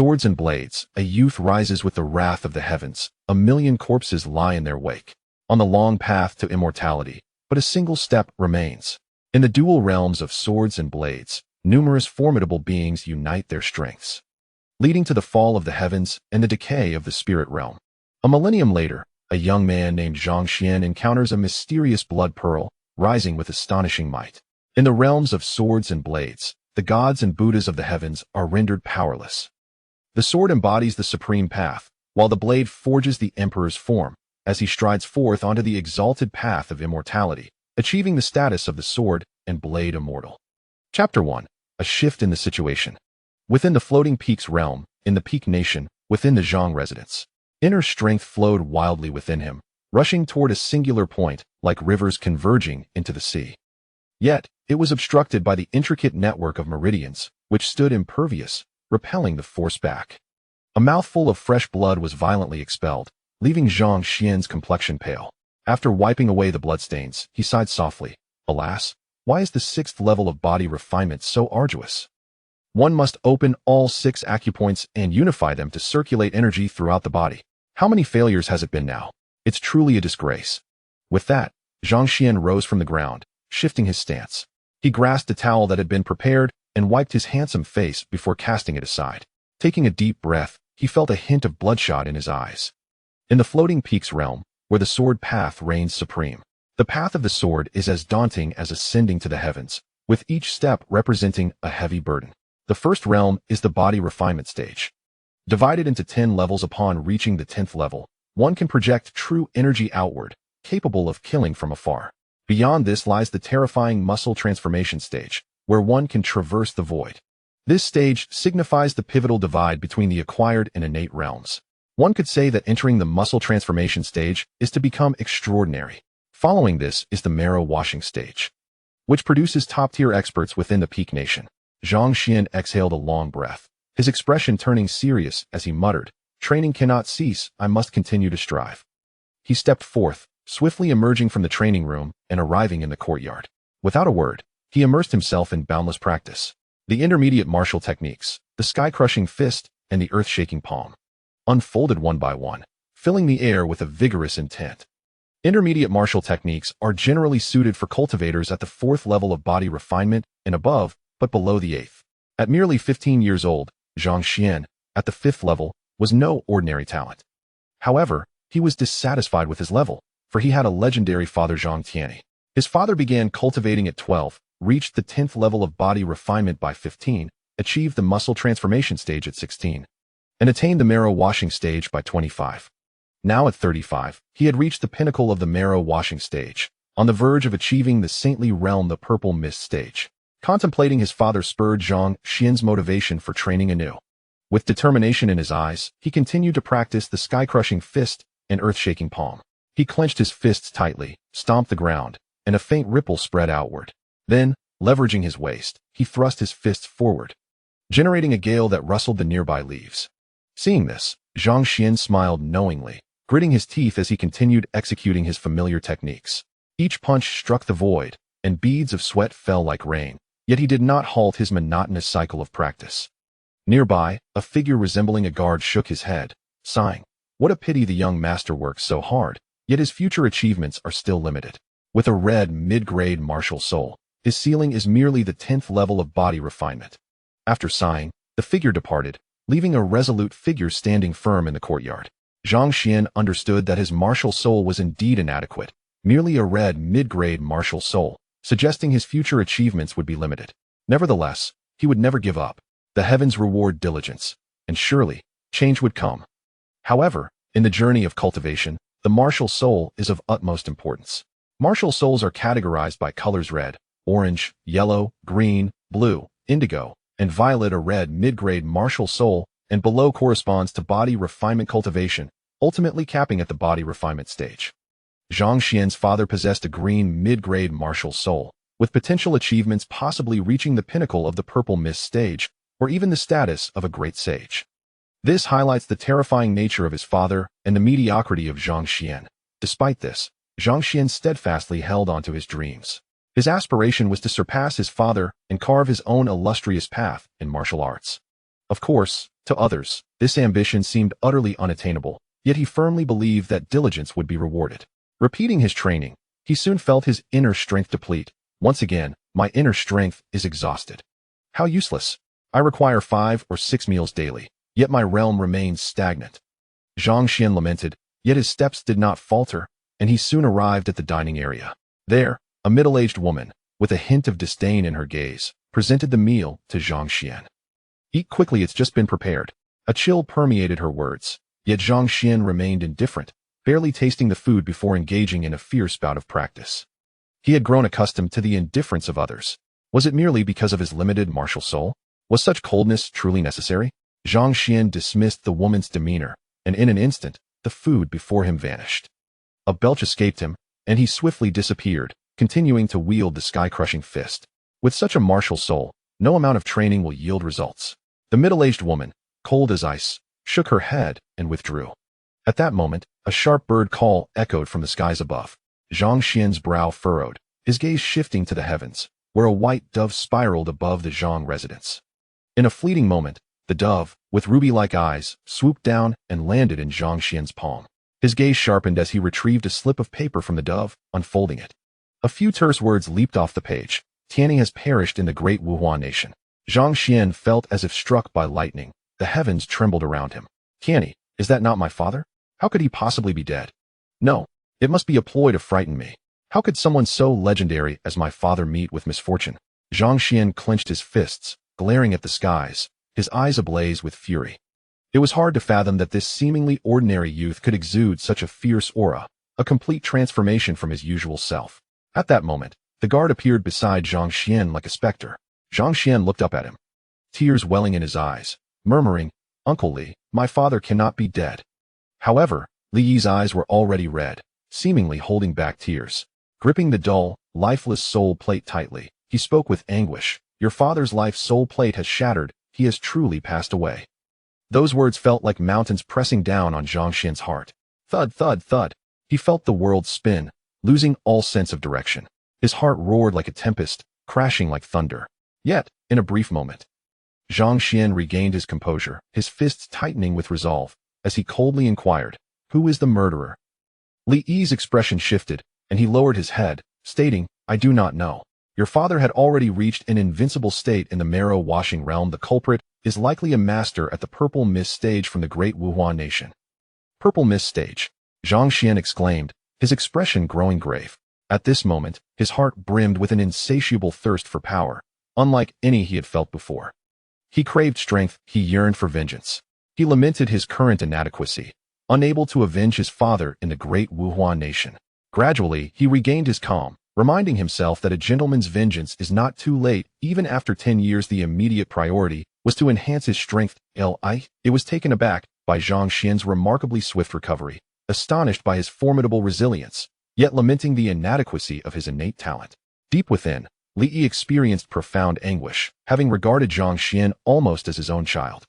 Swords and blades, a youth rises with the wrath of the heavens. 1,000,000 corpses lie in their wake, on the long path to immortality, but a single step remains. In the dual realms of swords and blades, numerous formidable beings unite their strengths, leading to the fall of the heavens and the decay of the spirit realm. A millennium later, a young man named Zhang Xuan encounters a mysterious blood pearl, rising with astonishing might. In the realms of swords and blades, the gods and Buddhas of the heavens are rendered powerless. The sword embodies the supreme path, while the blade forges the emperor's form, as he strides forth onto the exalted path of immortality, achieving the status of the sword and blade immortal. Chapter 1. A shift in the situation. Within the floating peaks realm, in the Peak Nation, within the Zhang residence, inner strength flowed wildly within him, rushing toward a singular point, like rivers converging into the sea. Yet, it was obstructed by the intricate network of meridians, which stood impervious, repelling the force back. A mouthful of fresh blood was violently expelled, leaving Zhang Xuan's complexion pale. After wiping away the bloodstains, he sighed softly. Alas, why is the 6th level of body refinement so arduous? One must open all 6 acupoints and unify them to circulate energy throughout the body. How many failures has it been now? It's truly a disgrace. With that, Zhang Xuan rose from the ground, shifting his stance. He grasped a towel that had been prepared and wiped his handsome face before casting it aside. Taking a deep breath, he felt a hint of bloodshot in his eyes. In the floating peaks realm, where the sword path reigns supreme, the path of the sword is as daunting as ascending to the heavens, with each step representing a heavy burden. The first realm is the body refinement stage. Divided into 10 levels, upon reaching the 10th level, one can project true energy outward, capable of killing from afar. Beyond this lies the terrifying muscle transformation stage, where one can traverse the void. This stage signifies the pivotal divide between the acquired and innate realms. One could say that entering the muscle transformation stage is to become extraordinary. Following this is the marrow washing stage, which produces top-tier experts within the Peak Nation. Zhang Xuan exhaled a long breath, his expression turning serious as he muttered, "Training cannot cease, I must continue to strive." He stepped forth, swiftly emerging from the training room and arriving in the courtyard. Without a word, he immersed himself in boundless practice. The intermediate martial techniques, the sky-crushing fist and the earth-shaking palm, unfolded one by one, filling the air with a vigorous intent. Intermediate martial techniques are generally suited for cultivators at the 4th level of body refinement and above, but below the 8th. At merely 15 years old, Zhang Xuan, at the 5th level, was no ordinary talent. However, he was dissatisfied with his level, for he had a legendary father, Zhang Tianyi. His father began cultivating at 12, reached the 10th level of body refinement by 15, achieved the muscle transformation stage at 16, and attained the marrow washing stage by 25. Now at 35, he had reached the pinnacle of the marrow washing stage, on the verge of achieving the saintly realm, the purple mist stage. Contemplating his father spurred Zhang Xuan's motivation for training anew. With determination in his eyes, he continued to practice the sky-crushing fist and earth-shaking palm. He clenched his fists tightly, stomped the ground, and a faint ripple spread outward. Then, leveraging his waist, he thrust his fists forward, generating a gale that rustled the nearby leaves. Seeing this, Zhang Xuan smiled knowingly, gritting his teeth as he continued executing his familiar techniques. Each punch struck the void, and beads of sweat fell like rain, yet he did not halt his monotonous cycle of practice. Nearby, a figure resembling a guard shook his head, sighing, "What a pity the young master works so hard, yet his future achievements are still limited. With a red mid-grade martial soul, his ceiling is merely the 10th level of body refinement." After sighing, the figure departed, leaving a resolute figure standing firm in the courtyard. Zhang Xuan understood that his martial soul was indeed inadequate, merely a red mid-grade martial soul, suggesting his future achievements would be limited. Nevertheless, he would never give up. The heavens reward diligence, and surely, change would come. However, in the journey of cultivation, the martial soul is of utmost importance. Martial souls are categorized by colors: red, orange, yellow, green, blue, indigo, and violet. A red mid-grade martial soul and below corresponds to body refinement cultivation, ultimately capping at the body refinement stage. Zhang Xuan's father possessed a green mid-grade martial soul, with potential achievements possibly reaching the pinnacle of the purple mist stage, or even the status of a great sage. This highlights the terrifying nature of his father and the mediocrity of Zhang Xuan. Despite this, Zhang Xuan steadfastly held onto his dreams. His aspiration was to surpass his father and carve his own illustrious path in martial arts. Of course, To others, this ambition seemed utterly unattainable, yet he firmly believed that diligence would be rewarded. Repeating his training, he soon felt his inner strength deplete. Once again, my inner strength is exhausted. How useless. I require 5 or 6 meals daily, yet my realm remains stagnant. Zhang Xuan lamented, yet his steps did not falter, and he soon arrived at the dining area. There, a middle-aged woman, with a hint of disdain in her gaze, presented the meal to Zhang Xuan. Eat quickly, it's just been prepared. A chill permeated her words, yet Zhang Xuan remained indifferent, barely tasting the food before engaging in a fierce bout of practice. He had grown accustomed to the indifference of others. Was it merely because of his limited martial soul? Was such coldness truly necessary? Zhang Xuan dismissed the woman's demeanor, and in an instant, the food before him vanished. A belch escaped him, and he swiftly disappeared, continuing to wield the sky-crushing fist. With such a martial soul, no amount of training will yield results. The middle-aged woman, cold as ice, shook her head and withdrew. At that moment, a sharp bird call echoed from the skies above. Zhang Xuan's brow furrowed, his gaze shifting to the heavens, where a white dove spiraled above the Zhang residence. In a fleeting moment, the dove, with ruby-like eyes, swooped down and landed in Zhang Xuan's palm. His gaze sharpened as he retrieved a slip of paper from the dove, unfolding it. A few terse words leaped off the page. Tianyi has perished in the great Wuhuan nation. Zhang Xuan felt as if struck by lightning. The heavens trembled around him. Tianyi, is that not my father? How could he possibly be dead? No, it must be a ploy to frighten me. How could someone so legendary as my father meet with misfortune? Zhang Xuan clenched his fists, glaring at the skies, his eyes ablaze with fury. It was hard to fathom that this seemingly ordinary youth could exude such a fierce aura, a complete transformation from his usual self. At that moment, the guard appeared beside Zhang Xuan like a specter. Zhang Xuan looked up at him, tears welling in his eyes, murmuring, "Uncle Li, my father cannot be dead." However, Li Yi's eyes were already red, seemingly holding back tears. Gripping the dull, lifeless soul plate tightly, he spoke with anguish. "Your father's life soul plate has shattered, he has truly passed away." Those words felt like mountains pressing down on Zhang Xuan's heart. Thud, thud, thud. He felt the world spin, losing all sense of direction. His heart roared like a tempest, crashing like thunder. Yet, in a brief moment, Zhang Xuan regained his composure, his fists tightening with resolve, as he coldly inquired, "Who is the murderer?" Li Yi's expression shifted, and he lowered his head, stating, "I do not know. Your father had already reached an invincible state in the marrow-washing realm. The culprit is likely a master at the Purple Mist stage from the great Wuhuan nation." Purple Mist stage, Zhang Xuan exclaimed, his expression growing grave. At this moment, his heart brimmed with an insatiable thirst for power, unlike any he had felt before. He craved strength, he yearned for vengeance. He lamented his current inadequacy, unable to avenge his father in the great Wuhuan nation. Gradually, he regained his calm, reminding himself that a gentleman's vengeance is not too late. Even after 10 years, the immediate priority was to enhance his strength. It was taken aback by Zhang Xuan's remarkably swift recovery, astonished by his formidable resilience, yet lamenting the inadequacy of his innate talent. Deep within, Li Yi experienced profound anguish, having regarded Zhang Xuan almost as his own child.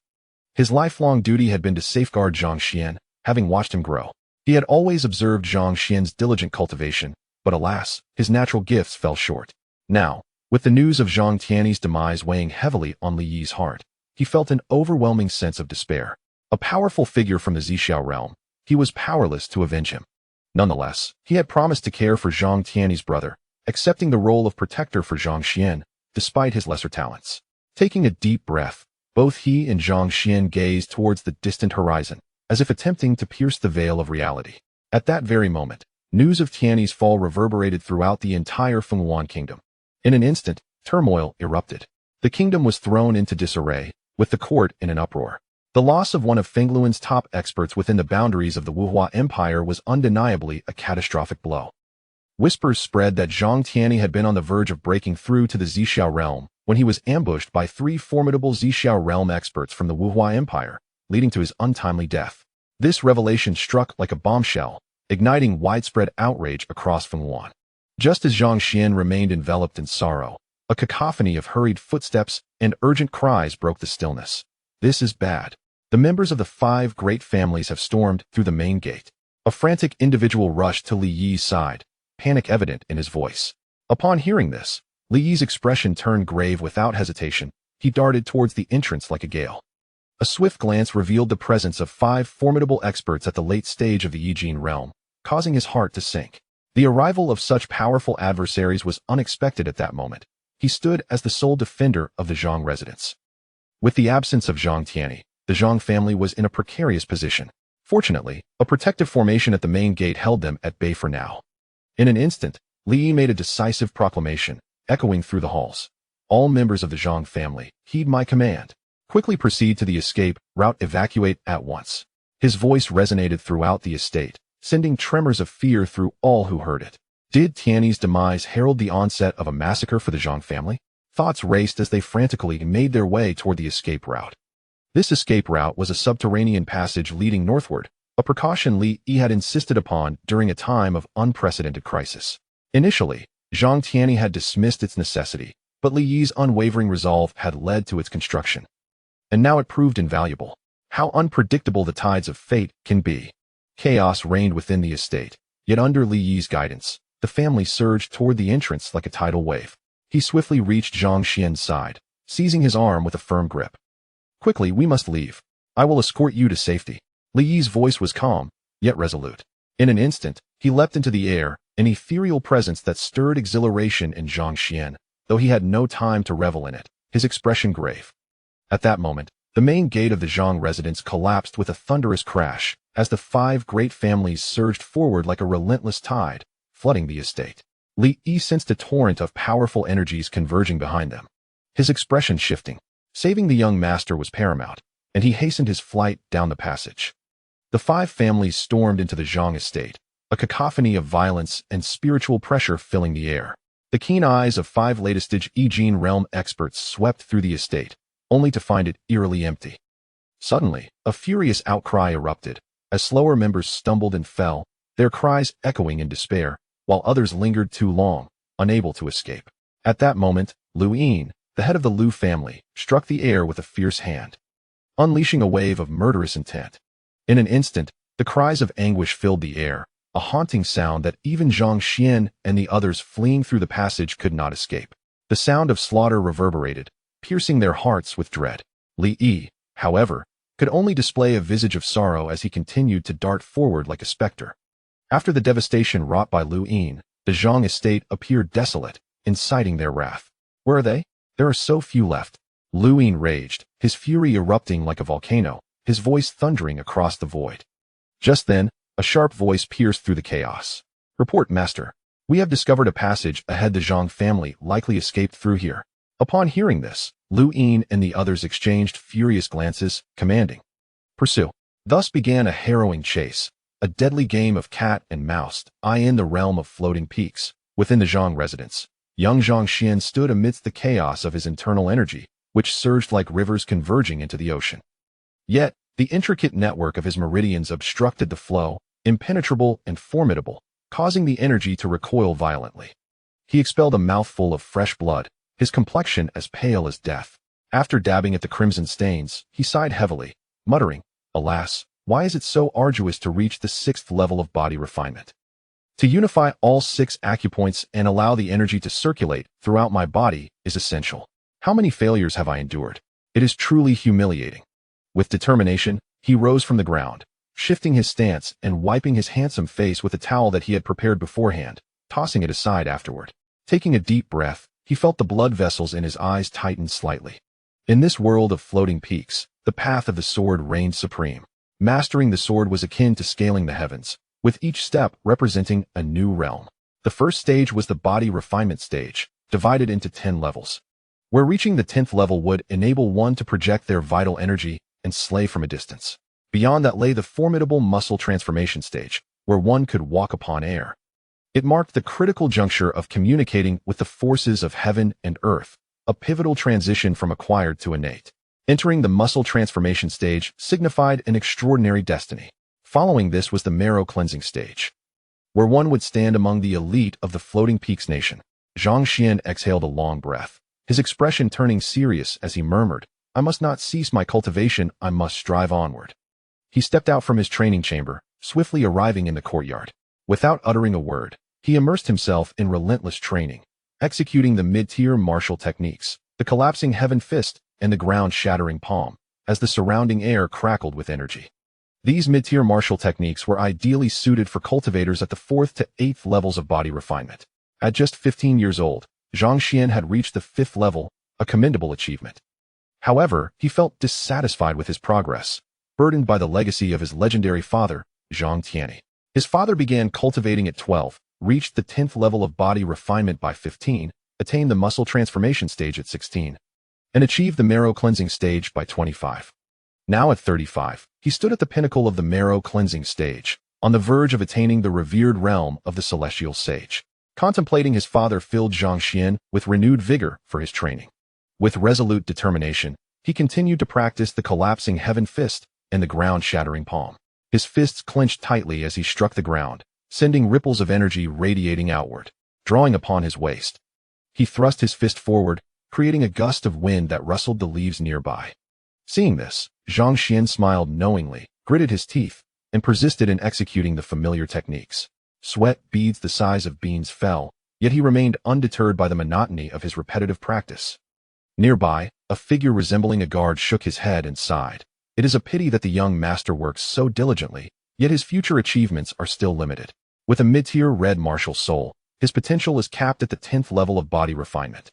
His lifelong duty had been to safeguard Zhang Xuan, having watched him grow. He had always observed Zhang Xuan's diligent cultivation, but alas, his natural gifts fell short. Now, with the news of Zhang Tianyi's demise weighing heavily on Li Yi's heart, he felt an overwhelming sense of despair. A powerful figure from the Zixiao realm, he was powerless to avenge him. Nonetheless, he had promised to care for Zhang Tianyi's brother, accepting the role of protector for Zhang Xuan, despite his lesser talents. Taking a deep breath, both he and Zhang Xuan gazed towards the distant horizon, as if attempting to pierce the veil of reality. At that very moment, news of Tianyi's fall reverberated throughout the entire Fuluan kingdom. In an instant, turmoil erupted. The kingdom was thrown into disarray, with the court in an uproar. The loss of one of Fengluan's top experts within the boundaries of the Wuhua Empire was undeniably a catastrophic blow. Whispers spread that Zhang Tianyi had been on the verge of breaking through to the Zixiao realm when he was ambushed by 3 formidable Zixiao realm experts from the Wuhua Empire, leading to his untimely death. This revelation struck like a bombshell, igniting widespread outrage across Fuluan. Just as Zhang Xuan remained enveloped in sorrow, a cacophony of hurried footsteps and urgent cries broke the stillness. "This is bad. The members of the 5 great families have stormed through the main gate." A frantic individual rushed to Li Yi's side, panic evident in his voice. Upon hearing this, Li Yi's expression turned grave without hesitation. He darted towards the entrance like a gale. A swift glance revealed the presence of 5 formidable experts at the late stage of the Yijin realm, causing his heart to sink. The arrival of such powerful adversaries was unexpected at that moment. He stood as the sole defender of the Zhang residence. With the absence of Zhang Tianyi, the Zhang family was in a precarious position. Fortunately, a protective formation at the main gate held them at bay for now. In an instant, Li Yi made a decisive proclamation, echoing through the halls. All members of the Zhang family, heed my command. Quickly proceed to the escape route, evacuate at once. His voice resonated throughout the estate, sending tremors of fear through all who heard it. Did Tianyi's demise herald the onset of a massacre for the Zhang family? Thoughts raced as they frantically made their way toward the escape route. This escape route was a subterranean passage leading northward, a precaution Li Yi had insisted upon during a time of unprecedented crisis. Initially, Zhang Tianyi had dismissed its necessity, but Li Yi's unwavering resolve had led to its construction. And now it proved invaluable. How unpredictable the tides of fate can be. Chaos reigned within the estate, yet under Li Yi's guidance, the family surged toward the entrance like a tidal wave. He swiftly reached Zhang Xuan's side, seizing his arm with a firm grip. Quickly, we must leave. I will escort you to safety. Li Yi's voice was calm, yet resolute. In an instant, he leapt into the air, an ethereal presence that stirred exhilaration in Zhang Xuan, though he had no time to revel in it, his expression grave. At that moment, the main gate of the Zhang residence collapsed with a thunderous crash, as the 5 great families surged forward like a relentless tide, flooding the estate. Li Yi sensed a torrent of powerful energies converging behind them. His expression shifting. Saving the young master was paramount, and he hastened his flight down the passage. The 5 families stormed into the Zhang estate, a cacophony of violence and spiritual pressure filling the air. The keen eyes of 5 latest-stage Yijin realm experts swept through the estate, only to find it eerily empty. Suddenly, a furious outcry erupted, as slower members stumbled and fell, their cries echoing in despair, while others lingered too long, unable to escape. At that moment, Lu Yin, the head of the Lu family, struck the air with a fierce hand, unleashing a wave of murderous intent. In an instant, the cries of anguish filled the air, a haunting sound that even Zhang Xuan and the others fleeing through the passage could not escape. The sound of slaughter reverberated, piercing their hearts with dread. Li Yi, however, could only display a visage of sorrow as he continued to dart forward like a specter. After the devastation wrought by Lu Yin, the Zhang estate appeared desolate, inciting their wrath. Where are they? There are so few left. Lu Yin raged, his fury erupting like a volcano, his voice thundering across the void. Just then, a sharp voice pierced through the chaos. Report, master. We have discovered a passage ahead. The Zhang family likely escaped through here. Upon hearing this, Lu Yin and the others exchanged furious glances, commanding, pursue. Thus began a harrowing chase, a deadly game of cat and mouse, in the realm of floating peaks. Within the Zhang residence, young Zhang Xuan stood amidst the chaos of his internal energy, which surged like rivers converging into the ocean. Yet, the intricate network of his meridians obstructed the flow, impenetrable and formidable, causing the energy to recoil violently. He expelled a mouthful of fresh blood, his complexion as pale as death. After dabbing at the crimson stains, he sighed heavily, muttering, alas, why is it so arduous to reach the 6th level of body refinement? To unify all 6 acupoints and allow the energy to circulate throughout my body is essential. How many failures have I endured? It is truly humiliating. With determination, he rose from the ground, shifting his stance and wiping his handsome face with a towel that he had prepared beforehand, tossing it aside afterward. Taking a deep breath, he felt the blood vessels in his eyes tighten slightly. In this world of floating peaks, the path of the sword reigned supreme. Mastering the sword was akin to scaling the heavens, with each step representing a new realm. The first stage was the body refinement stage, divided into 10 levels, where reaching the 10th level would enable one to project their vital energy and slay from a distance. Beyond that lay the formidable muscle transformation stage, where one could walk upon air. It marked the critical juncture of communicating with the forces of heaven and earth, a pivotal transition from acquired to innate. Entering the muscle transformation stage signified an extraordinary destiny. Following this was the marrow cleansing stage, where one would stand among the elite of the floating peaks nation. Zhang Xuan exhaled a long breath, his expression turning serious as he murmured, I must not cease my cultivation, I must strive onward. He stepped out from his training chamber, swiftly arriving in the courtyard. Without uttering a word, he immersed himself in relentless training, executing the mid-tier martial techniques, the collapsing heaven fist and the ground-shattering palm. as the surrounding air crackled with energy. These mid-tier martial techniques were ideally suited for cultivators at the 4th to 8th levels of body refinement. At just 15 years old, Zhang Xuan had reached the 5th level, a commendable achievement. However, he felt dissatisfied with his progress, burdened by the legacy of his legendary father, Zhang Tianyi. His father began cultivating at 12, reached the 10th level of body refinement by 15, attained the muscle transformation stage at 16, and achieved the marrow cleansing stage by 25. Now at 35, he stood at the pinnacle of the marrow cleansing stage, on the verge of attaining the revered realm of the celestial sage. Contemplating his father filled Zhang Xuan with renewed vigor for his training. With resolute determination, he continued to practice the collapsing heaven fist and the ground-shattering palm. His fists clenched tightly as he struck the ground, sending ripples of energy radiating outward, drawing upon his waist. He thrust his fist forward, creating a gust of wind that rustled the leaves nearby. Seeing this, Zhang Xuan smiled knowingly, gritted his teeth, and persisted in executing the familiar techniques. Sweat beads the size of beans fell, yet he remained undeterred by the monotony of his repetitive practice. Nearby, a figure resembling a guard shook his head and sighed. It is a pity that the young master works so diligently, yet his future achievements are still limited. With a mid-tier red martial soul, his potential is capped at the 10th level of body refinement.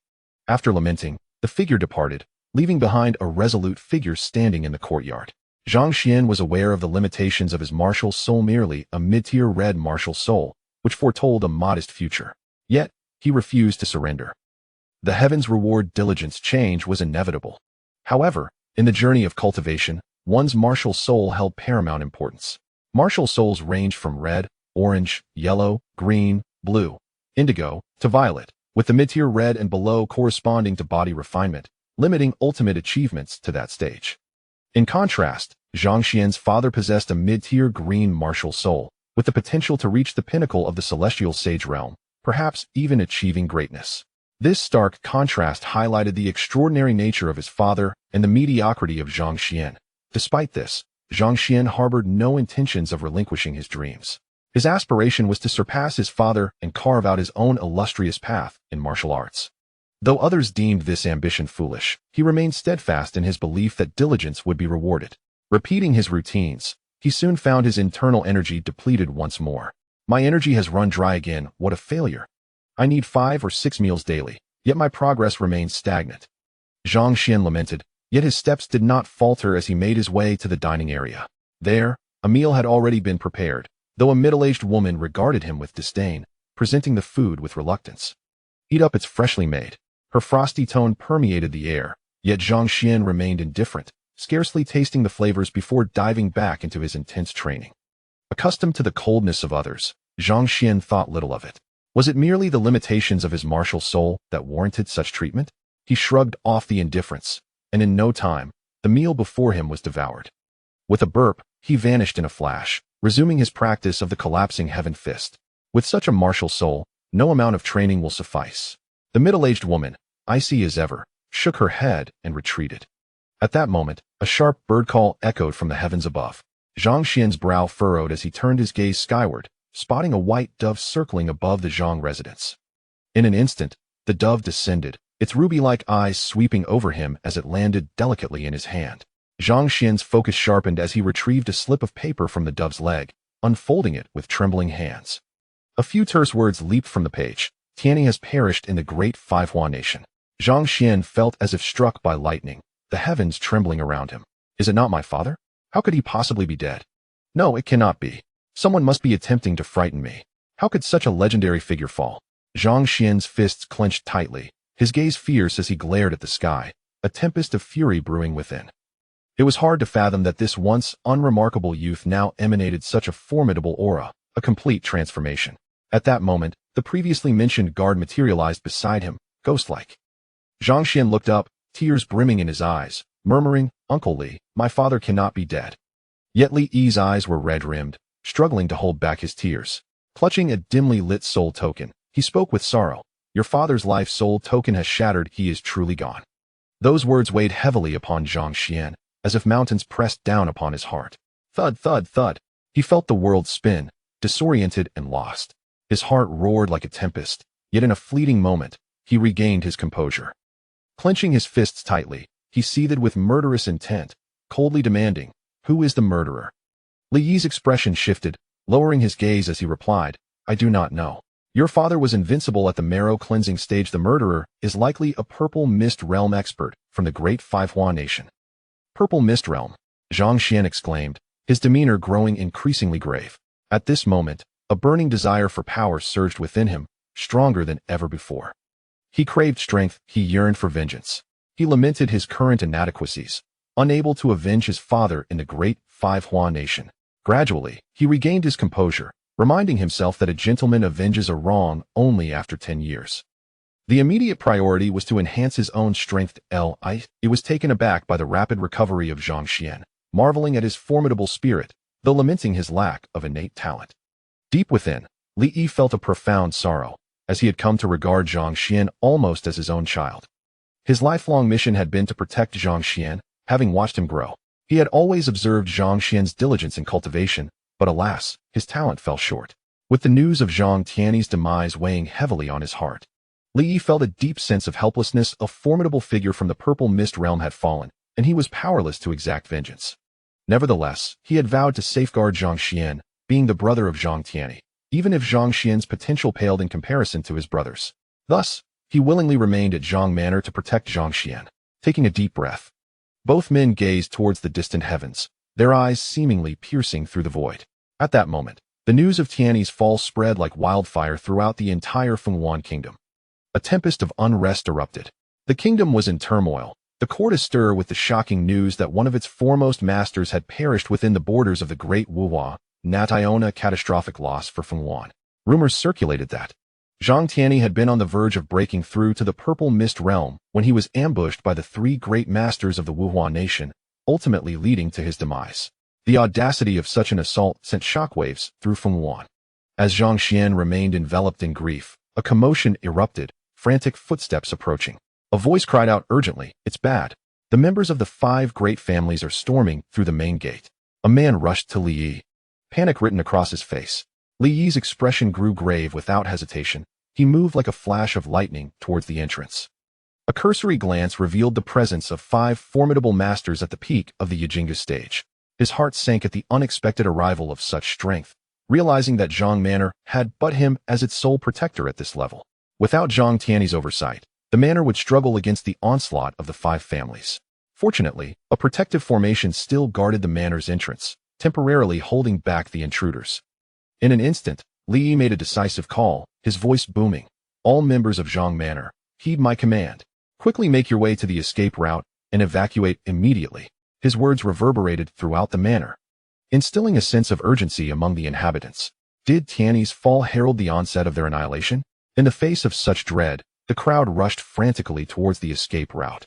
After lamenting, the figure departed, leaving behind a resolute figure standing in the courtyard. Zhang Xuan was aware of the limitations of his martial soul, merely a mid-tier red martial soul, which foretold a modest future. Yet, he refused to surrender. The heavens reward diligence. Change was inevitable. However, in the journey of cultivation, one's martial soul held paramount importance. Martial souls range from red, orange, yellow, green, blue, indigo, to violet, with the mid-tier red and below corresponding to body refinement, limiting ultimate achievements to that stage. In contrast, Zhang Xuan's father possessed a mid-tier green martial soul, with the potential to reach the pinnacle of the celestial sage realm, perhaps even achieving greatness. This stark contrast highlighted the extraordinary nature of his father and the mediocrity of Zhang Xuan. Despite this, Zhang Xuan harbored no intentions of relinquishing his dreams. His aspiration was to surpass his father and carve out his own illustrious path in martial arts. Though others deemed this ambition foolish, he remained steadfast in his belief that diligence would be rewarded. Repeating his routines, he soon found his internal energy depleted once more. My energy has run dry again. What a failure. I need 5 or 6 meals daily, yet my progress remains stagnant. Zhang Xuan lamented, yet his steps did not falter as he made his way to the dining area. There, a meal had already been prepared, though a middle-aged woman regarded him with disdain, presenting the food with reluctance. Eat up, it's freshly made. Her frosty tone permeated the air, yet Zhang Xuan remained indifferent, scarcely tasting the flavors before diving back into his intense training. Accustomed to the coldness of others, Zhang Xuan thought little of it. Was it merely the limitations of his martial soul that warranted such treatment? He shrugged off the indifference, and in no time, the meal before him was devoured. With a burp, he vanished in a flash, resuming his practice of the collapsing heaven fist. With such a martial soul, no amount of training will suffice. The middle-aged woman, icy as ever, shook her head and retreated. At that moment, a sharp bird call echoed from the heavens above. Zhang Xuan's brow furrowed as he turned his gaze skyward, spotting a white dove circling above the Zhang residence. In an instant, the dove descended, its ruby-like eyes sweeping over him as it landed delicately in his hand. Zhang Xuan's focus sharpened as he retrieved a slip of paper from the dove's leg, unfolding it with trembling hands. A few terse words leaped from the page. Tianyi has perished in the great Fuluan nation. Zhang Xuan felt as if struck by lightning, the heavens trembling around him. Is it not my father? How could he possibly be dead? No, it cannot be. Someone must be attempting to frighten me. How could such a legendary figure fall? Zhang Xuan's fists clenched tightly, his gaze fierce as he glared at the sky, a tempest of fury brewing within. It was hard to fathom that this once unremarkable youth now emanated such a formidable aura, a complete transformation. At that moment, the previously mentioned guard materialized beside him, ghost-like. Zhang Xuan looked up, tears brimming in his eyes, murmuring, "Uncle Li, my father cannot be dead." Yet Li Yi's eyes were red-rimmed, struggling to hold back his tears. Clutching a dimly lit soul token, he spoke with sorrow. "Your father's life soul token has shattered, he is truly gone." Those words weighed heavily upon Zhang Xuan, as if mountains pressed down upon his heart. Thud, thud, thud. He felt the world spin, disoriented and lost. His heart roared like a tempest, yet in a fleeting moment, he regained his composure. Clenching his fists tightly, he seethed with murderous intent, coldly demanding, "Who is the murderer?" Li Yi's expression shifted, lowering his gaze as he replied, "I do not know. Your father was invincible at the marrow-cleansing stage. The murderer is likely a Purple Mist Realm expert from the great Fuluan nation." "Purple Mist Realm," Zhang Xuan exclaimed, his demeanor growing increasingly grave. At this moment, a burning desire for power surged within him, stronger than ever before. He craved strength, he yearned for vengeance. He lamented his current inadequacies, unable to avenge his father in the great Fuluan nation. Gradually, he regained his composure, reminding himself that a gentleman avenges a wrong only after 10 years. The immediate priority was to enhance his own strength. He was taken aback by the rapid recovery of Zhang Xuan, marveling at his formidable spirit, though lamenting his lack of innate talent. Deep within, Li Yi felt a profound sorrow, as he had come to regard Zhang Xuan almost as his own child. His lifelong mission had been to protect Zhang Xuan, having watched him grow. He had always observed Zhang Xuan's diligence in cultivation, but alas, his talent fell short. With the news of Zhang Tianyi's demise weighing heavily on his heart, Li Yi felt a deep sense of helplessness. A formidable figure from the Purple Mist Realm had fallen, and he was powerless to exact vengeance. Nevertheless, he had vowed to safeguard Zhang Xuan, being the brother of Zhang Tianyi, even if Zhang Xuan's potential paled in comparison to his brother's. Thus, he willingly remained at Zhang Manor to protect Zhang Xuan. Taking a deep breath, both men gazed towards the distant heavens, their eyes seemingly piercing through the void. At that moment, the news of Tianyi's fall spread like wildfire throughout the entire Fuluan kingdom. A tempest of unrest erupted. The kingdom was in turmoil, the court astir with the shocking news that one of its foremost masters had perished within the borders of the Great Wuhua, a catastrophic loss for Fuluan. Rumors circulated that Zhang Tianyi had been on the verge of breaking through to the Purple Mist Realm when he was ambushed by the three great masters of the Wuhua nation, ultimately leading to his demise. The audacity of such an assault sent shockwaves through Fuluan. As Zhang Xuan remained enveloped in grief, a commotion erupted, frantic footsteps approaching. A voice cried out urgently, "It's bad. The members of the 5 great families are storming through the main gate." A man rushed to Li Yi, panic written across his face. Li Yi's expression grew grave without hesitation. He moved like a flash of lightning towards the entrance. A cursory glance revealed the presence of 5 formidable masters at the peak of the Yijingu stage. His heart sank at the unexpected arrival of such strength, realizing that Zhang Manor had but him as its sole protector at this level. Without Zhang Tianyi's oversight, the manor would struggle against the onslaught of the 5 families. Fortunately, a protective formation still guarded the manor's entrance, temporarily holding back the intruders. In an instant, Li Yi made a decisive call, his voice booming. "All members of Zhang Manor, heed my command. Quickly make your way to the escape route and evacuate immediately." His words reverberated throughout the manor, instilling a sense of urgency among the inhabitants. Did Tianyi's fall herald the onset of their annihilation? In the face of such dread, the crowd rushed frantically towards the escape route.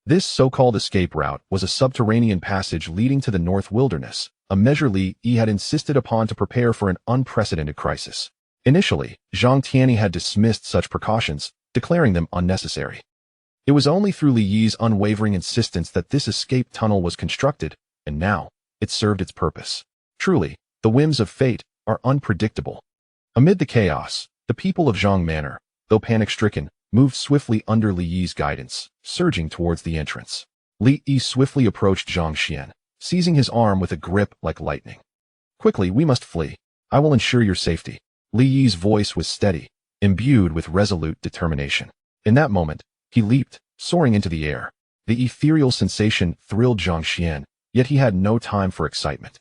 This so-called escape route was a subterranean passage leading to the North Wilderness, a measure Li Yi had insisted upon to prepare for an unprecedented crisis. Initially, Zhang Tianyi had dismissed such precautions, declaring them unnecessary. It was only through Li Yi's unwavering insistence that this escape tunnel was constructed, and now, it served its purpose. Truly, the whims of fate are unpredictable. Amid the chaos, the people of Zhang Manor, though panic-stricken, moved swiftly under Li Yi's guidance, surging towards the entrance. Li Yi swiftly approached Zhang Xuan, seizing his arm with a grip like lightning. "Quickly, we must flee. I will ensure your safety." Li Yi's voice was steady, imbued with resolute determination. In that moment, he leaped, soaring into the air. The ethereal sensation thrilled Zhang Xuan, yet he had no time for excitement.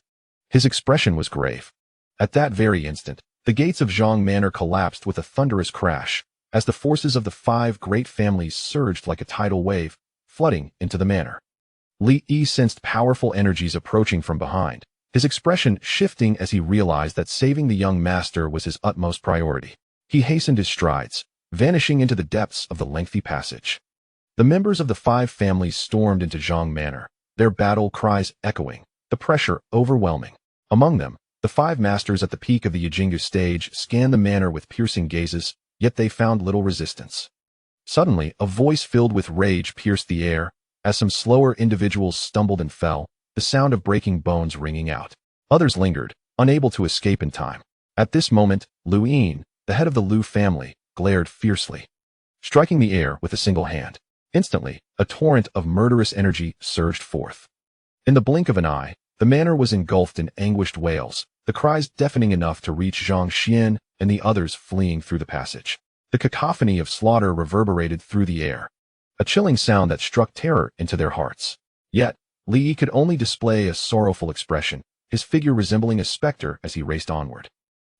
His expression was grave. At that very instant, the gates of Zhang Manor collapsed with a thunderous crash, as the forces of the 5 great families surged like a tidal wave, flooding into the manor. Li Yi sensed powerful energies approaching from behind, his expression shifting as he realized that saving the young master was his utmost priority. He hastened his strides, vanishing into the depths of the lengthy passage. The members of the 5 families stormed into Zhang Manor, their battle cries echoing, the pressure overwhelming. Among them, the 5 masters at the peak of the Yijingu stage scanned the manor with piercing gazes, yet they found little resistance. Suddenly, a voice filled with rage pierced the air, as some slower individuals stumbled and fell, the sound of breaking bones ringing out. Others lingered, unable to escape in time. At this moment, Lu Yin, the head of the Lu family, glared fiercely, striking the air with a single hand. Instantly, a torrent of murderous energy surged forth. In the blink of an eye, the manor was engulfed in anguished wails, the cries deafening enough to reach Zhang Xuan and the others fleeing through the passage. The cacophony of slaughter reverberated through the air, a chilling sound that struck terror into their hearts. Yet, Li could only display a sorrowful expression, his figure resembling a specter as he raced onward.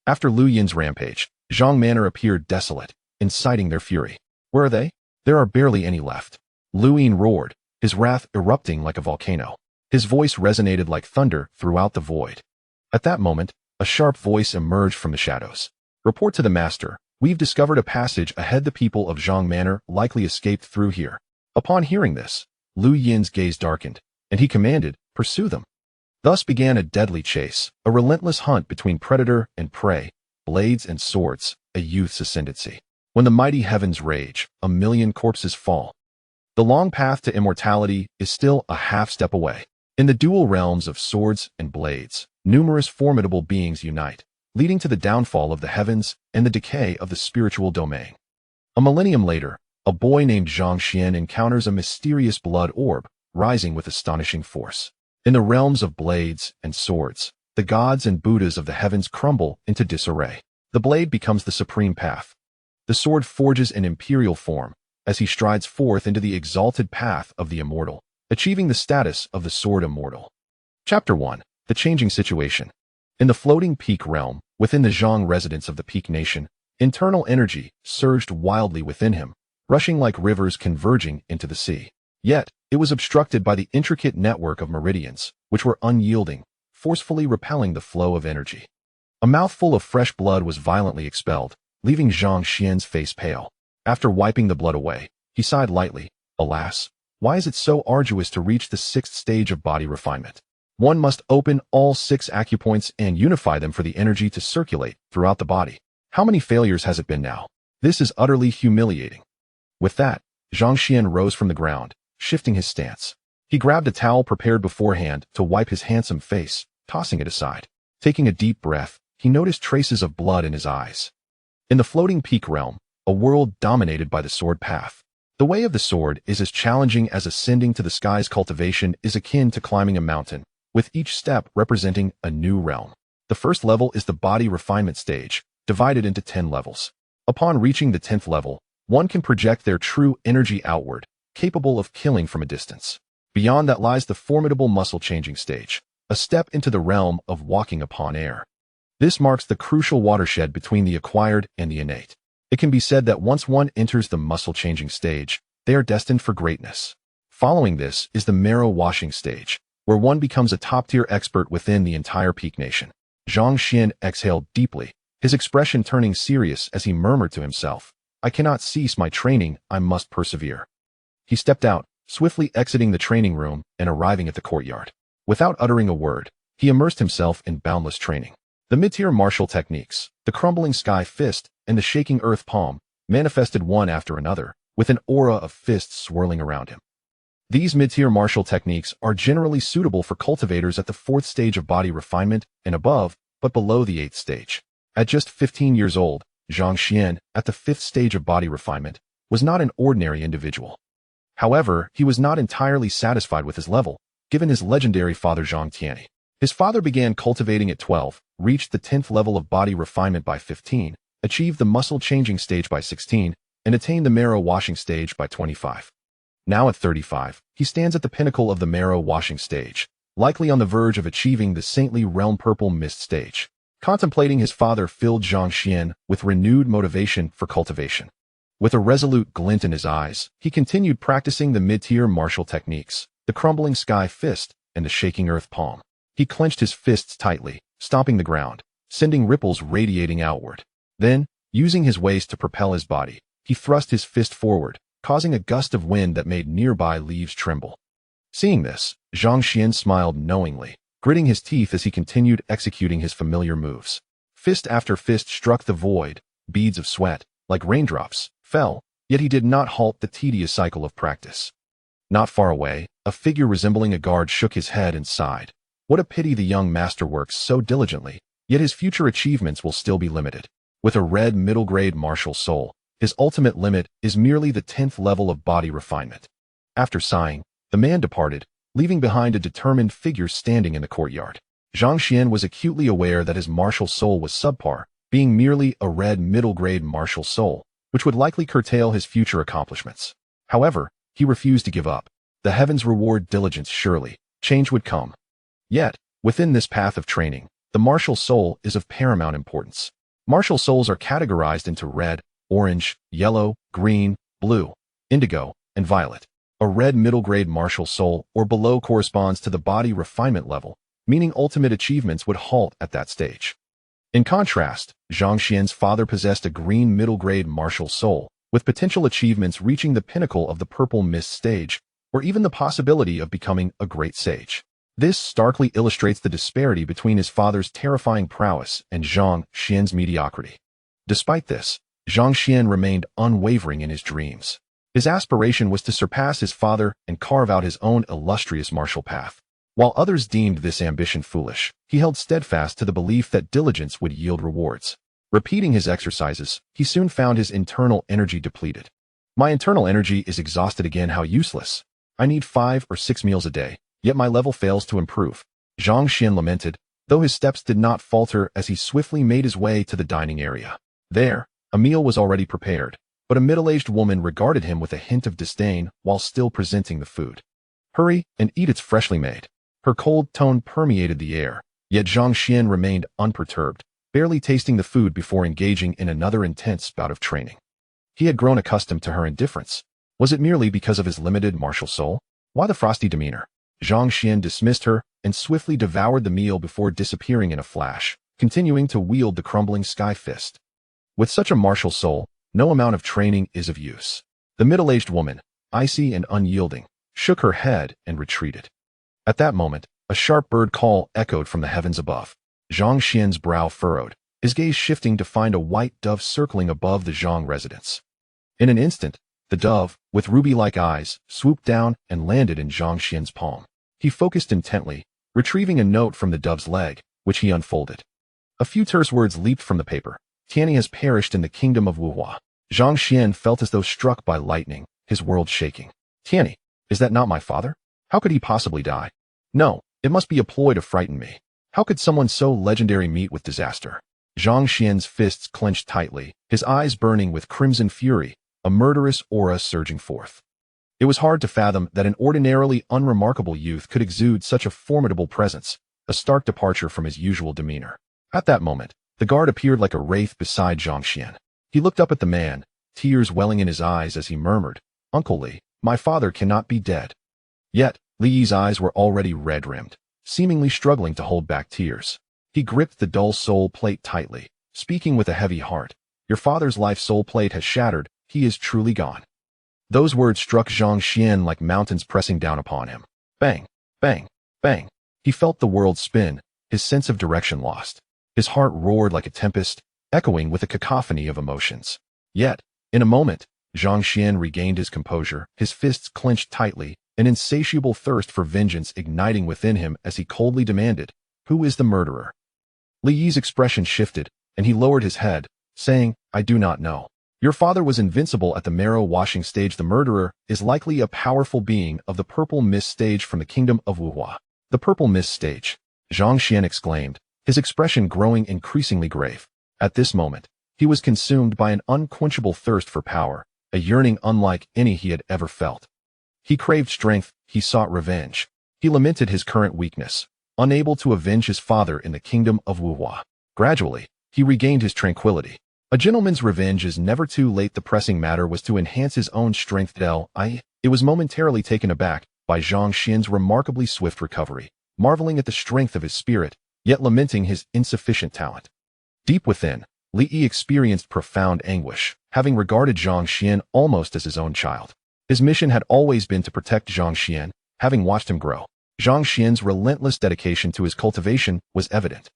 After Lu Yin's rampage, Zhang Manor appeared desolate, inciting their fury. Where are they? There are barely any left. Lu Yin roared, his wrath erupting like a volcano. His voice resonated like thunder throughout the void. At that moment, a sharp voice emerged from the shadows. Report to the master. We've discovered a passage ahead. The people of Zhang Manor likely escaped through here. Upon hearing this, Lu Yin's gaze darkened, and he commanded, pursue them. Thus began a deadly chase, a relentless hunt between predator and prey, blades and swords, a youth's ascendancy. When the mighty heavens rage, 1,000,000 corpses fall. The long path to immortality is still a half-step away. In the dual realms of swords and blades, numerous formidable beings unite, leading to the downfall of the heavens and the decay of the spiritual domain. A millennium later, a boy named Zhang Xuan encounters a mysterious blood orb, rising with astonishing force. In the realms of blades and swords, the gods and Buddhas of the heavens crumble into disarray. The blade becomes the supreme path. The sword forges an imperial form, as he strides forth into the exalted path of the immortal, achieving the status of the sword immortal. Chapter 1. The Changing Situation. In the floating peak realm, within the Zhang residence of the Peak Nation, internal energy surged wildly within him, rushing like rivers converging into the sea. Yet, it was obstructed by the intricate network of meridians, which were unyielding, forcefully repelling the flow of energy. A mouthful of fresh blood was violently expelled, leaving Zhang Xian's face pale. After wiping the blood away, he sighed lightly. Alas, why is it so arduous to reach the 6th stage of body refinement? One must open all 6 acupoints and unify them for the energy to circulate throughout the body. How many failures has it been now? This is utterly humiliating. With that, Zhang Xian rose from the ground, shifting his stance. He grabbed a towel prepared beforehand to wipe his handsome face, tossing it aside. Taking a deep breath, he noticed traces of blood in his eyes. In the floating peak realm, a world dominated by the sword path. The way of the sword is as challenging as ascending to the sky's cultivation is akin to climbing a mountain, with each step representing a new realm. The first level is the body refinement stage, divided into 10 levels. Upon reaching the 10th level, one can project their true energy outward, capable of killing from a distance. Beyond that lies the formidable muscle-changing stage, a step into the realm of walking upon air. This marks the crucial watershed between the acquired and the innate. It can be said that once one enters the muscle-changing stage, they are destined for greatness. Following this is the marrow-washing stage, where one becomes a top-tier expert within the entire Peak Nation. Zhang Xian exhaled deeply, his expression turning serious as he murmured to himself, I cannot cease my training, I must persevere. He stepped out, swiftly exiting the training room and arriving at the courtyard. Without uttering a word, he immersed himself in boundless training. The mid-tier martial techniques, the crumbling sky fist, and the shaking earth palm, manifested one after another, with an aura of fists swirling around him. These mid-tier martial techniques are generally suitable for cultivators at the 4th stage of body refinement and above, but below the 8th stage. At just 15 years old, Zhang Xian, at the 5th stage of body refinement, was not an ordinary individual. However, he was not entirely satisfied with his level, given his legendary father Zhang Tianyi. His father began cultivating at 12, reached the 10th level of body refinement by 15, achieved the muscle-changing stage by 16, and attained the marrow-washing stage by 25. Now at 35, he stands at the pinnacle of the marrow-washing stage, likely on the verge of achieving the saintly realm purple mist stage. Contemplating his father filled Zhang Xian with renewed motivation for cultivation. With a resolute glint in his eyes, he continued practicing the mid-tier martial techniques, the crumbling sky fist and the shaking earth palm. He clenched his fists tightly, stomping the ground, sending ripples radiating outward. Then, using his waist to propel his body, he thrust his fist forward, causing a gust of wind that made nearby leaves tremble. Seeing this, Zhang Xian smiled knowingly, gritting his teeth as he continued executing his familiar moves. Fist after fist struck the void, beads of sweat, like raindrops, fell, yet he did not halt the tedious cycle of practice. Not far away, a figure resembling a guard shook his head and sighed. What a pity the young master works so diligently, yet his future achievements will still be limited. With a red middle-grade martial soul, his ultimate limit is merely the 10th level of body refinement. After sighing, the man departed, leaving behind a determined figure standing in the courtyard. Zhang Xuan was acutely aware that his martial soul was subpar, being merely a red middle-grade martial soul, which would likely curtail his future accomplishments. However, he refused to give up. The heavens reward diligence surely. Change would come. Yet, within this path of training, the martial soul is of paramount importance. Martial souls are categorized into red, orange, yellow, green, blue, indigo, and violet. A red middle-grade martial soul or below corresponds to the body refinement level, meaning ultimate achievements would halt at that stage. In contrast, Zhang Xuan's father possessed a green middle-grade martial soul, with potential achievements reaching the pinnacle of the purple mist stage, or even the possibility of becoming a great sage. This starkly illustrates the disparity between his father's terrifying prowess and Zhang Xuan's mediocrity. Despite this, Zhang Xuan remained unwavering in his dreams. His aspiration was to surpass his father and carve out his own illustrious martial path. While others deemed this ambition foolish, he held steadfast to the belief that diligence would yield rewards. Repeating his exercises, he soon found his internal energy depleted. My internal energy is exhausted again. How useless. I need 5 or 6 meals a day, yet my level fails to improve. Zhang Xuan lamented, though his steps did not falter as he swiftly made his way to the dining area. There, a meal was already prepared, but a middle-aged woman regarded him with a hint of disdain while still presenting the food. Hurry and eat, it's freshly made. Her cold tone permeated the air, yet Zhang Xuan remained unperturbed, barely tasting the food before engaging in another intense bout of training. He had grown accustomed to her indifference. Was it merely because of his limited martial soul? Why the frosty demeanor? Zhang Xuan dismissed her and swiftly devoured the meal before disappearing in a flash, continuing to wield the crumbling sky fist. With such a martial soul, no amount of training is of use. The middle-aged woman, icy and unyielding, shook her head and retreated. At that moment, a sharp bird call echoed from the heavens above. Zhang Xuan's brow furrowed, his gaze shifting to find a white dove circling above the Zhang residence. In an instant, the dove, with ruby-like eyes, swooped down and landed in Zhang Xuan's palm. He focused intently, retrieving a note from the dove's leg, which he unfolded. A few terse words leaped from the paper. Tianyi has perished in the kingdom of Wuhua. Zhang Xuan felt as though struck by lightning, his world shaking. Tianyi, is that not my father? How could he possibly die? No, it must be a ploy to frighten me. How could someone so legendary meet with disaster? Zhang Xuan's fists clenched tightly, his eyes burning with crimson fury, a murderous aura surging forth. It was hard to fathom that an ordinarily unremarkable youth could exude such a formidable presence, a stark departure from his usual demeanor. At that moment, the guard appeared like a wraith beside Zhang Xuan. He looked up at the man, tears welling in his eyes as he murmured, "Uncle Li, my father cannot be dead." Yet, Li's eyes were already red-rimmed, seemingly struggling to hold back tears. He gripped the dull soul plate tightly, speaking with a heavy heart. "Your father's life soul plate has shattered, he is truly gone." Those words struck Zhang Xuan like mountains pressing down upon him. Bang, bang, bang. He felt the world spin, his sense of direction lost. His heart roared like a tempest, echoing with a cacophony of emotions. Yet, in a moment, Zhang Xuan regained his composure, his fists clenched tightly, an insatiable thirst for vengeance igniting within him as he coldly demanded, "Who is the murderer?" Li Yi's expression shifted, and he lowered his head, saying, "I do not know. Your father was invincible at the marrow washing stage. The murderer is likely a powerful being of the purple mist stage from the kingdom of Wuhua." The purple mist stage, Zhang Xuan exclaimed, his expression growing increasingly grave. At this moment, he was consumed by an unquenchable thirst for power, a yearning unlike any he had ever felt. He craved strength, he sought revenge. He lamented his current weakness, unable to avenge his father in the kingdom of Wuhua. Gradually, he regained his tranquility. A gentleman's revenge is never too late. The pressing matter was to enhance his own strength. It was momentarily taken aback by Zhang Xuan's remarkably swift recovery, marveling at the strength of his spirit, yet lamenting his insufficient talent. Deep within, Li Yi experienced profound anguish, having regarded Zhang Xuan almost as his own child. His mission had always been to protect Zhang Xuan, having watched him grow. Zhang Xuan's relentless dedication to his cultivation was evident.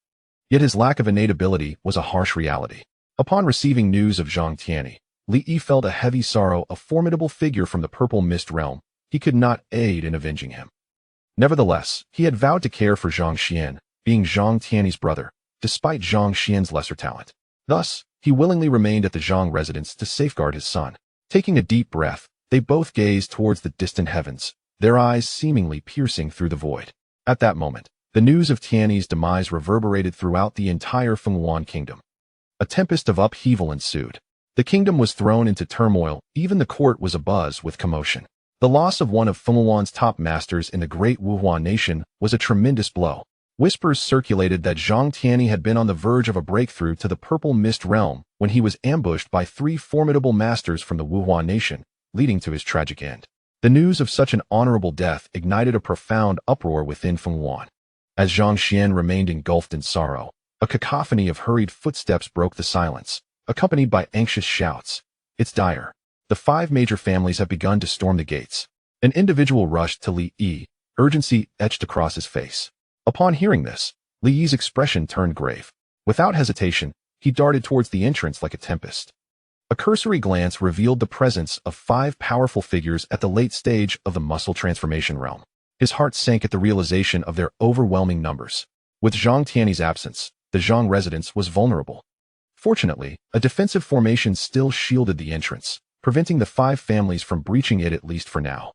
Yet his lack of innate ability was a harsh reality. Upon receiving news of Zhang Tianyi, Li Yi felt a heavy sorrow. A formidable figure from the purple mist realm, he could not aid in avenging him. Nevertheless, he had vowed to care for Zhang Xuan, being Zhang Tianyi's brother, despite Zhang Xuan's lesser talent. Thus, he willingly remained at the Zhang residence to safeguard his son. Taking a deep breath, they both gazed towards the distant heavens, their eyes seemingly piercing through the void. At that moment, the news of Tianyi's demise reverberated throughout the entire Fuluan kingdom. A tempest of upheaval ensued. The kingdom was thrown into turmoil, even the court was abuzz with commotion. The loss of one of Fuluan's top masters in the great Wuhuan nation was a tremendous blow. Whispers circulated that Zhang Tianyi had been on the verge of a breakthrough to the Purple Mist realm when he was ambushed by 3 formidable masters from the Wuhuan nation, leading to his tragic end. The news of such an honorable death ignited a profound uproar within Fuluan. As Zhang Xuan remained engulfed in sorrow, a cacophony of hurried footsteps broke the silence, accompanied by anxious shouts. It's dire. The 5 major families have begun to storm the gates. An individual rushed to Li Yi, urgency etched across his face. Upon hearing this, Li Yi's expression turned grave. Without hesitation, he darted towards the entrance like a tempest. A cursory glance revealed the presence of 5 powerful figures at the late stage of the muscle transformation realm. His heart sank at the realization of their overwhelming numbers. With Zhang Tianyi's absence, the Zhang residence was vulnerable. Fortunately, a defensive formation still shielded the entrance, preventing the 5 families from breaching it at least for now.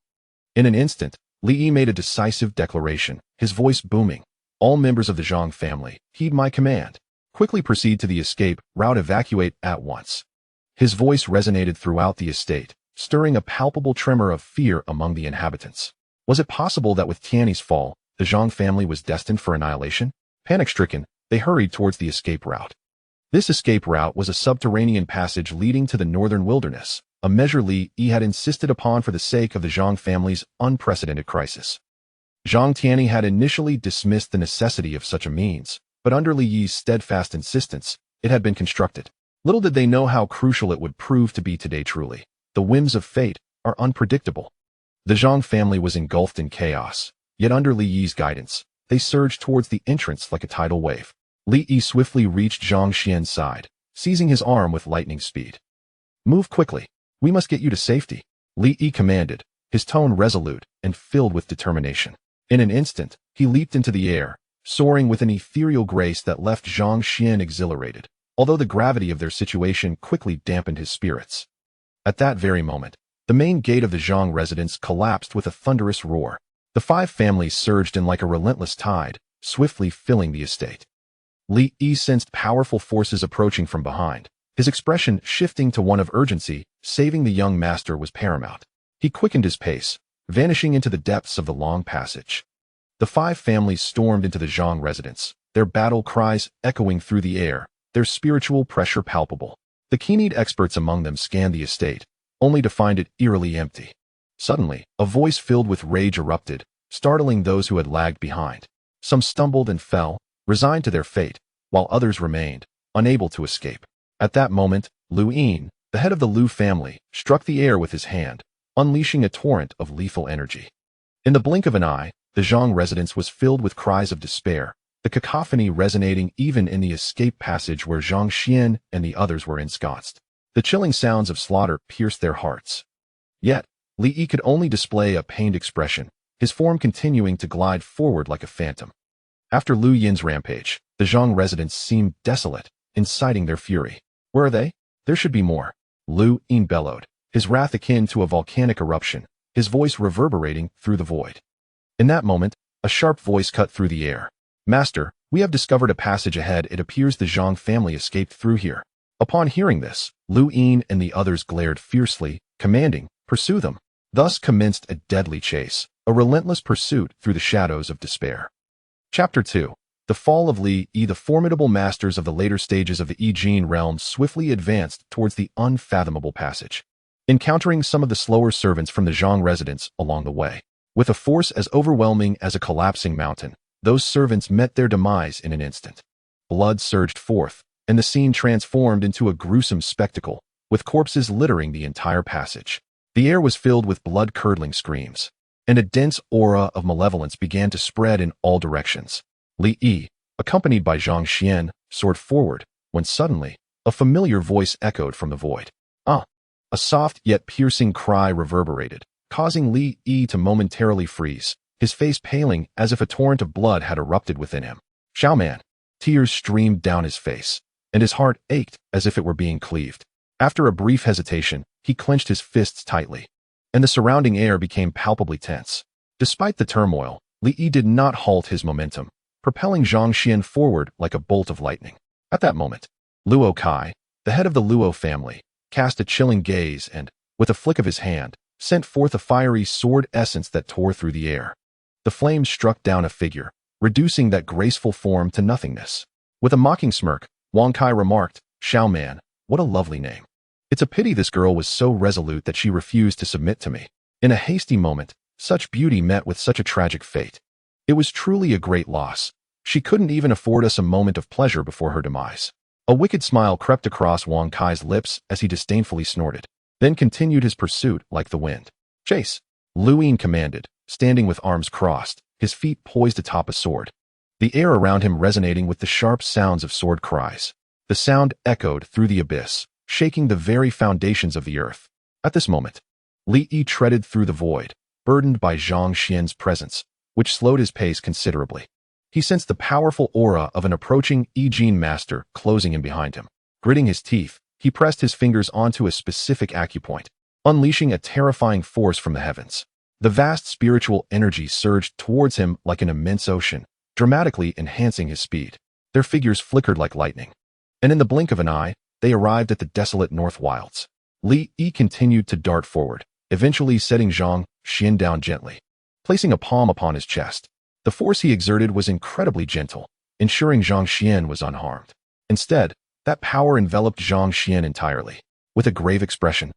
In an instant, Li Yi made a decisive declaration, his voice booming. All members of the Zhang family, heed my command. Quickly proceed to the escape route, evacuate at once. His voice resonated throughout the estate, stirring a palpable tremor of fear among the inhabitants. Was it possible that with Tianyi's fall, the Zhang family was destined for annihilation? Panic-stricken, they hurried towards the escape route. This escape route was a subterranean passage leading to the northern wilderness, a measure Li Yi had insisted upon for the sake of the Zhang family's unprecedented crisis. Zhang Tianyi had initially dismissed the necessity of such a means, but under Li Yi's steadfast insistence, it had been constructed. Little did they know how crucial it would prove to be today. Truly, the whims of fate are unpredictable. The Zhang family was engulfed in chaos, yet under Li Yi's guidance, they surged towards the entrance like a tidal wave. Li Yi swiftly reached Zhang Xuan's side, seizing his arm with lightning speed. Move quickly. We must get you to safety, Li Yi commanded, his tone resolute and filled with determination. In an instant, he leaped into the air, soaring with an ethereal grace that left Zhang Xuan exhilarated, although the gravity of their situation quickly dampened his spirits. At that very moment, the main gate of the Zhang residence collapsed with a thunderous roar. The 5 families surged in like a relentless tide, swiftly filling the estate. Li Yi sensed powerful forces approaching from behind, his expression shifting to one of urgency. Saving the young master was paramount. He quickened his pace, vanishing into the depths of the long passage. The 5 families stormed into the Zhang residence, their battle cries echoing through the air, their spiritual pressure palpable. The keen-eyed experts among them scanned the estate, only to find it eerily empty. Suddenly, a voice filled with rage erupted, startling those who had lagged behind. Some stumbled and fell, resigned to their fate, while others remained, unable to escape. At that moment, Lu Yin, the head of the Lu family, struck the air with his hand, unleashing a torrent of lethal energy. In the blink of an eye, the Zhang residence was filled with cries of despair, the cacophony resonating even in the escape passage where Zhang Xuan and the others were ensconced. The chilling sounds of slaughter pierced their hearts. Yet, Li Yi could only display a pained expression, his form continuing to glide forward like a phantom. After Lu Yin's rampage, the Zhang residents seemed desolate, inciting their fury. Where are they? There should be more. Lu Yin bellowed, his wrath akin to a volcanic eruption, his voice reverberating through the void. In that moment, a sharp voice cut through the air. Master, we have discovered a passage ahead. It appears the Zhang family escaped through here. Upon hearing this, Lu Yin and the others glared fiercely, commanding, pursue them. Thus commenced a deadly chase, a relentless pursuit through the shadows of despair. Chapter 2. The fall of Li Yi. The formidable masters of the later stages of the Yi realm swiftly advanced towards the unfathomable passage, encountering some of the slower servants from the Zhang residence along the way. With a force as overwhelming as a collapsing mountain, those servants met their demise in an instant. Blood surged forth, and the scene transformed into a gruesome spectacle, with corpses littering the entire passage. The air was filled with blood-curdling screams, and a dense aura of malevolence began to spread in all directions. Li Yi, accompanied by Zhang Xuan, soared forward, when suddenly, a familiar voice echoed from the void. "Ah!" A soft yet piercing cry reverberated, causing Li Yi to momentarily freeze, his face paling as if a torrent of blood had erupted within him. "Xiaoman!" Tears streamed down his face, and his heart ached as if it were being cleaved. After a brief hesitation, he clenched his fists tightly, and the surrounding air became palpably tense. Despite the turmoil, Li Yi did not halt his momentum, propelling Zhang Xuan forward like a bolt of lightning. At that moment, Luo Kai, the head of the Luo family, cast a chilling gaze and, with a flick of his hand, sent forth a fiery sword essence that tore through the air. The flames struck down a figure, reducing that graceful form to nothingness. With a mocking smirk, Wang Kai remarked, "Xiao Man, what a lovely name. It's a pity this girl was so resolute that she refused to submit to me." In a hasty moment, such beauty met with such a tragic fate. It was truly a great loss. She couldn't even afford us a moment of pleasure before her demise. A wicked smile crept across Wang Kai's lips as he disdainfully snorted, then continued his pursuit like the wind. "Chase!" Lu Yin commanded, standing with arms crossed, his feet poised atop a sword. The air around him resonating with the sharp sounds of sword cries. The sound echoed through the abyss, shaking the very foundations of the earth. At this moment, Li Yi treaded through the void, burdened by Zhang Xuan's presence, which slowed his pace considerably. He sensed the powerful aura of an approaching I Ching master closing in behind him. Gritting his teeth, he pressed his fingers onto a specific acupoint, unleashing a terrifying force from the heavens. The vast spiritual energy surged towards him like an immense ocean, dramatically enhancing his speed. Their figures flickered like lightning, and in the blink of an eye, they arrived at the desolate North Wilds. Li Yi continued to dart forward, eventually setting Zhang Xuan down gently. Placing a palm upon his chest, the force he exerted was incredibly gentle, ensuring Zhang Xuan was unharmed. Instead, that power enveloped Zhang Xuan entirely. With a grave expression,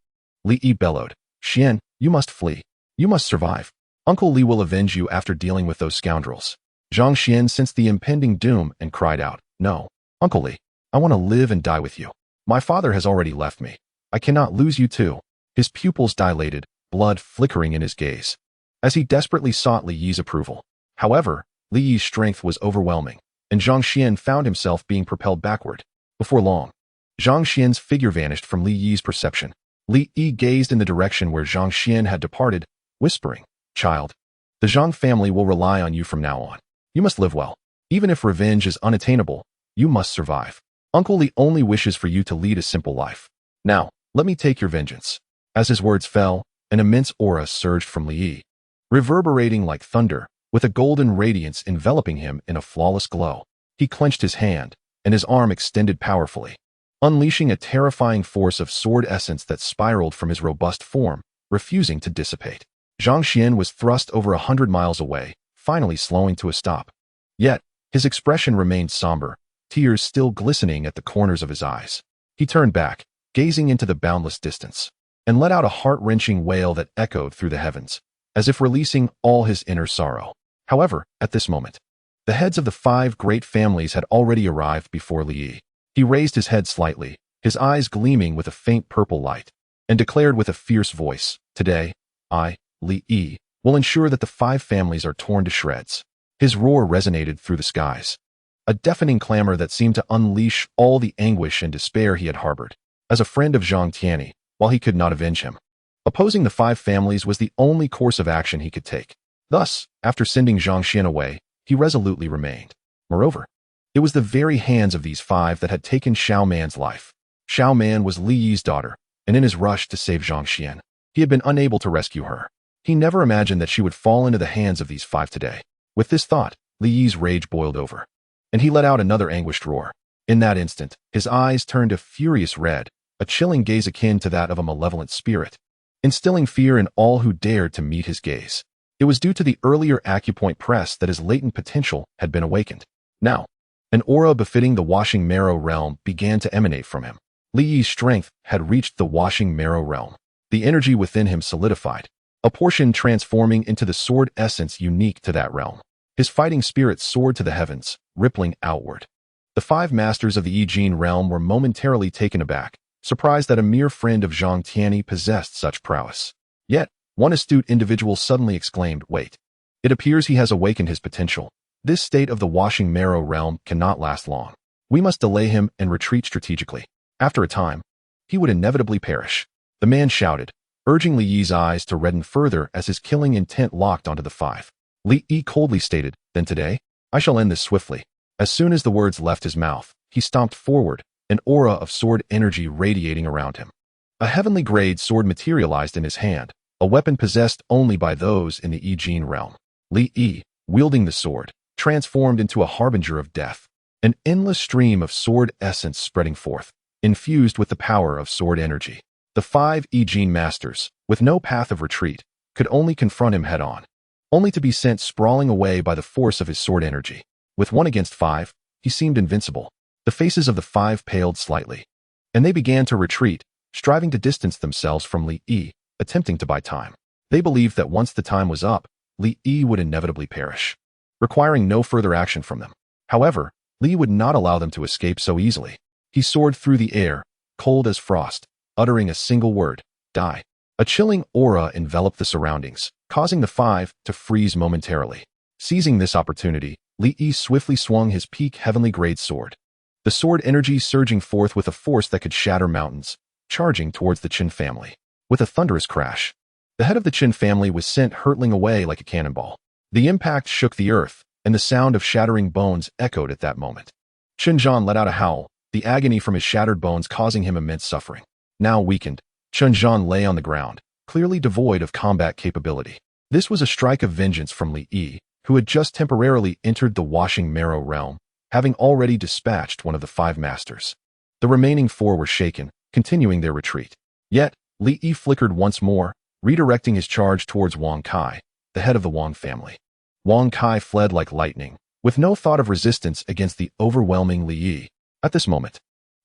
Li Yi bellowed, "Xuan, you must flee. You must survive. Uncle Li will avenge you after dealing with those scoundrels." Zhang Xuan sensed the impending doom and cried out, "No, Uncle Li, I want to live and die with you. My father has already left me. I cannot lose you too." His pupils dilated, blood flickering in his gaze, as he desperately sought Li Yi's approval. However, Li Yi's strength was overwhelming, and Zhang Xuan found himself being propelled backward. Before long, Zhang Xuan's figure vanished from Li Yi's perception. Li Yi gazed in the direction where Zhang Xuan had departed, whispering, "Child, the Zhang family will rely on you from now on. You must live well. Even if revenge is unattainable, you must survive. Uncle Li only wishes for you to lead a simple life. Now, let me take your vengeance." As his words fell, an immense aura surged from Li Yi, reverberating like thunder, with a golden radiance enveloping him in a flawless glow. He clenched his hand, and his arm extended powerfully, unleashing a terrifying force of sword essence that spiraled from his robust form, refusing to dissipate. Zhang Xuan was thrust over 100 miles away, finally slowing to a stop. Yet, his expression remained somber, tears still glistening at the corners of his eyes. He turned back, gazing into the boundless distance, and let out a heart-wrenching wail that echoed through the heavens, as if releasing all his inner sorrow. However, at this moment, the heads of the 5 great families had already arrived before Li Yi. He raised his head slightly, his eyes gleaming with a faint purple light, and declared with a fierce voice, "Today, I, Li Yi, will ensure that the 5 families are torn to shreds." His roar resonated through the skies, a deafening clamor that seemed to unleash all the anguish and despair he had harbored. As a friend of Zhang Tianyi, while he could not avenge him, opposing the 5 families was the only course of action he could take. Thus, after sending Zhang Xuan away, he resolutely remained. Moreover, it was the very hands of these 5 that had taken Xiao Man's life. Xiao Man was Li Yi's daughter, and in his rush to save Zhang Xuan, he had been unable to rescue her. He never imagined that she would fall into the hands of these 5 today. With this thought, Li Yi's rage boiled over, and he let out another anguished roar. In that instant, his eyes turned a furious red, a chilling gaze akin to that of a malevolent spirit, instilling fear in all who dared to meet his gaze. It was due to the earlier acupoint press that his latent potential had been awakened. Now, an aura befitting the washing marrow realm began to emanate from him. Li Yi's strength had reached the washing marrow realm. The energy within him solidified, a portion transforming into the sword essence unique to that realm. His fighting spirit soared to the heavens, rippling outward. The 5 masters of the I Ching realm were momentarily taken aback, surprised that a mere friend of Zhang Tianyi possessed such prowess. Yet, one astute individual suddenly exclaimed, "Wait. It appears he has awakened his potential. This state of the washing marrow realm cannot last long. We must delay him and retreat strategically. After a time, he would inevitably perish." The man shouted, urging Li Yi's eyes to redden further as his killing intent locked onto the 5. Li Yi coldly stated, "Then today, I shall end this swiftly." As soon as the words left his mouth, he stomped forward, an aura of sword energy radiating around him. A heavenly grade sword materialized in his hand, a weapon possessed only by those in the Yi Jin realm. Li Yi, wielding the sword, transformed into a harbinger of death, an endless stream of sword essence spreading forth, infused with the power of sword energy. The 5 Yi Jin masters, with no path of retreat, could only confront him head-on, only to be sent sprawling away by the force of his sword energy. With 1 against 5, he seemed invincible. The faces of the 5 paled slightly, and they began to retreat, striving to distance themselves from Li Yi, attempting to buy time. They believed that once the time was up, Li Yi would inevitably perish, requiring no further action from them. However, Li would not allow them to escape so easily. He soared through the air, cold as frost, uttering a single word, die. A chilling aura enveloped the surroundings, causing the 5 to freeze momentarily. Seizing this opportunity, Li Yi swiftly swung his peak heavenly grade sword, the sword energy surging forth with a force that could shatter mountains, charging towards the Qin family. With a thunderous crash, the head of the Qin family was sent hurtling away like a cannonball. The impact shook the earth, and the sound of shattering bones echoed at that moment. Qin Zhan let out a howl, the agony from his shattered bones causing him immense suffering. Now weakened, Qin Zhan lay on the ground, clearly devoid of combat capability. This was a strike of vengeance from Li Yi, who had just temporarily entered the washing marrow realm, having already dispatched one of the 5 masters. The remaining 4 were shaken, continuing their retreat. Yet, Li Yi flickered once more, redirecting his charge towards Wang Kai, the head of the Wang family. Wang Kai fled like lightning, with no thought of resistance against the overwhelming Li Yi. At this moment,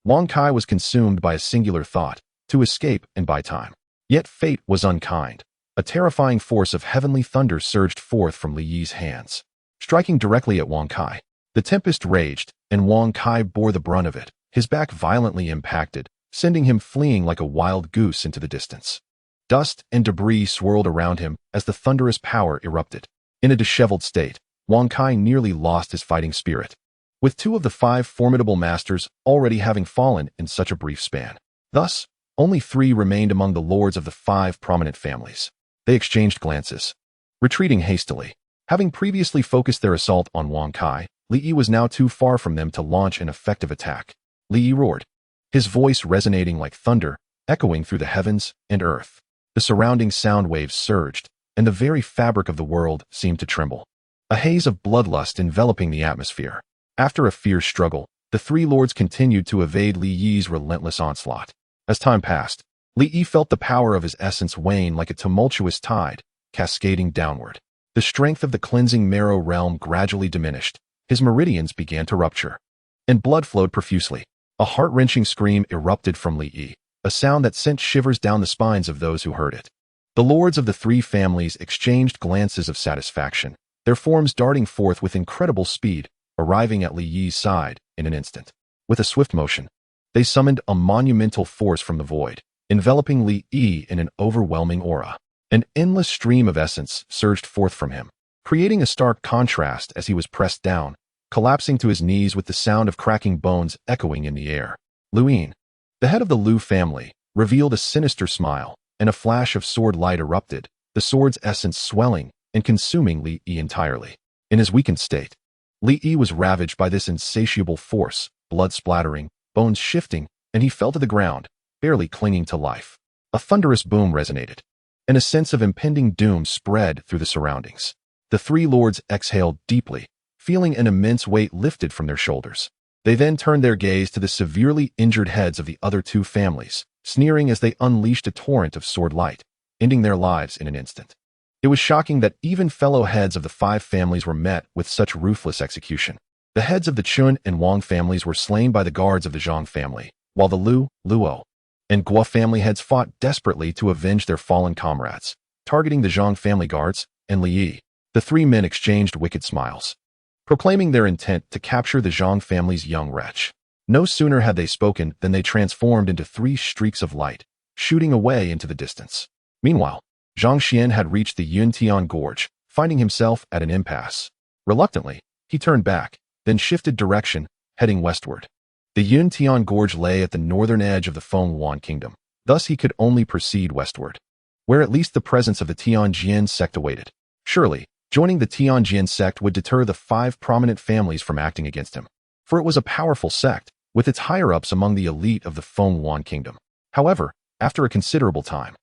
Wang Kai was consumed by a singular thought, to escape and buy time. Yet fate was unkind. A terrifying force of heavenly thunder surged forth from Li Yi's hands, striking directly at Wang Kai. The tempest raged, and Wang Kai bore the brunt of it, his back violently impacted, sending him fleeing like a wild goose into the distance. Dust and debris swirled around him as the thunderous power erupted. In a disheveled state, Wang Kai nearly lost his fighting spirit, with 2 of the 5 formidable masters already having fallen in such a brief span. Thus, only 3 remained among the lords of the 5 prominent families. They exchanged glances, retreating hastily. Having previously focused their assault on Wang Kai, Li Yi was now too far from them to launch an effective attack. Li Yi roared, his voice resonating like thunder, echoing through the heavens and earth. The surrounding sound waves surged, and the very fabric of the world seemed to tremble, a haze of bloodlust enveloping the atmosphere. After a fierce struggle, the 3 lords continued to evade Li Yi's relentless onslaught. As time passed, Li Yi felt the power of his essence wane like a tumultuous tide, cascading downward. The strength of the cleansing marrow realm gradually diminished, his meridians began to rupture, and blood flowed profusely. A heart-wrenching scream erupted from Li Yi, a sound that sent shivers down the spines of those who heard it. The lords of the 3 families exchanged glances of satisfaction, their forms darting forth with incredible speed, arriving at Li Yi's side in an instant. With a swift motion, they summoned a monumental force from the void, enveloping Li Yi in an overwhelming aura. An endless stream of essence surged forth from him, creating a stark contrast as he was pressed down, collapsing to his knees with the sound of cracking bones echoing in the air. Luin, the head of the Lu family, revealed a sinister smile, and a flash of sword light erupted, the sword's essence swelling and consuming Li Yi entirely. In his weakened state, Li Yi was ravaged by this insatiable force, blood splattering, bones shifting, and he fell to the ground, barely clinging to life. A thunderous boom resonated, and a sense of impending doom spread through the surroundings. The 3 lords exhaled deeply, feeling an immense weight lifted from their shoulders. They then turned their gaze to the severely injured heads of the other 2 families, sneering as they unleashed a torrent of sword light, ending their lives in an instant. It was shocking that even fellow heads of the 5 families were met with such ruthless execution. The heads of the Chun and Wang families were slain by the guards of the Zhang family, while the Lu, Luo, and Guo family heads fought desperately to avenge their fallen comrades, targeting the Zhang family guards and Li Yi. The 3 men exchanged wicked smiles, proclaiming their intent to capture the Zhang family's young wretch. No sooner had they spoken than they transformed into 3 streaks of light, shooting away into the distance. Meanwhile, Zhang Xuan had reached the Yuntian Gorge, finding himself at an impasse. Reluctantly, he turned back, then shifted direction, heading westward. The Yuntian Gorge lay at the northern edge of the Fuluan kingdom, thus he could only proceed westward, where at least the presence of the Tianjian sect awaited. Surely, joining the Tianjian sect would deter the 5 prominent families from acting against him, for it was a powerful sect, with its higher-ups among the elite of the Fuluan kingdom. However, after a considerable time,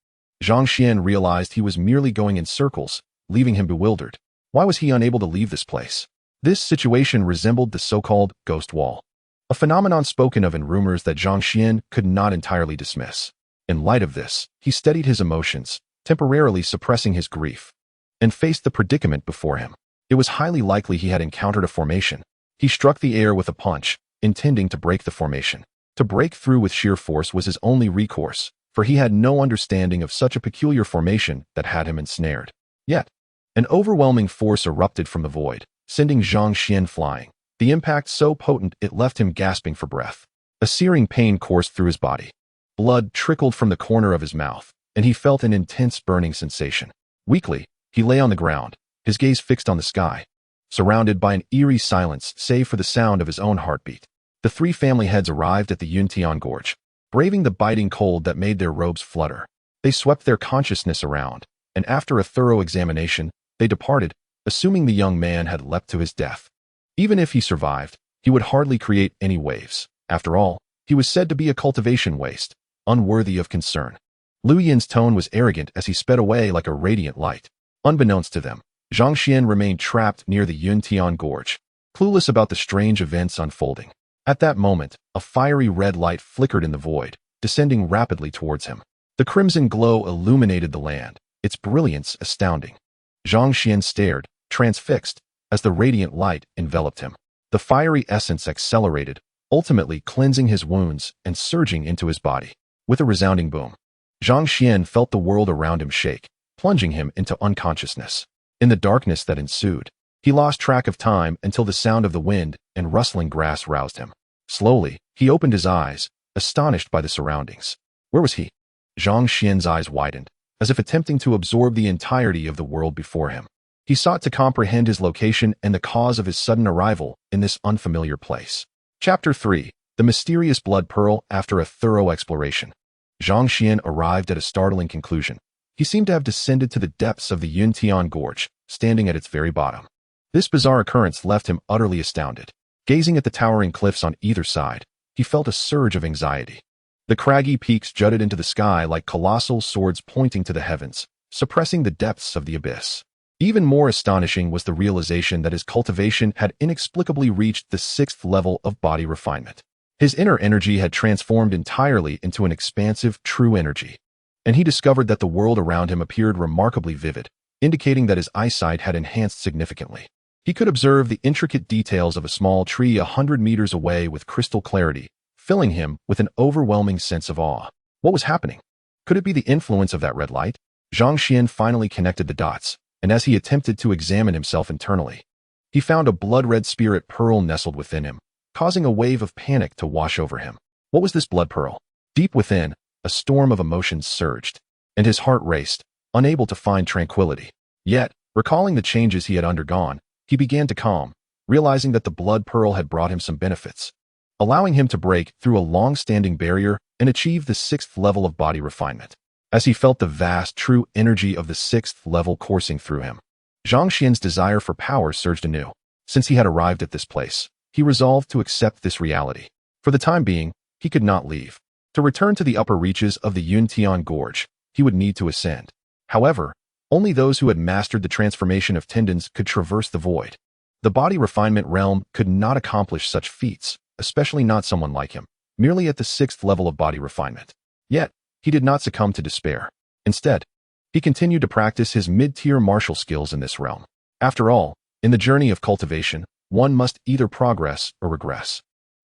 Zhang Xuan realized he was merely going in circles, leaving him bewildered. Why was he unable to leave this place? This situation resembled the so-called ghost wall, a phenomenon spoken of in rumors that Zhang Xuan could not entirely dismiss. In light of this, he steadied his emotions, temporarily suppressing his grief, and faced the predicament before him. It was highly likely he had encountered a formation. He struck the air with a punch, intending to break the formation. To break through with sheer force was his only recourse, for he had no understanding of such a peculiar formation that had him ensnared. Yet, an overwhelming force erupted from the void, sending Zhang Xuan flying. The impact so potent it left him gasping for breath. A searing pain coursed through his body. Blood trickled from the corner of his mouth, and he felt an intense burning sensation. Weakly, he lay on the ground, his gaze fixed on the sky, surrounded by an eerie silence save for the sound of his own heartbeat. The three family heads arrived at the Yuntian Gorge, braving the biting cold that made their robes flutter. They swept their consciousness around, and after a thorough examination, they departed, assuming the young man had leapt to his death. Even if he survived, he would hardly create any waves. After all, he was said to be a cultivation waste, unworthy of concern. Liu Yin's tone was arrogant as he sped away like a radiant light. Unbeknownst to them, Zhang Xuan remained trapped near the Yuntian Gorge, clueless about the strange events unfolding. At that moment, a fiery red light flickered in the void, descending rapidly towards him. The crimson glow illuminated the land, its brilliance astounding. Zhang Xuan stared, transfixed, as the radiant light enveloped him. The fiery essence accelerated, ultimately cleansing his wounds and surging into his body. With a resounding boom, Zhang Xuan felt the world around him shake, plunging him into unconsciousness. In the darkness that ensued, he lost track of time until the sound of the wind and rustling grass roused him. Slowly, he opened his eyes, astonished by the surroundings. Where was he? Zhang Xuan's eyes widened, as if attempting to absorb the entirety of the world before him. He sought to comprehend his location and the cause of his sudden arrival in this unfamiliar place. Chapter 3. The Mysterious Blood Pearl. After a thorough exploration, Zhang Xuan arrived at a startling conclusion. He seemed to have descended to the depths of the Yuntian Gorge, standing at its very bottom. This bizarre occurrence left him utterly astounded. Gazing at the towering cliffs on either side, he felt a surge of anxiety. The craggy peaks jutted into the sky like colossal swords pointing to the heavens, suppressing the depths of the abyss. Even more astonishing was the realization that his cultivation had inexplicably reached the 6th level of body refinement. His inner energy had transformed entirely into an expansive, true energy, and he discovered that the world around him appeared remarkably vivid, indicating that his eyesight had enhanced significantly. He could observe the intricate details of a small tree 100 meters away with crystal clarity, filling him with an overwhelming sense of awe. What was happening? Could it be the influence of that red light? Zhang Xuan finally connected the dots, and as he attempted to examine himself internally, he found a blood-red spirit pearl nestled within him, causing a wave of panic to wash over him. What was this blood pearl? Deep within, a storm of emotions surged, and his heart raced, unable to find tranquility. Yet, recalling the changes he had undergone, he began to calm, realizing that the blood pearl had brought him some benefits, allowing him to break through a long-standing barrier and achieve the 6th level of body refinement. As he felt the vast, true energy of the 6th level coursing through him, Zhang Xuan's desire for power surged anew. Since he had arrived at this place, he resolved to accept this reality. For the time being, he could not leave. To return to the upper reaches of the Yuntian Gorge, he would need to ascend. However, only those who had mastered the transformation of tendons could traverse the void. The body refinement realm could not accomplish such feats, especially not someone like him, merely at the 6th level of body refinement. Yet, he did not succumb to despair. Instead, he continued to practice his mid-tier martial skills in this realm. After all, in the journey of cultivation, one must either progress or regress.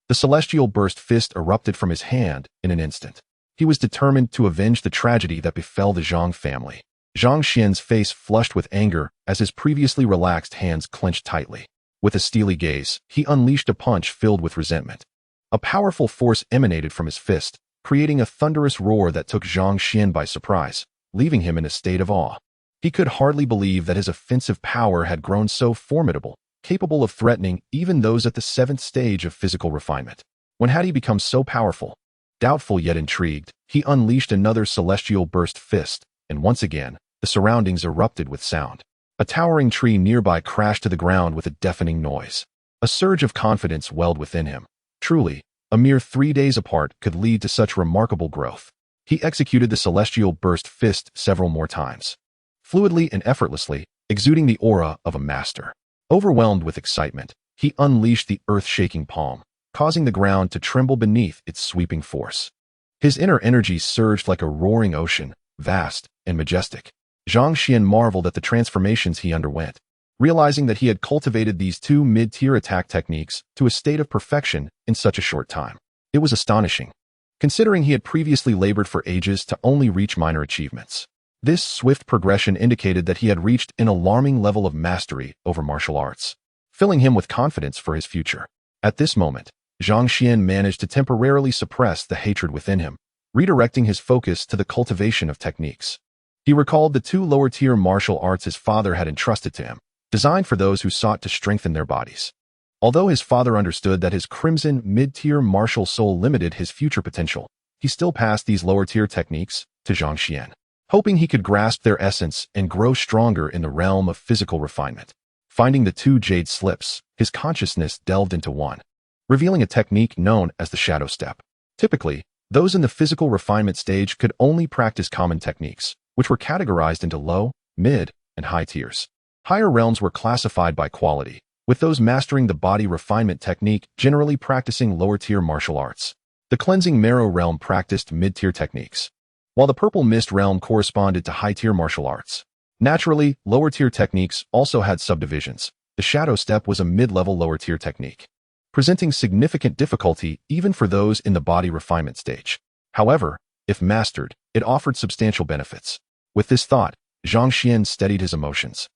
The celestial burst fist erupted from his hand in an instant. He was determined to avenge the tragedy that befell the Zhang family. Zhang Xuan's face flushed with anger as his previously relaxed hands clenched tightly. With a steely gaze, he unleashed a punch filled with resentment. A powerful force emanated from his fist, creating a thunderous roar that took Zhang Xuan by surprise, leaving him in a state of awe. He could hardly believe that his offensive power had grown so formidable, capable of threatening even those at the 7th stage of physical refinement. When had he become so powerful? Doubtful yet intrigued, he unleashed another celestial burst fist, and once again, the surroundings erupted with sound. A towering tree nearby crashed to the ground with a deafening noise. A surge of confidence welled within him. Truly, a mere 3 days apart could lead to such remarkable growth. He executed the celestial burst fist several more times, fluidly and effortlessly, exuding the aura of a master. Overwhelmed with excitement, he unleashed the earth-shaking palm, causing the ground to tremble beneath its sweeping force. His inner energy surged like a roaring ocean, vast and majestic. Zhang Xuan marveled at the transformations he underwent, realizing that he had cultivated these two mid-tier attack techniques to a state of perfection in such a short time. It was astonishing, considering he had previously labored for ages to only reach minor achievements. This swift progression indicated that he had reached an alarming level of mastery over martial arts, filling him with confidence for his future. At this moment, Zhang Xuan managed to temporarily suppress the hatred within him, redirecting his focus to the cultivation of techniques. He recalled the two lower-tier martial arts his father had entrusted to him, designed for those who sought to strengthen their bodies. Although his father understood that his crimson mid-tier martial soul limited his future potential, he still passed these lower-tier techniques to Zhang Xuan, hoping he could grasp their essence and grow stronger in the realm of physical refinement. Finding the two jade slips, his consciousness delved into one, revealing a technique known as the shadow step. Typically, those in the physical refinement stage could only practice common techniques, which were categorized into low, mid, and high tiers. Higher realms were classified by quality, with those mastering the body refinement technique generally practicing lower-tier martial arts. The cleansing marrow realm practiced mid-tier techniques, while the purple mist realm corresponded to high-tier martial arts. Naturally, lower-tier techniques also had subdivisions. The shadow step was a mid-level lower-tier technique, presenting significant difficulty even for those in the body refinement stage. However, if mastered, it offered substantial benefits. With this thought, Zhang Xuan steadied his emotions,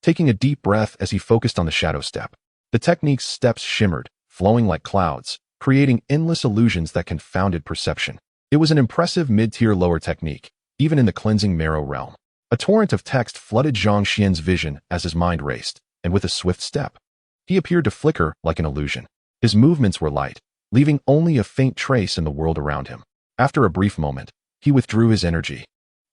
taking a deep breath as he focused on the shadow step. The technique's steps shimmered, flowing like clouds, creating endless illusions that confounded perception. It was an impressive mid-tier lower technique, even in the cleansing marrow realm. A torrent of text flooded Zhang Xuan's vision as his mind raced, and with a swift step, he appeared to flicker like an illusion. His movements were light, leaving only a faint trace in the world around him. After a brief moment, he withdrew his energy,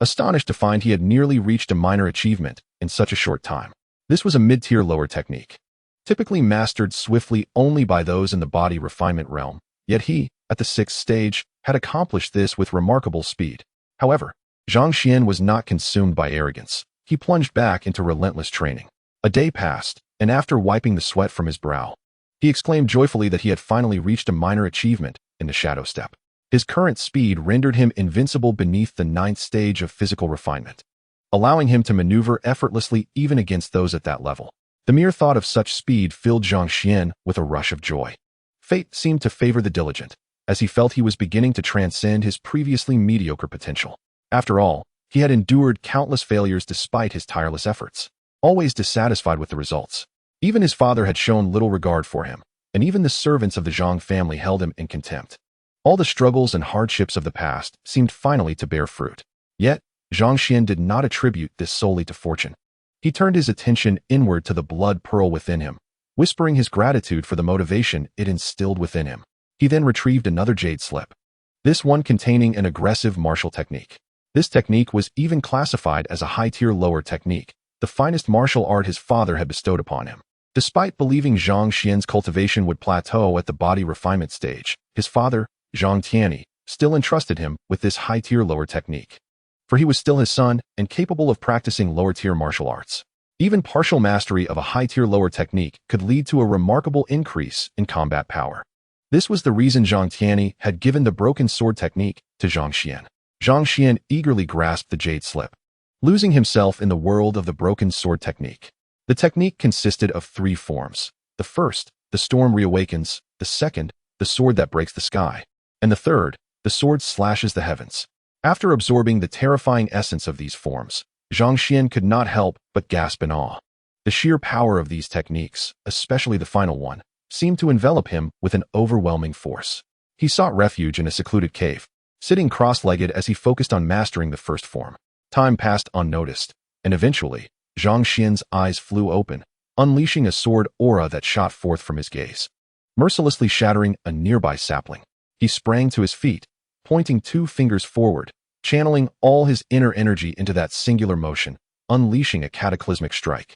astonished to find he had nearly reached a minor achievement in such a short time. This was a mid-tier lower technique, typically mastered swiftly only by those in the body refinement realm, yet he, at the 6th stage, had accomplished this with remarkable speed. However, Zhang Xuan was not consumed by arrogance. He plunged back into relentless training. A day passed, and after wiping the sweat from his brow, he exclaimed joyfully that he had finally reached a minor achievement in the shadow step. His current speed rendered him invincible beneath the 9th stage of physical refinement, allowing him to maneuver effortlessly even against those at that level. The mere thought of such speed filled Zhang Xuan with a rush of joy. Fate seemed to favor the diligent, as he felt he was beginning to transcend his previously mediocre potential. After all, he had endured countless failures despite his tireless efforts, always dissatisfied with the results. Even his father had shown little regard for him, and even the servants of the Zhang family held him in contempt. All the struggles and hardships of the past seemed finally to bear fruit. Yet, Zhang Xuan did not attribute this solely to fortune. He turned his attention inward to the blood pearl within him, whispering his gratitude for the motivation it instilled within him. He then retrieved another jade slip, this one containing an aggressive martial technique. This technique was even classified as a high-tier lower technique, the finest martial art his father had bestowed upon him. Despite believing Zhang Xuan's cultivation would plateau at the body refinement stage, his father, Zhang Tianyi, still entrusted him with this high-tier lower technique, for he was still his son and capable of practicing lower-tier martial arts. Even partial mastery of a high-tier lower technique could lead to a remarkable increase in combat power. This was the reason Zhang Tianyi had given the broken sword technique to Zhang Xuan. Zhang Xuan eagerly grasped the jade slip, losing himself in the world of the broken sword technique. The technique consisted of 3 forms. The first, the storm reawakens; the second, the sword that breaks the sky; and the third, the sword slashes the heavens. After absorbing the terrifying essence of these forms, Zhang Xuan could not help but gasp in awe. The sheer power of these techniques, especially the final one, seemed to envelop him with an overwhelming force. He sought refuge in a secluded cave, sitting cross-legged as he focused on mastering the first form. Time passed unnoticed, and eventually, Zhang Xuan's eyes flew open, unleashing a sword aura that shot forth from his gaze, mercilessly shattering a nearby sapling. He sprang to his feet, pointing 2 fingers forward, channeling all his inner energy into that singular motion, unleashing a cataclysmic strike.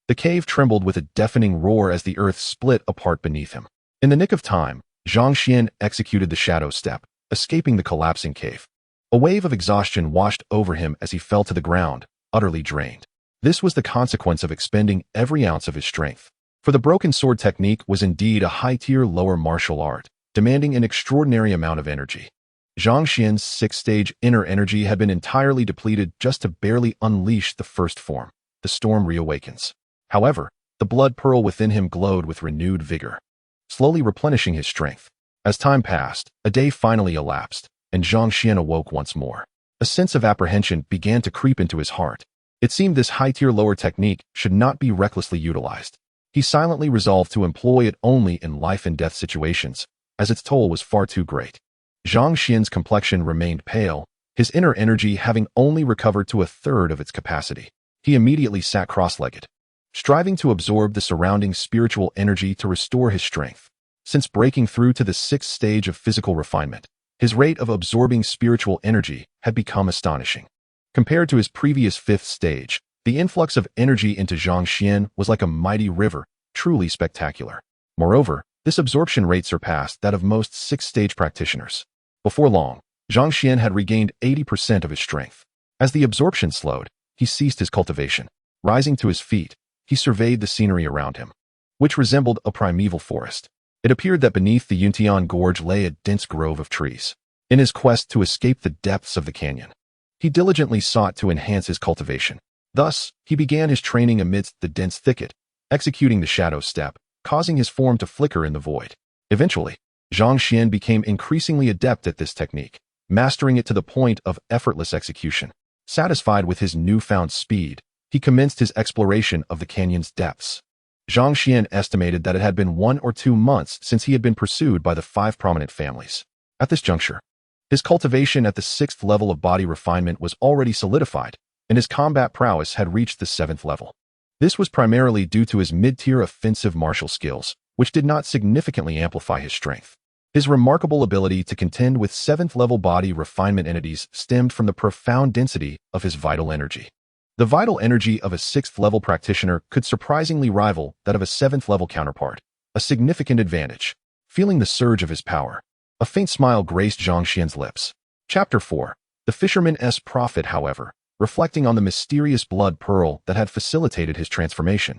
The cave trembled with a deafening roar as the earth split apart beneath him. In the nick of time, Zhang Xuan executed the shadow step, escaping the collapsing cave. A wave of exhaustion washed over him as he fell to the ground, utterly drained. This was the consequence of expending every ounce of his strength. For the broken sword technique was indeed a high-tier lower martial art, demanding an extraordinary amount of energy. Zhang Xuan's sixth-stage inner energy had been entirely depleted just to barely unleash the first form. The storm reawakens. However, the blood pearl within him glowed with renewed vigor, slowly replenishing his strength. As time passed, a day finally elapsed, and Zhang Xuan awoke once more. A sense of apprehension began to creep into his heart. It seemed this high-tier lower technique should not be recklessly utilized. He silently resolved to employ it only in life-and-death situations, as its toll was far too great. Zhang Xuan's complexion remained pale, his inner energy having only recovered to a third of its capacity. He immediately sat cross-legged, striving to absorb the surrounding spiritual energy to restore his strength. Since breaking through to the sixth stage of physical refinement, his rate of absorbing spiritual energy had become astonishing. Compared to his previous fifth stage, the influx of energy into Zhang Xuan was like a mighty river, truly spectacular. Moreover, this absorption rate surpassed that of most sixth-stage practitioners. Before long, Zhang Xuan had regained 80% of his strength. As the absorption slowed, he ceased his cultivation. Rising to his feet, he surveyed the scenery around him, which resembled a primeval forest. It appeared that beneath the Yuntian Gorge lay a dense grove of trees. In his quest to escape the depths of the canyon, he diligently sought to enhance his cultivation. Thus, he began his training amidst the dense thicket, executing the shadow step, causing his form to flicker in the void. Eventually, Zhang Xuan became increasingly adept at this technique, mastering it to the point of effortless execution. Satisfied with his newfound speed, he commenced his exploration of the canyon's depths. Zhang Xuan estimated that it had been 1 or 2 months since he had been pursued by the 5 prominent families. At this juncture, his cultivation at the 6th level of body refinement was already solidified, and his combat prowess had reached the 7th level. This was primarily due to his mid-tier offensive martial skills, which did not significantly amplify his strength. His remarkable ability to contend with 7th-level body refinement entities stemmed from the profound density of his vital energy. The vital energy of a 6th-level practitioner could surprisingly rival that of a 7th-level counterpart, a significant advantage. Feeling the surge of his power, a faint smile graced Zhang Xuan's lips. Chapter 4. The Fisherman's Prophet, however, reflecting on the mysterious blood pearl that had facilitated his transformation,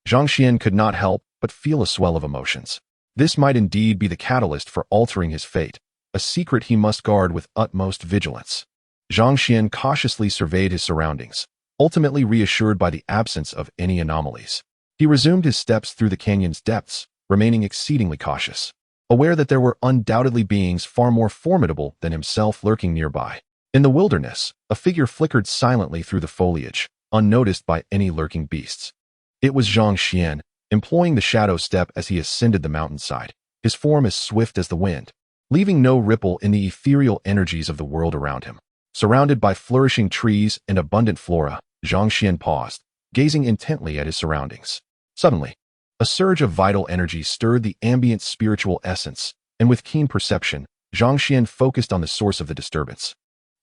Zhang Xuan could not help but feel a swell of emotions. This might indeed be the catalyst for altering his fate, a secret he must guard with utmost vigilance. Zhang Xuan cautiously surveyed his surroundings, ultimately reassured by the absence of any anomalies. He resumed his steps through the canyon's depths, remaining exceedingly cautious, aware that there were undoubtedly beings far more formidable than himself lurking nearby. In the wilderness, a figure flickered silently through the foliage, unnoticed by any lurking beasts. It was Zhang Xuan, employing the shadow step as he ascended the mountainside, his form as swift as the wind, leaving no ripple in the ethereal energies of the world around him. Surrounded by flourishing trees and abundant flora, Zhang Xuan paused, gazing intently at his surroundings. Suddenly, a surge of vital energy stirred the ambient spiritual essence, and with keen perception, Zhang Xuan focused on the source of the disturbance.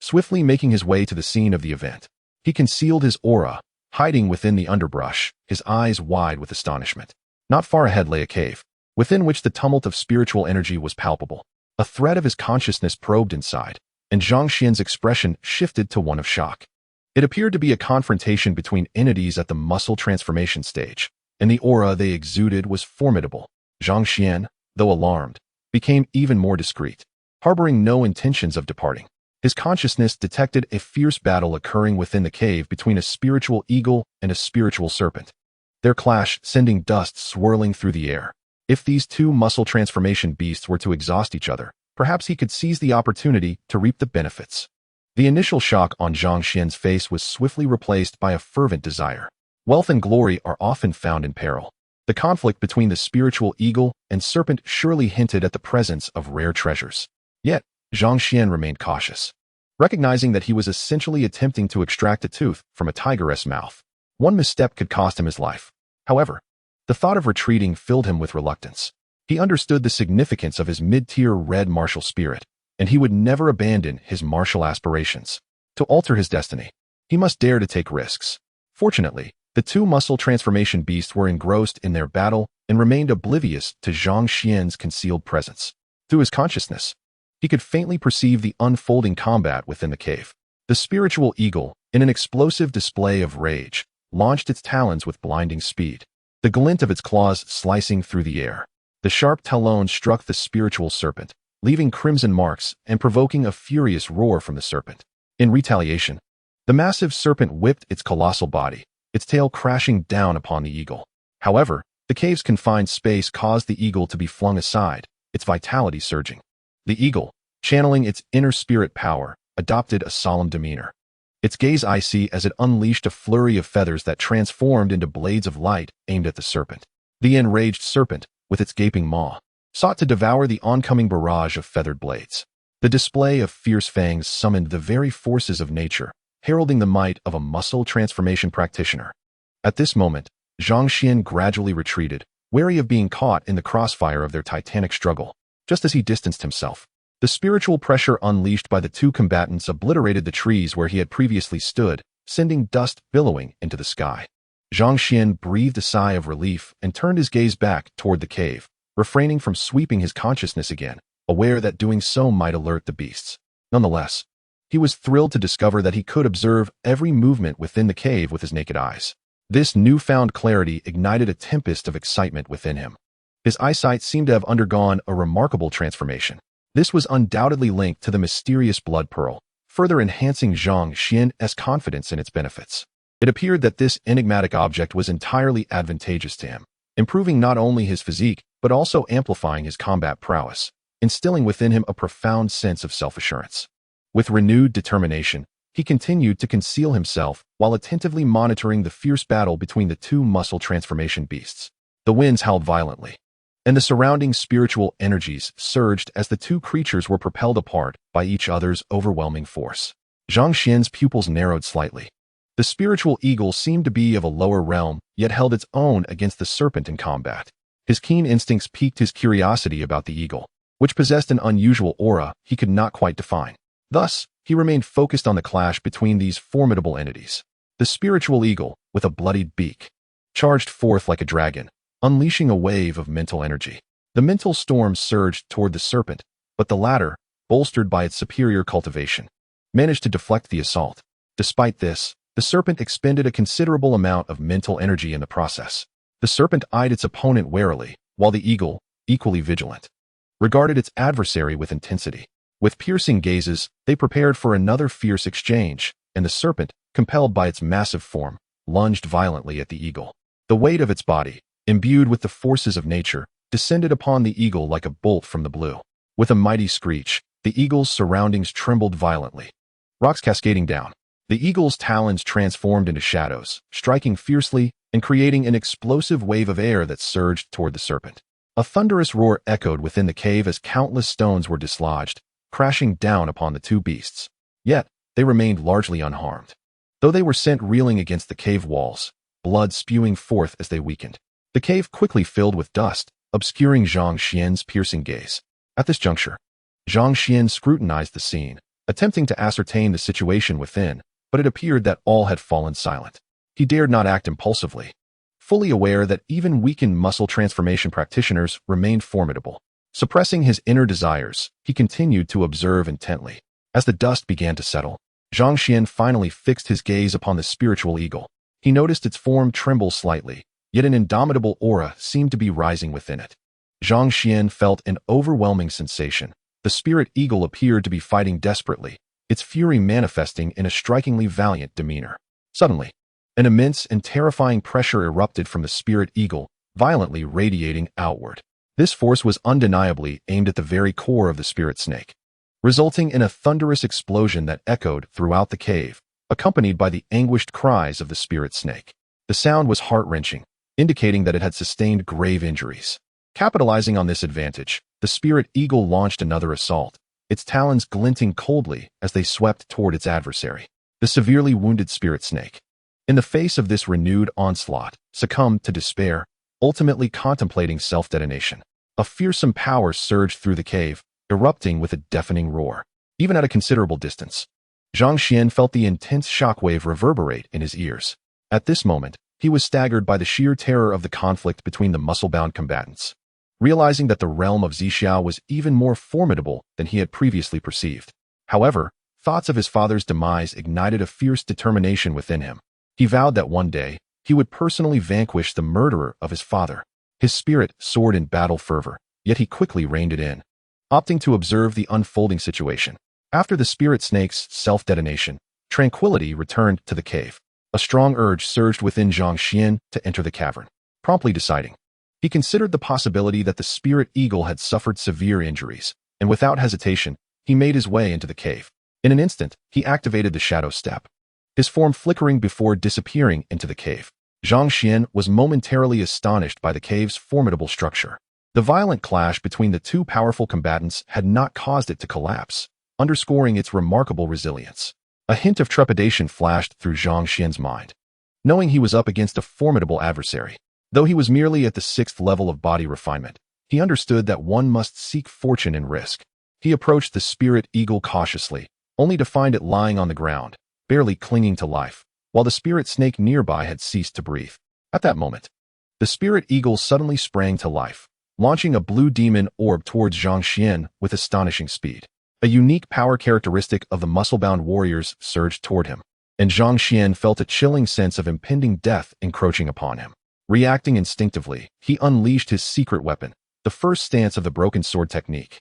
Swiftly making his way to the scene of the event, he concealed his aura, hiding within the underbrush, his eyes wide with astonishment. Not far ahead lay a cave, within which the tumult of spiritual energy was palpable. A thread of his consciousness probed inside, and Zhang Xuan's expression shifted to one of shock. It appeared to be a confrontation between entities at the muscle transformation stage, and the aura they exuded was formidable. Zhang Xuan, though alarmed, became even more discreet, harboring no intentions of departing. His consciousness detected a fierce battle occurring within the cave between a spiritual eagle and a spiritual serpent. Their clash sending dust swirling through the air. If these 2 muscle transformation beasts were to exhaust each other, perhaps he could seize the opportunity to reap the benefits. The initial shock on Zhang Xuan's face was swiftly replaced by a fervent desire. Wealth and glory are often found in peril. The conflict between the spiritual eagle and serpent surely hinted at the presence of rare treasures. Yet, Zhang Xuan remained cautious, recognizing that he was essentially attempting to extract a tooth from a tiger's mouth. One misstep could cost him his life. However, the thought of retreating filled him with reluctance. He understood the significance of his mid-tier red martial spirit, and he would never abandon his martial aspirations. To alter his destiny, he must dare to take risks. Fortunately, the 2 muscle transformation beasts were engrossed in their battle and remained oblivious to Zhang Xuan's concealed presence. Through his consciousness, He could faintly perceive the unfolding combat within the cave. The spiritual eagle, in an explosive display of rage, launched its talons with blinding speed, the glint of its claws slicing through the air. The sharp talons struck the spiritual serpent, leaving crimson marks and provoking a furious roar from the serpent. In retaliation, the massive serpent whipped its colossal body, its tail crashing down upon the eagle. However, the cave's confined space caused the eagle to be flung aside, its vitality surging. The eagle, channeling its inner spirit power, adopted a solemn demeanor. Its gaze icy as it unleashed a flurry of feathers that transformed into blades of light aimed at the serpent. The enraged serpent, with its gaping maw, sought to devour the oncoming barrage of feathered blades. The display of fierce fangs summoned the very forces of nature, heralding the might of a muscle transformation practitioner. At this moment, Zhang Xuan gradually retreated, wary of being caught in the crossfire of their titanic struggle. Just as he distanced himself, the spiritual pressure unleashed by the two combatants obliterated the trees where he had previously stood, sending dust billowing into the sky. Zhang Xuan breathed a sigh of relief and turned his gaze back toward the cave, refraining from sweeping his consciousness again, aware that doing so might alert the beasts. Nonetheless, he was thrilled to discover that he could observe every movement within the cave with his naked eyes. This newfound clarity ignited a tempest of excitement within him. His eyesight seemed to have undergone a remarkable transformation. This was undoubtedly linked to the mysterious blood pearl, further enhancing Zhang Xuan's confidence in its benefits. It appeared that this enigmatic object was entirely advantageous to him, improving not only his physique, but also amplifying his combat prowess, instilling within him a profound sense of self-assurance. With renewed determination, he continued to conceal himself while attentively monitoring the fierce battle between the two muscle transformation beasts. The winds howled violently, and the surrounding spiritual energies surged as the two creatures were propelled apart by each other's overwhelming force. Zhang Xuan's pupils narrowed slightly. The spiritual eagle seemed to be of a lower realm, yet held its own against the serpent in combat. His keen instincts piqued his curiosity about the eagle, which possessed an unusual aura he could not quite define. Thus, he remained focused on the clash between these formidable entities. The spiritual eagle, with a bloodied beak, charged forth like a dragon, unleashing a wave of mental energy. The mental storm surged toward the serpent, but the latter, bolstered by its superior cultivation, managed to deflect the assault. Despite this, the serpent expended a considerable amount of mental energy in the process. The serpent eyed its opponent warily, while the eagle, equally vigilant, regarded its adversary with intensity. With piercing gazes, they prepared for another fierce exchange, and the serpent, compelled by its massive form, lunged violently at the eagle. The weight of its body, imbued with the forces of nature, descended upon the eagle like a bolt from the blue. With a mighty screech, the eagle's surroundings trembled violently, rocks cascading down. The eagle's talons transformed into shadows, striking fiercely and creating an explosive wave of air that surged toward the serpent. A thunderous roar echoed within the cave as countless stones were dislodged, crashing down upon the two beasts. Yet, they remained largely unharmed, though they were sent reeling against the cave walls, blood spewing forth as they weakened. The cave quickly filled with dust, obscuring Zhang Xuan's piercing gaze. At this juncture, Zhang Xuan scrutinized the scene, attempting to ascertain the situation within, but it appeared that all had fallen silent. He dared not act impulsively, fully aware that even weakened muscle transformation practitioners remained formidable. Suppressing his inner desires, he continued to observe intently. As the dust began to settle, Zhang Xuan finally fixed his gaze upon the spiritual eagle. He noticed its form tremble slightly, yet an indomitable aura seemed to be rising within it. Zhang Xuan felt an overwhelming sensation. The spirit eagle appeared to be fighting desperately, its fury manifesting in a strikingly valiant demeanor. Suddenly, an immense and terrifying pressure erupted from the spirit eagle, violently radiating outward. This force was undeniably aimed at the very core of the spirit snake, resulting in a thunderous explosion that echoed throughout the cave, accompanied by the anguished cries of the spirit snake. The sound was heart-wrenching, indicating that it had sustained grave injuries. Capitalizing on this advantage, the spirit eagle launched another assault, its talons glinting coldly as they swept toward its adversary. The severely wounded spirit snake, in the face of this renewed onslaught, succumbed to despair, ultimately contemplating self-detonation. A fearsome power surged through the cave, erupting with a deafening roar. Even at a considerable distance, Zhang Xuan felt the intense shockwave reverberate in his ears. At this moment, he was staggered by the sheer terror of the conflict between the muscle-bound combatants. realizing that the realm of Zixiao was even more formidable than he had previously perceived. However, thoughts of his father's demise ignited a fierce determination within him. He vowed that one day, he would personally vanquish the murderer of his father. His spirit soared in battle fervor, yet he quickly reined it in, opting to observe the unfolding situation. After the spirit snake's self-detonation, tranquility returned to the cave. A strong urge surged within Zhang Xuan to enter the cavern, promptly deciding. He considered the possibility that the spirit eagle had suffered severe injuries, and without hesitation, he made his way into the cave. In an instant, he activated the shadow step, his form flickering before disappearing into the cave. Zhang Xuan was momentarily astonished by the cave's formidable structure. The violent clash between the two powerful combatants had not caused it to collapse, underscoring its remarkable resilience. A hint of trepidation flashed through Zhang Xuan's mind, knowing he was up against a formidable adversary. Though he was merely at the 6th level of body refinement, he understood that one must seek fortune and risk. He approached the spirit eagle cautiously, only to find it lying on the ground, barely clinging to life, while the spirit snake nearby had ceased to breathe. At that moment, the spirit eagle suddenly sprang to life, launching a blue demon orb towards Zhang Xuan with astonishing speed. A unique power characteristic of the muscle-bound warriors surged toward him, and Zhang Xuan felt a chilling sense of impending death encroaching upon him. Reacting instinctively, he unleashed his secret weapon, the first stance of the broken sword technique.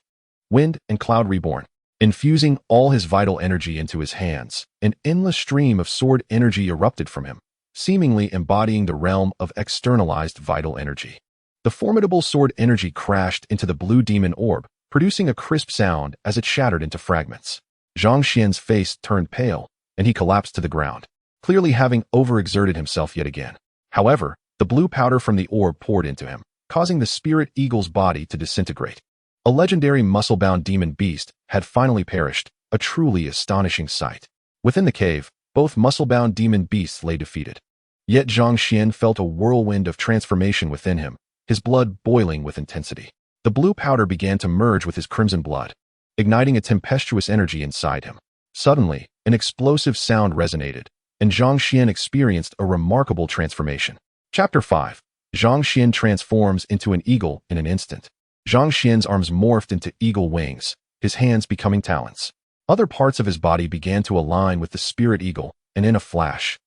Wind and Cloud Reborn. Infusing all his vital energy into his hands, an endless stream of sword energy erupted from him, seemingly embodying the realm of externalized vital energy. The formidable sword energy crashed into the blue demon orb, producing a crisp sound as it shattered into fragments. Zhang Xuan's face turned pale, and he collapsed to the ground, clearly having overexerted himself yet again. However, the blue powder from the orb poured into him, causing the spirit eagle's body to disintegrate. A legendary muscle-bound demon beast had finally perished, a truly astonishing sight. Within the cave, both muscle-bound demon beasts lay defeated. Yet Zhang Xuan felt a whirlwind of transformation within him, his blood boiling with intensity. The blue powder began to merge with his crimson blood, igniting a tempestuous energy inside him. Suddenly, an explosive sound resonated, and Zhang Xuan experienced a remarkable transformation. Chapter 5. Zhang Xuan transforms into an eagle in an instant. Zhang Xuan's arms morphed into eagle wings, his hands becoming talons. Other parts of his body began to align with the spirit eagle, and in a flash,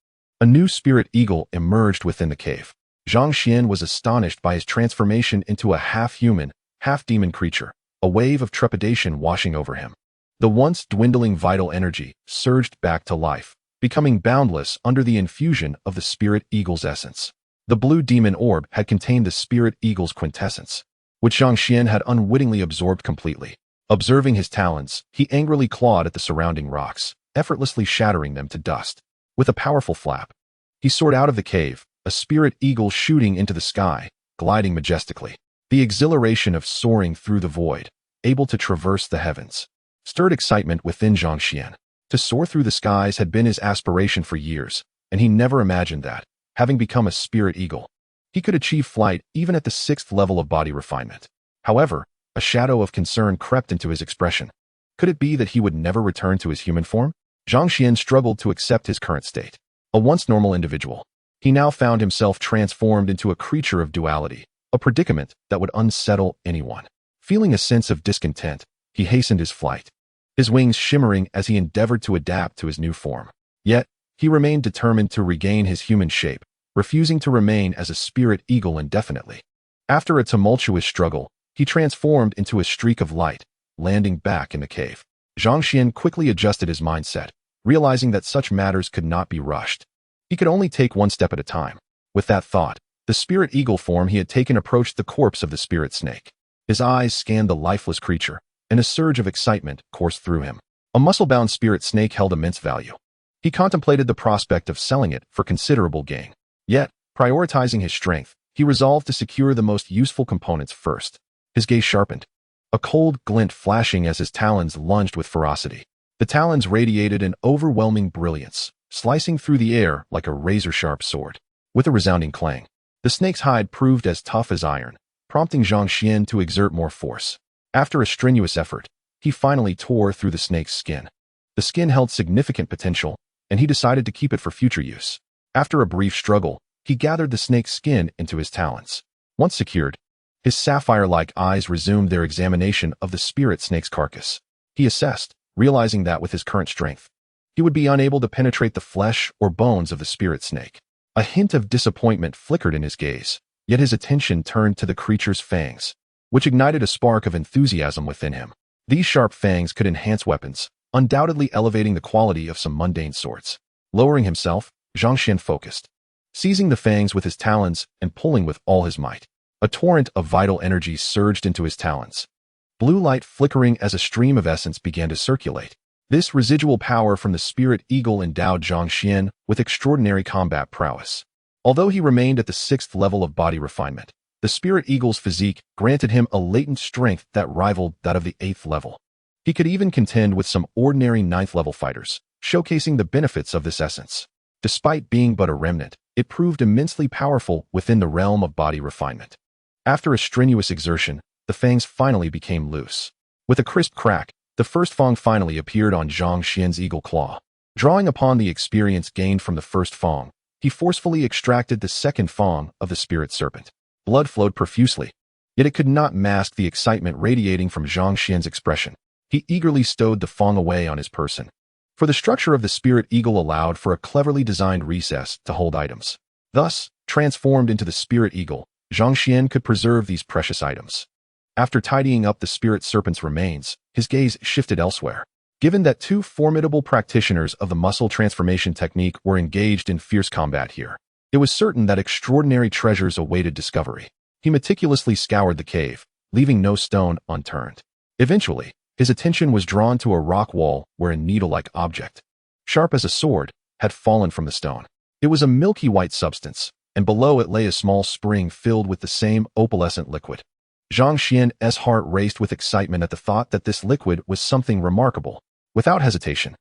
a new spirit eagle emerged within the cave. Zhang Xuan was astonished by his transformation into a half-human, half-demon creature, a wave of trepidation washing over him. The once dwindling vital energy surged back to life, becoming boundless under the infusion of the spirit eagle's essence. The blue demon orb had contained the spirit eagle's quintessence, which Zhang Xuan had unwittingly absorbed completely. Observing his talons, he angrily clawed at the surrounding rocks, effortlessly shattering them to dust. With a powerful flap, he soared out of the cave, a spirit eagle shooting into the sky, gliding majestically. The exhilaration of soaring through the void, able to traverse the heavens, stirred excitement within Zhang Xuan. To soar through the skies had been his aspiration for years, and he never imagined that, having become a spirit eagle, he could achieve flight even at the 6th level of body refinement. However, a shadow of concern crept into his expression. Could it be that he would never return to his human form? Zhang Xuan struggled to accept his current state. A once normal individual, he now found himself transformed into a creature of duality, a predicament that would unsettle anyone. Feeling a sense of discontent, he hastened his flight, his wings shimmering as he endeavored to adapt to his new form. Yet, he remained determined to regain his human shape, refusing to remain as a spirit eagle indefinitely. After a tumultuous struggle, he transformed into a streak of light, landing back in the cave. Zhang Xuan quickly adjusted his mindset, realizing that such matters could not be rushed. He could only take one step at a time. With that thought, the spirit eagle form he had taken approached the corpse of the spirit snake. His eyes scanned the lifeless creature, and a surge of excitement coursed through him. A muscle-bound spirit snake held immense value. He contemplated the prospect of selling it for considerable gain. Yet, prioritizing his strength, he resolved to secure the most useful components first. His gaze sharpened, a cold glint flashing as his talons lunged with ferocity. The talons radiated an overwhelming brilliance, slicing through the air like a razor-sharp sword. With a resounding clang, the snake's hide proved as tough as iron, prompting Zhang Xuan to exert more force. After a strenuous effort, he finally tore through the snake's skin. The skin held significant potential, and he decided to keep it for future use. After a brief struggle, he gathered the snake's skin into his talons. Once secured, His sapphire-like eyes resumed their examination of the spirit snake's carcass. He assessed, realizing that with his current strength, he would be unable to penetrate the flesh or bones of the spirit snake. A hint of disappointment flickered in his gaze, yet his attention turned to the creature's fangs, which ignited a spark of enthusiasm within him. These sharp fangs could enhance weapons, undoubtedly elevating the quality of some mundane swords. Lowering himself, Zhang Xuan focused, seizing the fangs with his talons and pulling with all his might. A torrent of vital energy surged into his talons, blue light flickering as a stream of essence began to circulate. This residual power from the spirit eagle endowed Zhang Xuan with extraordinary combat prowess. Although he remained at the 6th level of body refinement, the spirit eagle's physique granted him a latent strength that rivaled that of the 8th level. He could even contend with some ordinary 9th level fighters, showcasing the benefits of this essence. Despite being but a remnant, it proved immensely powerful within the realm of body refinement. After a strenuous exertion, the fangs finally became loose. With a crisp crack, the first fang finally appeared on Zhang Xuan's eagle claw. Drawing upon the experience gained from the first fang, he forcefully extracted the second fang of the spirit serpent. Blood flowed profusely, yet it could not mask the excitement radiating from Zhang Xuan's expression. He eagerly stowed the fang away on his person, for the structure of the spirit eagle allowed for a cleverly designed recess to hold items. Thus, transformed into the spirit eagle, Zhang Xuan could preserve these precious items. After tidying up the spirit serpent's remains, his gaze shifted elsewhere. Given that two formidable practitioners of the muscle transformation technique were engaged in fierce combat here, it was certain that extraordinary treasures awaited discovery. He meticulously scoured the cave, leaving no stone unturned. Eventually, his attention was drawn to a rock wall where a needle-like object, sharp as a sword, had fallen from the stone. It was a milky white substance, and below it lay a small spring filled with the same opalescent liquid. Zhang Xuan's heart raced with excitement at the thought that this liquid was something remarkable. Without hesitation,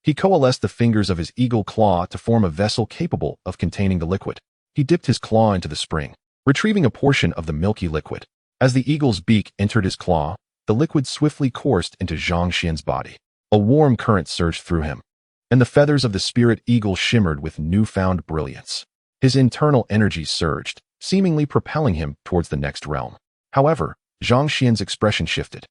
he coalesced the fingers of his eagle claw to form a vessel capable of containing the liquid. He dipped his claw into the spring, retrieving a portion of the milky liquid. As the eagle's beak entered his claw, the liquid swiftly coursed into Zhang Xuan's body. A warm current surged through him, and the feathers of the spirit eagle shimmered with newfound brilliance. His internal energy surged, seemingly propelling him towards the next realm. However, Zhang Xuan's expression shifted.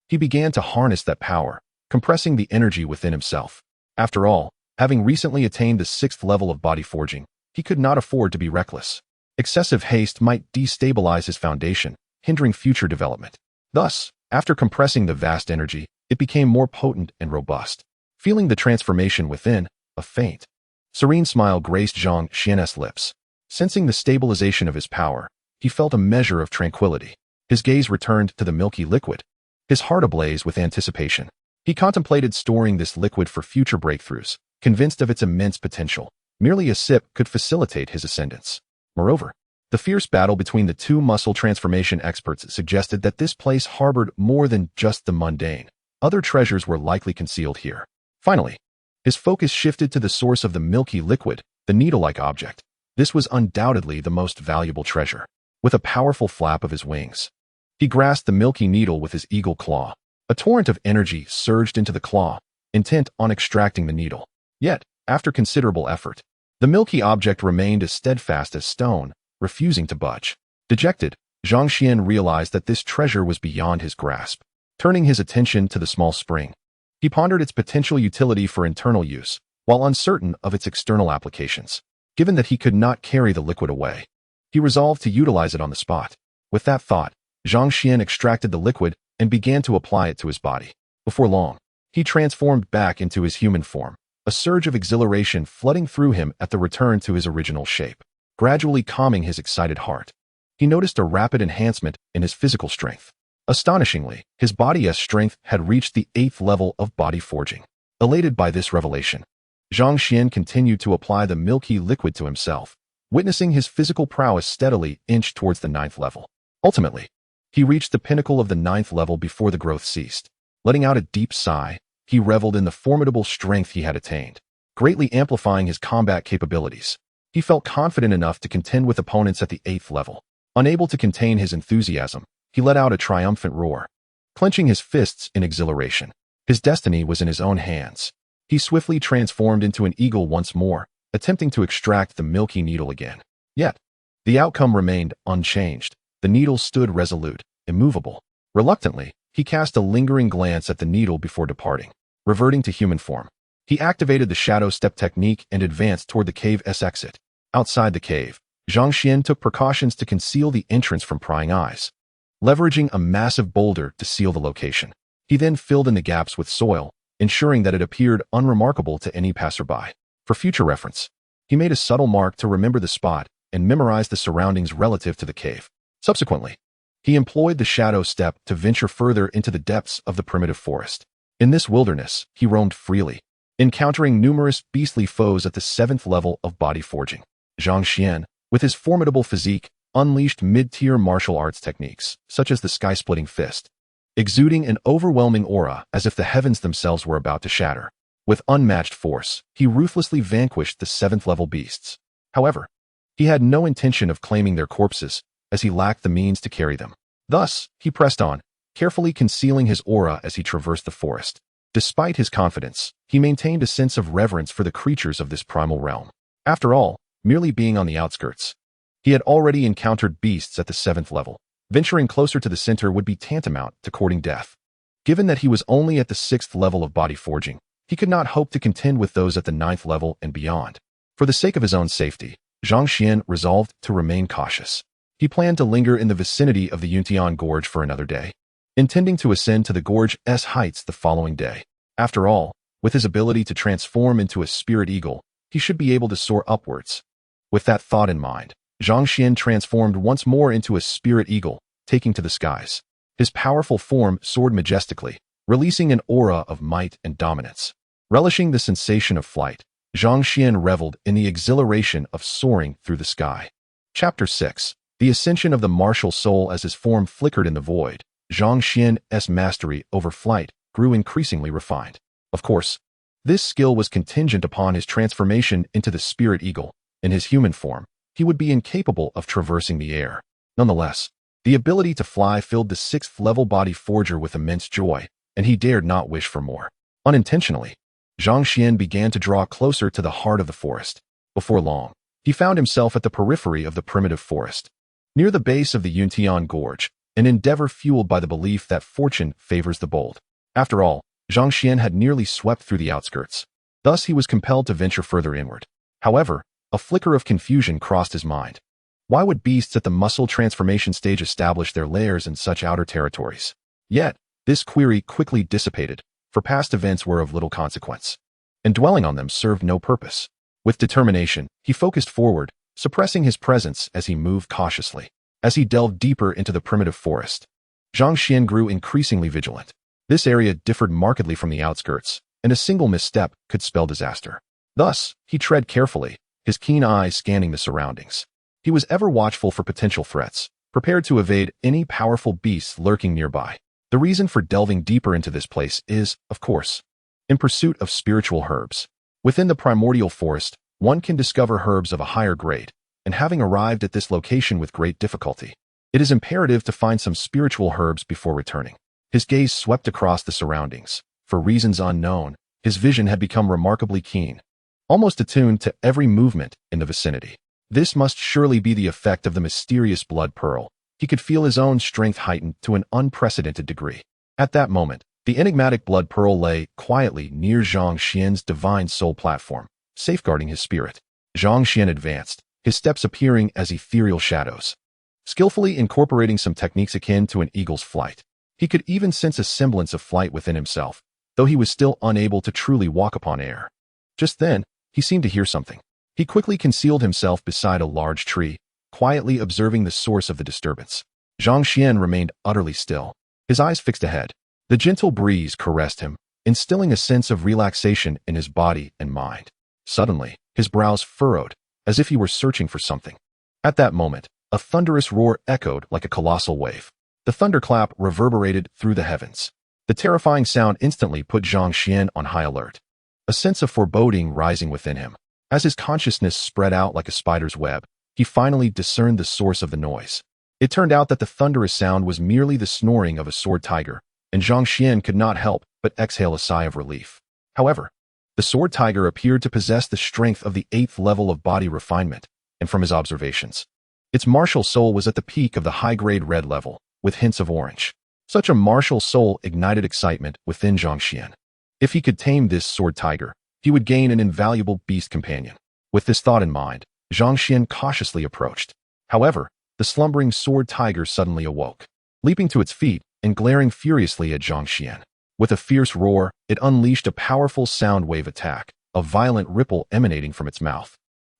He began to harness that power, compressing the energy within himself. After all, having recently attained the 6th level of body forging, he could not afford to be reckless. Excessive haste might destabilize his foundation, hindering future development. Thus, after compressing the vast energy, it became more potent and robust. Feeling the transformation within, a faint, serene smile graced Zhang Xuan's lips. Sensing the stabilization of his power, he felt a measure of tranquility. His gaze returned to the milky liquid, his heart ablaze with anticipation. He contemplated storing this liquid for future breakthroughs, convinced of its immense potential. Merely a sip could facilitate his ascendance. Moreover, the fierce battle between the two muscle transformation experts suggested that this place harbored more than just the mundane. Other treasures were likely concealed here. Finally, his focus shifted to the source of the milky liquid, the needle-like object. This was undoubtedly the most valuable treasure. With a powerful flap of his wings, he grasped the milky needle with his eagle claw. A torrent of energy surged into the claw, intent on extracting the needle. Yet, after considerable effort, the milky object remained as steadfast as stone, refusing to budge. Dejected, Zhang Xuan realized that this treasure was beyond his grasp. Turning his attention to the small spring, he pondered its potential utility for internal use, while uncertain of its external applications. Given that he could not carry the liquid away, he resolved to utilize it on the spot. With that thought, Zhang Xuan extracted the liquid and began to apply it to his body. Before long, he transformed back into his human form, a surge of exhilaration flooding through him at the return to his original shape. Gradually calming his excited heart, he noticed a rapid enhancement in his physical strength. Astonishingly, his body's strength had reached the 8th level of body forging. Elated by this revelation, Zhang Xuan continued to apply the milky liquid to himself, witnessing his physical prowess steadily inch towards the 9th level. Ultimately, he reached the pinnacle of the 9th level before the growth ceased. Letting out a deep sigh, he reveled in the formidable strength he had attained, greatly amplifying his combat capabilities. He felt confident enough to contend with opponents at the 8th level. Unable to contain his enthusiasm, he let out a triumphant roar, clenching his fists in exhilaration. His destiny was in his own hands. He swiftly transformed into an eagle once more, attempting to extract the milky needle again. Yet, the outcome remained unchanged. The needle stood resolute, immovable. Reluctantly, he cast a lingering glance at the needle before departing. Reverting to human form, he activated the shadow step technique and advanced toward the cave's exit. Outside the cave, Zhang Xuan took precautions to conceal the entrance from prying eyes, leveraging a massive boulder to seal the location. He then filled in the gaps with soil, ensuring that it appeared unremarkable to any passerby. For future reference, he made a subtle mark to remember the spot and memorized the surroundings relative to the cave. Subsequently, he employed the shadow step to venture further into the depths of the primitive forest. In this wilderness, he roamed freely, encountering numerous beastly foes at the 7th level of body forging. Zhang Xuan, with his formidable physique, unleashed mid-tier martial arts techniques, such as the sky-splitting fist, exuding an overwhelming aura as if the heavens themselves were about to shatter. With unmatched force, he ruthlessly vanquished the 7th level beasts. However, he had no intention of claiming their corpses, as he lacked the means to carry them. Thus, he pressed on, carefully concealing his aura as he traversed the forest. Despite his confidence, he maintained a sense of reverence for the creatures of this primal realm. After all, merely being on the outskirts, he had already encountered beasts at the 7th level. Venturing closer to the center would be tantamount to courting death. Given that he was only at the 6th level of body forging, he could not hope to contend with those at the 9th level and beyond. For the sake of his own safety, Zhang Xuan resolved to remain cautious. He planned to linger in the vicinity of the Yuntian Gorge for another day, intending to ascend to the gorge's heights the following day. After all, with his ability to transform into a spirit eagle, he should be able to soar upwards. With that thought in mind, Zhang Xuan transformed once more into a spirit eagle, taking to the skies. His powerful form soared majestically, releasing an aura of might and dominance. Relishing the sensation of flight, Zhang Xuan reveled in the exhilaration of soaring through the sky. Chapter 6. The Ascension of the Martial Soul. As his form flickered in the void, Zhang Xuan's mastery over flight grew increasingly refined. Of course, this skill was contingent upon his transformation into the spirit eagle. In his human form, he would be incapable of traversing the air. Nonetheless, the ability to fly filled the 6th level body forger with immense joy, and he dared not wish for more. Unintentionally, Zhang Xuan began to draw closer to the heart of the forest. Before long, he found himself at the periphery of the primitive forest. Near the base of the Yuntian Gorge, an endeavor fueled by the belief that fortune favors the bold. After all, Zhang Xuan had nearly swept through the outskirts. Thus he was compelled to venture further inward. However, a flicker of confusion crossed his mind. Why would beasts at the muscle transformation stage establish their lairs in such outer territories? Yet, this query quickly dissipated, for past events were of little consequence, and dwelling on them served no purpose. With determination, he focused forward, suppressing his presence as he moved cautiously. As he delved deeper into the primitive forest, Zhang Xuan grew increasingly vigilant. This area differed markedly from the outskirts, and a single misstep could spell disaster. Thus, he tread carefully, his keen eyes scanning the surroundings. He was ever watchful for potential threats, prepared to evade any powerful beasts lurking nearby. The reason for delving deeper into this place is, of course, in pursuit of spiritual herbs. Within the primordial forest, one can discover herbs of a higher grade, and having arrived at this location with great difficulty, it is imperative to find some spiritual herbs before returning. His gaze swept across the surroundings. For reasons unknown, his vision had become remarkably keen, almost attuned to every movement in the vicinity. This must surely be the effect of the mysterious blood pearl. He could feel his own strength heightened to an unprecedented degree. At that moment, the enigmatic blood pearl lay quietly near Zhang Xuan's divine soul platform, safeguarding his spirit. Zhang Xuan advanced, his steps appearing as ethereal shadows, skillfully incorporating some techniques akin to an eagle's flight. He could even sense a semblance of flight within himself, though he was still unable to truly walk upon air. Just then, he seemed to hear something. He quickly concealed himself beside a large tree, quietly observing the source of the disturbance. Zhang Xuan remained utterly still, his eyes fixed ahead. The gentle breeze caressed him, instilling a sense of relaxation in his body and mind. Suddenly, his brows furrowed, as if he were searching for something. At that moment, a thunderous roar echoed like a colossal wave. The thunderclap reverberated through the heavens. The terrifying sound instantly put Zhang Xuan on high alert, a sense of foreboding rising within him. As his consciousness spread out like a spider's web, he finally discerned the source of the noise. It turned out that the thunderous sound was merely the snoring of a sword tiger, and Zhang Xuan could not help but exhale a sigh of relief. However, the sword tiger appeared to possess the strength of the 8th level of body refinement, and from his observations, Its martial soul was at the peak of the high-grade red level, with hints of orange. Such a martial soul ignited excitement within Zhang Xuan. If he could tame this sword tiger, he would gain an invaluable beast companion. With this thought in mind, Zhang Xuan cautiously approached. However, the slumbering sword tiger suddenly awoke. Leaping to its feet and glaring furiously at Zhang Xuan. With a fierce roar, it unleashed a powerful sound wave attack, a violent ripple emanating from its mouth.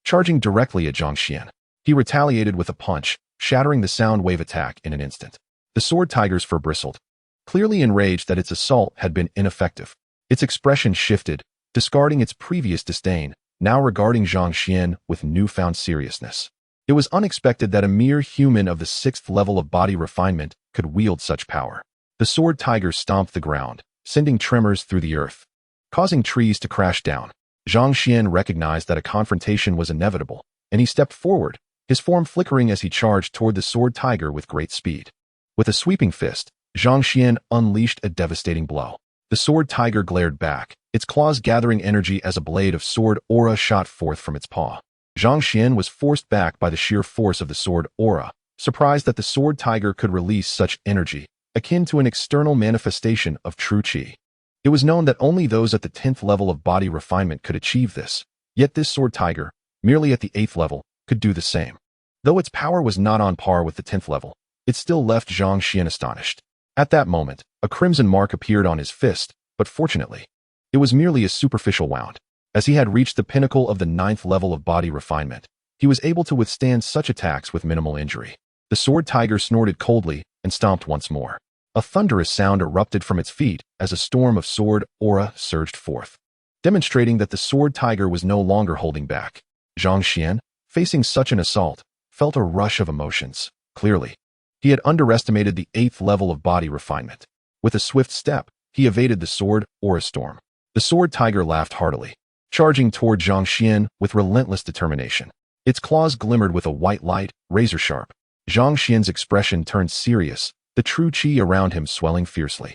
Charging directly at Zhang Xuan, he retaliated with a punch, shattering the sound wave attack in an instant. The sword tiger's fur bristled, clearly enraged that its assault had been ineffective. Its expression shifted, discarding its previous disdain, now regarding Zhang Xuan with newfound seriousness. It was unexpected that a mere human of the 6th level of body refinement could wield such power. The sword tiger stomped the ground, sending tremors through the earth, causing trees to crash down. Zhang Xuan recognized that a confrontation was inevitable, and he stepped forward, his form flickering as he charged toward the sword tiger with great speed. With a sweeping fist, Zhang Xuan unleashed a devastating blow. The sword tiger glared back, its claws gathering energy as a blade of sword aura shot forth from its paw. Zhang Xuan was forced back by the sheer force of the sword aura, surprised that the sword tiger could release such energy, akin to an external manifestation of true qi. It was known that only those at the 10th level of body refinement could achieve this, yet this sword tiger, merely at the 8th level, could do the same. Though its power was not on par with the 10th level, it still left Zhang Xuan astonished. At that moment, a crimson mark appeared on his fist, but fortunately, it was merely a superficial wound. As he had reached the pinnacle of the 9th level of body refinement, he was able to withstand such attacks with minimal injury. The sword tiger snorted coldly and stomped once more. A thunderous sound erupted from its feet as a storm of sword aura surged forth, demonstrating that the sword tiger was no longer holding back. Zhang Xuan, facing such an assault, felt a rush of emotions. Clearly, he had underestimated the 8th level of body refinement. With a swift step, he evaded the sword aura storm. The sword tiger laughed heartily, charging toward Zhang Xuan with relentless determination. Its claws glimmered with a white light, razor-sharp. Zhang Xuan's expression turned serious, the true qi around him swelling fiercely.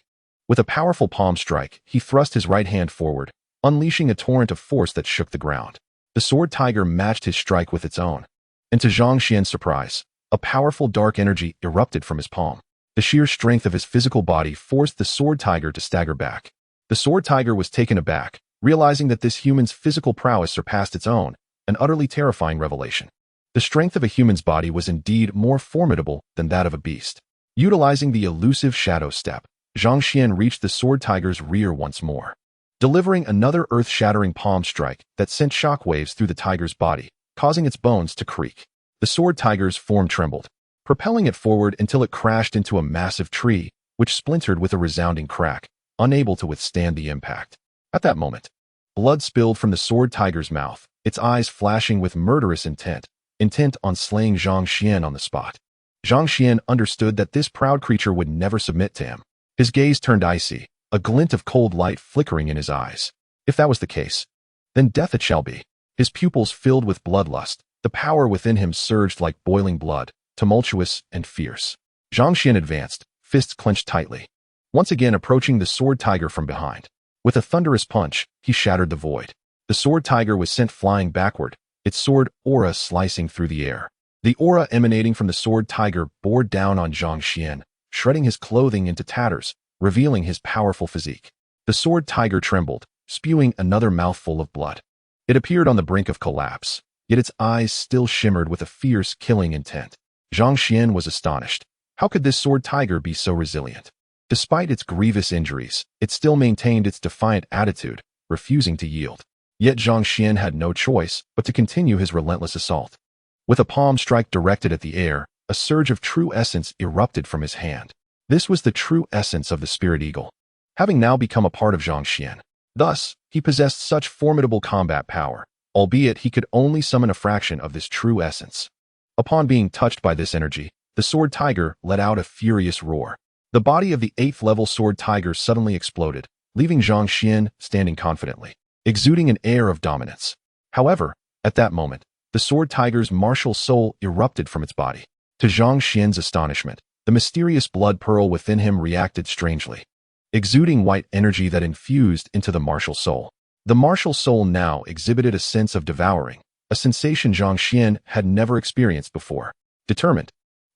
With a powerful palm strike, he thrust his right hand forward, unleashing a torrent of force that shook the ground. The sword tiger matched his strike with its own, and to Zhang Xuan's surprise, a powerful dark energy erupted from his palm. The sheer strength of his physical body forced the sword tiger to stagger back. The sword tiger was taken aback, realizing that this human's physical prowess surpassed its own, an utterly terrifying revelation. The strength of a human's body was indeed more formidable than that of a beast. Utilizing the elusive shadow step, Zhang Xuan reached the sword tiger's rear once more, delivering another earth-shattering palm strike that sent shockwaves through the tiger's body, causing its bones to creak. The sword tiger's form trembled, propelling it forward until it crashed into a massive tree, which splintered with a resounding crack, unable to withstand the impact. At that moment, blood spilled from the sword tiger's mouth, its eyes flashing with murderous intent on slaying Zhang Xuan on the spot. Zhang Xuan understood that this proud creature would never submit to him. His gaze turned icy, a glint of cold light flickering in his eyes. If that was the case, then death it shall be. His pupils filled with bloodlust, the power within him surged like boiling blood, tumultuous and fierce. Zhang Xuan advanced, fists clenched tightly, once again approaching the sword tiger from behind. With a thunderous punch, he shattered the void. The sword tiger was sent flying backward, its sword aura slicing through the air. The aura emanating from the sword tiger bore down on Zhang Xuan, shredding his clothing into tatters, revealing his powerful physique. The sword tiger trembled, spewing another mouthful of blood. It appeared on the brink of collapse, yet its eyes still shimmered with a fierce, killing intent. Zhang Xuan was astonished. How could this sword tiger be so resilient? Despite its grievous injuries, it still maintained its defiant attitude, refusing to yield. Yet Zhang Xuan had no choice but to continue his relentless assault. With a palm strike directed at the air, a surge of true essence erupted from his hand. This was the true essence of the spirit eagle, having now become a part of Zhang Xuan. Thus, he possessed such formidable combat power, albeit he could only summon a fraction of this true essence. Upon being touched by this energy, the sword tiger let out a furious roar. The body of the 8th level sword tiger suddenly exploded, leaving Zhang Xuan standing confidently, exuding an air of dominance. However, at that moment, the sword tiger's martial soul erupted from its body. To Zhang Xuan's astonishment, the mysterious blood pearl within him reacted strangely, exuding white energy that infused into the martial soul. The martial soul now exhibited a sense of devouring, a sensation Zhang Xuan had never experienced before. Determined,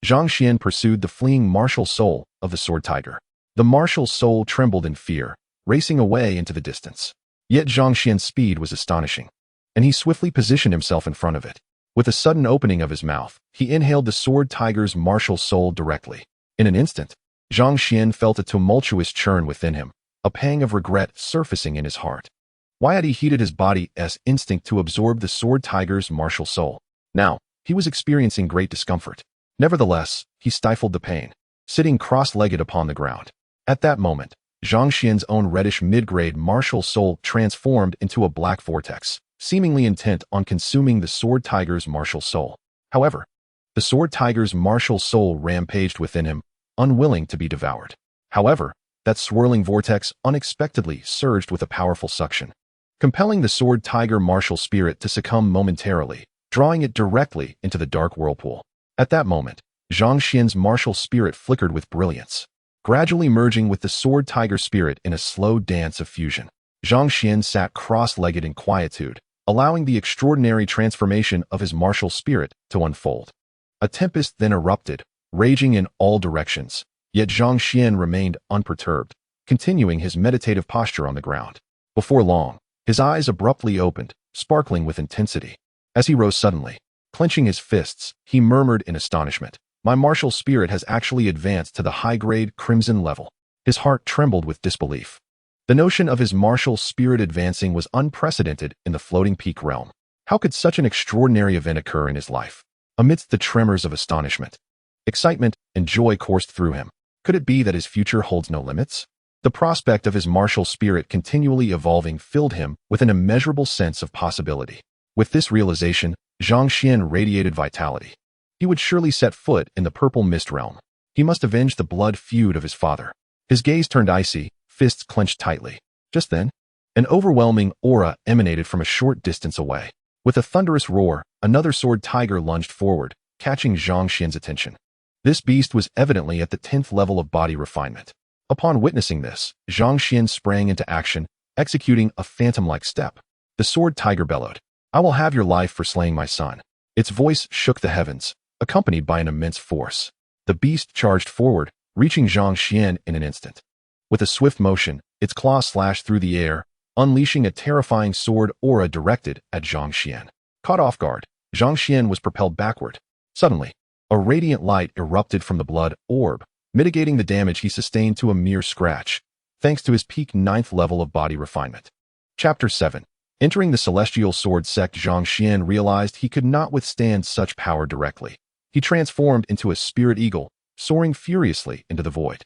Zhang Xian pursued the fleeing martial soul of the sword tiger. The martial soul trembled in fear, racing away into the distance. Yet Zhang Xian's speed was astonishing, and he swiftly positioned himself in front of it. With a sudden opening of his mouth, he inhaled the sword tiger's martial soul directly. In an instant, Zhang Xian felt a tumultuous churn within him, a pang of regret surfacing in his heart. Why had he heated his body's instinct to absorb the sword tiger's martial soul? Now, he was experiencing great discomfort. Nevertheless, he stifled the pain, sitting cross-legged upon the ground. At that moment, Zhang Xian's own reddish mid-grade martial soul transformed into a black vortex, seemingly intent on consuming the sword tiger's martial soul. However, the sword tiger's martial soul rampaged within him, unwilling to be devoured. However, that swirling vortex unexpectedly surged with a powerful suction, compelling the sword tiger martial spirit to succumb momentarily, drawing it directly into the dark whirlpool. At that moment, Zhang Xian's martial spirit flickered with brilliance, gradually merging with the sword tiger spirit in a slow dance of fusion. Zhang Xian sat cross-legged in quietude, allowing the extraordinary transformation of his martial spirit to unfold. A tempest then erupted, raging in all directions, yet Zhang Xian remained unperturbed, continuing his meditative posture on the ground. Before long, his eyes abruptly opened, sparkling with intensity. As he rose suddenly, clenching his fists, he murmured in astonishment, "My martial spirit has actually advanced to the high-grade crimson level." His heart trembled with disbelief. The notion of his martial spirit advancing was unprecedented in the floating peak realm. How could such an extraordinary event occur in his life? Amidst the tremors of astonishment, excitement and joy coursed through him. Could it be that his future holds no limits? The prospect of his martial spirit continually evolving filled him with an immeasurable sense of possibility. With this realization, Zhang Xian radiated vitality. He would surely set foot in the purple mist realm. He must avenge the blood feud of his father. His gaze turned icy, fists clenched tightly. Just then, an overwhelming aura emanated from a short distance away. With a thunderous roar, another sword tiger lunged forward, catching Zhang Xian's attention. This beast was evidently at the 10th level of body refinement. Upon witnessing this, Zhang Xian sprang into action, executing a phantom-like step. The sword tiger bellowed, "I will have your life for slaying my son." Its voice shook the heavens, accompanied by an immense force. The beast charged forward, reaching Zhang Xian in an instant. With a swift motion, its claws slashed through the air, unleashing a terrifying sword aura directed at Zhang Xian. Caught off guard, Zhang Xian was propelled backward. Suddenly, a radiant light erupted from the blood orb, mitigating the damage he sustained to a mere scratch, thanks to his peak 9th level of body refinement. Chapter 7. Entering the celestial sword sect, Zhang Xian realized he could not withstand such power directly. He transformed into a spirit eagle, soaring furiously into the void.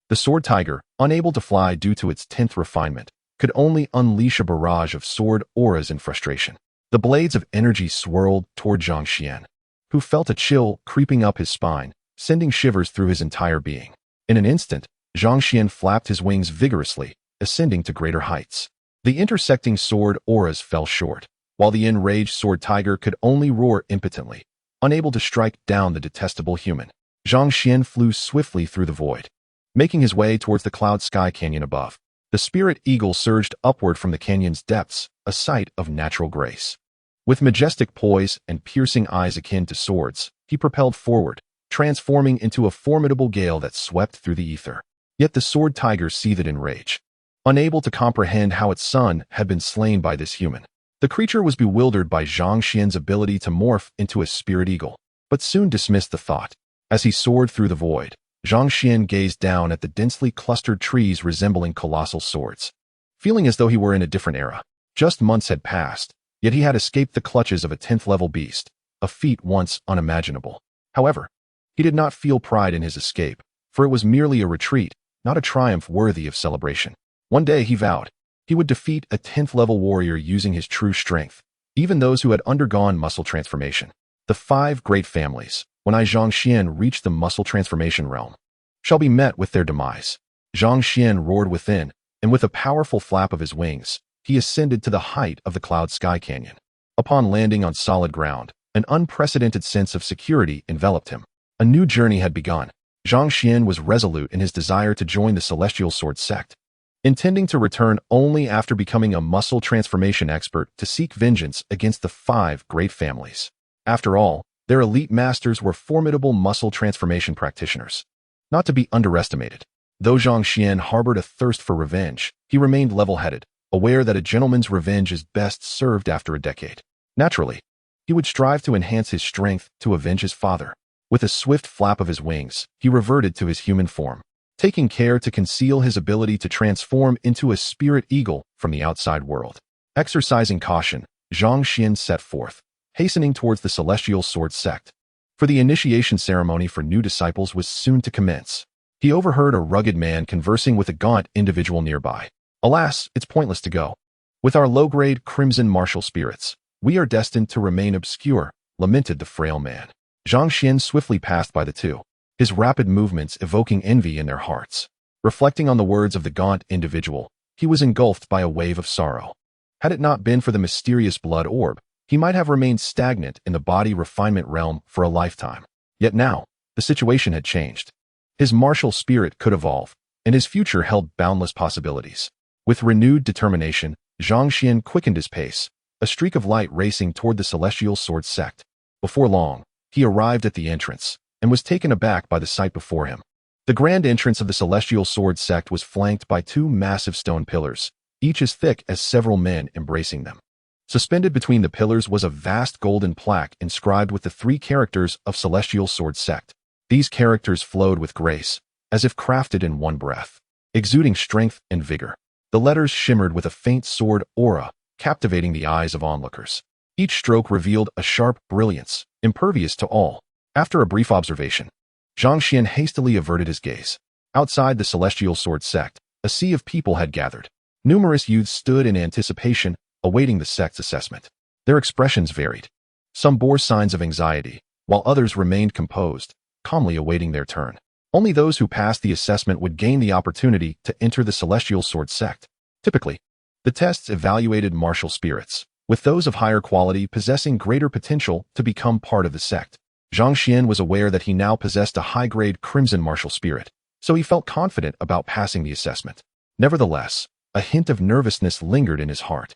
The sword tiger, unable to fly due to its 10th refinement, could only unleash a barrage of sword auras in frustration. The blades of energy swirled toward Zhang Xian, who felt a chill creeping up his spine, sending shivers through his entire being. In an instant, Zhang Xian flapped his wings vigorously, ascending to greater heights. The intersecting sword auras fell short, while the enraged sword tiger could only roar impotently, unable to strike down the detestable human. Zhang Xian flew swiftly through the void, making his way towards the cloud sky canyon above. The spirit eagle surged upward from the canyon's depths, a sight of natural grace. With majestic poise and piercing eyes akin to swords, he propelled forward, transforming into a formidable gale that swept through the ether. Yet the sword tiger seethed in rage, unable to comprehend how its son had been slain by this human. The creature was bewildered by Zhang Xian's ability to morph into a spirit eagle, but soon dismissed the thought. As he soared through the void, Zhang Xian gazed down at the densely clustered trees resembling colossal swords, feeling as though he were in a different era. Just months had passed, yet he had escaped the clutches of a 10th-level beast, a feat once unimaginable. However, he did not feel pride in his escape, for it was merely a retreat, not a triumph worthy of celebration. One day, he vowed, he would defeat a 10th-level warrior using his true strength, even those who had undergone muscle transformation. The 5 great families, when Zhang Xian reached the muscle transformation realm, shall be met with their demise. Zhang Xian roared within, and with a powerful flap of his wings, he ascended to the height of the cloud sky canyon. Upon landing on solid ground, an unprecedented sense of security enveloped him. A new journey had begun. Zhang Xian was resolute in his desire to join the celestial sword sect, intending to return only after becoming a muscle transformation expert to seek vengeance against the 5 great families. After all, Their elite masters were formidable muscle transformation practitioners, not to be underestimated. Though Zhang Xuan harbored a thirst for revenge, he remained level-headed, aware that a gentleman's revenge is best served after a decade. Naturally, he would strive to enhance his strength to avenge his father. With a swift flap of his wings, he reverted to his human form, taking care to conceal his ability to transform into a spirit eagle from the outside world. Exercising caution, Zhang Xuan set forth, hastening towards the Celestial Sword sect. For the initiation ceremony for new disciples was soon to commence. He overheard a rugged man conversing with a gaunt individual nearby. Alas, it's pointless to go. With our low-grade crimson martial spirits, we are destined to remain obscure, lamented the frail man. Zhang Xuan swiftly passed by the two, his rapid movements evoking envy in their hearts. Reflecting on the words of the gaunt individual, he was engulfed by a wave of sorrow. Had it not been for the mysterious blood orb, he might have remained stagnant in the body refinement realm for a lifetime. Yet now, the situation had changed. His martial spirit could evolve, and his future held boundless possibilities. With renewed determination, Zhang Xuan quickened his pace, a streak of light racing toward the Celestial Sword sect. Before long, he arrived at the entrance, and was taken aback by the sight before him. The grand entrance of the Celestial Sword sect was flanked by two massive stone pillars, each as thick as several men embracing them. Suspended between the pillars was a vast golden plaque inscribed with the three characters of Celestial Sword sect. These characters flowed with grace, as if crafted in one breath, exuding strength and vigor. The letters shimmered with a faint sword aura, captivating the eyes of onlookers. Each stroke revealed a sharp brilliance, impervious to all. After a brief observation, Zhang Xuan hastily averted his gaze. Outside the Celestial Sword sect, a sea of people had gathered. Numerous youths stood in anticipation, awaiting the sect's assessment. Their expressions varied. Some bore signs of anxiety, while others remained composed, calmly awaiting their turn. Only those who passed the assessment would gain the opportunity to enter the Celestial Sword sect. Typically, the tests evaluated martial spirits, with those of higher quality possessing greater potential to become part of the sect. Zhang Xuan was aware that he now possessed a high-grade crimson martial spirit, so he felt confident about passing the assessment. Nevertheless, a hint of nervousness lingered in his heart.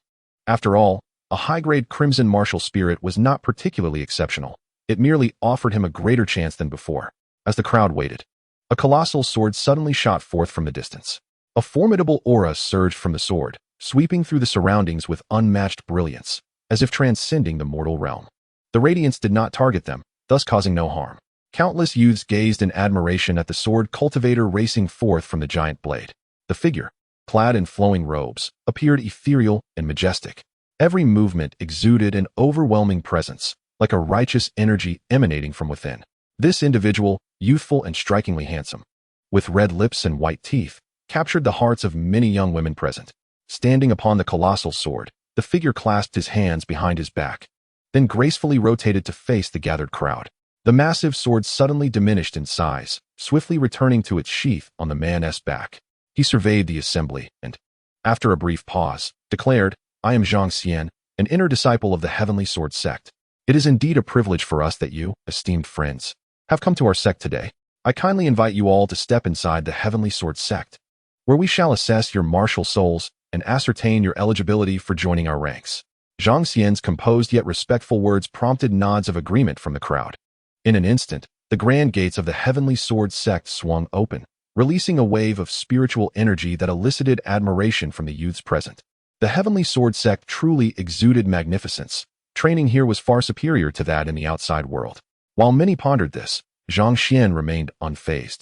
After all, a high-grade crimson martial spirit was not particularly exceptional. It merely offered him a greater chance than before. As the crowd waited, a colossal sword suddenly shot forth from the distance. A formidable aura surged from the sword, sweeping through the surroundings with unmatched brilliance, as if transcending the mortal realm. The radiance did not target them, thus causing no harm. Countless youths gazed in admiration at the sword cultivator racing forth from the giant blade. The figure, clad in flowing robes, appeared ethereal and majestic. Every movement exuded an overwhelming presence, like a righteous energy emanating from within. This individual, youthful and strikingly handsome, with red lips and white teeth, captured the hearts of many young women present. Standing upon the colossal sword, the figure clasped his hands behind his back, then gracefully rotated to face the gathered crowd. The massive sword suddenly diminished in size, swiftly returning to its sheath on the man's back. He surveyed the assembly and, after a brief pause, declared, "I am Zhang Xuan, an inner disciple of the Heavenly Sword sect. It is indeed a privilege for us that you, esteemed friends, have come to our sect today. I kindly invite you all to step inside the Heavenly Sword sect, where we shall assess your martial souls and ascertain your eligibility for joining our ranks." Zhang Xuan's composed yet respectful words prompted nods of agreement from the crowd. In an instant, the grand gates of the Heavenly Sword sect swung open, releasing a wave of spiritual energy that elicited admiration from the youths present. The Heavenly Sword sect truly exuded magnificence. Training here was far superior to that in the outside world. While many pondered this, Zhang Xuan remained unfazed,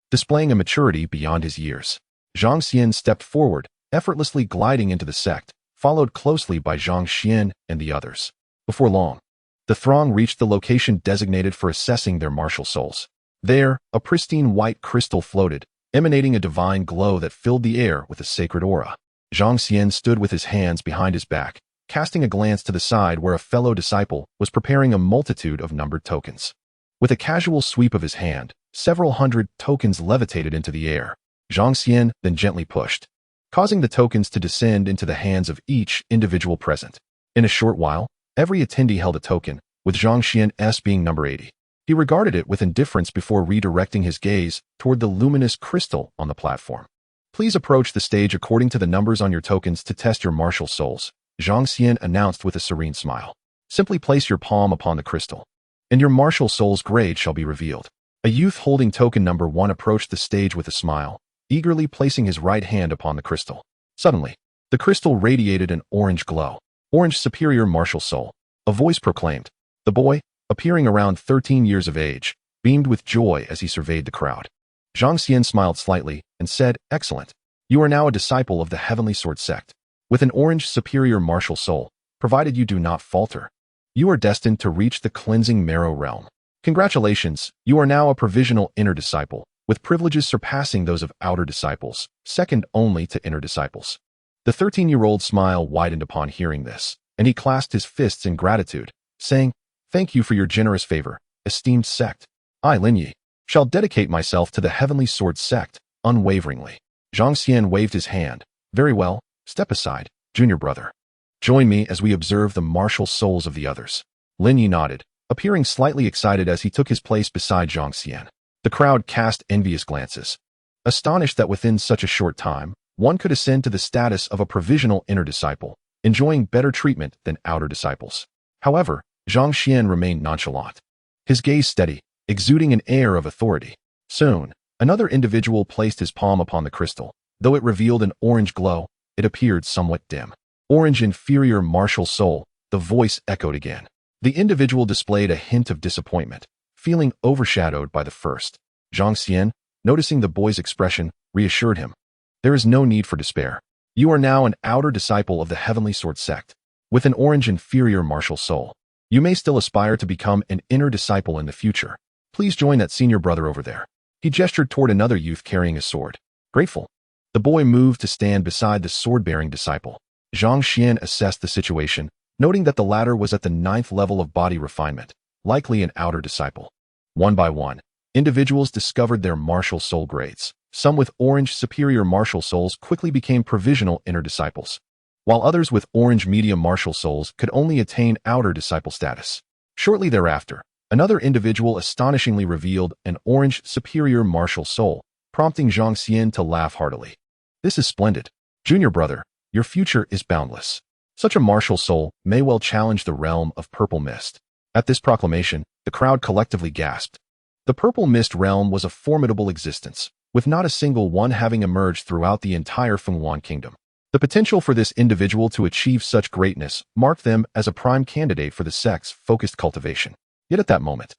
displaying a maturity beyond his years. Zhang Xuan stepped forward, effortlessly gliding into the sect, followed closely by Zhang Xuan and the others. Before long, the throng reached the location designated for assessing their martial souls. There, a pristine white crystal floated, emanating a divine glow that filled the air with a sacred aura. Zhang Xuan stood with his hands behind his back, casting a glance to the side where a fellow disciple was preparing a multitude of numbered tokens. With a casual sweep of his hand, several hundred tokens levitated into the air. Zhang Xuan then gently pushed, causing the tokens to descend into the hands of each individual present. In a short while, every attendee held a token, with Zhang Xuan's being number 80. He regarded it with indifference before redirecting his gaze toward the luminous crystal on the platform. "Please approach the stage according to the numbers on your tokens to test your martial souls," Zhang Xuan announced with a serene smile. "Simply place your palm upon the crystal. and your martial soul's grade shall be revealed. A youth holding token number 1 approached the stage with a smile, eagerly placing his right hand upon the crystal. Suddenly, the crystal radiated an orange glow. Orange superior martial soul. A voice proclaimed. The boy, appearing around 13 years of age, beamed with joy as he surveyed the crowd. Zhang Xuan smiled slightly and said, "Excellent. You are now a disciple of the Heavenly Sword sect, with an orange superior martial soul, provided you do not falter. You are destined to reach the cleansing marrow realm. Congratulations, you are now a provisional inner disciple, with privileges surpassing those of outer disciples, second only to inner disciples." The 13-year-old smile widened upon hearing this, and he clasped his fists in gratitude, saying, "Thank you for your generous favor, esteemed sect. I, Linyi, shall dedicate myself to the Heavenly Sword sect, unwaveringly." Zhang Xuan waved his hand. "Very well, step aside, junior brother. Join me as we observe the martial souls of the others." Linyi nodded, appearing slightly excited as he took his place beside Zhang Xuan. The crowd cast envious glances, astonished that within such a short time, one could ascend to the status of a provisional inner disciple, enjoying better treatment than outer disciples. However, Zhang Xuan remained nonchalant, his gaze steady, exuding an air of authority. Soon, another individual placed his palm upon the crystal. Though it revealed an orange glow, it appeared somewhat dim. "Orange inferior martial soul," the voice echoed again. The individual displayed a hint of disappointment, feeling overshadowed by the first. Zhang Xuan, noticing the boy's expression, reassured him. "There is no need for despair. You are now an outer disciple of the Heavenly Sword sect, with an orange inferior martial soul. You may still aspire to become an inner disciple in the future. Please join that senior brother over there." He gestured toward another youth carrying a sword. Grateful. The boy moved to stand beside the sword-bearing disciple. Zhang Xuan assessed the situation, noting that the latter was at the 9th level of body refinement, likely an outer disciple. One by one, individuals discovered their martial soul grades. Some with orange superior martial souls quickly became provisional inner disciples, while others with orange medium martial souls could only attain outer disciple status. Shortly thereafter, another individual astonishingly revealed an orange superior martial soul, prompting Zhang Xuan to laugh heartily. "This is splendid. Junior brother, your future is boundless. Such a martial soul may well challenge the realm of purple mist." At this proclamation, the crowd collectively gasped. The purple mist realm was a formidable existence, with not a single one having emerged throughout the entire Fuluan kingdom. The potential for this individual to achieve such greatness marked them as a prime candidate for the sect's focused cultivation. Yet at that moment,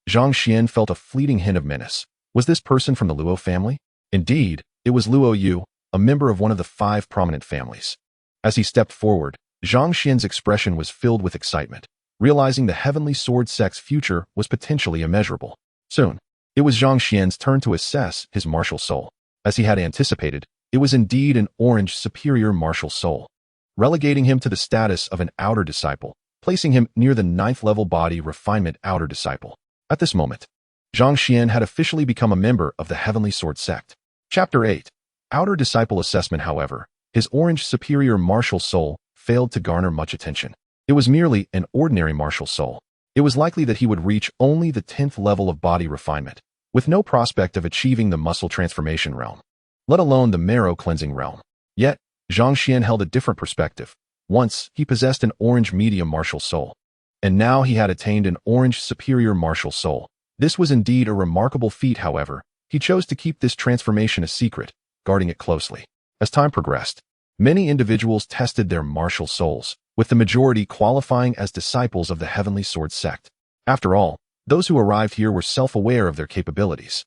Zhang Xuan felt a fleeting hint of menace. Was this person from the Luo family? Indeed, it was Luo Yu, a member of one of the 5 prominent families. As he stepped forward, Zhang Xuan's expression was filled with excitement, realizing the Heavenly Sword sect's future was potentially immeasurable. Soon, it was Zhang Xuan's turn to assess his martial soul. As he had anticipated, it was indeed an orange superior martial soul, relegating him to the status of an outer disciple, placing him near the 9th level body refinement outer disciple. At this moment, Zhang Xuan had officially become a member of the Heavenly Sword sect. Chapter 8. Outer Disciple Assessment. However, his orange superior martial soul failed to garner much attention. It was merely an ordinary martial soul. It was likely that he would reach only the 10th level of body refinement, with no prospect of achieving the muscle transformation realm, let alone the marrow cleansing realm. Yet, Zhang Xuan held a different perspective. Once, he possessed an orange medium martial soul, and now he had attained an orange superior martial soul. This was indeed a remarkable feat. However, he chose to keep this transformation a secret, guarding it closely. As time progressed, many individuals tested their martial souls, with the majority qualifying as disciples of the Heavenly Sword sect. After all, those who arrived here were self-aware of their capabilities.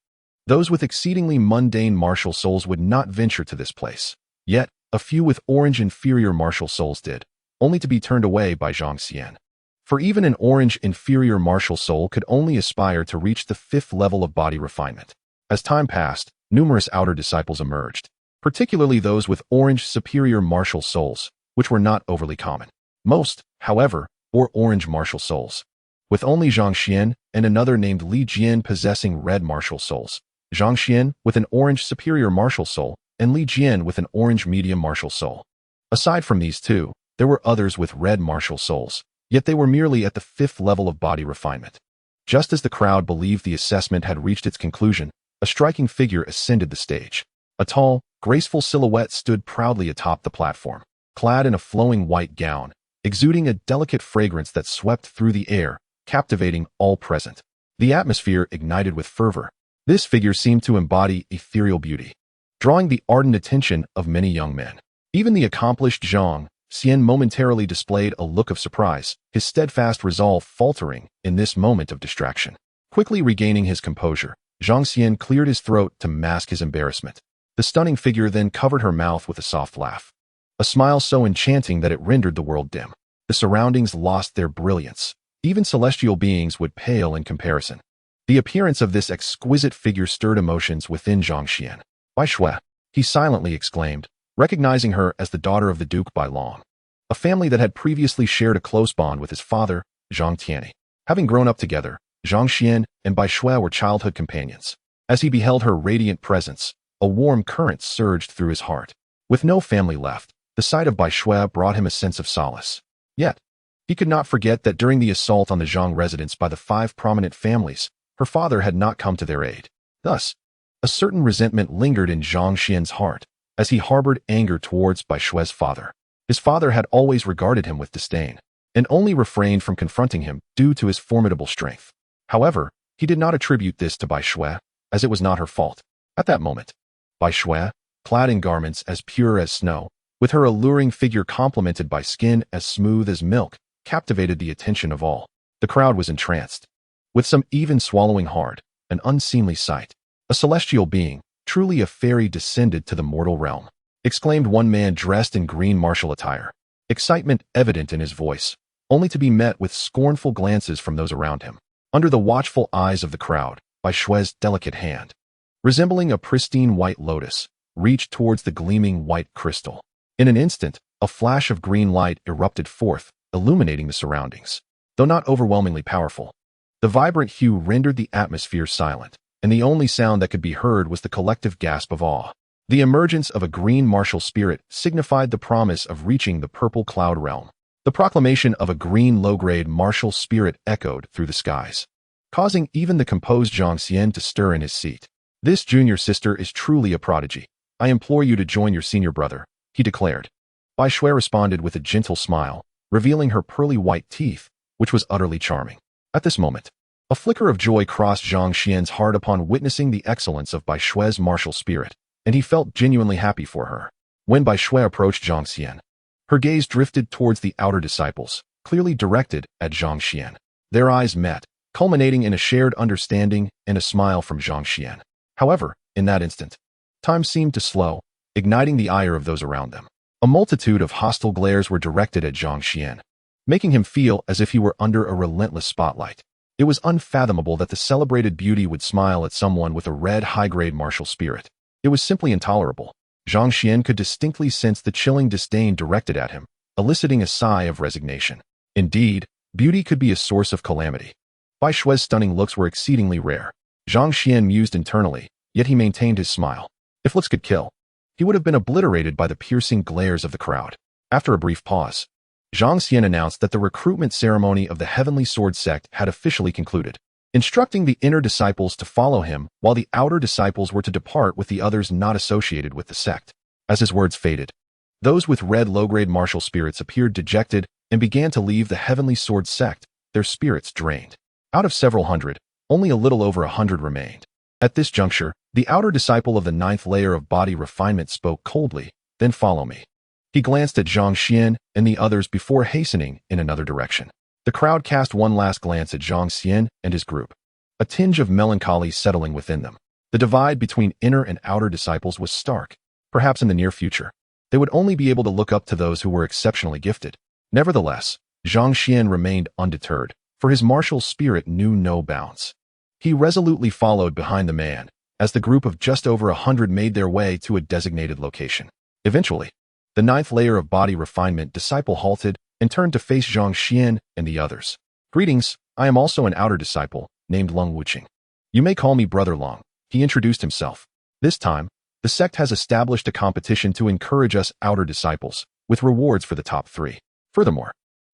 Those with exceedingly mundane martial souls would not venture to this place. Yet, a few with orange inferior martial souls did, only to be turned away by Zhang Xuan. For even an orange inferior martial soul could only aspire to reach the 5th level of body refinement. As time passed, numerous outer disciples emerged, particularly those with orange superior martial souls, which were not overly common. Most, however, were orange martial souls, with only Zhang Xuan and another named Li Jian possessing red martial souls. Zhang Xuan with an orange superior martial soul, and Li Jian with an orange medium martial soul. Aside from these two, there were others with red martial souls, yet they were merely at the 5th level of body refinement. Just as the crowd believed the assessment had reached its conclusion, a striking figure ascended the stage. A tall, graceful silhouette stood proudly atop the platform, clad in a flowing white gown, exuding a delicate fragrance that swept through the air, captivating all present. The atmosphere ignited with fervor. This figure seemed to embody ethereal beauty, drawing the ardent attention of many young men. Even the accomplished Zhang Xuan momentarily displayed a look of surprise, his steadfast resolve faltering in this moment of distraction. Quickly regaining his composure, Zhang Xuan cleared his throat to mask his embarrassment. The stunning figure then covered her mouth with a soft laugh, a smile so enchanting that it rendered the world dim. The surroundings lost their brilliance. Even celestial beings would pale in comparison. The appearance of this exquisite figure stirred emotions within Zhang Xuan. "Bai Shui," he silently exclaimed, recognizing her as the daughter of the Duke Bai Long, a family that had previously shared a close bond with his father, Zhang Tianyi. Having grown up together, Zhang Xuan and Bai Shui were childhood companions. As he beheld her radiant presence, a warm current surged through his heart. With no family left, the sight of Bai Shui brought him a sense of solace. Yet, he could not forget that during the assault on the Zhang residence by the 5 prominent families, her father had not come to their aid. Thus, a certain resentment lingered in Zhang Xuan's heart, as he harbored anger towards Bai Shui's father. His father had always regarded him with disdain, and only refrained from confronting him due to his formidable strength. However, he did not attribute this to Bai Shui, as it was not her fault. At that moment, Bai Shui, clad in garments as pure as snow, with her alluring figure complemented by skin as smooth as milk, captivated the attention of all. The crowd was entranced, with some even swallowing hard, an unseemly sight. "A celestial being, truly a fairy descended to the mortal realm," exclaimed one man dressed in green martial attire, excitement evident in his voice, only to be met with scornful glances from those around him. Under the watchful eyes of the crowd, Bai Shui's delicate hand, resembling a pristine white lotus, reached towards the gleaming white crystal. In an instant, a flash of green light erupted forth, illuminating the surroundings. Though not overwhelmingly powerful, the vibrant hue rendered the atmosphere silent, and the only sound that could be heard was the collective gasp of awe. The emergence of a green martial spirit signified the promise of reaching the purple cloud realm. The proclamation of a green low-grade martial spirit echoed through the skies, causing even the composed Zhang Xuan to stir in his seat. "This junior sister is truly a prodigy. I implore you to join your senior brother," he declared. Bai Shui responded with a gentle smile, revealing her pearly white teeth, which was utterly charming. At this moment, a flicker of joy crossed Zhang Xuan's heart upon witnessing the excellence of Bai Shui's martial spirit, and he felt genuinely happy for her. When Bai Shui approached Zhang Xuan, her gaze drifted towards the outer disciples, clearly directed at Zhang Xuan. Their eyes met, culminating in a shared understanding and a smile from Zhang Xuan. However, in that instant, time seemed to slow, igniting the ire of those around them. A multitude of hostile glares were directed at Zhang Xuan, making him feel as if he were under a relentless spotlight. It was unfathomable that the celebrated beauty would smile at someone with a red high-grade martial spirit. It was simply intolerable. Zhang Xuan could distinctly sense the chilling disdain directed at him, eliciting a sigh of resignation. Indeed, beauty could be a source of calamity. Bai Shui's stunning looks were exceedingly rare. Zhang Xuan mused internally, yet he maintained his smile. If looks could kill, he would have been obliterated by the piercing glares of the crowd. After a brief pause, Zhang Xuan announced that the recruitment ceremony of the Heavenly Sword sect had officially concluded, instructing the inner disciples to follow him while the outer disciples were to depart with the others not associated with the sect. As his words faded, those with red low-grade martial spirits appeared dejected and began to leave the Heavenly Sword sect, their spirits drained. Out of several hundred, only a little over 100 remained. At this juncture, the outer disciple of the 9th layer of body refinement spoke coldly, "Then follow me." He glanced at Zhang Xuan and the others before hastening in another direction. The crowd cast one last glance at Zhang Xuan and his group, a tinge of melancholy settling within them. The divide between inner and outer disciples was stark. Perhaps in the near future, they would only be able to look up to those who were exceptionally gifted. Nevertheless, Zhang Xuan remained undeterred, for his martial spirit knew no bounds. He resolutely followed behind the man, as the group of just over 100 made their way to a designated location. Eventually, the 9th layer of body refinement disciple halted and turned to face Zhang Xuan and the others. "Greetings, I am also an outer disciple, named Lung Wuqing. You may call me Brother Long," he introduced himself. "This time, the sect has established a competition to encourage us outer disciples, with rewards for the top 3. Furthermore,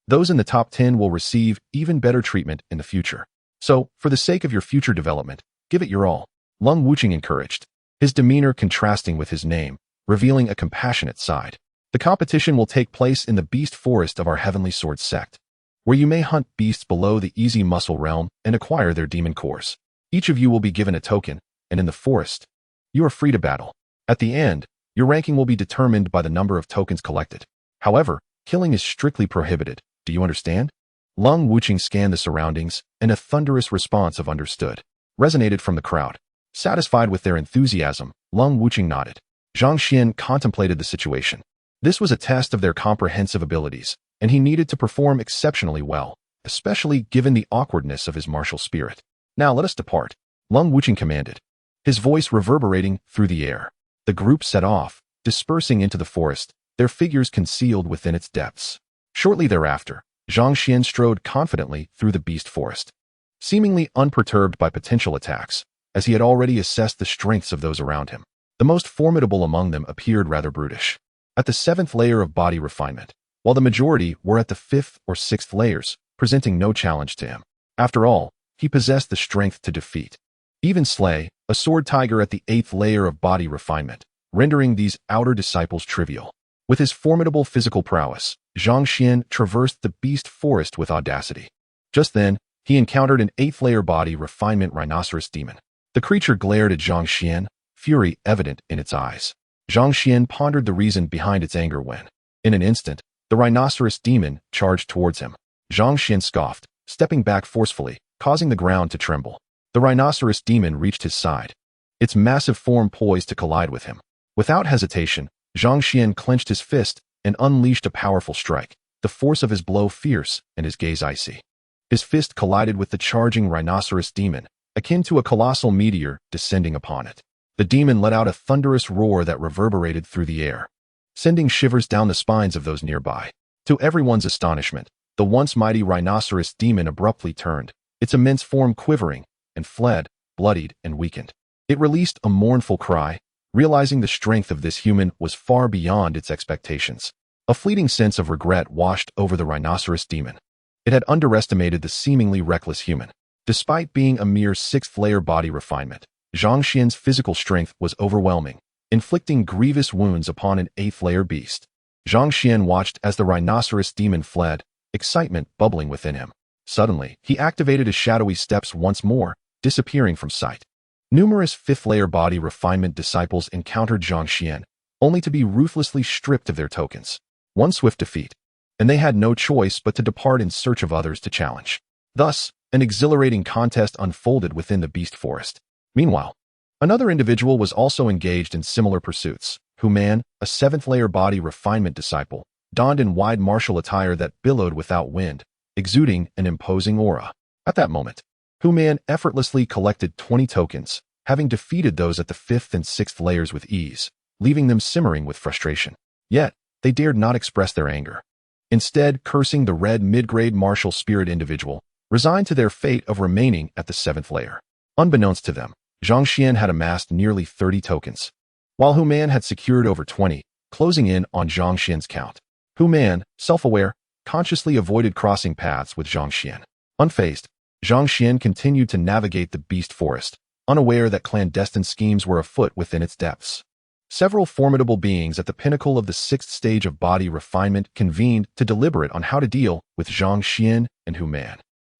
those in the top 10 will receive even better treatment in the future. So, for the sake of your future development, give it your all," Lung Wuqing encouraged, his demeanor contrasting with his name, revealing a compassionate side. "The competition will take place in the beast forest of our Heavenly Sword sect. where you may hunt beasts below the easy muscle realm and acquire their demon cores. Each of you will be given a token, and in the forest, you are free to battle. At the end, your ranking will be determined by the number of tokens collected. However, killing is strictly prohibited. Do you understand? Lung Wuqing scanned the surroundings, and a thunderous response of understood resonated from the crowd. Satisfied with their enthusiasm, Lung Wuqing nodded. Zhang Xuan contemplated the situation. This was a test of their comprehensive abilities, and he needed to perform exceptionally well, especially given the awkwardness of his martial spirit. Now let us depart, Lung Wuqing commanded, his voice reverberating through the air. The group set off, dispersing into the forest, their figures concealed within its depths. Shortly thereafter, Zhang Xuan strode confidently through the beast forest, seemingly unperturbed by potential attacks, as he had already assessed the strengths of those around him. The most formidable among them appeared rather brutish, at the 7th layer of body refinement, while the majority were at the 5th or 6th layers, presenting no challenge to him. After all, he possessed the strength to defeat, even slay, a sword tiger at the 8th layer of body refinement, rendering these outer disciples trivial. With his formidable physical prowess, Zhang Xuan traversed the beast forest with audacity. Just then, he encountered an 8th layer body refinement rhinoceros demon. The creature glared at Zhang Xuan, fury evident in its eyes. Zhang Xuan pondered the reason behind its anger when, in an instant, the rhinoceros demon charged towards him. Zhang Xuan scoffed, stepping back forcefully, causing the ground to tremble. The rhinoceros demon reached his side, its massive form poised to collide with him. Without hesitation, Zhang Xuan clenched his fist and unleashed a powerful strike, the force of his blow fierce and his gaze icy. His fist collided with the charging rhinoceros demon, akin to a colossal meteor descending upon it. The demon let out a thunderous roar that reverberated through the air, sending shivers down the spines of those nearby. To everyone's astonishment, the once mighty rhinoceros demon abruptly turned, its immense form quivering, and fled, bloodied and weakened. It released a mournful cry, realizing the strength of this human was far beyond its expectations. A fleeting sense of regret washed over the rhinoceros demon. It had underestimated the seemingly reckless human. Despite being a mere 6th layer body refinement, Zhang Xuan's physical strength was overwhelming, inflicting grievous wounds upon an 8th layer beast. Zhang Xuan watched as the rhinoceros demon fled, excitement bubbling within him. Suddenly, he activated his shadowy steps once more, disappearing from sight. Numerous 5th layer body refinement disciples encountered Zhang Xuan, only to be ruthlessly stripped of their tokens. One swift defeat, and they had no choice but to depart in search of others to challenge. Thus, an exhilarating contest unfolded within the beast forest. Meanwhile, another individual was also engaged in similar pursuits. Human, a 7th layer body refinement disciple, donned in wide martial attire that billowed without wind, exuding an imposing aura. At that moment, Human effortlessly collected 20 tokens, having defeated those at the 5th and 6th layers with ease, leaving them simmering with frustration. Yet, they dared not express their anger. Instead, cursing the red mid-grade martial spirit individual, resigned to their fate of remaining at the 7th layer. Unbeknownst to them, Zhang Xuan had amassed nearly 30 tokens, while Human had secured over 20, closing in on Zhang Xuan's count. Human, self-aware, consciously avoided crossing paths with Zhang Xuan. Unfazed, Zhang Xuan continued to navigate the beast forest, unaware that clandestine schemes were afoot within its depths. Several formidable beings at the pinnacle of the 6th stage of body refinement convened to deliberate on how to deal with Zhang Xuan and Human.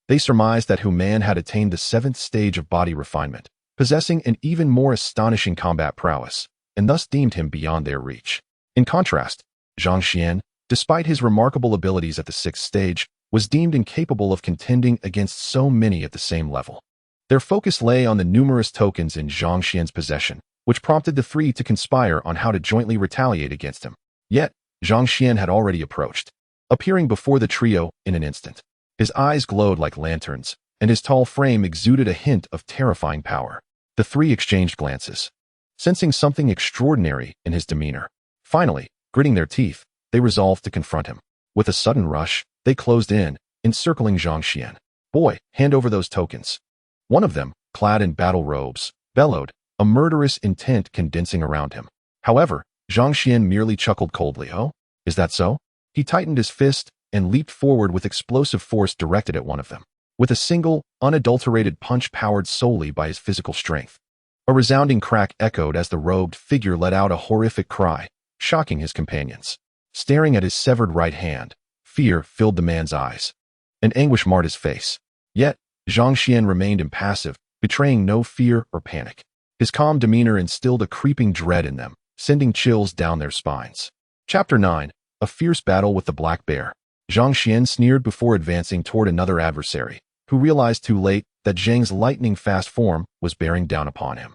They surmised that Human had attained the 7th stage of body refinement, possessing an even more astonishing combat prowess, and thus deemed him beyond their reach. In contrast, Zhang Xuan, despite his remarkable abilities at the 6th stage, was deemed incapable of contending against so many at the same level. Their focus lay on the numerous tokens in Zhang Xuan's possession, which prompted the three to conspire on how to jointly retaliate against him. Yet, Zhang Xuan had already approached, appearing before the trio in an instant. His eyes glowed like lanterns, and his tall frame exuded a hint of terrifying power. The three exchanged glances, sensing something extraordinary in his demeanor. Finally, gritting their teeth, they resolved to confront him. With a sudden rush, they closed in, encircling Zhang Xuan. "Boy, hand over those tokens." One of them, clad in battle robes, bellowed, a murderous intent condensing around him. However, Zhang Xuan merely chuckled coldly. "Oh, is that so?" He tightened his fist and leaped forward with explosive force directed at one of them. With a single, unadulterated punch powered solely by his physical strength. A resounding crack echoed as the robed figure let out a horrific cry, shocking his companions. Staring at his severed right hand, fear filled the man's eyes. and anguish marred his face. Yet, Zhang Xian remained impassive, betraying no fear or panic. His calm demeanor instilled a creeping dread in them, sending chills down their spines. Chapter 9. A fierce battle with the black bear. Zhang Xian sneered before advancing toward another adversary, who realized too late that Zhang's lightning-fast form was bearing down upon him.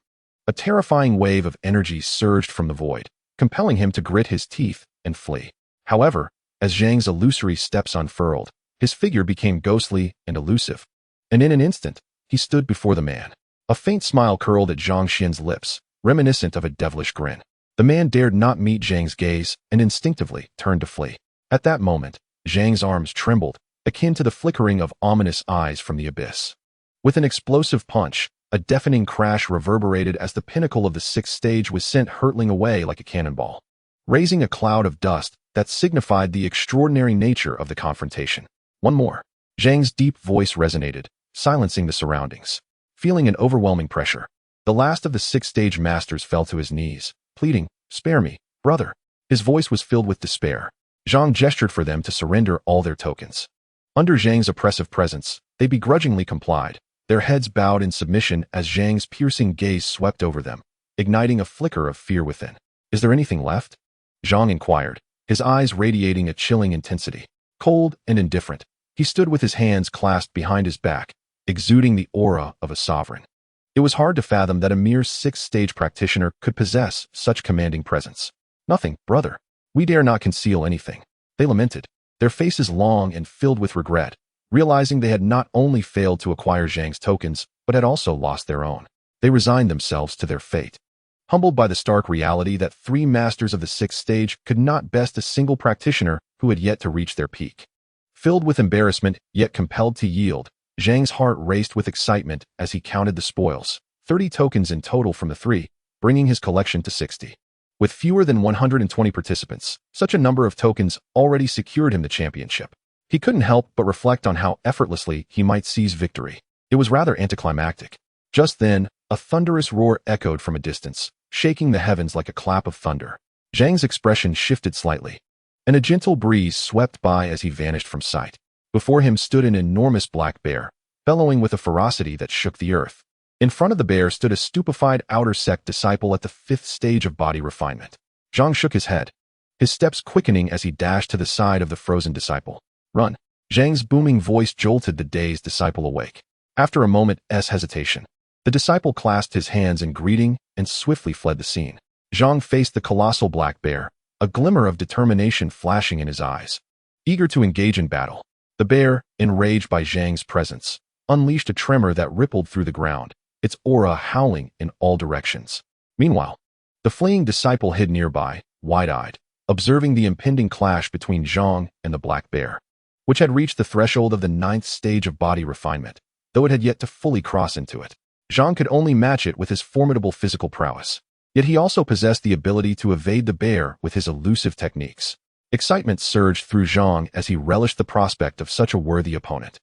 A terrifying wave of energy surged from the void, compelling him to grit his teeth and flee. However, as Zhang's illusory steps unfurled, his figure became ghostly and elusive, and in an instant, he stood before the man. A faint smile curled at Zhang Xian's lips, reminiscent of a devilish grin. The man dared not meet Zhang's gaze and instinctively turned to flee. At that moment, Zhang's arms trembled, akin to the flickering of ominous eyes from the abyss. With an explosive punch, a deafening crash reverberated as the pinnacle of the sixth stage was sent hurtling away like a cannonball, raising a cloud of dust that signified the extraordinary nature of the confrontation. One more. Zhang's deep voice resonated, silencing the surroundings. Feeling an overwhelming pressure, the last of the sixth-stage masters fell to his knees, pleading, "Spare me, brother." His voice was filled with despair. Zhang gestured for them to surrender all their tokens. Under Zhang's oppressive presence, they begrudgingly complied, their heads bowed in submission as Zhang's piercing gaze swept over them, igniting a flicker of fear within. "Is there anything left?" Zhang inquired, his eyes radiating a chilling intensity. Cold and indifferent, he stood with his hands clasped behind his back, exuding the aura of a sovereign. It was hard to fathom that a mere sixth-stage practitioner could possess such commanding presence. "Nothing, brother. We dare not conceal anything," they lamented, their faces long and filled with regret, realizing they had not only failed to acquire Zhang's tokens, but had also lost their own. They resigned themselves to their fate, humbled by the stark reality that 3 masters of the sixth stage could not best a single practitioner who had yet to reach their peak. Filled with embarrassment, yet compelled to yield, Zhang's heart raced with excitement as he counted the spoils, 30 tokens in total from the 3, bringing his collection to 60. With fewer than 120 participants, such a number of tokens already secured him the championship. He couldn't help but reflect on how effortlessly he might seize victory. It was rather anticlimactic. Just then, a thunderous roar echoed from a distance, shaking the heavens like a clap of thunder. Zhang's expression shifted slightly, and a gentle breeze swept by as he vanished from sight. Before him stood an enormous black bear, bellowing with a ferocity that shook the earth. In front of the bear stood a stupefied outer sect disciple at the 5th stage of body refinement. Zhang shook his head, his steps quickening as he dashed to the side of the frozen disciple. "Run!" Zhang's booming voice jolted the dazed disciple awake. After a moment's hesitation, the disciple clasped his hands in greeting and swiftly fled the scene. Zhang faced the colossal black bear, a glimmer of determination flashing in his eyes. Eager to engage in battle, the bear, enraged by Zhang's presence, unleashed a tremor that rippled through the ground, its aura howling in all directions. Meanwhile, the fleeing disciple hid nearby, wide-eyed, observing the impending clash between Zhang and the black bear, which had reached the threshold of the 9th stage of body refinement, though it had yet to fully cross into it. Zhang could only match it with his formidable physical prowess, yet he also possessed the ability to evade the bear with his elusive techniques. Excitement surged through Zhang as he relished the prospect of such a worthy opponent.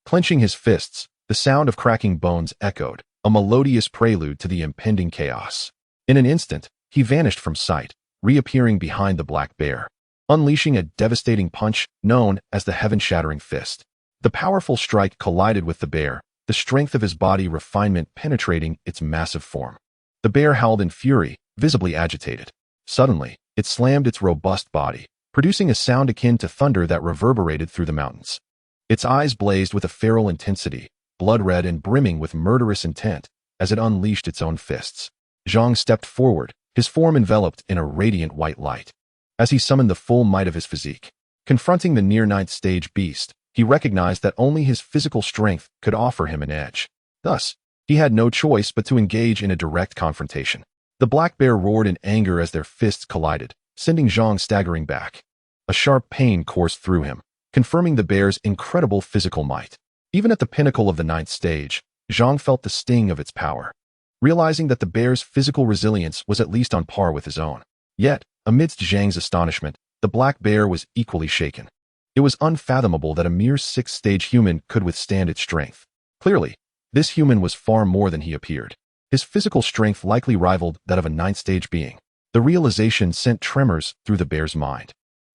Clenching his fists, the sound of cracking bones echoed, a melodious prelude to the impending chaos. In an instant, he vanished from sight, reappearing behind the black bear, unleashing a devastating punch known as the heaven-shattering fist. The powerful strike collided with the bear, the strength of his body refinement penetrating its massive form. The bear howled in fury, visibly agitated. Suddenly, it slammed its robust body, producing a sound akin to thunder that reverberated through the mountains. Its eyes blazed with a feral intensity, blood-red and brimming with murderous intent, as it unleashed its own fists. Zhang stepped forward, his form enveloped in a radiant white light. As he summoned the full might of his physique, confronting the near 9th stage beast, he recognized that only his physical strength could offer him an edge. Thus, he had no choice but to engage in a direct confrontation. The black bear roared in anger as their fists collided, sending Zhang staggering back. A sharp pain coursed through him, confirming the bear's incredible physical might. Even at the pinnacle of the 9th stage, Zhang felt the sting of its power, realizing that the bear's physical resilience was at least on par with his own. Yet, amidst Zhang's astonishment, the black bear was equally shaken. It was unfathomable that a mere 6th stage human could withstand its strength. Clearly, this human was far more than he appeared. His physical strength likely rivaled that of a 9th stage being. The realization sent tremors through the bear's mind.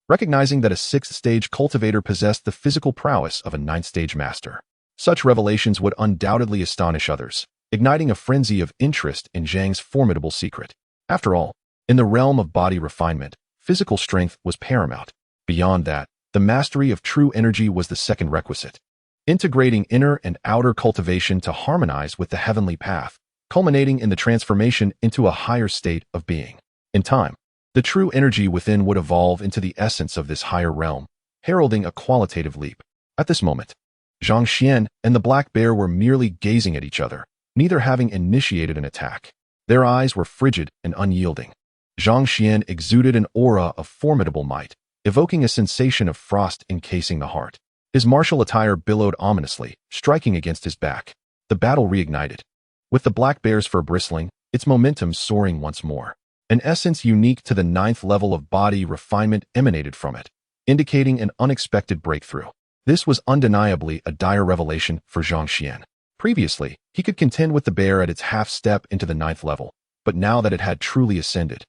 recognizing that a sixth-stage cultivator possessed the physical prowess of a ninth-stage master. Such revelations would undoubtedly astonish others, igniting a frenzy of interest in Zhang's formidable secret. After all, in the realm of body refinement, physical strength was paramount. Beyond that, the mastery of true energy was the second requisite. Integrating inner and outer cultivation to harmonize with the heavenly path, culminating in the transformation into a higher state of being. In time, the true energy within would evolve into the essence of this higher realm, heralding a qualitative leap. At this moment, Zhang Xuan and the black bear were merely gazing at each other, neither having initiated an attack. Their eyes were frigid and unyielding. Zhang Xuan exuded an aura of formidable might, evoking a sensation of frost encasing the heart. His martial attire billowed ominously, striking against his back. The battle reignited. With the black bear's fur bristling, its momentum soaring once more. An essence unique to the ninth level of body refinement emanated from it, indicating an unexpected breakthrough. This was undeniably a dire revelation for Zhang Xuan. Previously, he could contend with the bear at its half-step into the ninth level, but now that it had truly ascended,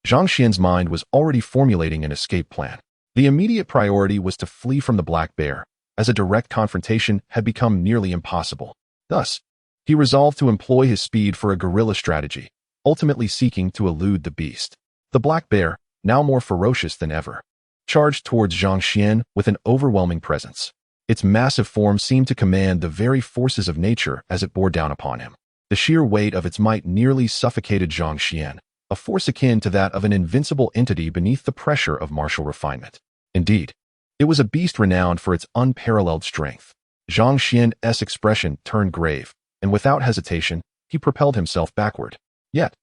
Zhang Xuan's mind was already formulating an escape plan. The immediate priority was to flee from the black bear, as a direct confrontation had become nearly impossible. Thus, he resolved to employ his speed for a guerrilla strategy, ultimately seeking to elude the beast. The black bear, now more ferocious than ever, charged towards Zhang Xuan with an overwhelming presence. Its massive form seemed to command the very forces of nature as it bore down upon him. The sheer weight of its might nearly suffocated Zhang Xuan, a force akin to that of an invincible entity beneath the pressure of martial refinement. Indeed, it was a beast renowned for its unparalleled strength. Zhang Xuan's expression turned grave, and without hesitation, he propelled himself backward. Yet,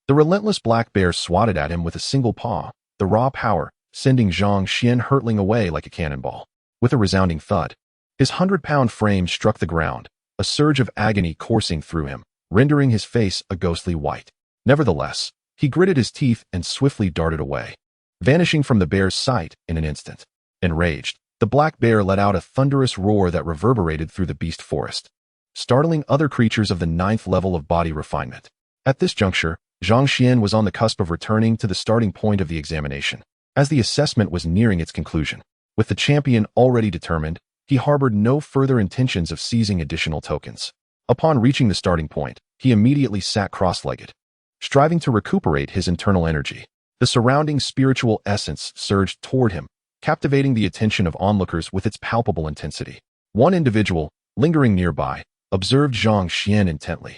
the relentless black bear swatted at him with a single paw, the raw power sending Zhang Xuan hurtling away like a cannonball. With a resounding thud, his 100-pound frame struck the ground, a surge of agony coursing through him, rendering his face a ghostly white. Nevertheless, he gritted his teeth and swiftly darted away, vanishing from the bear's sight in an instant. Enraged, the black bear let out a thunderous roar that reverberated through the beast forest, startling other creatures of the ninth level of body refinement. At this juncture, Zhang Xuan was on the cusp of returning to the starting point of the examination. As the assessment was nearing its conclusion, with the champion already determined, he harbored no further intentions of seizing additional tokens. Upon reaching the starting point, he immediately sat cross-legged, striving to recuperate his internal energy. The surrounding spiritual essence surged toward him, captivating the attention of onlookers with its palpable intensity. One individual, lingering nearby, observed Zhang Xuan intently.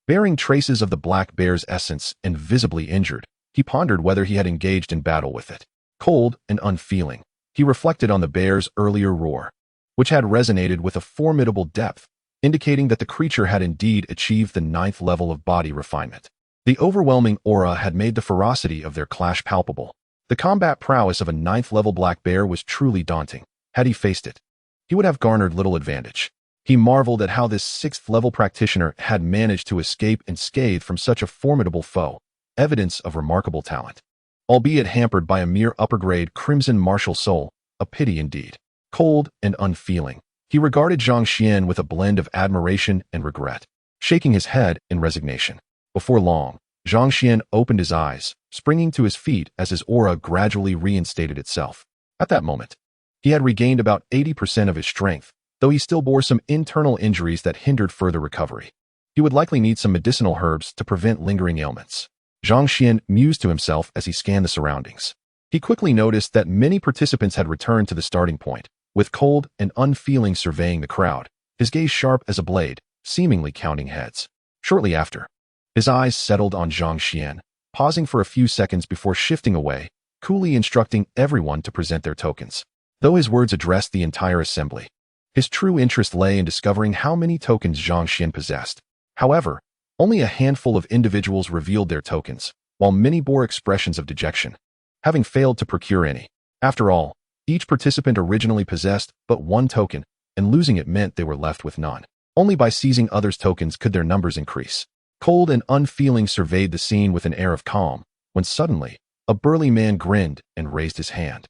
Bearing traces of the black bear's essence and visibly injured, he pondered whether he had engaged in battle with it. Cold and unfeeling, he reflected on the bear's earlier roar, which had resonated with a formidable depth, indicating that the creature had indeed achieved the ninth level of body refinement. The overwhelming aura had made the ferocity of their clash palpable. The combat prowess of a ninth-level black bear was truly daunting. Had he faced it, he would have garnered little advantage. He marveled at how this sixth-level practitioner had managed to escape unscathed from such a formidable foe, evidence of remarkable talent. Albeit hampered by a mere upper-grade crimson martial soul, a pity indeed. Cold and unfeeling, he regarded Zhang Xuan with a blend of admiration and regret, shaking his head in resignation. Before long, Zhang Xuan opened his eyes, springing to his feet as his aura gradually reinstated itself. At that moment, he had regained about 80% of his strength, though he still bore some internal injuries that hindered further recovery. He would likely need some medicinal herbs to prevent lingering ailments. Zhang Xuan mused to himself as he scanned the surroundings. He quickly noticed that many participants had returned to the starting point, with cold and unfeeling surveying the crowd, his gaze sharp as a blade, seemingly counting heads. Shortly after, his eyes settled on Zhang Xuan, pausing for a few seconds before shifting away, coolly instructing everyone to present their tokens. Though his words addressed the entire assembly, his true interest lay in discovering how many tokens Zhang Xuan possessed. However, only a handful of individuals revealed their tokens, while many bore expressions of dejection, having failed to procure any. After all, each participant originally possessed but one token, and losing it meant they were left with none. Only by seizing others' tokens could their numbers increase. Cold and unfeeling surveyed the scene with an air of calm, when suddenly, a burly man grinned and raised his hand,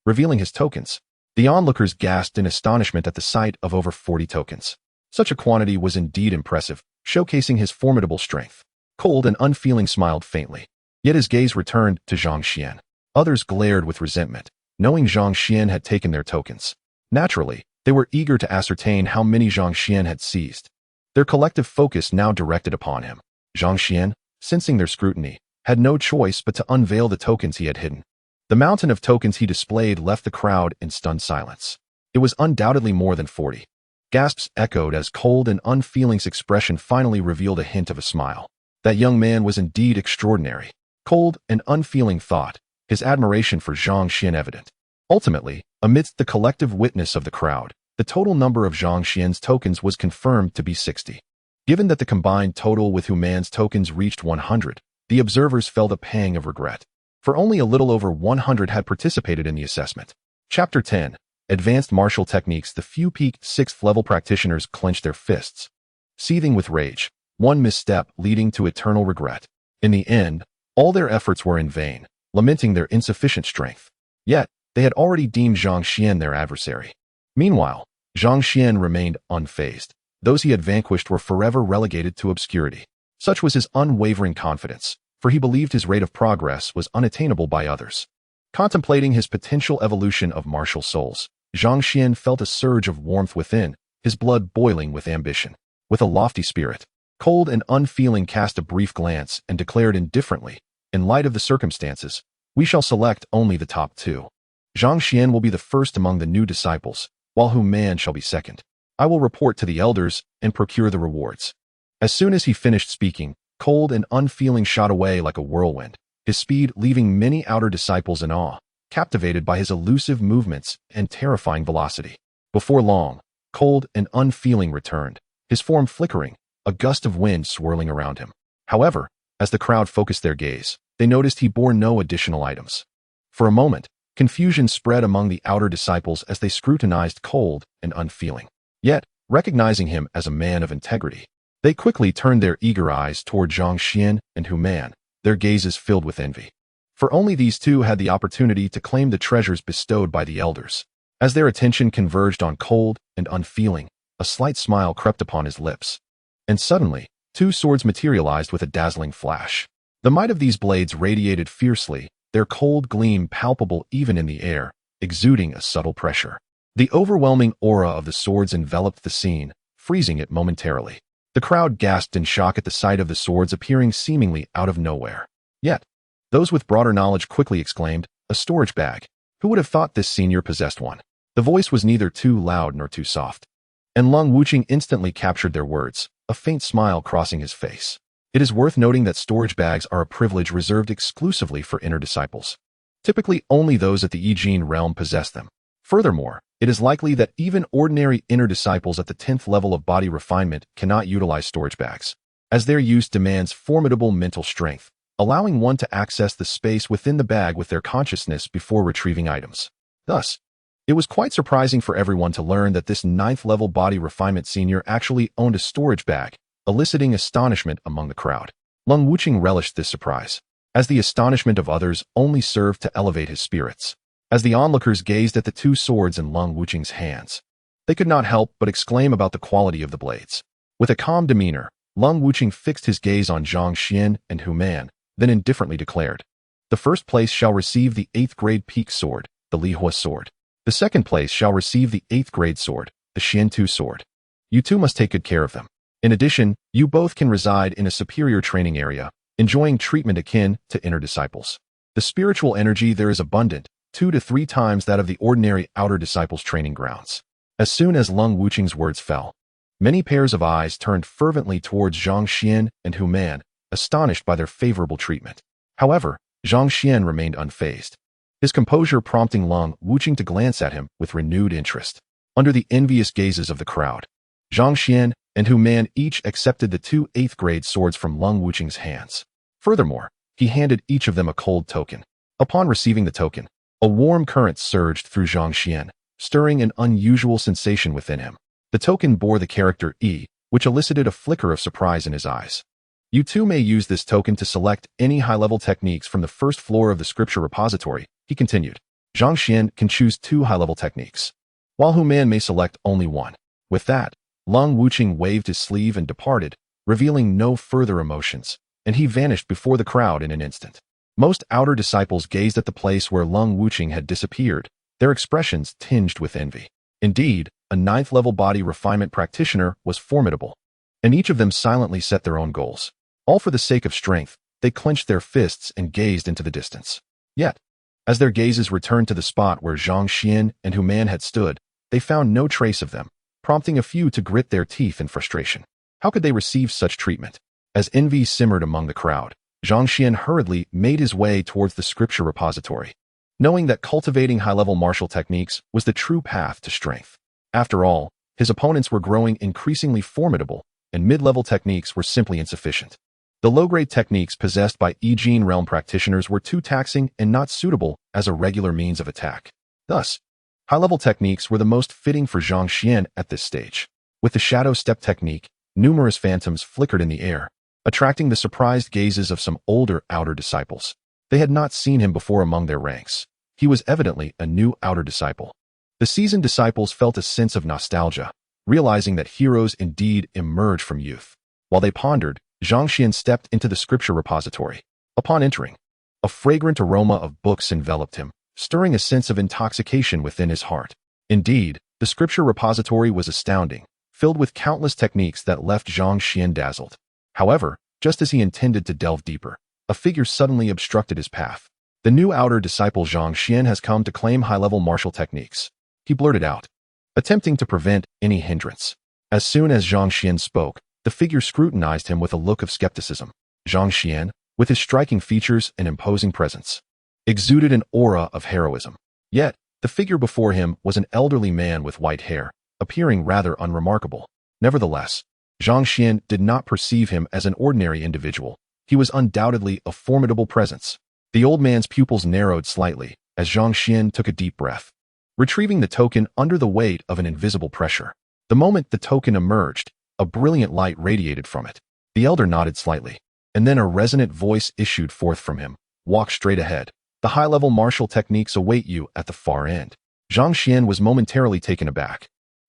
revealing his tokens. The onlookers gasped in astonishment at the sight of over 40 tokens. Such a quantity was indeed impressive, showcasing his formidable strength. Cold and unfeeling smiled faintly, yet his gaze returned to Zhang Xuan. Others glared with resentment, knowing Zhang Xuan had taken their tokens. Naturally, they were eager to ascertain how many Zhang Xuan had seized. Their collective focus now directed upon him. Zhang Xuan, sensing their scrutiny, had no choice but to unveil the tokens he had hidden. The mountain of tokens he displayed left the crowd in stunned silence. It was undoubtedly more than 40. Gasps echoed as cold and unfeeling's expression finally revealed a hint of a smile. That young man was indeed extraordinary. Cold and unfeeling thought, his admiration for Zhang Xuan evident. Ultimately, amidst the collective witness of the crowd, the total number of Zhang Xuan's tokens was confirmed to be 60. Given that the combined total with Human's tokens reached 100, the observers felt a pang of regret. For only a little over 100 had participated in the assessment. Chapter 10. Advanced Martial Techniques. The few peaked 6th-level practitioners clenched their fists, seething with rage, one misstep leading to eternal regret. In the end, all their efforts were in vain, lamenting their insufficient strength. Yet, they had already deemed Zhang Xuan their adversary. Meanwhile, Zhang Xuan remained unfazed. Those he had vanquished were forever relegated to obscurity. Such was his unwavering confidence, for he believed his rate of progress was unattainable by others. Contemplating his potential evolution of martial souls, Zhang Xuan felt a surge of warmth within, his blood boiling with ambition. With a lofty spirit, cold and unfeeling cast a brief glance and declared indifferently, in light of the circumstances, we shall select only the top 2. Zhang Xuan will be the first among the new disciples, while Human shall be second. I will report to the elders and procure the rewards. As soon as he finished speaking, cold and unfeeling shot away like a whirlwind, his speed leaving many outer disciples in awe, captivated by his elusive movements and terrifying velocity. Before long, cold and unfeeling returned, his form flickering, a gust of wind swirling around him. However, as the crowd focused their gaze, they noticed he bore no additional items. For a moment, confusion spread among the outer disciples as they scrutinized cold and unfeeling. Yet, recognizing him as a man of integrity, they quickly turned their eager eyes toward Zhang Xuan and Human, their gazes filled with envy. For only these two had the opportunity to claim the treasures bestowed by the elders. As their attention converged on cold and unfeeling, a slight smile crept upon his lips. And suddenly, 2 swords materialized with a dazzling flash. The might of these blades radiated fiercely, their cold gleam palpable even in the air, exuding a subtle pressure. The overwhelming aura of the swords enveloped the scene, freezing it momentarily. The crowd gasped in shock at the sight of the swords appearing seemingly out of nowhere. Yet, those with broader knowledge quickly exclaimed, a storage bag. Who would have thought this senior possessed one? The voice was neither too loud nor too soft. And Lung Wuqing instantly captured their words, a faint smile crossing his face. It is worth noting that storage bags are a privilege reserved exclusively for inner disciples. Typically, only those at the Yi realm possess them. Furthermore, it is likely that even ordinary inner disciples at the 10th level of body refinement cannot utilize storage bags, as their use demands formidable mental strength, allowing one to access the space within the bag with their consciousness before retrieving items. Thus, it was quite surprising for everyone to learn that this 9th level body refinement senior actually owned a storage bag, eliciting astonishment among the crowd. Lung Wuqing relished this surprise, as the astonishment of others only served to elevate his spirits. As the onlookers gazed at the 2 swords in Lung Wuqing's hands, they could not help but exclaim about the quality of the blades. With a calm demeanor, Lung Wuqing fixed his gaze on Zhang Xuan and Human, then indifferently declared, the first place shall receive the 8th grade peak sword, the Li Hua sword. The second place shall receive the 8th grade sword, the Xiantu sword. You two must take good care of them. In addition, you both can reside in a superior training area, enjoying treatment akin to inner disciples. The spiritual energy there is abundant, 2 to 3 times that of the ordinary outer disciples' training grounds. As soon as Lung Wuqing's words fell, many pairs of eyes turned fervently towards Zhang Xuan and Human, astonished by their favorable treatment. However, Zhang Xuan remained unfazed, his composure prompting Lung Wuqing to glance at him with renewed interest. Under the envious gazes of the crowd, Zhang Xuan and Human each accepted the 2 8th grade swords from Lung Wuqing's hands. Furthermore, he handed each of them a cold token. Upon receiving the token, a warm current surged through Zhang Xuan, stirring an unusual sensation within him. The token bore the character E, which elicited a flicker of surprise in his eyes. You too may use this token to select any high-level techniques from the first floor of the scripture repository, he continued. Zhang Xuan can choose 2 high-level techniques, while Human may select only one. With that, Lung Wuqing waved his sleeve and departed, revealing no further emotions, and he vanished before the crowd in an instant. Most outer disciples gazed at the place where Lung Wuqing had disappeared, their expressions tinged with envy. Indeed, a ninth-level body refinement practitioner was formidable, and each of them silently set their own goals. All for the sake of strength, they clenched their fists and gazed into the distance. Yet, as their gazes returned to the spot where Zhang Xuan and Human had stood, they found no trace of them, prompting a few to grit their teeth in frustration. How could they receive such treatment? As envy simmered among the crowd, Zhang Xuan hurriedly made his way towards the scripture repository, knowing that cultivating high-level martial techniques was the true path to strength. After all, his opponents were growing increasingly formidable, and mid-level techniques were simply insufficient. The low-grade techniques possessed by Yi realm practitioners were too taxing and not suitable as a regular means of attack. Thus, high-level techniques were the most fitting for Zhang Xuan at this stage. With the shadow step technique, numerous phantoms flickered in the air, attracting the surprised gazes of some older outer disciples. They had not seen him before among their ranks. He was evidently a new outer disciple. The seasoned disciples felt a sense of nostalgia, realizing that heroes indeed emerge from youth. While they pondered, Zhang Xuan stepped into the scripture repository. Upon entering, a fragrant aroma of books enveloped him, stirring a sense of intoxication within his heart. Indeed, the scripture repository was astounding, filled with countless techniques that left Zhang Xuan dazzled. However, just as he intended to delve deeper, a figure suddenly obstructed his path. The new outer disciple Zhang Xuan has come to claim high-level martial techniques, he blurted out, attempting to prevent any hindrance. As soon as Zhang Xuan spoke, the figure scrutinized him with a look of skepticism. Zhang Xuan, with his striking features and imposing presence, exuded an aura of heroism. Yet, the figure before him was an elderly man with white hair, appearing rather unremarkable. Nevertheless, Zhang Xuan did not perceive him as an ordinary individual. He was undoubtedly a formidable presence. The old man's pupils narrowed slightly as Zhang Xuan took a deep breath, retrieving the token under the weight of an invisible pressure. The moment the token emerged, a brilliant light radiated from it. The elder nodded slightly, and then a resonant voice issued forth from him. Walk straight ahead. The high-level martial techniques await you at the far end. Zhang Xuan was momentarily taken aback,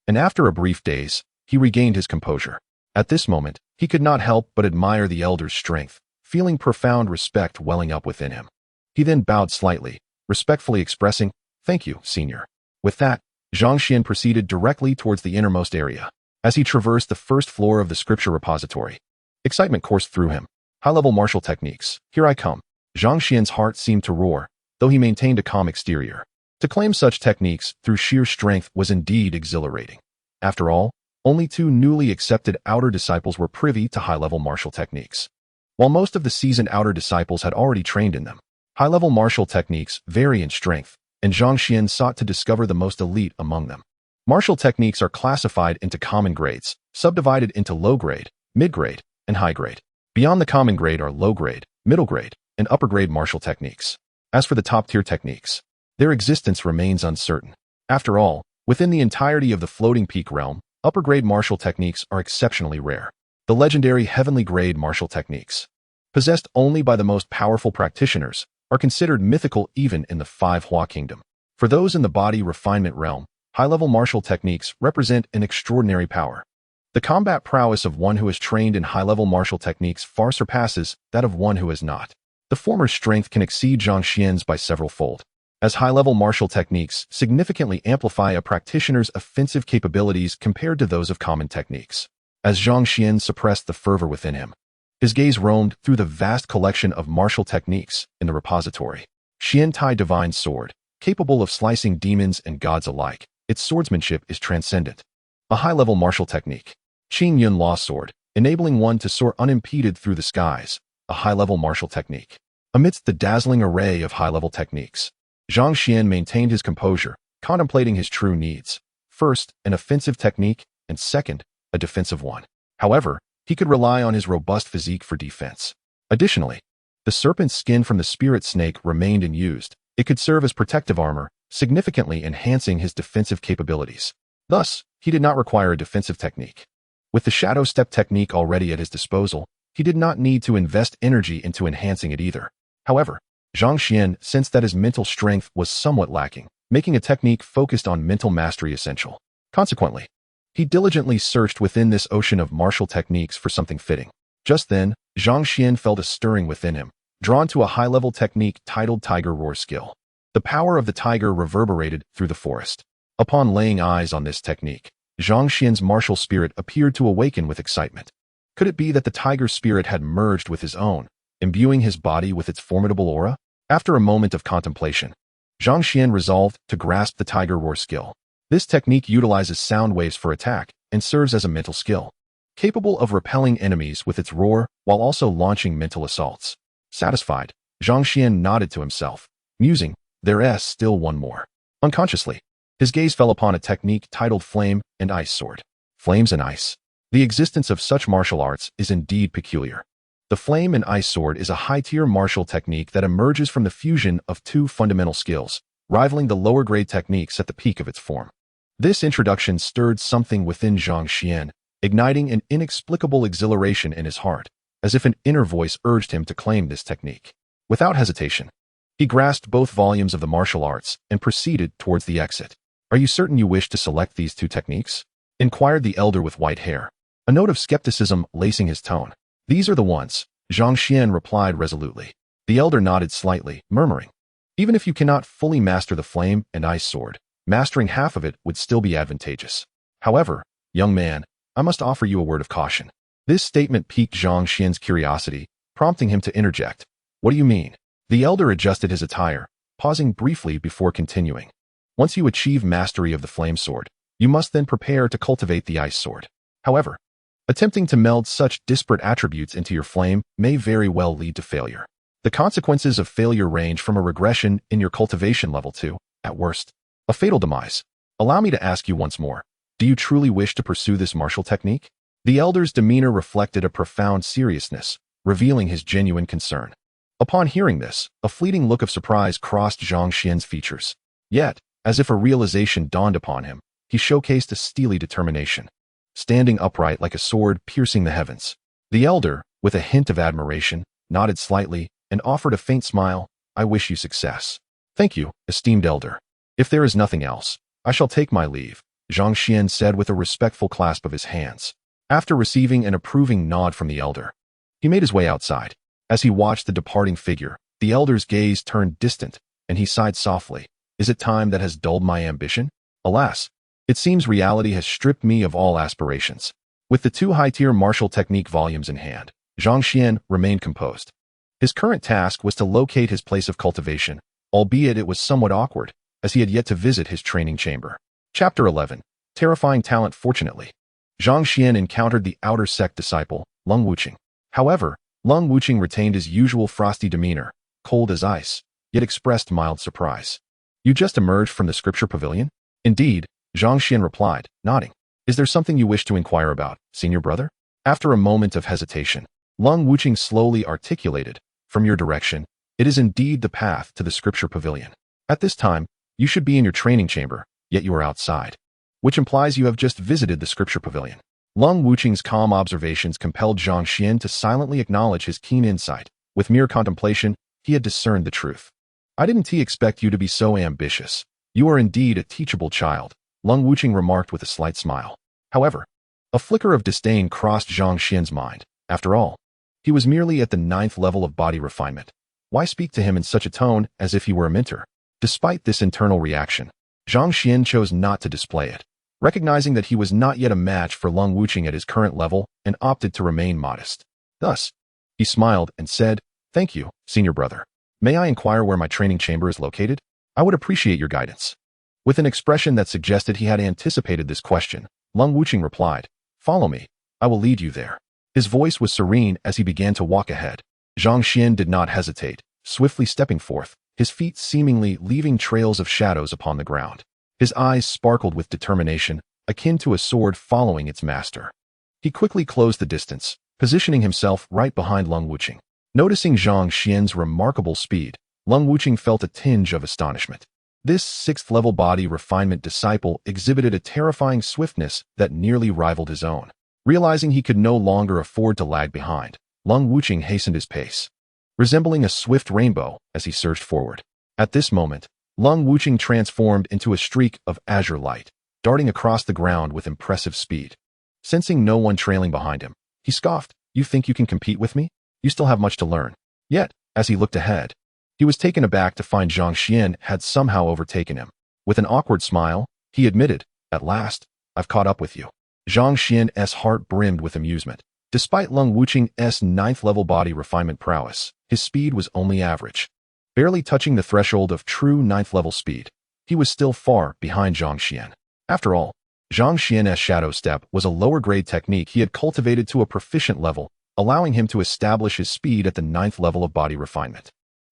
and after a brief daze, he regained his composure. At this moment, he could not help but admire the elder's strength, feeling profound respect welling up within him. He then bowed slightly, respectfully expressing, "Thank you, senior." With that, Zhang Xuan proceeded directly towards the innermost area. As he traversed the first floor of the scripture repository, excitement coursed through him. High-level martial techniques. Here I come. Zhang Xuan's heart seemed to roar, though he maintained a calm exterior. To claim such techniques through sheer strength was indeed exhilarating. After all, only two newly accepted outer disciples were privy to high-level martial techniques, while most of the seasoned outer disciples had already trained in them. High-level martial techniques vary in strength, and Zhang Xuan sought to discover the most elite among them. Martial techniques are classified into common grades, subdivided into low-grade, mid-grade, and high-grade. Beyond the common grade are low-grade, middle-grade, and upper-grade martial techniques. As for the top-tier techniques, their existence remains uncertain. After all, within the entirety of the floating peak realm, upper-grade martial techniques are exceptionally rare. The legendary heavenly grade martial techniques, possessed only by the most powerful practitioners, are considered mythical even in the Five Hua Kingdom. For those in the body refinement realm, high-level martial techniques represent an extraordinary power. The combat prowess of one who is trained in high-level martial techniques far surpasses that of one who has not. The former's strength can exceed Zhang Xuan's by several fold, as high-level martial techniques significantly amplify a practitioner's offensive capabilities compared to those of common techniques. As Zhang Xuan suppressed the fervor within him, his gaze roamed through the vast collection of martial techniques in the repository. Xian Tai Divine Sword, capable of slicing demons and gods alike, its swordsmanship is transcendent. A high-level martial technique. Qing Yun Law Sword, enabling one to soar unimpeded through the skies, a high-level martial technique. Amidst the dazzling array of high-level techniques, Zhang Xuan maintained his composure, contemplating his true needs. First, an offensive technique, and second, a defensive one. However, he could rely on his robust physique for defense. Additionally, the serpent's skin from the spirit snake remained unused. It could serve as protective armor, significantly enhancing his defensive capabilities. Thus, he did not require a defensive technique. With the shadow step technique already at his disposal, he did not need to invest energy into enhancing it either. However, Zhang Xuan sensed that his mental strength was somewhat lacking, making a technique focused on mental mastery essential. Consequently, he diligently searched within this ocean of martial techniques for something fitting. Just then, Zhang Xuan felt a stirring within him, drawn to a high-level technique titled Tiger Roar Skill. The power of the tiger reverberated through the forest. Upon laying eyes on this technique, Zhang Xian's martial spirit appeared to awaken with excitement. Could it be that the tiger spirit had merged with his own, imbuing his body with its formidable aura? After a moment of contemplation, Zhang Xian resolved to grasp the Tiger Roar skill. This technique utilizes sound waves for attack and serves as a mental skill, capable of repelling enemies with its roar while also launching mental assaults. Satisfied, Zhang Xian nodded to himself, musing, "There's still one more." Unconsciously, his gaze fell upon a technique titled Flame and Ice Sword. Flames and ice. The existence of such martial arts is indeed peculiar. The Flame and Ice Sword is a high-tier martial technique that emerges from the fusion of two fundamental skills, rivaling the lower-grade techniques at the peak of its form. This introduction stirred something within Zhang Xian, igniting an inexplicable exhilaration in his heart, as if an inner voice urged him to claim this technique. Without hesitation, he grasped both volumes of the martial arts and proceeded towards the exit. "Are you certain you wish to select these two techniques?" inquired the elder with white hair, a note of skepticism lacing his tone. "These are the ones," Zhang Xian replied resolutely. The elder nodded slightly, murmuring, "Even if you cannot fully master the Flame and Ice Sword, mastering half of it would still be advantageous. However, young man, I must offer you a word of caution." This statement piqued Zhang Xian's curiosity, prompting him to interject. "What do you mean?" The elder adjusted his attire, pausing briefly before continuing. "Once you achieve mastery of the Flame Sword, you must then prepare to cultivate the Ice Sword. However, attempting to meld such disparate attributes into your flame may very well lead to failure. The consequences of failure range from a regression in your cultivation level to, at worst, a fatal demise. Allow me to ask you once more, do you truly wish to pursue this martial technique?" The elder's demeanor reflected a profound seriousness, revealing his genuine concern. Upon hearing this, a fleeting look of surprise crossed Zhang Xian's features. Yet, as if a realization dawned upon him, he showcased a steely determination, standing upright like a sword piercing the heavens. The elder, with a hint of admiration, nodded slightly and offered a faint smile. "I wish you success." "Thank you, esteemed elder. If there is nothing else, I shall take my leave," Zhang Xian said with a respectful clasp of his hands. After receiving an approving nod from the elder, he made his way outside. As he watched the departing figure, the elder's gaze turned distant, and he sighed softly. "Is it time that has dulled my ambition? Alas, it seems reality has stripped me of all aspirations." With the two high-tier martial technique volumes in hand, Zhang Xian remained composed. His current task was to locate his place of cultivation, albeit it was somewhat awkward, as he had yet to visit his training chamber. Chapter 11. Terrifying Talent. Fortunately, Zhang Xian encountered the outer sect disciple, Lung Wuqing. However, Lung Wuqing retained his usual frosty demeanor, cold as ice, yet expressed mild surprise. "You just emerged from the scripture pavilion?" "Indeed," Zhang Xian replied, nodding. "Is there something you wish to inquire about, senior brother?" After a moment of hesitation, Lung Wuqing slowly articulated, "From your direction, it is indeed the path to the scripture pavilion. At this time, you should be in your training chamber, yet you are outside, which implies you have just visited the scripture pavilion." Lung Wuqing's calm observations compelled Zhang Xian to silently acknowledge his keen insight. With mere contemplation, he had discerned the truth. "I didn't expect you to be so ambitious. You are indeed a teachable child," Lung Wuqing remarked with a slight smile. However, a flicker of disdain crossed Zhang Xian's mind. After all, he was merely at the 9th level of body refinement. Why speak to him in such a tone as if he were a mentor? Despite this internal reaction, Zhang Xian chose not to display it, recognizing that he was not yet a match for Lung Wuqing at his current level and opted to remain modest. Thus, he smiled and said, "Thank you, senior brother. May I inquire where my training chamber is located? I would appreciate your guidance." With an expression that suggested he had anticipated this question, Lung Wuqing replied, "Follow me. I will lead you there." His voice was serene as he began to walk ahead. Zhang Xian did not hesitate, swiftly stepping forth, his feet seemingly leaving trails of shadows upon the ground. His eyes sparkled with determination, akin to a sword following its master. He quickly closed the distance, positioning himself right behind Lung Wuqing. Noticing Zhang Xian's remarkable speed, Lung Wuqing felt a tinge of astonishment. This 6th-level body refinement disciple exhibited a terrifying swiftness that nearly rivaled his own. Realizing he could no longer afford to lag behind, Lung Wuqing hastened his pace, resembling a swift rainbow as he surged forward. At this moment, Lung Wuqing transformed into a streak of azure light, darting across the ground with impressive speed. Sensing no one trailing behind him, he scoffed, "You think you can compete with me? You still have much to learn." Yet, As he looked ahead, he was taken aback to find Zhang Xuan had somehow overtaken him. With an awkward smile, he admitted, "At last, I've caught up with you." Zhang Xian's heart brimmed with amusement. Despite Lung Wuqing's ninth-level body refinement prowess, his speed was only average. Barely touching the threshold of true ninth-level speed, he was still far behind Zhang Xuan. After all, Zhang Xian's shadow step was a lower-grade technique he had cultivated to a proficient level, allowing him to establish his speed at the ninth level of body refinement.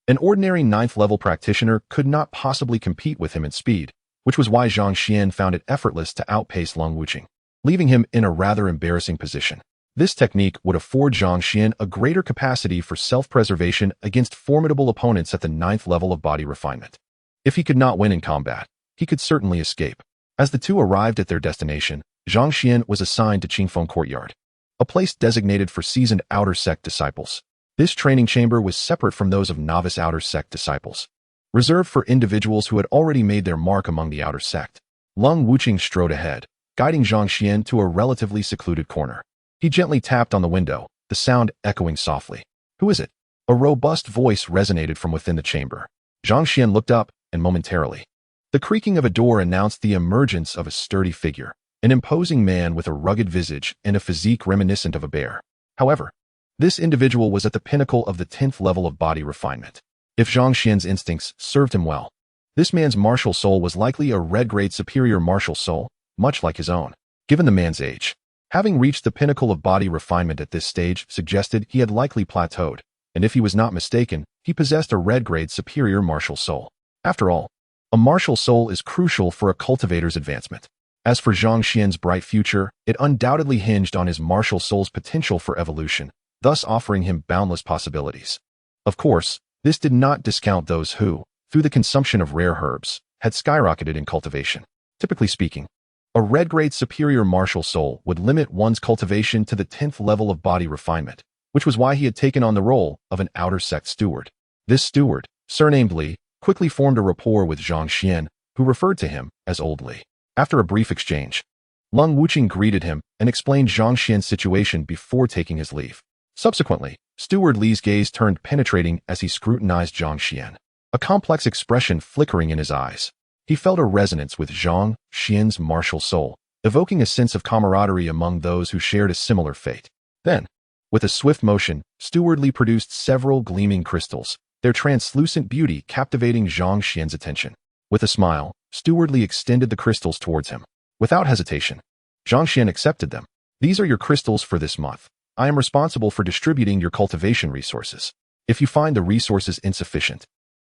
An ordinary ninth-level practitioner could not possibly compete with him in speed, which was why Zhang Xuan found it effortless to outpace Lung Wuqing, leaving him in a rather embarrassing position. This technique would afford Zhang Xuan a greater capacity for self-preservation against formidable opponents at the ninth level of body refinement. If he could not win in combat, he could certainly escape. As the two arrived at their destination, Zhang Xuan was assigned to Qingfeng Courtyard, a place designated for seasoned Outer Sect disciples. This training chamber was separate from those of novice Outer Sect disciples, reserved for individuals who had already made their mark among the Outer Sect. Lung Wuqing strode ahead, guiding Zhang Xuan to a relatively secluded corner. He gently tapped on the window, the sound echoing softly. "Who is it?" A robust voice resonated from within the chamber. Zhang Xuan looked up, and momentarily, the creaking of a door announced the emergence of a sturdy figure, an imposing man with a rugged visage and a physique reminiscent of a bear. However, this individual was at the pinnacle of the 10th level of body refinement. If Zhang Xuan's instincts served him well, this man's martial soul was likely a red-grade superior martial soul, much like his own. Given the man's age, having reached the pinnacle of body refinement at this stage suggested he had likely plateaued, and if he was not mistaken, he possessed a red-grade superior martial soul. After all, a martial soul is crucial for a cultivator's advancement. As for Zhang Xuan's bright future, it undoubtedly hinged on his martial soul's potential for evolution, thus offering him boundless possibilities. Of course, this did not discount those who, through the consumption of rare herbs, had skyrocketed in cultivation. Typically speaking, a red-grade superior martial soul would limit one's cultivation to the 10th level of body refinement, which was why he had taken on the role of an outer sect steward. This steward, surnamed Li, quickly formed a rapport with Zhang Xuan, who referred to him as Old Li. After a brief exchange, Lung Wuqing greeted him and explained Zhang Xuan's situation before taking his leave. Subsequently, Steward Li's gaze turned penetrating as he scrutinized Zhang Xuan, a complex expression flickering in his eyes. He felt a resonance with Zhang Xuan's martial soul, evoking a sense of camaraderie among those who shared a similar fate. Then, with a swift motion, Steward Li produced several gleaming crystals, their translucent beauty captivating Zhang Xuan's attention. With a smile, Steward Li extended the crystals towards him. Without hesitation, Zhang Xuan accepted them. "These are your crystals for this month. I am responsible for distributing your cultivation resources. If you find the resources insufficient,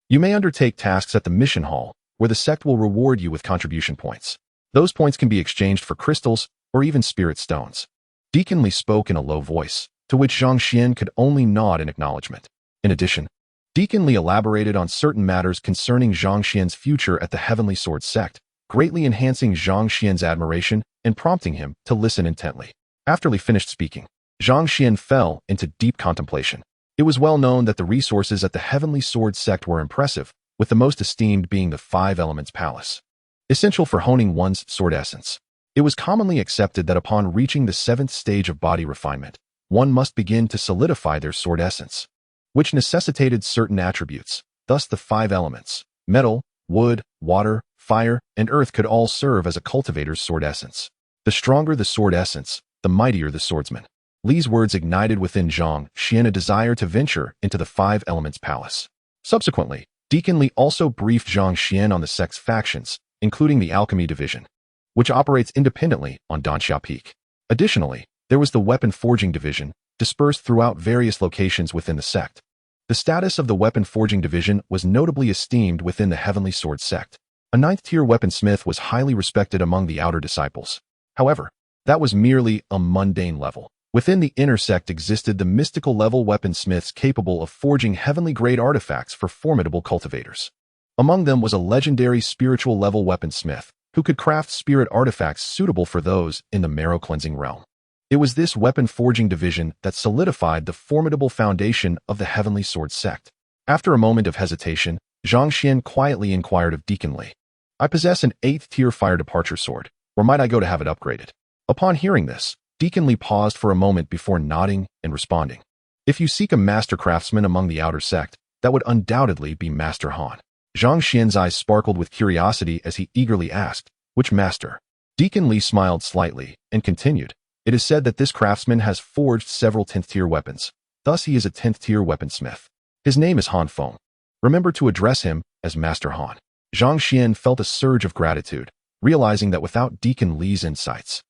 you may undertake tasks at the mission hall, where the sect will reward you with contribution points. Those points can be exchanged for crystals or even spirit stones." Deacon Li spoke in a low voice, to which Zhang Xuan could only nod in acknowledgement. In addition, Deacon Li elaborated on certain matters concerning Zhang Xuan's future at the Heavenly Sword sect, greatly enhancing Zhang Xuan's admiration and prompting him to listen intently. After Li finished speaking, Zhang Xuan fell into deep contemplation. It was well known that the resources at the Heavenly Sword sect were impressive, with the most esteemed being the Five Elements Palace, essential for honing one's sword essence. It was commonly accepted that upon reaching the 7th stage of body refinement, one must begin to solidify their sword essence, which necessitated certain attributes. Thus the 5 elements, metal, wood, water, fire, and earth could all serve as a cultivator's sword essence. The stronger the sword essence, the mightier the swordsman. Li's words ignited within Zhang Xuan a desire to venture into the 5 Elements Palace. Subsequently, Deacon Li also briefed Zhang Xuan on the sect's factions, including the Alchemy Division, which operates independently on Danxia Peak. Additionally, there was the Weapon Forging Division, dispersed throughout various locations within the sect. The status of the Weapon Forging Division was notably esteemed within the Heavenly Sword sect. A 9th-tier weaponsmith was highly respected among the outer disciples. However, that was merely a mundane level. Within the inner sect existed the mystical level weaponsmiths capable of forging heavenly-grade artifacts for formidable cultivators. Among them was a legendary spiritual level weaponsmith, who could craft spirit artifacts suitable for those in the marrow-cleansing realm. It was this weapon forging division that solidified the formidable foundation of the Heavenly Sword sect. After a moment of hesitation, Zhang Xuan quietly inquired of Deacon Li, "I possess an 8th-tier fire departure sword. Where might I go to have it upgraded?" Upon hearing this, Deacon Li paused for a moment before nodding and responding. "If you seek a master craftsman among the outer sect, That would undoubtedly be Master Han. Zhang Xian's eyes sparkled with curiosity as he eagerly asked, "Which master?" Deacon Li smiled slightly and continued, "It is said that this craftsman has forged several 10th-tier weapons. Thus he is a 10th-tier weaponsmith. His name is Han Feng. Remember to address him as Master Han." Zhang Xian felt a surge of gratitude, realizing that without Deacon Li's insights,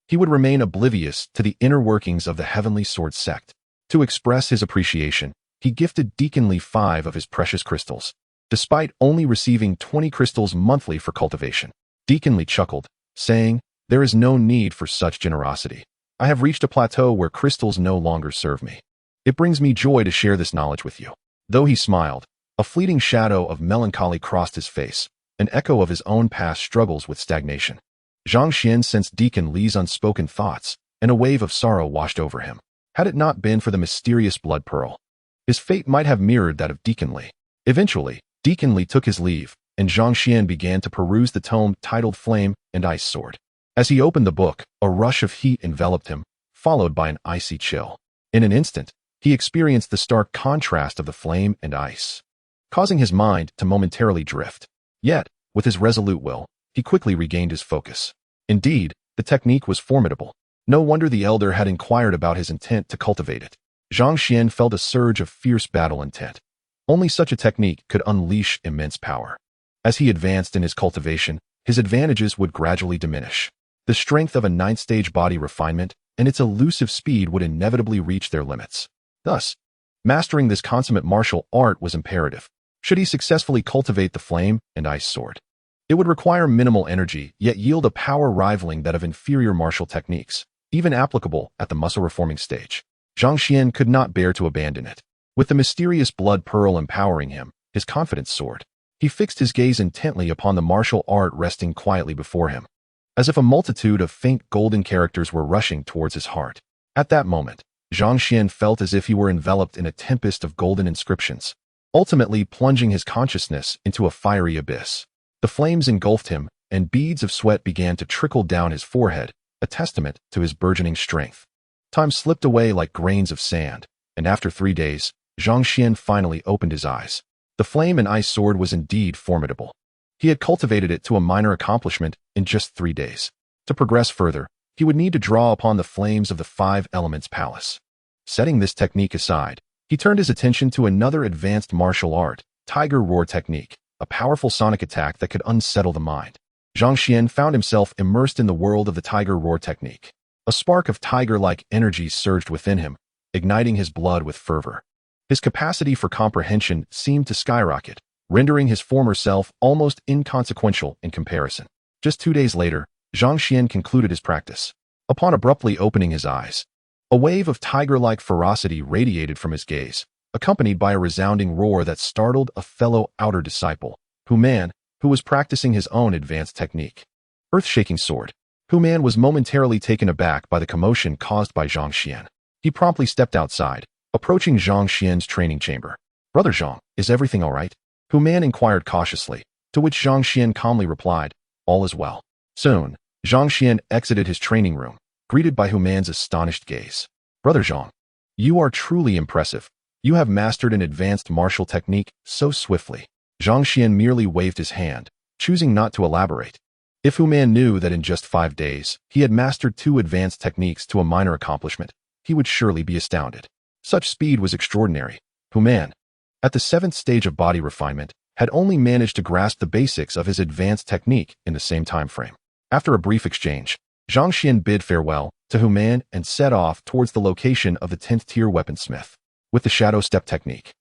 he would remain oblivious to the inner workings of the Heavenly Sword sect. To express his appreciation, he gifted Deacon Li 5 of his precious crystals, despite only receiving 20 crystals monthly for cultivation. Deacon Li chuckled, saying, "There is no need for such generosity. I have reached a plateau where crystals no longer serve me. It brings me joy to share this knowledge with you." Though he smiled, a fleeting shadow of melancholy crossed his face, an echo of his own past struggles with stagnation. Zhang Xian sensed Deacon Li's unspoken thoughts, and a wave of sorrow washed over him. Had it not been for the mysterious blood pearl, his fate might have mirrored that of Deacon Li. Eventually, Deacon Li took his leave, and Zhang Xian began to peruse the tome titled Flame and Ice Sword. As he opened the book, a rush of heat enveloped him, followed by an icy chill. In an instant, he experienced the stark contrast of the flame and ice, causing his mind to momentarily drift. Yet, with his resolute will, he quickly regained his focus. Indeed, the technique was formidable. No wonder the elder had inquired about his intent to cultivate it. Zhang Xian felt a surge of fierce battle intent. Only such a technique could unleash immense power. As he advanced in his cultivation, his advantages would gradually diminish. The strength of a 9th-stage body refinement and its elusive speed would inevitably reach their limits. Thus, mastering this consummate martial art was imperative, should he successfully cultivate the flame and ice sword. It would require minimal energy, yet yield a power rivaling that of inferior martial techniques, even applicable at the muscle-reforming stage. Zhang Xian could not bear to abandon it. With the mysterious blood pearl empowering him, his confidence soared. He fixed his gaze intently upon the martial art resting quietly before him, as if a multitude of faint golden characters were rushing towards his heart. At that moment, Zhang Xian felt as if he were enveloped in a tempest of golden inscriptions, ultimately plunging his consciousness into a fiery abyss. The flames engulfed him, and beads of sweat began to trickle down his forehead, a testament to his burgeoning strength. Time slipped away like grains of sand, and after 3 days, Zhang Xian finally opened his eyes. The flame and ice sword was indeed formidable. He had cultivated it to a minor accomplishment in just 3 days. To progress further, he would need to draw upon the flames of the 5 Elements Palace. Setting this technique aside, he turned his attention to another advanced martial art, Tiger Roar Technique, a powerful sonic attack that could unsettle the mind. Zhang Xian found himself immersed in the world of the Tiger Roar Technique. A spark of tiger-like energy surged within him, igniting his blood with fervor. His capacity for comprehension seemed to skyrocket, rendering his former self almost inconsequential in comparison. Just 2 days later, Zhang Xian concluded his practice. Upon abruptly opening his eyes, a wave of tiger-like ferocity radiated from his gaze, accompanied by a resounding roar that startled a fellow outer disciple, Human, who was practicing his own advanced technique. Earth-shaking sword. Human was momentarily taken aback by the commotion caused by Zhang Xian. He promptly stepped outside, approaching Zhang Xian's training chamber. "Brother Zhang, is everything all right?" Human inquired cautiously, to which Zhang Xian calmly replied, "All is well." Soon, Zhang Xian exited his training room, greeted by Human's astonished gaze. "Brother Zhang, you are truly impressive. You have mastered an advanced martial technique so swiftly." Zhang Xian merely waved his hand, choosing not to elaborate. If Human knew that in just 5 days, he had mastered 2 advanced techniques to a minor accomplishment, he would surely be astounded. Such speed was extraordinary. Human, at the 7th stage of body refinement, had only managed to grasp the basics of his advanced technique in the same time frame. After a brief exchange, Zhang Xian bid farewell to Human and set off towards the location of the 10th-tier weaponsmith. With the shadow step technique,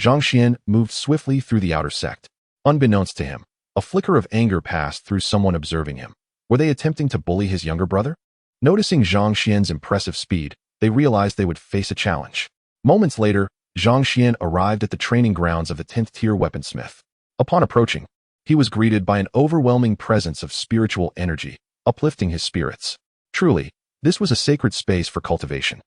Zhang Xian moved swiftly through the outer sect. Unbeknownst to him, a flicker of anger passed through someone observing him. Were they attempting to bully his younger brother? Noticing Zhang Xian's impressive speed, they realized they would face a challenge. Moments later, Zhang Xian arrived at the training grounds of the 10th-tier weaponsmith. Upon approaching, he was greeted by an overwhelming presence of spiritual energy, uplifting his spirits. Truly, this was a sacred space for cultivation.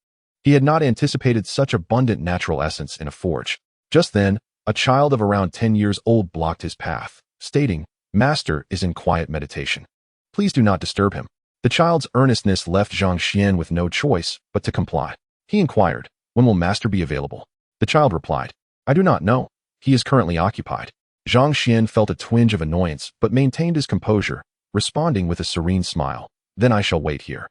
He had not anticipated such abundant natural essence in a forge. Just then, a child of around 10 years old blocked his path, stating, "Master is in quiet meditation. Please do not disturb him." The child's earnestness left Zhang Xian with no choice but to comply. He inquired, "When will Master be available?" The child replied, "I do not know. He is currently occupied. Zhang Xuan felt a twinge of annoyance but maintained his composure, responding with a serene smile. Then I shall wait here.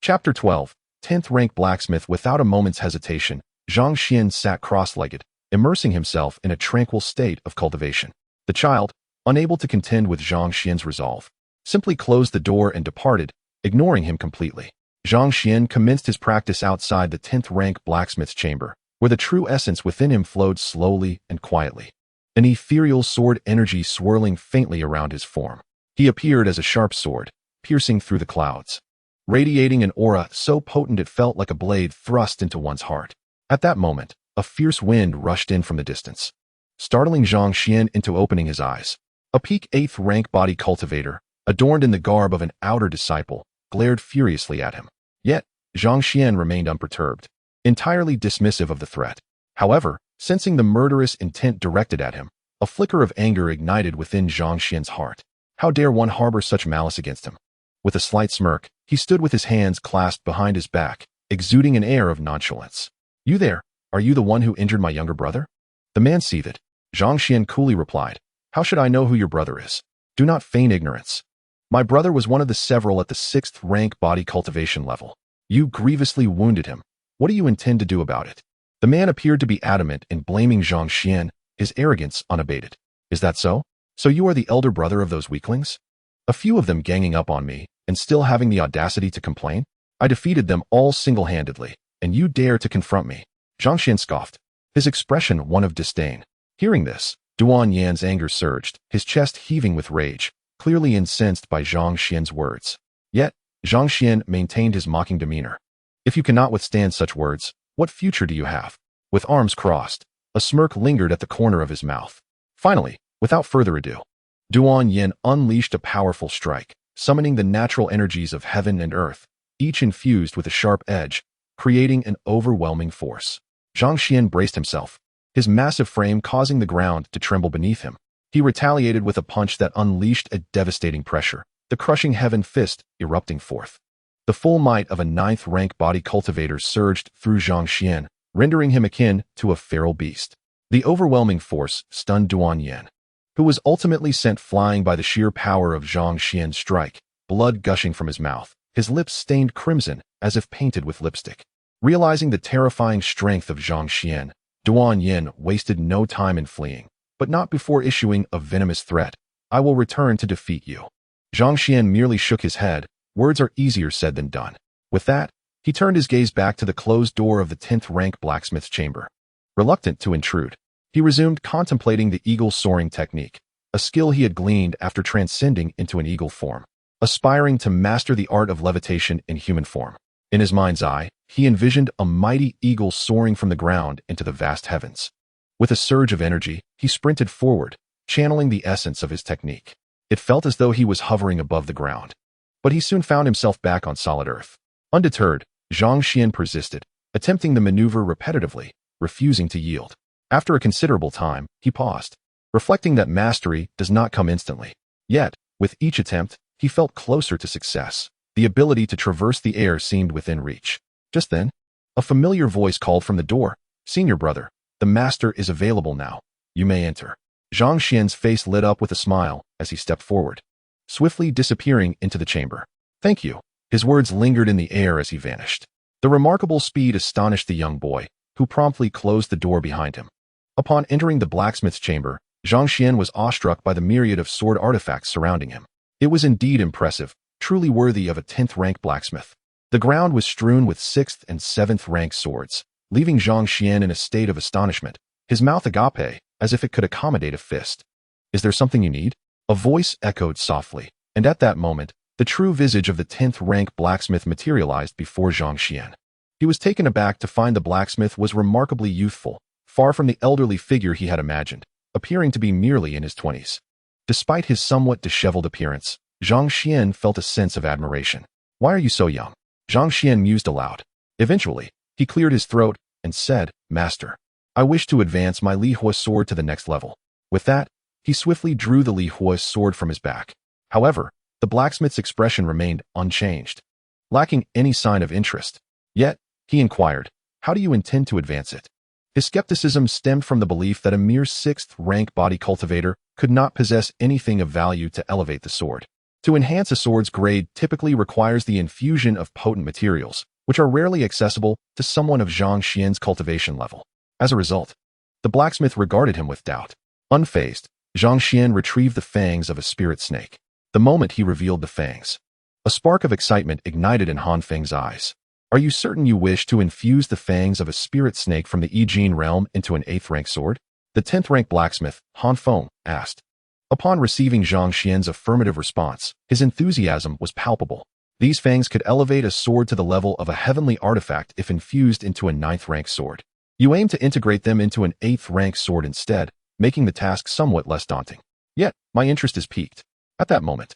Chapter 12. 10th rank blacksmith. Without a moment's hesitation, Zhang Xuan sat cross-legged, immersing himself in a tranquil state of cultivation. The child, unable to contend with Zhang Xuan's resolve, simply closed the door and departed, ignoring him completely. Zhang Xuan commenced his practice outside the 10th rank blacksmith's chamber, where the true essence within him flowed slowly and quietly, an ethereal sword energy swirling faintly around his form. He appeared as a sharp sword, piercing through the clouds, radiating an aura so potent it felt like a blade thrust into one's heart. At that moment, a fierce wind rushed in from the distance, startling Zhang Xuan into opening his eyes. A peak 8th rank body cultivator, adorned in the garb of an outer disciple, glared furiously at him. Yet, Zhang Xuan remained unperturbed, entirely dismissive of the threat. However, sensing the murderous intent directed at him, a flicker of anger ignited within Zhang Xuan's heart. How dare one harbor such malice against him? With a slight smirk, he stood with his hands clasped behind his back, exuding an air of nonchalance. You there, are you the one who injured my younger brother? The man seethed. Zhang Xuan coolly replied, How should I know who your brother is? Do not feign ignorance. My brother was one of the several at the 6th rank body cultivation level. You grievously wounded him. What do you intend to do about it? The man appeared to be adamant in blaming Zhang Xuan, his arrogance unabated. Is that so? So you are the elder brother of those weaklings? A few of them ganging up on me, and still having the audacity to complain? I defeated them all single-handedly, and you dare to confront me. Zhang Xuan scoffed, his expression one of disdain. Hearing this, Duan Yan's anger surged, his chest heaving with rage, clearly incensed by Zhang Xuan's words. Yet, Zhang Xuan maintained his mocking demeanor. If you cannot withstand such words, what future do you have? With arms crossed, a smirk lingered at the corner of his mouth. Finally, without further ado, Duan Yan unleashed a powerful strike, summoning the natural energies of heaven and earth, each infused with a sharp edge, creating an overwhelming force. Zhang Xuan braced himself, his massive frame causing the ground to tremble beneath him. He retaliated with a punch that unleashed a devastating pressure, the crushing heaven fist erupting forth. The full might of a 9th rank body cultivator surged through Zhang Xuan, rendering him akin to a feral beast. The overwhelming force stunned Duan Yan, who was ultimately sent flying by the sheer power of Zhang Xuan's strike, blood gushing from his mouth, his lips stained crimson as if painted with lipstick. Realizing the terrifying strength of Zhang Xuan, Duan Yan wasted no time in fleeing, but not before issuing a venomous threat. I will return to defeat you. Zhang Xuan merely shook his head. Words are easier said than done. With that, he turned his gaze back to the closed door of the 10th rank blacksmith's chamber. Reluctant to intrude, he resumed contemplating the eagle soaring technique, a skill he had gleaned after transcending into an eagle form, aspiring to master the art of levitation in human form. In his mind's eye, he envisioned a mighty eagle soaring from the ground into the vast heavens. With a surge of energy, he sprinted forward, channeling the essence of his technique. It felt as though he was hovering above the ground. But he soon found himself back on solid earth. Undeterred, Zhang Xuan persisted, attempting the maneuver repetitively, refusing to yield. After a considerable time, he paused, reflecting that mastery does not come instantly. Yet, with each attempt, he felt closer to success. The ability to traverse the air seemed within reach. Just then, a familiar voice called from the door, Senior brother, the master is available now. You may enter. Zhang Xuan's face lit up with a smile as he stepped forward, swiftly disappearing into the chamber. Thank you. His words lingered in the air as he vanished. The remarkable speed astonished the young boy, who promptly closed the door behind him. Upon entering the blacksmith's chamber, Zhang Xuan was awestruck by the myriad of sword artifacts surrounding him. It was indeed impressive, truly worthy of a 10th rank blacksmith. The ground was strewn with 6th and 7th rank swords, leaving Zhang Xuan in a state of astonishment, his mouth agape, as if it could accommodate a fist. Is there something you need? A voice echoed softly, and at that moment, the true visage of the 10th rank blacksmith materialized before Zhang Xuan. He was taken aback to find the blacksmith was remarkably youthful, far from the elderly figure he had imagined, appearing to be merely in his 20s. Despite his somewhat disheveled appearance, Zhang Xuan felt a sense of admiration. Why are you so young? Zhang Xuan mused aloud. Eventually, he cleared his throat and said, Master, I wish to advance my Li Hua sword to the next level. With that, he swiftly drew the Li Hua sword from his back. However, the blacksmith's expression remained unchanged, lacking any sign of interest. Yet, he inquired, how do you intend to advance it? His skepticism stemmed from the belief that a mere 6th-rank body cultivator could not possess anything of value to elevate the sword. To enhance a sword's grade typically requires the infusion of potent materials, which are rarely accessible to someone of Zhang Xuan's cultivation level. As a result, the blacksmith regarded him with doubt. Unfazed, Zhang Xuan retrieved the fangs of a spirit snake. The moment he revealed the fangs, a spark of excitement ignited in Han Feng's eyes. Are you certain you wish to infuse the fangs of a spirit snake from the Yijin realm into an 8th-rank sword? The 10th-rank blacksmith, Han Feng, asked. Upon receiving Zhang Xuan's affirmative response, his enthusiasm was palpable. These fangs could elevate a sword to the level of a heavenly artifact if infused into a 9th-rank sword. You aim to integrate them into an 8th-rank sword instead, making the task somewhat less daunting. Yet, my interest is piqued. At that moment,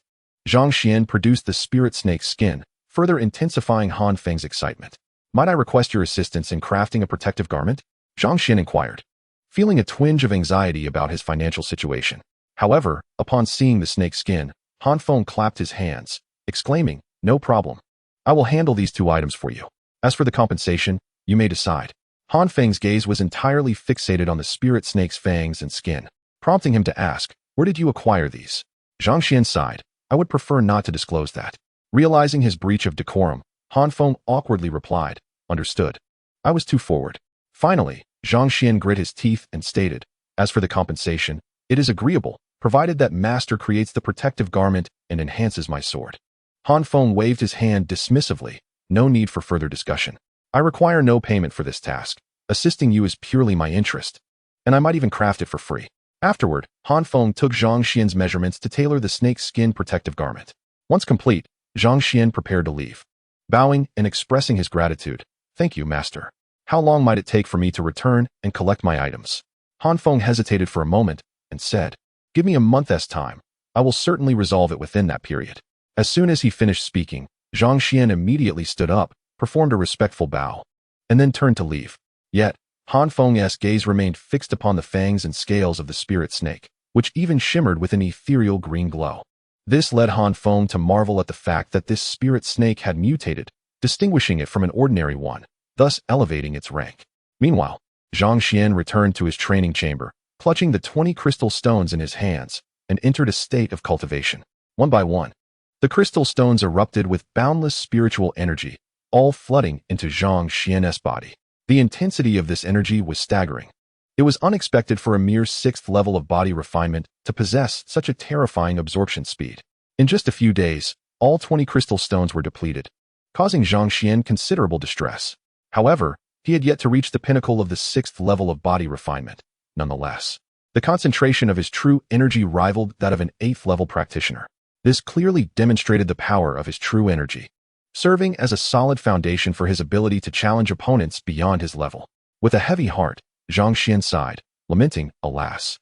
Zhang Xuan produced the spirit snake's skin, further intensifying Han Feng's excitement. Might I request your assistance in crafting a protective garment? Zhang Xuan inquired, feeling a twinge of anxiety about his financial situation. However, upon seeing the snake skin, Han Feng clapped his hands, exclaiming, "No problem. I will handle these 2 items for you. As for the compensation, you may decide." Han Feng's gaze was entirely fixated on the spirit snake's fangs and skin, prompting him to ask, "Where did you acquire these?" Zhang Xuan sighed, "I would prefer not to disclose that." Realizing his breach of decorum, Han Feng awkwardly replied, "Understood. I was too forward." Finally, Zhang Xuan grit his teeth and stated, "As for the compensation, it is agreeable, provided that master creates the protective garment and enhances my sword." Han Feng waved his hand dismissively, "No need for further discussion. I require no payment for this task. Assisting you is purely my interest, and I might even craft it for free." Afterward, Han Feng took Zhang Xuan's measurements to tailor the snake skin protective garment. Once complete, Zhang Xuan prepared to leave. Bowing and expressing his gratitude, "Thank you, master. How long might it take for me to return and collect my items?" Han Feng hesitated for a moment and said, "Give me a month's time. I will certainly resolve it within that period." As soon as he finished speaking, Zhang Xuan immediately stood up, performed a respectful bow, and then turned to leave. Yet, Han Feng's gaze remained fixed upon the fangs and scales of the spirit snake, which even shimmered with an ethereal green glow. This led Han Feng to marvel at the fact that this spirit snake had mutated, distinguishing it from an ordinary one, thus elevating its rank. Meanwhile, Zhang Xuan returned to his training chamber, clutching the 20 crystal stones in his hands, and entered a state of cultivation. One by one, the crystal stones erupted with boundless spiritual energy, all flooding into Zhang Xuan's body. The intensity of this energy was staggering. It was unexpected for a mere 6th level of body refinement to possess such a terrifying absorption speed. In just a few days, all 20 crystal stones were depleted, causing Zhang Xuan considerable distress. However, he had yet to reach the pinnacle of the 6th level of body refinement. Nonetheless, the concentration of his true energy rivaled that of an 8th level practitioner. This clearly demonstrated the power of his true energy, serving as a solid foundation for his ability to challenge opponents beyond his level. With a heavy heart, Zhang Xuan sighed, lamenting, "Alas,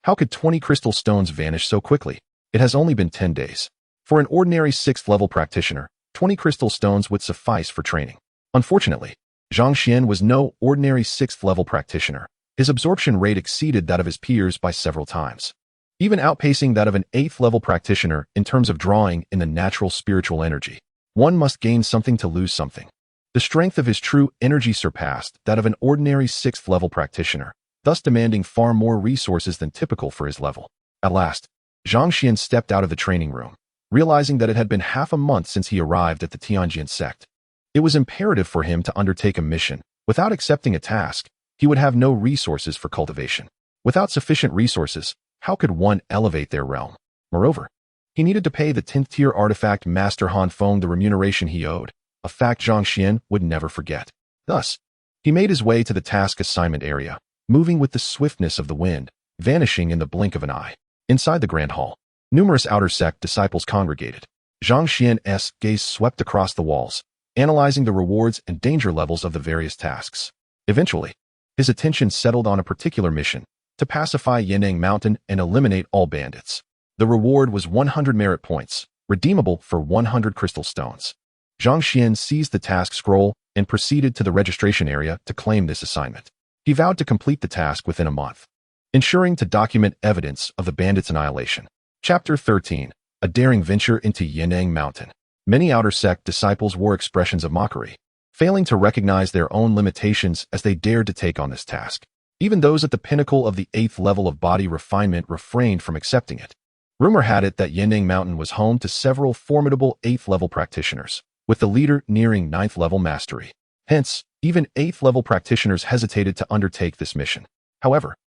how could 20 crystal stones vanish so quickly? It has only been 10 days. For an ordinary 6th level practitioner, 20 crystal stones would suffice for training." Unfortunately, Zhang Xuan was no ordinary 6th level practitioner. His absorption rate exceeded that of his peers by several times, even outpacing that of an 8th level practitioner in terms of drawing in the natural spiritual energy. One must gain something to lose something. The strength of his true energy surpassed that of an ordinary 6th level practitioner, thus demanding far more resources than typical for his level. At last, Zhang Xuan stepped out of the training room, realizing that it had been half a month since he arrived at the Tianjin sect. It was imperative for him to undertake a mission. Without accepting a task, he would have no resources for cultivation. Without sufficient resources, how could one elevate their realm? Moreover, he needed to pay the 10th-tier artifact master Han Feng the remuneration he owed, a fact Zhang Xuan would never forget. Thus, he made his way to the task assignment area, moving with the swiftness of the wind, vanishing in the blink of an eye. Inside the grand hall, numerous outer sect disciples congregated. Zhang Xuan's gaze swept across the walls, analyzing the rewards and danger levels of the various tasks. Eventually, his attention settled on a particular mission, to pacify Yineng Mountain and eliminate all bandits. The reward was 100 merit points, redeemable for 100 crystal stones. Zhang Xuan seized the task scroll and proceeded to the registration area to claim this assignment. He vowed to complete the task within a month, ensuring to document evidence of the bandits' annihilation. Chapter 13. A daring venture into Yineng Mountain. Many outer sect disciples wore expressions of mockery, failing to recognize their own limitations as they dared to take on this task. Even those at the pinnacle of the 8th level of body refinement refrained from accepting it. Rumor had it that Yindang Mountain was home to several formidable 8th level practitioners, with the leader nearing 9th level mastery. Hence, even 8th level practitioners hesitated to undertake this mission. However,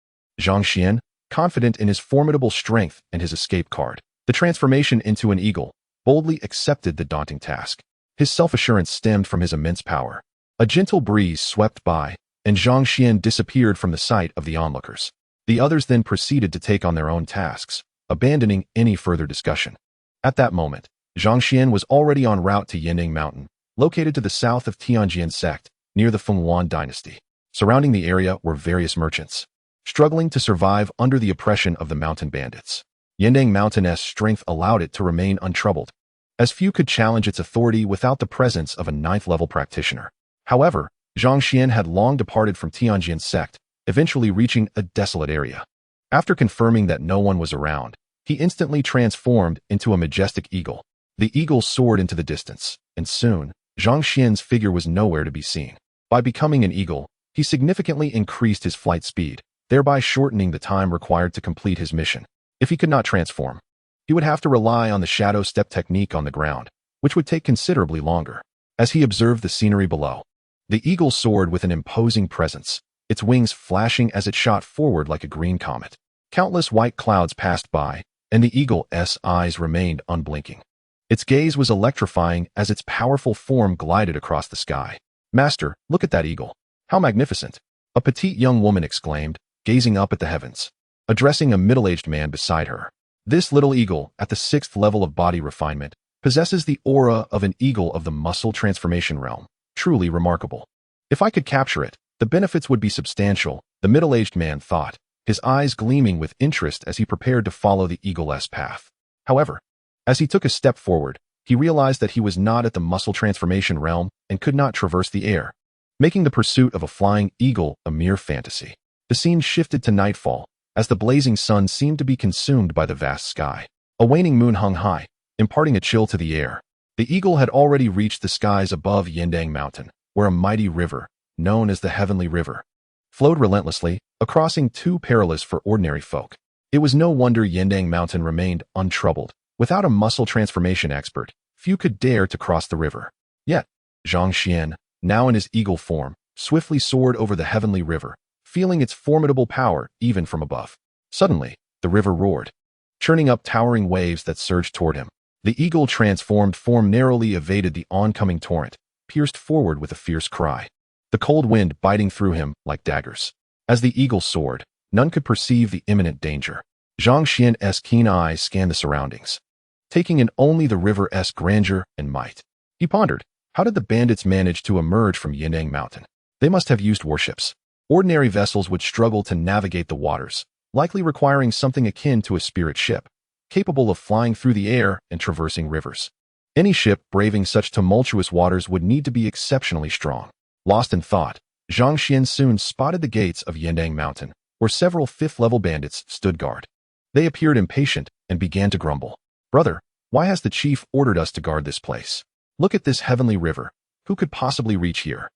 Zhang Xuan, confident in his formidable strength and his escape card, the transformation into an eagle, boldly accepted the daunting task. His self-assurance stemmed from his immense power. A gentle breeze swept by, and Zhang Xuan disappeared from the sight of the onlookers. The others then proceeded to take on their own tasks, abandoning any further discussion. At that moment, Zhang Xuan was already en route to Yindang Mountain, located to the south of Tianjian sect, near the Fuluan dynasty. Surrounding the area were various merchants, struggling to survive under the oppression of the mountain bandits. Yindang Mountain's strength allowed it to remain untroubled, as few could challenge its authority without the presence of a 9th level practitioner. However, Zhang Xuan had long departed from Tianjian sect, eventually reaching a desolate area. After confirming that no one was around, he instantly transformed into a majestic eagle. The eagle soared into the distance, and soon, Zhang Xuan's figure was nowhere to be seen. By becoming an eagle, he significantly increased his flight speed, thereby shortening the time required to complete his mission. If he could not transform, he would have to rely on the shadow step technique on the ground, which would take considerably longer. As he observed the scenery below, the eagle soared with an imposing presence, its wings flashing as it shot forward like a green comet. Countless white clouds passed by, and the eagle's eyes remained unblinking. Its gaze was electrifying as its powerful form glided across the sky. "Master, look at that eagle. How magnificent!" a petite young woman exclaimed, gazing up at the heavens, addressing a middle-aged man beside her. This little eagle, at the 6th level of body refinement, possesses the aura of an eagle of the muscle transformation realm. Truly remarkable. If I could capture it, the benefits would be substantial, the middle-aged man thought, his eyes gleaming with interest as he prepared to follow the eagle's path. However, as he took a step forward, he realized that he was not at the muscle transformation realm and could not traverse the air, making the pursuit of a flying eagle a mere fantasy. The scene shifted to nightfall, as the blazing sun seemed to be consumed by the vast sky. A waning moon hung high, imparting a chill to the air. The eagle had already reached the skies above Yindang Mountain, where a mighty river, known as the Heavenly River, flowed relentlessly, a crossing too perilous for ordinary folk. It was no wonder Yindang Mountain remained untroubled. Without a muscle transformation expert, few could dare to cross the river. Yet, Zhang Xuan, now in his eagle form, swiftly soared over the Heavenly River, feeling its formidable power even from above. Suddenly, the river roared, churning up towering waves that surged toward him. The eagle-transformed form narrowly evaded the oncoming torrent, pierced forward with a fierce cry, the cold wind biting through him like daggers. As the eagle soared, none could perceive the imminent danger. Zhang Xuan's keen eyes scanned the surroundings, taking in only the river's grandeur and might. He pondered, how did the bandits manage to emerge from Yindang Mountain? They must have used warships. Ordinary vessels would struggle to navigate the waters, likely requiring something akin to a spirit ship, capable of flying through the air and traversing rivers. Any ship braving such tumultuous waters would need to be exceptionally strong. Lost in thought, Zhang Xuan soon spotted the gates of Yindang Mountain, where several 5th-level bandits stood guard. They appeared impatient and began to grumble. "Brother, why has the chief ordered us to guard this place? Look at this heavenly river. Who could possibly reach here?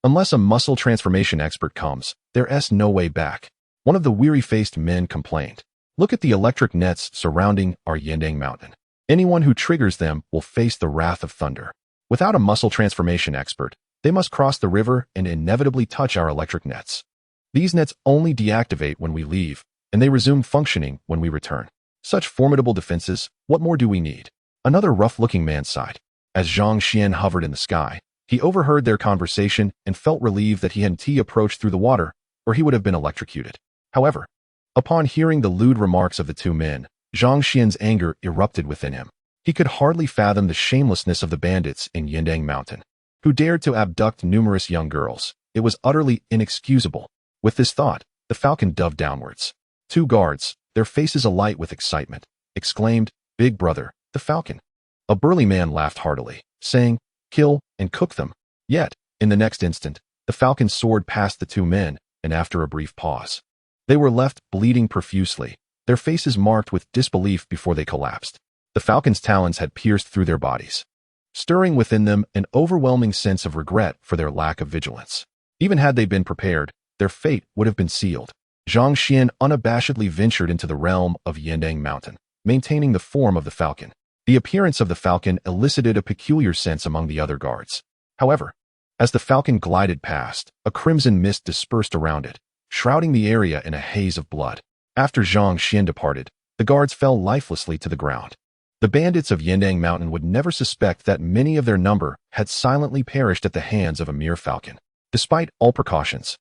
Unless a muscle transformation expert comes, there's no way back." One of the weary-faced men complained. "Look at the electric nets surrounding our Yindang Mountain. Anyone who triggers them will face the wrath of thunder. Without a muscle transformation expert, they must cross the river and inevitably touch our electric nets. These nets only deactivate when we leave, and they resume functioning when we return. Such formidable defenses, what more do we need?" Another rough-looking man sighed. As Zhang Xuan hovered in the sky, he overheard their conversation and felt relieved that he hadn't approached through the water, or he would have been electrocuted. However, upon hearing the lewd remarks of the two men, Zhang Xuan's anger erupted within him. He could hardly fathom the shamelessness of the bandits in Yindang Mountain, who dared to abduct numerous young girls. It was utterly inexcusable. With this thought, the falcon dove downwards. Two guards, their faces alight with excitement, exclaimed, "Big brother, the falcon." A burly man laughed heartily, saying, "Kill and cook them." Yet, in the next instant, the falcon soared past the two men, and after a brief pause, they were left bleeding profusely, their faces marked with disbelief before they collapsed. The falcon's talons had pierced through their bodies, stirring within them an overwhelming sense of regret for their lack of vigilance. Even had they been prepared, their fate would have been sealed. Zhang Xuan unabashedly ventured into the realm of Yandang Mountain, maintaining the form of the falcon. The appearance of the falcon elicited a peculiar sense among the other guards. However, as the falcon glided past, a crimson mist dispersed around it, shrouding the area in a haze of blood. After Zhang Xuan departed, the guards fell lifelessly to the ground. The bandits of Yandang Mountain would never suspect that many of their number had silently perished at the hands of a mere falcon. Despite all precautions,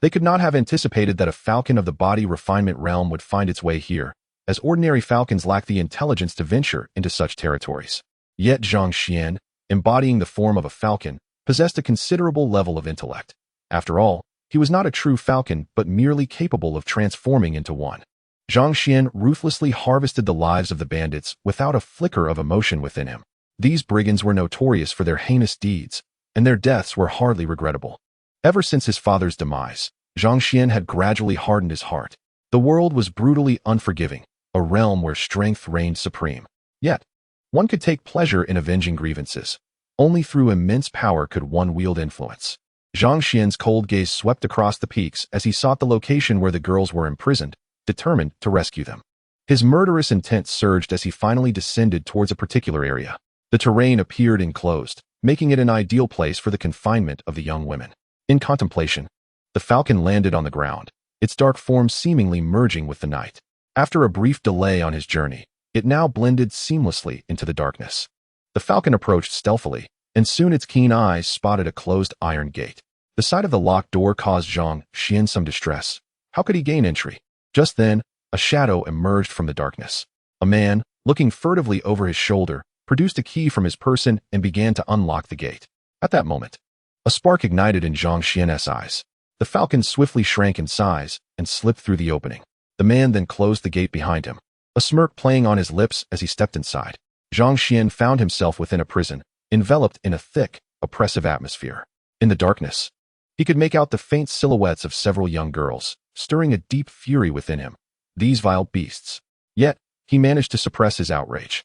they could not have anticipated that a falcon of the body refinement realm would find its way here, as ordinary falcons lack the intelligence to venture into such territories. Yet Zhang Xuan, embodying the form of a falcon, possessed a considerable level of intellect. After all, he was not a true falcon but merely capable of transforming into one. Zhang Xuan ruthlessly harvested the lives of the bandits without a flicker of emotion within him. These brigands were notorious for their heinous deeds, and their deaths were hardly regrettable. Ever since his father's demise, Zhang Xuan had gradually hardened his heart. The world was brutally unforgiving, a realm where strength reigned supreme. Yet, one could take pleasure in avenging grievances. Only through immense power could one wield influence. Zhang Xuan's cold gaze swept across the peaks as he sought the location where the girls were imprisoned, determined to rescue them. His murderous intent surged as he finally descended towards a particular area. The terrain appeared enclosed, making it an ideal place for the confinement of the young women. In contemplation, the falcon landed on the ground, its dark form seemingly merging with the night. After a brief delay on his journey, it now blended seamlessly into the darkness. The falcon approached stealthily, and soon its keen eyes spotted a closed iron gate. The sight of the locked door caused Zhang Xuan some distress. How could he gain entry? Just then, a shadow emerged from the darkness. A man, looking furtively over his shoulder, produced a key from his person and began to unlock the gate. At that moment, a spark ignited in Zhang Xuan's eyes. The falcon swiftly shrank in size and slipped through the opening. The man then closed the gate behind him, a smirk playing on his lips as he stepped inside. Zhang Xuan found himself within a prison, enveloped in a thick, oppressive atmosphere. In the darkness, he could make out the faint silhouettes of several young girls, stirring a deep fury within him. These vile beasts. Yet, he managed to suppress his outrage.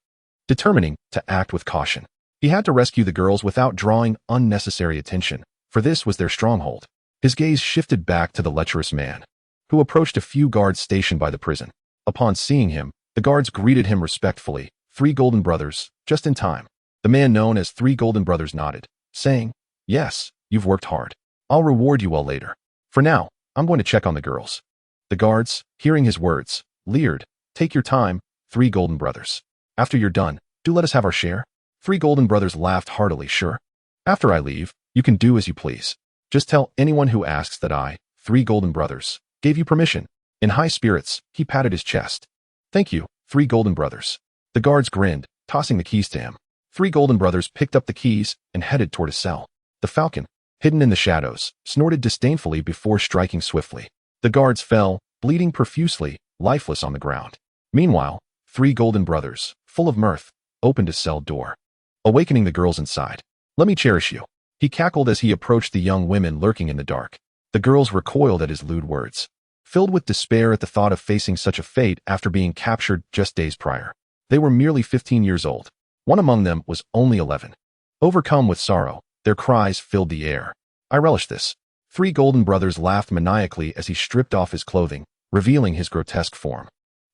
Determining to act with caution, he had to rescue the girls without drawing unnecessary attention, for this was their stronghold. His gaze shifted back to the lecherous man, who approached a few guards stationed by the prison. Upon seeing him, the guards greeted him respectfully. "Three Golden Brothers, just in time." The man known as Three Golden Brothers nodded, saying, "Yes, you've worked hard. I'll reward you all later. For now, I'm going to check on the girls." The guards, hearing his words, leered, "Take your time, Three Golden Brothers. After you're done, do let us have our share." Three Golden Brothers laughed heartily. "Sure. After I leave, you can do as you please. Just tell anyone who asks that I, Three Golden Brothers, gave you permission." In high spirits, he patted his chest. "Thank you, Three Golden Brothers." The guards grinned, tossing the keys to him. Three Golden Brothers picked up the keys and headed toward a cell. The falcon, hidden in the shadows, snorted disdainfully before striking swiftly. The guards fell, bleeding profusely, lifeless on the ground. Meanwhile, Three Golden Brothers, full of mirth, opened a cell door, awakening the girls inside. "Let me cherish you," he cackled as he approached the young women lurking in the dark. The girls recoiled at his lewd words, filled with despair at the thought of facing such a fate after being captured just days prior. They were merely 15 years old. One among them was only 11. Overcome with sorrow, their cries filled the air. "I relish this." Three Golden Brothers laughed maniacally as he stripped off his clothing, revealing his grotesque form.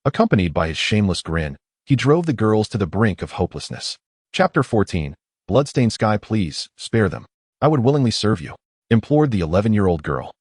Accompanied by his shameless grin, he drove the girls to the brink of hopelessness. Chapter 14. Bloodstained Sky. "Please, spare them. I would willingly serve you," implored the 11-year-old girl,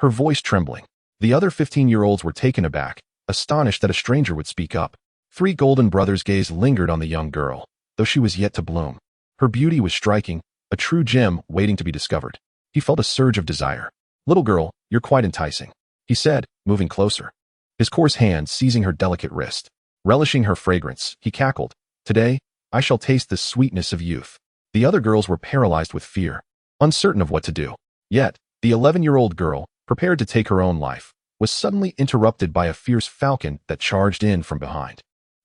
her voice trembling. The other 15-year-olds were taken aback, astonished that a stranger would speak up. Three Golden Brothers' gaze lingered on the young girl, though she was yet to bloom. Her beauty was striking, a true gem waiting to be discovered. He felt a surge of desire. "Little girl, you're quite enticing," he said, moving closer, his coarse hand seizing her delicate wrist. Relishing her fragrance, he cackled, "Today, I shall taste the sweetness of youth." The other girls were paralyzed with fear, uncertain of what to do. Yet, the 11-year-old girl, prepared to take her own life, was suddenly interrupted by a fierce falcon that charged in from behind.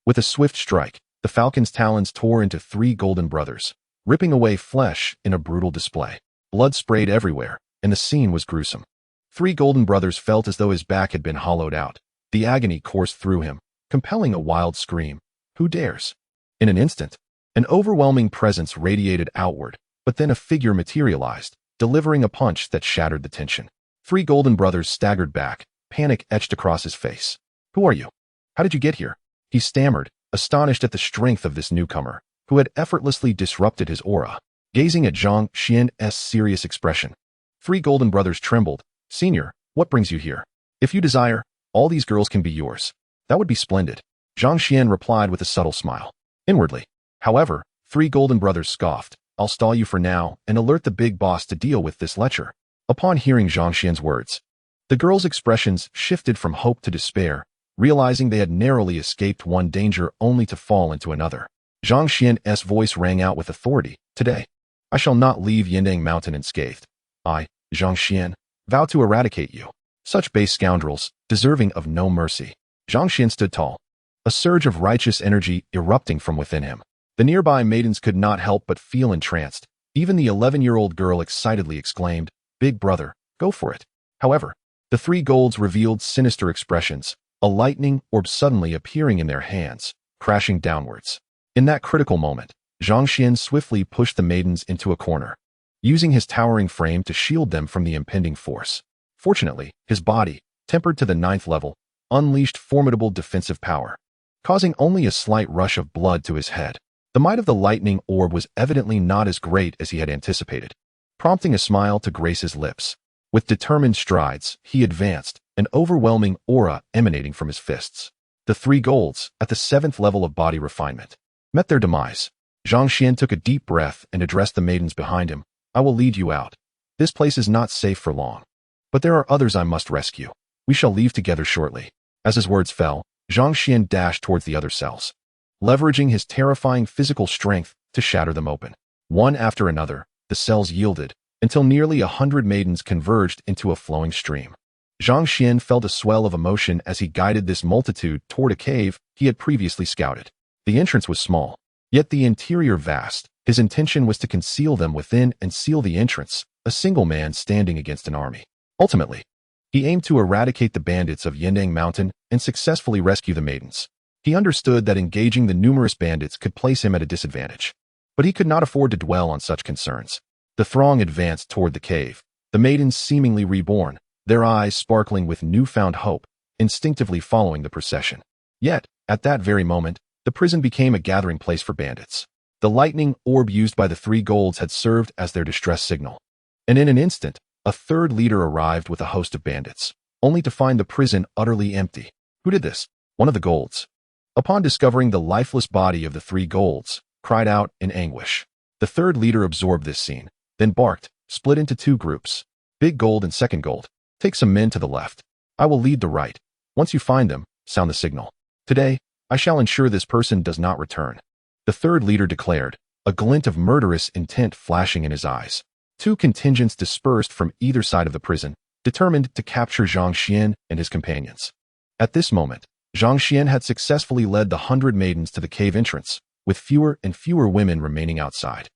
With a swift strike, the falcon's talons tore into Three Golden Brothers, ripping away flesh in a brutal display. Blood sprayed everywhere, and the scene was gruesome. Three Golden Brothers felt as though his back had been hollowed out. The agony coursed through him, compelling a wild scream. Who dares? In an instant, An overwhelming presence radiated outward, but then a figure materialized, delivering a punch that shattered the tension. Three golden brothers staggered back, panic etched across his face. "Who are you? How did you get here?" He stammered, astonished at the strength of this newcomer, who had effortlessly disrupted his aura. Gazing at Zhang Xuan's serious expression, three golden brothers trembled. "Senior, what brings you here? If you desire, all these girls can be yours." "That would be splendid," Zhang Xuan replied with a subtle smile. Inwardly, however, three golden brothers scoffed. "I'll stall you for now and alert the big boss to deal with this lecher." Upon hearing Zhang Xuan's words, the girls' expressions shifted from hope to despair, realizing they had narrowly escaped one danger only to fall into another. Zhang Xuan's voice rang out with authority. "Today, I shall not leave Yindang Mountain unscathed. I, Zhang Xuan, vow to eradicate you. Such base scoundrels, deserving of no mercy." Zhang Xuan stood tall, a surge of righteous energy erupting from within him. The nearby maidens could not help but feel entranced. Even the 11-year-old girl excitedly exclaimed, "Big brother, go for it." However, the three golds revealed sinister expressions, a lightning orb suddenly appearing in their hands, crashing downwards. In that critical moment, Zhang Xuan swiftly pushed the maidens into a corner, using his towering frame to shield them from the impending force. Fortunately, his body, tempered to the 9th level, unleashed formidable defensive power, causing only a slight rush of blood to his head. The might of the lightning orb was evidently not as great as he had anticipated, prompting a smile to grace his lips. With determined strides, he advanced, an overwhelming aura emanating from his fists. The three golds, at the 7th level of body refinement, met their demise. Zhang Xuan took a deep breath and addressed the maidens behind him. "I will lead you out. This place is not safe for long. But there are others I must rescue. We shall leave together shortly." As his words fell, Zhang Xuan dashed towards the other cells, leveraging his terrifying physical strength to shatter them open. One after another, the cells yielded, until nearly 100 maidens converged into a flowing stream. Zhang Xuan felt a swell of emotion as he guided this multitude toward a cave he had previously scouted. The entrance was small, yet the interior vast. His intention was to conceal them within and seal the entrance, a single man standing against an army. Ultimately, he aimed to eradicate the bandits of Yindang Mountain and successfully rescue the maidens. He understood that engaging the numerous bandits could place him at a disadvantage, but he could not afford to dwell on such concerns. The throng advanced toward the cave, the maidens seemingly reborn, their eyes sparkling with newfound hope, instinctively following the procession. Yet, at that very moment, the prison became a gathering place for bandits. The lightning orb used by the three golds had served as their distress signal, and in an instant, a third leader arrived with a host of bandits, only to find the prison utterly empty. Who did this? One of the golds, upon discovering the lifeless body of the three golds, cried out in anguish. The third leader absorbed this scene, then barked, split into two groups. Big gold and second gold. Take some men to the left. I will lead the right. Once you find them, sound the signal. Today, I shall ensure this person does not return. The third leader declared, a glint of murderous intent flashing in his eyes. Two contingents dispersed from either side of the prison, determined to capture Zhang Xuan and his companions. At this moment, Zhang Xuan had successfully led the 100 maidens to the cave entrance, with fewer and fewer women remaining outside.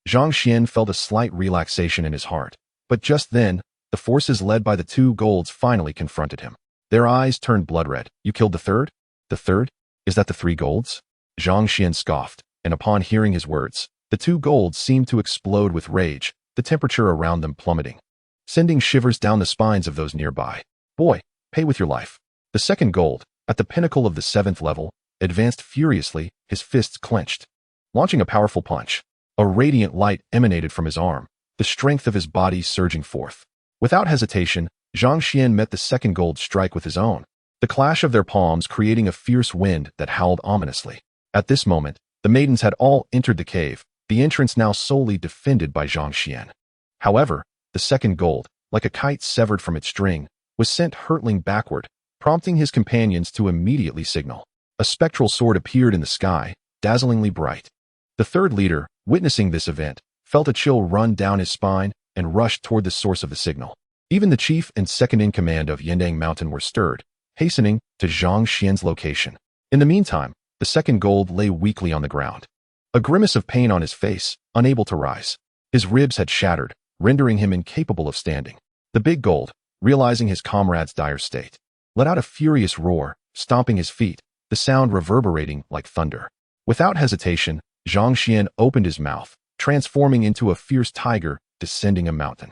Zhang Xuan felt a slight relaxation in his heart, but just then, the forces led by the two golds finally confronted him. Their eyes turned blood-red. "You killed the third? The third? Is that the three golds?" Zhang Xuan scoffed, and upon hearing his words, the two golds seemed to explode with rage, the temperature around them plummeting, sending shivers down the spines of those nearby. "Boy, pay with your life." The second gold, at the pinnacle of the 7th level, advanced furiously, his fists clenched, launching a powerful punch. A radiant light emanated from his arm, the strength of his body surging forth. Without hesitation, Zhang Xuan met the second gold strike with his own, the clash of their palms creating a fierce wind that howled ominously. At this moment, the maidens had all entered the cave, the entrance now solely defended by Zhang Xuan. However, the second gold, like a kite severed from its string, was sent hurtling backward, prompting his companions to immediately signal. A spectral sword appeared in the sky, dazzlingly bright. The third leader, witnessing this event, felt a chill run down his spine and rushed toward the source of the signal. Even the chief and second-in-command of Yindang Mountain were stirred, hastening to Zhang Xuan's location. In the meantime, the second gold lay weakly on the ground, a grimace of pain on his face, unable to rise. His ribs had shattered, rendering him incapable of standing. The big gold, realizing his comrade's dire state, let out a furious roar, stomping his feet, the sound reverberating like thunder. Without hesitation, Zhang Xuan opened his mouth, transforming into a fierce tiger descending a mountain.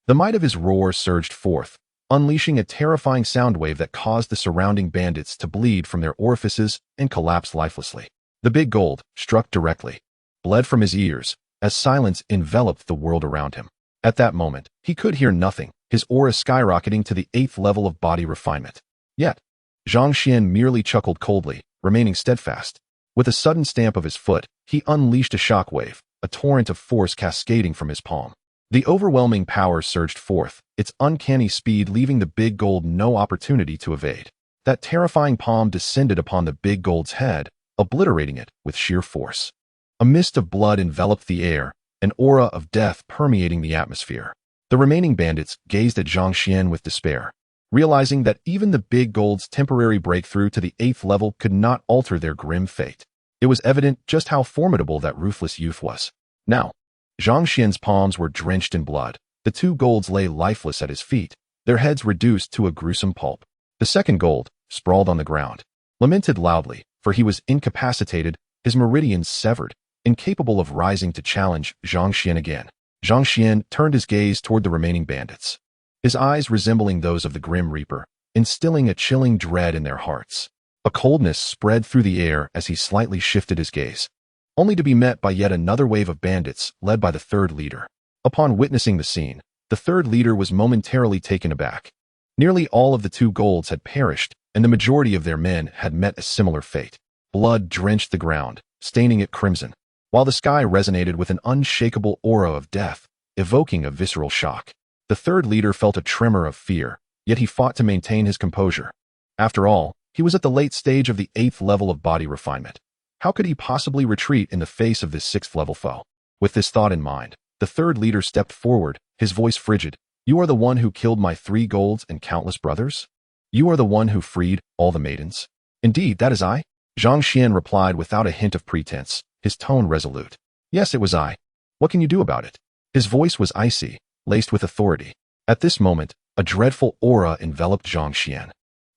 The might of his roar surged forth, unleashing a terrifying sound wave that caused the surrounding bandits to bleed from their orifices and collapse lifelessly. The big gold, struck directly, bled from his ears as silence enveloped the world around him. At that moment, he could hear nothing, his aura skyrocketing to the 8th level of body refinement. Yet, Zhang Xuan merely chuckled coldly, remaining steadfast. With a sudden stamp of his foot, he unleashed a shockwave, a torrent of force cascading from his palm. The overwhelming power surged forth, its uncanny speed leaving the big gold no opportunity to evade. That terrifying palm descended upon the big gold's head, obliterating it with sheer force. A mist of blood enveloped the air, an aura of death permeating the atmosphere. The remaining bandits gazed at Zhang Xuan with despair, realizing that even the big gold's temporary breakthrough to the 8th level could not alter their grim fate. It was evident just how formidable that ruthless youth was. Now, Zhang Xuan's palms were drenched in blood. The 2 golds lay lifeless at his feet, their heads reduced to a gruesome pulp. The second gold, sprawled on the ground, lamented loudly, for he was incapacitated, his meridians severed, incapable of rising to challenge Zhang Xuan again. Zhang Xuan turned his gaze toward the remaining bandits, his eyes resembling those of the Grim Reaper, instilling a chilling dread in their hearts. A coldness spread through the air as he slightly shifted his gaze, only to be met by yet another wave of bandits led by the 3rd leader. Upon witnessing the scene, the 3rd leader was momentarily taken aback. Nearly all of the 2 golds had perished, and the majority of their men had met a similar fate. Blood drenched the ground, staining it crimson, while the sky resonated with an unshakable aura of death, evoking a visceral shock. The 3rd leader felt a tremor of fear, yet he fought to maintain his composure. After all, he was at the late stage of the 8th level of body refinement. How could he possibly retreat in the face of this 6th level foe? With this thought in mind, the 3rd leader stepped forward, his voice frigid. "You are the one who killed my 3 golds and countless brothers? You are the one who freed all the maidens?" "Indeed, that is I," Zhang Xuan replied without a hint of pretense, his tone resolute. "Yes, it was I. What can you do about it?" His voice was icy, laced with authority. At this moment, a dreadful aura enveloped Zhang Xuan,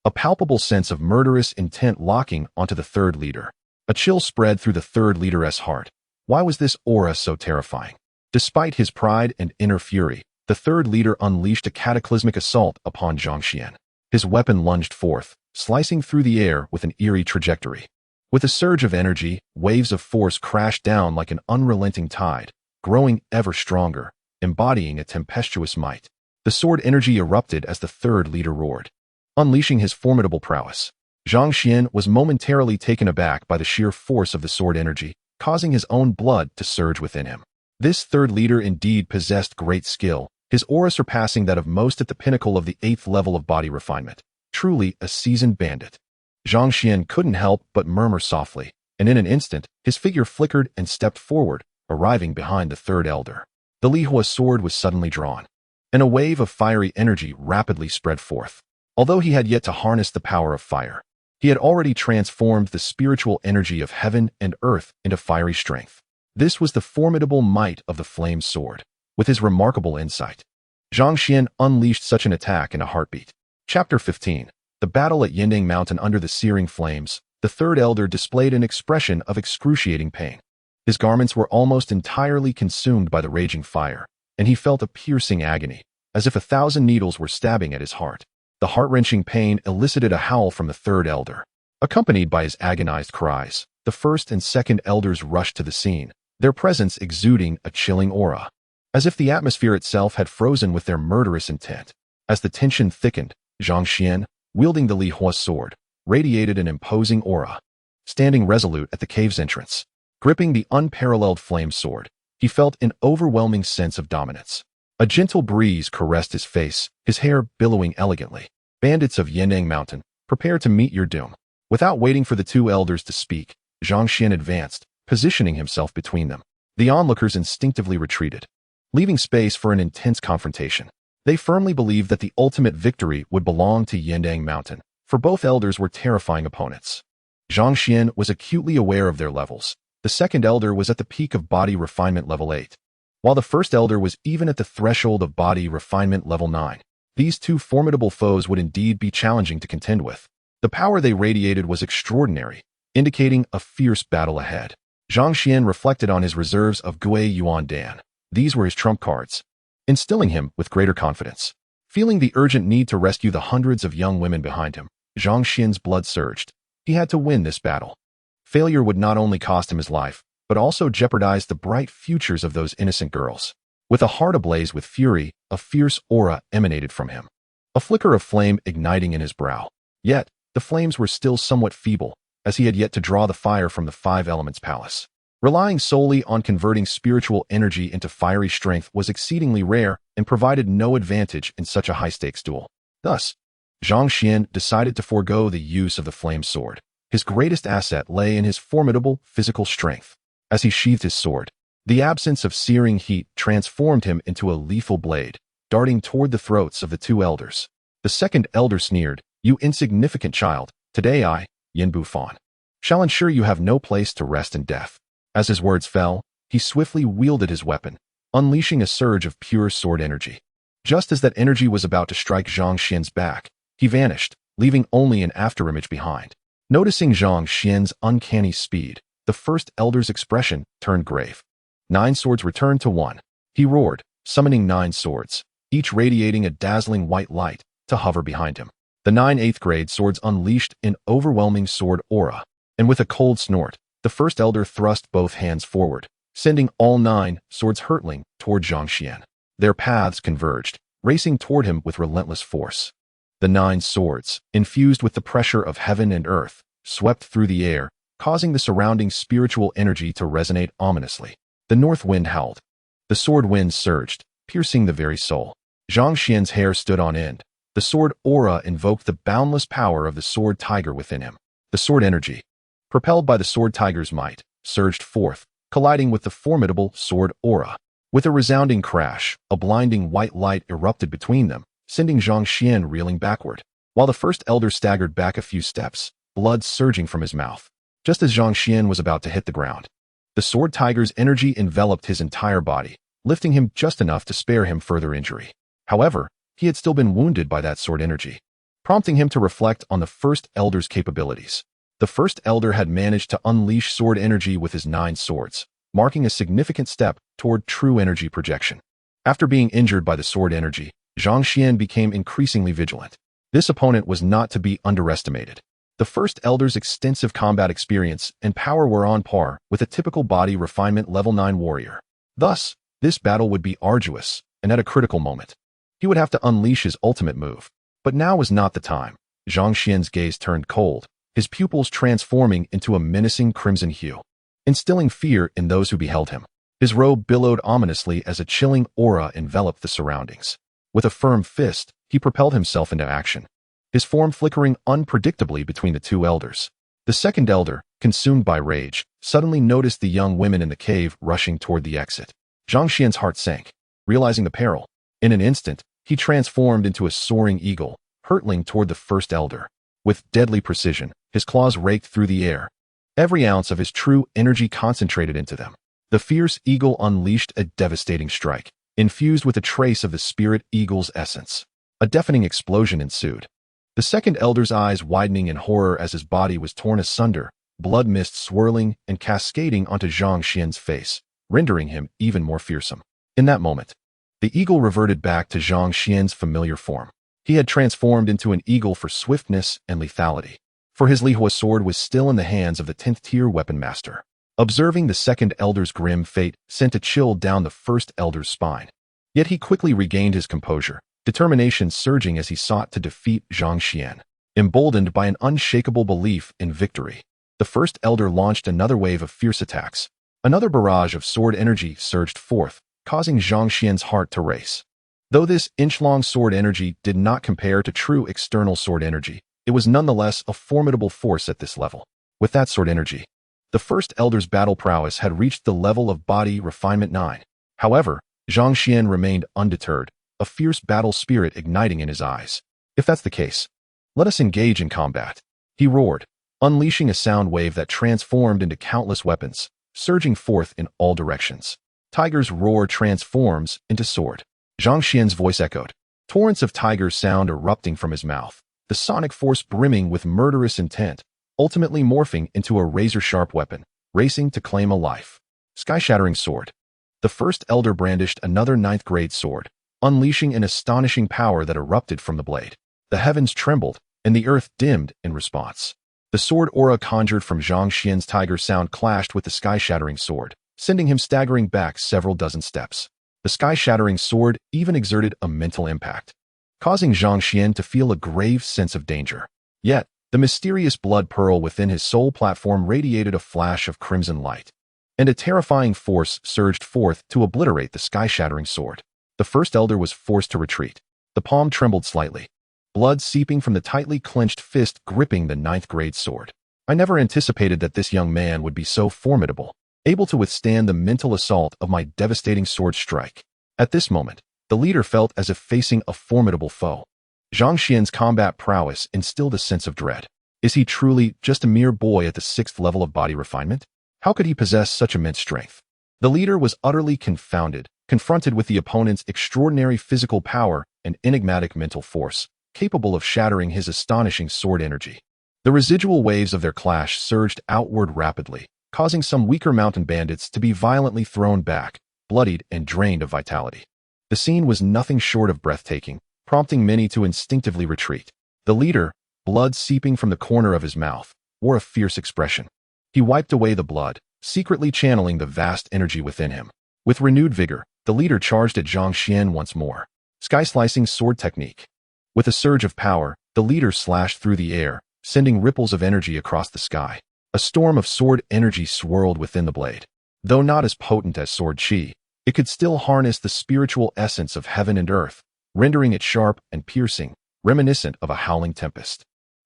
a palpable sense of murderous intent locking onto the 3rd leader. A chill spread through the 3rd leader's heart. Why was this aura so terrifying? Despite his pride and inner fury, the 3rd leader unleashed a cataclysmic assault upon Zhang Xuan. His weapon lunged forth, slicing through the air with an eerie trajectory. With a surge of energy, waves of force crashed down like an unrelenting tide, growing ever stronger, embodying a tempestuous might. The sword energy erupted as the 3rd leader roared, unleashing his formidable prowess. Zhang Xuan was momentarily taken aback by the sheer force of the sword energy, causing his own blood to surge within him. This 3rd leader indeed possessed great skill, his aura surpassing that of most at the pinnacle of the 8th level of body refinement. Truly a seasoned bandit. Zhang Xuan couldn't help but murmur softly, and in an instant, his figure flickered and stepped forward, arriving behind the 3rd elder. The Lihua sword was suddenly drawn, and a wave of fiery energy rapidly spread forth. Although he had yet to harness the power of fire, he had already transformed the spiritual energy of heaven and earth into fiery strength. This was the formidable might of the flame sword. With his remarkable insight, Zhang Xuan unleashed such an attack in a heartbeat. Chapter 15. The battle at Yindang Mountain under the searing flames. The 3rd elder displayed an expression of excruciating pain. His garments were almost entirely consumed by the raging fire, and he felt a piercing agony, as if 1,000 needles were stabbing at his heart. The heart-wrenching pain elicited a howl from the 3rd elder. Accompanied by his agonized cries, the 1st and 2nd elders rushed to the scene, their presence exuding a chilling aura, as if the atmosphere itself had frozen with their murderous intent. As the tension thickened, Zhang Xuan, wielding the Lihua sword, radiated an imposing aura. Standing resolute at the cave's entrance, gripping the unparalleled flame sword, he felt an overwhelming sense of dominance. A gentle breeze caressed his face, his hair billowing elegantly. "Bandits of Yindang Mountain, prepare to meet your doom." Without waiting for the 2 elders to speak, Zhang Xuan advanced, positioning himself between them. The onlookers instinctively retreated, leaving space for an intense confrontation. They firmly believed that the ultimate victory would belong to Yindang Mountain, for both elders were terrifying opponents. Zhang Xuan was acutely aware of their levels. The 2nd elder was at the peak of body refinement level 8. While the 1st elder was even at the threshold of body refinement level 9. These 2 formidable foes would indeed be challenging to contend with. The power they radiated was extraordinary, indicating a fierce battle ahead. Zhang Xian reflected on his reserves of Gui Yuan Dan. These were his trump cards, instilling him with greater confidence. Feeling the urgent need to rescue the hundreds of young women behind him, Zhang Xian's blood surged. He had to win this battle. Failure would not only cost him his life, but also jeopardize the bright futures of those innocent girls. With a heart ablaze with fury, a fierce aura emanated from him, a flicker of flame igniting in his brow. Yet, the flames were still somewhat feeble, as he had yet to draw the fire from the Five Elements Palace. Relying solely on converting spiritual energy into fiery strength was exceedingly rare and provided no advantage in such a high-stakes duel. Thus, Zhang Xian decided to forego the use of the flame sword. His greatest asset lay in his formidable physical strength. As he sheathed his sword, the absence of searing heat transformed him into a lethal blade, darting toward the throats of the two elders. The second elder sneered, "You insignificant child, today I, Yin Bufan, shall ensure you have no place to rest in death." As his words fell, he swiftly wielded his weapon, unleashing a surge of pure sword energy. Just as that energy was about to strike Zhang Xian's back, he vanished, leaving only an afterimage behind. Noticing Zhang Xian's uncanny speed, the first elder's expression turned grave. 9 swords returned to 1. He roared, summoning 9 swords, each radiating a dazzling white light, to hover behind him. The 9 8th-grade swords unleashed an overwhelming sword aura, and with a cold snort, the first elder thrust both hands forward, sending all 9 swords hurtling toward Zhang Xian. Their paths converged, racing toward him with relentless force. The 9 swords, infused with the pressure of heaven and earth, swept through the air, causing the surrounding spiritual energy to resonate ominously. The north wind howled. The sword wind surged, piercing the very soul. Zhang Xian's hair stood on end. The sword aura invoked the boundless power of the sword tiger within him. The sword energy, propelled by the sword tiger's might, surged forth, colliding with the formidable sword aura. With a resounding crash, a blinding white light erupted between them, sending Zhang Xian reeling backward, while the first elder staggered back a few steps, blood surging from his mouth. Just as Zhang Xian was about to hit the ground, the sword tiger's energy enveloped his entire body, lifting him just enough to spare him further injury. However, he had still been wounded by that sword energy, prompting him to reflect on the first elder's capabilities. The first elder had managed to unleash sword energy with his 9 swords, marking a significant step toward true energy projection. After being injured by the sword energy, Zhang Xian became increasingly vigilant. This opponent was not to be underestimated. The first elder's extensive combat experience and power were on par with a typical body refinement level 9 warrior. Thus, this battle would be arduous, and at a critical moment, he would have to unleash his ultimate move. But now was not the time. Zhang Xian's gaze turned cold, his pupils transforming into a menacing crimson hue, instilling fear in those who beheld him. His robe billowed ominously as a chilling aura enveloped the surroundings. With a firm fist, he propelled himself into action, his form flickering unpredictably between the two elders. The second elder, consumed by rage, suddenly noticed the young women in the cave rushing toward the exit. Zhang Xian's heart sank, realizing the peril. In an instant, he transformed into a soaring eagle, hurtling toward the first elder. With deadly precision, his claws raked through the air, every ounce of his true energy concentrated into them. The fierce eagle unleashed a devastating strike, infused with a trace of the spirit eagle's essence. A deafening explosion ensued, the second elder's eyes widening in horror as his body was torn asunder, blood mist swirling and cascading onto Zhang Xian's face, rendering him even more fearsome. In that moment, the eagle reverted back to Zhang Xian's familiar form. He had transformed into an eagle for swiftness and lethality, for his Lihua sword was still in the hands of the 10th-tier weapon master. Observing the second elder's grim fate sent a chill down the first elder's spine. Yet he quickly regained his composure, determination surging as he sought to defeat Zhang Xian. Emboldened by an unshakable belief in victory, the first elder launched another wave of fierce attacks. Another barrage of sword energy surged forth, causing Zhang Xian's heart to race. Though this inch-long sword energy did not compare to true external sword energy, it was nonetheless a formidable force at this level. With that sword energy, the first elder's battle prowess had reached the level of body refinement 9. However, Zhang Xian remained undeterred, a fierce battle spirit igniting in his eyes. If that's the case, let us engage in combat, he roared, unleashing a sound wave that transformed into countless weapons, surging forth in all directions. Tiger's roar transforms into sword. Zhang Xian's voice echoed, torrents of tiger sound erupting from his mouth, the sonic force brimming with murderous intent, ultimately morphing into a razor-sharp weapon, racing to claim a life. Sky-Shattering sword. The first elder brandished another ninth-grade sword, unleashing an astonishing power that erupted from the blade. The heavens trembled, and the earth dimmed in response. The sword aura conjured from Zhang Xian's tiger sound clashed with the Sky-Shattering sword, sending him staggering back several dozen steps. The Sky-Shattering sword even exerted a mental impact, causing Zhang Xian to feel a grave sense of danger. Yet, the mysterious blood pearl within his soul platform radiated a flash of crimson light, and a terrifying force surged forth to obliterate the Sky-Shattering sword. The first elder was forced to retreat. The palm trembled slightly, blood seeping from the tightly clenched fist gripping the ninth-grade sword. I never anticipated that this young man would be so formidable, able to withstand the mental assault of my devastating sword strike. At this moment, the leader felt as if facing a formidable foe. Zhang Xian's combat prowess instilled a sense of dread. Is he truly just a mere boy at the 6th level of body refinement? How could he possess such immense strength? The leader was utterly confounded, confronted with the opponent's extraordinary physical power and enigmatic mental force, capable of shattering his astonishing sword energy. The residual waves of their clash surged outward rapidly, causing some weaker mountain bandits to be violently thrown back, bloodied and drained of vitality. The scene was nothing short of breathtaking, prompting many to instinctively retreat. The leader, blood seeping from the corner of his mouth, wore a fierce expression. He wiped away the blood, secretly channeling the vast energy within him. With renewed vigor, the leader charged at Zhang Xian once more. Sky-slicing sword technique. With a surge of power, the leader slashed through the air, sending ripples of energy across the sky. A storm of sword energy swirled within the blade. Though not as potent as sword chi, it could still harness the spiritual essence of heaven and earth, rendering it sharp and piercing, reminiscent of a howling tempest.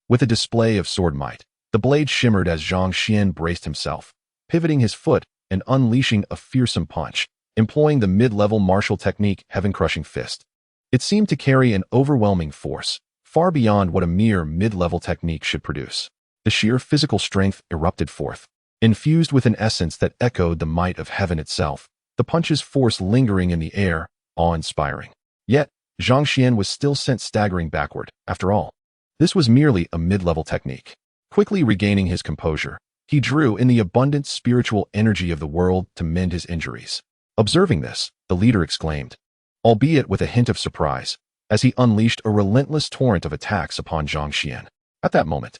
With a display of sword might, the blade shimmered as Zhang Xian braced himself, pivoting his foot and unleashing a fearsome punch, employing the mid-level martial technique heaven-crushing fist. It seemed to carry an overwhelming force, far beyond what a mere mid-level technique should produce. The sheer physical strength erupted forth, infused with an essence that echoed the might of heaven itself, the punch's force lingering in the air, awe-inspiring. Yet, Zhang Xian was still sent staggering backward. After all, this was merely a mid-level technique. Quickly regaining his composure, he drew in the abundant spiritual energy of the world to mend his injuries. Observing this, the leader exclaimed, albeit with a hint of surprise, as he unleashed a relentless torrent of attacks upon Zhang Xian. At that moment,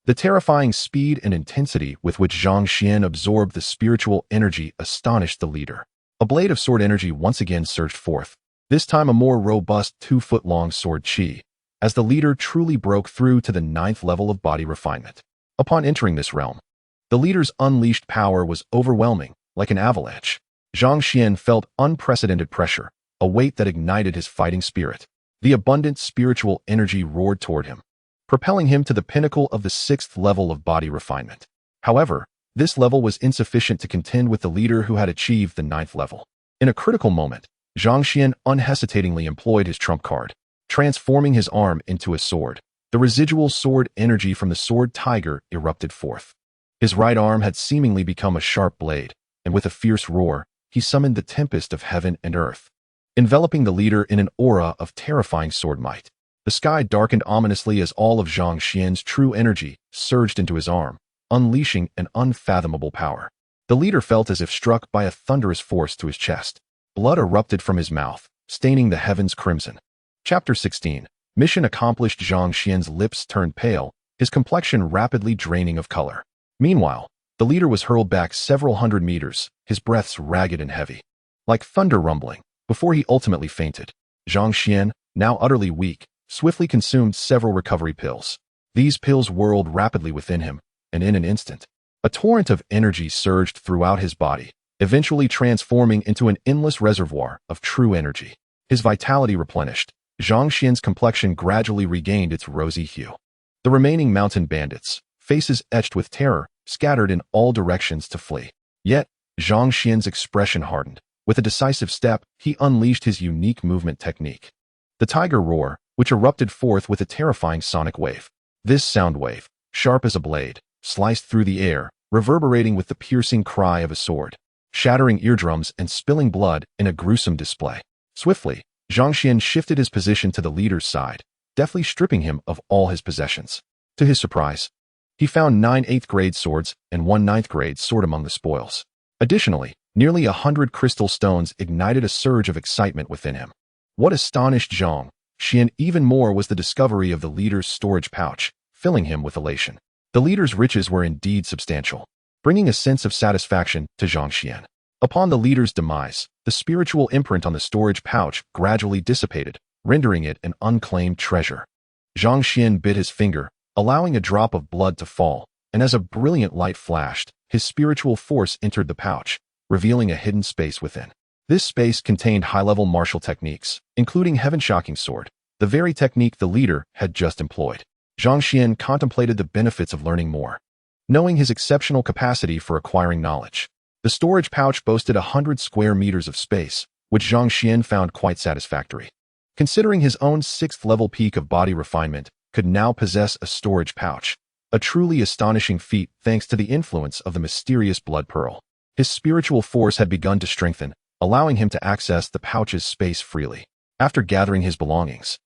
the terrifying speed and intensity with which Zhang Xian absorbed the spiritual energy astonished the leader. A blade of sword energy once again surged forth, this time a more robust 2-foot-long sword chi, as the leader truly broke through to the 9th level of body refinement. Upon entering this realm, the leader's unleashed power was overwhelming, like an avalanche. Zhang Xian felt unprecedented pressure, a weight that ignited his fighting spirit. The abundant spiritual energy roared toward him, propelling him to the pinnacle of the 6th level of body refinement. However, this level was insufficient to contend with the leader who had achieved the 9th level. In a critical moment, Zhang Xian unhesitatingly employed his trump card, transforming his arm into a sword. The residual sword energy from the sword tiger erupted forth. His right arm had seemingly become a sharp blade, and with a fierce roar, he summoned the tempest of heaven and earth, enveloping the leader in an aura of terrifying sword might. The sky darkened ominously as all of Zhang Xian's true energy surged into his arm, unleashing an unfathomable power. The leader felt as if struck by a thunderous force to his chest. Blood erupted from his mouth, staining the heavens crimson. Chapter 16. Mission accomplished. Zhang Xian's lips turned pale, his complexion rapidly draining of color. Meanwhile, the leader was hurled back several hundred meters, his breaths ragged and heavy, like thunder rumbling, before he ultimately fainted. Zhang Xian, now utterly weak, swiftly consumed several recovery pills. These pills whirled rapidly within him, and in an instant, a torrent of energy surged throughout his body, eventually transforming into an endless reservoir of true energy. His vitality replenished, Zhang Xian's complexion gradually regained its rosy hue. The remaining mountain bandits, faces etched with terror, scattered in all directions to flee. Yet, Zhang Xian's expression hardened. With a decisive step, he unleashed his unique movement technique, the tiger roar, which erupted forth with a terrifying sonic wave. This sound wave, sharp as a blade, sliced through the air, reverberating with the piercing cry of a sword, shattering eardrums and spilling blood in a gruesome display. Swiftly, Zhang Xian shifted his position to the leader's side, deftly stripping him of all his possessions. To his surprise, He found 9 8th-grade swords and 1 9th-grade sword among the spoils. Additionally, nearly 100 crystal stones ignited a surge of excitement within him. What astonished Zhang Xuan even more was the discovery of the leader's storage pouch, filling him with elation. The leader's riches were indeed substantial, bringing a sense of satisfaction to Zhang Xuan. Upon the leader's demise, the spiritual imprint on the storage pouch gradually dissipated, rendering it an unclaimed treasure. Zhang Xuan bit his finger, allowing a drop of blood to fall, and as a brilliant light flashed, his spiritual force entered the pouch, revealing a hidden space within. This space contained high-level martial techniques, including heaven-shocking sword, the very technique the leader had just employed. Zhang Xuan contemplated the benefits of learning more. Knowing his exceptional capacity for acquiring knowledge, the storage pouch boasted 100 square meters of space, which Zhang Xuan found quite satisfactory. Considering his own 6th-level peak of body refinement could now possess a storage pouch, a truly astonishing feat thanks to the influence of the mysterious blood pearl. His spiritual force had begun to strengthen, allowing him to access the pouch's space freely. After gathering his belongings,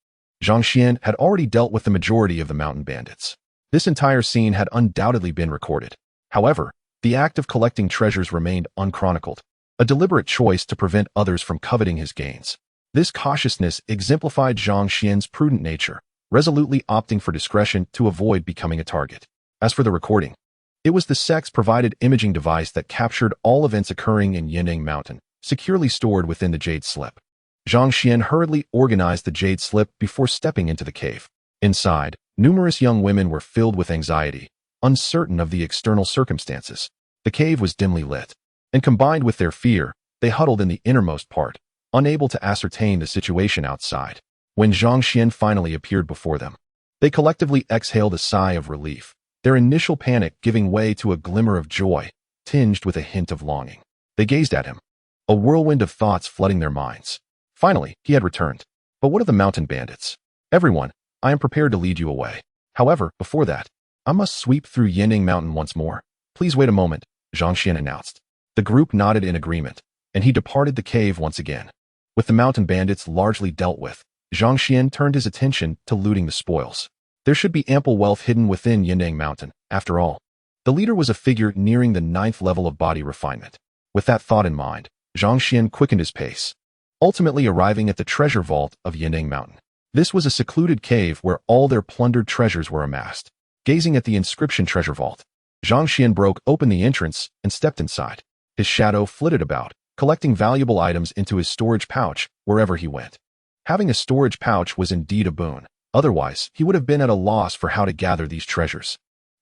Zhang Xuan had already dealt with the majority of the mountain bandits. This entire scene had undoubtedly been recorded. However, the act of collecting treasures remained unchronicled, a deliberate choice to prevent others from coveting his gains. This cautiousness exemplified Zhang Xuan's prudent nature, resolutely opting for discretion to avoid becoming a target. As for the recording, it was the sex-provided imaging device that captured all events occurring in Yinding Mountain, securely stored within the jade slip. Zhang Xuan hurriedly organized the jade slip before stepping into the cave. Inside, numerous young women were filled with anxiety, uncertain of the external circumstances. The cave was dimly lit, and combined with their fear, they huddled in the innermost part, unable to ascertain the situation outside. When Zhang Xuan finally appeared before them, they collectively exhaled a sigh of relief, their initial panic giving way to a glimmer of joy, tinged with a hint of longing. They gazed at him, a whirlwind of thoughts flooding their minds. Finally, he had returned. But what of the mountain bandits? Everyone, I am prepared to lead you away. However, before that, I must sweep through Yinding Mountain once more. Please wait a moment, Zhang Xuan announced. The group nodded in agreement, and he departed the cave once again. With the mountain bandits largely dealt with, Zhang Xuan turned his attention to looting the spoils. There should be ample wealth hidden within Yinding Mountain, after all. The leader was a figure nearing the 9th level of body refinement. With that thought in mind, Zhang Xuan quickened his pace, ultimately arriving at the treasure vault of Yinding Mountain. This was a secluded cave where all their plundered treasures were amassed. Gazing at the inscription treasure vault, Zhang Xuan broke open the entrance and stepped inside. His shadow flitted about, collecting valuable items into his storage pouch wherever he went. Having a storage pouch was indeed a boon. Otherwise, he would have been at a loss for how to gather these treasures.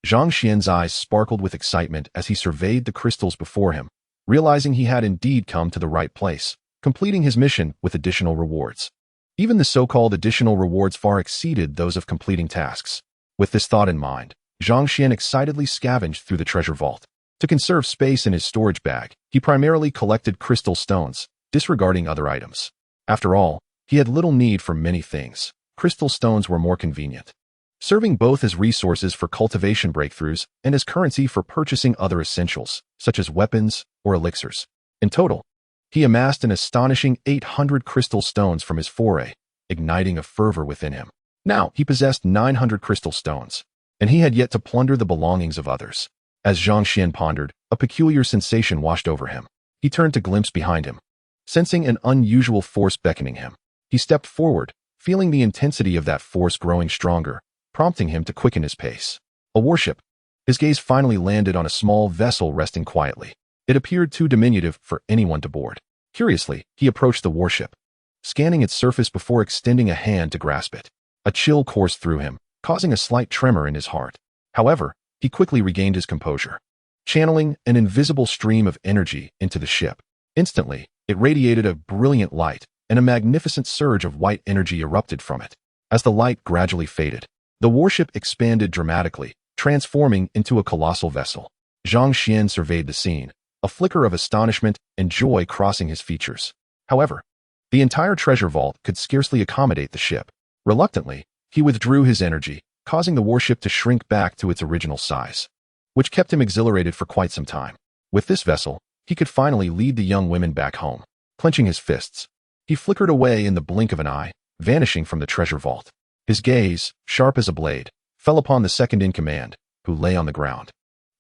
Zhang Xuan's eyes sparkled with excitement as he surveyed the crystals before him, realizing he had indeed come to the right place, completing his mission with additional rewards. Even the so-called additional rewards far exceeded those of completing tasks. With this thought in mind, Zhang Xuan excitedly scavenged through the treasure vault. To conserve space in his storage bag, he primarily collected crystal stones, disregarding other items. After all, he had little need for many things. Crystal stones were more convenient, serving both as resources for cultivation breakthroughs and as currency for purchasing other essentials, such as weapons or elixirs. In total, he amassed an astonishing 800 crystal stones from his foray, igniting a fervor within him. Now he possessed 900 crystal stones, and he had yet to plunder the belongings of others. As Zhang Xuan pondered, a peculiar sensation washed over him. He turned to glimpse behind him. Sensing an unusual force beckoning him, he stepped forward, feeling the intensity of that force growing stronger, prompting him to quicken his pace. A warship. His gaze finally landed on a small vessel resting quietly. It appeared too diminutive for anyone to board. Curiously, he approached the warship, scanning its surface before extending a hand to grasp it. A chill coursed through him, causing a slight tremor in his heart. However, he quickly regained his composure, channeling an invisible stream of energy into the ship. Instantly, it radiated a brilliant light, and a magnificent surge of white energy erupted from it. As the light gradually faded, the warship expanded dramatically, transforming into a colossal vessel. Zhang Xuan surveyed the scene, a flicker of astonishment and joy crossing his features. However, the entire treasure vault could scarcely accommodate the ship. Reluctantly, he withdrew his energy, causing the warship to shrink back to its original size, which kept him exhilarated for quite some time. With this vessel, he could finally lead the young women back home. Clenching his fists, he flickered away in the blink of an eye, vanishing from the treasure vault. His gaze, sharp as a blade, fell upon the second in command, who lay on the ground,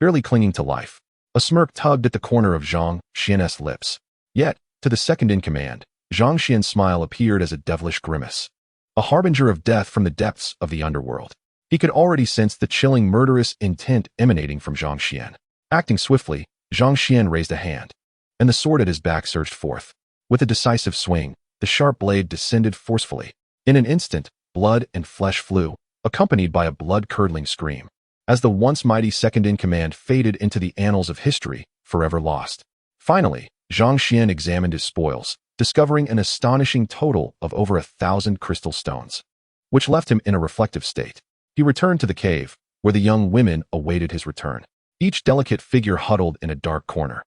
barely clinging to life. A smirk tugged at the corner of Zhang Xian's lips. Yet, to the second-in-command, Zhang Xian's smile appeared as a devilish grimace, a harbinger of death from the depths of the underworld. He could already sense the chilling, murderous intent emanating from Zhang Xian. Acting swiftly, Zhang Xian raised a hand, and the sword at his back surged forth. With a decisive swing, the sharp blade descended forcefully. In an instant, blood and flesh flew, accompanied by a blood-curdling scream, as the once mighty second-in-command faded into the annals of history, forever lost. Finally, Zhang Xian examined his spoils, discovering an astonishing total of over 1,000 crystal stones, which left him in a reflective state. He returned to the cave, where the young women awaited his return, each delicate figure huddled in a dark corner.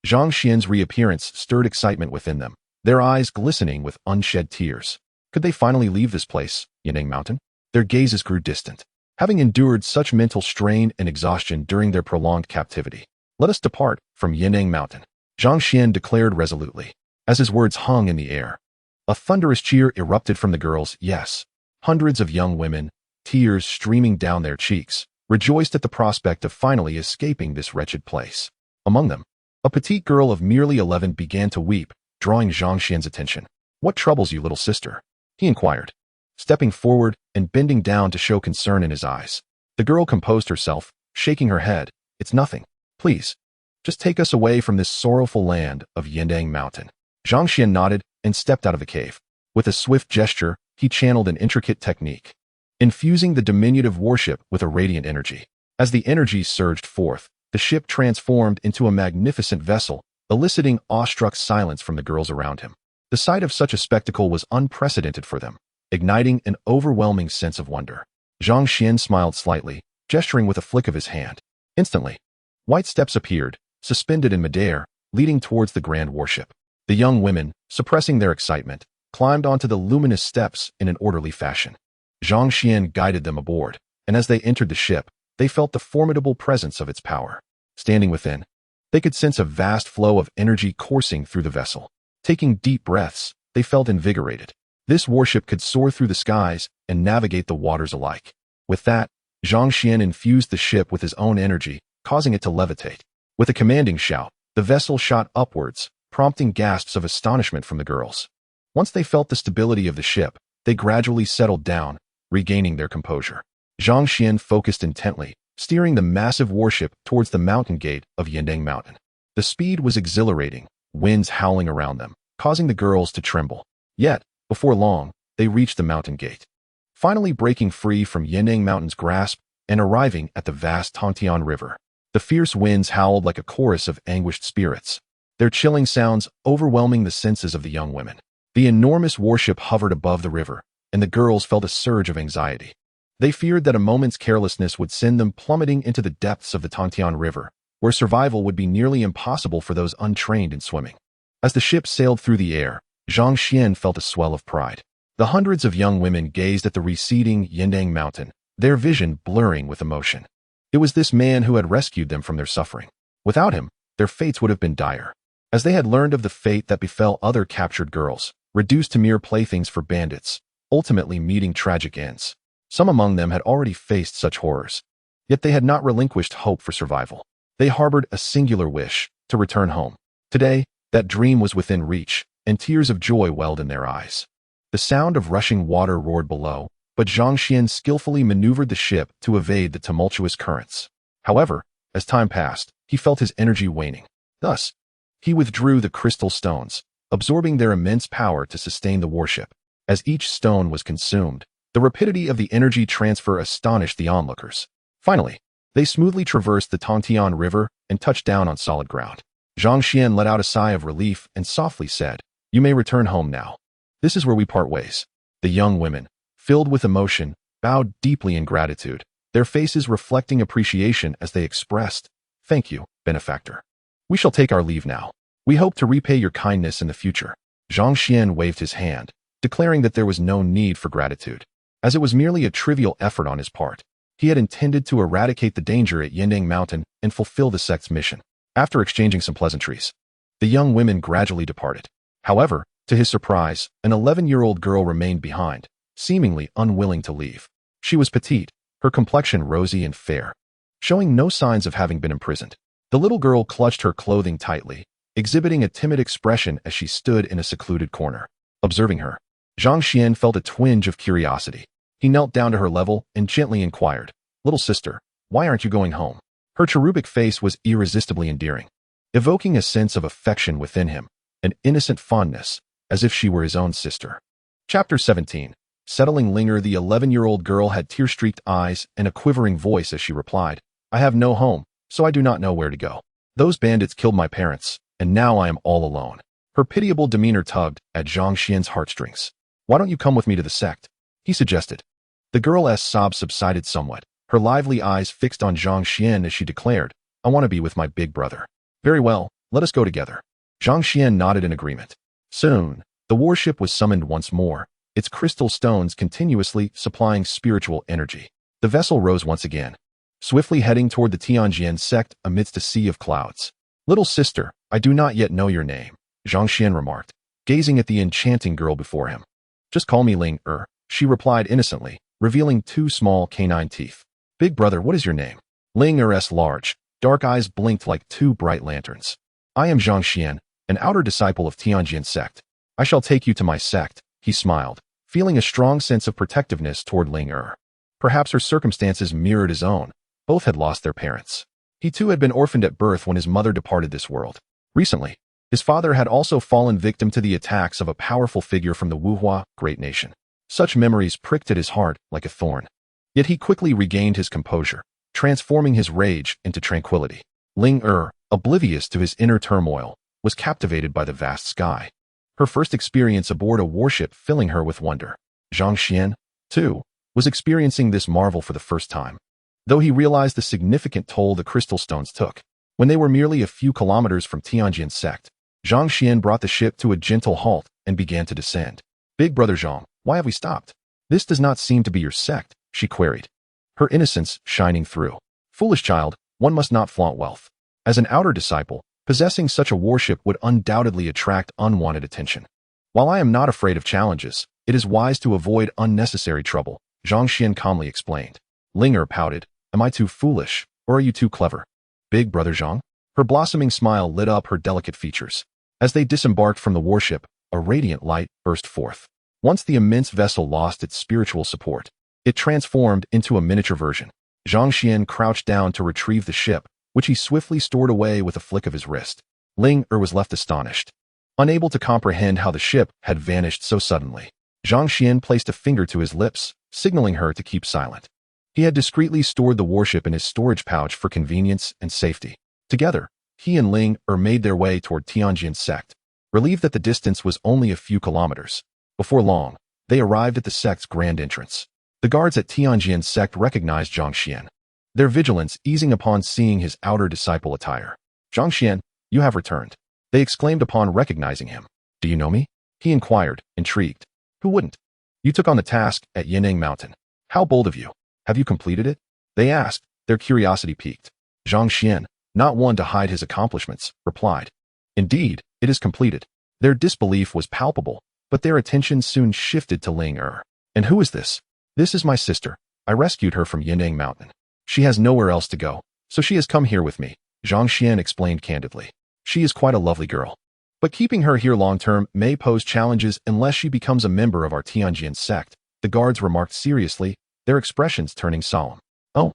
Zhang Xian's reappearance stirred excitement within them, their eyes glistening with unshed tears. Could they finally leave this place, Yindang Mountain? Their gazes grew distant. Having endured such mental strain and exhaustion during their prolonged captivity, let us depart from Yindang Mountain, Zhang Xian declared resolutely. As his words hung in the air, a thunderous cheer erupted from the girls. Yes, hundreds of young women, tears streaming down their cheeks, rejoiced at the prospect of finally escaping this wretched place. Among them, a petite girl of merely 11 began to weep, drawing Zhang Xian's attention. "What troubles you, little sister?" he inquired, stepping forward and bending down to show concern in his eyes. The girl composed herself, shaking her head. "It's nothing. Please, just take us away from this sorrowful land of Yindang Mountain." Zhang Xian nodded and stepped out of the cave. With a swift gesture, he channeled an intricate technique, infusing the diminutive warship with a radiant energy. As the energy surged forth, the ship transformed into a magnificent vessel, eliciting awestruck silence from the girls around him. The sight of such a spectacle was unprecedented for them, igniting an overwhelming sense of wonder. Zhang Xian smiled slightly, gesturing with a flick of his hand. Instantly, white steps appeared, suspended in midair, leading towards the grand warship. The young women, suppressing their excitement, climbed onto the luminous steps in an orderly fashion. Zhang Xian guided them aboard, and as they entered the ship, they felt the formidable presence of its power. Standing within, they could sense a vast flow of energy coursing through the vessel. Taking deep breaths, they felt invigorated. This warship could soar through the skies and navigate the waters alike. With that, Zhang Xian infused the ship with his own energy, causing it to levitate. With a commanding shout, the vessel shot upwards, prompting gasps of astonishment from the girls. Once they felt the stability of the ship, they gradually settled down, regaining their composure. Zhang Xian focused intently, steering the massive warship towards the mountain gate of Yindang Mountain. The speed was exhilarating, winds howling around them, causing the girls to tremble. Yet, before long, they reached the mountain gate, finally breaking free from Yindang Mountain's grasp and arriving at the vast Tongtian River. The fierce winds howled like a chorus of anguished spirits, their chilling sounds overwhelming the senses of the young women. The enormous warship hovered above the river, and the girls felt a surge of anxiety. They feared that a moment's carelessness would send them plummeting into the depths of the Tongtian River, where survival would be nearly impossible for those untrained in swimming. As the ship sailed through the air, Zhang Xian felt a swell of pride. The hundreds of young women gazed at the receding Yindang Mountain, their vision blurring with emotion. It was this man who had rescued them from their suffering. Without him, their fates would have been dire. As they had learned of the fate that befell other captured girls, reduced to mere playthings for bandits, ultimately meeting tragic ends. Some among them had already faced such horrors. Yet they had not relinquished hope for survival. They harbored a singular wish, to return home. Today, that dream was within reach, and tears of joy welled in their eyes. The sound of rushing water roared below, but Zhang Xian skillfully maneuvered the ship to evade the tumultuous currents. However, as time passed, he felt his energy waning. Thus, he withdrew the crystal stones, absorbing their immense power to sustain the warship. As each stone was consumed, the rapidity of the energy transfer astonished the onlookers. Finally, they smoothly traversed the Tongtian River and touched down on solid ground. Zhang Xian let out a sigh of relief and softly said, "You may return home now. This is where we part ways." The young women, filled with emotion, bowed deeply in gratitude, their faces reflecting appreciation as they expressed, "Thank you, benefactor. We shall take our leave now. We hope to repay your kindness in the future." Zhang Xian waved his hand, declaring that there was no need for gratitude, as it was merely a trivial effort on his part. He had intended to eradicate the danger at Yindang Mountain and fulfill the sect's mission. After exchanging some pleasantries, the young women gradually departed. However, to his surprise, an 11-year-old girl remained behind, seemingly unwilling to leave. She was petite, her complexion rosy and fair. showing no signs of having been imprisoned. The little girl clutched her clothing tightly, exhibiting a timid expression as she stood in a secluded corner. Observing her, Zhang Xuan felt a twinge of curiosity. He knelt down to her level and gently inquired, "Little sister, why aren't you going home?" Her cherubic face was irresistibly endearing, evoking a sense of affection within him, an innocent fondness, as if she were his own sister. Chapter 17. Settling Linger. The 11-year-old girl had tear-streaked eyes and a quivering voice as she replied, "I have no home, so I do not know where to go. Those bandits killed my parents, and now I am all alone." Her pitiable demeanor tugged at Zhang Xian's heartstrings. "Why don't you come with me to the sect?" he suggested. The girl's sobs subsided somewhat, her lively eyes fixed on Zhang Xian as she declared, "I want to be with my big brother." "Very well, let us go together." Zhang Xian nodded in agreement. Soon, the warship was summoned once more, its crystal stones continuously supplying spiritual energy. The vessel rose once again, swiftly heading toward the Tianjian sect amidst a sea of clouds. "Little sister, I do not yet know your name," Zhang Xian remarked, gazing at the enchanting girl before him. "Just call me Ling Er," she replied innocently, revealing 2 small canine teeth. "Big brother, what is your name?" Ling Er's large, dark eyes blinked like 2 bright lanterns. "I am Zhang Xian, an outer disciple of Tianjian sect. I shall take you to my sect," he smiled, feeling a strong sense of protectiveness toward Ling Er. Perhaps her circumstances mirrored his own. Both had lost their parents. He too had been orphaned at birth when his mother departed this world. Recently, his father had also fallen victim to the attacks of a powerful figure from the Wuhua great nation. Such memories pricked at his heart like a thorn. Yet he quickly regained his composure, transforming his rage into tranquility. Ling Er, oblivious to his inner turmoil, was captivated by the vast sky. Her first experience aboard a warship filling her with wonder. Zhang Xian, too, was experiencing this marvel for the first time, though he realized the significant toll the crystal stones took. When they were merely a few kilometers from Tianjin sect, Zhang Xian brought the ship to a gentle halt and began to descend. "Big brother Zhang, why have we stopped? This does not seem to be your sect," she queried, her innocence shining through. "Foolish child, one must not flaunt wealth. As an outer disciple, possessing such a warship would undoubtedly attract unwanted attention. While I am not afraid of challenges, it is wise to avoid unnecessary trouble," Zhang Xian calmly explained. Ling Er pouted, "Am I too foolish, or are you too clever?" "Big brother Zhang?" Her blossoming smile lit up her delicate features. As they disembarked from the warship, a radiant light burst forth. Once the immense vessel lost its spiritual support, it transformed into a miniature version. Zhang Xian crouched down to retrieve the ship, which he swiftly stored away with a flick of his wrist. Ling Er was left astonished, unable to comprehend how the ship had vanished so suddenly. Zhang Xian placed a finger to his lips, signaling her to keep silent. He had discreetly stored the warship in his storage pouch for convenience and safety. Together, he and Ling Er made their way toward Tianjin sect, relieved that the distance was only a few kilometers. Before long, they arrived at the sect's grand entrance. The guards at Tianjin sect recognized Zhang Xian, their vigilance easing upon seeing his outer disciple attire. "Zhang Xian, you have returned," they exclaimed upon recognizing him. "Do you know me?" he inquired, intrigued. "Who wouldn't? You took on the task at Yining Mountain. How bold of you. Have you completed it?" they asked, their curiosity piqued. Zhang Xian, not one to hide his accomplishments, replied, "Indeed, it is completed." Their disbelief was palpable, but their attention soon shifted to Ling Er. "And who is this?" "This is my sister. I rescued her from Yining Mountain. She has nowhere else to go, so she has come here with me," Zhang Xian explained candidly. "She is quite a lovely girl. But keeping her here long-term may pose challenges unless she becomes a member of our Tianjin sect," the guards remarked seriously, their expressions turning solemn. "Oh,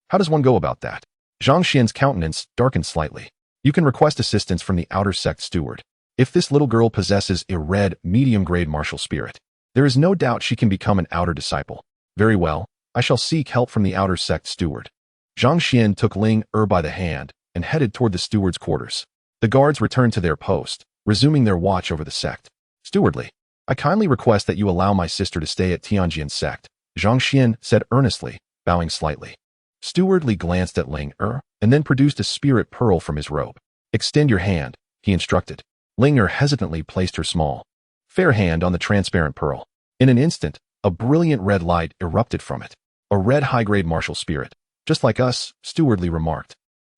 how does one go about that?" Zhang Xian's countenance darkened slightly. "You can request assistance from the outer sect steward. If this little girl possesses a red, medium-grade martial spirit, there is no doubt she can become an outer disciple." "Very well, I shall seek help from the outer sect steward." Zhang Xian took Ling Er by the hand and headed toward the steward's quarters. The guards returned to their post, resuming their watch over the sect. "Stewardly, I kindly request that you allow my sister to stay at Tianjin sect," Zhang Xian said earnestly, bowing slightly. Stewardly glanced at Ling Er and then produced a spirit pearl from his robe. "Extend your hand," he instructed. Ling Er hesitantly placed her small, fair hand on the transparent pearl. In an instant, a brilliant red light erupted from it. "A red high-grade martial spirit, just like us," Stewardly remarked,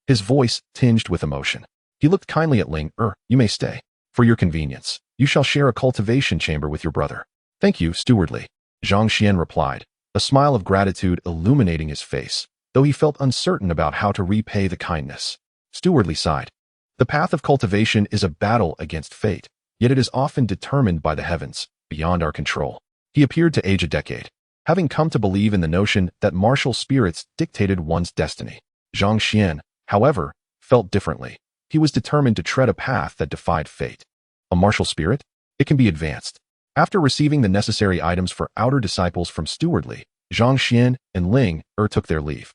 his voice tinged with emotion. He looked kindly at Ling Er. "You may stay. For your convenience, you shall share a cultivation chamber with your brother." "Thank you, Stewardly," Zhang Xian replied, a smile of gratitude illuminating his face. though he felt uncertain about how to repay the kindness. Stewardly sighed. The path of cultivation is a battle against fate, yet it is often determined by the heavens, beyond our control. He appeared to age a decade, having come to believe in the notion that martial spirits dictated one's destiny. Zhang Xuan, however, felt differently. He was determined to tread a path that defied fate. A martial spirit? It can be advanced. After receiving the necessary items for outer disciples from Stewardly, Zhang Xuan and Ling Er took their leave.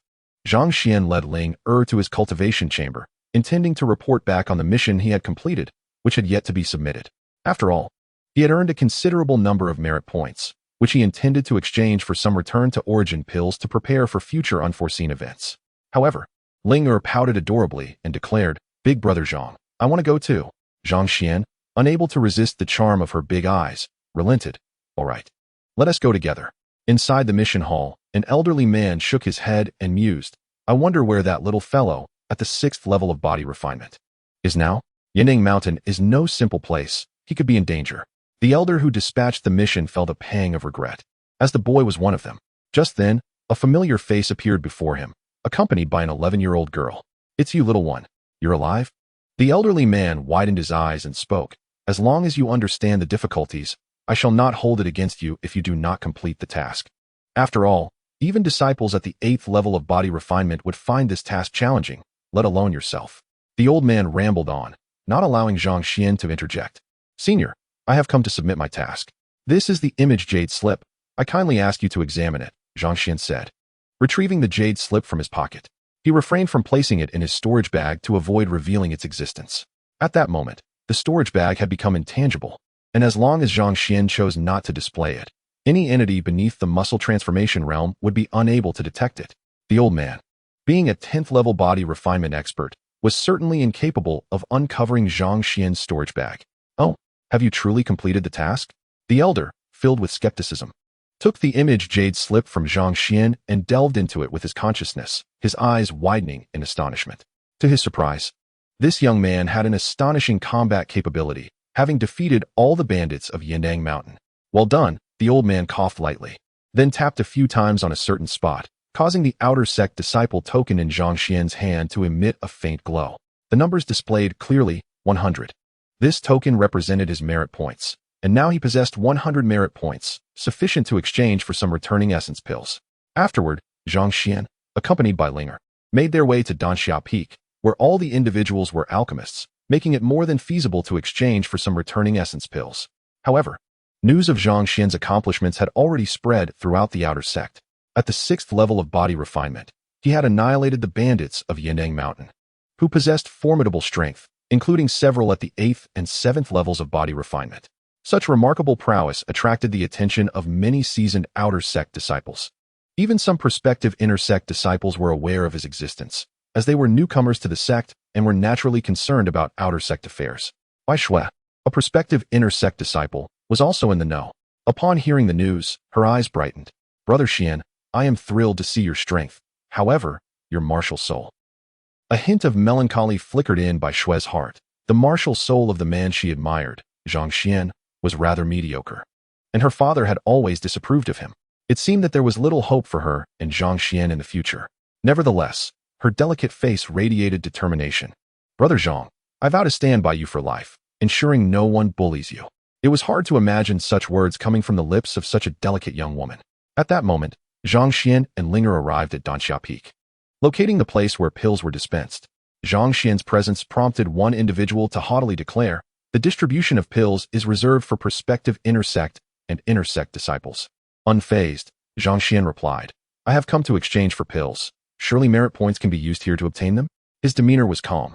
Zhang Xuan led Ling Er to his cultivation chamber, intending to report back on the mission he had completed, which had yet to be submitted. After all, he had earned a considerable number of merit points, which he intended to exchange for some return-to-origin pills to prepare for future unforeseen events. However, Ling Er pouted adorably and declared, "Big brother Zhang, I want to go too." Zhang Xuan, unable to resist the charm of her big eyes, relented. "All right. Let us go together." Inside the mission hall, an elderly man shook his head and mused, "I wonder where that little fellow, at the 6th level of body refinement, is now? Yindang Mountain is no simple place. He could be in danger." The elder who dispatched the mission felt a pang of regret, as the boy was one of them. Just then, a familiar face appeared before him, accompanied by an 11-year-old girl. "It's you, little one. You're alive?" The elderly man widened his eyes and spoke, "As long as you understand the difficulties, I shall not hold it against you if you do not complete the task. After all, even disciples at the 8th level of body refinement would find this task challenging, let alone yourself." The old man rambled on, not allowing Zhang Xuan to interject. "Senior, I have come to submit my task. This is the image jade slip. I kindly ask you to examine it," Zhang Xuan said. Retrieving the jade slip from his pocket, he refrained from placing it in his storage bag to avoid revealing its existence. At that moment, the storage bag had become intangible, and as long as Zhang Xuan chose not to display it, any entity beneath the muscle transformation realm would be unable to detect it. The old man, being a 10th level body refinement expert, was certainly incapable of uncovering Zhang Xuan's storage bag. "Oh, have you truly completed the task?" The elder, filled with skepticism, took the image jade slip from Zhang Xuan and delved into it with his consciousness, his eyes widening in astonishment. To his surprise, this young man had an astonishing combat capability, having defeated all the bandits of Yindang Mountain. "Well done," the old man coughed lightly, then tapped a few times on a certain spot, causing the outer sect disciple token in Zhang Xuan's hand to emit a faint glow. The numbers displayed clearly 100. This token represented his merit points, and now he possessed 100 merit points, sufficient to exchange for some returning essence pills. Afterward, Zhang Xuan, accompanied by Ling Er, made their way to Danxia Peak, where all the individuals were alchemists, making it more than feasible to exchange for some returning essence pills. However, news of Zhang Xuan's accomplishments had already spread throughout the outer sect. At the 6th level of body refinement, he had annihilated the bandits of Yindang Mountain, who possessed formidable strength, including several at the 8th and 7th levels of body refinement. Such remarkable prowess attracted the attention of many seasoned outer sect disciples. Even some prospective inner sect disciples were aware of his existence, as they were newcomers to the sect and were naturally concerned about outer sect affairs. Bai Shui, a prospective inner sect disciple, was also in the know. Upon hearing the news, her eyes brightened. "Brother Xian, I am thrilled to see your strength. However, your martial soul." A hint of melancholy flickered in Bai Shui's heart. The martial soul of the man she admired, Zhang Xuan, was rather mediocre, and her father had always disapproved of him. It seemed that there was little hope for her and Zhang Xuan in the future. Nevertheless, her delicate face radiated determination. "Brother Zhang, I vow to stand by you for life, ensuring no one bullies you." It was hard to imagine such words coming from the lips of such a delicate young woman. At that moment, Zhang Xuan and Ling Er arrived at Danxia Peak. Locating the place where pills were dispensed, Zhang Xuan's presence prompted one individual to haughtily declare, "The distribution of pills is reserved for prospective intersect and intersect disciples." Unfazed, Zhang Xuan replied, "I have come to exchange for pills. Surely merit points can be used here to obtain them?" His demeanor was calm,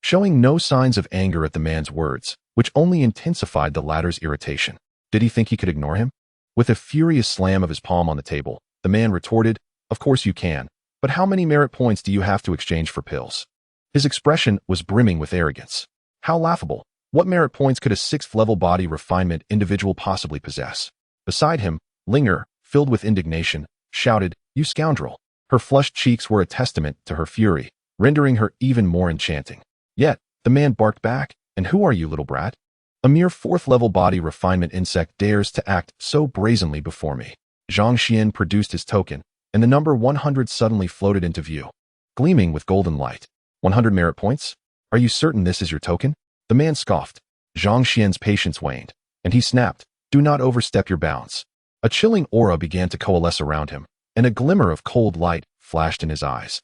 showing no signs of anger at the man's words, which only intensified the latter's irritation. Did he think he could ignore him? With a furious slam of his palm on the table, the man retorted, "Of course you can. But how many merit points do you have to exchange for pills?" His expression was brimming with arrogance. How laughable. What merit points could a 6th level body refinement individual possibly possess? Beside him, Ling Er, filled with indignation, shouted, "You scoundrel!" Her flushed cheeks were a testament to her fury, rendering her even more enchanting. Yet, the man barked back, "And who are you, little brat? A mere 4th level body refinement insect dares to act so brazenly before me." Zhang Xuan produced his token, and the number 100 suddenly floated into view, gleaming with golden light. 100 merit points? Are you certain this is your token? The man scoffed. Zhang Xian's patience waned, and he snapped, "Do not overstep your bounds." A chilling aura began to coalesce around him, and a glimmer of cold light flashed in his eyes,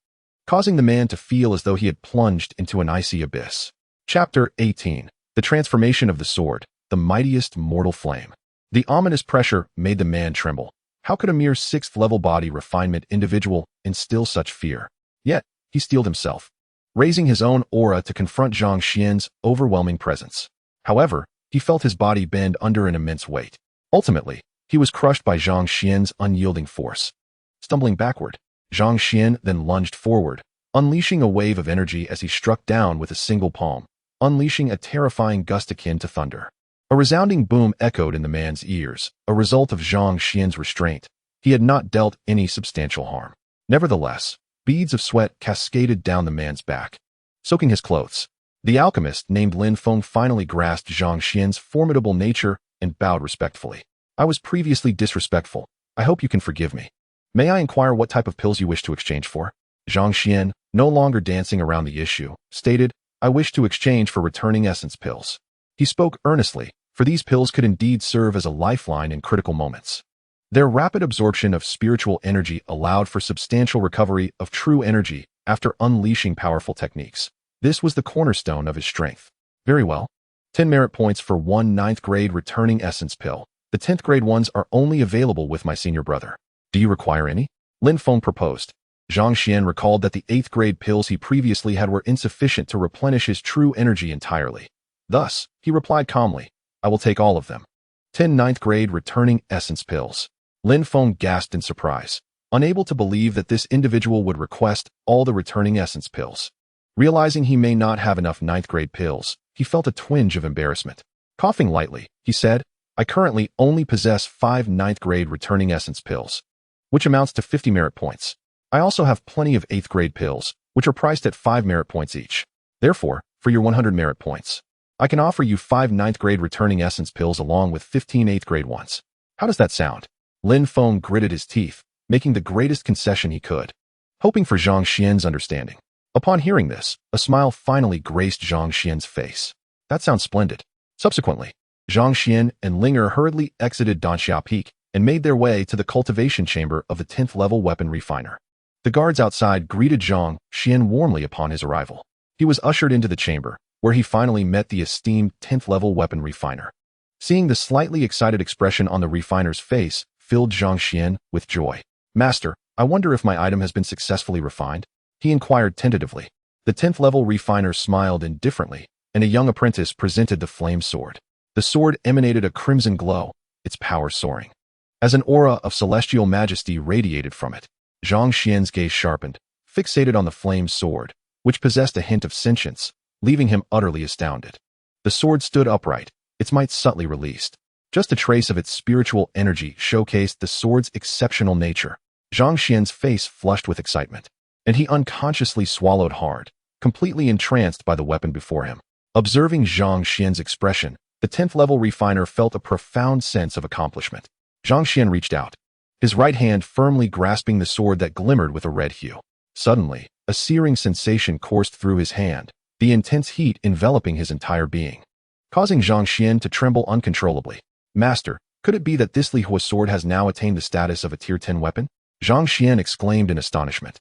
causing the man to feel as though he had plunged into an icy abyss. Chapter 18. The Transformation of the Sword, the Mightiest Mortal Flame. The ominous pressure made the man tremble. How could a mere 6th-level body refinement individual instill such fear? Yet, he steeled himself, raising his own aura to confront Zhang Xian's overwhelming presence. However, he felt his body bend under an immense weight. Ultimately, he was crushed by Zhang Xian's unyielding force. Stumbling backward, Zhang Xian then lunged forward, unleashing a wave of energy as he struck down with a single palm, unleashing a terrifying gust akin to thunder. A resounding boom echoed in the man's ears, a result of Zhang Xian's restraint. He had not dealt any substantial harm. Nevertheless, beads of sweat cascaded down the man's back, soaking his clothes. The alchemist named Lin Feng finally grasped Zhang Xian's formidable nature and bowed respectfully. "I was previously disrespectful. I hope you can forgive me. May I inquire what type of pills you wish to exchange for?" Zhang Xian, no longer dancing around the issue, stated, "I wish to exchange for returning essence pills." He spoke earnestly, for these pills could indeed serve as a lifeline in critical moments. Their rapid absorption of spiritual energy allowed for substantial recovery of true energy after unleashing powerful techniques. This was the cornerstone of his strength. Very well. 10 merit points for one 9th grade returning essence pill. The 10th grade ones are only available with my senior brother. Do you require any? Lin Feng proposed. Zhang Xian recalled that the 8th grade pills he previously had were insufficient to replenish his true energy entirely. Thus, he replied calmly, "I will take all of them." 10 9th grade returning essence pills. Lin Feng gasped in surprise, unable to believe that this individual would request all the returning essence pills. Realizing he may not have enough 9th grade pills, he felt a twinge of embarrassment. Coughing lightly, he said, "I currently only possess 5 9th grade returning essence pills, which amounts to 50 merit points. I also have plenty of 8th grade pills, which are priced at 5 merit points each. Therefore, for your 100 merit points, I can offer you 5 9th grade returning essence pills along with 15 8th grade ones. How does that sound?" Lin Feng gritted his teeth, making the greatest concession he could, hoping for Zhang Xian's understanding. Upon hearing this, a smile finally graced Zhang Xian's face. "That sounds splendid." Subsequently, Zhang Xian and Linger hurriedly exited Danxia Peak and made their way to the cultivation chamber of the 10th level weapon refiner. The guards outside greeted Zhang Xian warmly upon his arrival. He was ushered into the chamber, where he finally met the esteemed 10th level weapon refiner. Seeing the slightly excited expression on the refiner's face filled Zhang Xian with joy. "Master, I wonder if my item has been successfully refined?" he inquired tentatively. The 10th level refiner smiled indifferently, and a young apprentice presented the flame sword. The sword emanated a crimson glow, its power soaring, as an aura of celestial majesty radiated from it. Zhang Xian's gaze sharpened, fixated on the flame sword, which possessed a hint of sentience, leaving him utterly astounded. The sword stood upright, its might subtly released. Just a trace of its spiritual energy showcased the sword's exceptional nature. Zhang Xian's face flushed with excitement, and he unconsciously swallowed hard, completely entranced by the weapon before him. Observing Zhang Xian's expression, the 10th level refiner felt a profound sense of accomplishment. Zhang Xian reached out, his right hand firmly grasping the sword that glimmered with a red hue. Suddenly, a searing sensation coursed through his hand, the intense heat enveloping his entire being, causing Zhang Xian to tremble uncontrollably. "Master, could it be that this Li Hua sword has now attained the status of a tier 10 weapon?" Zhang Xian exclaimed in astonishment,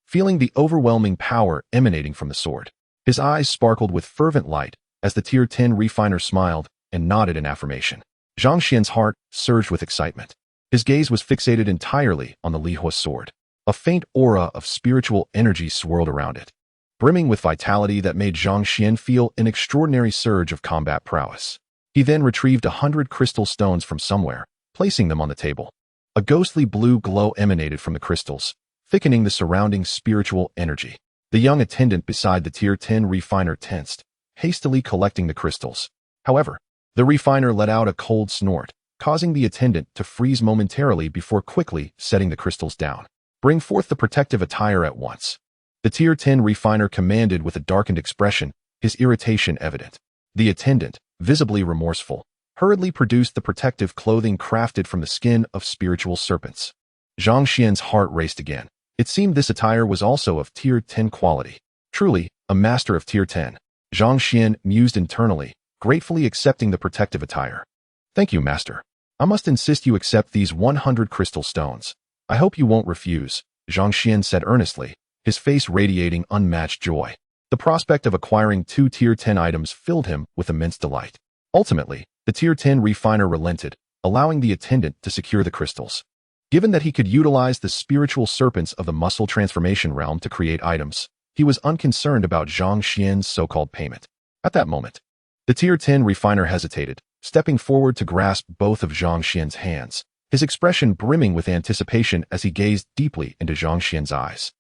feeling the overwhelming power emanating from the sword. His eyes sparkled with fervent light as the tier 10 refiner smiled and nodded in affirmation. Zhang Xian's heart surged with excitement. His gaze was fixated entirely on the Li Hua sword. A faint aura of spiritual energy swirled around it, brimming with vitality that made Zhang Xian feel an extraordinary surge of combat prowess. He then retrieved 100 crystal stones from somewhere, placing them on the table. A ghostly blue glow emanated from the crystals, thickening the surrounding spiritual energy. The young attendant beside the tier 10 refiner tensed, hastily collecting the crystals. However, the refiner let out a cold snort, causing the attendant to freeze momentarily before quickly setting the crystals down. "Bring forth the protective attire at once." The tier 10 refiner commanded with a darkened expression, his irritation evident. The attendant, visibly remorseful, hurriedly produced the protective clothing crafted from the skin of spiritual serpents. Zhang Xian's heart raced again. It seemed this attire was also of Tier 10 quality. Truly, a master of Tier 10. Zhang Xian mused internally, gratefully accepting the protective attire. Thank you, master. I must insist you accept these 100 crystal stones. I hope you won't refuse, Zhang Xian said earnestly, his face radiating unmatched joy. The prospect of acquiring 2 Tier 10 items filled him with immense delight. Ultimately, the Tier 10 refiner relented, allowing the attendant to secure the crystals. Given that he could utilize the spiritual serpents of the muscle transformation realm to create items, he was unconcerned about Zhang Xian's so-called payment. At that moment, the Tier 10 refiner hesitated, stepping forward to grasp both of Zhang Xian's hands, his expression brimming with anticipation as he gazed deeply into Zhang Xian's eyes.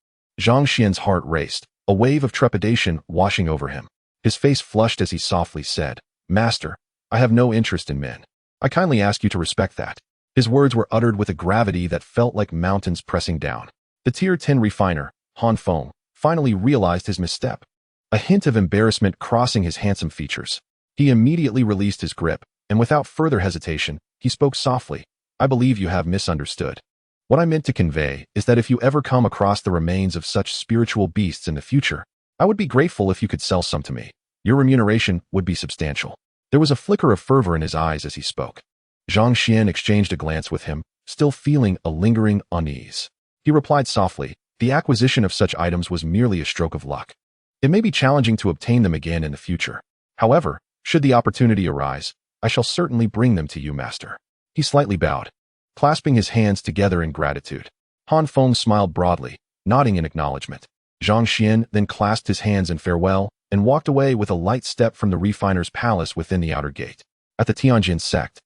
Zhang Xian's heart raced, a wave of trepidation washing over him. His face flushed as he softly said, "Master, I have no interest in men. I kindly ask you to respect that." His words were uttered with a gravity that felt like mountains pressing down. The Tier 10 refiner, Han Feng, finally realized his misstep. A hint of embarrassment crossing his handsome features. He immediately released his grip, and without further hesitation, he spoke softly. "I believe you have misunderstood. What I meant to convey is that if you ever come across the remains of such spiritual beasts in the future, I would be grateful if you could sell some to me. Your remuneration would be substantial." There was a flicker of fervor in his eyes as he spoke. Zhang Xian exchanged a glance with him, still feeling a lingering unease. He replied softly, "The acquisition of such items was merely a stroke of luck. It may be challenging to obtain them again in the future. However, should the opportunity arise, I shall certainly bring them to you, master." He slightly bowed, clasping his hands together in gratitude. Han Feng smiled broadly, nodding in acknowledgement. Zhang Xian then clasped his hands in farewell and walked away with a light step from the refiner's palace within the outer gate. At the Tianjin sect,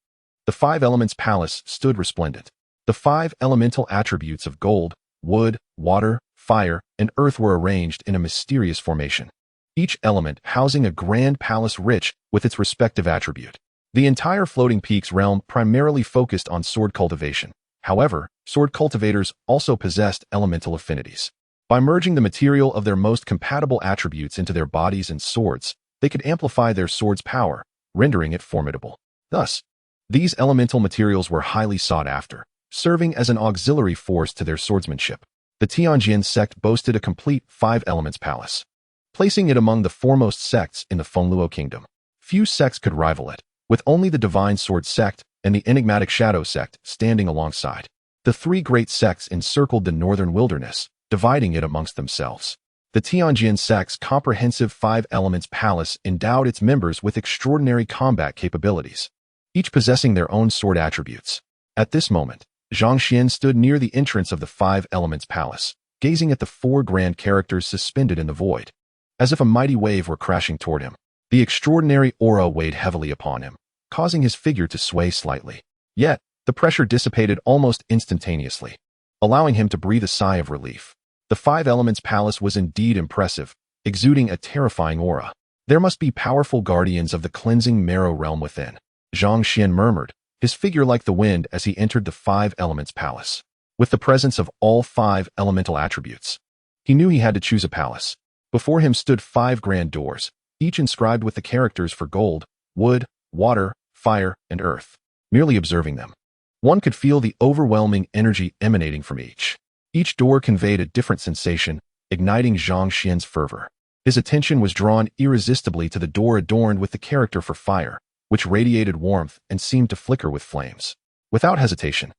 the 5 Elements Palace stood resplendent. The 5 elemental attributes of gold, wood, water, fire, and earth were arranged in a mysterious formation, each element housing a grand palace rich with its respective attribute. The entire Floating Peaks realm primarily focused on sword cultivation. However, sword cultivators also possessed elemental affinities. By merging the material of their most compatible attributes into their bodies and swords, they could amplify their sword's power, rendering it formidable. Thus, these elemental materials were highly sought after, serving as an auxiliary force to their swordsmanship. The Tianjin sect boasted a complete 5 Elements Palace, placing it among the foremost sects in the Fengluo Kingdom. Few sects could rival it, with only the Divine Sword sect and the enigmatic Shadow sect standing alongside. The 3 great sects encircled the northern wilderness, dividing it amongst themselves. The Tianjin sect's comprehensive 5 Elements Palace endowed its members with extraordinary combat capabilities, each possessing their own sword attributes. At this moment, Zhang Xian stood near the entrance of the 5 Elements Palace, gazing at the 4 grand characters suspended in the void. As if a mighty wave were crashing toward him, the extraordinary aura weighed heavily upon him, causing his figure to sway slightly. Yet, the pressure dissipated almost instantaneously, allowing him to breathe a sigh of relief. The 5 Elements Palace was indeed impressive, exuding a terrifying aura. There must be powerful guardians of the cleansing marrow realm within, Zhang Xian murmured, his figure like the wind as he entered the 5 Elements Palace. With the presence of all 5 elemental attributes, he knew he had to choose a palace. Before him stood 5 grand doors, each inscribed with the characters for gold, wood, water, fire, and earth. Merely observing them, one could feel the overwhelming energy emanating from each. Each door conveyed a different sensation, igniting Zhang Xian's fervor. His attention was drawn irresistibly to the door adorned with the character for fire, which radiated warmth and seemed to flicker with flames. Without hesitation,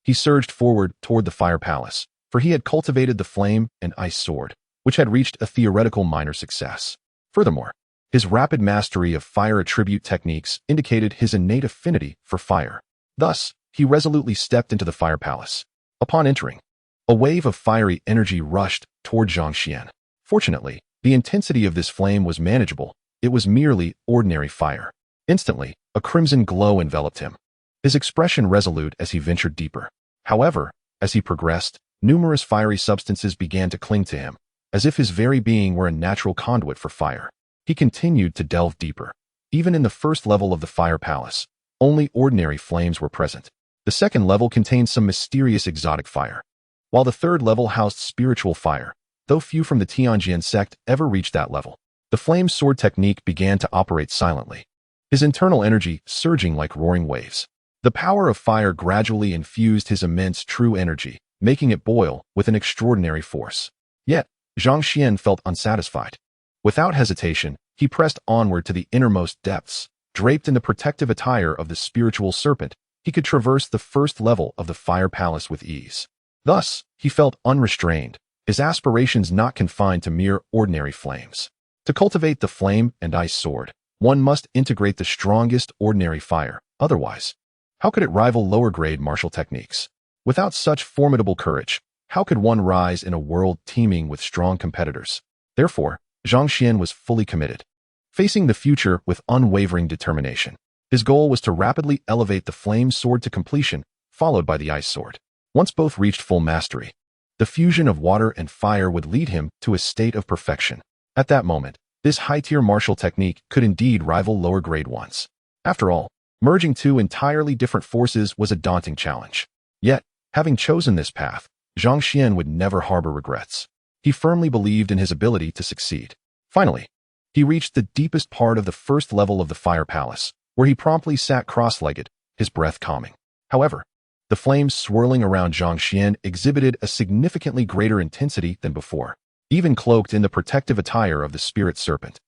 he surged forward toward the fire palace, for he had cultivated the flame and ice sword, which had reached a theoretical minor success. Furthermore, his rapid mastery of fire attribute techniques indicated his innate affinity for fire. Thus, he resolutely stepped into the fire palace. Upon entering, a wave of fiery energy rushed toward Zhang Xian. Fortunately, the intensity of this flame was manageable. It was merely ordinary fire. Instantly, a crimson glow enveloped him, his expression resolute as he ventured deeper. However, as he progressed, numerous fiery substances began to cling to him, as if his very being were a natural conduit for fire. He continued to delve deeper. Even in the first level of the fire palace, only ordinary flames were present. The second level contained some mysterious exotic fire, while the third level housed spiritual fire, though few from the Tianjin sect ever reached that level. The flame sword technique began to operate silently, his internal energy surging like roaring waves. The power of fire gradually infused his immense true energy, making it boil with an extraordinary force. Yet, Zhang Xuan felt unsatisfied. Without hesitation, he pressed onward to the innermost depths. Draped in the protective attire of the spiritual serpent, he could traverse the first level of the fire palace with ease. Thus, he felt unrestrained, his aspirations not confined to mere ordinary flames. To cultivate the flame and ice sword, one must integrate the strongest ordinary fire. Otherwise, how could it rival lower-grade martial techniques? Without such formidable courage, how could one rise in a world teeming with strong competitors? Therefore, Zhang Xuan was fully committed, facing the future with unwavering determination. His goal was to rapidly elevate the flame sword to completion, followed by the ice sword. Once both reached full mastery, the fusion of water and fire would lead him to a state of perfection. At that moment, this high-tier martial technique could indeed rival lower-grade ones. After all, merging two entirely different forces was a daunting challenge. Yet, having chosen this path, Zhang Xuan would never harbor regrets. He firmly believed in his ability to succeed. Finally, he reached the deepest part of the first level of the fire palace, where he promptly sat cross-legged, his breath calming. However, the flames swirling around Zhang Xuan exhibited a significantly greater intensity than before. Even cloaked in the protective attire of the spirit serpent,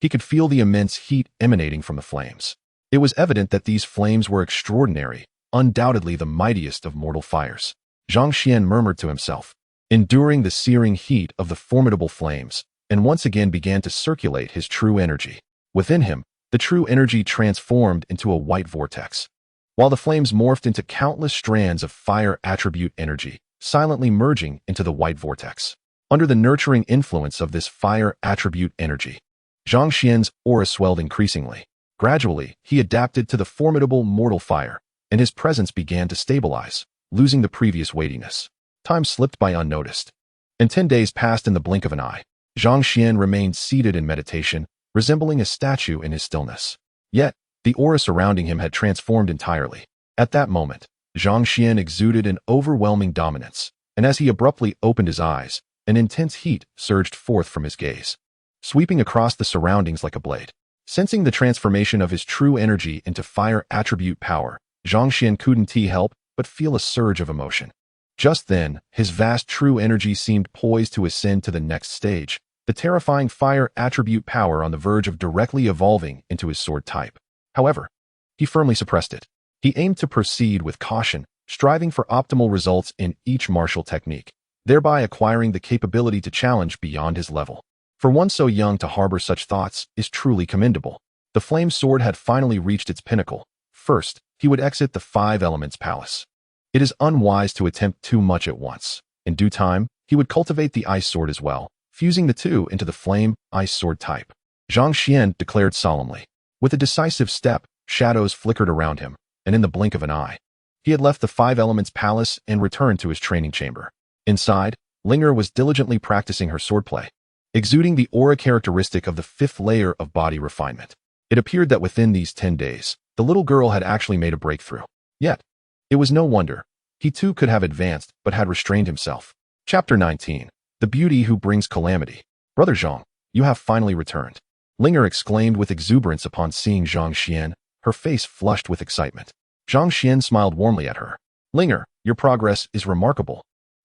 he could feel the immense heat emanating from the flames. It was evident that these flames were extraordinary, undoubtedly the mightiest of mortal fires. Zhang Xuan murmured to himself, enduring the searing heat of the formidable flames, and once again began to circulate his true energy. Within him, the true energy transformed into a white vortex, while the flames morphed into countless strands of fire attribute energy, silently merging into the white vortex. Under the nurturing influence of this fire attribute energy, Zhang Xuan's aura swelled increasingly. Gradually, he adapted to the formidable mortal fire, and his presence began to stabilize, losing the previous weightiness. Time slipped by unnoticed, and 10 days passed in the blink of an eye. Zhang Xuan remained seated in meditation, resembling a statue in his stillness. Yet, the aura surrounding him had transformed entirely. At that moment, Zhang Xuan exuded an overwhelming dominance, and as he abruptly opened his eyes, an intense heat surged forth from his gaze, sweeping across the surroundings like a blade. Sensing the transformation of his true energy into fire attribute power, Zhang Xuan couldn't help but feel a surge of emotion. Just then, his vast true energy seemed poised to ascend to the next stage, the terrifying fire attribute power on the verge of directly evolving into his sword type. However, he firmly suppressed it. He aimed to proceed with caution, striving for optimal results in each martial technique, thereby acquiring the capability to challenge beyond his level. For one so young to harbor such thoughts is truly commendable. The flame sword had finally reached its pinnacle. First, he would exit the Five Elements Palace. It is unwise to attempt too much at once. In due time, he would cultivate the ice sword as well, fusing the two into the flame ice sword type. Zhang Xuan declared solemnly. With a decisive step, shadows flickered around him, and in the blink of an eye, he had left the Five Elements Palace and returned to his training chamber. Inside, Linger was diligently practicing her swordplay, exuding the aura characteristic of the fifth layer of body refinement. It appeared that within these 10 days, the little girl had actually made a breakthrough. Yet, it was no wonder. He too could have advanced, but had restrained himself. Chapter 19. The Beauty Who Brings Calamity. Brother Zhang, you have finally returned. Linger exclaimed with exuberance upon seeing Zhang Xuan, her face flushed with excitement. Zhang Xuan smiled warmly at her. Linger, your progress is remarkable.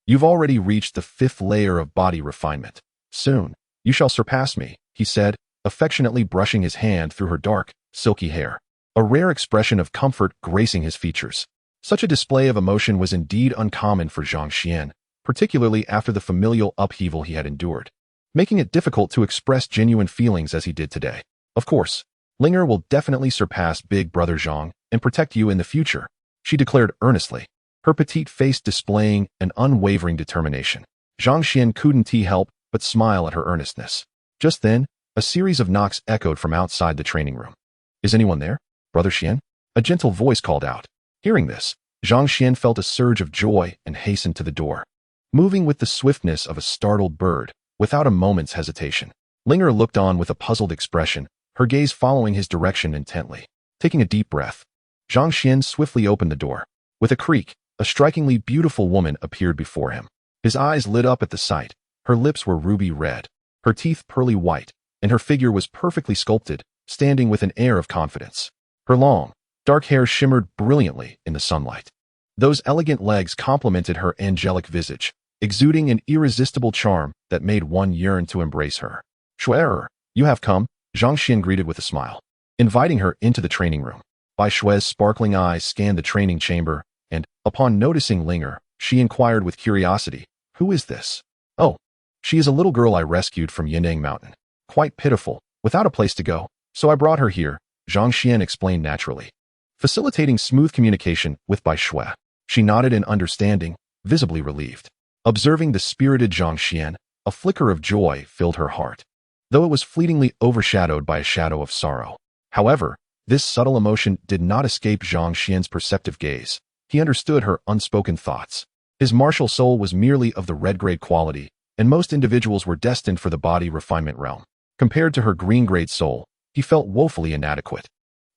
You've already reached the fifth layer of body refinement. Soon, you shall surpass me, he said, affectionately brushing his hand through her dark, silky hair, a rare expression of comfort gracing his features. Such a display of emotion was indeed uncommon for Zhang Xuan, particularly after the familial upheaval he had endured, making it difficult to express genuine feelings as he did today. Of course, Linger will definitely surpass Big Brother Zhang and protect you in the future, she declared earnestly, her petite face displaying an unwavering determination. Zhang Xuan couldn't help but smile at her earnestness. Just then, a series of knocks echoed from outside the training room. Is anyone there, Brother Xian? A gentle voice called out. Hearing this, Zhang Xuan felt a surge of joy and hastened to the door, moving with the swiftness of a startled bird, without a moment's hesitation. Linger looked on with a puzzled expression, her gaze following his direction intently. Taking a deep breath, Zhang Xuan swiftly opened the door. With a creak, a strikingly beautiful woman appeared before him. His eyes lit up at the sight. Her lips were ruby red, her teeth pearly white, and her figure was perfectly sculpted, standing with an air of confidence. Her long, dark hair shimmered brilliantly in the sunlight, Those elegant legs complemented her angelic visage, exuding an irresistible charm that made one yearn to embrace her. "Shuer, you have come," Zhang Xian greeted with a smile, inviting her into the training room. Bai Shue's sparkling eyes scanned the training chamber, and, upon noticing Linger, she inquired with curiosity, "Who is this?" "Oh, she is a little girl I rescued from Yindang Mountain. Quite pitiful, without a place to go, so I brought her here," Zhang Xian explained naturally, facilitating smooth communication with Bai Shui. She nodded in understanding, visibly relieved. Observing the spirited Zhang Xian, a flicker of joy filled her heart, though it was fleetingly overshadowed by a shadow of sorrow. However, this subtle emotion did not escape Zhang Xian's perceptive gaze. He understood her unspoken thoughts. His martial soul was merely of the red-grade quality, and most individuals were destined for the body refinement realm. Compared to her green-grade soul, he felt woefully inadequate.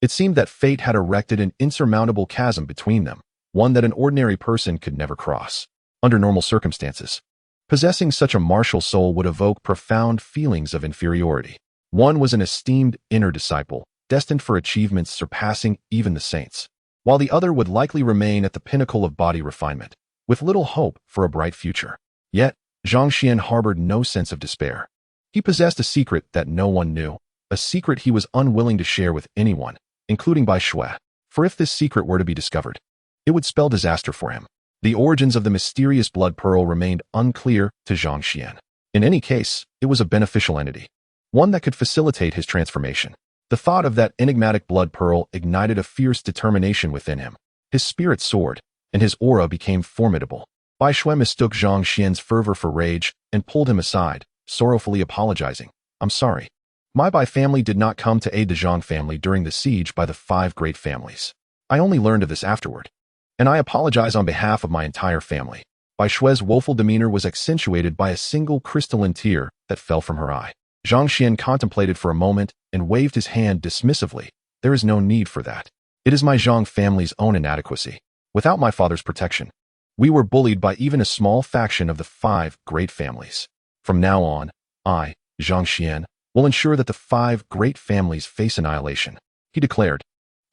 It seemed that fate had erected an insurmountable chasm between them, one that an ordinary person could never cross. Under normal circumstances, possessing such a martial soul would evoke profound feelings of inferiority. One was an esteemed inner disciple, destined for achievements surpassing even the saints, while the other would likely remain at the pinnacle of body refinement, with little hope for a bright future. Yet, Zhang Xian harbored no sense of despair. He possessed a secret that no one knew, a secret he was unwilling to share with anyone, including Bai Shui. For if this secret were to be discovered, it would spell disaster for him. The origins of the mysterious blood pearl remained unclear to Zhang Xian. In any case, it was a beneficial entity, one that could facilitate his transformation. The thought of that enigmatic blood pearl ignited a fierce determination within him. His spirit soared, and his aura became formidable. Bai Shui mistook Zhang Xian's fervor for rage and pulled him aside, sorrowfully apologizing. "I'm sorry. My Bai family did not come to aid the Zhang family during the siege by the 5 great families. I only learned of this afterward, and I apologize on behalf of my entire family." Bai Shui's woeful demeanor was accentuated by a single crystalline tear that fell from her eye. Zhang Xian contemplated for a moment and waved his hand dismissively. "There is no need for that. It is my Zhang family's own inadequacy. Without my father's protection, we were bullied by even a small faction of the 5 great families. From now on, I, Zhang Xian, will ensure that the 5 great families face annihilation," he declared,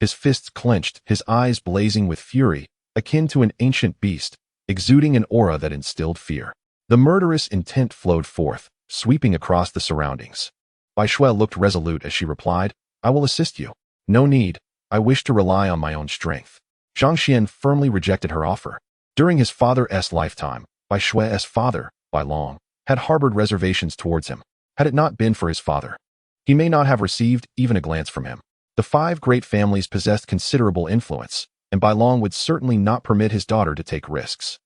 his fists clenched, his eyes blazing with fury, akin to an ancient beast, exuding an aura that instilled fear. The murderous intent flowed forth, sweeping across the surroundings. Bai Shui looked resolute as she replied, "I will assist you. No need. I wish to rely on my own strength." Zhang Xian firmly rejected her offer. During his father's lifetime, Bai Shui's father, Bai Long, had harbored reservations towards him. Had it not been for his father, he may not have received even a glance from him. The 5 great families possessed considerable influence, and Bai Long would certainly not permit his daughter to take risks.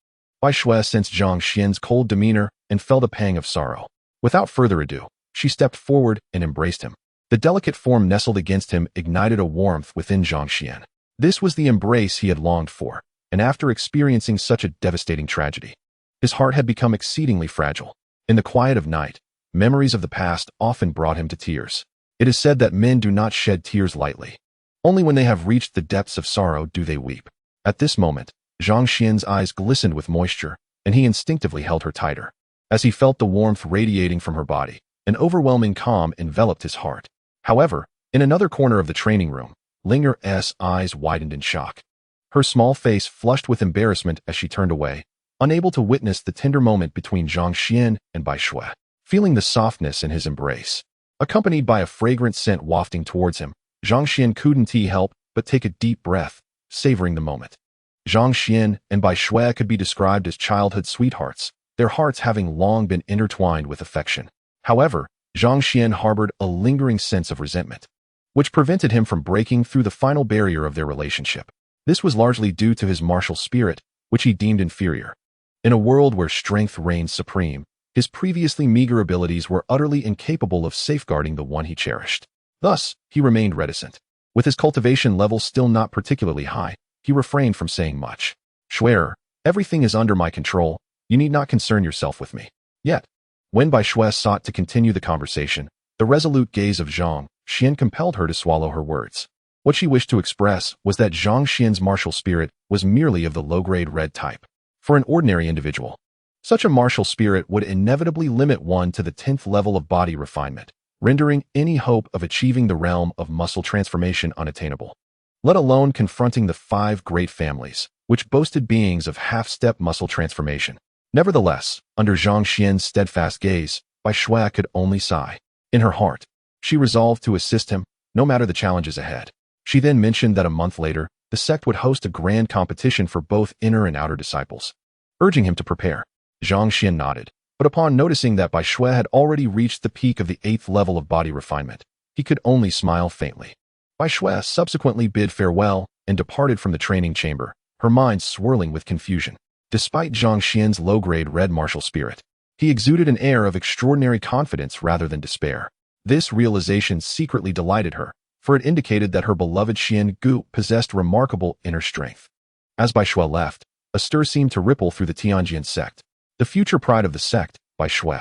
Bai Shui sensed Zhang Xian's cold demeanor and felt a pang of sorrow. Without further ado, she stepped forward and embraced him. The delicate form nestled against him ignited a warmth within Zhang Xian. This was the embrace he had longed for, and after experiencing such a devastating tragedy, his heart had become exceedingly fragile. In the quiet of night, memories of the past often brought him to tears. It is said that men do not shed tears lightly. Only when they have reached the depths of sorrow do they weep. At this moment, Zhang Xian's eyes glistened with moisture, and he instinctively held her tighter. As he felt the warmth radiating from her body, an overwhelming calm enveloped his heart. However, in another corner of the training room, Linger's eyes widened in shock. Her small face flushed with embarrassment as she turned away, unable to witness the tender moment between Zhang Xian and Bai Shui. Feeling the softness in his embrace, accompanied by a fragrant scent wafting towards him, Zhang Xian couldn't help but take a deep breath, savoring the moment. Zhang Xian and Bai Shui could be described as childhood sweethearts, their hearts having long been intertwined with affection. However, Zhang Xian harbored a lingering sense of resentment, which prevented him from breaking through the final barrier of their relationship. This was largely due to his martial spirit, which he deemed inferior. In a world where strength reigned supreme, his previously meager abilities were utterly incapable of safeguarding the one he cherished. Thus, he remained reticent. With his cultivation level still not particularly high, he refrained from saying much. "Shuer, everything is under my control. You need not concern yourself with me." Yet, when Bai Shui sought to continue the conversation, the resolute gaze of Zhang Xian compelled her to swallow her words. What she wished to express was that Zhang Xian's martial spirit was merely of the low-grade red type. For an ordinary individual, such a martial spirit would inevitably limit one to the 10th level of body refinement, rendering any hope of achieving the realm of muscle transformation unattainable. let alone confronting the 5 great families, which boasted beings of half-step muscle transformation. Nevertheless, under Zhang Xian's steadfast gaze, Bai Shui could only sigh. In her heart, she resolved to assist him, no matter the challenges ahead. She then mentioned that a month later, the sect would host a grand competition for both inner and outer disciples, urging him to prepare. Zhang Xian nodded, but upon noticing that Bai Shui had already reached the peak of the 8th level of body refinement, he could only smile faintly. Bai Shui subsequently bid farewell and departed from the training chamber, her mind swirling with confusion. Despite Zhang Xian's low-grade red martial spirit, he exuded an air of extraordinary confidence rather than despair. This realization secretly delighted her, for it indicated that her beloved Xian Gu possessed remarkable inner strength. As Bai Shui left, a stir seemed to ripple through the Tianjin sect. The future pride of the sect, Bai Shui,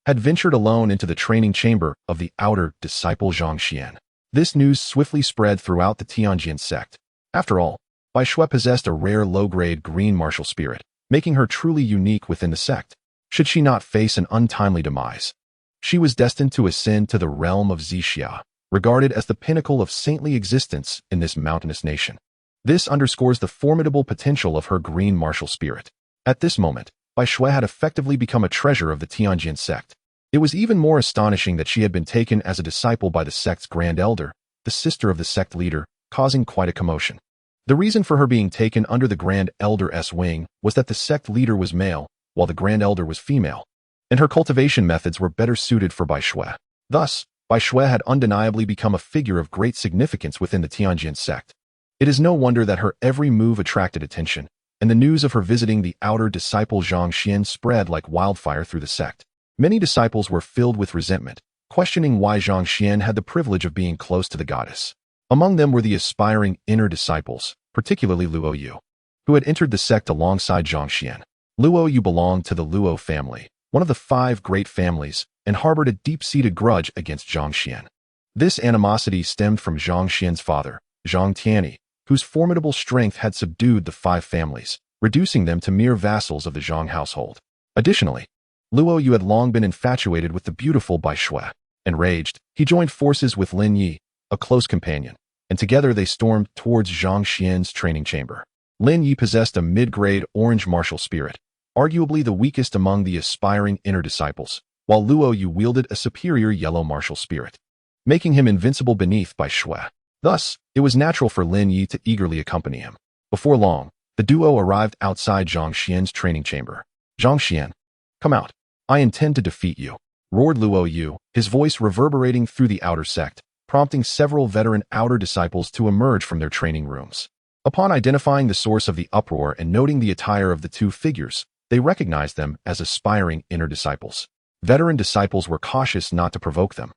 had ventured alone into the training chamber of the outer disciple Zhang Xian. This news swiftly spread throughout the Tianjin sect. After all, Bai Shui possessed a rare low-grade green martial spirit, making her truly unique within the sect. Should she not face an untimely demise, she was destined to ascend to the realm of Zixia, regarded as the pinnacle of saintly existence in this mountainous nation. This underscores the formidable potential of her green martial spirit. At this moment, Bai Shui had effectively become a treasure of the Tianjin sect. It was even more astonishing that she had been taken as a disciple by the sect's grand elder, the sister of the sect leader, causing quite a commotion. The reason for her being taken under the grand elder's wing was that the sect leader was male, while the grand elder was female, and her cultivation methods were better suited for Bai Shui. Thus, Bai Shui had undeniably become a figure of great significance within the Tianjin sect. It is no wonder that her every move attracted attention, and the news of her visiting the outer disciple Zhang Xian spread like wildfire through the sect. Many disciples were filled with resentment, questioning why Zhang Xian had the privilege of being close to the goddess. Among them were the aspiring inner disciples, particularly Luo Yu, who had entered the sect alongside Zhang Xian. Luo Yu belonged to the Luo family, one of the 5 great families, and harbored a deep-seated grudge against Zhang Xian. This animosity stemmed from Zhang Xian's father, Zhang Tianyi, whose formidable strength had subdued the 5 families, reducing them to mere vassals of the Zhang household. Additionally, Luo Yu had long been infatuated with the beautiful Bai Shui. Enraged, he joined forces with Lin Yi, a close companion, and together they stormed towards Zhang Xian's training chamber. Lin Yi possessed a mid-grade orange martial spirit, arguably the weakest among the aspiring inner disciples, while Luo Yu wielded a superior yellow martial spirit, making him invincible beneath Bai Shui. Thus, it was natural for Lin Yi to eagerly accompany him. Before long, the duo arrived outside Zhang Xian's training chamber. Zhang Xian, come out. I intend to defeat you, roared Luo Yu, his voice reverberating through the outer sect, prompting several veteran outer disciples to emerge from their training rooms. Upon identifying the source of the uproar and noting the attire of the 2 figures, they recognized them as aspiring inner disciples. Veteran disciples were cautious not to provoke them,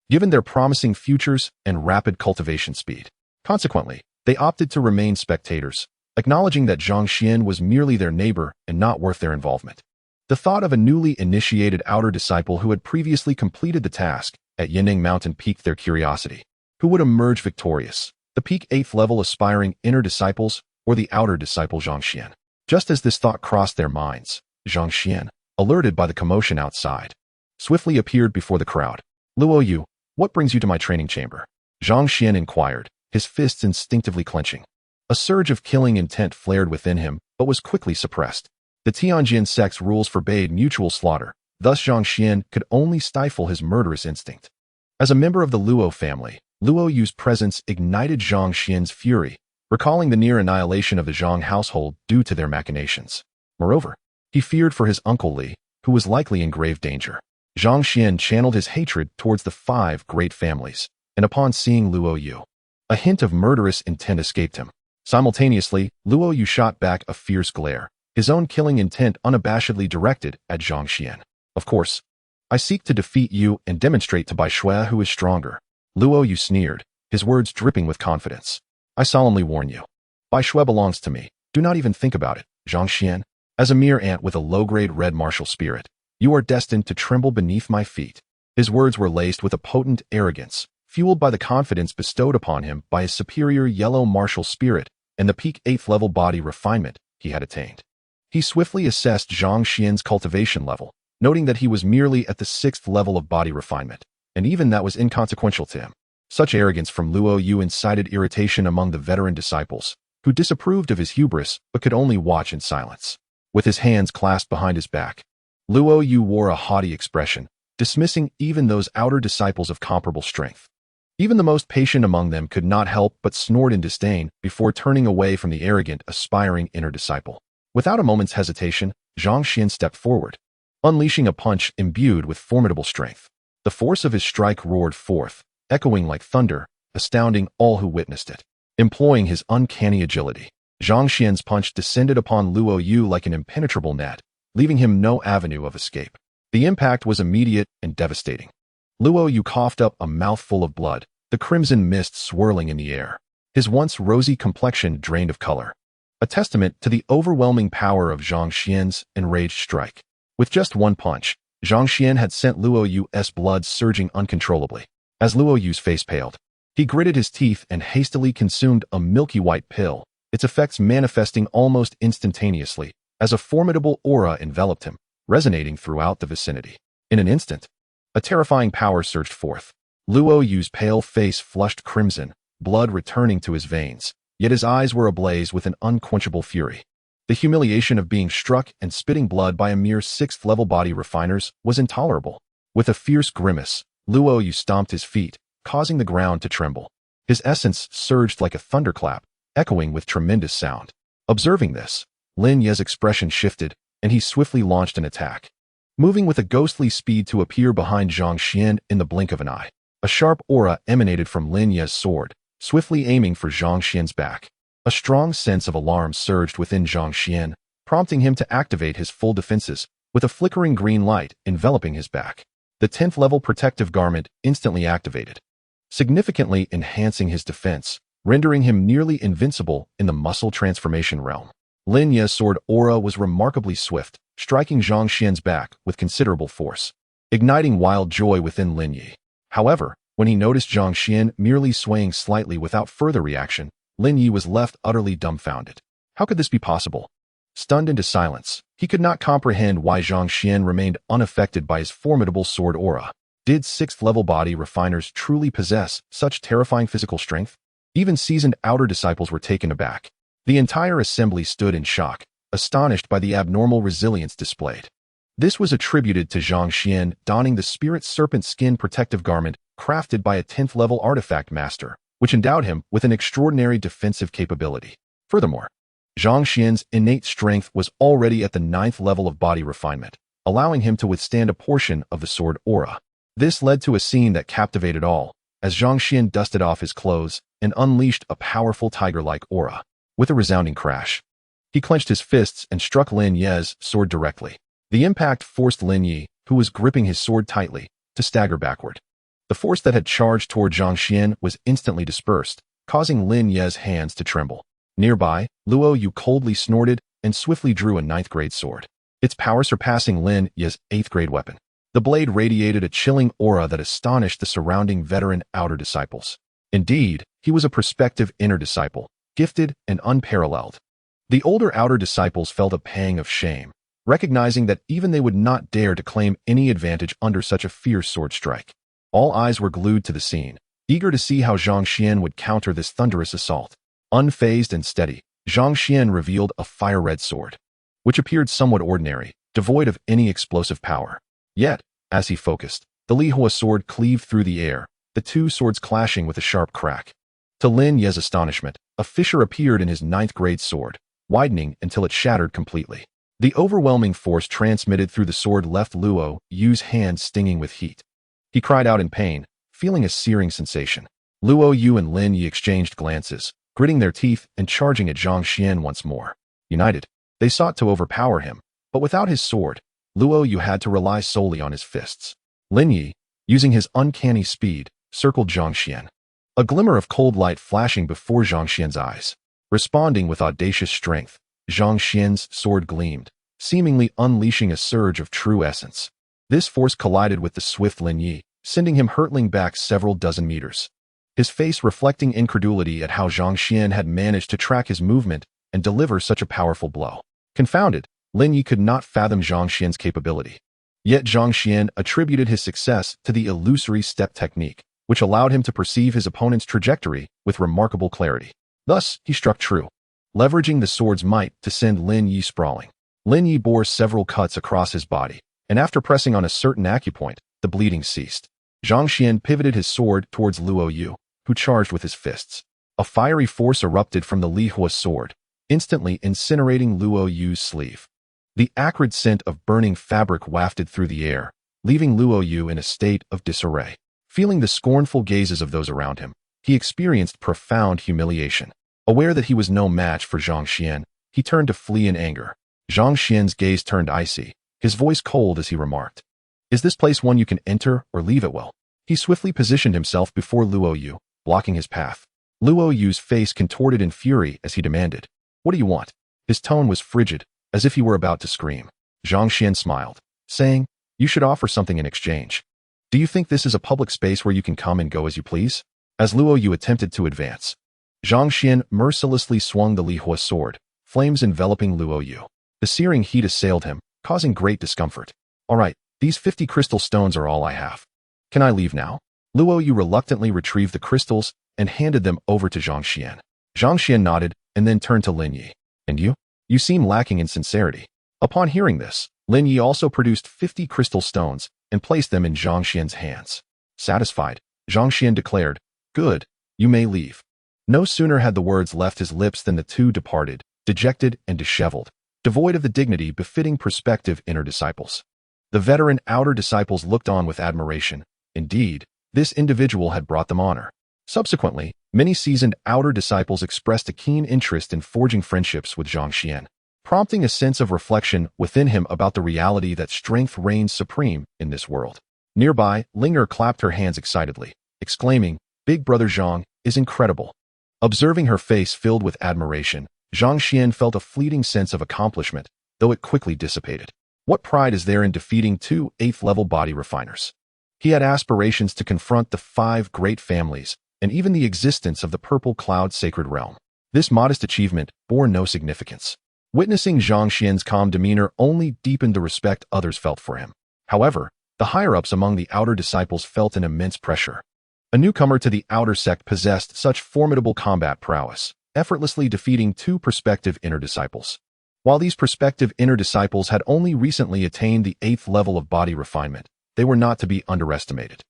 given their promising futures and rapid cultivation speed. Consequently, they opted to remain spectators, acknowledging that Zhang Xian was merely their neighbor and not worth their involvement. The thought of a newly initiated outer disciple who had previously completed the task at Yining Mountain piqued their curiosity. Who would emerge victorious? The peak 8th level aspiring inner disciples or the outer disciple Zhang Xian? Just as this thought crossed their minds, Zhang Xian, alerted by the commotion outside, swiftly appeared before the crowd. Luo Yu, what brings you to my training chamber? Zhang Xian inquired, his fists instinctively clenching. A surge of killing intent flared within him, but was quickly suppressed. The Tianjin sect's rules forbade mutual slaughter, thus Zhang Xian could only stifle his murderous instinct. As a member of the Luo family, Luo Yu's presence ignited Zhang Xian's fury, recalling the near annihilation of the Zhang household due to their machinations. Moreover, he feared for his uncle Li, who was likely in grave danger. Zhang Xian channeled his hatred towards the 5 great families, and upon seeing Luo Yu, a hint of murderous intent escaped him. Simultaneously, Luo Yu shot back a fierce glare, his own killing intent unabashedly directed at Zhang Xian. Of course, I seek to defeat you and demonstrate to Bai Shui who is stronger. Luo Yu sneered, his words dripping with confidence. I solemnly warn you. Bai Shui belongs to me. Do not even think about it, Zhang Xian. As a mere ant with a low-grade red martial spirit, you are destined to tremble beneath my feet. His words were laced with a potent arrogance, fueled by the confidence bestowed upon him by his superior yellow martial spirit and the peak 8th level body refinement he had attained. He swiftly assessed Zhang Xian's cultivation level, noting that he was merely at the 6th level of body refinement, and even that was inconsequential to him. Such arrogance from Luo Yu incited irritation among the veteran disciples, who disapproved of his hubris but could only watch in silence. With his hands clasped behind his back, Luo Yu wore a haughty expression, dismissing even those outer disciples of comparable strength. Even the most patient among them could not help but snort in disdain before turning away from the arrogant, aspiring inner disciple. Without a moment's hesitation, Zhang Xuan stepped forward, unleashing a punch imbued with formidable strength. The force of his strike roared forth, echoing like thunder, astounding all who witnessed it. Employing his uncanny agility, Zhang Xuan's punch descended upon Luo Yu like an impenetrable net, leaving him no avenue of escape. The impact was immediate and devastating. Luo Yu coughed up a mouthful of blood, the crimson mist swirling in the air. His once rosy complexion drained of color, a testament to the overwhelming power of Zhang Xuan's enraged strike. With just one punch, Zhang Xuan had sent Luo Yu's blood surging uncontrollably. As Luo Yu's face paled, he gritted his teeth and hastily consumed a milky white pill, its effects manifesting almost instantaneously, as a formidable aura enveloped him, resonating throughout the vicinity. In an instant, a terrifying power surged forth. Luo Yu's pale face flushed crimson, blood returning to his veins, yet his eyes were ablaze with an unquenchable fury. The humiliation of being struck and spitting blood by a mere 6th-level body refiners was intolerable. With a fierce grimace, Luo Yu stomped his feet, causing the ground to tremble. His essence surged like a thunderclap, echoing with tremendous sound. Observing this, Lin Ye's expression shifted, and he swiftly launched an attack, moving with a ghostly speed to appear behind Zhang Xuan in the blink of an eye. A sharp aura emanated from Lin Ye's sword, swiftly aiming for Zhang Xuan's back. A strong sense of alarm surged within Zhang Xuan, prompting him to activate his full defenses, with a flickering green light enveloping his back. The 10th-level protective garment instantly activated, significantly enhancing his defense, rendering him nearly invincible in the muscle transformation realm. Lin Ye's sword aura was remarkably swift, striking Zhang Xuan's back with considerable force, igniting wild joy within Lin Ye. However, when he noticed Zhang Xuan merely swaying slightly without further reaction, Lin Ye was left utterly dumbfounded. How could this be possible? Stunned into silence, he could not comprehend why Zhang Xuan remained unaffected by his formidable sword aura. Did 6th-level body refiners truly possess such terrifying physical strength? Even seasoned outer disciples were taken aback. The entire assembly stood in shock, astonished by the abnormal resilience displayed. This was attributed to Zhang Xuan donning the spirit serpent skin protective garment crafted by a 10th-level artifact master, which endowed him with an extraordinary defensive capability. Furthermore, Zhang Xuan's innate strength was already at the 9th level of body refinement, allowing him to withstand a portion of the sword aura. This led to a scene that captivated all, as Zhang Xuan dusted off his clothes and unleashed a powerful tiger-like aura. With a resounding crash, he clenched his fists and struck Lin Ye's sword directly. The impact forced Lin Ye, who was gripping his sword tightly, to stagger backward. The force that had charged toward Zhang Xuan was instantly dispersed, causing Lin Ye's hands to tremble. Nearby, Luo Yu coldly snorted and swiftly drew a 9th-grade sword, its power surpassing Lin Ye's 8th-grade weapon. The blade radiated a chilling aura that astonished the surrounding veteran outer disciples. Indeed, he was a prospective inner disciple, gifted and unparalleled. The older outer disciples felt a pang of shame, recognizing that even they would not dare to claim any advantage under such a fierce sword strike. All eyes were glued to the scene, eager to see how Zhang Xuan would counter this thunderous assault. Unfazed and steady, Zhang Xuan revealed a fire-red sword, which appeared somewhat ordinary, devoid of any explosive power. Yet, as he focused, the Lihua sword cleaved through the air, the two swords clashing with a sharp crack. To Lin Ye's astonishment, a fissure appeared in his 9th-grade sword, widening until it shattered completely. The overwhelming force transmitted through the sword left Luo Yu's hand stinging with heat. He cried out in pain, feeling a searing sensation. Luo Yu and Lin Ye exchanged glances, gritting their teeth and charging at Zhang Xuan once more. United, they sought to overpower him, but without his sword, Luo Yu had to rely solely on his fists. Lin Ye, using his uncanny speed, circled Zhang Xuan, a glimmer of cold light flashing before Zhang Xuan's eyes. Responding with audacious strength, Zhang Xuan's sword gleamed, seemingly unleashing a surge of true essence. This force collided with the swift Lin Ye, sending him hurtling back several dozen meters, his face reflecting incredulity at how Zhang Xuan had managed to track his movement and deliver such a powerful blow. Confounded, Lin Ye could not fathom Zhang Xuan's capability. Yet Zhang Xuan attributed his success to the illusory step technique, which allowed him to perceive his opponent's trajectory with remarkable clarity. Thus, he struck true, leveraging the sword's might to send Lin Yi sprawling. Lin Yi bore several cuts across his body, and after pressing on a certain acupoint, the bleeding ceased. Zhang Xuan pivoted his sword towards Luo Yu, who charged with his fists. A fiery force erupted from the Li Hua's sword, instantly incinerating Luo Yu's sleeve. The acrid scent of burning fabric wafted through the air, leaving Luo Yu in a state of disarray. Feeling the scornful gazes of those around him, he experienced profound humiliation. Aware that he was no match for Zhang Xuan, he turned to flee in anger. Zhang Xuan's gaze turned icy, his voice cold as he remarked, "Is this place one you can enter or leave at will?" He swiftly positioned himself before Luo Yu, blocking his path. Luo Yu's face contorted in fury as he demanded, "What do you want?" His tone was frigid, as if he were about to scream. Zhang Xuan smiled, saying, "You should offer something in exchange. Do you think this is a public space where you can come and go as you please?" As Luo Yu attempted to advance, Zhang Xuan mercilessly swung the Li Hua sword, flames enveloping Luo Yu. The searing heat assailed him, causing great discomfort. "All right, these 50 crystal stones are all I have. Can I leave now?" Luo Yu reluctantly retrieved the crystals and handed them over to Zhang Xuan. Zhang Xuan nodded and then turned to Lin Yi. "And you? You seem lacking in sincerity." Upon hearing this, Lin Yi also produced 50 crystal stones and placed them in Zhang Xuan's hands. Satisfied, Zhang Xuan declared, "Good, you may leave." No sooner had the words left his lips than the two departed, dejected and disheveled, devoid of the dignity befitting prospective inner disciples. The veteran outer disciples looked on with admiration. Indeed, this individual had brought them honor. Subsequently, many seasoned outer disciples expressed a keen interest in forging friendships with Zhang Xuan, prompting a sense of reflection within him about the reality that strength reigns supreme in this world. Nearby, Linger clapped her hands excitedly, exclaiming, "Big Brother Zhang is incredible." Observing her face filled with admiration, Zhang Xuan felt a fleeting sense of accomplishment, though it quickly dissipated. What pride is there in defeating two 8th-level body refiners? He had aspirations to confront the 5 great families, and even the existence of the Purple Cloud Sacred Realm. This modest achievement bore no significance. Witnessing Zhang Xuan's calm demeanor only deepened the respect others felt for him. However, the higher-ups among the outer disciples felt an immense pressure. A newcomer to the outer sect possessed such formidable combat prowess, effortlessly defeating 2 prospective inner disciples. While these prospective inner disciples had only recently attained the 8th level of body refinement, they were not to be underestimated.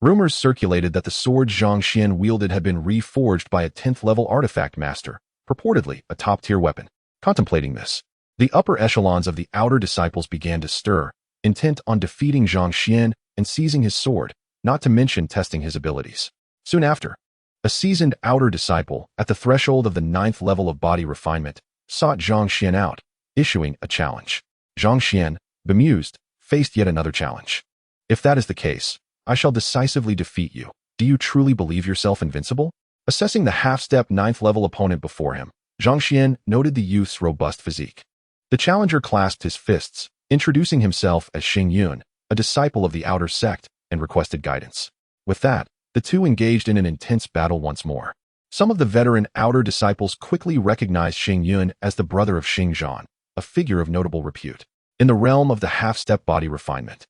Rumors circulated that the sword Zhang Xuan wielded had been reforged by a 10th-level artifact master, purportedly a top-tier weapon. Contemplating this, the upper echelons of the outer disciples began to stir, intent on defeating Zhang Xuan and seizing his sword, not to mention testing his abilities. Soon after, a seasoned outer disciple, at the threshold of the 9th level of body refinement, sought Zhang Xuan out, issuing a challenge. Zhang Xuan, bemused, faced yet another challenge. "If that is the case, I shall decisively defeat you. Do you truly believe yourself invincible?" Assessing the half-step 9th-level opponent before him, Zhang Xuan noted the youth's robust physique. The challenger clasped his fists, introducing himself as Xing Yun, a disciple of the outer sect, and requested guidance. With that, the two engaged in an intense battle once more. Some of the veteran outer disciples quickly recognized Xing Yun as the brother of Xing Zhan, a figure of notable repute in the realm of the half-step body refinement.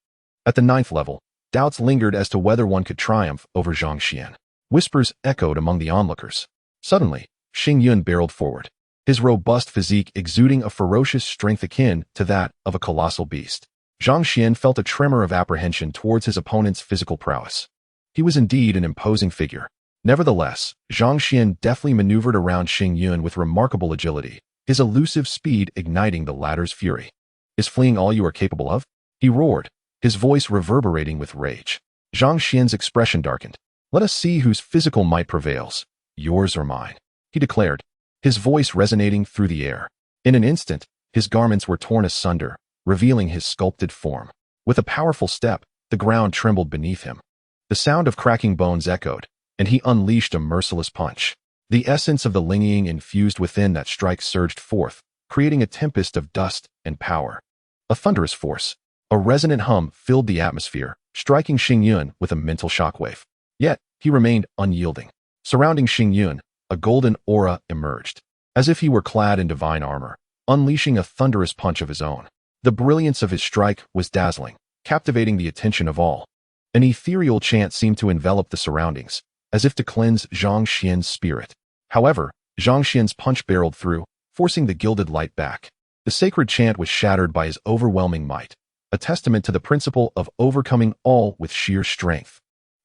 At the 9th level, doubts lingered as to whether one could triumph over Zhang Xuan. Whispers echoed among the onlookers. Suddenly, Xing Yun barreled forward, his robust physique exuding a ferocious strength akin to that of a colossal beast. Zhang Xuan felt a tremor of apprehension towards his opponent's physical prowess. He was indeed an imposing figure. Nevertheless, Zhang Xuan deftly maneuvered around Xing Yun with remarkable agility, his elusive speed igniting the latter's fury. "Is fleeing all you are capable of?" he roared, his voice reverberating with rage. Zhang Xuan's expression darkened. "Let us see whose physical might prevails, yours or mine," he declared, his voice resonating through the air. In an instant, his garments were torn asunder, revealing his sculpted form. With a powerful step, the ground trembled beneath him. The sound of cracking bones echoed, and he unleashed a merciless punch. The essence of the Lingying infused within that strike surged forth, creating a tempest of dust and power. A thunderous force. A resonant hum filled the atmosphere, striking Xing Yun with a mental shockwave. Yet, he remained unyielding. Surrounding Xing Yun, a golden aura emerged, as if he were clad in divine armor, unleashing a thunderous punch of his own. The brilliance of his strike was dazzling, captivating the attention of all. An ethereal chant seemed to envelop the surroundings, as if to cleanse Zhang Xian's spirit. However, Zhang Xian's punch barreled through, forcing the gilded light back. The sacred chant was shattered by his overwhelming might, a testament to the principle of overcoming all with sheer strength.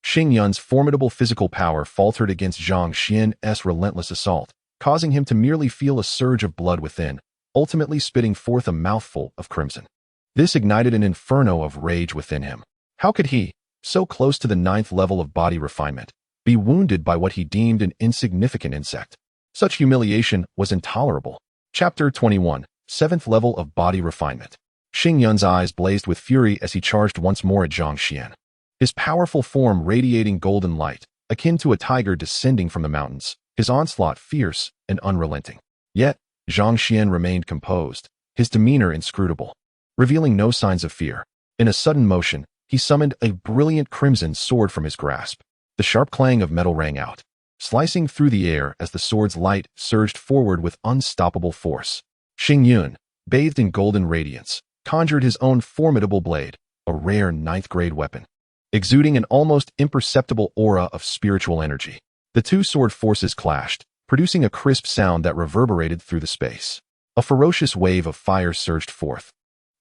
Xing Yun's formidable physical power faltered against Zhang Xian's relentless assault, causing him to merely feel a surge of blood within, ultimately spitting forth a mouthful of crimson. This ignited an inferno of rage within him. How could he, so close to the 9th level of body refinement, be wounded by what he deemed an insignificant insect? Such humiliation was intolerable. Chapter 21, 7th level of body refinement. Xing Yun's eyes blazed with fury as he charged once more at Zhang Xian. His powerful form radiating golden light, akin to a tiger descending from the mountains, his onslaught fierce and unrelenting. Yet, Zhang Xian remained composed, his demeanor inscrutable, revealing no signs of fear. In a sudden motion, he summoned a brilliant crimson sword from his grasp. The sharp clang of metal rang out, slicing through the air as the sword's light surged forward with unstoppable force. Xing Yun, bathed in golden radiance, conjured his own formidable blade, a rare 9th-grade weapon, exuding an almost imperceptible aura of spiritual energy. The two sword forces clashed, producing a crisp sound that reverberated through the space. A ferocious wave of fire surged forth,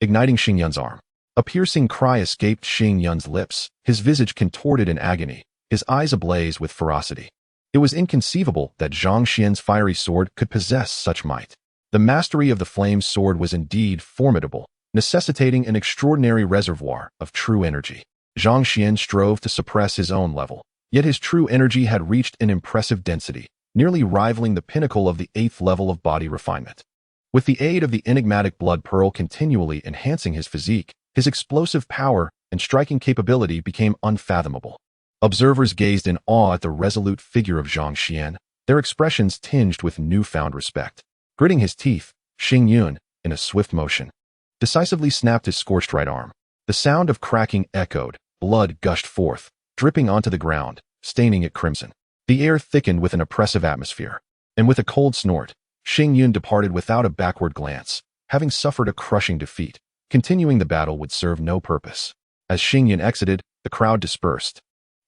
igniting Xing Yun's arm. A piercing cry escaped Xing Yun's lips, his visage contorted in agony, his eyes ablaze with ferocity. It was inconceivable that Zhang Xian's fiery sword could possess such might. The mastery of the flame sword was indeed formidable, necessitating an extraordinary reservoir of true energy. Zhang Xian strove to suppress his own level, yet his true energy had reached an impressive density, nearly rivaling the pinnacle of the 8th level of body refinement. With the aid of the enigmatic blood pearl continually enhancing his physique, his explosive power and striking capability became unfathomable. Observers gazed in awe at the resolute figure of Zhang Xian, their expressions tinged with newfound respect. Gritting his teeth, Xing Yun, in a swift motion, decisively snapped his scorched right arm. The sound of cracking echoed, blood gushed forth, dripping onto the ground, staining it crimson. The air thickened with an oppressive atmosphere, and with a cold snort, Xing Yun departed without a backward glance, having suffered a crushing defeat. Continuing the battle would serve no purpose. As Xing Yun exited, the crowd dispersed,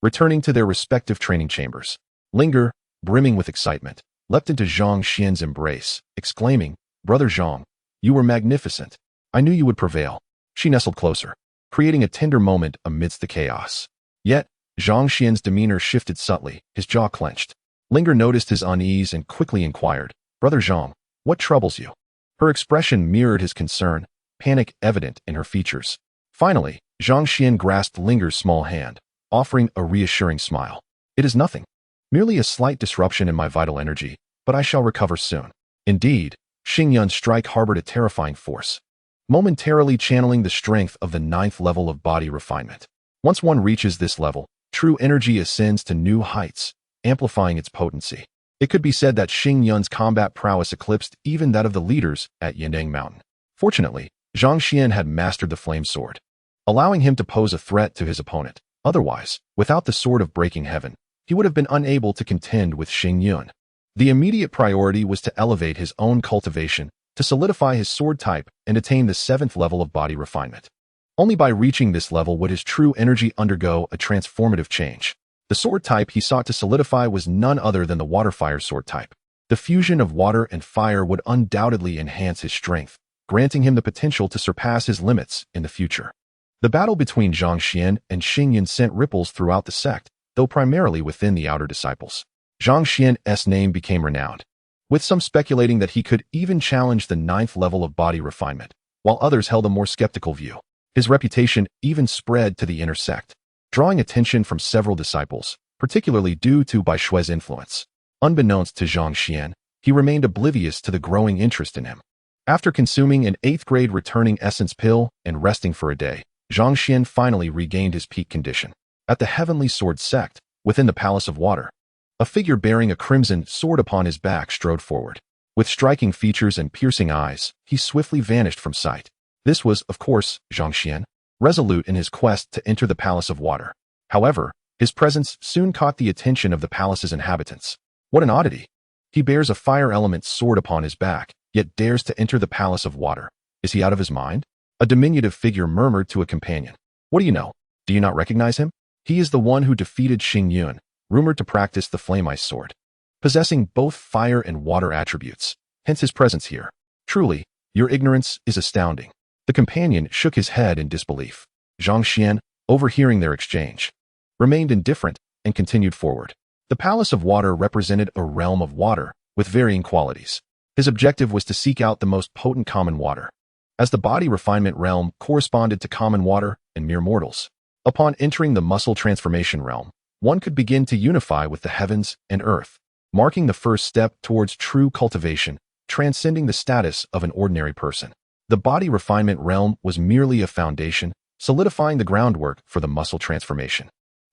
returning to their respective training chambers. Linger, brimming with excitement, leapt into Zhang Xian's embrace, exclaiming, "Brother Zhang, you were magnificent. I knew you would prevail." She nestled closer, creating a tender moment amidst the chaos. Yet, Zhang Xian's demeanor shifted subtly, his jaw clenched. Linger noticed his unease and quickly inquired, "Brother Zhang, what troubles you?" Her expression mirrored his concern, panic evident in her features. Finally, Zhang Xian grasped Linger's small hand, offering a reassuring smile. "It is nothing. Merely a slight disruption in my vital energy, but I shall recover soon." Indeed, Xing Yun's strike harbored a terrifying force, momentarily channeling the strength of the 9th level of body refinement. Once one reaches this level, true energy ascends to new heights, amplifying its potency. It could be said that Xing Yun's combat prowess eclipsed even that of the leaders at Yindang Mountain. Fortunately, Zhang Xian had mastered the flame sword, allowing him to pose a threat to his opponent. Otherwise, without the sword of breaking heaven, he would have been unable to contend with Xing Yun. The immediate priority was to elevate his own cultivation, to solidify his sword type and attain the 7th level of body refinement. Only by reaching this level would his true energy undergo a transformative change. The sword type he sought to solidify was none other than the water-fire sword type. The fusion of water and fire would undoubtedly enhance his strength, granting him the potential to surpass his limits in the future. The battle between Zhang Xian and Xing Yun sent ripples throughout the sect, though primarily within the outer disciples. Zhang Xian's name became renowned, with some speculating that he could even challenge the 9th level of body refinement, while others held a more skeptical view. His reputation even spread to the inner sect, drawing attention from several disciples, particularly due to Bai Shui's influence. Unbeknownst to Zhang Xian, he remained oblivious to the growing interest in him. After consuming an 8th-grade returning essence pill and resting for a day, Zhang Xian finally regained his peak condition. At the Heavenly Sword Sect, within the Palace of Water, a figure bearing a crimson sword upon his back strode forward. With striking features and piercing eyes, he swiftly vanished from sight. This was, of course, Zhang Xian, resolute in his quest to enter the Palace of Water. However, his presence soon caught the attention of the palace's inhabitants. What an oddity! He bears a fire element sword upon his back, yet dares to enter the Palace of Water. Is he out of his mind? A diminutive figure murmured to a companion. "What do you know? Do you not recognize him?" He is the one who defeated Xingyun, rumored to practice the flame ice sword, possessing both fire and water attributes, hence his presence here. Truly, your ignorance is astounding. The companion shook his head in disbelief. Zhang Xuan, overhearing their exchange, remained indifferent and continued forward. The Palace of Water represented a realm of water with varying qualities. His objective was to seek out the most potent common water, as the body refinement realm corresponded to common water and mere mortals. Upon entering the muscle transformation realm, one could begin to unify with the heavens and earth, marking the first step towards true cultivation, transcending the status of an ordinary person. The body refinement realm was merely a foundation, solidifying the groundwork for the muscle transformation.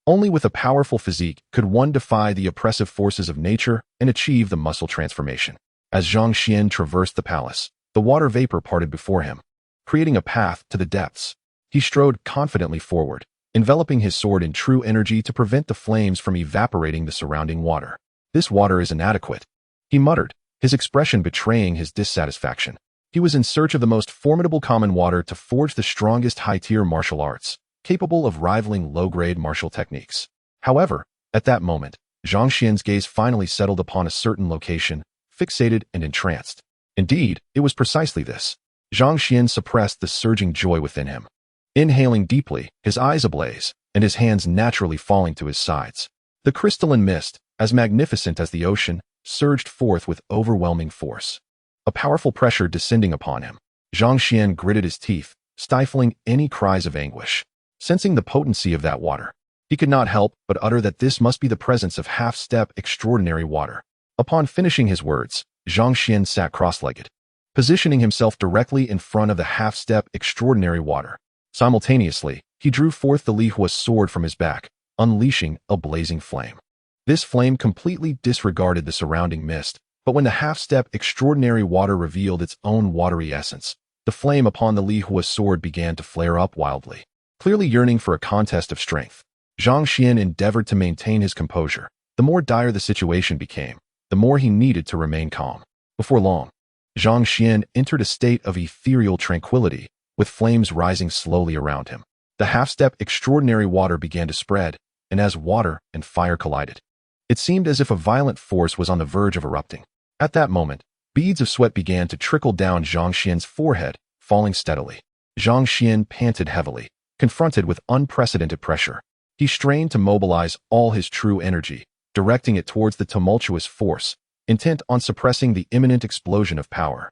Only with a powerful physique could one defy the oppressive forces of nature and achieve the muscle transformation. As Zhang Xuan traversed the palace, the water vapor parted before him, creating a path to the depths. He strode confidently forward, enveloping his sword in true energy to prevent the flames from evaporating the surrounding water. This water is inadequate, he muttered, his expression betraying his dissatisfaction. He was in search of the most formidable common water to forge the strongest high-tier martial arts, capable of rivaling low-grade martial techniques. However, at that moment, Zhang Xuan's gaze finally settled upon a certain location, fixated and entranced. Indeed, it was precisely this. Zhang Xuan suppressed the surging joy within him. Inhaling deeply, his eyes ablaze, and his hands naturally falling to his sides. The crystalline mist, as magnificent as the ocean, surged forth with overwhelming force. A powerful pressure descending upon him. Zhang Xuan gritted his teeth, stifling any cries of anguish. Sensing the potency of that water, he could not help but utter that this must be the presence of half-step extraordinary water. Upon finishing his words, Zhang Xuan sat cross-legged, positioning himself directly in front of the half-step extraordinary water. Simultaneously, he drew forth the Lihua's sword from his back, unleashing a blazing flame. This flame completely disregarded the surrounding mist, but when the half-step extraordinary water revealed its own watery essence, the flame upon the Lihua's sword began to flare up wildly. Clearly yearning for a contest of strength, Zhang Xuan endeavored to maintain his composure. The more dire the situation became, the more he needed to remain calm. Before long, Zhang Xuan entered a state of ethereal tranquility, with flames rising slowly around him. The half-step extraordinary water began to spread, and as water and fire collided, it seemed as if a violent force was on the verge of erupting. At that moment, beads of sweat began to trickle down Zhang Xuan's forehead, falling steadily. Zhang Xuan panted heavily, confronted with unprecedented pressure. He strained to mobilize all his true energy, directing it towards the tumultuous force, intent on suppressing the imminent explosion of power.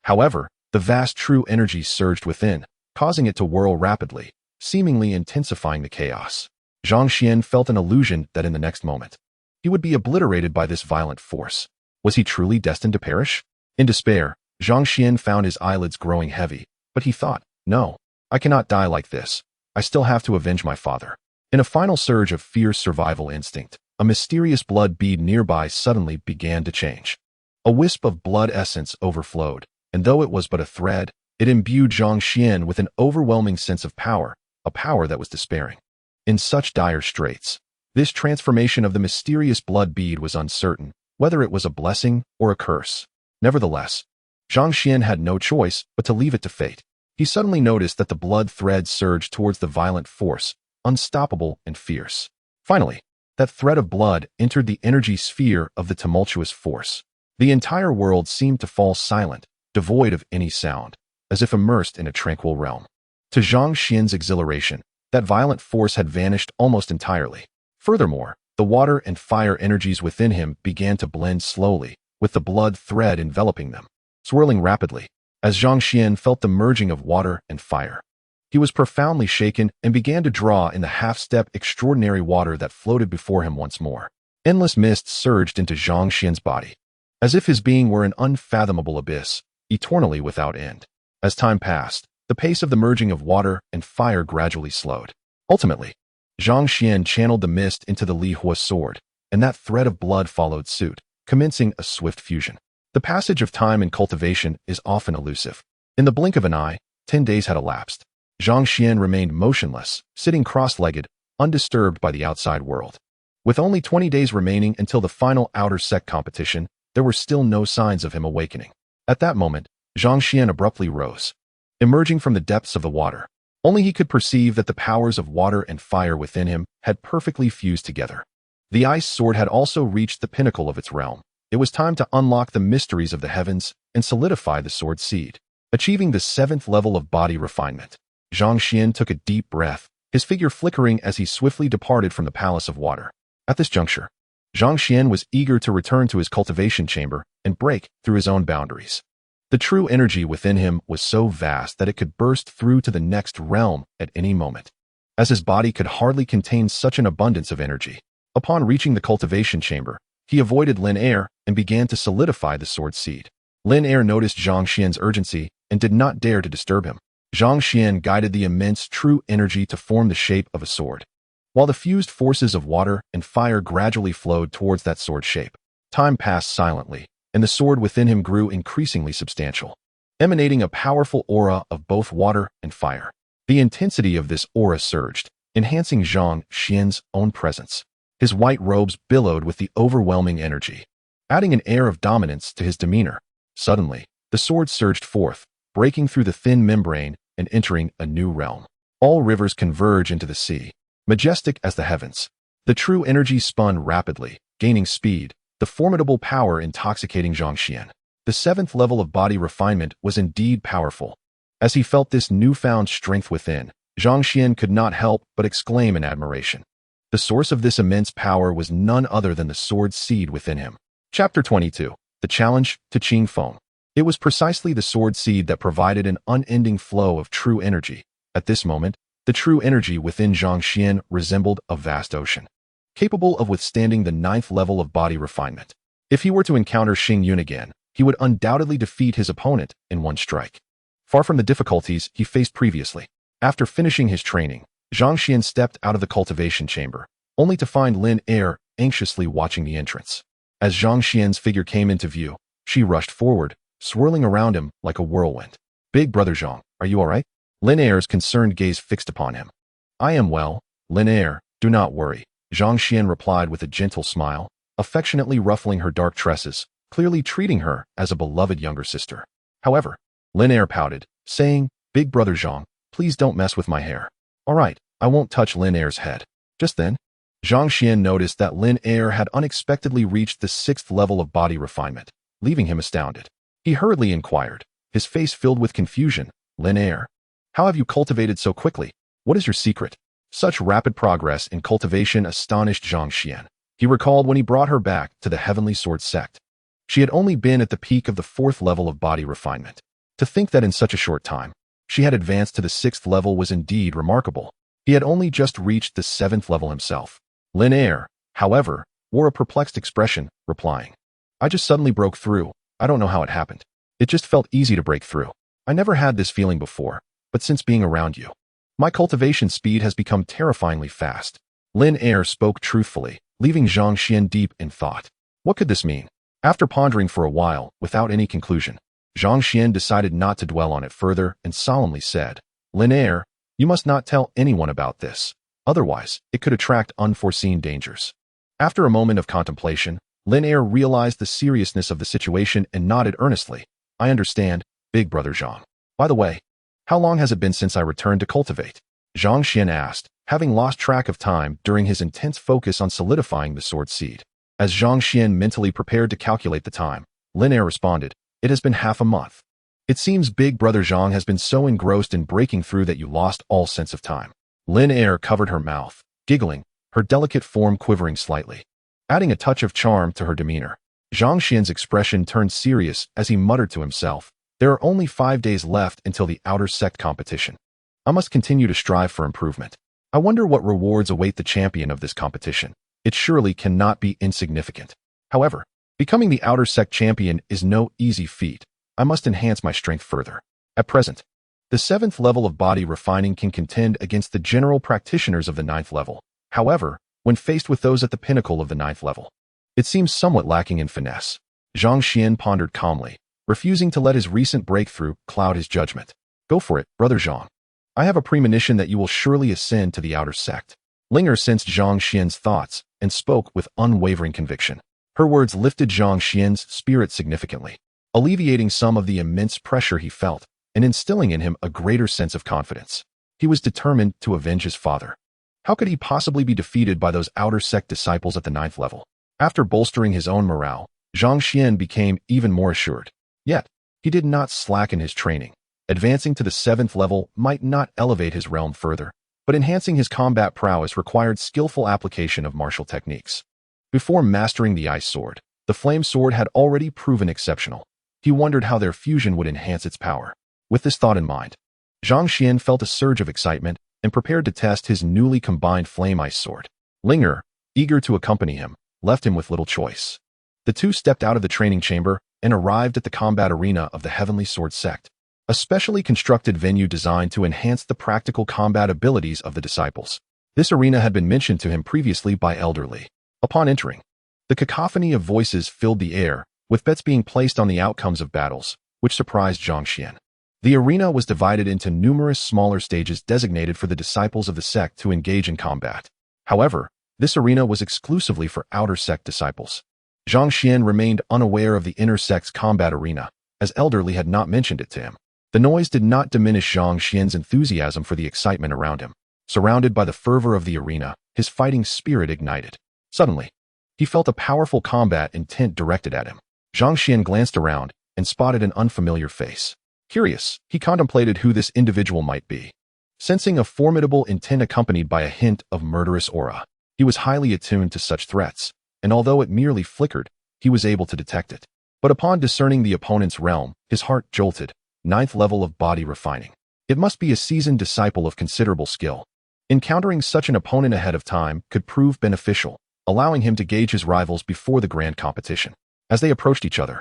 However, the vast true energy surged within, causing it to whirl rapidly, seemingly intensifying the chaos. Zhang Xuan felt an illusion that in the next moment, he would be obliterated by this violent force. Was he truly destined to perish? In despair, Zhang Xuan found his eyelids growing heavy, but he thought, no, I cannot die like this. I still have to avenge my father. In a final surge of fierce survival instinct, a mysterious blood bead nearby suddenly began to change. A wisp of blood essence overflowed, and though it was but a thread, it imbued Zhang Xuan with an overwhelming sense of power, a power that was despairing. In such dire straits, this transformation of the mysterious blood bead was uncertain, whether it was a blessing or a curse. Nevertheless, Zhang Xuan had no choice but to leave it to fate. He suddenly noticed that the blood thread surged towards the violent force, unstoppable and fierce. Finally, that thread of blood entered the energy sphere of the tumultuous force. The entire world seemed to fall silent, devoid of any sound, as if immersed in a tranquil realm. To Zhang Xuan's exhilaration, that violent force had vanished almost entirely. Furthermore, the water and fire energies within him began to blend slowly, with the blood thread enveloping them, swirling rapidly. As Zhang Xuan felt the merging of water and fire, he was profoundly shaken and began to draw in the half-step extraordinary water that floated before him once more. Endless mists surged into Zhang Xuan's body, as if his being were an unfathomable abyss, eternally without end. As time passed, the pace of the merging of water and fire gradually slowed. Ultimately, Zhang Xuan channeled the mist into the Lihua's sword, and that thread of blood followed suit, commencing a swift fusion. The passage of time in cultivation is often elusive. In the blink of an eye, 10 days had elapsed. Zhang Xuan remained motionless, sitting cross-legged, undisturbed by the outside world. With only 20 days remaining until the final outer sect competition, there were still no signs of him awakening. At that moment, Zhang Xuan abruptly rose, emerging from the depths of the water. Only he could perceive that the powers of water and fire within him had perfectly fused together. The ice sword had also reached the pinnacle of its realm. It was time to unlock the mysteries of the heavens and solidify the sword seed. Achieving the 7th level of body refinement, Zhang Xuan took a deep breath, his figure flickering as he swiftly departed from the Palace of Water. At this juncture, Zhang Xuan was eager to return to his cultivation chamber and break through his own boundaries. The true energy within him was so vast that it could burst through to the next realm at any moment, as his body could hardly contain such an abundance of energy. Upon reaching the cultivation chamber, he avoided Lin Er and began to solidify the sword seed. Lin Er noticed Zhang Xian's urgency and did not dare to disturb him. Zhang Xian guided the immense true energy to form the shape of a sword, while the fused forces of water and fire gradually flowed towards that sword shape. Time passed silently, and the sword within him grew increasingly substantial, emanating a powerful aura of both water and fire. The intensity of this aura surged, enhancing Zhang Xian's own presence. His white robes billowed with the overwhelming energy, adding an air of dominance to his demeanor. Suddenly, the sword surged forth, breaking through the thin membrane and entering a new realm. All rivers converge into the sea, majestic as the heavens. The true energy spun rapidly, gaining speed, the formidable power intoxicating Zhang Xian. The 7th level of body refinement was indeed powerful. As he felt this newfound strength within, Zhang Xian could not help but exclaim in admiration. The source of this immense power was none other than the sword seed within him. Chapter 22. The Challenge to Qing Feng. It was precisely the sword seed that provided an unending flow of true energy. At this moment, the true energy within Zhang Xian resembled a vast ocean, capable of withstanding the 9th level of body refinement. If he were to encounter Xing Yun again, he would undoubtedly defeat his opponent in one strike. Far from the difficulties he faced previously. After finishing his training, Zhang Xian stepped out of the cultivation chamber, only to find Lin Er anxiously watching the entrance. As Zhang Xian's figure came into view, she rushed forward, swirling around him like a whirlwind. "Big brother Zhang, are you all right?" Lin Er's concerned gaze fixed upon him. "I am well, Lin Er, do not worry," Zhang Xian replied with a gentle smile, affectionately ruffling her dark tresses, clearly treating her as a beloved younger sister. However, Lin Er pouted, saying, "Big brother Zhang, please don't mess with my hair." "All right, I won't touch Lin Er's head." Just then, Zhang Xian noticed that Lin Er had unexpectedly reached the 6th level of body refinement, leaving him astounded. He hurriedly inquired, his face filled with confusion, "Lin Er, how have you cultivated so quickly? What is your secret?" Such rapid progress in cultivation astonished Zhang Xian. He recalled when he brought her back to the Heavenly Sword sect. She had only been at the peak of the 4th level of body refinement. To think that in such a short time, she had advanced to the 6th level was indeed remarkable. He had only just reached the 7th level himself. Lin Er, however, wore a perplexed expression, replying, "I just suddenly broke through. I don't know how it happened. It just felt easy to break through. I never had this feeling before, but since being around you, my cultivation speed has become terrifyingly fast." Lin Er spoke truthfully, leaving Zhang Xian deep in thought. What could this mean? After pondering for a while, without any conclusion, Zhang Xian decided not to dwell on it further and solemnly said, "Lin Er, you must not tell anyone about this. Otherwise, it could attract unforeseen dangers." After a moment of contemplation, Lin Er realized the seriousness of the situation and nodded earnestly. "I understand, big brother Zhang. By the way, how long has it been since I returned to cultivate?" Zhang Xian asked, having lost track of time during his intense focus on solidifying the sword seed. As Zhang Xian mentally prepared to calculate the time, Lin Er responded, "It has been half a month. It seems big brother Zhang has been so engrossed in breaking through that you lost all sense of time." Lin Er covered her mouth, giggling, her delicate form quivering slightly, adding a touch of charm to her demeanor. Zhang Xian's expression turned serious as he muttered to himself, "There are only 5 days left until the outer sect competition. I must continue to strive for improvement. I wonder what rewards await the champion of this competition. It surely cannot be insignificant. However, becoming the outer sect champion is no easy feat. I must enhance my strength further. At present, the 7th level of body refining can contend against the general practitioners of the 9th level. However, when faced with those at the pinnacle of the 9th level, it seems somewhat lacking in finesse." Zhang Xian pondered calmly, refusing to let his recent breakthrough cloud his judgment. "Go for it, brother Zhang. I have a premonition that you will surely ascend to the outer sect." Lin Er sensed Zhang Xian's thoughts and spoke with unwavering conviction. Her words lifted Zhang Xian's spirit significantly, alleviating some of the immense pressure he felt and instilling in him a greater sense of confidence. He was determined to avenge his father. How could he possibly be defeated by those outer sect disciples at the 9th level? After bolstering his own morale, Zhang Xuan became even more assured. Yet, he did not slacken his training. Advancing to the 7th level might not elevate his realm further, but enhancing his combat prowess required skillful application of martial techniques. Before mastering the ice sword, the flame sword had already proven exceptional. He wondered how their fusion would enhance its power. With this thought in mind, Zhang Xuan felt a surge of excitement and prepared to test his newly combined flame ice sword. Linger, eager to accompany him, left him with little choice. The two stepped out of the training chamber and arrived at the combat arena of the Heavenly Sword Sect, a specially constructed venue designed to enhance the practical combat abilities of the disciples. This arena had been mentioned to him previously by Elderly. Upon entering, the cacophony of voices filled the air, with bets being placed on the outcomes of battles, which surprised Zhang Xuan. The arena was divided into numerous smaller stages designated for the disciples of the sect to engage in combat. However, this arena was exclusively for outer sect disciples. Zhang Xuan remained unaware of the inner sect's combat arena, as Elderly had not mentioned it to him. The noise did not diminish Zhang Xuan's enthusiasm for the excitement around him. Surrounded by the fervor of the arena, his fighting spirit ignited. Suddenly, he felt a powerful combat intent directed at him. Zhang Xuan glanced around and spotted an unfamiliar face. Curious, he contemplated who this individual might be. Sensing a formidable intent accompanied by a hint of murderous aura, he was highly attuned to such threats, and although it merely flickered, he was able to detect it. But upon discerning the opponent's realm, his heart jolted. 9th level of body refining. It must be a seasoned disciple of considerable skill. Encountering such an opponent ahead of time could prove beneficial, allowing him to gauge his rivals before the grand competition. As they approached each other,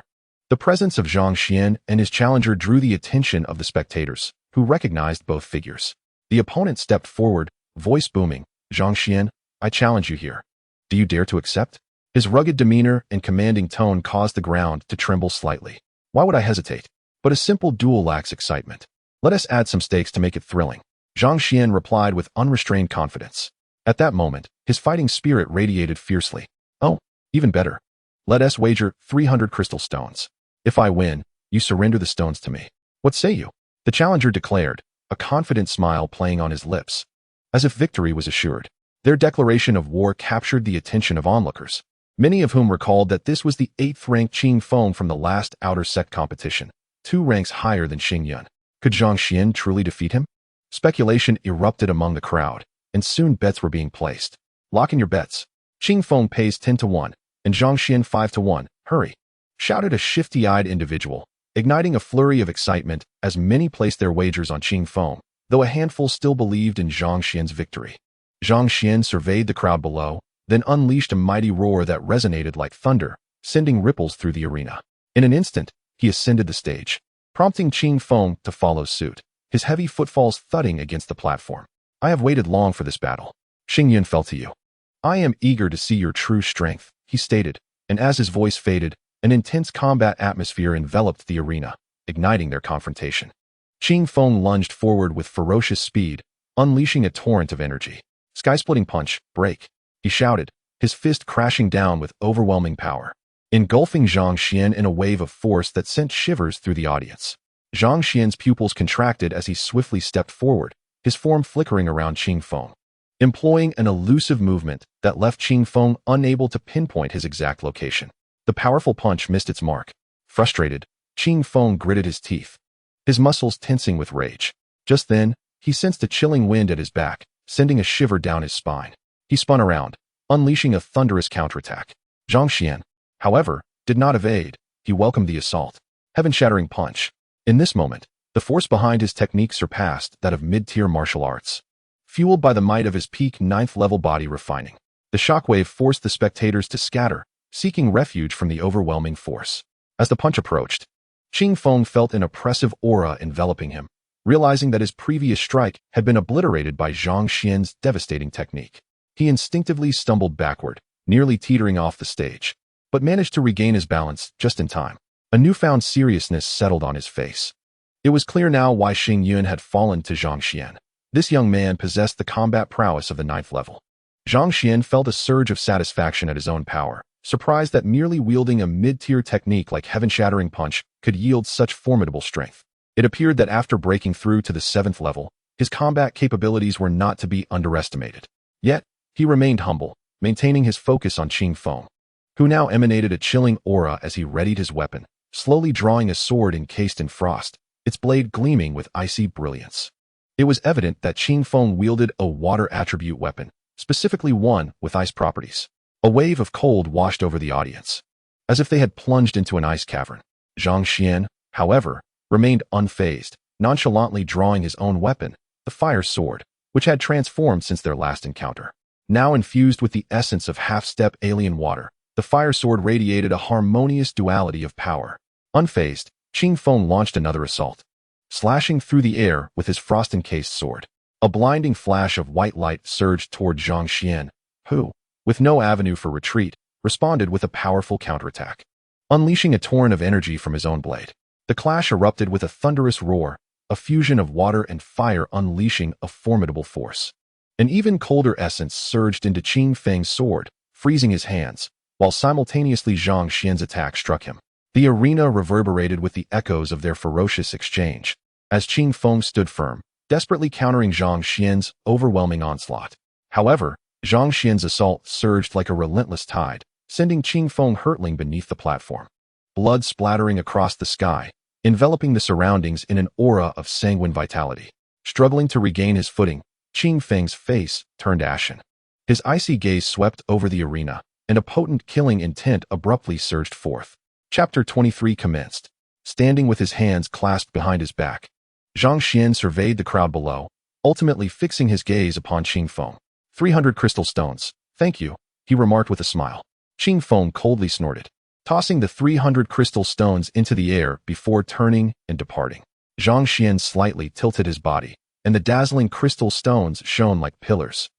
the presence of Zhang Xuan and his challenger drew the attention of the spectators, who recognized both figures. The opponent stepped forward, voice booming, "Zhang Xuan, I challenge you here. Do you dare to accept?" His rugged demeanor and commanding tone caused the ground to tremble slightly. Why would I hesitate? But a simple duel lacks excitement. Let us add some stakes to make it thrilling. Zhang Xuan replied with unrestrained confidence. At that moment, his fighting spirit radiated fiercely. Oh, even better. Let us wager 300 crystal stones. If I win, you surrender the stones to me. What say you? The challenger declared, a confident smile playing on his lips. As if victory was assured, their declaration of war captured the attention of onlookers, many of whom recalled that this was the 8th-ranked Qing Feng from the last outer sect competition, 2 ranks higher than Xing Yun. Could Zhang Xuan truly defeat him? Speculation erupted among the crowd, and soon bets were being placed. Lock in your bets. Qing Feng pays 10-1, and Zhang Xuan 5-1. Hurry! Shouted a shifty-eyed individual, igniting a flurry of excitement as many placed their wagers on Qing Feng, though a handful still believed in Zhang Xuan's victory. Zhang Xuan surveyed the crowd below, then unleashed a mighty roar that resonated like thunder, sending ripples through the arena. In an instant, he ascended the stage, prompting Qing Feng to follow suit, his heavy footfalls thudding against the platform. I have waited long for this battle. Xing Yun fell to you. I am eager to see your true strength, he stated, and as his voice faded, an intense combat atmosphere enveloped the arena, igniting their confrontation. Qing Feng lunged forward with ferocious speed, unleashing a torrent of energy. Sky-splitting punch, break, he shouted, his fist crashing down with overwhelming power, engulfing Zhang Xuan in a wave of force that sent shivers through the audience. Zhang Xuan's pupils contracted as he swiftly stepped forward, his form flickering around Qing Feng, employing an elusive movement that left Qing Feng unable to pinpoint his exact location. The powerful punch missed its mark. Frustrated, Qing Feng gritted his teeth, his muscles tensing with rage. Just then, he sensed a chilling wind at his back, sending a shiver down his spine. He spun around, unleashing a thunderous counterattack. Zhang Xuan, however, did not evade. He welcomed the assault. Heaven-shattering punch. In this moment, the force behind his technique surpassed that of mid-tier martial arts. Fueled by the might of his peak 9th-level body refining, the shockwave forced the spectators to scatter, seeking refuge from the overwhelming force. As the punch approached, Qing Feng felt an oppressive aura enveloping him, realizing that his previous strike had been obliterated by Zhang Xuan's devastating technique. He instinctively stumbled backward, nearly teetering off the stage, but managed to regain his balance just in time. A newfound seriousness settled on his face. It was clear now why Xing Yun had fallen to Zhang Xuan. This young man possessed the combat prowess of the 9th level. Zhang Xuan felt a surge of satisfaction at his own power, surprised that merely wielding a mid-tier technique like heaven-shattering punch could yield such formidable strength. It appeared that after breaking through to the 7th level, His combat capabilities were not to be underestimated. Yet, he remained humble, maintaining his focus on Qing Feng, who now emanated a chilling aura as he readied his weapon, slowly drawing a sword encased in frost, its blade gleaming with icy brilliance. It was evident that Qing Feng wielded a water attribute weapon, specifically one with ice properties. A wave of cold washed over the audience, as if they had plunged into an ice cavern. Zhang Xuan, however, remained unfazed, nonchalantly drawing his own weapon, the fire sword, which had transformed since their last encounter. Now infused with the essence of half-step alien water, the fire sword radiated a harmonious duality of power. Unfazed, Qing Feng launched another assault, slashing through the air with his frost-encased sword. A blinding flash of white light surged toward Zhang Xuan, who, with no avenue for retreat, responded with a powerful counterattack. Unleashing a torrent of energy from his own blade, the clash erupted with a thunderous roar, a fusion of water and fire unleashing a formidable force. An even colder essence surged into Qing Feng's sword, freezing his hands, while simultaneously Zhang Xuan's attack struck him. The arena reverberated with the echoes of their ferocious exchange, as Qing Feng stood firm, desperately countering Zhang Xuan's overwhelming onslaught. However, Zhang Xuan's assault surged like a relentless tide, sending Qing Feng hurtling beneath the platform. Blood splattering across the sky, enveloping the surroundings in an aura of sanguine vitality. Struggling to regain his footing, Qing Feng's face turned ashen. His icy gaze swept over the arena, and a potent killing intent abruptly surged forth. Chapter 23 commenced. Standing with his hands clasped behind his back, Zhang Xuan surveyed the crowd below, ultimately fixing his gaze upon Qing Feng. 300 crystal stones, thank you, he remarked with a smile. Qing Feng coldly snorted, tossing the 300 crystal stones into the air before turning and departing. Zhang Xuan slightly tilted his body, and the dazzling crystal stones shone like pillars.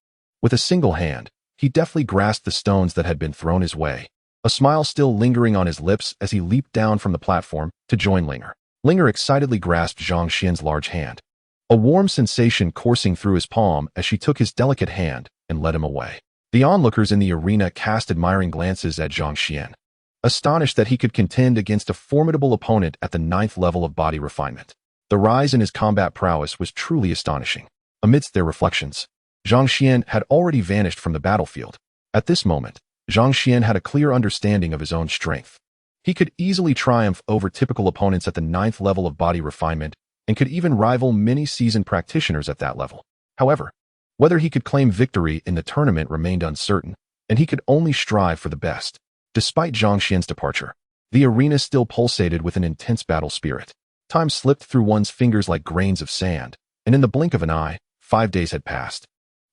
With a single hand, he deftly grasped the stones that had been thrown his way, a smile still lingering on his lips as he leaped down from the platform to join Linger. Linger excitedly grasped Zhang Xuan's large hand, a warm sensation coursing through his palm as she took his delicate hand and led him away. The onlookers in the arena cast admiring glances at Zhang Xuan, astonished that he could contend against a formidable opponent at the 9th level of body refinement. The rise in his combat prowess was truly astonishing. Amidst their reflections, Zhang Xuan had already vanished from the battlefield. At this moment, Zhang Xuan had a clear understanding of his own strength. He could easily triumph over typical opponents at the 9th level of body refinement and could even rival many seasoned practitioners at that level. However, whether he could claim victory in the tournament remained uncertain, and he could only strive for the best. Despite Zhang Xuan's departure, the arena still pulsated with an intense battle spirit. Time slipped through one's fingers like grains of sand, and in the blink of an eye, 5 days had passed,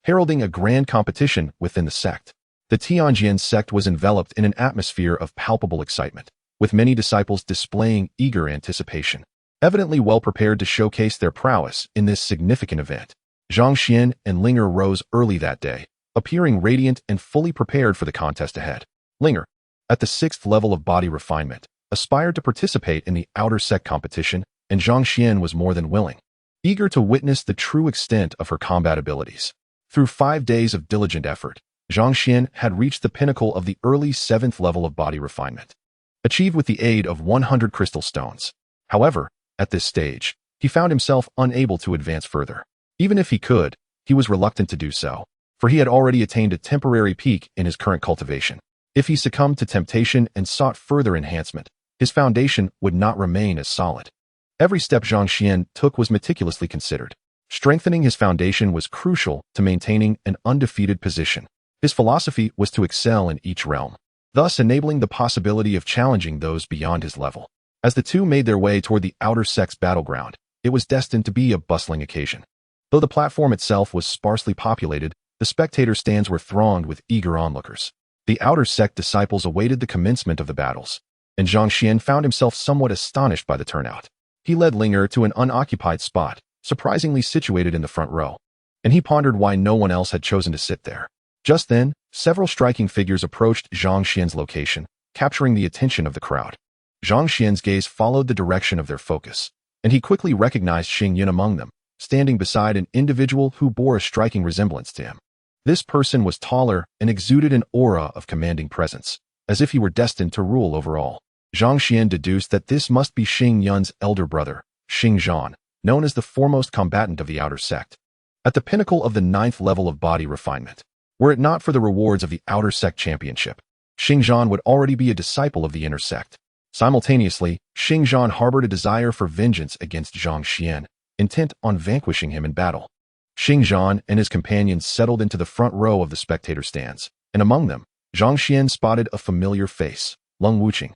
heralding a grand competition within the sect. The Tianjin sect was enveloped in an atmosphere of palpable excitement, with many disciples displaying eager anticipation, evidently well prepared to showcase their prowess in this significant event. Zhang Xuan and Linger rose early that day, appearing radiant and fully prepared for the contest ahead. Linger, at the 6th level of body refinement, aspired to participate in the outer sect competition, and Zhang Xuan was more than willing, eager to witness the true extent of her combat abilities. Through 5 days of diligent effort, Zhang Xuan had reached the pinnacle of the early 7th level of body refinement, achieved with the aid of 100 crystal stones. However, at this stage, he found himself unable to advance further. Even if he could, he was reluctant to do so, for he had already attained a temporary peak in his current cultivation. If he succumbed to temptation and sought further enhancement, his foundation would not remain as solid. Every step Zhang Xuan took was meticulously considered. Strengthening his foundation was crucial to maintaining an undefeated position. His philosophy was to excel in each realm, thus enabling the possibility of challenging those beyond his level. As the two made their way toward the outer sect's battleground, it was destined to be a bustling occasion. Though the platform itself was sparsely populated, the spectator stands were thronged with eager onlookers. The outer sect disciples awaited the commencement of the battles, and Zhang Xuan found himself somewhat astonished by the turnout. He led Linger to an unoccupied spot, surprisingly situated in the front row, and he pondered why no one else had chosen to sit there. Just then, several striking figures approached Zhang Xuan's location, capturing the attention of the crowd. Zhang Xuan's gaze followed the direction of their focus, and he quickly recognized Xing Yun among them, standing beside an individual who bore a striking resemblance to him. This person was taller and exuded an aura of commanding presence, as if he were destined to rule over all. Zhang Xuan deduced that this must be Xing Yun's elder brother, Xing Zhan, known as the foremost combatant of the outer sect. At the pinnacle of the 9th level of body refinement. Were it not for the rewards of the outer sect championship, Xingzhan would already be a disciple of the inner sect. Simultaneously, Xingzhan harbored a desire for vengeance against Zhang Xuan, intent on vanquishing him in battle. Xingzhan and his companions settled into the front row of the spectator stands, and among them, Zhang Xuan spotted a familiar face, Lung Wuqing,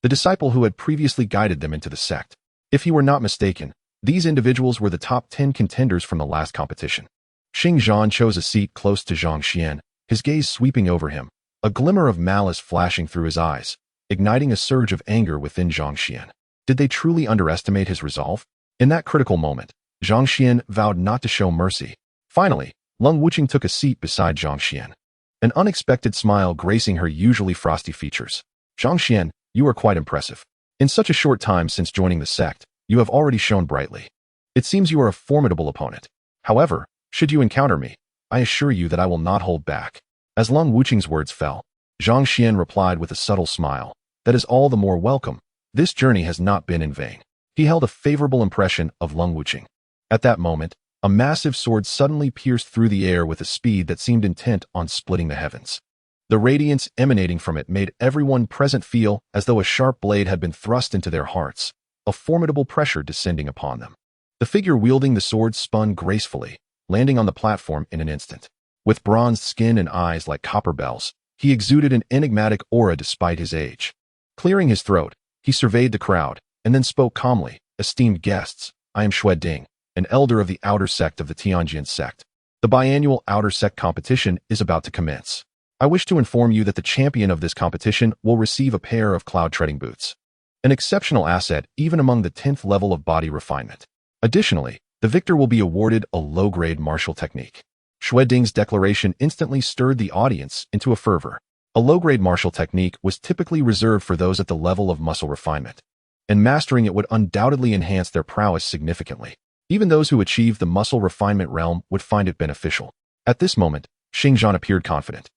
the disciple who had previously guided them into the sect. If he were not mistaken, these individuals were the top 10 contenders from the last competition. Xingzhan chose a seat close to Zhang Xuan, his gaze sweeping over him, a glimmer of malice flashing through his eyes, igniting a surge of anger within Zhang Xuan. Did they truly underestimate his resolve? In that critical moment, Zhang Xuan vowed not to show mercy. Finally, Lung Wuqing took a seat beside Zhang Xuan, an unexpected smile gracing her usually frosty features. Zhang Xuan, you are quite impressive. In such a short time since joining the sect, you have already shone brightly. It seems you are a formidable opponent. However, should you encounter me, I assure you that I will not hold back. As Lung Wuqing's words fell, Zhang Xuan replied with a subtle smile. That is all the more welcome. This journey has not been in vain. He held a favorable impression of Lung Wuqing. At that moment, a massive sword suddenly pierced through the air with a speed that seemed intent on splitting the heavens. The radiance emanating from it made everyone present feel as though a sharp blade had been thrust into their hearts, a formidable pressure descending upon them. The figure wielding the sword spun gracefully, landing on the platform in an instant. With bronzed skin and eyes like copper bells, he exuded an enigmatic aura despite his age. Clearing his throat, he surveyed the crowd, and then spoke calmly. Esteemed guests, I am Shui Ding, an elder of the outer sect of the Tianjin sect. The biannual outer sect competition is about to commence. I wish to inform you that the champion of this competition will receive a pair of cloud-treading boots. An exceptional asset even among the 10th level of body refinement. Additionally, the victor will be awarded a low-grade martial technique. Shui Ding's declaration instantly stirred the audience into a fervor. A low-grade martial technique was typically reserved for those at the level of muscle refinement, and mastering it would undoubtedly enhance their prowess significantly. Even those who achieved the muscle refinement realm would find it beneficial. At this moment, Xingzhan appeared confident,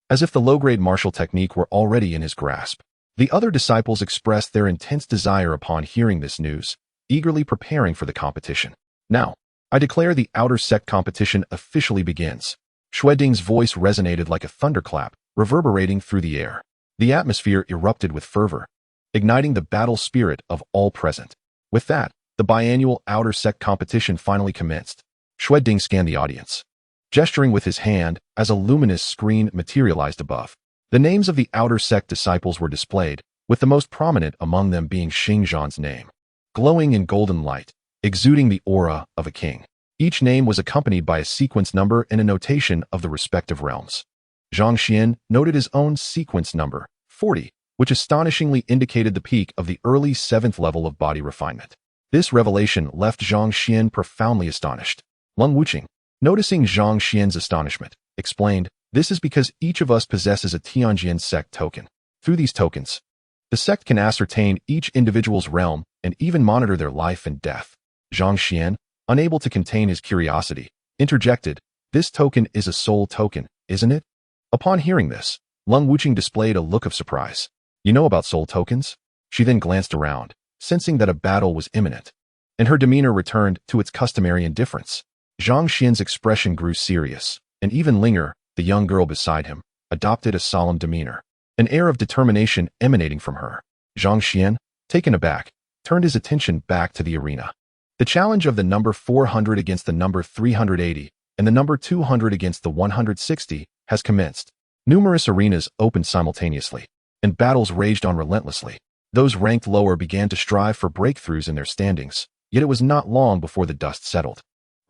as if the low-grade martial technique were already in his grasp. The other disciples expressed their intense desire upon hearing this news, eagerly preparing for the competition. Now, I declare the outer sect competition officially begins. Shui Ding's voice resonated like a thunderclap, reverberating through the air. The atmosphere erupted with fervor, igniting the battle spirit of all present. With that, the biannual outer sect competition finally commenced. Shui Ding scanned the audience, gesturing with his hand as a luminous screen materialized above. The names of the outer sect disciples were displayed, with the most prominent among them being Xingzhan's name, glowing in golden light, exuding the aura of a king. Each name was accompanied by a sequence number and a notation of the respective realms. Zhang Xuan noted his own sequence number, 40, which astonishingly indicated the peak of the early 7th level of body refinement. This revelation left Zhang Xuan profoundly astonished. Lung Wuqing, noticing Zhang Xuan's astonishment, explained, "This is because each of us possesses a Tianjin sect token. Through these tokens, the sect can ascertain each individual's realm and even monitor their life and death." Zhang Xuan, unable to contain his curiosity, interjected, "This token is a soul token, isn't it?" Upon hearing this, Lung Wuqing displayed a look of surprise. "You know about soul tokens?" She then glanced around, sensing that a battle was imminent, and her demeanor returned to its customary indifference. Zhang Xuan's expression grew serious, and even Linger, the young girl beside him, adopted a solemn demeanor, an air of determination emanating from her. Zhang Xuan, taken aback, turned his attention back to the arena. The challenge of the number 400 against the number 380 and the number 200 against the 160 has commenced. Numerous arenas opened simultaneously, and battles raged on relentlessly. Those ranked lower began to strive for breakthroughs in their standings, yet it was not long before the dust settled.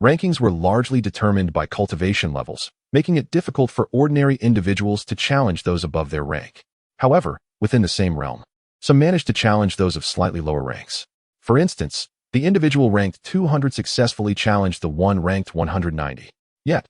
Rankings were largely determined by cultivation levels, making it difficult for ordinary individuals to challenge those above their rank. However, within the same realm, some managed to challenge those of slightly lower ranks. For instance, the individual ranked 200 successfully challenged the one ranked 190. Yet,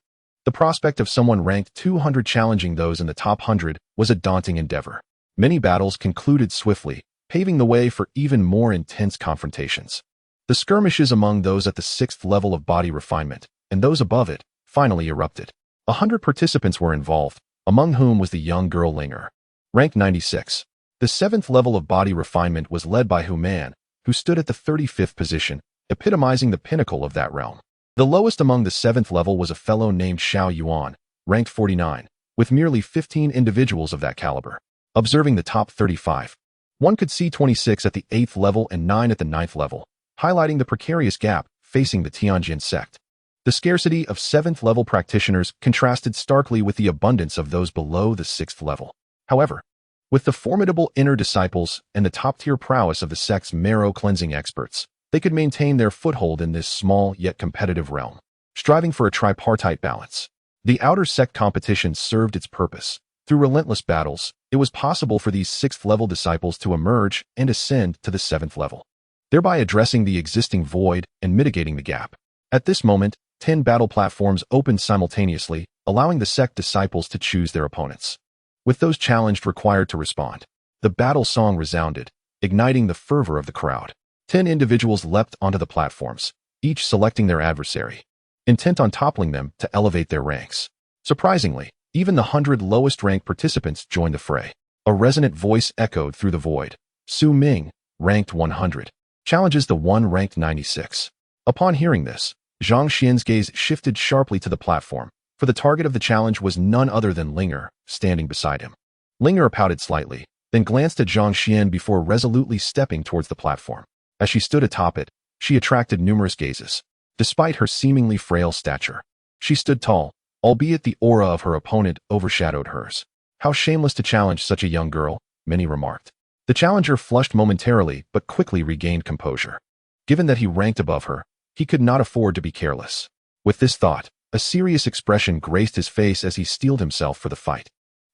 the prospect of someone ranked 200 challenging those in the top 100 was a daunting endeavor. Many battles concluded swiftly, paving the way for even more intense confrontations. The skirmishes among those at the 6th level of body refinement, and those above it, finally erupted. 100 participants were involved, among whom was the young girl Linger, ranked 96. The 7th level of body refinement was led by Human, who stood at the 35th position, epitomizing the pinnacle of that realm. The lowest among the 7th level was a fellow named Xiao Yuan, ranked 49, with merely 15 individuals of that caliber. Observing the top 35, one could see 26 at the 8th level and 9 at the 9th level, highlighting the precarious gap facing the Tianjin sect. The scarcity of 7th level practitioners contrasted starkly with the abundance of those below the 6th level. However, with the formidable inner disciples and the top-tier prowess of the sect's marrow-cleansing experts, they could maintain their foothold in this small yet competitive realm, striving for a tripartite balance. The outer sect competition served its purpose. Through relentless battles, it was possible for these 6th-level disciples to emerge and ascend to the 7th level, thereby addressing the existing void and mitigating the gap. At this moment, 10 battle platforms opened simultaneously, allowing the sect disciples to choose their opponents, with those challenged required to respond. The battle song resounded, igniting the fervor of the crowd. 10 individuals leapt onto the platforms, each selecting their adversary, intent on toppling them to elevate their ranks. Surprisingly, even the 100 lowest-ranked participants joined the fray. A resonant voice echoed through the void. Su Ming, ranked 100, challenges the one ranked 96. Upon hearing this, Zhang Xian's gaze shifted sharply to the platform, for the target of the challenge was none other than Linger, standing beside him. Linger pouted slightly, then glanced at Zhang Xian before resolutely stepping towards the platform. As she stood atop it, she attracted numerous gazes. Despite her seemingly frail stature, she stood tall, albeit the aura of her opponent overshadowed hers. How shameless to challenge such a young girl, many remarked. The challenger flushed momentarily but quickly regained composure. Given that he ranked above her, he could not afford to be careless. With this thought, a serious expression graced his face as he steeled himself for the fight.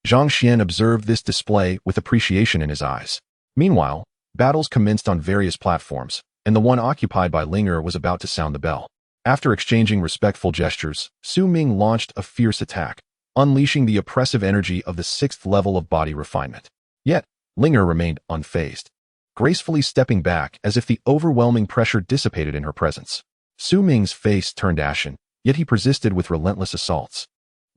Zhang Xian observed this display with appreciation in his eyes. Meanwhile, battles commenced on various platforms, and the one occupied by Linger was about to sound the bell. After exchanging respectful gestures, Su Ming launched a fierce attack, unleashing the oppressive energy of the 6th level of body refinement. Yet, Linger remained unfazed, gracefully stepping back as if the overwhelming pressure dissipated in her presence. Su Ming's face turned ashen, yet he persisted with relentless assaults,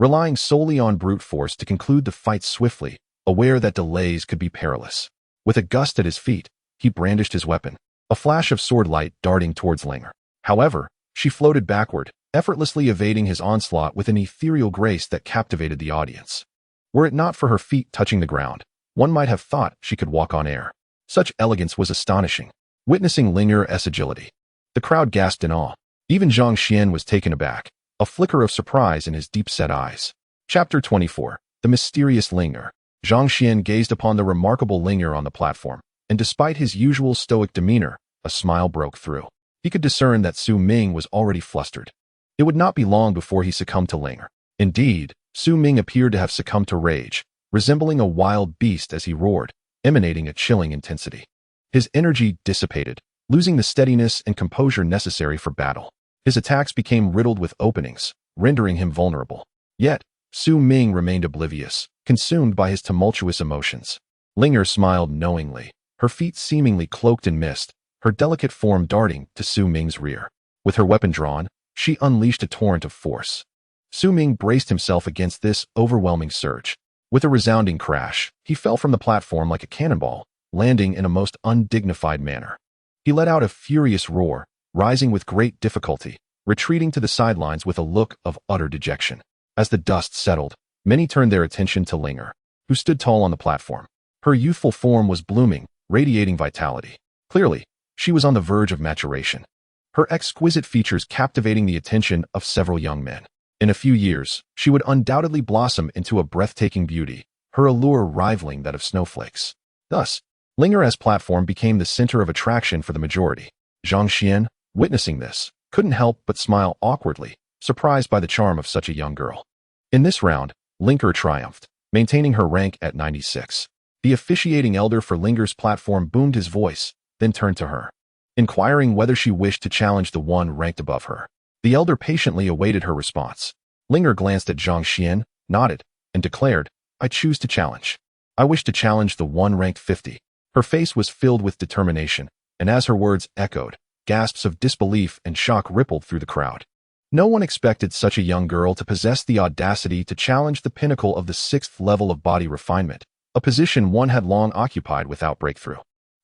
relying solely on brute force to conclude the fight swiftly, aware that delays could be perilous. With a gust at his feet, he brandished his weapon, a flash of sword light darting towards Linger. However, she floated backward, effortlessly evading his onslaught with an ethereal grace that captivated the audience. Were it not for her feet touching the ground, one might have thought she could walk on air. Such elegance was astonishing. Witnessing Linger's agility, the crowd gasped in awe. Even Zhang Xian was taken aback, a flicker of surprise in his deep-set eyes. Chapter 24. The Mysterious Linger. Zhang Xian gazed upon the remarkable Linger on the platform, and despite his usual stoic demeanor, a smile broke through. He could discern that Su Ming was already flustered. It would not be long before he succumbed to Linger. Indeed, Su Ming appeared to have succumbed to rage, resembling a wild beast as he roared, emanating a chilling intensity. His energy dissipated, losing the steadiness and composure necessary for battle. His attacks became riddled with openings, rendering him vulnerable. Yet, Su Ming remained oblivious, consumed by his tumultuous emotions. Linger smiled knowingly, her feet seemingly cloaked in mist, her delicate form darting to Su Ming's rear. With her weapon drawn, she unleashed a torrent of force. Su Ming braced himself against this overwhelming surge. With a resounding crash, he fell from the platform like a cannonball, landing in a most undignified manner. He let out a furious roar, rising with great difficulty, retreating to the sidelines with a look of utter dejection. As the dust settled, many turned their attention to Linger, who stood tall on the platform. Her youthful form was blooming, radiating vitality. Clearly, she was on the verge of maturation, her exquisite features captivating the attention of several young men. In a few years, she would undoubtedly blossom into a breathtaking beauty, her allure rivaling that of snowflakes. Thus, Linger's platform became the center of attraction for the majority. Zhang Xian, witnessing this, couldn't help but smile awkwardly, surprised by the charm of such a young girl. In this round, Linger triumphed, maintaining her rank at 96. The officiating elder for Linger's platform boomed his voice, then turned to her, inquiring whether she wished to challenge the one ranked above her. The elder patiently awaited her response. Linger glanced at Zhang Xian, nodded, and declared, "I choose to challenge. I wish to challenge the one ranked 50. Her face was filled with determination, and as her words echoed, gasps of disbelief and shock rippled through the crowd. No one expected such a young girl to possess the audacity to challenge the pinnacle of the 6th level of body refinement, a position one had long occupied without breakthrough.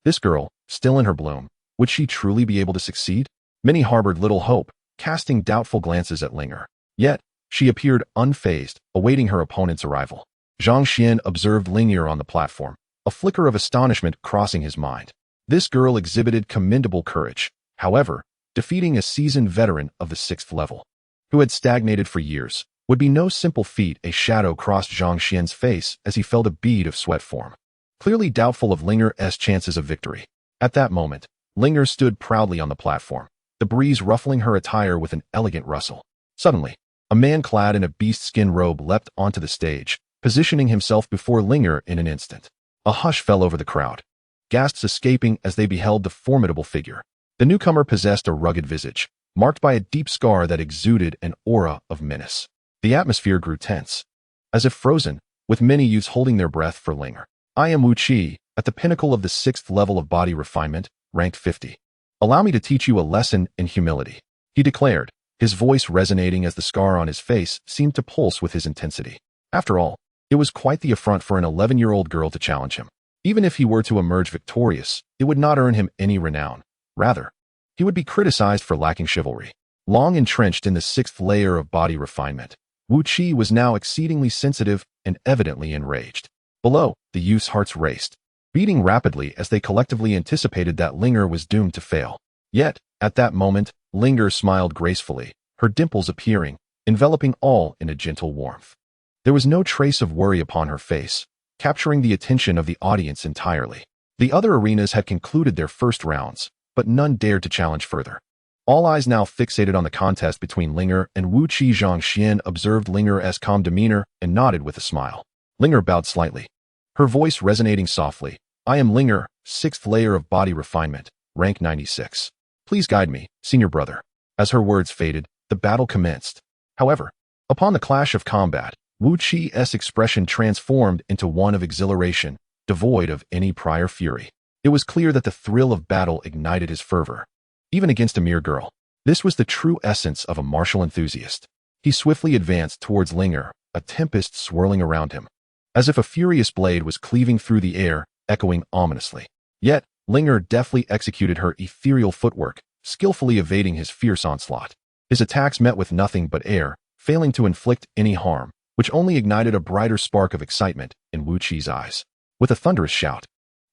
This girl, still in her bloom, would she truly be able to succeed? Many harbored little hope, casting doubtful glances at Linger. Yet, she appeared unfazed, awaiting her opponent's arrival. Zhang Xuan observed Linger on the platform, a flicker of astonishment crossing his mind. This girl exhibited commendable courage. However, defeating a seasoned veteran of the 6th level, who had stagnated for years, would be no simple feat. A shadow crossed Zhang Xian's face as he felt a bead of sweat form, clearly doubtful of Linger's chances of victory. At that moment, Linger stood proudly on the platform, the breeze ruffling her attire with an elegant rustle. Suddenly, a man clad in a beast-skin robe leapt onto the stage, positioning himself before Linger in an instant. A hush fell over the crowd, gasps escaping as they beheld the formidable figure. The newcomer possessed a rugged visage, marked by a deep scar that exuded an aura of menace. The atmosphere grew tense, as if frozen, with many youths holding their breath for Linger. I am Wu Qi, at the pinnacle of the 6th level of body refinement, ranked 50. Allow me to teach you a lesson in humility, he declared, his voice resonating as the scar on his face seemed to pulse with his intensity. After all, it was quite the affront for an 11-year-old girl to challenge him. Even if he were to emerge victorious, it would not earn him any renown. Rather, he would be criticized for lacking chivalry. Long entrenched in the 6th layer of body refinement, Wu Qi was now exceedingly sensitive and evidently enraged. Below, the youth's hearts raced, beating rapidly as they collectively anticipated that Linger was doomed to fail. Yet, at that moment, Linger smiled gracefully, her dimples appearing, enveloping all in a gentle warmth. There was no trace of worry upon her face, capturing the attention of the audience entirely. The other arenas had concluded their first rounds, but none dared to challenge further. All eyes now fixated on the contest between Linger and Wu Qi. Zhang Xuan observed Linger's calm demeanor and nodded with a smile. Linger bowed slightly, her voice resonating softly. I am Linger, 6th layer of body refinement, rank 96. Please guide me, senior brother. As her words faded, the battle commenced. However, upon the clash of combat, Wu Qi's expression transformed into one of exhilaration, devoid of any prior fury. It was clear that the thrill of battle ignited his fervor, even against a mere girl. This was the true essence of a martial enthusiast. He swiftly advanced towards Linger, a tempest swirling around him, as if a furious blade was cleaving through the air, echoing ominously. Yet, Linger deftly executed her ethereal footwork, skillfully evading his fierce onslaught. His attacks met with nothing but air, failing to inflict any harm, which only ignited a brighter spark of excitement in Wu Qi's eyes. With a thunderous shout,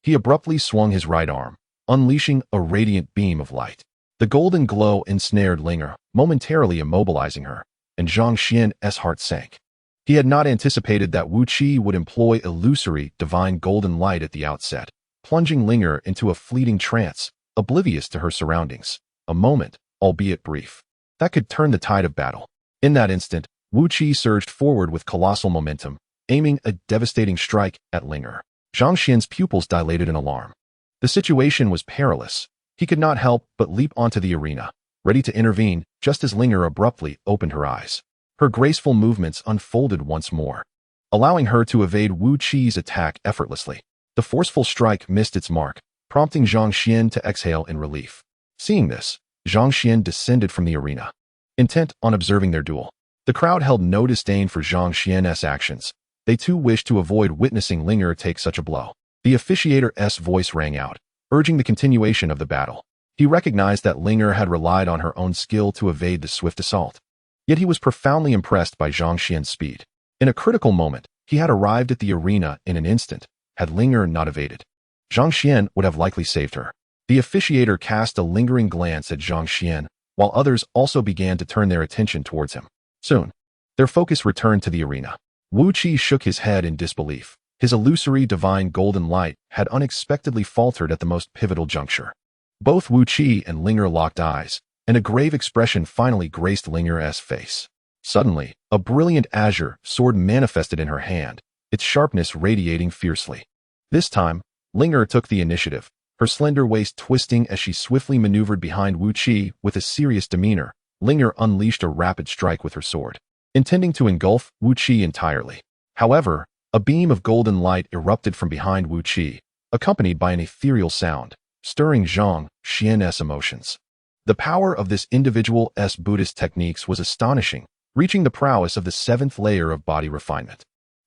he abruptly swung his right arm, unleashing a radiant beam of light. The golden glow ensnared Linger, momentarily immobilizing her, and Zhang Xian's heart sank. He had not anticipated that Wu Qi would employ illusory, divine golden light at the outset, plunging Linger into a fleeting trance, oblivious to her surroundings. A moment, albeit brief, that could turn the tide of battle. In that instant, Wu Qi surged forward with colossal momentum, aiming a devastating strike at Linger. Zhang Xian's pupils dilated in alarm. The situation was perilous. He could not help but leap onto the arena, ready to intervene just as Linger abruptly opened her eyes. Her graceful movements unfolded once more, allowing her to evade Wu Qi's attack effortlessly. The forceful strike missed its mark, prompting Zhang Xian to exhale in relief. Seeing this, Zhang Xian descended from the arena, intent on observing their duel. The crowd held no disdain for Zhang Xian's actions. They too wished to avoid witnessing Linger take such a blow. The officiator's voice rang out, urging the continuation of the battle. He recognized that Linger had relied on her own skill to evade the swift assault. Yet he was profoundly impressed by Zhang Xian's speed. In a critical moment, he had arrived at the arena in an instant. Had Linger not evaded, Zhang Xian would have likely saved her. The officiator cast a lingering glance at Zhang Xian, while others also began to turn their attention towards him. Soon, their focus returned to the arena. Wu Qi shook his head in disbelief. His illusory divine golden light had unexpectedly faltered at the most pivotal juncture. Both Wu Qi and Linger locked eyes, and a grave expression finally graced Linger's face. Suddenly, a brilliant azure sword manifested in her hand, its sharpness radiating fiercely. This time, Linger took the initiative, her slender waist twisting as she swiftly maneuvered behind Wu Qi with a serious demeanor. Linger unleashed a rapid strike with her sword, intending to engulf Wu Qi entirely. However, a beam of golden light erupted from behind Wu Qi, accompanied by an ethereal sound, stirring Zhang Xian's emotions. The power of this individual's Buddhist techniques was astonishing, reaching the prowess of the 7th layer of body refinement.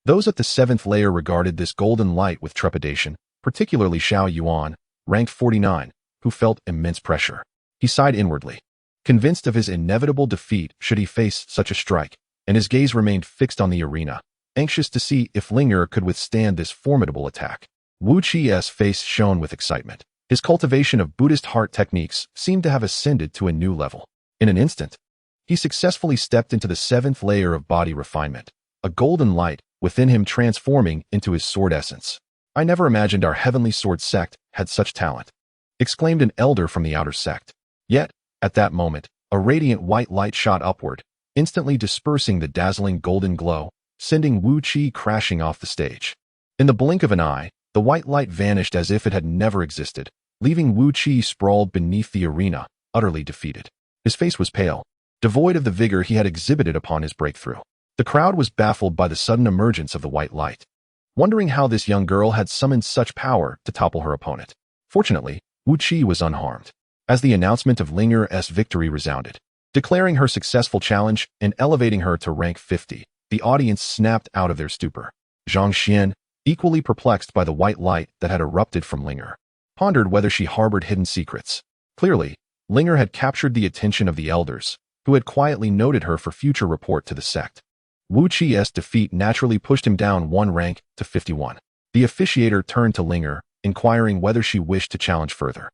Those at the 7th layer regarded this golden light with trepidation, particularly Xiao Yuan, ranked 49, who felt immense pressure. He sighed inwardly. convinced of his inevitable defeat should he face such a strike, and his gaze remained fixed on the arena, anxious to see if Ling'er could withstand this formidable attack. Wu Qi's face shone with excitement. His cultivation of Buddhist heart techniques seemed to have ascended to a new level. In an instant, he successfully stepped into the 7th layer of body refinement, a golden light within him transforming into his sword essence. "I never imagined our heavenly sword sect had such talent," exclaimed an elder from the outer sect. Yet, at that moment, a radiant white light shot upward, instantly dispersing the dazzling golden glow, sending Wu Qi crashing off the stage. In the blink of an eye, the white light vanished as if it had never existed, leaving Wu Qi sprawled beneath the arena, utterly defeated. His face was pale, devoid of the vigor he had exhibited upon his breakthrough. The crowd was baffled by the sudden emergence of the white light, wondering how this young girl had summoned such power to topple her opponent. Fortunately, Wu Qi was unharmed, as the announcement of Ling'er's victory resounded. Declaring her successful challenge and elevating her to rank 50, the audience snapped out of their stupor. Zhang Xuan, equally perplexed by the white light that had erupted from Ling'er, pondered whether she harbored hidden secrets. Clearly, Ling'er had captured the attention of the elders, who had quietly noted her for future report to the sect. Wu Qi's defeat naturally pushed him down one rank to 51. The officiator turned to Ling'er, inquiring whether she wished to challenge further.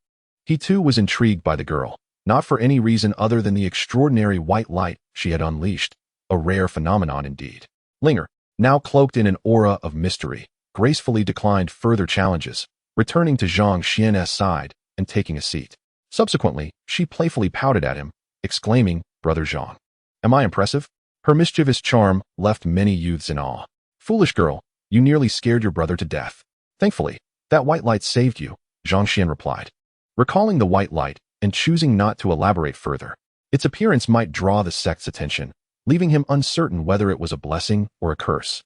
He too was intrigued by the girl, not for any reason other than the extraordinary white light she had unleashed, a rare phenomenon indeed. Ling'er, now cloaked in an aura of mystery, gracefully declined further challenges, returning to Zhang Xuan's side and taking a seat. Subsequently, she playfully pouted at him, exclaiming, "Brother Zhang, am I impressive?" Her mischievous charm left many youths in awe. "Foolish girl, you nearly scared your brother to death." "Thankfully, that white light saved you," Zhang Xuan replied, recalling the white light and choosing not to elaborate further. Its appearance might draw the sect's attention, leaving him uncertain whether it was a blessing or a curse.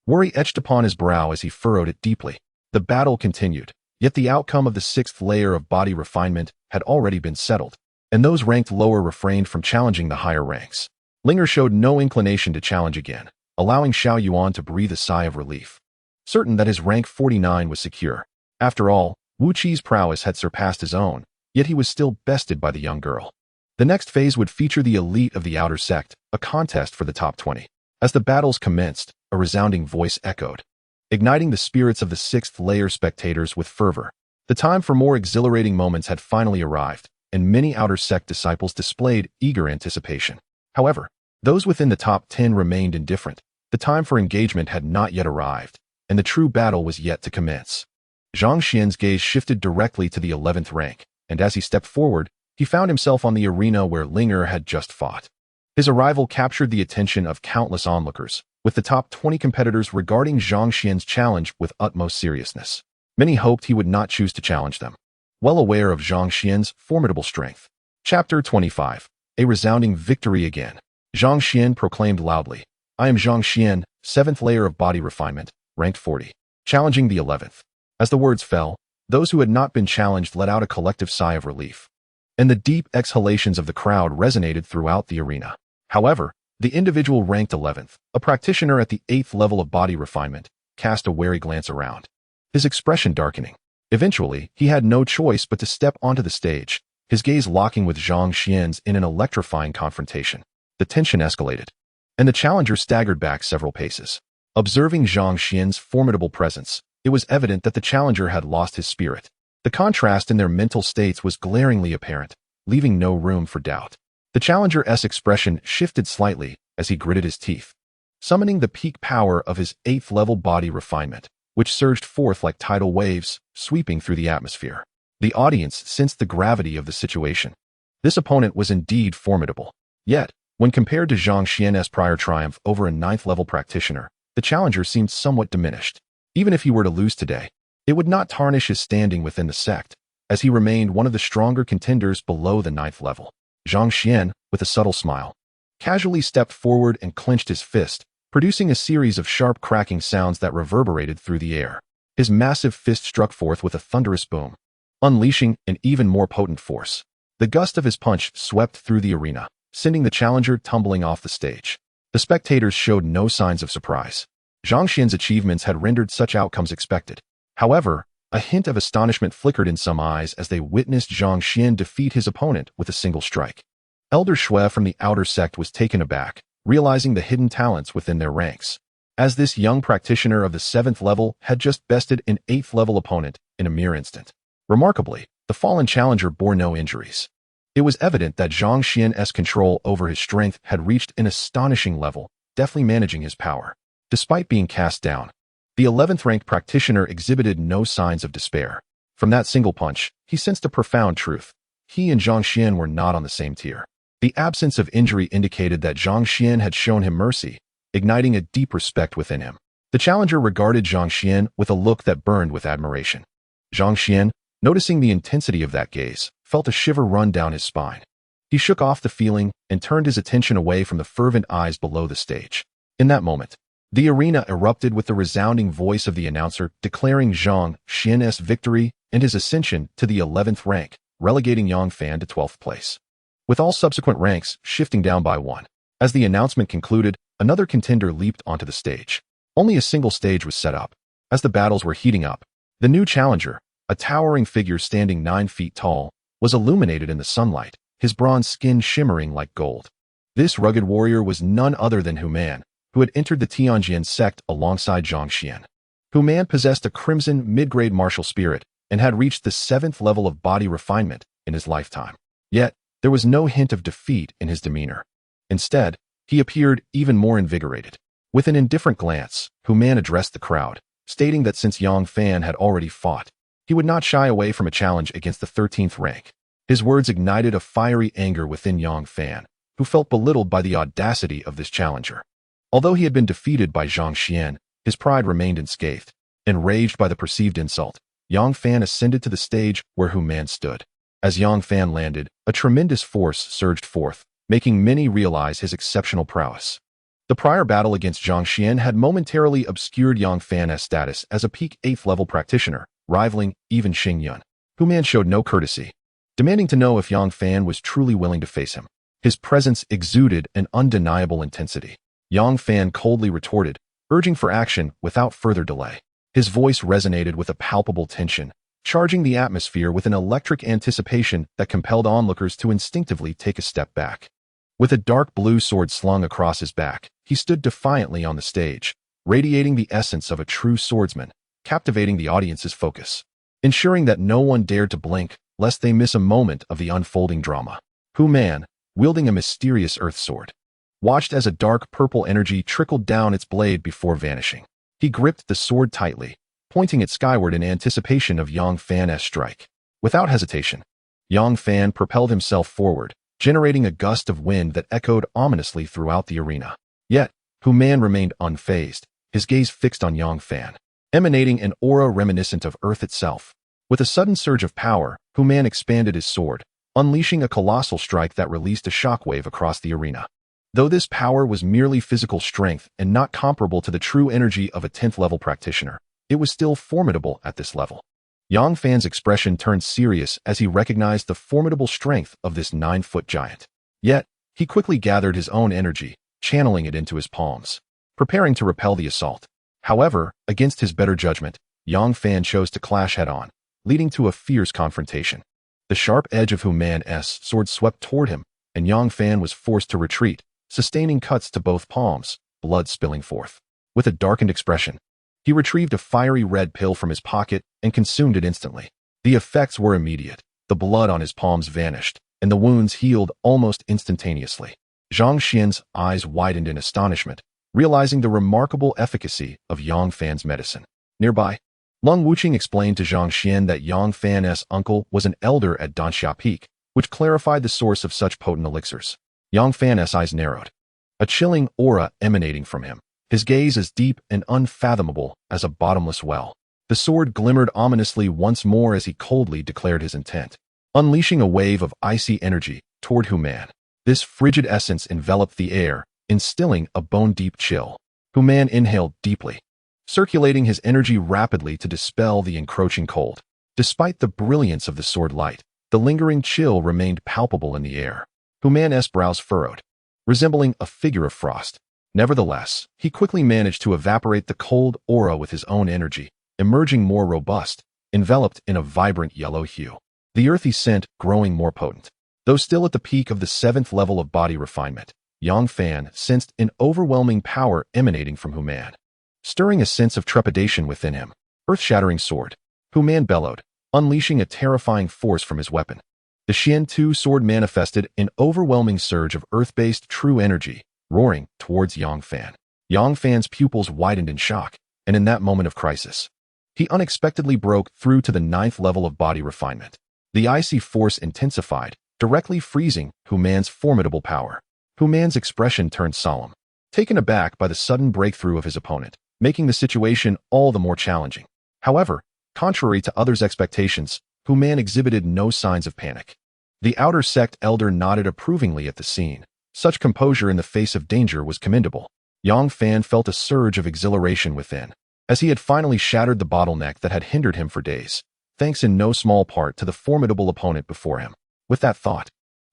Worry etched upon his brow as he furrowed it deeply. The battle continued, yet the outcome of the 6th layer of body refinement had already been settled, and those ranked lower refrained from challenging the higher ranks. Ling'er showed no inclination to challenge again, allowing Xiao Yuan to breathe a sigh of relief, certain that his rank 49 was secure. After all, Wu Qi's prowess had surpassed his own, yet he was still bested by the young girl. The next phase would feature the elite of the outer sect, a contest for the top 20. As the battles commenced, a resounding voice echoed, igniting the spirits of the 6th layer spectators with fervor. The time for more exhilarating moments had finally arrived, and many outer sect disciples displayed eager anticipation. However, those within the top 10 remained indifferent. The time for engagement had not yet arrived, and the true battle was yet to commence. Zhang Xuan's gaze shifted directly to the 11th rank, and as he stepped forward, he found himself on the arena where Ling'er had just fought. His arrival captured the attention of countless onlookers, with the top 20 competitors regarding Zhang Xuan's challenge with utmost seriousness. Many hoped he would not choose to challenge them, well aware of Zhang Xuan's formidable strength. Chapter 25. A resounding victory again. Zhang Xuan proclaimed loudly, "I am Zhang Xuan, 7th layer of body refinement, ranked 40, challenging the 11th. As the words fell, those who had not been challenged let out a collective sigh of relief, and the deep exhalations of the crowd resonated throughout the arena. However, the individual ranked 11th, a practitioner at the 8th level of body refinement, cast a wary glance around, his expression darkening. Eventually, he had no choice but to step onto the stage, his gaze locking with Zhang Xuan's in an electrifying confrontation. The tension escalated, and the challenger staggered back several paces. Observing Zhang Xuan's formidable presence, it was evident that the challenger had lost his spirit. The contrast in their mental states was glaringly apparent, leaving no room for doubt. The challenger's expression shifted slightly as he gritted his teeth, summoning the peak power of his 8th level body refinement, which surged forth like tidal waves, sweeping through the atmosphere. The audience sensed the gravity of the situation. This opponent was indeed formidable. Yet, when compared to Zhang Xuan's prior triumph over a 9th level practitioner, the challenger seemed somewhat diminished. Even if he were to lose today, it would not tarnish his standing within the sect, as he remained one of the stronger contenders below the 9th level. Zhang Xuan, with a subtle smile, casually stepped forward and clenched his fist, producing a series of sharp cracking sounds that reverberated through the air. His massive fist struck forth with a thunderous boom, unleashing an even more potent force. The gust of his punch swept through the arena, sending the challenger tumbling off the stage. The spectators showed no signs of surprise. Zhang Xuan's achievements had rendered such outcomes expected. However, a hint of astonishment flickered in some eyes as they witnessed Zhang Xuan defeat his opponent with a single strike. Elder Shui from the outer sect was taken aback, realizing the hidden talents within their ranks, as this young practitioner of the 7th level had just bested an 8th level opponent in a mere instant. Remarkably, the fallen challenger bore no injuries. It was evident that Zhang Xian's control over his strength had reached an astonishing level, deftly managing his power. Despite being cast down, the 11th ranked practitioner exhibited no signs of despair. From that single punch, he sensed a profound truth. He and Zhang Xian were not on the same tier. The absence of injury indicated that Zhang Xian had shown him mercy, igniting a deep respect within him. The challenger regarded Zhang Xian with a look that burned with admiration. Zhang Xian, noticing the intensity of that gaze, felt a shiver run down his spine. He shook off the feeling and turned his attention away from the fervent eyes below the stage. In that moment, the arena erupted with the resounding voice of the announcer declaring Zhang Xian's victory and his ascension to the 11th rank, relegating Yang Fan to 12th place, with all subsequent ranks shifting down by one. As the announcement concluded, another contender leaped onto the stage. Only a single stage was set up. As the battles were heating up, the new challenger, a towering figure standing 9 feet tall, was illuminated in the sunlight, his bronze skin shimmering like gold. This rugged warrior was none other than Human, who had entered the Tianjin sect alongside Zhang Xian. Human possessed a crimson mid-grade martial spirit and had reached the 7th level of body refinement in his lifetime. Yet, there was no hint of defeat in his demeanor. Instead, he appeared even more invigorated. With an indifferent glance, Human addressed the crowd, stating that since Yang Fan had already fought, he would not shy away from a challenge against the 13th rank. His words ignited a fiery anger within Yang Fan, who felt belittled by the audacity of this challenger. Although he had been defeated by Zhang Xian, his pride remained unscathed. Enraged by the perceived insult, Yang Fan ascended to the stage where Human stood. As Yang Fan landed, a tremendous force surged forth, making many realize his exceptional prowess. The prior battle against Zhang Xian had momentarily obscured Yang Fan's status as a peak 8th level practitioner, rivaling even Xing Yun. Human showed no courtesy, demanding to know if Yang Fan was truly willing to face him. His presence exuded an undeniable intensity. Yang Fan coldly retorted, urging for action without further delay. His voice resonated with a palpable tension, charging the atmosphere with an electric anticipation that compelled onlookers to instinctively take a step back. With a dark blue sword slung across his back, he stood defiantly on the stage, radiating the essence of a true swordsman, captivating the audience's focus, ensuring that no one dared to blink lest they miss a moment of the unfolding drama. Human, wielding a mysterious earth sword, watched as a dark purple energy trickled down its blade before vanishing. He gripped the sword tightly, pointing it skyward in anticipation of Yang Fan's strike. Without hesitation, Yang Fan propelled himself forward, generating a gust of wind that echoed ominously throughout the arena. Yet, Human remained unfazed, his gaze fixed on Yang Fan, emanating an aura reminiscent of Earth itself. With a sudden surge of power, Human expanded his sword, unleashing a colossal strike that released a shockwave across the arena. Though this power was merely physical strength and not comparable to the true energy of a 10th level practitioner, it was still formidable at this level. Yang Fan's expression turned serious as he recognized the formidable strength of this 9-foot giant. Yet, he quickly gathered his own energy, channeling it into his palms, preparing to repel the assault. However, against his better judgment, Yang Fan chose to clash head-on, leading to a fierce confrontation. The sharp edge of Human's sword swept toward him, and Yang Fan was forced to retreat, sustaining cuts to both palms, blood spilling forth. With a darkened expression, he retrieved a fiery red pill from his pocket and consumed it instantly. The effects were immediate. The blood on his palms vanished, and the wounds healed almost instantaneously. Zhang Xian's eyes widened in astonishment, realizing the remarkable efficacy of Yang Fan's medicine. Nearby, Lung Wuqing explained to Zhang Xian that Yang Fan's uncle was an elder at Danxia Peak, which clarified the source of such potent elixirs. Yang Fan's eyes narrowed, a chilling aura emanating from him, his gaze as deep and unfathomable as a bottomless well. The sword glimmered ominously once more as he coldly declared his intent, unleashing a wave of icy energy toward Human. This frigid essence enveloped the air, instilling a bone-deep chill. Human inhaled deeply, circulating his energy rapidly to dispel the encroaching cold. Despite the brilliance of the sword light, the lingering chill remained palpable in the air. Human's brows furrowed, resembling a figure of frost. Nevertheless, he quickly managed to evaporate the cold aura with his own energy, emerging more robust, enveloped in a vibrant yellow hue. The earthy scent growing more potent. Though still at the peak of the 7th level of body refinement, Yang Fan sensed an overwhelming power emanating from Human, stirring a sense of trepidation within him. Earth-shattering sword. Human bellowed, unleashing a terrifying force from his weapon. The Xian Tu sword manifested an overwhelming surge of earth-based true energy, roaring towards Yang Fan. Yang Fan's pupils widened in shock, and in that moment of crisis, he unexpectedly broke through to the 9th level of body refinement. The icy force intensified, directly freezing Human's formidable power. Human's expression turned solemn, taken aback by the sudden breakthrough of his opponent, making the situation all the more challenging. However, contrary to others' expectations, Human exhibited no signs of panic. The outer sect elder nodded approvingly at the scene. Such composure in the face of danger was commendable. Yang Fan felt a surge of exhilaration within, as he had finally shattered the bottleneck that had hindered him for days, thanks in no small part to the formidable opponent before him. With that thought,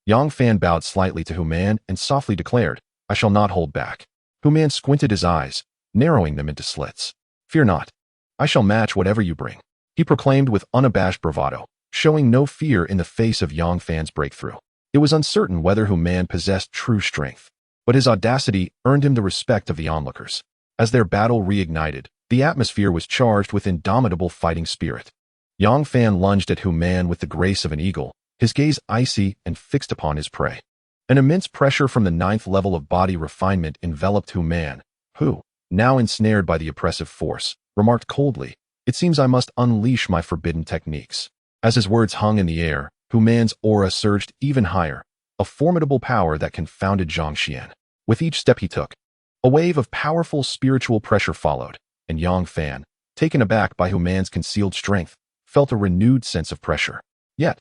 Yang Fan bowed slightly to Human and softly declared, "I shall not hold back." Human squinted his eyes, narrowing them into slits. "Fear not. I shall match whatever you bring," he proclaimed with unabashed bravado, showing no fear in the face of Yang Fan's breakthrough. It was uncertain whether Human possessed true strength, but his audacity earned him the respect of the onlookers. As their battle reignited, the atmosphere was charged with indomitable fighting spirit. Yang Fan lunged at Human with the grace of an eagle, his gaze icy and fixed upon his prey. An immense pressure from the 9th level of body refinement enveloped Human, who, now ensnared by the oppressive force, remarked coldly, "It seems I must unleash my forbidden techniques." As his words hung in the air, Human's aura surged even higher, a formidable power that confounded Zhang Xuan. With each step he took, a wave of powerful spiritual pressure followed, and Yang Fan, taken aback by Human's concealed strength, felt a renewed sense of pressure. Yet,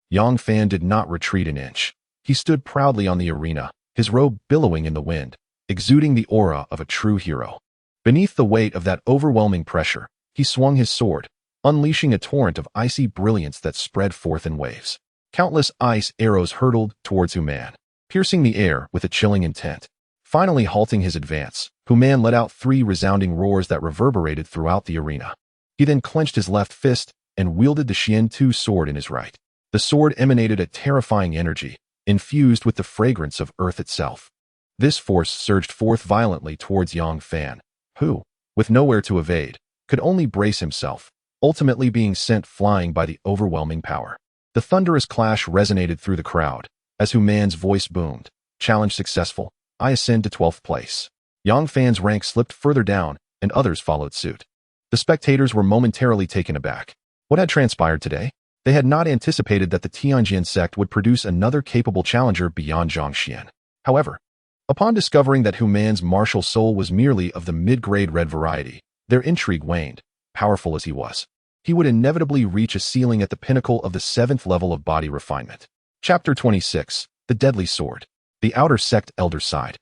Yang Fan did not retreat an inch. He stood proudly on the arena, his robe billowing in the wind, exuding the aura of a true hero. Beneath the weight of that overwhelming pressure, he swung his sword, unleashing a torrent of icy brilliance that spread forth in waves. Countless ice arrows hurtled towards Human, piercing the air with a chilling intent. Finally halting his advance, Human let out 3 resounding roars that reverberated throughout the arena. He then clenched his left fist and wielded the Xian Tu sword in his right. The sword emanated a terrifying energy, infused with the fragrance of earth itself. This force surged forth violently towards Yang Fan, who, with nowhere to evade, could only brace himself, ultimately being sent flying by the overwhelming power. The thunderous clash resonated through the crowd, as Human's voice boomed, "Challenge successful. I ascend to 12th place." Yang Fan's rank slipped further down, and others followed suit. The spectators were momentarily taken aback. What had transpired today? They had not anticipated that the Tianjin sect would produce another capable challenger beyond Zhang Xuan. However, upon discovering that Human's martial soul was merely of the mid-grade red variety, their intrigue waned. Powerful as he was, he would inevitably reach a ceiling at the pinnacle of the 7th level of body refinement. Chapter 26. The Deadly Sword. The outer sect elder sighed,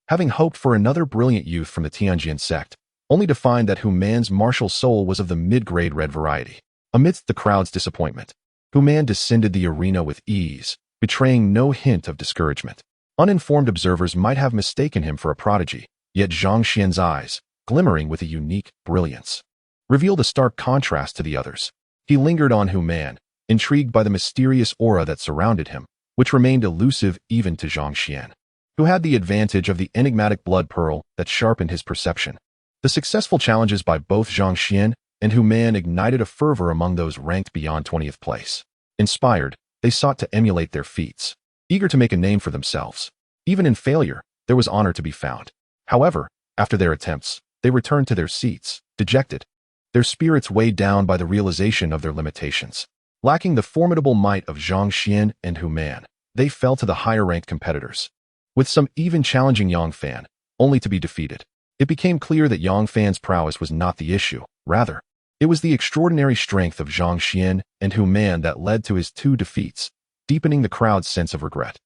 having hoped for another brilliant youth from the Tianjin sect, only to find that Human's martial soul was of the mid-grade red variety. Amidst the crowd's disappointment, Human descended the arena with ease, betraying no hint of discouragement. Uninformed observers might have mistaken him for a prodigy, yet Zhang Xian's eyes, glimmering with a unique brilliance, revealed a stark contrast to the others. He lingered on Human, intrigued by the mysterious aura that surrounded him, which remained elusive even to Zhang Xian, who had the advantage of the enigmatic blood pearl that sharpened his perception. The successful challenges by both Zhang Xian and Human ignited a fervor among those ranked beyond 20th place. Inspired, they sought to emulate their feats, eager to make a name for themselves. Even in failure, there was honor to be found. However, after their attempts, they returned to their seats, dejected, their spirits weighed down by the realization of their limitations. Lacking the formidable might of Zhang Xian and Human, they fell to the higher-ranked competitors, with some even challenging Yang Fan, only to be defeated. It became clear that Yang Fan's prowess was not the issue. Rather, it was the extraordinary strength of Zhang Xian and Human that led to his 2 defeats, deepening the crowd's sense of regret.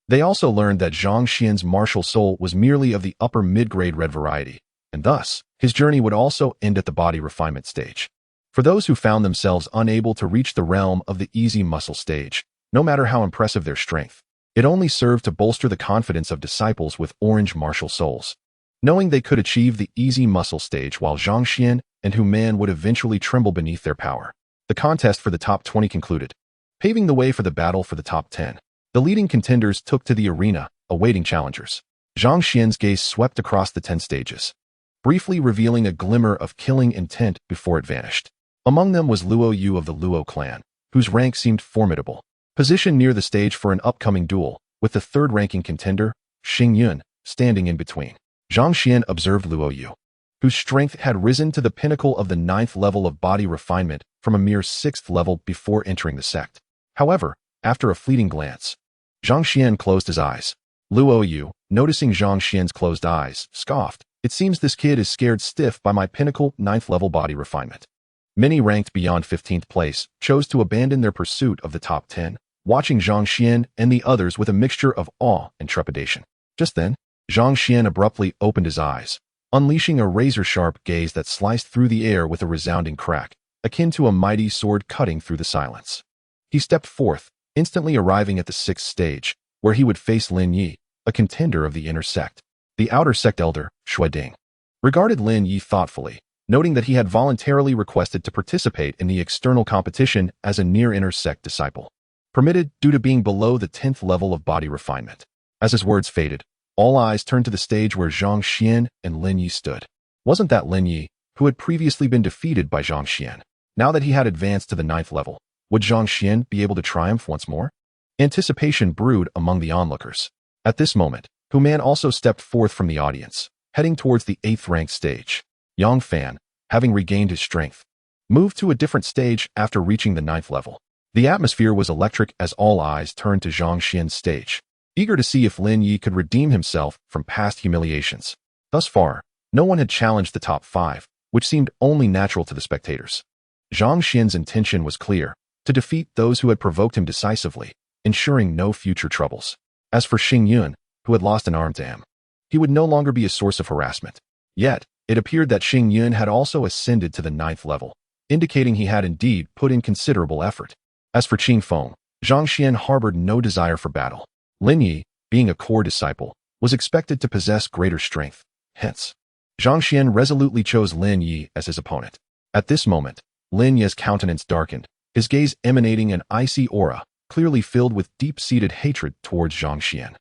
They also learned that Zhang Xian's martial soul was merely of the upper mid-grade red variety, and thus, his journey would also end at the body refinement stage. For those who found themselves unable to reach the realm of the easy muscle stage, no matter how impressive their strength, it only served to bolster the confidence of disciples with orange martial souls. Knowing they could achieve the easy muscle stage while Zhang Xian and Human would eventually tremble beneath their power, the contest for the top 20 concluded, paving the way for the battle for the top 10. The leading contenders took to the arena, awaiting challengers. Zhang Xian's gaze swept across the 10 stages, briefly revealing a glimmer of killing intent before it vanished. Among them was Luo Yu of the Luo clan, whose rank seemed formidable, positioned near the stage for an upcoming duel, with the third-ranking contender, Xing Yun, standing in between. Zhang Xian observed Luo Yu, whose strength had risen to the pinnacle of the 9th level of body refinement from a mere 6th level before entering the sect. However, after a fleeting glance, Zhang Xian closed his eyes. Luo Yu, noticing Zhang Xian's closed eyes, scoffed. It seems this kid is scared stiff by my pinnacle 9th level body refinement. Many ranked beyond 15th place chose to abandon their pursuit of the top 10, watching Zhang Xian and the others with a mixture of awe and trepidation. Just then, Zhang Xian abruptly opened his eyes, unleashing a razor-sharp gaze that sliced through the air with a resounding crack, akin to a mighty sword cutting through the silence. He stepped forth, instantly arriving at the 6th stage, where he would face Lin Yi, a contender of the inner sect. The outer sect elder, Shui Ding, regarded Lin Yi thoughtfully, noting that he had voluntarily requested to participate in the external competition as a near-inner sect disciple, permitted due to being below the 10th level of body refinement. As his words faded, all eyes turned to the stage where Zhang Xian and Lin Yi stood. Wasn't that Lin Yi, who had previously been defeated by Zhang Xian? Now that he had advanced to the 9th level, would Zhang Xian be able to triumph once more? Anticipation brewed among the onlookers. At this moment, Hu Man also stepped forth from the audience, heading towards the 8th-ranked stage. Yang Fan, having regained his strength, moved to a different stage after reaching the 9th level. The atmosphere was electric as all eyes turned to Zhang Xian's stage, eager to see if Lin Yi could redeem himself from past humiliations. Thus far, no one had challenged the top 5, which seemed only natural to the spectators. Zhang Xian's intention was clear, to defeat those who had provoked him decisively, ensuring no future troubles. As for Xing Yun, who had lost an arm to him, he would no longer be a source of harassment. Yet, it appeared that Xing Yun had also ascended to the 9th level, indicating he had indeed put in considerable effort. As for Qing Feng, Zhang Xian harbored no desire for battle. Lin Yi, being a core disciple, was expected to possess greater strength. Hence, Zhang Xian resolutely chose Lin Yi as his opponent. At this moment, Lin Yi's countenance darkened, his gaze emanating an icy aura, clearly filled with deep-seated hatred towards Zhang Xian.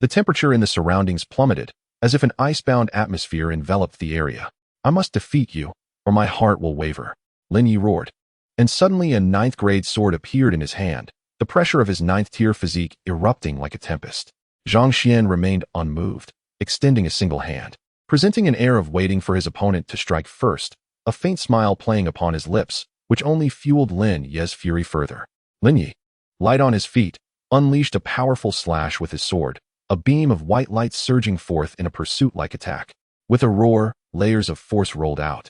The temperature in the surroundings plummeted, as if an icebound atmosphere enveloped the area. I must defeat you, or my heart will waver, Lin Yi roared. And suddenly a 9th-grade sword appeared in his hand, the pressure of his 9th-tier physique erupting like a tempest. Zhang Xian remained unmoved, extending a single hand, presenting an air of waiting for his opponent to strike first, a faint smile playing upon his lips, which only fueled Lin Yi's fury further. Lin Yi, light on his feet, unleashed a powerful slash with his sword, a beam of white light surging forth in a pursuit-like attack. With a roar, layers of force rolled out,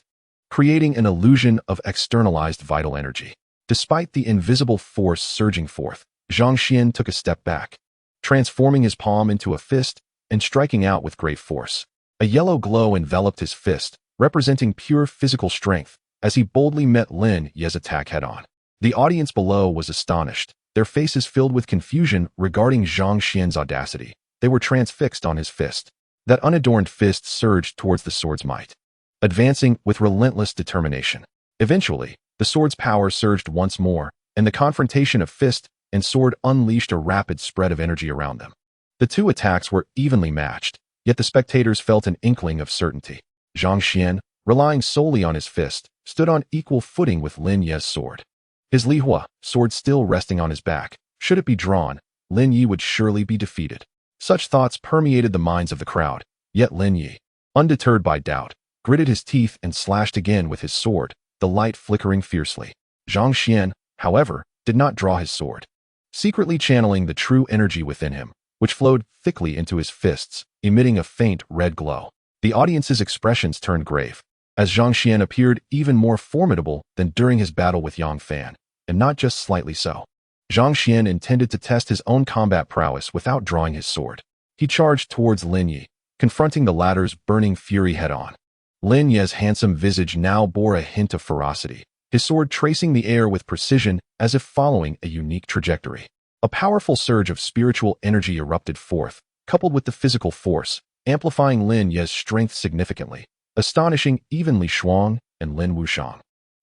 creating an illusion of externalized vital energy. Despite the invisible force surging forth, Zhang Xian took a step back, transforming his palm into a fist and striking out with great force. A yellow glow enveloped his fist, representing pure physical strength, as he boldly met Lin Yi's attack head-on. The audience below was astonished, their faces filled with confusion regarding Zhang Xian's audacity. They were transfixed on his fist. That unadorned fist surged towards the sword's might, advancing with relentless determination. Eventually, the sword's power surged once more, and the confrontation of fist and sword unleashed a rapid spread of energy around them. The two attacks were evenly matched, yet the spectators felt an inkling of certainty. Zhang Xian, relying solely on his fist, stood on equal footing with Lin Yi's sword. His Lihua sword still resting on his back. Should it be drawn, Lin Yi would surely be defeated. Such thoughts permeated the minds of the crowd, yet Lin Yi, undeterred by doubt, gritted his teeth and slashed again with his sword, the light flickering fiercely. Zhang Xian, however, did not draw his sword, secretly channeling the true energy within him, which flowed thickly into his fists, emitting a faint red glow. The audience's expressions turned grave, as Zhang Xian appeared even more formidable than during his battle with Yang Fan, and not just slightly so. Zhang Xian intended to test his own combat prowess without drawing his sword. He charged towards Lin Yi, confronting the latter's burning fury head-on. Lin Yi's handsome visage now bore a hint of ferocity, his sword tracing the air with precision as if following a unique trajectory. A powerful surge of spiritual energy erupted forth, coupled with the physical force, amplifying Lin Yi's strength significantly, astonishing even Li Shuang and Lin Wushang,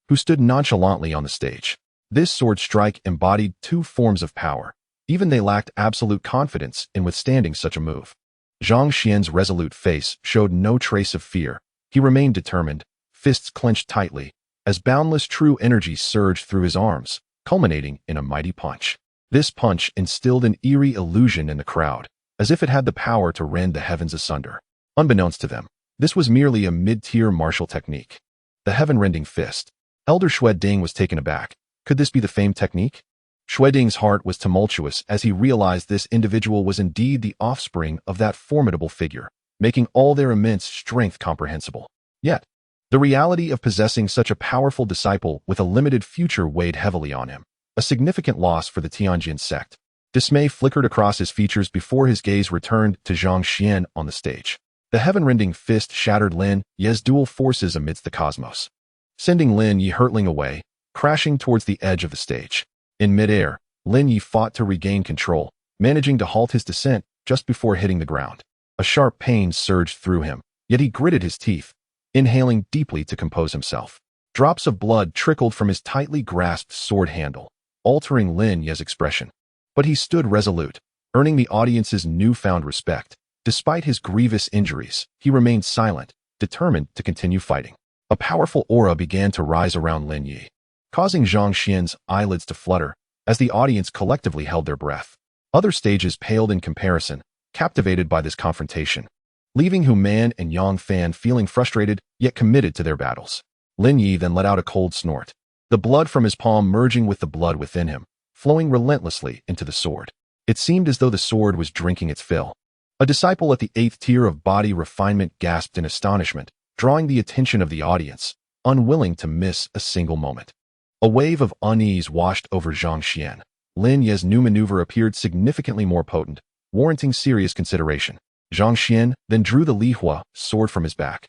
who stood nonchalantly on the stage. This sword strike embodied two forms of power, Even they lacked absolute confidence in withstanding such a move. Zhang Xian's resolute face showed no trace of fear. He remained determined, fists clenched tightly, as boundless true energy surged through his arms, culminating in a mighty punch. This punch instilled an eerie illusion in the crowd, as if it had the power to rend the heavens asunder. Unbeknownst to them, this was merely a mid-tier martial technique. The heaven-rending fist. Elder Xueding was taken aback. Could this be the famed technique? Xueding's heart was tumultuous as he realized this individual was indeed the offspring of that formidable figure, making all their immense strength comprehensible. Yet, the reality of possessing such a powerful disciple with a limited future weighed heavily on him, a significant loss for the Tianjin sect. Dismay flickered across his features before his gaze returned to Zhang Xian on the stage. The heaven-rending fist shattered Lin Ye's dual forces amidst the cosmos, sending Lin Ye hurtling away, crashing towards the edge of the stage. In midair, Lin Ye fought to regain control, managing to halt his descent just before hitting the ground. A sharp pain surged through him, yet he gritted his teeth, inhaling deeply to compose himself. Drops of blood trickled from his tightly grasped sword handle, altering Lin Ye's expression. But he stood resolute, earning the audience's newfound respect. Despite his grievous injuries, he remained silent, determined to continue fighting. A powerful aura began to rise around Lin Ye, causing Zhang Xian's eyelids to flutter as the audience collectively held their breath. Other stages paled in comparison, captivated by this confrontation, leaving Hu Man and Yang Fan feeling frustrated yet committed to their battles. Lin Ye then let out a cold snort, the blood from his palm merging with the blood within him, flowing relentlessly into the sword. It seemed as though the sword was drinking its fill. A disciple at the 8th tier of body refinement gasped in astonishment, drawing the attention of the audience, unwilling to miss a single moment. A wave of unease washed over Zhang Xian. Lin Ye's new maneuver appeared significantly more potent, warranting serious consideration. Zhang Xian then drew the Lihua sword from his back.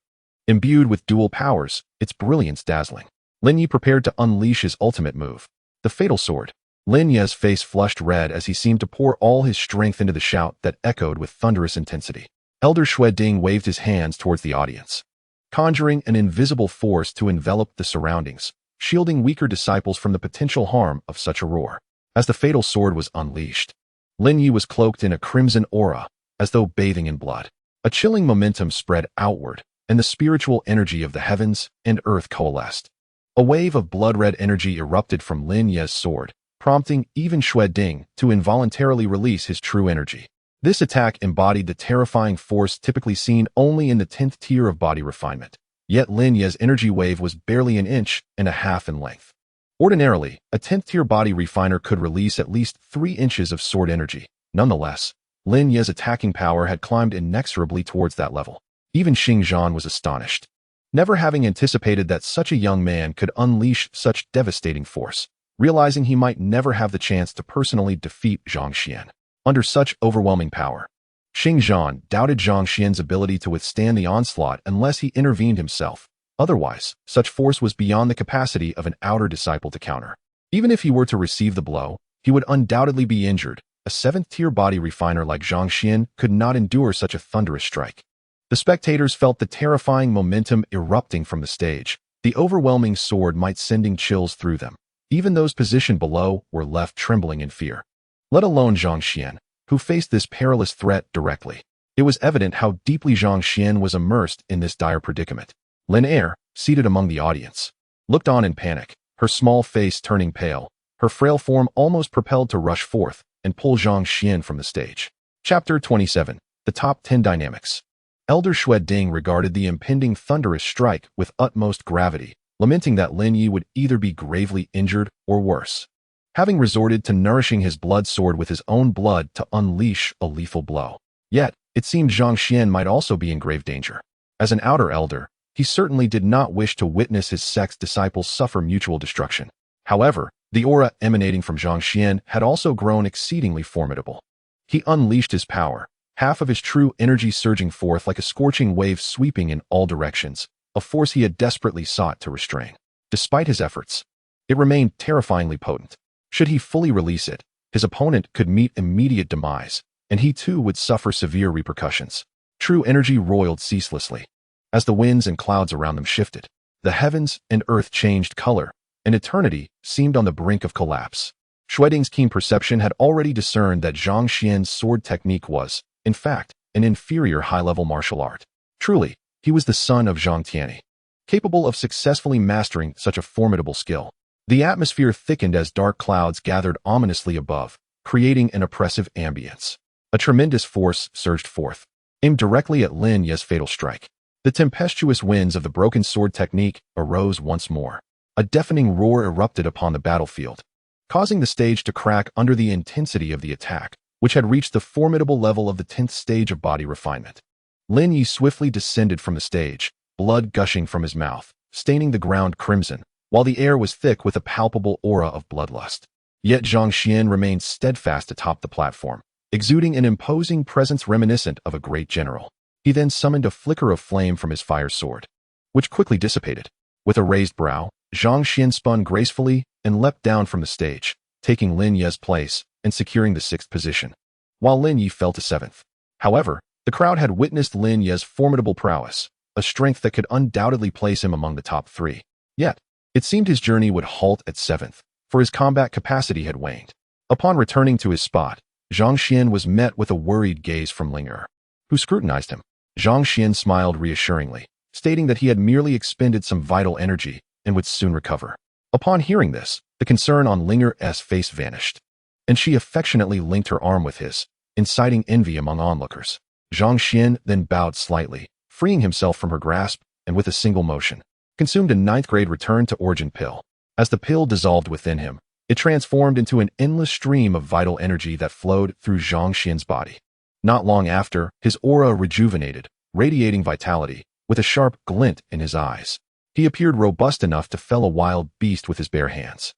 Imbued with dual powers, its brilliance dazzling, Lin Ye prepared to unleash his ultimate move, the fatal sword. Lin Ye's face flushed red as he seemed to pour all his strength into the shout that echoed with thunderous intensity. Elder Xueding waved his hands towards the audience, conjuring an invisible force to envelop the surroundings, shielding weaker disciples from the potential harm of such a roar. As the fatal sword was unleashed, Lin Ye was cloaked in a crimson aura, as though bathing in blood. A chilling momentum spread outward, and the spiritual energy of the heavens and earth coalesced. A wave of blood-red energy erupted from Lin Ye's sword, prompting even Xueding to involuntarily release his true energy. This attack embodied the terrifying force typically seen only in the 10th tier of body refinement. Yet Lin Ye's energy wave was barely an inch and a half in length. Ordinarily, a 10th tier body refiner could release at least 3 inches of sword energy. Nonetheless, Lin Ye's attacking power had climbed inexorably towards that level. Even Xing Zhan was astonished, never having anticipated that such a young man could unleash such devastating force, realizing he might never have the chance to personally defeat Zhang Xian. Under such overwhelming power, Xing Zhan doubted Zhang Xian's ability to withstand the onslaught unless he intervened himself. Otherwise, such force was beyond the capacity of an outer disciple to counter. Even if he were to receive the blow, he would undoubtedly be injured. A 7th-tier body refiner like Zhang Xian could not endure such a thunderous strike. The spectators felt the terrifying momentum erupting from the stage. The overwhelming sword might sending chills through them. Even those positioned below were left trembling in fear, let alone Zhang Xian, who faced this perilous threat directly. It was evident how deeply Zhang Xian was immersed in this dire predicament. Lin Er, seated among the audience, looked on in panic, her small face turning pale, her frail form almost propelled to rush forth and pull Zhang Xian from the stage. Chapter 27. The Top 10 Dynamics. Elder Xueding regarded the impending thunderous strike with utmost gravity, lamenting that Lin Ye would either be gravely injured or worse, having resorted to nourishing his blood sword with his own blood to unleash a lethal blow. Yet, it seemed Zhang Xian might also be in grave danger. As an outer elder, he certainly did not wish to witness his sect's disciples suffer mutual destruction. However, the aura emanating from Zhang Xian had also grown exceedingly formidable. He unleashed his power, half of his true energy surging forth like a scorching wave sweeping in all directions, a force he had desperately sought to restrain. Despite his efforts, it remained terrifyingly potent. Should he fully release it, his opponent could meet immediate demise, and he too would suffer severe repercussions. True energy roiled ceaselessly. As the winds and clouds around them shifted, the heavens and earth changed color, and eternity seemed on the brink of collapse. Shueding's keen perception had already discerned that Zhang Xian's sword technique was, in fact, an inferior high-level martial art. Truly, he was the son of Zhang Tianyi, capable of successfully mastering such a formidable skill. The atmosphere thickened as dark clouds gathered ominously above, creating an oppressive ambience. A tremendous force surged forth, aimed directly at Lin Ye's fatal strike. The tempestuous winds of the broken sword technique arose once more. A deafening roar erupted upon the battlefield, causing the stage to crack under the intensity of the attack, which had reached the formidable level of the 10th stage of body refinement. Lin Yi swiftly descended from the stage, blood gushing from his mouth, staining the ground crimson, while the air was thick with a palpable aura of bloodlust. Yet Zhang Xian remained steadfast atop the platform, exuding an imposing presence reminiscent of a great general. He then summoned a flicker of flame from his fire sword, which quickly dissipated. With a raised brow, Zhang Xian spun gracefully and leapt down from the stage, taking Lin Ye's place and securing the 6th position, while Lin Yi fell to 7th. However, the crowd had witnessed Lin Ye's formidable prowess, a strength that could undoubtedly place him among the top 3. Yet, it seemed his journey would halt at 7th, for his combat capacity had waned. Upon returning to his spot, Zhang Xian was met with a worried gaze from Ling Er, who scrutinized him. Zhang Xian smiled reassuringly, stating that he had merely expended some vital energy and would soon recover. Upon hearing this, the concern on Ling Er's face vanished, and she affectionately linked her arm with his, inciting envy among onlookers. Zhang Xian then bowed slightly, freeing himself from her grasp, and with a single motion, consumed a 9th-grade return to origin pill. As the pill dissolved within him, it transformed into an endless stream of vital energy that flowed through Zhang Xian's body. Not long after, his aura rejuvenated, radiating vitality, with a sharp glint in his eyes. He appeared robust enough to fell a wild beast with his bare hands.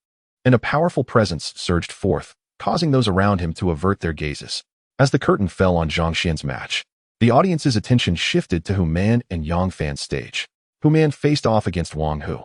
And a powerful presence surged forth, causing those around him to avert their gazes. As the curtain fell on Zhang Xian's match, the audience's attention shifted to Human and Yang Fan's stage. Human faced off against Wang Hu,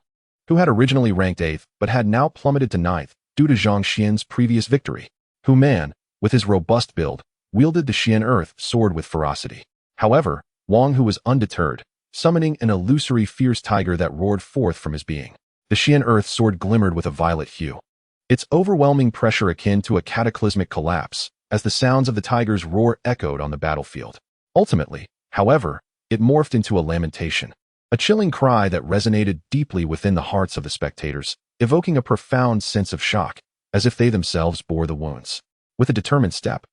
who had originally ranked 8th but had now plummeted to 9th due to Zhang Xian's previous victory. Human, with his robust build, wielded the Xian Earth sword with ferocity. However, Wang Hu was undeterred, summoning an illusory fierce tiger that roared forth from his being. The Xian Earth sword glimmered with a violet hue, its overwhelming pressure akin to a cataclysmic collapse, as the sounds of the tiger's roar echoed on the battlefield. Ultimately, however, it morphed into a lamentation, a chilling cry that resonated deeply within the hearts of the spectators, evoking a profound sense of shock, as if they themselves bore the wounds. With a determined step,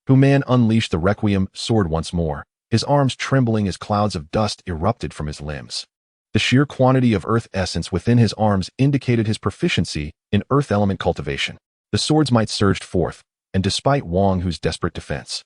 Human unleashed the Requiem sword once more, his arms trembling as clouds of dust erupted from his limbs. The sheer quantity of earth essence within his arms indicated his proficiency in earth element cultivation. The sword's might surged forth, and despite Wang Hu's desperate defense,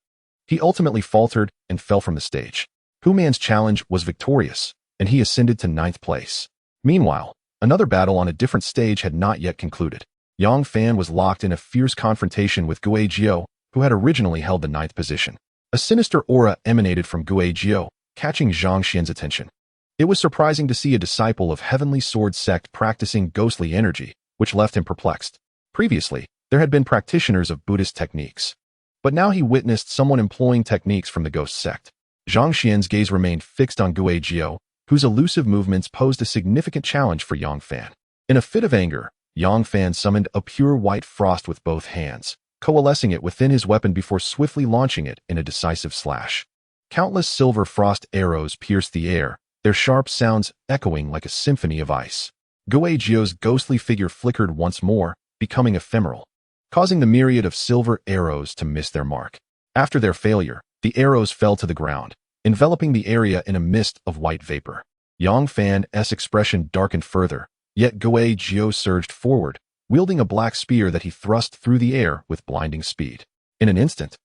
he ultimately faltered and fell from the stage. Human's challenge was victorious, and he ascended to 9th place. Meanwhile, another battle on a different stage had not yet concluded. Yang Fan was locked in a fierce confrontation with Gue Jiao, who had originally held the 9th position. A sinister aura emanated from Gue Jiao, catching Zhang Xian's attention. It was surprising to see a disciple of Heavenly Sword sect practicing ghostly energy, which left him perplexed. Previously, there had been practitioners of Buddhist techniques, but now he witnessed someone employing techniques from the ghost sect. Zhang Xian's gaze remained fixed on Gue Jiao, whose elusive movements posed a significant challenge for Yang Fan. In a fit of anger, Yang Fan summoned a pure white frost with both hands, coalescing it within his weapon before swiftly launching it in a decisive slash. Countless silver frost arrows pierced the air, their sharp sounds echoing like a symphony of ice. Gue Jiao's ghostly figure flickered once more, becoming ephemeral, causing the myriad of silver arrows to miss their mark. After their failure, the arrows fell to the ground, enveloping the area in a mist of white vapor. Yang Fan's expression darkened further, yet Gue Jiao surged forward, wielding a black spear that he thrust through the air with blinding speed. In an instant,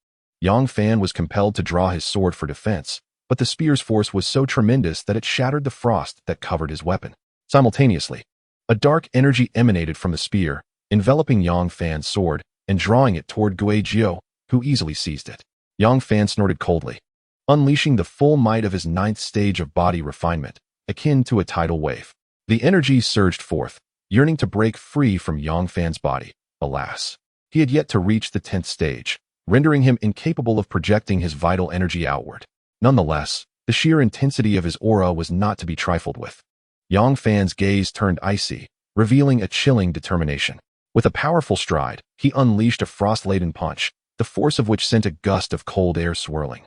Yang Fan was compelled to draw his sword for defense, but the spear's force was so tremendous that it shattered the frost that covered his weapon. Simultaneously, a dark energy emanated from the spear, enveloping Yang Fan's sword and drawing it toward Gue Jiao, who easily seized it. Yang Fan snorted coldly, unleashing the full might of his 9th stage of body refinement, akin to a tidal wave. The energy surged forth, yearning to break free from Yang Fan's body. Alas, he had yet to reach the 10th stage, rendering him incapable of projecting his vital energy outward. Nonetheless, the sheer intensity of his aura was not to be trifled with. Yang Fan's gaze turned icy, revealing a chilling determination. With a powerful stride, he unleashed a frost-laden punch, the force of which sent a gust of cold air swirling,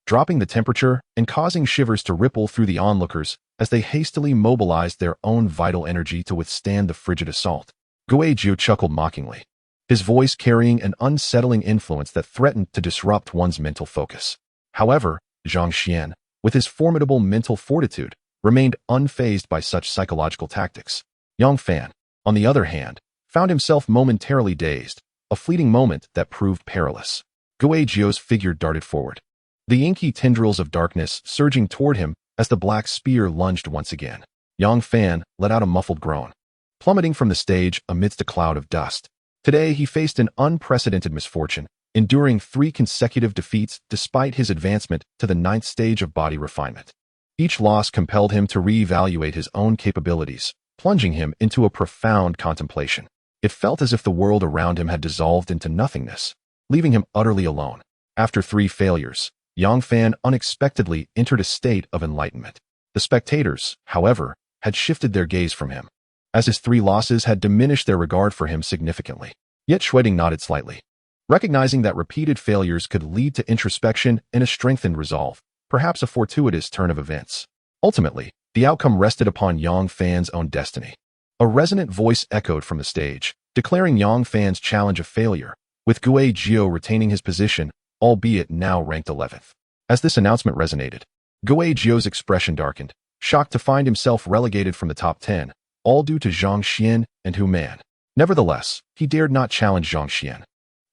dropping the temperature and causing shivers to ripple through the onlookers as they hastily mobilized their own vital energy to withstand the frigid assault. Guizhou chuckled mockingly, his voice carrying an unsettling influence that threatened to disrupt one's mental focus. However, Zhang Xuan, with his formidable mental fortitude, remained unfazed by such psychological tactics. Yang Fan, on the other hand, found himself momentarily dazed, a fleeting moment that proved perilous. Guizhou's figure darted forward, the inky tendrils of darkness surging toward him as the black spear lunged once again. Yang Fan let out a muffled groan, plummeting from the stage amidst a cloud of dust. Today he faced an unprecedented misfortune, enduring 3 consecutive defeats despite his advancement to the 9th stage of body refinement. Each loss compelled him to reevaluate his own capabilities, plunging him into a profound contemplation. It felt as if the world around him had dissolved into nothingness, leaving him utterly alone. After 3 failures, Yang Fan unexpectedly entered a state of enlightenment. The spectators, however, had shifted their gaze from him, as his 3 losses had diminished their regard for him significantly. Yet Xueding nodded slightly, recognizing that repeated failures could lead to introspection and a strengthened resolve, perhaps a fortuitous turn of events. Ultimately, the outcome rested upon Yang Fan's own destiny. A resonant voice echoed from the stage, declaring Yang Fan's challenge a failure, with Guizhou retaining his position, albeit now ranked 11th. As this announcement resonated, Guizhou's expression darkened, shocked to find himself relegated from the top 10, all due to Zhang Xuan and Hu Man. Nevertheless, he dared not challenge Zhang Xuan,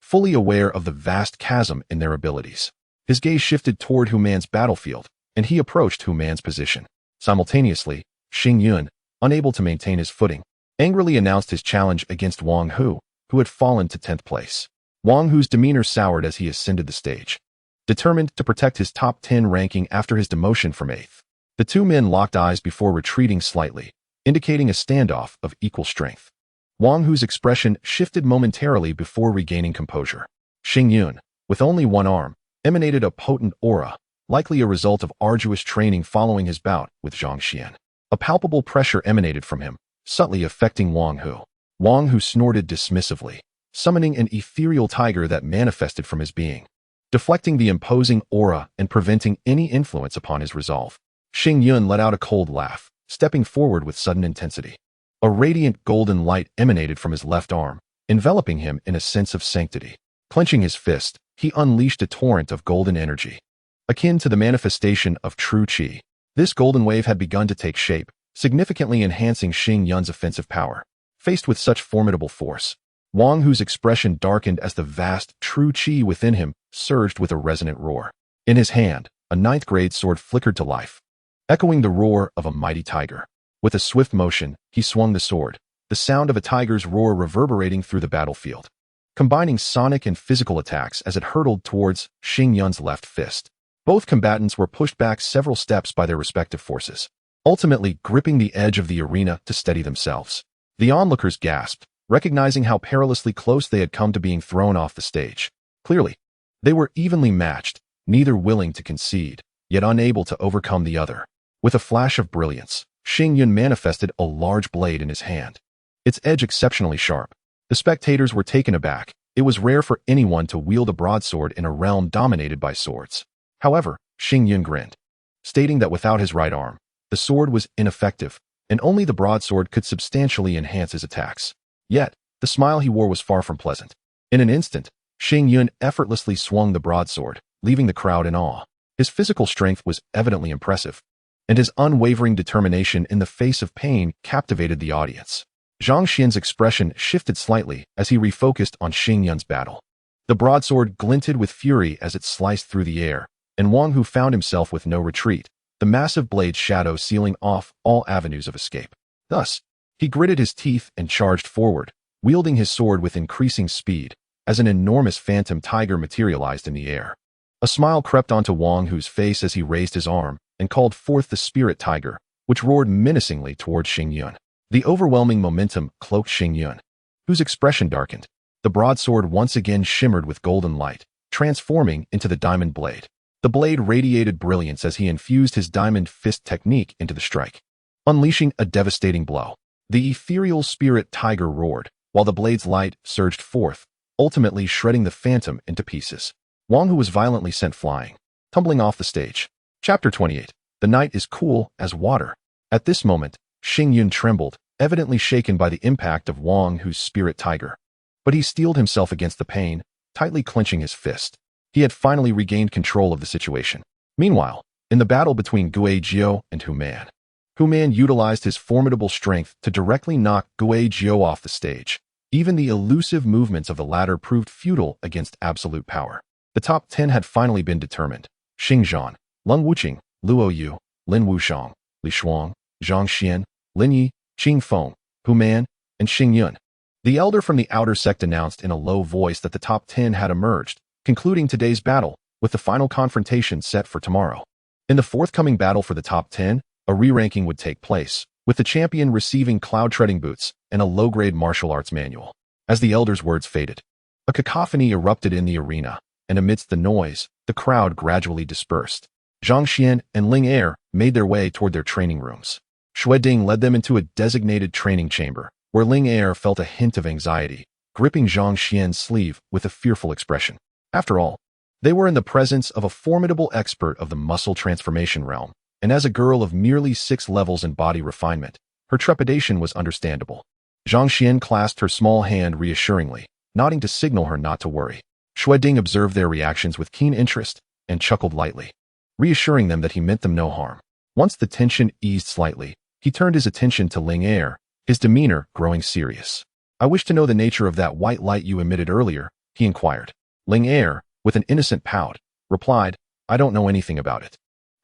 fully aware of the vast chasm in their abilities. His gaze shifted toward Hu Man's battlefield, and he approached Hu Man's position. Simultaneously, Xing Yun, unable to maintain his footing, angrily announced his challenge against Wang Hu, who had fallen to 10th place. Wang Hu's demeanor soured as he ascended the stage, determined to protect his top 10 ranking after his demotion from 8th. The 2 men locked eyes before retreating slightly, indicating a standoff of equal strength. Wang Hu's expression shifted momentarily before regaining composure. Xing Yun, with only 1 arm, emanated a potent aura, likely a result of arduous training following his bout with Zhang Xuan. A palpable pressure emanated from him, subtly affecting Wang Hu. Wang Hu snorted dismissively, summoning an ethereal tiger that manifested from his being, deflecting the imposing aura and preventing any influence upon his resolve. Xing Yun let out a cold laugh, stepping forward with sudden intensity. A radiant golden light emanated from his left arm, enveloping him in a sense of sanctity. Clenching his fist, he unleashed a torrent of golden energy, akin to the manifestation of true qi. This golden wave had begun to take shape, significantly enhancing Xing Yun's offensive power. Faced with such formidable force, Wang Hu's expression darkened as the vast, true qi within him surged with a resonant roar. In his hand, a 9th-grade sword flickered to life, echoing the roar of a mighty tiger. With a swift motion, he swung the sword, the sound of a tiger's roar reverberating through the battlefield, combining sonic and physical attacks as it hurtled towards Xing Yun's left fist. Both combatants were pushed back several steps by their respective forces, ultimately gripping the edge of the arena to steady themselves. The onlookers gasped, recognizing how perilously close they had come to being thrown off the stage. Clearly, they were evenly matched, neither willing to concede, yet unable to overcome the other. With a flash of brilliance, Xing Yun manifested a large blade in his hand, its edge exceptionally sharp. The spectators were taken aback. It was rare for anyone to wield a broadsword in a realm dominated by swords. However, Xing Yun grinned, stating that without his right arm, the sword was ineffective, and only the broadsword could substantially enhance his attacks. Yet, the smile he wore was far from pleasant. In an instant, Xing Yun effortlessly swung the broadsword, leaving the crowd in awe. His physical strength was evidently impressive, and his unwavering determination in the face of pain captivated the audience. Zhang Xuan's expression shifted slightly as he refocused on Xing Yun's battle. The broadsword glinted with fury as it sliced through the air, and Wang Hu found himself with no retreat, the massive blade's shadow sealing off all avenues of escape. Thus, he gritted his teeth and charged forward, wielding his sword with increasing speed, as an enormous phantom tiger materialized in the air. A smile crept onto Wang Hu's face as he raised his arm and called forth the spirit tiger, which roared menacingly toward Xing Yun. The overwhelming momentum cloaked Xing Yun, whose expression darkened. The broadsword once again shimmered with golden light, transforming into the diamond blade. The blade radiated brilliance as he infused his diamond fist technique into the strike, unleashing a devastating blow. The ethereal spirit tiger roared, while the blade's light surged forth, ultimately shredding the phantom into pieces. Wang Hu was violently sent flying, tumbling off the stage. Chapter 28. The night is cool as water. At this moment, Xing Yun trembled, evidently shaken by the impact of Wang Hu's spirit tiger. But he steeled himself against the pain, tightly clenching his fist. He had finally regained control of the situation. Meanwhile, in the battle between Gui Jiao and Hu Man, Hu Man utilized his formidable strength to directly knock Gui Jiao off the stage. Even the elusive movements of the latter proved futile against absolute power. The top 10 had finally been determined. Xing Zhan, Leng Wuqing, Luo Yu, Lin Wushang, Li Shuang, Zhang Xian, Lin Yi, Qing Feng, Hu Man, and Xing Yun. The elder from the outer sect announced in a low voice that the top 10 had emerged, concluding today's battle, with the final confrontation set for tomorrow. In the forthcoming battle for the top 10, a re-ranking would take place, with the champion receiving cloud-treading boots and a low-grade martial arts manual. As the elder's words faded, a cacophony erupted in the arena, and amidst the noise, the crowd gradually dispersed. Zhang Xian and Ling Er made their way toward their training rooms. Xue Ding led them into a designated training chamber, where Ling Er felt a hint of anxiety, gripping Zhang Xian's sleeve with a fearful expression. After all, they were in the presence of a formidable expert of the muscle transformation realm, and as a girl of merely 6 levels in body refinement, her trepidation was understandable. Zhang Xian clasped her small hand reassuringly, nodding to signal her not to worry. Xue Ding observed their reactions with keen interest and chuckled lightly, reassuring them that he meant them no harm. Once the tension eased slightly, he turned his attention to Ling Er, his demeanor growing serious. "I wish to know the nature of that white light you emitted earlier," he inquired. Ling Er, with an innocent pout, replied, "I don't know anything about it."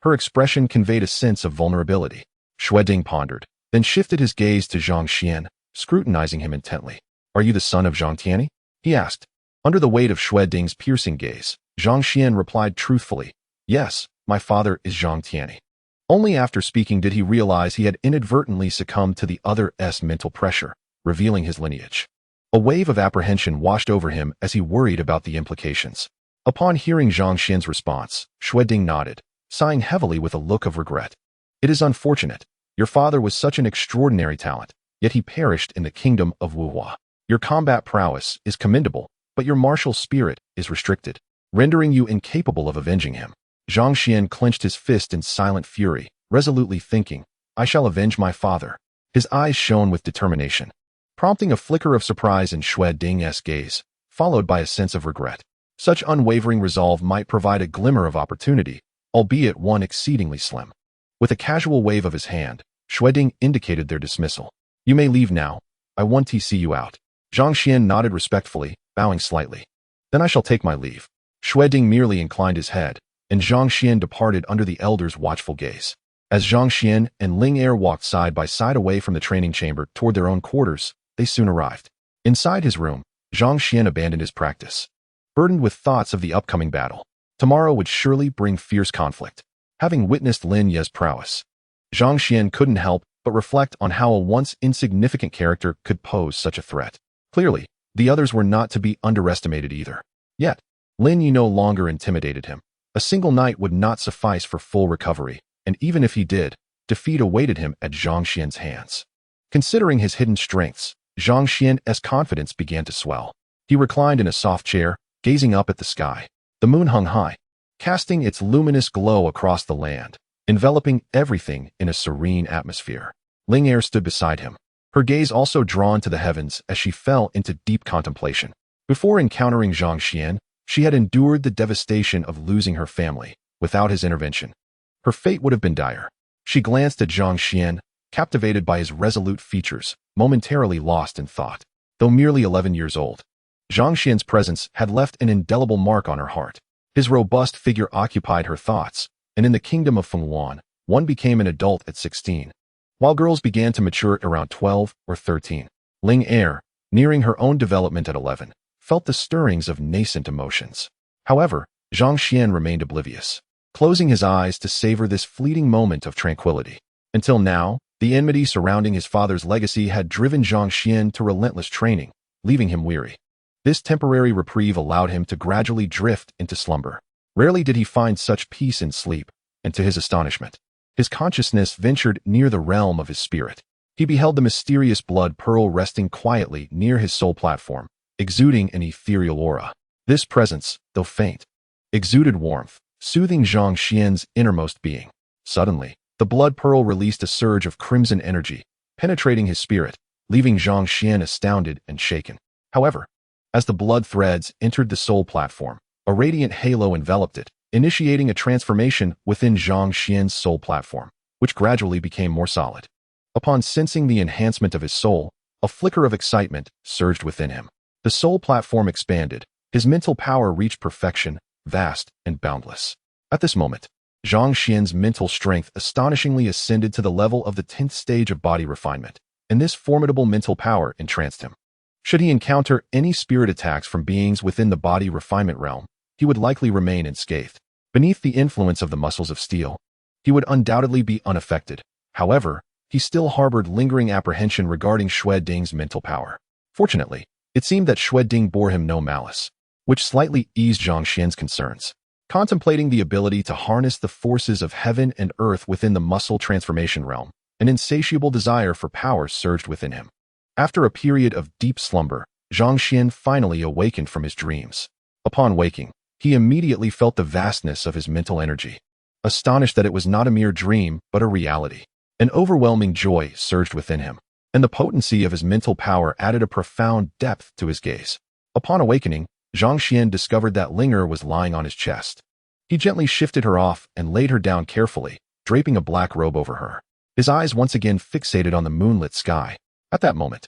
Her expression conveyed a sense of vulnerability. Xue Ding pondered, then shifted his gaze to Zhang Xian, scrutinizing him intently. "Are you the son of Zhang Tianyi?" he asked. Under the weight of Xue Ding's piercing gaze, Zhang Xian replied truthfully, "Yes, my father is Zhang Tianyi." Only after speaking did he realize he had inadvertently succumbed to the other's mental pressure, revealing his lineage. A wave of apprehension washed over him as he worried about the implications. Upon hearing Zhang Xian's response, Xue Ding nodded, sighing heavily with a look of regret. "It is unfortunate. Your father was such an extraordinary talent, yet he perished in the kingdom of Wuhua. Your combat prowess is commendable, but your martial spirit is restricted, rendering you incapable of avenging him." Zhang Xian clenched his fist in silent fury, resolutely thinking, "I shall avenge my father." His eyes shone with determination, prompting a flicker of surprise in Xue Ding's gaze, followed by a sense of regret. Such unwavering resolve might provide a glimmer of opportunity, albeit one exceedingly slim. With a casual wave of his hand, Xue Ding indicated their dismissal. "You may leave now. I want to see you out." Zhang Xian nodded respectfully, bowing slightly. "Then I shall take my leave." Xue Ding merely inclined his head, and Zhang Xian departed under the elder's watchful gaze. As Zhang Xian and Ling Er walked side by side away from the training chamber toward their own quarters, they soon arrived. Inside his room, Zhang Xian abandoned his practice, burdened with thoughts of the upcoming battle. Tomorrow would surely bring fierce conflict. Having witnessed Lin Ye's prowess, Zhang Xian couldn't help but reflect on how a once insignificant character could pose such a threat. Clearly, the others were not to be underestimated either. Yet, Lin Yi no longer intimidated him. A single night would not suffice for full recovery, and even if he did, defeat awaited him at Zhang Xian's hands. Considering his hidden strengths, Zhang Xian's confidence began to swell. He reclined in a soft chair, gazing up at the sky. The moon hung high, casting its luminous glow across the land, enveloping everything in a serene atmosphere. Ling Er stood beside him, her gaze also drawn to the heavens as she fell into deep contemplation. Before encountering Zhang Xian, she had endured the devastation of losing her family. Without his intervention, her fate would have been dire. She glanced at Zhang Xian, captivated by his resolute features, momentarily lost in thought. Though merely 11 years old, Zhang Xian's presence had left an indelible mark on her heart. His robust figure occupied her thoughts, and in the kingdom of Fuluan, one became an adult at 16, while girls began to mature at around 12 or 13. Ling Er, nearing her own development at 11, felt the stirrings of nascent emotions. However, Zhang Xian remained oblivious, closing his eyes to savor this fleeting moment of tranquility. Until now, the enmity surrounding his father's legacy had driven Zhang Xian to relentless training, leaving him weary. This temporary reprieve allowed him to gradually drift into slumber. Rarely did he find such peace in sleep, and to his astonishment, his consciousness ventured near the realm of his spirit. He beheld the mysterious blood pearl resting quietly near his soul platform, exuding an ethereal aura. This presence, though faint, exuded warmth, soothing Zhang Xian's innermost being. Suddenly, the blood pearl released a surge of crimson energy, penetrating his spirit, leaving Zhang Xian astounded and shaken. However, as the blood threads entered the soul platform, a radiant halo enveloped it, initiating a transformation within Zhang Xian's soul platform, which gradually became more solid. Upon sensing the enhancement of his soul, a flicker of excitement surged within him. The soul platform expanded, his mental power reached perfection, vast and boundless. At this moment, Zhang Xian's mental strength astonishingly ascended to the level of the 10th stage of body refinement, and this formidable mental power entranced him. Should he encounter any spirit attacks from beings within the body refinement realm, he would likely remain unscathed. Beneath the influence of the muscles of steel, he would undoubtedly be unaffected. However, he still harbored lingering apprehension regarding Xue Ding's mental power. Fortunately, it seemed that Xue Ding bore him no malice, which slightly eased Zhang Xian's concerns. Contemplating the ability to harness the forces of heaven and earth within the muscle transformation realm, an insatiable desire for power surged within him. After a period of deep slumber, Zhang Xian finally awakened from his dreams. Upon waking, he immediately felt the vastness of his mental energy. Astonished that it was not a mere dream, but a reality, an overwhelming joy surged within him, and the potency of his mental power added a profound depth to his gaze. Upon awakening, Zhang Xian discovered that Linger was lying on his chest. He gently shifted her off and laid her down carefully, draping a black robe over her. His eyes once again fixated on the moonlit sky. At that moment,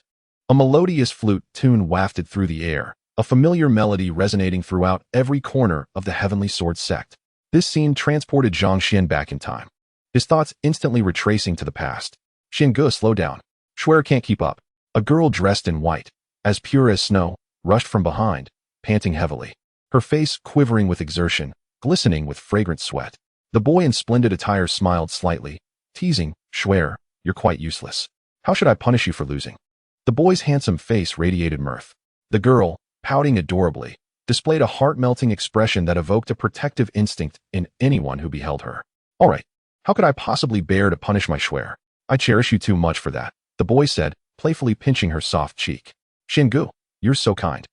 a melodious flute tune wafted through the air, a familiar melody resonating throughout every corner of the Heavenly Sword sect. This scene transported Zhang Xian back in time, his thoughts instantly retracing to the past. Xinge, slow down. Shuer can't keep up. A girl dressed in white, as pure as snow, rushed from behind, panting heavily, her face quivering with exertion, glistening with fragrant sweat. The boy in splendid attire smiled slightly, teasing, Shuer, you're quite useless. How should I punish you for losing? The boy's handsome face radiated mirth. The girl, pouting adorably, displayed a heart-melting expression that evoked a protective instinct in anyone who beheld her. All right, how could I possibly bear to punish my Shuer? I cherish you too much for that, the boy said, playfully pinching her soft cheek. Xingu, you're so kind.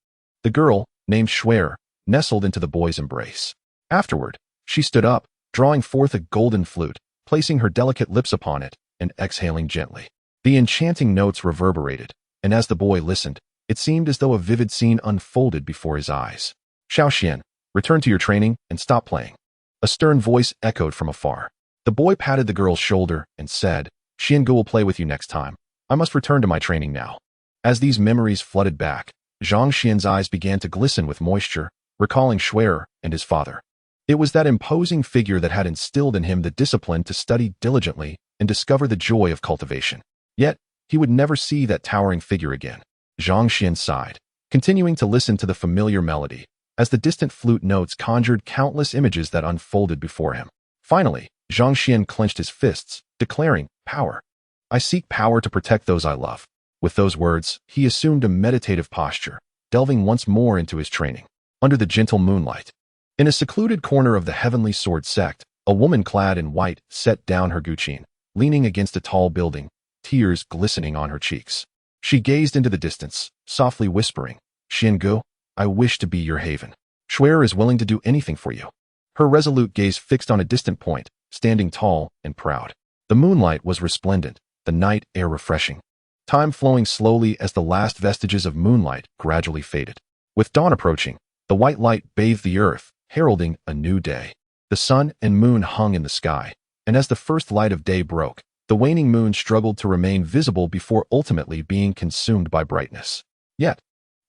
The girl, named Shuer, nestled into the boy's embrace. Afterward, she stood up, drawing forth a golden flute, placing her delicate lips upon it, and exhaling gently. The enchanting notes reverberated, and as the boy listened, it seemed as though a vivid scene unfolded before his eyes. Xiaoxian, return to your training and stop playing. A stern voice echoed from afar. The boy patted the girl's shoulder and said, Xiangu will play with you next time. I must return to my training now. As these memories flooded back, Zhang Xian's eyes began to glisten with moisture, recalling Shuer and his father. It was that imposing figure that had instilled in him the discipline to study diligently and discover the joy of cultivation. Yet, he would never see that towering figure again. Zhang Xian sighed, continuing to listen to the familiar melody, as the distant flute notes conjured countless images that unfolded before him. Finally, Zhang Xian clenched his fists, declaring, Power. I seek power to protect those I love. With those words, he assumed a meditative posture, delving once more into his training. Under the gentle moonlight, in a secluded corner of the Heavenly Sword sect, a woman clad in white set down her guqin, leaning against a tall building, tears glistening on her cheeks. She gazed into the distance, softly whispering, Xingu, I wish to be your haven. Shuer is willing to do anything for you. Her resolute gaze fixed on a distant point, standing tall and proud. The moonlight was resplendent, the night air refreshing, time flowing slowly as the last vestiges of moonlight gradually faded. With dawn approaching, the white light bathed the earth, heralding a new day. The sun and moon hung in the sky, and as the first light of day broke, the waning moon struggled to remain visible before ultimately being consumed by brightness. Yet,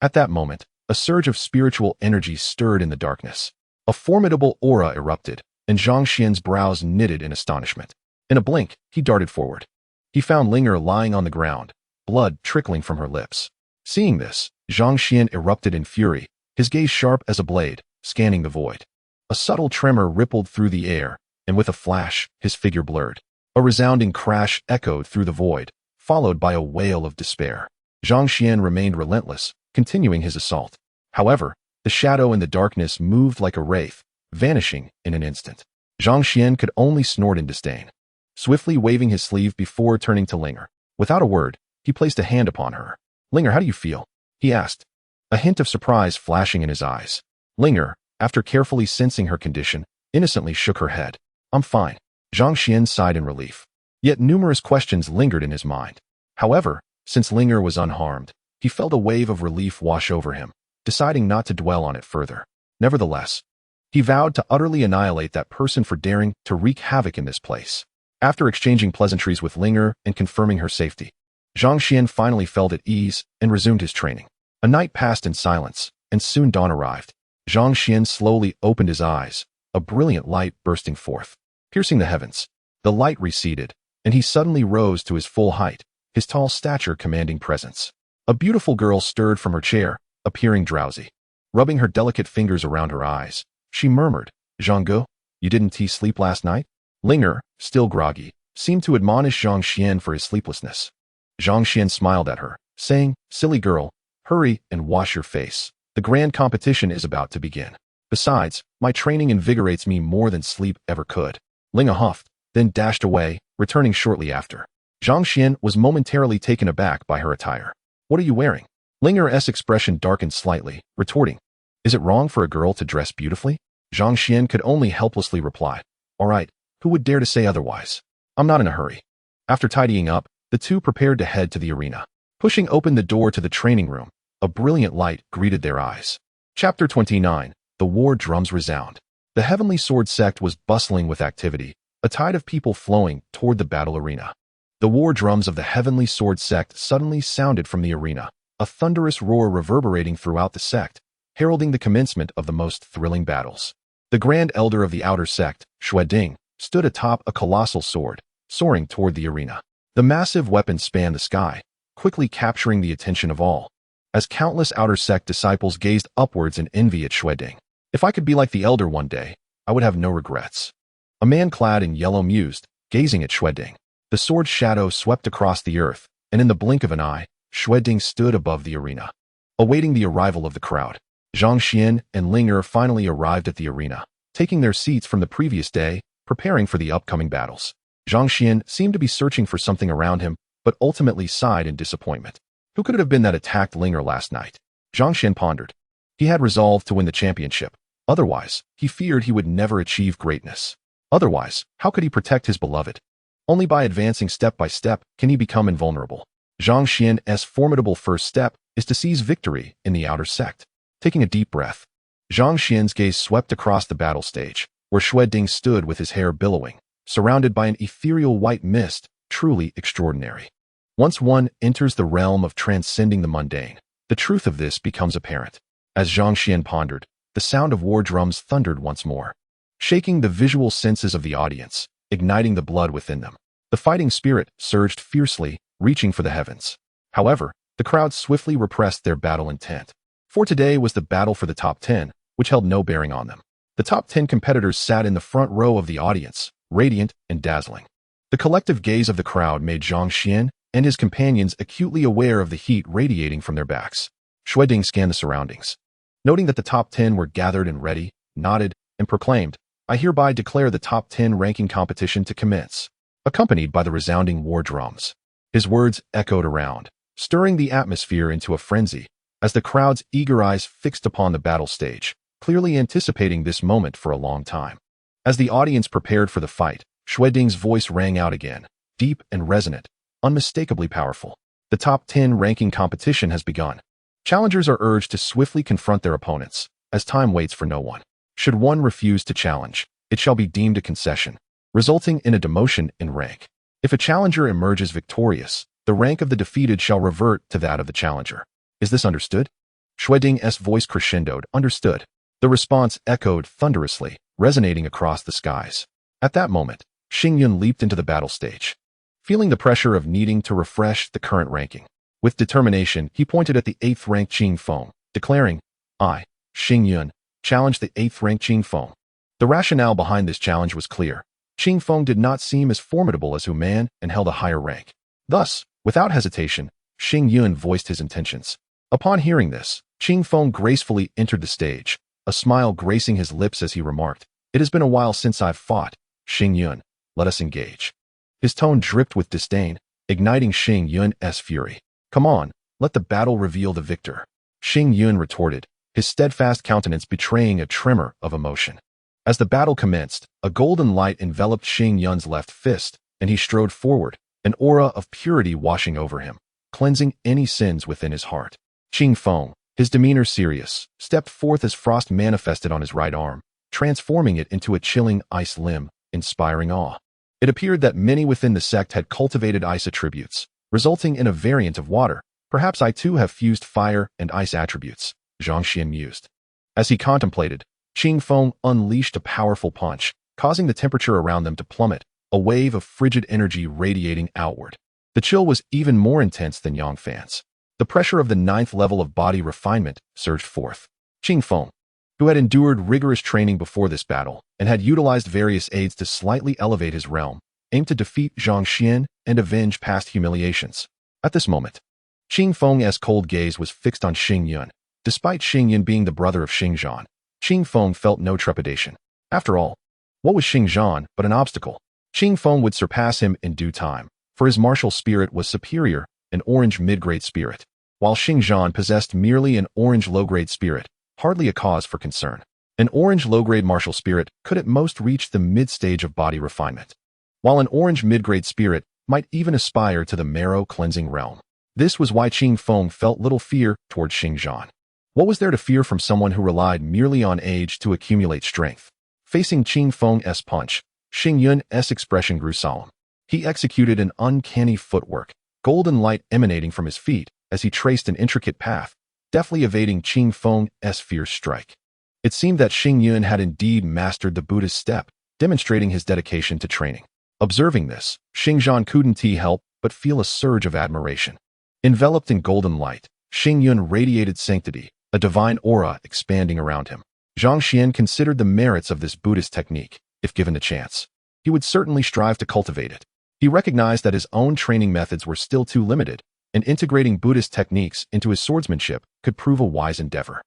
at that moment, a surge of spiritual energy stirred in the darkness. A formidable aura erupted, and Zhang Xian's brows knitted in astonishment. In a blink, he darted forward. He found Linger lying on the ground, blood trickling from her lips. Seeing this, Zhang Xian erupted in fury, his gaze sharp as a blade, scanning the void. A subtle tremor rippled through the air, and with a flash, his figure blurred. A resounding crash echoed through the void, followed by a wail of despair. Zhang Xian remained relentless, continuing his assault. However, the shadow in the darkness moved like a wraith, vanishing in an instant. Zhang Xian could only snort in disdain, swiftly waving his sleeve before turning to Linger. Without a word, he placed a hand upon her. Linger, how do you feel? He asked, a hint of surprise flashing in his eyes. Linger, after carefully sensing her condition, innocently shook her head. I'm fine. Zhang Xuan sighed in relief. Yet numerous questions lingered in his mind. However, since Linger was unharmed, he felt a wave of relief wash over him, deciding not to dwell on it further. Nevertheless, he vowed to utterly annihilate that person for daring to wreak havoc in this place. After exchanging pleasantries with Linger and confirming her safety, Zhang Xuan finally felt at ease and resumed his training. A night passed in silence, and soon dawn arrived. Zhang Xuan slowly opened his eyes, a brilliant light bursting forth, piercing the heavens. The light receded, and he suddenly rose to his full height, his tall stature commanding presence. A beautiful girl stirred from her chair, appearing drowsy. Rubbing her delicate fingers around her eyes, she murmured, Zhang, you didn't sleep last night? Linger, still groggy, seemed to admonish Zhang Xuan for his sleeplessness. Zhang Xuan smiled at her, saying, silly girl, hurry and wash your face. The grand competition is about to begin. Besides, my training invigorates me more than sleep ever could. Linger huffed, then dashed away, returning shortly after. Zhang Xuan was momentarily taken aback by her attire. What are you wearing? Linger's expression darkened slightly, retorting, is it wrong for a girl to dress beautifully? Zhang Xuan could only helplessly reply, all right, who would dare to say otherwise? I'm not in a hurry. After tidying up, the two prepared to head to the arena. Pushing open the door to the training room, a brilliant light greeted their eyes. Chapter 29, The War Drums Resound. The Heavenly Sword Sect was bustling with activity, a tide of people flowing toward the battle arena. The war drums of the Heavenly Sword Sect suddenly sounded from the arena, a thunderous roar reverberating throughout the sect, heralding the commencement of the most thrilling battles. The Grand Elder of the Outer Sect, Shueding, stood atop a colossal sword, soaring toward the arena. The massive weapon spanned the sky, quickly capturing the attention of all, as countless Outer Sect disciples gazed upwards in envy at Shueding. If I could be like the Elder one day, I would have no regrets. A man clad in yellow mused, gazing at Shueding. The sword's shadow swept across the earth, and in the blink of an eye, Shueding stood above the arena, awaiting the arrival of the crowd. Zhang Xuan and Linger finally arrived at the arena, taking their seats from the previous day, preparing for the upcoming battles. Zhang Xuan seemed to be searching for something around him, but ultimately sighed in disappointment. Who could it have been that attacked Linger last night? Zhang Xuan pondered. He had resolved to win the championship. Otherwise, he feared he would never achieve greatness. Otherwise, how could he protect his beloved? Only by advancing step by step can he become invulnerable. Zhang Xuan's formidable first step is to seize victory in the outer sect. Taking a deep breath, Zhang Xuan's gaze swept across the battle stage, where Shueding stood with his hair billowing, surrounded by an ethereal white mist, truly extraordinary. Once one enters the realm of transcending the mundane, the truth of this becomes apparent. As Zhang Xuan pondered, the sound of war drums thundered once more, shaking the visual senses of the audience, igniting the blood within them. The fighting spirit surged fiercely, reaching for the heavens. However, the crowd swiftly repressed their battle intent. For today was the battle for the top 10, which held no bearing on them. The top 10 competitors sat in the front row of the audience, radiant and dazzling. The collective gaze of the crowd made Zhang Xuan and his companions acutely aware of the heat radiating from their backs. Shueding scanned the surroundings. Noting that the top 10 were gathered and ready, nodded, and proclaimed, I hereby declare the top 10 ranking competition to commence, accompanied by the resounding war drums. His words echoed around, stirring the atmosphere into a frenzy, as the crowd's eager eyes fixed upon the battle stage, clearly anticipating this moment for a long time. As the audience prepared for the fight, Shueding's voice rang out again, deep and resonant, unmistakably powerful. The top 10 ranking competition has begun. Challengers are urged to swiftly confront their opponents, as time waits for no one. Should one refuse to challenge, it shall be deemed a concession, resulting in a demotion in rank. If a challenger emerges victorious, the rank of the defeated shall revert to that of the challenger. Is this understood? Shueding's voice crescendoed, understood. The response echoed thunderously, resonating across the skies. At that moment, Xingyun leaped into the battle stage. Feeling the pressure of needing to refresh the current ranking, with determination, he pointed at the 8th ranked Qing Feng, declaring, I, Xingyun, challenge the 8th ranked Qing Feng. The rationale behind this challenge was clear. Qing Feng did not seem as formidable as Hu Man and held a higher rank. Thus, without hesitation, Xingyun voiced his intentions. Upon hearing this, Qing Feng gracefully entered the stage, a smile gracing his lips as he remarked, It has been a while since I've fought. Xingyun, let us engage. His tone dripped with disdain, igniting Xing Yun's fury. "Come on, let the battle reveal the victor," Xing Yun retorted, his steadfast countenance betraying a tremor of emotion. As the battle commenced, a golden light enveloped Xing Yun's left fist, and he strode forward, an aura of purity washing over him, cleansing any sins within his heart. Qing Feng, his demeanor serious, stepped forth as frost manifested on his right arm, transforming it into a chilling ice limb, inspiring awe. It appeared that many within the sect had cultivated ice attributes, resulting in a variant of water. "Perhaps I too have fused fire and ice attributes," Zhang Xuan mused. As he contemplated, Qing Feng unleashed a powerful punch, causing the temperature around them to plummet, a wave of frigid energy radiating outward. The chill was even more intense than Yang Fan's. The pressure of the 9th level of body refinement surged forth. Qing Feng, who had endured rigorous training before this battle and had utilized various aids to slightly elevate his realm, aimed to defeat Zhang Xuan and avenge past humiliations. At this moment, Qing Feng's cold gaze was fixed on Xing Yun. Despite Xing Yun being the brother of Xing Zhan, Qing Feng felt no trepidation. After all, what was Xing Zhan but an obstacle? Qing Feng would surpass him in due time, for his martial spirit was superior, an orange mid-grade spirit, while Xing Zhan possessed merely an orange low-grade spirit, hardly a cause for concern. An orange low-grade martial spirit could at most reach the mid-stage of body refinement, while an orange mid-grade spirit might even aspire to the marrow-cleansing realm. This was why Qing Feng felt little fear toward Xing Zhan. What was there to fear from someone who relied merely on age to accumulate strength? Facing Qing Feng's punch, Xing Yun's expression grew solemn. He executed an uncanny footwork, golden light emanating from his feet as he traced an intricate path, deftly evading Qing Feng's fierce strike. It seemed that Xing Yun had indeed mastered the Buddhist step, demonstrating his dedication to training. Observing this, Xing Zhan couldn't help but feel a surge of admiration. Enveloped in golden light, Xing Yun radiated sanctity, a divine aura expanding around him. Zhang Xuan considered the merits of this Buddhist technique, if given the chance. He would certainly strive to cultivate it. He recognized that his own training methods were still too limited, and integrating Buddhist techniques into his swordsmanship could prove a wise endeavor.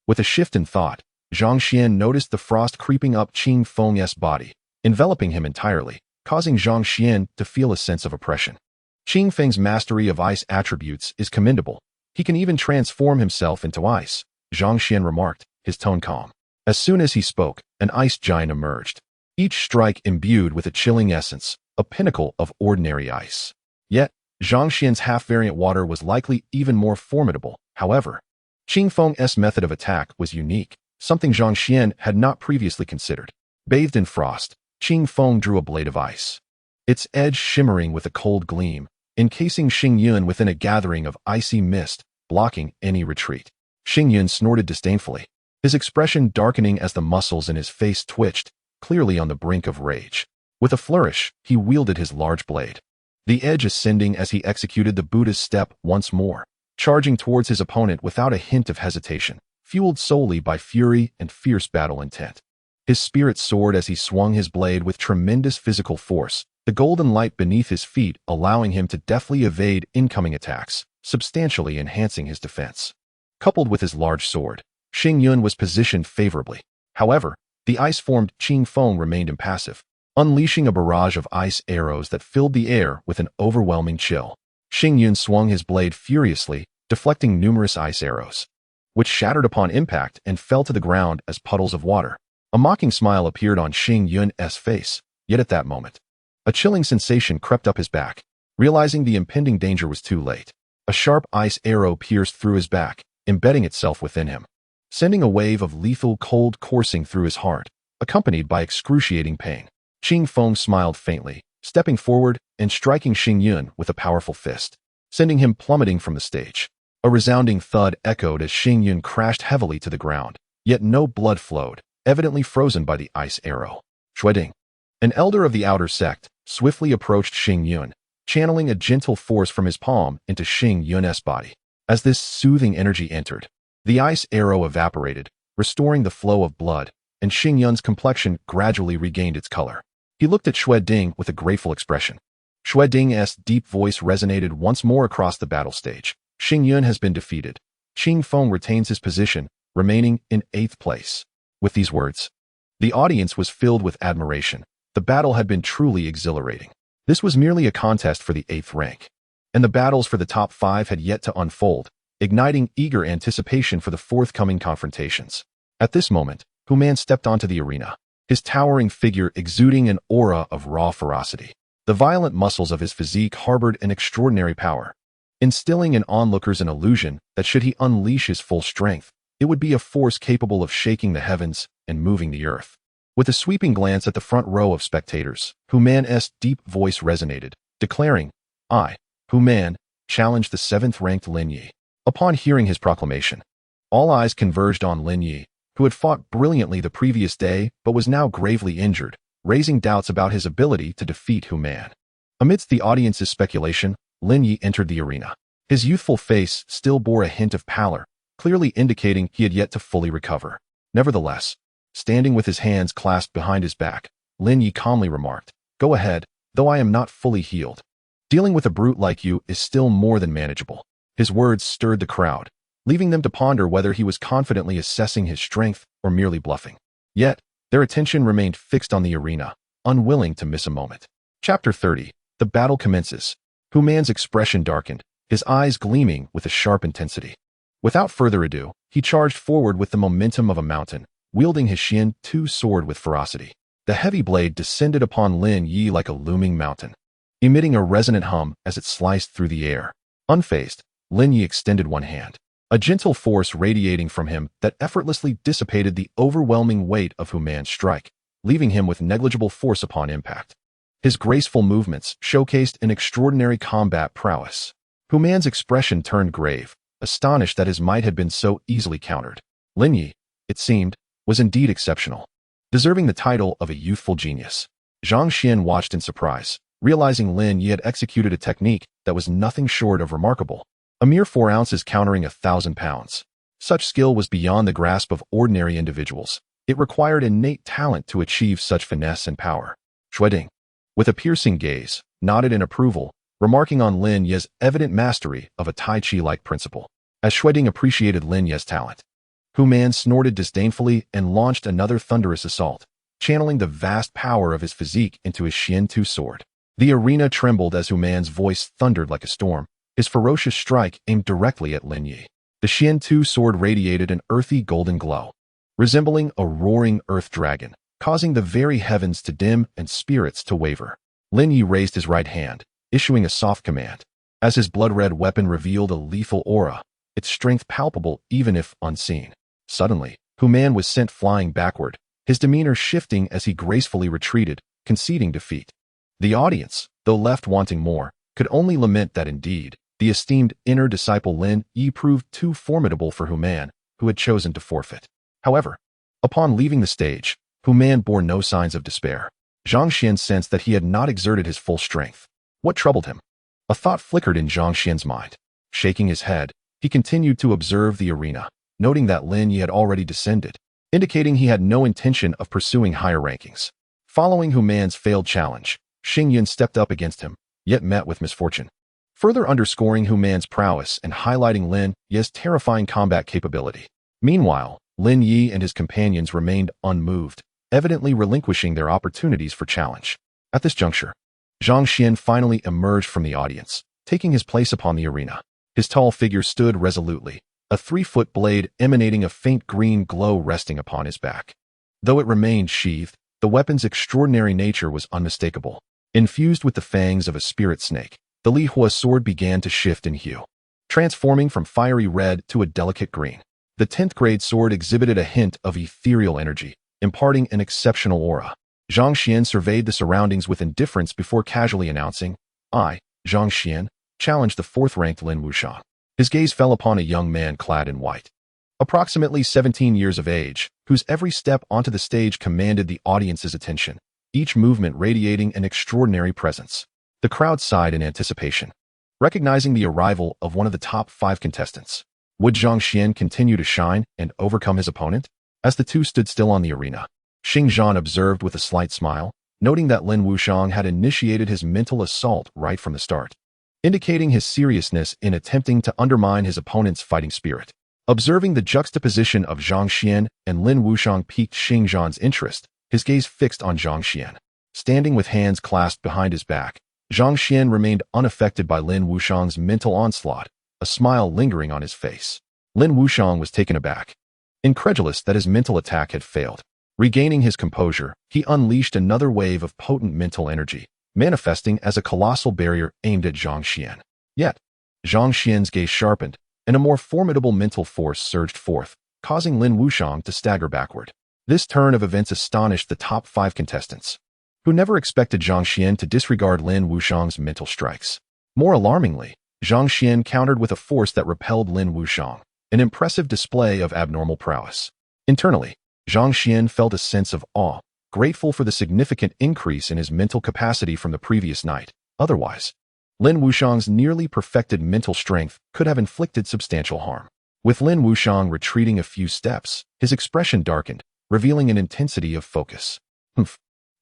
With a shift in thought, Zhang Xuan noticed the frost creeping up Qing Feng's body, enveloping him entirely, causing Zhang Xuan to feel a sense of oppression. Qing Feng's mastery of ice attributes is commendable. He can even transform himself into ice, Zhang Xuan remarked, his tone calm. As soon as he spoke, an ice giant emerged, each strike imbued with a chilling essence, a pinnacle of ordinary ice. Yet, Zhang Xuan's half-variant water was likely even more formidable. However, Qing Feng's method of attack was unique, something Zhang Xuan had not previously considered. Bathed in frost, Qing Feng drew a blade of ice, its edge shimmering with a cold gleam, encasing Xing Yun within a gathering of icy mist, blocking any retreat. Xing Yun snorted disdainfully, his expression darkening as the muscles in his face twitched, clearly on the brink of rage. With a flourish, he wielded his large blade, the edge ascending as he executed the Buddhist step once more, charging towards his opponent without a hint of hesitation, fueled solely by fury and fierce battle intent. His spirit soared as he swung his blade with tremendous physical force, the golden light beneath his feet allowing him to deftly evade incoming attacks, substantially enhancing his defense. Coupled with his large sword, Xing Yun was positioned favorably. However, the ice-formed Qing Feng remained impassive, unleashing a barrage of ice arrows that filled the air with an overwhelming chill. Xing Yun swung his blade furiously, deflecting numerous ice arrows, which shattered upon impact and fell to the ground as puddles of water. A mocking smile appeared on Xing Yun's face, yet at that moment, a chilling sensation crept up his back. Realizing the impending danger was too late, a sharp ice arrow pierced through his back, embedding itself within him, sending a wave of lethal cold coursing through his heart, accompanied by excruciating pain. Qing Feng smiled faintly, stepping forward and striking Xing Yun with a powerful fist, sending him plummeting from the stage. A resounding thud echoed as Xing Yun crashed heavily to the ground, yet no blood flowed, evidently frozen by the ice arrow. Shueding, an elder of the outer sect, swiftly approached Xing Yun, channeling a gentle force from his palm into Xing Yun's body. As this soothing energy entered, the ice arrow evaporated, restoring the flow of blood, and Xing Yun's complexion gradually regained its color. He looked at Shueding with a grateful expression. Shueding's deep voice resonated once more across the battle stage. Xing Yun has been defeated. Qing Feng retains his position, remaining in 8th place. With these words, the audience was filled with admiration. The battle had been truly exhilarating. This was merely a contest for the 8th rank, and the battles for the top 5 had yet to unfold, igniting eager anticipation for the forthcoming confrontations. At this moment, Human stepped onto the arena, his towering figure exuding an aura of raw ferocity. The violent muscles of his physique harbored an extraordinary power, instilling in onlookers an illusion that should he unleash his full strength, it would be a force capable of shaking the heavens and moving the earth. With a sweeping glance at the front row of spectators, Human's deep voice resonated, declaring, "I, Human, challenge the 7th-ranked Lin Yi." Upon hearing his proclamation, all eyes converged on Lin Yi, who had fought brilliantly the previous day but was now gravely injured, raising doubts about his ability to defeat Human. Amidst the audience's speculation, Lin Yi entered the arena. His youthful face still bore a hint of pallor, clearly indicating he had yet to fully recover. Nevertheless, standing with his hands clasped behind his back, Lin Yi calmly remarked, "Go ahead, though I am not fully healed. Dealing with a brute like you is still more than manageable." His words stirred the crowd, leaving them to ponder whether he was confidently assessing his strength or merely bluffing. Yet, their attention remained fixed on the arena, unwilling to miss a moment. Chapter 30. The battle commences. Human's expression darkened, his eyes gleaming with a sharp intensity. Without further ado, he charged forward with the momentum of a mountain, wielding his Xian-Tu sword with ferocity. The heavy blade descended upon Lin Yi like a looming mountain, emitting a resonant hum as it sliced through the air. Unfazed, Lin Yi extended one hand, a gentle force radiating from him that effortlessly dissipated the overwhelming weight of Human's strike, leaving him with negligible force upon impact. His graceful movements showcased an extraordinary combat prowess. Human's expression turned grave, astonished that his might had been so easily countered. Lin Yi, it seemed, was indeed exceptional, deserving the title of a youthful genius. Zhang Xuan watched in surprise, realizing Lin Yi had executed a technique that was nothing short of remarkable. A mere 4 ounces countering 1,000 pounds. Such skill was beyond the grasp of ordinary individuals. It required innate talent to achieve such finesse and power. Shueding, with a piercing gaze, nodded in approval, remarking on Lin Yi's evident mastery of a Tai Chi-like principle. As Shueding appreciated Lin Yi's talent, Human snorted disdainfully and launched another thunderous assault, channeling the vast power of his physique into his Xian-Tu sword. The arena trembled as Human's voice thundered like a storm, his ferocious strike aimed directly at Lin Yi. The Xian-Tu sword radiated an earthy golden glow, resembling a roaring earth dragon, causing the very heavens to dim and spirits to waver. Lin Yi raised his right hand, issuing a soft command. As his blood-red weapon revealed a lethal aura, its strength palpable even if unseen. Suddenly, Human was sent flying backward, his demeanor shifting as he gracefully retreated, conceding defeat. The audience, though left wanting more, could only lament that indeed, the esteemed inner disciple Lin Yi proved too formidable for Human, who had chosen to forfeit. However, upon leaving the stage, Human bore no signs of despair. Zhang Xuan sensed that he had not exerted his full strength. What troubled him? A thought flickered in Zhang Xuan's mind. Shaking his head, he continued to observe the arena, noting that Lin Yi had already descended, indicating he had no intention of pursuing higher rankings. Following Human's failed challenge, Xing Yun stepped up against him, yet met with misfortune, further underscoring Human's prowess and highlighting Lin Yi's terrifying combat capability. Meanwhile, Lin Yi and his companions remained unmoved, evidently relinquishing their opportunities for challenge. At this juncture, Zhang Xuan finally emerged from the audience, taking his place upon the arena. His tall figure stood resolutely, a 3-foot blade emanating a faint green glow resting upon his back. Though it remained sheathed, the weapon's extraordinary nature was unmistakable. Infused with the fangs of a spirit snake, the Li Hua sword began to shift in hue, transforming from fiery red to a delicate green. The 10th-grade sword exhibited a hint of ethereal energy, imparting an exceptional aura. Zhang Xuan surveyed the surroundings with indifference before casually announcing, "I, Zhang Xuan, challenge the 4th-ranked Lin Wuxiang." His gaze fell upon a young man clad in white, approximately 17 years of age, whose every step onto the stage commanded the audience's attention, each movement radiating an extraordinary presence. The crowd sighed in anticipation, recognizing the arrival of one of the top 5 contestants. Would Zhang Xuan continue to shine and overcome his opponent? As the two stood still on the arena, Xing Zhan observed with a slight smile, noting that Lin Wuxiang had initiated his mental assault right from the start, indicating his seriousness in attempting to undermine his opponent's fighting spirit. Observing the juxtaposition of Zhang Xuan and Lin Wuxiang piqued Xing Zhan's interest, his gaze fixed on Zhang Xuan. Standing with hands clasped behind his back, Zhang Xian remained unaffected by Lin Wushang's mental onslaught, a smile lingering on his face. Lin Wushang was taken aback, incredulous that his mental attack had failed. Regaining his composure, he unleashed another wave of potent mental energy, manifesting as a colossal barrier aimed at Zhang Xian. Yet, Zhang Xian's gaze sharpened, and a more formidable mental force surged forth, causing Lin Wushang to stagger backward. This turn of events astonished the top 5 contestants, who never expected Zhang Xian to disregard Lin Wushang's mental strikes. More alarmingly, Zhang Xian countered with a force that repelled Lin Wushang, an impressive display of abnormal prowess. Internally, Zhang Xian felt a sense of awe, grateful for the significant increase in his mental capacity from the previous night. Otherwise, Lin Wushang's nearly perfected mental strength could have inflicted substantial harm. With Lin Wushang retreating a few steps, his expression darkened, revealing an intensity of focus.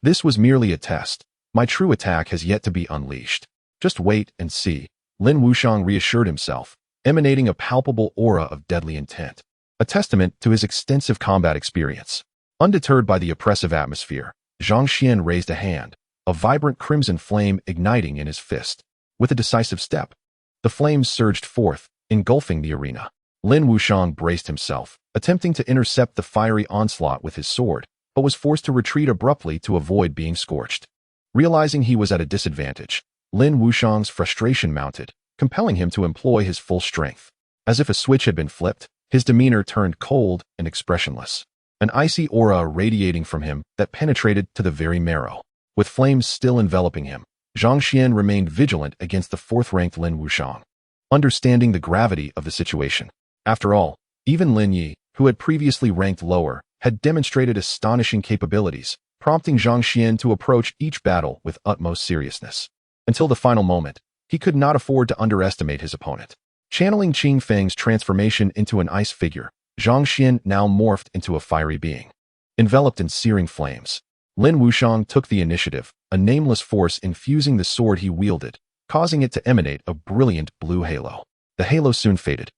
This was merely a test. My true attack has yet to be unleashed. Just wait and see, Lin Wushang reassured himself, emanating a palpable aura of deadly intent, a testament to his extensive combat experience. Undeterred by the oppressive atmosphere, Zhang Xian raised a hand, a vibrant crimson flame igniting in his fist. With a decisive step, the flames surged forth, engulfing the arena. Lin Wushang braced himself, attempting to intercept the fiery onslaught with his sword, but was forced to retreat abruptly to avoid being scorched. Realizing he was at a disadvantage, Lin Wushang's frustration mounted, compelling him to employ his full strength. As if a switch had been flipped, his demeanor turned cold and expressionless, an icy aura radiating from him that penetrated to the very marrow. With flames still enveloping him, Zhang Xian remained vigilant against the 4th-ranked Lin Wushang, understanding the gravity of the situation. After all, even Lin Yi, who had previously ranked lower, had demonstrated astonishing capabilities, prompting Zhang Xian to approach each battle with utmost seriousness. Until the final moment, he could not afford to underestimate his opponent. Channeling Qing Feng's transformation into an ice figure, Zhang Xian now morphed into a fiery being. Enveloped in searing flames, Lin Wushang took the initiative, a nameless force infusing the sword he wielded, causing it to emanate a brilliant blue halo. The halo soon faded,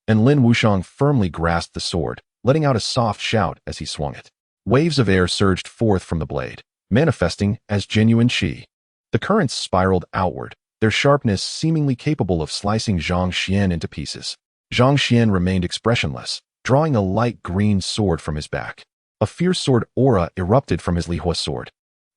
and Lin Wushang firmly grasped the sword, letting out a soft shout as he swung it. Waves of air surged forth from the blade, manifesting as genuine qi. The currents spiraled outward, their sharpness seemingly capable of slicing Zhang Xian into pieces. Zhang Xian remained expressionless, drawing a light green sword from his back. A fierce sword aura erupted from his Lihua sword.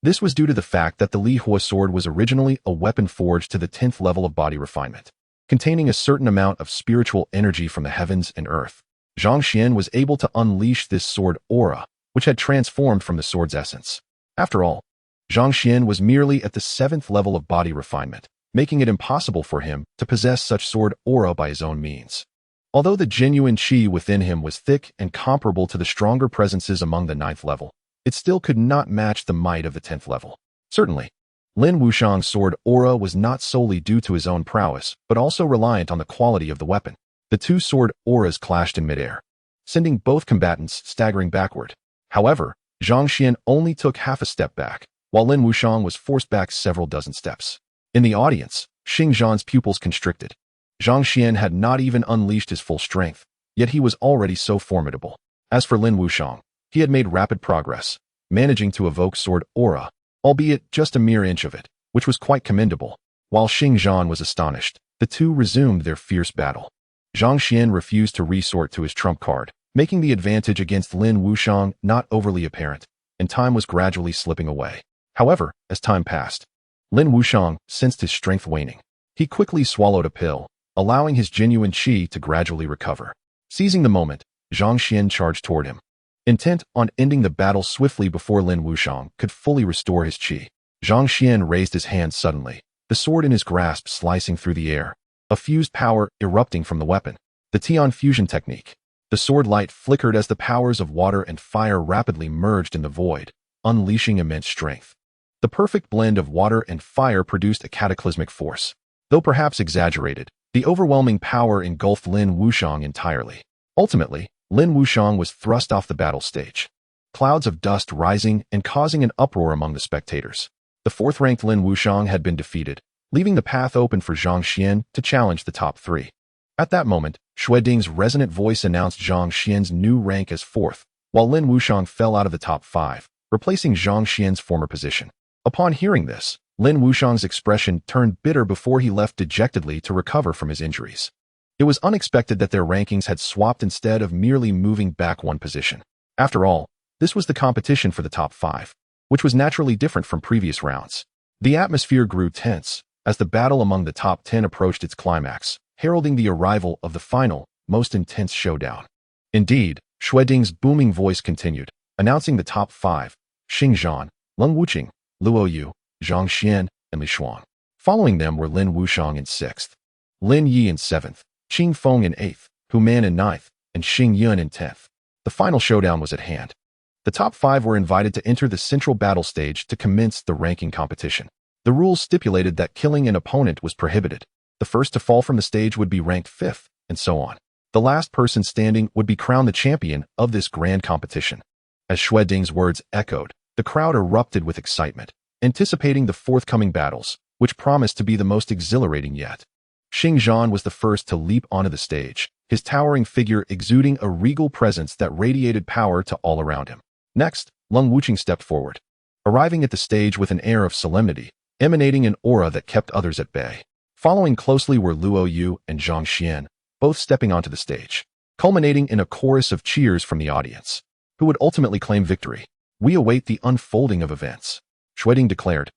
This was due to the fact that the Lihua sword was originally a weapon forged to the 10th level of body refinement, containing a certain amount of spiritual energy from the heavens and earth. Zhang Xian was able to unleash this sword aura, which had transformed from the sword's essence. After all, Zhang Xian was merely at the 7th level of body refinement, making it impossible for him to possess such sword aura by his own means. Although the genuine qi within him was thick and comparable to the stronger presences among the 9th level, it still could not match the might of the 10th level. Certainly, Lin Wushang's sword aura was not solely due to his own prowess, but also reliant on the quality of the weapon. The two sword auras clashed in midair, sending both combatants staggering backward. However, Zhang Xian only took half a step back, while Lin Wushang was forced back several dozen steps. In the audience, Xing Zhan's pupils constricted. Zhang Xian had not even unleashed his full strength, yet he was already so formidable. As for Lin Wushang, he had made rapid progress, managing to evoke sword aura, albeit just a mere inch of it, which was quite commendable. While Xing Zhan was astonished, the two resumed their fierce battle. Zhang Xian refused to resort to his trump card, making the advantage against Lin Wushang not overly apparent, and time was gradually slipping away. However, as time passed, Lin Wushang sensed his strength waning. He quickly swallowed a pill, allowing his genuine qi to gradually recover. Seizing the moment, Zhang Xian charged toward him, intent on ending the battle swiftly before Lin Wushang could fully restore his qi. Zhang Xian raised his hand suddenly, the sword in his grasp slicing through the air, a fused power erupting from the weapon. The Tian fusion technique. The sword light flickered as the powers of water and fire rapidly merged in the void, unleashing immense strength. The perfect blend of water and fire produced a cataclysmic force. Though perhaps exaggerated, the overwhelming power engulfed Lin Wushang entirely. Ultimately, Lin Wushang was thrust off the battle stage, clouds of dust rising and causing an uproar among the spectators. The 4th-ranked Lin Wushang had been defeated, leaving the path open for Zhang Xian to challenge the top 3. At that moment, Xue Ding's resonant voice announced Zhang Xian's new rank as 4th, while Lin Wushang fell out of the top 5, replacing Zhang Xian's former position. Upon hearing this, Lin Wuxiang's expression turned bitter before he left dejectedly to recover from his injuries. It was unexpected that their rankings had swapped instead of merely moving back one position. After all, this was the competition for the top 5, which was naturally different from previous rounds. The atmosphere grew tense as the battle among the top 10 approached its climax, heralding the arrival of the final, most intense showdown. Indeed, Xueding's booming voice continued, announcing the top 5, Xing Zhan, Leng Wuqing, Luo Yu, Zhang Xuan, and Li Shuang. Following them were Lin Wuxiang in 6th, Lin Yi in 7th, Qing Feng in 8th, Hu Man in 9th, and Xing Yun in 10th. The final showdown was at hand. The top 5 were invited to enter the central battle stage to commence the ranking competition. The rules stipulated that killing an opponent was prohibited. The first to fall from the stage would be ranked 5th, and so on. The last person standing would be crowned the champion of this grand competition. As Xueding's words echoed, the crowd erupted with excitement, anticipating the forthcoming battles, which promised to be the most exhilarating yet. Xing Zhan was the first to leap onto the stage, his towering figure exuding a regal presence that radiated power to all around him. Next, Leng Wuqing stepped forward, arriving at the stage with an air of solemnity, emanating an aura that kept others at bay. Following closely were Luo Yu and Zhang Xuan, both stepping onto the stage, culminating in a chorus of cheers from the audience. Who would ultimately claim victory? We await the unfolding of events, Xueding declared.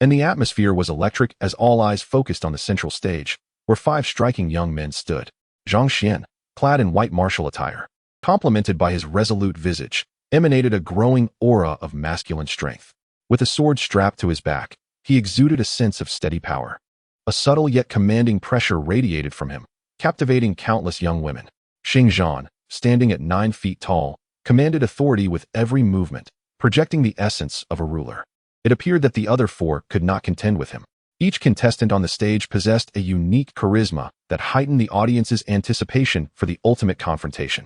And the atmosphere was electric as all eyes focused on the central stage, where 5 striking young men stood. Zhang Xuan, clad in white martial attire, complemented by his resolute visage, emanated a growing aura of masculine strength. With a sword strapped to his back, he exuded a sense of steady power. A subtle yet commanding pressure radiated from him, captivating countless young women. Xing Zhan, standing at 9 feet tall, commanded authority with every movement, projecting the essence of a ruler. It appeared that the other 4 could not contend with him. Each contestant on the stage possessed a unique charisma that heightened the audience's anticipation for the ultimate confrontation.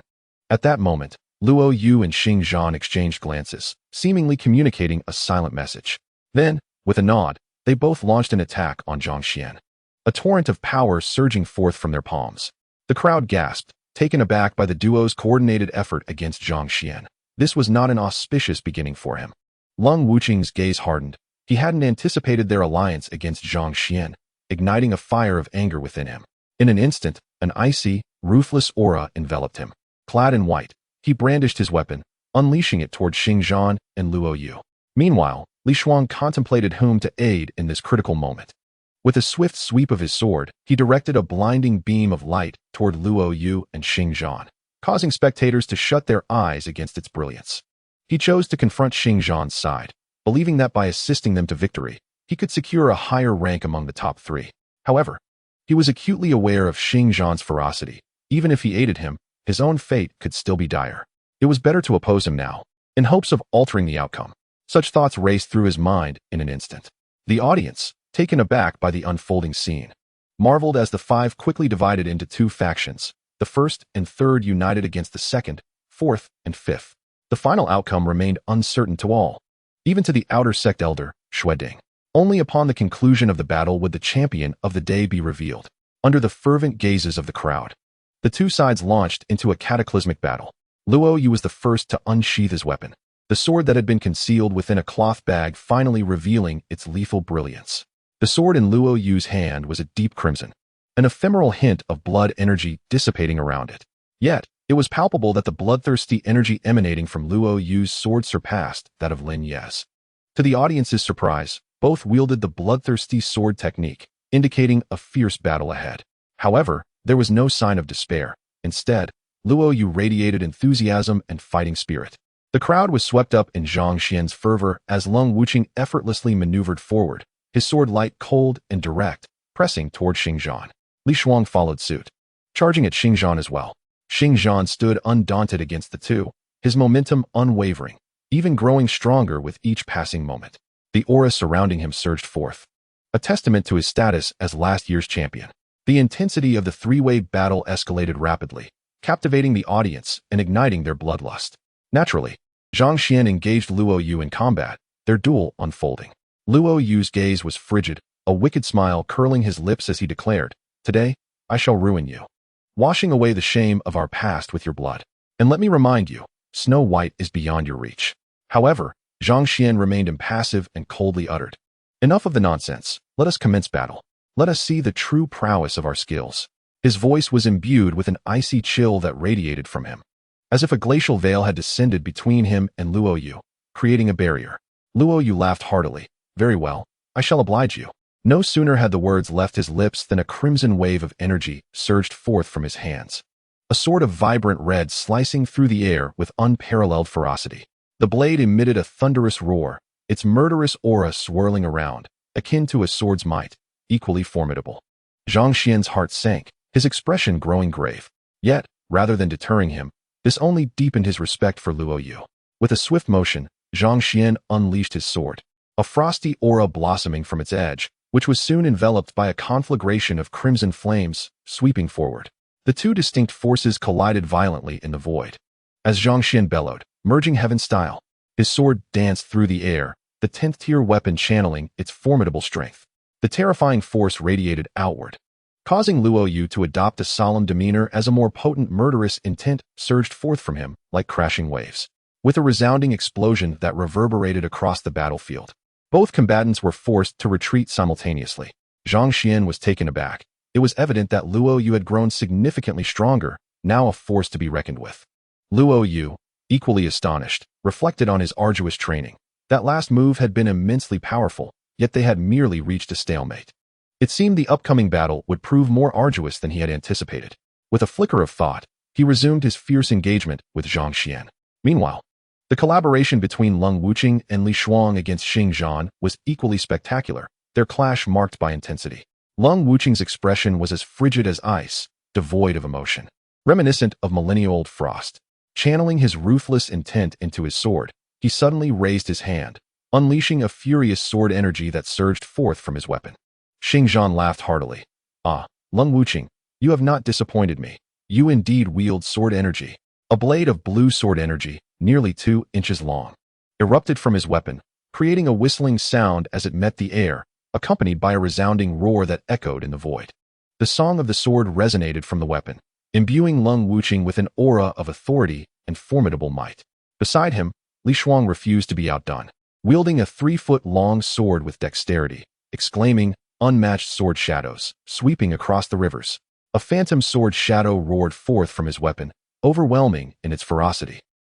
At that moment, Luo Yu and Xing Zhan exchanged glances, seemingly communicating a silent message. Then, with a nod, they both launched an attack on Zhang Xuan. A torrent of power surging forth from their palms. The crowd gasped, taken aback by the duo's coordinated effort against Zhang Xuan. This was not an auspicious beginning for him. Leng Wuqing's gaze hardened. He hadn't anticipated their alliance against Zhang Xuan, igniting a fire of anger within him. In an instant, an icy, ruthless aura enveloped him. Clad in white, he brandished his weapon, unleashing it toward Xing Zhan and Luo Yu. Meanwhile, Li Shuang contemplated whom to aid in this critical moment. With a swift sweep of his sword, he directed a blinding beam of light toward Luo Yu and Xing Zhan, causing spectators to shut their eyes against its brilliance. He chose to confront Xing Zhan's side, believing that by assisting them to victory, he could secure a higher rank among the top 3. However, he was acutely aware of Xing Zhan's ferocity. Even if he aided him, his own fate could still be dire. It was better to oppose him now, in hopes of altering the outcome. Such thoughts raced through his mind in an instant. The audience, taken aback by the unfolding scene, marveled as the 5 quickly divided into 2 factions. The first and third united against the second, fourth, and fifth. The final outcome remained uncertain to all, even to the outer sect elder, Xueding. Only upon the conclusion of the battle would the champion of the day be revealed. Under the fervent gazes of the crowd, the 2 sides launched into a cataclysmic battle. Luo Yu was the first to unsheath his weapon, the sword that had been concealed within a cloth bag finally revealing its lethal brilliance. The sword in Luo Yu's hand was a deep crimson, an ephemeral hint of blood energy dissipating around it. Yet, it was palpable that the bloodthirsty energy emanating from Luo Yu's sword surpassed that of Lin Ye's. To the audience's surprise, both wielded the bloodthirsty sword technique, indicating a fierce battle ahead. However, there was no sign of despair. Instead, Luo Yu radiated enthusiasm and fighting spirit. The crowd was swept up in Zhang Xuan's fervor as Leng Wuqing effortlessly maneuvered forward, his sword light, cold, and direct, pressing toward Xing Zhan. Li Shuang followed suit, charging at Xing Zhan as well. Xing Zhan stood undaunted against the 2, his momentum unwavering, even growing stronger with each passing moment. The aura surrounding him surged forth, a testament to his status as last year's champion. The intensity of the 3-way battle escalated rapidly, captivating the audience and igniting their bloodlust. Naturally, Zhang Xuan engaged Luo Yu in combat, their duel unfolding. Luo Yu's gaze was frigid, a wicked smile curling his lips as he declared, "Today, I shall ruin you, washing away the shame of our past with your blood. And let me remind you, Snow White is beyond your reach." However, Zhang Xuan remained impassive and coldly uttered, Enough of the nonsense. Let us commence battle. Let us see the true prowess of our skills. His voice was imbued with an icy chill that radiated from him, as if a glacial veil had descended between him and Luo Yu, creating a barrier. Luo Yu laughed heartily. Very well, I shall oblige you. No sooner had the words left his lips than a crimson wave of energy surged forth from his hands. A sword of vibrant red slicing through the air with unparalleled ferocity. The blade emitted a thunderous roar, its murderous aura swirling around, akin to a sword's might, equally formidable. Zhang Xian's heart sank, his expression growing grave. Yet, rather than deterring him, this only deepened his respect for Luo Yu. With a swift motion, Zhang Xian unleashed his sword, a frosty aura blossoming from its edge, which was soon enveloped by a conflagration of crimson flames, sweeping forward. The two distinct forces collided violently in the void. As Zhang Xian bellowed, merging heaven style, his sword danced through the air, the 10th-tier weapon channeling its formidable strength. The terrifying force radiated outward, causing Luo Yu to adopt a solemn demeanor as a more potent murderous intent surged forth from him like crashing waves. With a resounding explosion that reverberated across the battlefield, both combatants were forced to retreat simultaneously. Zhang Xian was taken aback. It was evident that Luo Yu had grown significantly stronger, now a force to be reckoned with. Luo Yu, equally astonished, reflected on his arduous training. That last move had been immensely powerful, yet they had merely reached a stalemate. It seemed the upcoming battle would prove more arduous than he had anticipated. With a flicker of thought, he resumed his fierce engagement with Zhang Xian. Meanwhile, the collaboration between Leng Wuqing and Li Shuang against Xing Zhan was equally spectacular, their clash marked by intensity. Leng Wuqing's expression was as frigid as ice, devoid of emotion, reminiscent of millennia-old frost. Channeling his ruthless intent into his sword, he suddenly raised his hand, unleashing a furious sword energy that surged forth from his weapon. Xing Zhan laughed heartily. Ah, Leng Wuqing, you have not disappointed me. You indeed wield sword energy. A blade of blue sword energy, nearly 2 inches long, erupted from his weapon, creating a whistling sound as it met the air, accompanied by a resounding roar that echoed in the void. The song of the sword resonated from the weapon, imbuing Leng Wuqing with an aura of authority and formidable might. Beside him, Li Shuang refused to be outdone, wielding a 3-foot-long sword with dexterity, exclaiming, "Unmatched sword shadows, sweeping across the rivers." A phantom sword shadow roared forth from his weapon, overwhelming in its ferocity,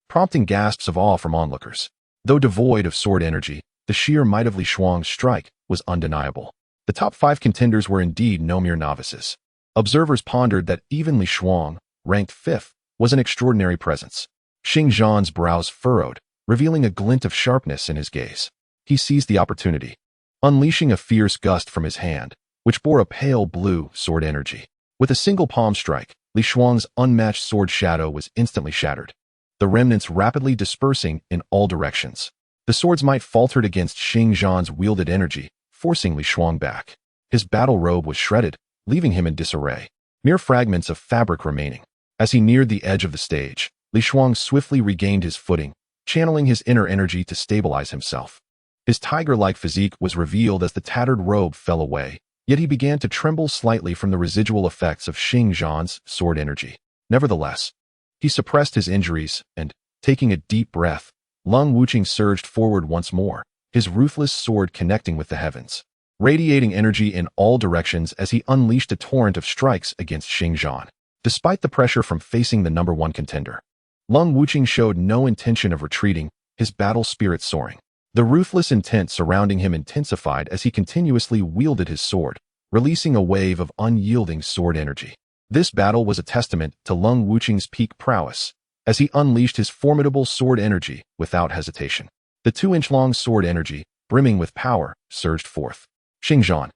prompting gasps of awe from onlookers. Though devoid of sword energy, the sheer might of Li Shuang's strike was undeniable. The top 5 contenders were indeed no mere novices. Observers pondered that even Li Shuang, ranked 5th, was an extraordinary presence. Xing Zhan's brows furrowed, revealing a glint of sharpness in his gaze. He seized the opportunity, unleashing a fierce gust from his hand, which bore a pale blue sword energy. With a single palm strike, Li Shuang's unmatched sword shadow was instantly shattered, the remnants rapidly dispersing in all directions. The sword's might faltered against Xing Zhan's wielded energy, forcing Li Shuang back. His battle robe was shredded, leaving him in disarray, mere fragments of fabric remaining. As he neared the edge of the stage, Li Shuang swiftly regained his footing, channeling his inner energy to stabilize himself. His tiger-like physique was revealed as the tattered robe fell away, yet he began to tremble slightly from the residual effects of Xing Zhan's sword energy. Nevertheless, he suppressed his injuries and, taking a deep breath, Leng Wuqing surged forward once more, his ruthless sword connecting with the heavens, radiating energy in all directions as he unleashed a torrent of strikes against Xing Zhan. Despite the pressure from facing the number 1 contender, Leng Wuqing showed no intention of retreating, his battle spirit soaring. The ruthless intent surrounding him intensified as he continuously wielded his sword, releasing a wave of unyielding sword energy. This battle was a testament to Leng Wuqing's peak prowess, as he unleashed his formidable sword energy without hesitation. The 2-inch-long sword energy, brimming with power, surged forth. Xing Zhan,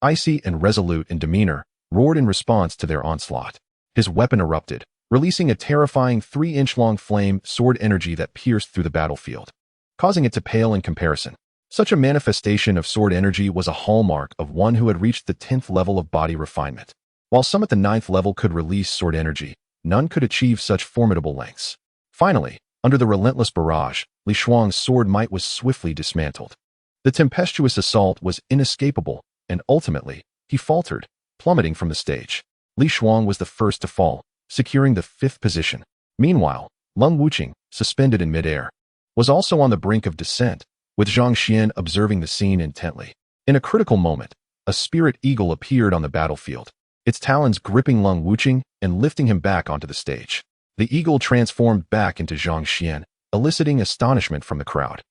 icy and resolute in demeanor, roared in response to their onslaught. His weapon erupted, releasing a terrifying 3-inch-long flame sword energy that pierced through the battlefield, causing it to pale in comparison. Such a manifestation of sword energy was a hallmark of one who had reached the 10th level of body refinement. While some at the 9th level could release sword energy, none could achieve such formidable lengths. Finally, under the relentless barrage, Li Shuang's sword might was swiftly dismantled. The tempestuous assault was inescapable, and ultimately, he faltered, plummeting from the stage. Li Shuang was the first to fall, securing the 5th position. Meanwhile, Leng Wuqing, suspended in midair, was also on the brink of descent, with Zhang Xian observing the scene intently. In a critical moment, a spirit eagle appeared on the battlefield, its talons gripping Lung Wuqing and lifting him back onto the stage. The eagle transformed back into Zhang Xuan, eliciting astonishment from the crowd.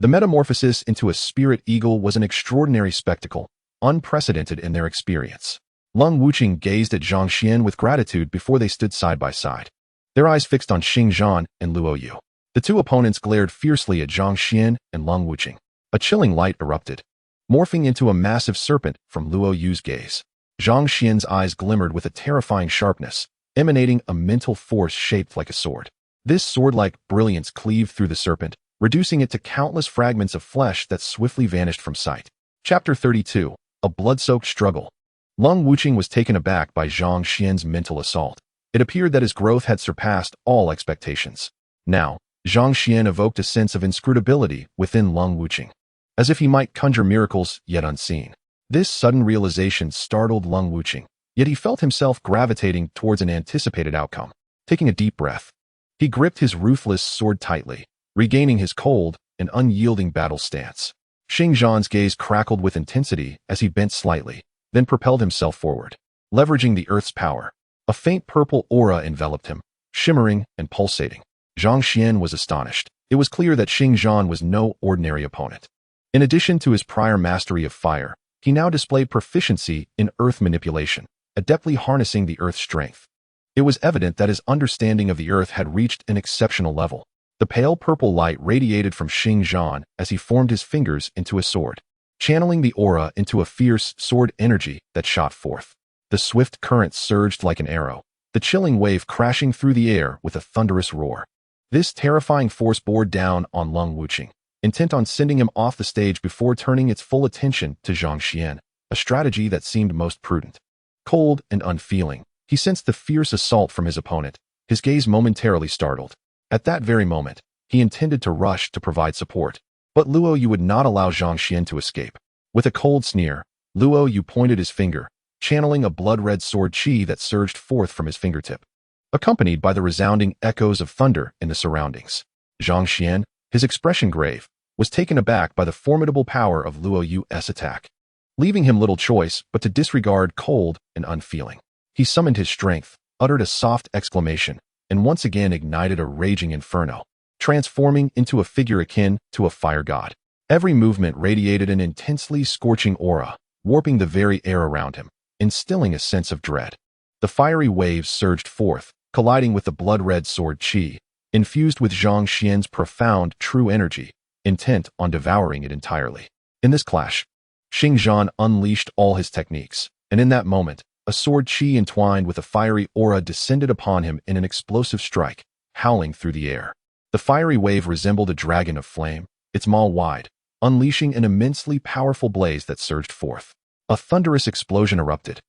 The metamorphosis into a spirit eagle was an extraordinary spectacle, unprecedented in their experience. Lung Wuqing gazed at Zhang Xuan with gratitude before they stood side by side, their eyes fixed on Xingzhan and Luo Yu. The two opponents glared fiercely at Zhang Xuan and Lung Wuqing. A chilling light erupted, morphing into a massive serpent from Luo Yu's gaze. Zhang Xuan's eyes glimmered with a terrifying sharpness, emanating a mental force shaped like a sword. This sword-like brilliance cleaved through the serpent, reducing it to countless fragments of flesh that swiftly vanished from sight. Chapter 32. A blood-soaked struggle. Lung Wuqing was taken aback by Zhang Xuan's mental assault. It appeared that his growth had surpassed all expectations. Now, Zhang Xuan evoked a sense of inscrutability within Lung Wuqing, as if he might conjure miracles yet unseen. This sudden realization startled Lung Wuqing, yet he felt himself gravitating towards an anticipated outcome. Taking a deep breath, he gripped his ruthless sword tightly, regaining his cold and unyielding battle stance. Xingzhan's gaze crackled with intensity as he bent slightly, then propelled himself forward. Leveraging the Earth's power, a faint purple aura enveloped him, shimmering and pulsating. Zhang Xuan was astonished. It was clear that Xingzhan was no ordinary opponent. In addition to his prior mastery of fire, he now displayed proficiency in earth manipulation, adeptly harnessing the Earth's strength. It was evident that his understanding of the Earth had reached an exceptional level. The pale purple light radiated from Xingzhan as he formed his fingers into a sword, channeling the aura into a fierce sword energy that shot forth. The swift current surged like an arrow, the chilling wave crashing through the air with a thunderous roar. This terrifying force bore down on Lung Wuqing, intent on sending him off the stage before turning its full attention to Zhang Xuan, a strategy that seemed most prudent. Cold and unfeeling, he sensed the fierce assault from his opponent, his gaze momentarily startled. At that very moment, he intended to rush to provide support, but Luo Yu would not allow Zhang Xuan to escape. With a cold sneer, Luo Yu pointed his finger, channeling a blood-red sword chi that surged forth from his fingertip, accompanied by the resounding echoes of thunder in the surroundings. Zhang Xuan, his expression grave, was taken aback by the formidable power of Luo Yu's attack, leaving him little choice but to disregard cold and unfeeling. He summoned his strength, uttered a soft exclamation, and once again ignited a raging inferno, transforming into a figure akin to a fire god. Every movement radiated an intensely scorching aura, warping the very air around him, instilling a sense of dread. The fiery waves surged forth, colliding with the blood-red sword chi, infused with Zhang Xuan's profound true energy, intent on devouring it entirely. In this clash, Xingzhan unleashed all his techniques, and in that moment, a sword chi entwined with a fiery aura descended upon him in an explosive strike, howling through the air. The fiery wave resembled a dragon of flame, its maw wide, unleashing an immensely powerful blaze that surged forth. A thunderous explosion erupted,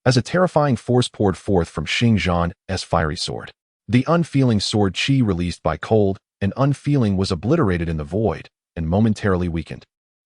as a terrifying force poured forth from Xingzhan's fiery sword. The unfeeling sword chi released by cold and unfeeling was obliterated in the void and momentarily weakened.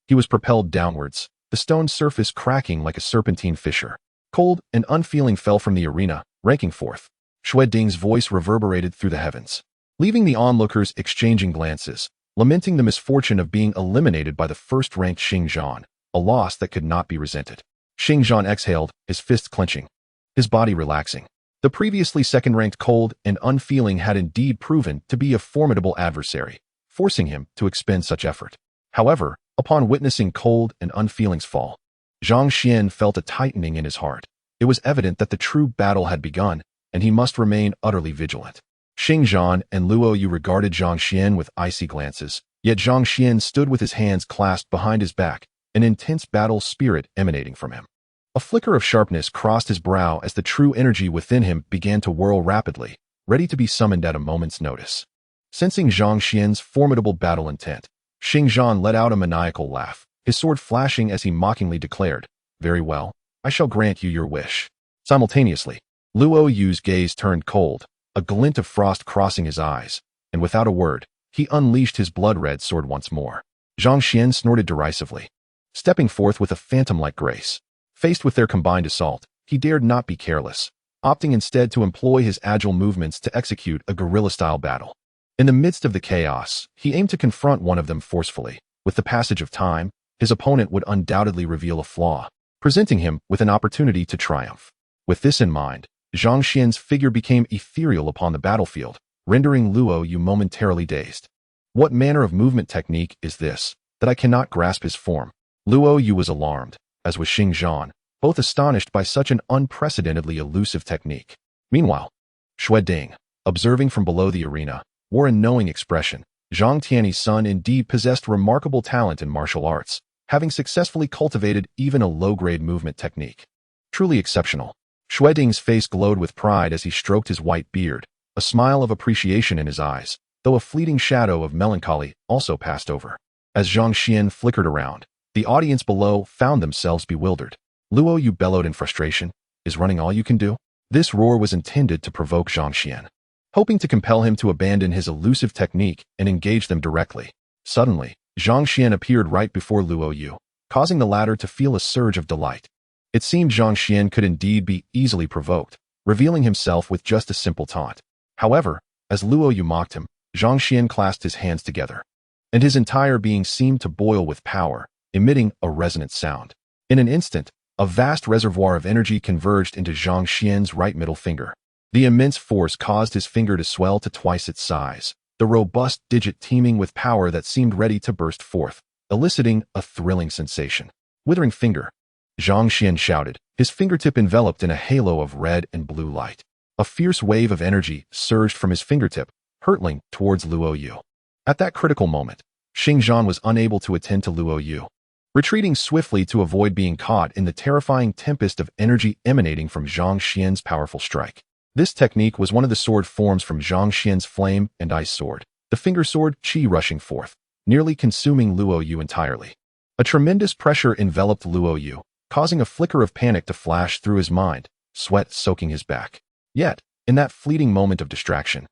He was propelled downwards, the stone surface cracking like a serpentine fissure. Cold and unfeeling fell from the arena, ranking fourth. Shui Ding's voice reverberated through the heavens, leaving the onlookers exchanging glances, lamenting the misfortune of being eliminated by the first-ranked Xingzhan, a loss that could not be resented. Xingzhan exhaled, his fists clenching, his body relaxing. The previously second-ranked cold and unfeeling had indeed proven to be a formidable adversary, forcing him to expend such effort. However, upon witnessing cold and unfeeling's fall, Zhang Xuan felt a tightening in his heart. It was evident that the true battle had begun, and he must remain utterly vigilant. Xingzhan and Luo Yu regarded Zhang Xuan with icy glances, yet Zhang Xuan stood with his hands clasped behind his back, an intense battle spirit emanating from him. A flicker of sharpness crossed his brow as the true energy within him began to whirl rapidly, ready to be summoned at a moment's notice. Sensing Zhang Xuan's formidable battle intent, Xingzhan let out a maniacal laugh, his sword flashing as he mockingly declared, "Very well, I shall grant you your wish." Simultaneously, Luo Yu's gaze turned cold, a glint of frost crossing his eyes, and without a word, he unleashed his blood-red sword once more. Zhang Xuan snorted derisively, stepping forth with a phantom-like grace. Faced with their combined assault, he dared not be careless, opting instead to employ his agile movements to execute a guerrilla-style battle. In the midst of the chaos, he aimed to confront one of them forcefully. With the passage of time, his opponent would undoubtedly reveal a flaw, presenting him with an opportunity to triumph. With this in mind, Zhang Xian's figure became ethereal upon the battlefield, rendering Luo Yu momentarily dazed. What manner of movement technique is this, that I cannot grasp his form? Luo Yu was alarmed, as was Xing Zhan, both astonished by such an unprecedentedly elusive technique. Meanwhile, Xue Ding, observing from below the arena, wore a knowing expression. Zhang Tianyi's son indeed possessed remarkable talent in martial arts, having successfully cultivated even a low-grade movement technique. Truly exceptional. Xue Ding's face glowed with pride as he stroked his white beard, a smile of appreciation in his eyes, though a fleeting shadow of melancholy also passed over. As Zhang Xian flickered around, the audience below found themselves bewildered. Luo Yu bellowed in frustration. Is running all you can do? This roar was intended to provoke Zhang Xian, hoping to compel him to abandon his elusive technique and engage them directly. Suddenly, Zhang Xian appeared right before Luo Yu, causing the latter to feel a surge of delight. It seemed Zhang Xian could indeed be easily provoked, revealing himself with just a simple taunt. However, as Luo Yu mocked him, Zhang Xian clasped his hands together, and his entire being seemed to boil with power, emitting a resonant sound. In an instant, a vast reservoir of energy converged into Zhang Xian's right middle finger. The immense force caused his finger to swell to twice its size, the robust digit teeming with power that seemed ready to burst forth, eliciting a thrilling sensation. Withering finger, Zhang Xian shouted, his fingertip enveloped in a halo of red and blue light. A fierce wave of energy surged from his fingertip, hurtling towards Luo Yu. At that critical moment, Xing Zhan was unable to attend to Luo Yu, retreating swiftly to avoid being caught in the terrifying tempest of energy emanating from Zhang Xian's powerful strike. This technique was one of the sword forms from Zhang Xian's flame and ice sword, the finger sword qi rushing forth, nearly consuming Luo Yu entirely. A tremendous pressure enveloped Luo Yu, causing a flicker of panic to flash through his mind, sweat soaking his back. Yet, in that fleeting moment of distraction,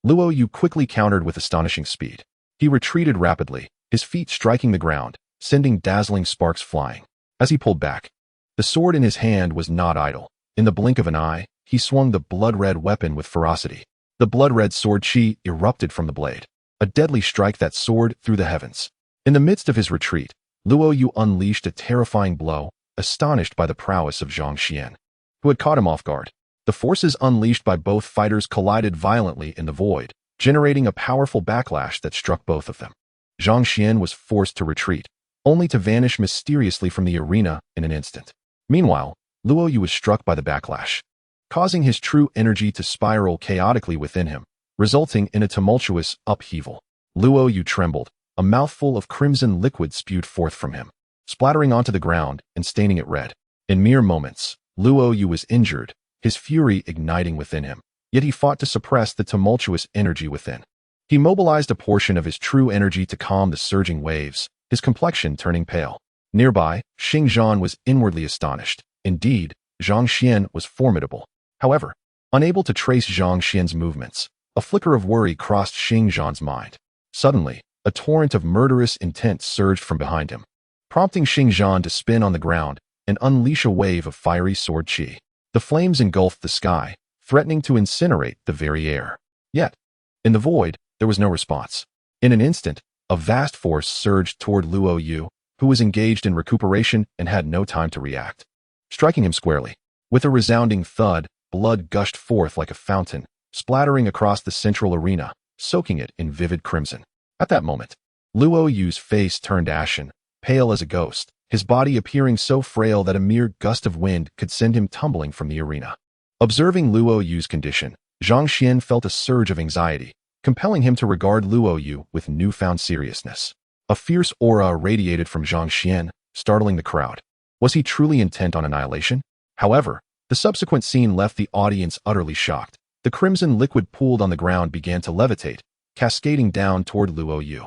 Luo Yu quickly countered with astonishing speed. He retreated rapidly, his feet striking the ground, sending dazzling sparks flying. As he pulled back, the sword in his hand was not idle. In the blink of an eye, he swung the blood-red weapon with ferocity. The blood-red sword qi erupted from the blade, a deadly strike that soared through the heavens. In the midst of his retreat, Luo Yu unleashed a terrifying blow, astonished by the prowess of Zhang Xian, who had caught him off guard. The forces unleashed by both fighters collided violently in the void, generating a powerful backlash that struck both of them. Zhang Xian was forced to retreat, only to vanish mysteriously from the arena in an instant. Meanwhile, Luo Yu was struck by the backlash, causing his true energy to spiral chaotically within him, resulting in a tumultuous upheaval. Luo Yu trembled, a mouthful of crimson liquid spewed forth from him, splattering onto the ground and staining it red. In mere moments, Luo Yu was injured, his fury igniting within him, yet he fought to suppress the tumultuous energy within. He mobilized a portion of his true energy to calm the surging waves, his complexion turning pale. Nearby, Xing Zhan was inwardly astonished. Indeed, Zhang Xian was formidable. However, unable to trace Zhang Xian's movements, a flicker of worry crossed Xing Zhan's mind. Suddenly, a torrent of murderous intent surged from behind him, prompting Xing Zhan to spin on the ground and unleash a wave of fiery sword qi. The flames engulfed the sky, threatening to incinerate the very air. Yet, in the void, there was no response. In an instant, a vast force surged toward Luo Yu, who was engaged in recuperation and had no time to react, striking him squarely. With a resounding thud, blood gushed forth like a fountain, splattering across the central arena, soaking it in vivid crimson. At that moment, Luo Yu's face turned ashen, pale as a ghost, his body appearing so frail that a mere gust of wind could send him tumbling from the arena. Observing Luo Yu's condition, Zhang Xian felt a surge of anxiety, compelling him to regard Luo Yu with newfound seriousness. A fierce aura radiated from Zhang Xian, startling the crowd. Was he truly intent on annihilation? However, the subsequent scene left the audience utterly shocked. The crimson liquid pooled on the ground began to levitate, cascading down toward Luo Yu.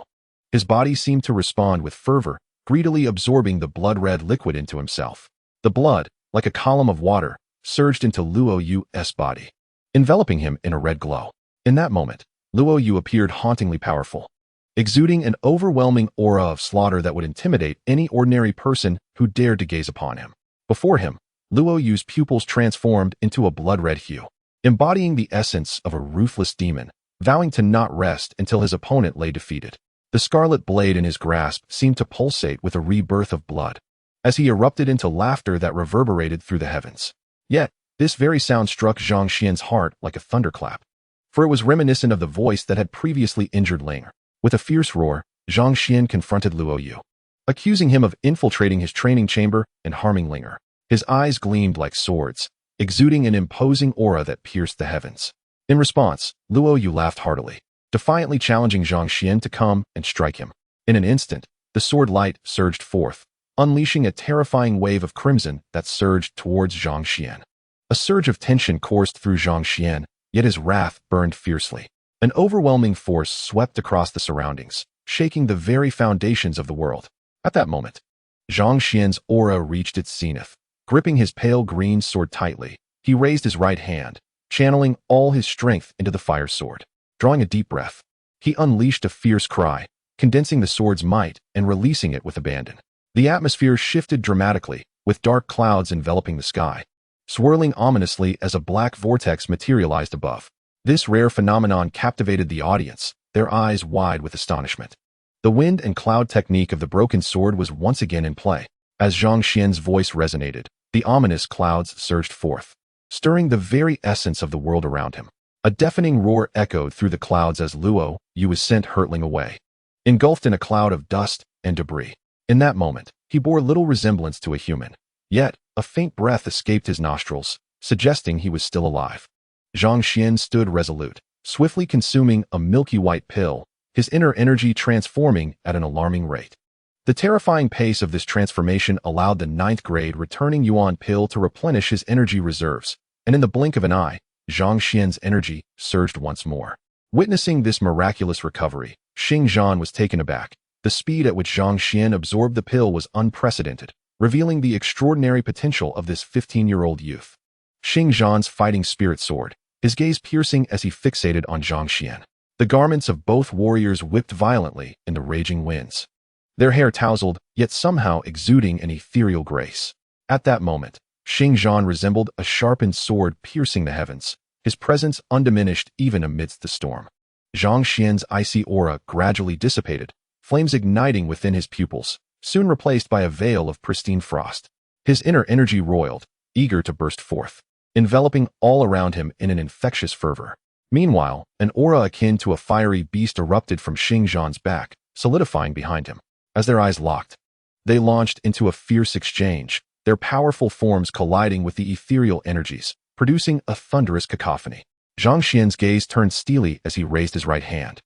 His body seemed to respond with fervor, greedily absorbing the blood-red liquid into himself. The blood, like a column of water, surged into Luo Yu's body, enveloping him in a red glow. In that moment, Luo Yu appeared hauntingly powerful, exuding an overwhelming aura of slaughter that would intimidate any ordinary person who dared to gaze upon him. Before him, Luo Yu's pupils transformed into a blood-red hue, embodying the essence of a ruthless demon, vowing to not rest until his opponent lay defeated. The scarlet blade in his grasp seemed to pulsate with a rebirth of blood, as he erupted into laughter that reverberated through the heavens. Yet, this very sound struck Zhang Xian's heart like a thunderclap, for it was reminiscent of the voice that had previously injured Ling. With a fierce roar, Zhang Xian confronted Luo Yu, accusing him of infiltrating his training chamber and harming Linger. His eyes gleamed like swords, exuding an imposing aura that pierced the heavens. In response, Luo Yu laughed heartily, defiantly challenging Zhang Xian to come and strike him. In an instant, the sword light surged forth, unleashing a terrifying wave of crimson that surged towards Zhang Xian. A surge of tension coursed through Zhang Xian, yet his wrath burned fiercely. An overwhelming force swept across the surroundings, shaking the very foundations of the world. At that moment, Zhang Xian's aura reached its zenith. Gripping his pale green sword tightly, he raised his right hand, channeling all his strength into the fire sword. Drawing a deep breath, he unleashed a fierce cry, condensing the sword's might and releasing it with abandon. The atmosphere shifted dramatically, with dark clouds enveloping the sky, swirling ominously as a black vortex materialized above. This rare phenomenon captivated the audience, their eyes wide with astonishment. The wind and cloud technique of the broken sword was once again in play. As Zhang Xian's voice resonated, the ominous clouds surged forth, stirring the very essence of the world around him. A deafening roar echoed through the clouds as Luo Yu was sent hurtling away, engulfed in a cloud of dust and debris. In that moment, he bore little resemblance to a human, yet a faint breath escaped his nostrils, suggesting he was still alive. Zhang Xian stood resolute, swiftly consuming a milky white pill, his inner energy transforming at an alarming rate. The terrifying pace of this transformation allowed the 9th grade returning yuan pill to replenish his energy reserves, and in the blink of an eye, Zhang Xian's energy surged once more. Witnessing this miraculous recovery, Xing Zhan was taken aback. The speed at which Zhang Xian absorbed the pill was unprecedented, revealing the extraordinary potential of this 15-year-old youth. Xing Zhan's fighting spirit soared, his gaze piercing as he fixated on Zhang Xian. The garments of both warriors whipped violently in the raging winds, their hair tousled, yet somehow exuding an ethereal grace. At that moment, Xing Zhan resembled a sharpened sword piercing the heavens, his presence undiminished even amidst the storm. Zhang Xian's icy aura gradually dissipated, flames igniting within his pupils, soon replaced by a veil of pristine frost. His inner energy roiled, eager to burst forth, enveloping all around him in an infectious fervor. Meanwhile, an aura akin to a fiery beast erupted from Xing Zhan's back, solidifying behind him. As their eyes locked, they launched into a fierce exchange, their powerful forms colliding with the ethereal energies, producing a thunderous cacophony. Zhang Xian's gaze turned steely as he raised his right hand,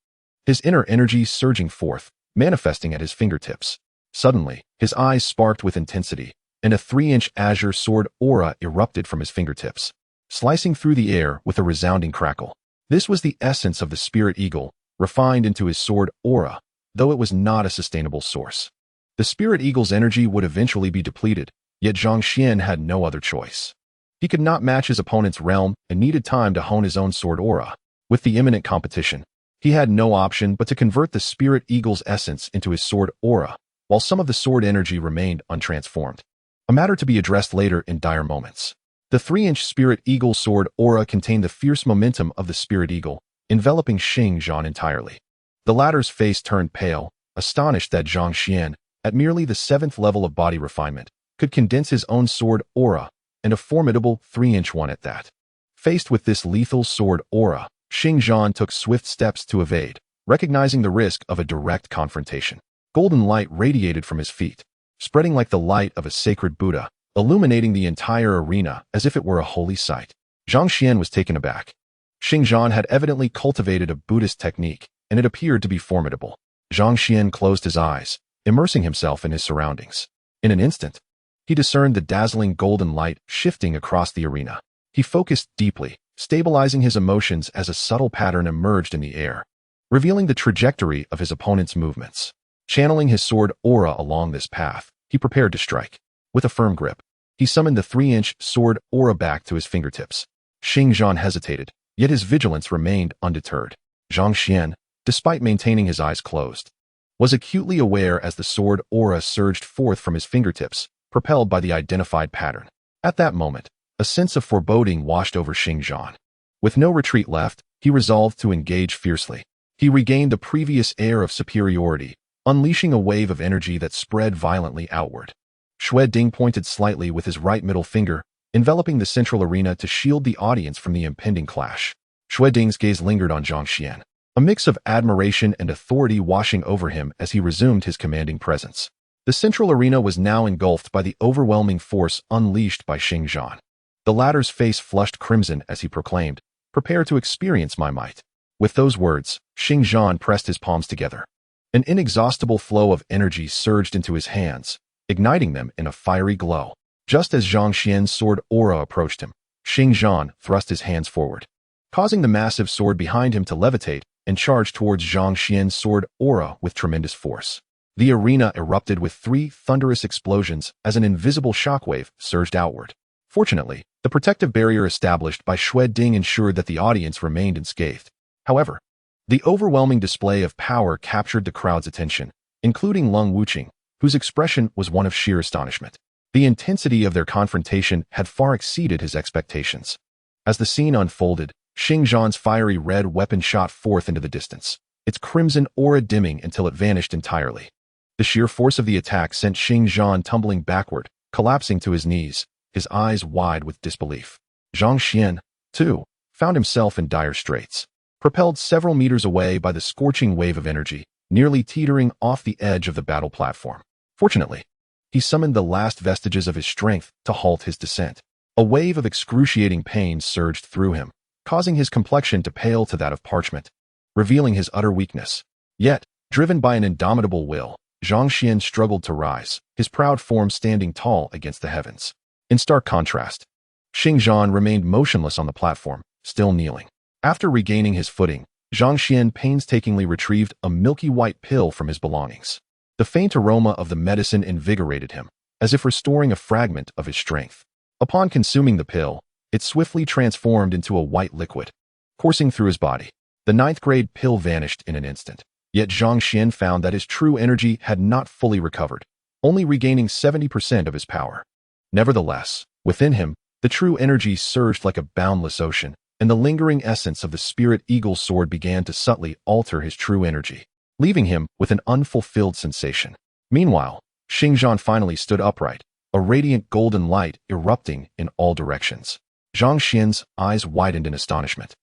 his inner energy surging forth, manifesting at his fingertips. Suddenly, his eyes sparked with intensity, and a 3-inch azure sword aura erupted from his fingertips, slicing through the air with a resounding crackle. This was the essence of the spirit eagle, refined into his sword aura, though it was not a sustainable source. The spirit eagle's energy would eventually be depleted, yet Zhang Xian had no other choice. He could not match his opponent's realm and needed time to hone his own sword aura. With the imminent competition, he had no option but to convert the spirit eagle's essence into his sword aura, while some of the sword energy remained untransformed, a matter to be addressed later in dire moments. The 3-inch spirit eagle sword aura contained the fierce momentum of the spirit eagle, enveloping Xing Zhan entirely. The latter's face turned pale, astonished that Zhang Xian, at merely the 7th level of body refinement, could condense his own sword aura, and a formidable 3-inch one at that. Faced with this lethal sword aura, Xing Zhan took swift steps to evade, recognizing the risk of a direct confrontation. Golden light radiated from his feet, spreading like the light of a sacred Buddha, illuminating the entire arena as if it were a holy site. Zhang Xian was taken aback. Xing Zhan had evidently cultivated a Buddhist technique, and it appeared to be formidable. Zhang Xian closed his eyes, immersing himself in his surroundings. In an instant, he discerned the dazzling golden light shifting across the arena. He focused deeply, stabilizing his emotions as a subtle pattern emerged in the air, revealing the trajectory of his opponent's movements. Channeling his sword aura along this path, he prepared to strike. With a firm grip, he summoned the 3-inch sword aura back to his fingertips. Xing Zhan hesitated, yet his vigilance remained undeterred. Zhang Xian, despite maintaining his eyes closed, was acutely aware as the sword aura surged forth from his fingertips, propelled by the identified pattern. At that moment, a sense of foreboding washed over Xing Zhan. With no retreat left, he resolved to engage fiercely. He regained the previous air of superiority, unleashing a wave of energy that spread violently outward. Xue Ding pointed slightly with his right middle finger, enveloping the central arena to shield the audience from the impending clash. Xue Ding's gaze lingered on Zhang Xuan, a mix of admiration and authority washing over him as he resumed his commanding presence. The central arena was now engulfed by the overwhelming force unleashed by Xing Zhan. The latter's face flushed crimson as he proclaimed, "Prepare to experience my might." With those words, Xing Zhan pressed his palms together. An inexhaustible flow of energy surged into his hands, igniting them in a fiery glow. Just as Zhang Xian's sword aura approached him, Xing Zhan thrust his hands forward, causing the massive sword behind him to levitate and charge towards Zhang Xian's sword aura with tremendous force. The arena erupted with 3 thunderous explosions as an invisible shockwave surged outward. Fortunately, the protective barrier established by Xue Ding ensured that the audience remained unscathed. However, the overwhelming display of power captured the crowd's attention, including Lung Wuqing, whose expression was one of sheer astonishment. The intensity of their confrontation had far exceeded his expectations. As the scene unfolded, Xing Zhan's fiery red weapon shot forth into the distance, its crimson aura dimming until it vanished entirely. The sheer force of the attack sent Xing Zhan tumbling backward, collapsing to his knees, his eyes wide with disbelief. Zhang Xian, too, found himself in dire straits. Propelled several meters away by the scorching wave of energy, nearly teetering off the edge of the battle platform. Fortunately, he summoned the last vestiges of his strength to halt his descent. A wave of excruciating pain surged through him, causing his complexion to pale to that of parchment, revealing his utter weakness. Yet, driven by an indomitable will, Zhang Xian struggled to rise, his proud form standing tall against the heavens. In stark contrast, Xing Zhan remained motionless on the platform, still kneeling. After regaining his footing, Zhang Xian painstakingly retrieved a milky white pill from his belongings. The faint aroma of the medicine invigorated him, as if restoring a fragment of his strength. Upon consuming the pill, it swiftly transformed into a white liquid, coursing through his body. The 9th-grade pill vanished in an instant. Yet Zhang Xian found that his true energy had not fully recovered, only regaining 70% of his power. Nevertheless, within him, the true energy surged like a boundless ocean, and the lingering essence of the spirit eagle sword began to subtly alter his true energy, leaving him with an unfulfilled sensation. Meanwhile, Xing Zhan finally stood upright, a radiant golden light erupting in all directions. Zhang Xian's eyes widened in astonishment.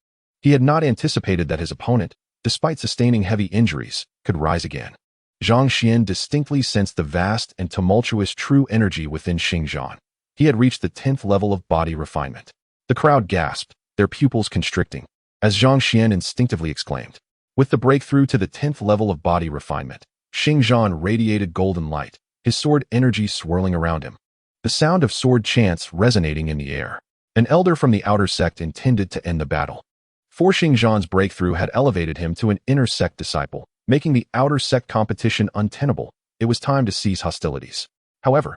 He had not anticipated that his opponent, despite sustaining heavy injuries, could rise again. Zhang Xian distinctly sensed the vast and tumultuous true energy within Xing Zhan. He had reached the 10th level of body refinement. The crowd gasped, their pupils constricting, as Zhang Xian instinctively exclaimed. With the breakthrough to the 10th level of body refinement, Xing Zhan radiated golden light, his sword energy swirling around him. The sound of sword chants resonating in the air. An elder from the outer sect intended to end the battle. For Xing Zhan's breakthrough had elevated him to an inner sect disciple, making the outer sect competition untenable. It was time to cease hostilities. However,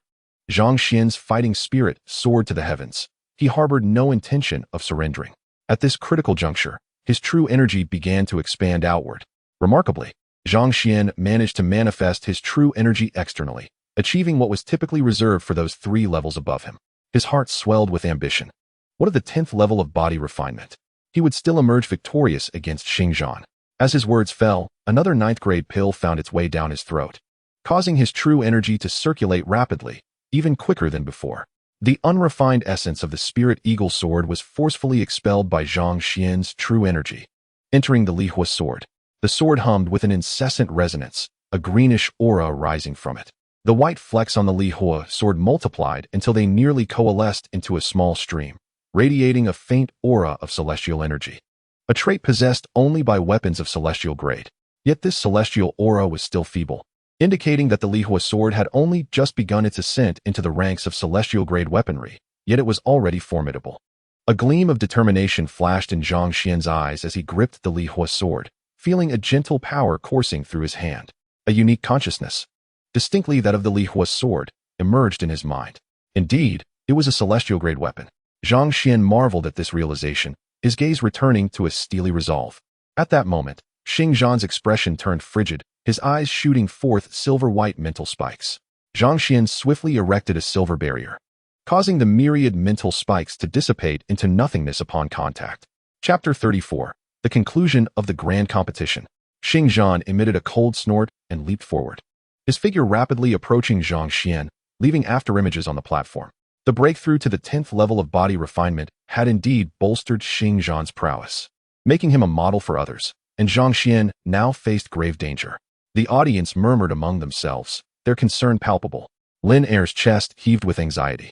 Zhang Xian's fighting spirit soared to the heavens. He harbored no intention of surrendering. At this critical juncture, his true energy began to expand outward. Remarkably, Zhang Xian managed to manifest his true energy externally, achieving what was typically reserved for those 3 levels above him. His heart swelled with ambition. What of the 10th level of body refinement? He would still emerge victorious against Xing Zhan. As his words fell, another 9th-grade pill found its way down his throat, causing his true energy to circulate rapidly, even quicker than before. The unrefined essence of the spirit eagle sword was forcefully expelled by Zhang Xian's true energy. Entering the Lihua sword, the sword hummed with an incessant resonance, a greenish aura rising from it. The white flecks on the Lihua sword multiplied until they nearly coalesced into a small stream, radiating a faint aura of celestial energy. A trait possessed only by weapons of celestial grade. Yet this celestial aura was still feeble, indicating that the Lihua sword had only just begun its ascent into the ranks of celestial-grade weaponry, yet it was already formidable. A gleam of determination flashed in Zhang Xian's eyes as he gripped the Lihua sword, feeling a gentle power coursing through his hand. A unique consciousness, distinctly that of the Lihua sword, emerged in his mind. Indeed, it was a celestial-grade weapon. Zhang Xian marveled at this realization, his gaze returning to a steely resolve. At that moment, Xing Zhan's expression turned frigid, his eyes shooting forth silver-white mental spikes. Zhang Xian swiftly erected a silver barrier, causing the myriad mental spikes to dissipate into nothingness upon contact. Chapter 34. The conclusion of the grand competition. Zhang emitted a cold snort and leaped forward, his figure rapidly approaching Zhang Xian, leaving afterimages on the platform. The breakthrough to the 10th level of body refinement had indeed bolstered Zhang's prowess, making him a model for others, and Zhang Xian now faced grave danger. The audience murmured among themselves, their concern palpable. Lin Er's chest heaved with anxiety,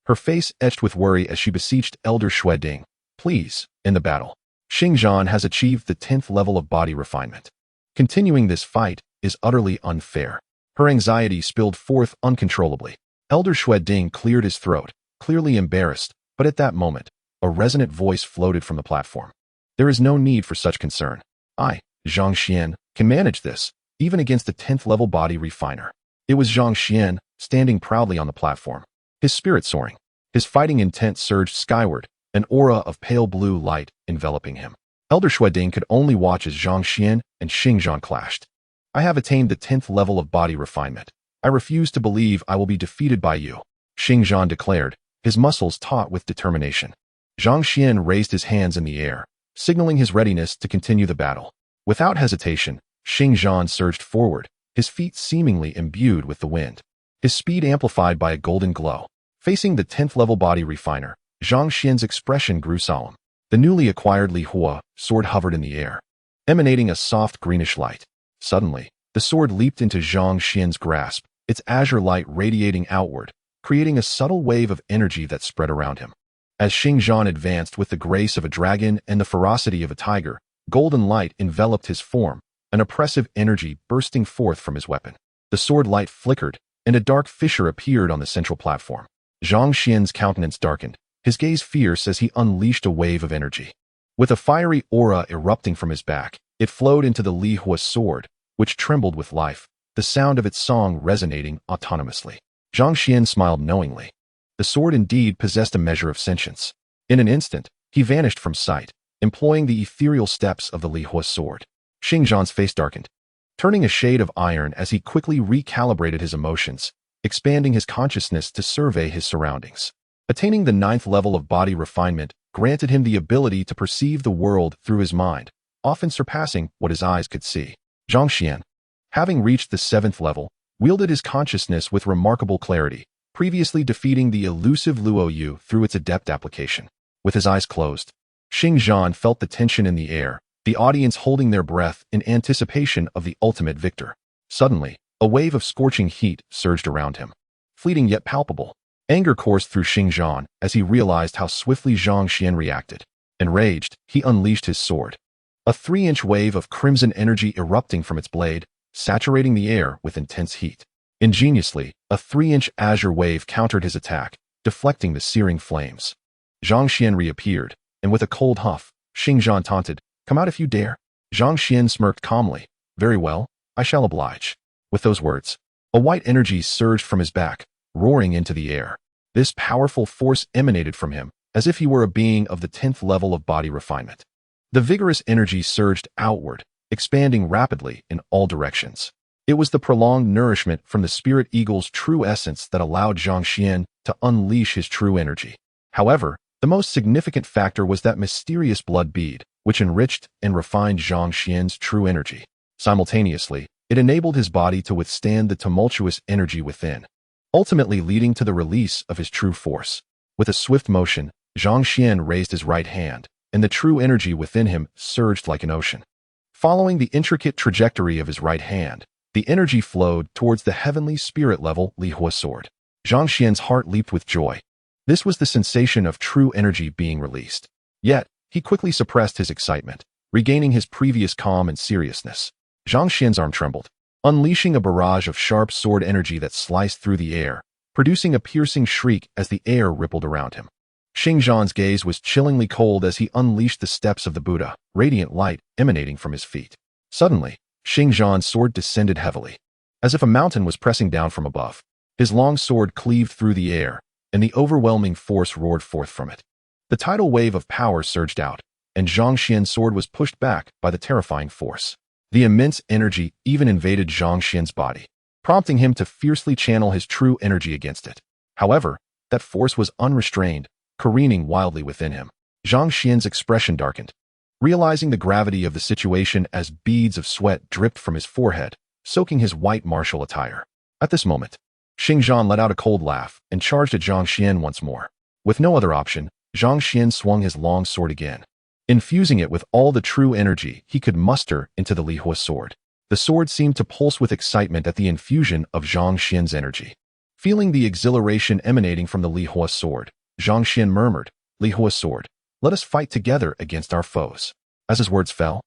her face etched with worry as she beseeched Elder Shui Ding, "Please, in the battle. Zhang has achieved the 10th level of body refinement. Continuing this fight is utterly unfair." Her anxiety spilled forth uncontrollably. Elder Shui Ding cleared his throat, clearly embarrassed, but at that moment, a resonant voice floated from the platform. "There is no need for such concern. I, Zhang Xian, can manage this, even against a 10th level body refiner." It was Zhang Xian, standing proudly on the platform, his spirit soaring. His fighting intent surged skyward, an aura of pale blue light enveloping him. Elder Shui Ding could only watch as Zhang Xian and Zhang clashed. "I have attained the 10th level of body refinement. I refuse to believe I will be defeated by you," Zhang declared, his muscles taut with determination. Zhang Xian raised his hands in the air, signaling his readiness to continue the battle. Without hesitation, Zhang surged forward, his feet seemingly imbued with the wind, his speed amplified by a golden glow. Facing the 10th level body refiner, Zhang Xian's expression grew solemn. The newly acquired Li Hua sword hovered in the air, emanating a soft greenish light. Suddenly, the sword leaped into Zhang Xian's grasp, its azure light radiating outward, creating a subtle wave of energy that spread around him. As Zhang advanced with the grace of a dragon and the ferocity of a tiger, golden light enveloped his form, an oppressive energy bursting forth from his weapon. The sword light flickered, and a dark fissure appeared on the central platform. Zhang Xian's countenance darkened, his gaze fierce as he unleashed a wave of energy. With a fiery aura erupting from his back, it flowed into the Li Hua sword, which trembled with life, the sound of its song resonating autonomously. Zhang Xian smiled knowingly. The sword indeed possessed a measure of sentience. In an instant, he vanished from sight, employing the ethereal steps of the Li Hua sword. Zhang's face darkened, turning a shade of iron as he quickly recalibrated his emotions, expanding his consciousness to survey his surroundings. Attaining the 9th level of body refinement granted him the ability to perceive the world through his mind, often surpassing what his eyes could see. Zhang Xian, having reached the 7th level, wielded his consciousness with remarkable clarity, previously defeating the elusive Luo Yu through its adept application. With his eyes closed, Zhang felt the tension in the air, the audience holding their breath in anticipation of the ultimate victor. Suddenly, a wave of scorching heat surged around him. Fleeting yet palpable, anger coursed through Zhang as he realized how swiftly Zhang Xian reacted. Enraged, he unleashed his sword. A 3-inch wave of crimson energy erupting from its blade, saturating the air with intense heat. Ingeniously, a 3-inch azure wave countered his attack, deflecting the searing flames. Zhang Xian reappeared, and with a cold huff, Zhang taunted, "Come out if you dare." Zhang Xian smirked calmly. "Very well, I shall oblige." With those words, a white energy surged from his back, roaring into the air. This powerful force emanated from him, as if he were a being of the 10th level of body refinement. The vigorous energy surged outward, expanding rapidly in all directions. It was the prolonged nourishment from the spirit eagle's true essence that allowed Zhang Xian to unleash his true energy. However, the most significant factor was that mysterious blood bead, which enriched and refined Zhang Xian's true energy. Simultaneously, it enabled his body to withstand the tumultuous energy within, ultimately leading to the release of his true force. With a swift motion, Zhang Xian raised his right hand, and the true energy within him surged like an ocean. Following the intricate trajectory of his right hand, the energy flowed towards the heavenly spirit-level Li Hua sword. Zhang Xian's heart leaped with joy. This was the sensation of true energy being released. Yet, he quickly suppressed his excitement, regaining his previous calm and seriousness. Zhang Xian's arm trembled, unleashing a barrage of sharp sword energy that sliced through the air, producing a piercing shriek as the air rippled around him. Zhang's gaze was chillingly cold as he unleashed the steps of the Buddha, radiant light emanating from his feet. Suddenly, Zhang's sword descended heavily, as if a mountain was pressing down from above. His long sword cleaved through the air, and the overwhelming force roared forth from it. The tidal wave of power surged out, and Zhang Xian's sword was pushed back by the terrifying force. The immense energy even invaded Zhang Xian's body, prompting him to fiercely channel his true energy against it. However, that force was unrestrained, careening wildly within him. Zhang Xian's expression darkened. realizing the gravity of the situation as beads of sweat dripped from his forehead, soaking his white martial attire. At this moment, Xingzhan let out a cold laugh and charged at Zhang Xuan once more. With no other option, Zhang Xuan swung his long sword again, infusing it with all the true energy he could muster into the Lihua sword. The sword seemed to pulse with excitement at the infusion of Zhang Xuan's energy. Feeling the exhilaration emanating from the Lihua sword, Zhang Xuan murmured, "Lihua sword, let us fight together against our foes." As his words fell,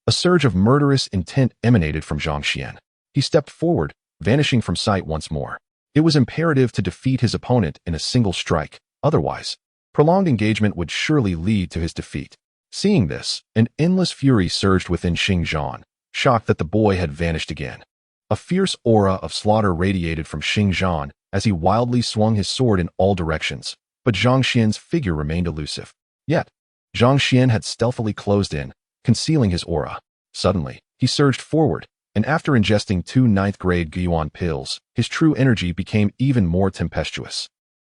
a surge of murderous intent emanated from Zhang Xuan. He stepped forward, vanishing from sight once more. It was imperative to defeat his opponent in a single strike, otherwise, prolonged engagement would surely lead to his defeat. Seeing this, an endless fury surged within Xingzhan, shocked that the boy had vanished again. A fierce aura of slaughter radiated from Xingzhan as he wildly swung his sword in all directions, but Zhang Xian's figure remained elusive. Yet, Zhang Xian had stealthily closed in, concealing his aura. Suddenly, he surged forward, and after ingesting 2 ninth-grade Guiyuan pills, his true energy became even more tempestuous.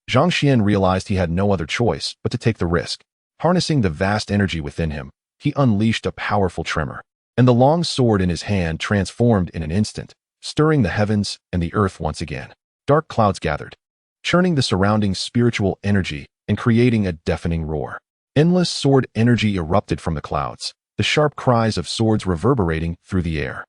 Zhang Xian realized he had no other choice but to take the risk. Harnessing the vast energy within him, he unleashed a powerful tremor, and the long sword in his hand transformed in an instant, stirring the heavens and the earth once again. Dark clouds gathered, churning the surrounding spiritual energy and creating a deafening roar. Endless sword energy erupted from the clouds, the sharp cries of swords reverberating through the air.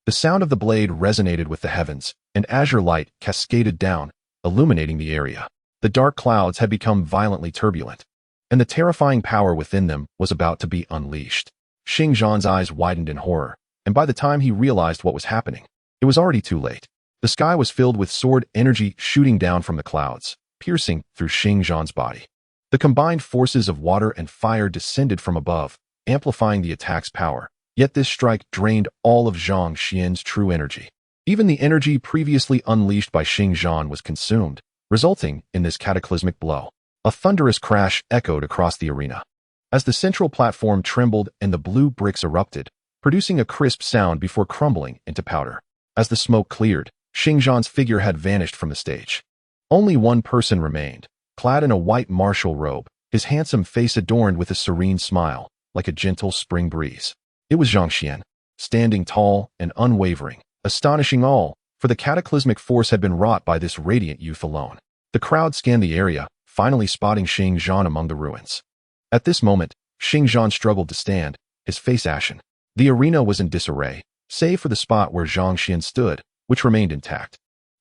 The sound of the blade resonated with the heavens, and azure light cascaded down, illuminating the area. The dark clouds had become violently turbulent, and the terrifying power within them was about to be unleashed. Xingzhan's eyes widened in horror, and by the time he realized what was happening, it was already too late. The sky was filled with sword energy shooting down from the clouds, piercing through Xingzhan's body. The combined forces of water and fire descended from above, amplifying the attack's power. Yet this strike drained all of Zhang Xian's true energy. Even the energy previously unleashed by Xingzhan was consumed, resulting in this cataclysmic blow. A thunderous crash echoed across the arena, as the central platform trembled and the blue bricks erupted, producing a crisp sound before crumbling into powder. As the smoke cleared, Xingzhan's figure had vanished from the stage. Only one person remained, clad in a white martial robe, his handsome face adorned with a serene smile, like a gentle spring breeze. It was Zhang Xian, standing tall and unwavering, astonishing all, for the cataclysmic force had been wrought by this radiant youth alone. The crowd scanned the area, finally spotting Xingzhan among the ruins. At this moment, Xingzhan struggled to stand, his face ashen. The arena was in disarray, save for the spot where Zhang Xian stood, which remained intact.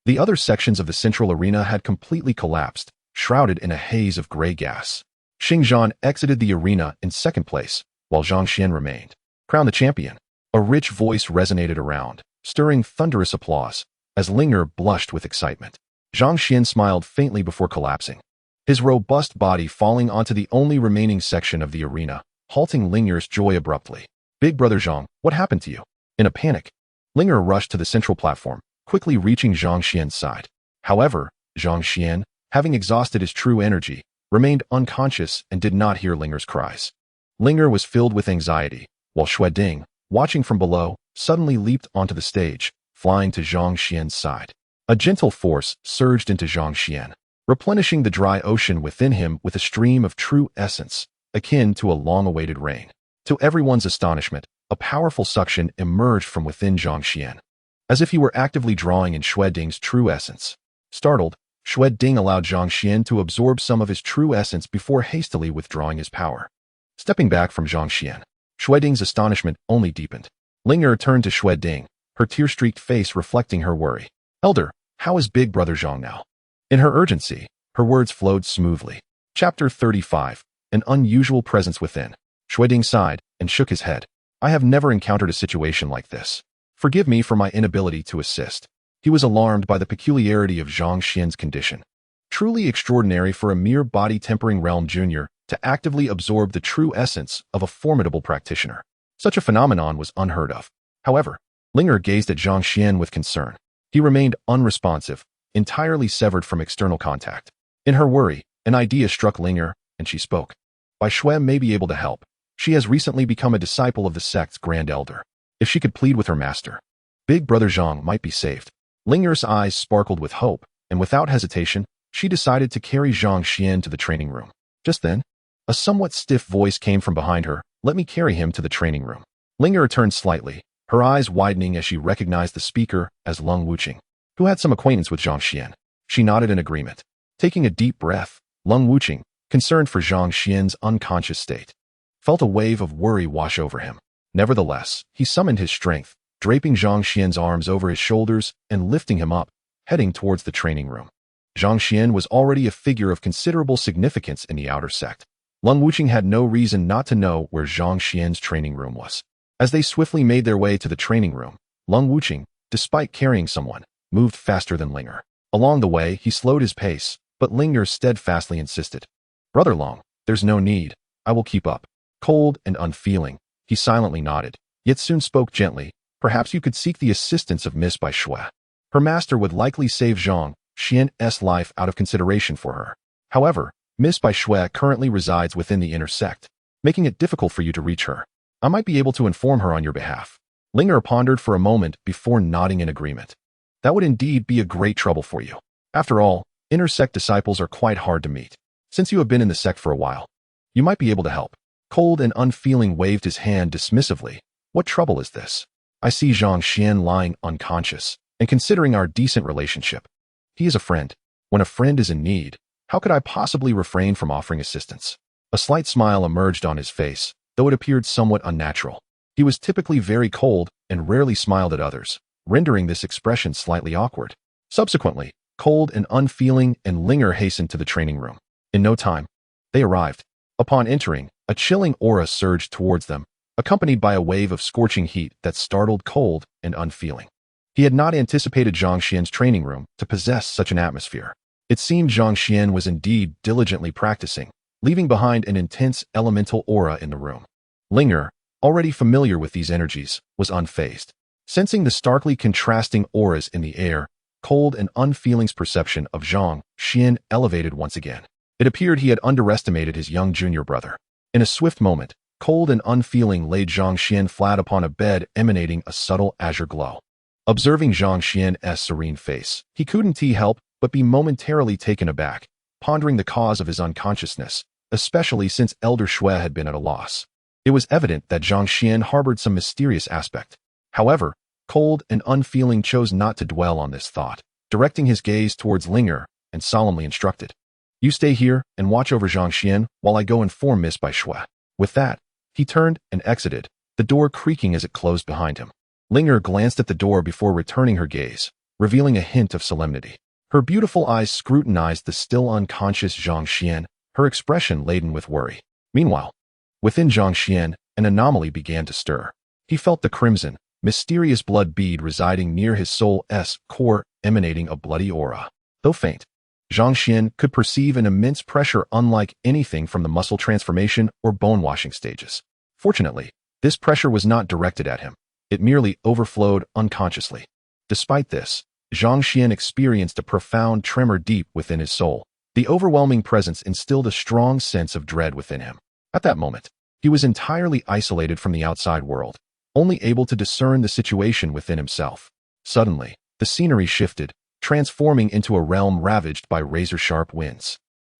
The other sections of the central arena had completely collapsed, shrouded in a haze of gray gas. Xingzhan exited the arena in second place, while Zhang Xian remained. Crown the champion. A rich voice resonated around, stirring thunderous applause, as Linger blushed with excitement. Zhang Xian smiled faintly before collapsing, his robust body falling onto the only remaining section of the arena, halting Linger's joy abruptly. "Big brother Zhang, what happened to you?" In a panic, Linger rushed to the central platform, quickly reaching Zhang Xian's side. However, Zhang Xian, having exhausted his true energy, remained unconscious and did not hear Linger's cries. Linger was filled with anxiety, while Xue Ding, watching from below, suddenly leaped onto the stage, flying to Zhang Xian's side. A gentle force surged into Zhang Xian, replenishing the dry ocean within him with a stream of true essence, akin to a long-awaited rain. To everyone's astonishment, a powerful suction emerged from within Zhang Xian, as if he were actively drawing in Xue Ding's true essence. Startled, Xue Ding allowed Zhang Xian to absorb some of his true essence before hastily withdrawing his power. Stepping back from Zhang Xian, Xue Ding's astonishment only deepened. Linger turned to Xue Ding, her tear-streaked face reflecting her worry. "Elder, how is big brother Zhang now?" In her urgency, her words flowed smoothly. Chapter 35. An unusual presence within. Xue Ding sighed and shook his head. "I have never encountered a situation like this. Forgive me for my inability to assist." He was alarmed by the peculiarity of Zhang Xian's condition. Truly extraordinary for a mere body-tempering realm junior to actively absorb the true essence of a formidable practitioner. Such a phenomenon was unheard of. However, Linger gazed at Zhang Xian with concern. He remained unresponsive, entirely severed from external contact. In her worry, an idea struck Linger, and she spoke. "Bai Xue may be able to help. She has recently become a disciple of the sect's Grand Elder. If she could plead with her master, big brother Zhang might be saved." Linger's eyes sparkled with hope, and without hesitation, she decided to carry Zhang Xian to the training room. Just then, a somewhat stiff voice came from behind her, let me carry him to the training room. Linger turned slightly, her eyes widening as she recognized the speaker as Lung Wuqing, who had some acquaintance with Zhang Xian. She nodded in agreement. Taking a deep breath, Lung Wuqing, concerned for Zhang Xian's unconscious state, felt a wave of worry wash over him. Nevertheless, he summoned his strength, draping Zhang Xian's arms over his shoulders and lifting him up, heading towards the training room. Zhang Xian was already a figure of considerable significance in the outer sect. Lung Wuqing had no reason not to know where Zhang Xian's training room was. As they swiftly made their way to the training room, Lung Wuqing, despite carrying someone, moved faster than Linger. Along the way, he slowed his pace, but Linger steadfastly insisted. "Brother Long, there's no need. I will keep up." Cold and unfeeling, he silently nodded, yet soon spoke gently. "Perhaps you could seek the assistance of Miss Bai Shui. Her master would likely save Zhang Xian's life out of consideration for her. However, Miss Bai Shui currently resides within the inner sect, making it difficult for you to reach her. I might be able to inform her on your behalf." Linger pondered for a moment before nodding in agreement. "That would indeed be a great trouble for you. After all, inner sect disciples are quite hard to meet. Since you have been in the sect for a while, you might be able to help." Cold and unfeeling waved his hand dismissively. "What trouble is this? I see Zhang Xian lying unconscious, and considering our decent relationship, he is a friend. When a friend is in need, how could I possibly refrain from offering assistance?" A slight smile emerged on his face, though it appeared somewhat unnatural. He was typically very cold and rarely smiled at others, rendering this expression slightly awkward. Subsequently, Cold and unfeeling and Linger hastened to the training room. In no time, they arrived. Upon entering, a chilling aura surged towards them, accompanied by a wave of scorching heat that startled Cold and unfeeling. He had not anticipated Zhang Xian's training room to possess such an atmosphere. It seemed Zhang Xian was indeed diligently practicing, leaving behind an intense elemental aura in the room. Linger, already familiar with these energies, was unfazed. Sensing the starkly contrasting auras in the air, Cold and unfeeling's perception of Zhang Xian elevated once again. It appeared he had underestimated his young junior brother. In a swift moment, Cold and unfeeling laid Zhang Xian flat upon a bed emanating a subtle azure glow. Observing Zhang Xian's serene face, he couldn't help but be momentarily taken aback, pondering the cause of his unconsciousness, especially since Elder Shui had been at a loss. It was evident that Zhang Xian harbored some mysterious aspect. However, Cold and unfeeling chose not to dwell on this thought, directing his gaze towards Linger and solemnly instructed, "You stay here and watch over Zhang Xian while I go inform Miss Bai Shui." With that, he turned and exited, the door creaking as it closed behind him. Linger glanced at the door before returning her gaze, revealing a hint of solemnity. Her beautiful eyes scrutinized the still unconscious Zhang Xian, her expression laden with worry. Meanwhile, within Zhang Xian, an anomaly began to stir. He felt the crimson, mysterious blood bead residing near his soul's core, emanating a bloody aura. Though faint, Zhang Xian could perceive an immense pressure unlike anything from the muscle transformation or bone-washing stages. Fortunately, this pressure was not directed at him. It merely overflowed unconsciously. Despite this, Zhang Xian experienced a profound tremor deep within his soul. The overwhelming presence instilled a strong sense of dread within him. At that moment, he was entirely isolated from the outside world, only able to discern the situation within himself. Suddenly, the scenery shifted, transforming into a realm ravaged by razor-sharp winds.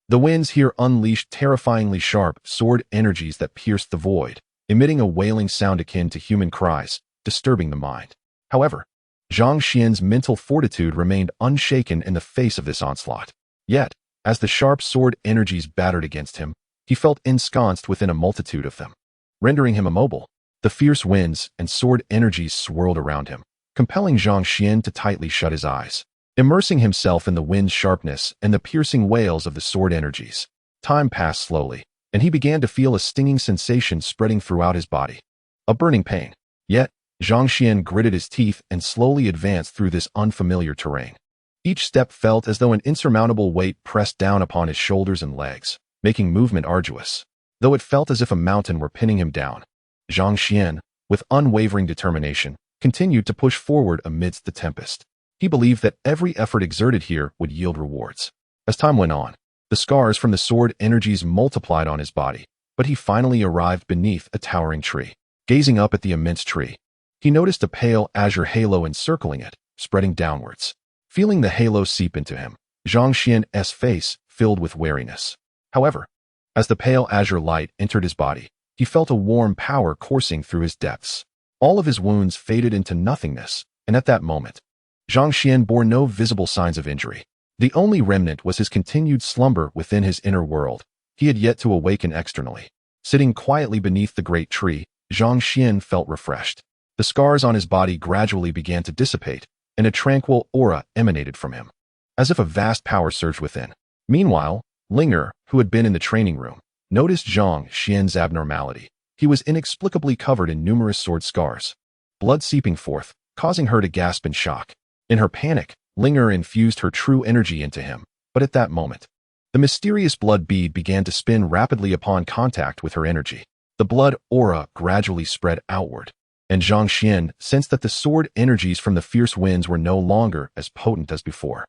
The winds here unleashed terrifyingly sharp, sword energies that pierced the void, emitting a wailing sound akin to human cries, disturbing the mind. However, Zhang Xian's mental fortitude remained unshaken in the face of this onslaught. Yet, as the sharp sword energies battered against him, he felt ensconced within a multitude of them, rendering him immobile. The fierce winds and sword energies swirled around him, compelling Zhang Xian to tightly shut his eyes, immersing himself in the wind's sharpness and the piercing wails of the sword energies. Time passed slowly, and he began to feel a stinging sensation spreading throughout his body. A burning pain. Yet, Zhang Xian gritted his teeth and slowly advanced through this unfamiliar terrain. Each step felt as though an insurmountable weight pressed down upon his shoulders and legs, making movement arduous. Though it felt as if a mountain were pinning him down, Zhang Xian, with unwavering determination, continued to push forward amidst the tempest. He believed that every effort exerted here would yield rewards. As time went on, the scars from the sword energies multiplied on his body, but he finally arrived beneath a towering tree. Gazing up at the immense tree, he noticed a pale azure halo encircling it, spreading downwards. Feeling the halo seep into him, Zhang Xian's face filled with wariness. However, as the pale azure light entered his body, he felt a warm power coursing through his depths. All of his wounds faded into nothingness, and at that moment, Zhang Xuan bore no visible signs of injury. The only remnant was his continued slumber within his inner world. He had yet to awaken externally. Sitting quietly beneath the great tree, Zhang Xuan felt refreshed. The scars on his body gradually began to dissipate, and a tranquil aura emanated from him, as if a vast power surged within. Meanwhile, Linger, who had been in the training room, noticed Zhang Xuan's abnormality. He was inexplicably covered in numerous sword scars, blood seeping forth, causing her to gasp in shock. In her panic, Linger infused her true energy into him, but at that moment, the mysterious blood bead began to spin rapidly upon contact with her energy. The blood aura gradually spread outward, and Zhang Xuan sensed that the sword energies from the fierce winds were no longer as potent as before.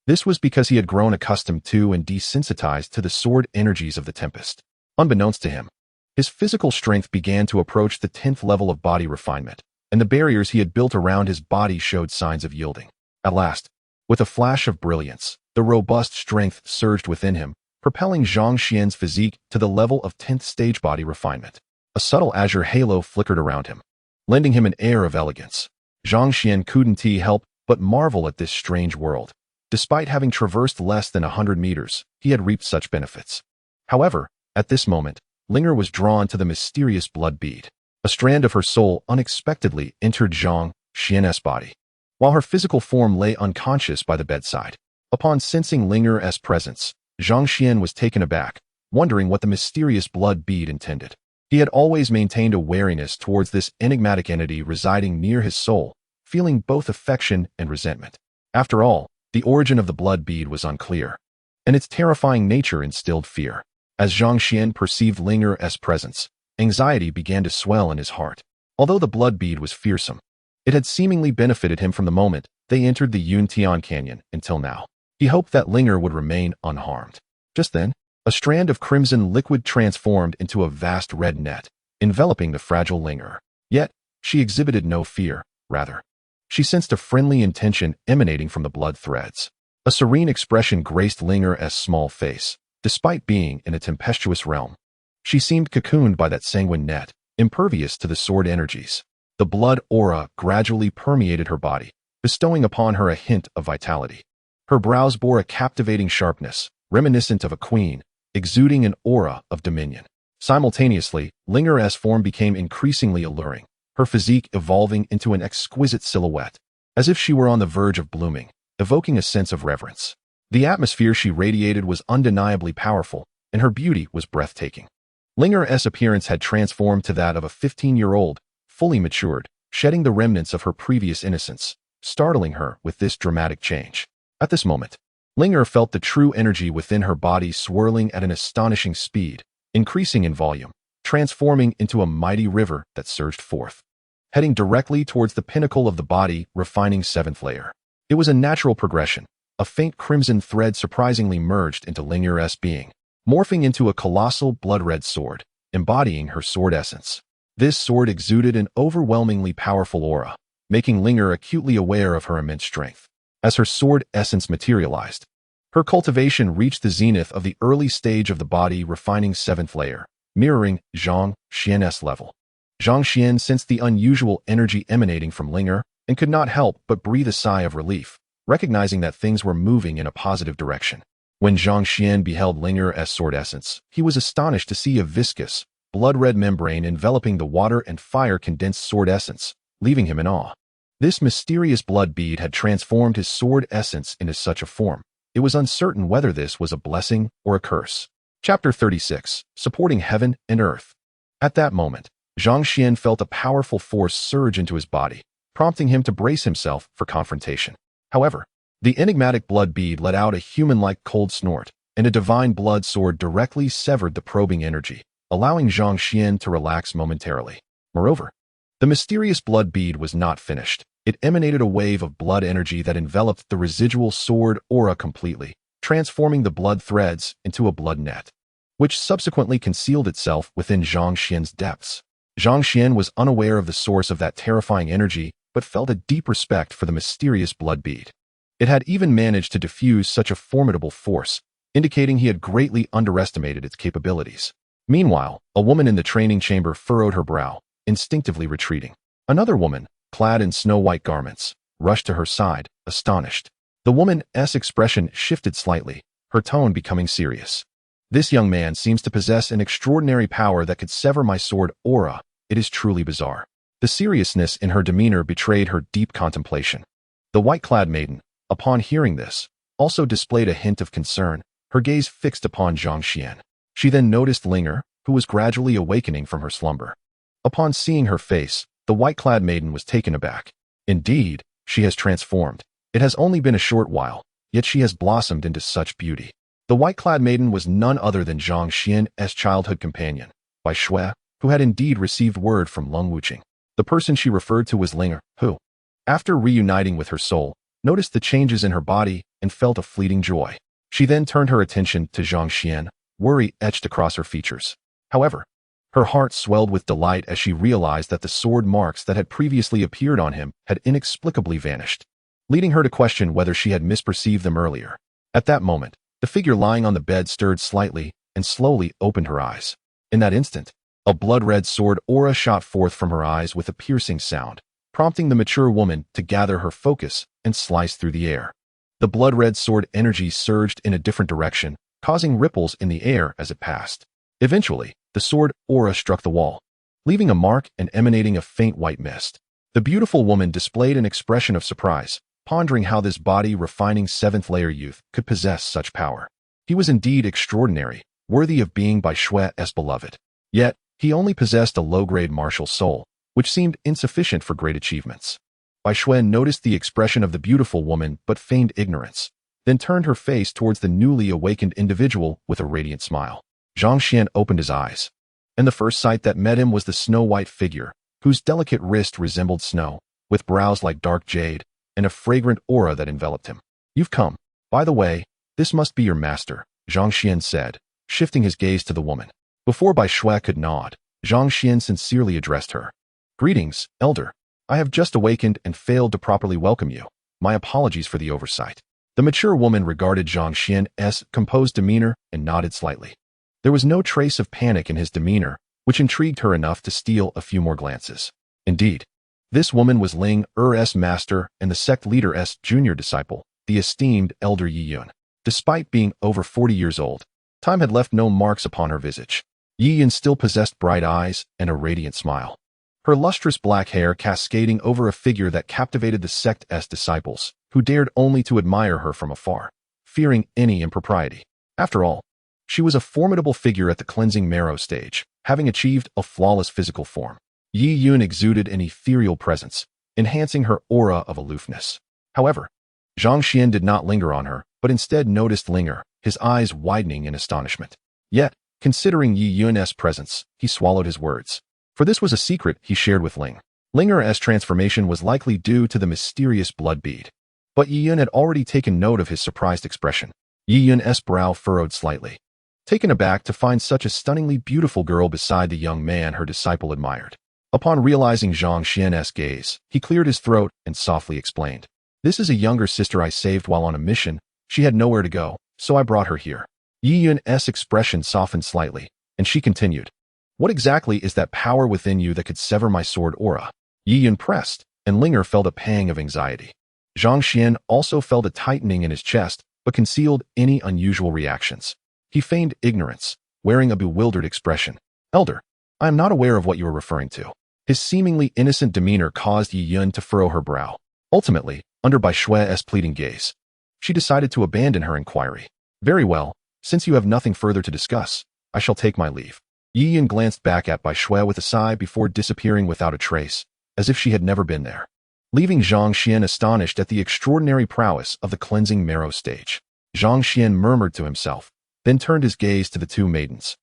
This was because he had grown accustomed to and desensitized to the sword energies of the tempest. Unbeknownst to him, his physical strength began to approach the 10th level of body refinement, and the barriers he had built around his body showed signs of yielding. At last, with a flash of brilliance, the robust strength surged within him, propelling Zhang Xuan's physique to the level of 10th stage body refinement. A subtle azure halo flickered around him, lending him an air of elegance. Zhang Xuan couldn't help but marvel at this strange world. Despite having traversed less than 100 meters, he had reaped such benefits. However, at this moment, Linger was drawn to the mysterious blood bead. A strand of her soul unexpectedly entered Zhang Xuan's body, while her physical form lay unconscious by the bedside. Upon sensing Linger's presence, Zhang Xuan was taken aback, wondering what the mysterious blood bead intended. He had always maintained a wariness towards this enigmatic entity residing near his soul, feeling both affection and resentment. After all, the origin of the blood bead was unclear, and its terrifying nature instilled fear. As Zhang Xuan perceived Linger's presence, anxiety began to swell in his heart. Although the blood bead was fearsome, it had seemingly benefited him from the moment they entered the Yuntian Canyon until now. He hoped that Linger would remain unharmed. Just then, a strand of crimson liquid transformed into a vast red net, enveloping the fragile Linger. Yet, she exhibited no fear. Rather, she sensed a friendly intention emanating from the blood threads. A serene expression graced Linger's small face. Despite being in a tempestuous realm, she seemed cocooned by that sanguine net, impervious to the sword energies. The blood aura gradually permeated her body, bestowing upon her a hint of vitality. Her brows bore a captivating sharpness, reminiscent of a queen, exuding an aura of dominion. Simultaneously, Linger's form became increasingly alluring, her physique evolving into an exquisite silhouette, as if she were on the verge of blooming, evoking a sense of reverence. The atmosphere she radiated was undeniably powerful, and her beauty was breathtaking. Linger's appearance had transformed to that of a 15-year-old, fully matured, shedding the remnants of her previous innocence, startling her with this dramatic change. At this moment, Linger felt the true energy within her body swirling at an astonishing speed, increasing in volume, transforming into a mighty river that surged forth, heading directly towards the pinnacle of the body refining 7th layer. It was a natural progression. A faint crimson thread surprisingly merged into Linger's being, morphing into a colossal blood-red sword, embodying her sword essence. This sword exuded an overwhelmingly powerful aura, making Linger acutely aware of her immense strength. As her sword essence materialized, her cultivation reached the zenith of the early stage of the body refining 7th layer, mirroring Zhang Xuan's level. Zhang Xuan sensed the unusual energy emanating from Linger and could not help but breathe a sigh of relief, recognizing that things were moving in a positive direction. When Zhang Xuan beheld Linger's sword essence, he was astonished to see a viscous, blood-red membrane enveloping the water and fire-condensed sword essence, leaving him in awe. This mysterious blood bead had transformed his sword essence into such a form. It was uncertain whether this was a blessing or a curse. Chapter 36. Supporting Heaven and Earth. At that moment, Zhang Xuan felt a powerful force surge into his body, prompting him to brace himself for confrontation. However, the enigmatic blood bead let out a human-like cold snort, and a divine blood sword directly severed the probing energy, allowing Zhang Xuan to relax momentarily. Moreover, the mysterious blood bead was not finished. It emanated a wave of blood energy that enveloped the residual sword aura completely, transforming the blood threads into a blood net, which subsequently concealed itself within Zhang Xuan's depths. Zhang Xuan was unaware of the source of that terrifying energy, but felt a deep respect for the mysterious blood bead. It had even managed to diffuse such a formidable force, indicating he had greatly underestimated its capabilities. Meanwhile, a woman in the training chamber furrowed her brow, instinctively retreating. Another woman, clad in snow-white garments, rushed to her side, astonished. The woman's expression shifted slightly, her tone becoming serious. This young man seems to possess an extraordinary power that could sever my sword aura. It is truly bizarre. The seriousness in her demeanor betrayed her deep contemplation. The white-clad maiden, upon hearing this, also displayed a hint of concern, her gaze fixed upon Zhang Xuan. She then noticed Linger, who was gradually awakening from her slumber. Upon seeing her face, the white-clad maiden was taken aback. Indeed, she has transformed. It has only been a short while, yet she has blossomed into such beauty. The white-clad maiden was none other than Zhang Xuan's childhood companion, Bai Shui, who had indeed received word from Lung Wuqing. The person she referred to was Linger, who, after reuniting with her soul, noticed the changes in her body and felt a fleeting joy. She then turned her attention to Zhang Xuan, worry etched across her features. However, her heart swelled with delight as she realized that the sword marks that had previously appeared on him had inexplicably vanished, leading her to question whether she had misperceived them earlier. At that moment, the figure lying on the bed stirred slightly and slowly opened her eyes. In that instant, a blood-red sword aura shot forth from her eyes with a piercing sound, prompting the mature woman to gather her focus and slice through the air. The blood-red sword energy surged in a different direction, causing ripples in the air as it passed. Eventually, the sword aura struck the wall, leaving a mark and emanating a faint white mist. The beautiful woman displayed an expression of surprise, pondering how this body-refining seventh-layer youth could possess such power. He was indeed extraordinary, worthy of being Bai Shui's beloved. Yet, he only possessed a low-grade martial soul, which seemed insufficient for great achievements. Bai Shui noticed the expression of the beautiful woman but feigned ignorance, then turned her face towards the newly awakened individual with a radiant smile. Zhang Xuan opened his eyes, and the first sight that met him was the snow-white figure, whose delicate wrist resembled snow, with brows like dark jade, and a fragrant aura that enveloped him. "You've come. By the way, this must be your master," Zhang Xuan said, shifting his gaze to the woman. Before Bai Shui could nod, Zhang Xuan sincerely addressed her. "Greetings, elder. I have just awakened and failed to properly welcome you. My apologies for the oversight." The mature woman regarded Zhang Xuan's composed demeanor and nodded slightly. There was no trace of panic in his demeanor, which intrigued her enough to steal a few more glances. Indeed, this woman was Ling Er's master and the sect leader's junior disciple, the esteemed elder Yi Yun. Despite being over 40 years old, time had left no marks upon her visage. Yi Yun still possessed bright eyes and a radiant smile, her lustrous black hair cascading over a figure that captivated the sect's disciples, who dared only to admire her from afar, fearing any impropriety. After all, she was a formidable figure at the cleansing marrow stage, having achieved a flawless physical form. Yi Yun exuded an ethereal presence, enhancing her aura of aloofness. However, Zhang Xuan did not linger on her, but instead noticed Linger, his eyes widening in astonishment. Yet, considering Yi Yun's presence, he swallowed his words. For this was a secret he shared with Ling. Linger's transformation was likely due to the mysterious blood bead. But Yi Yun had already taken note of his surprised expression. Yi Yun's brow furrowed slightly, taken aback to find such a stunningly beautiful girl beside the young man her disciple admired. Upon realizing Zhang Xuan's gaze, he cleared his throat and softly explained. "This is a younger sister I saved while on a mission. She had nowhere to go, so I brought her here." Yi Yun's expression softened slightly, and she continued. "What exactly is that power within you that could sever my sword aura?" Yi Yun pressed, and Linger felt a pang of anxiety. Zhang Xuan also felt a tightening in his chest, but concealed any unusual reactions. He feigned ignorance, wearing a bewildered expression. "Elder, I am not aware of what you are referring to." His seemingly innocent demeanor caused Yi Yun to furrow her brow. Ultimately, under Bai Shui's pleading gaze, she decided to abandon her inquiry. "Very well, since you have nothing further to discuss, I shall take my leave." Yi Yun glanced back at Bai Shui with a sigh before disappearing without a trace, as if she had never been there, leaving Zhang Xuan astonished at the extraordinary prowess of the cleansing marrow stage. Zhang Xuan murmured to himself, then turned his gaze to the two maidens,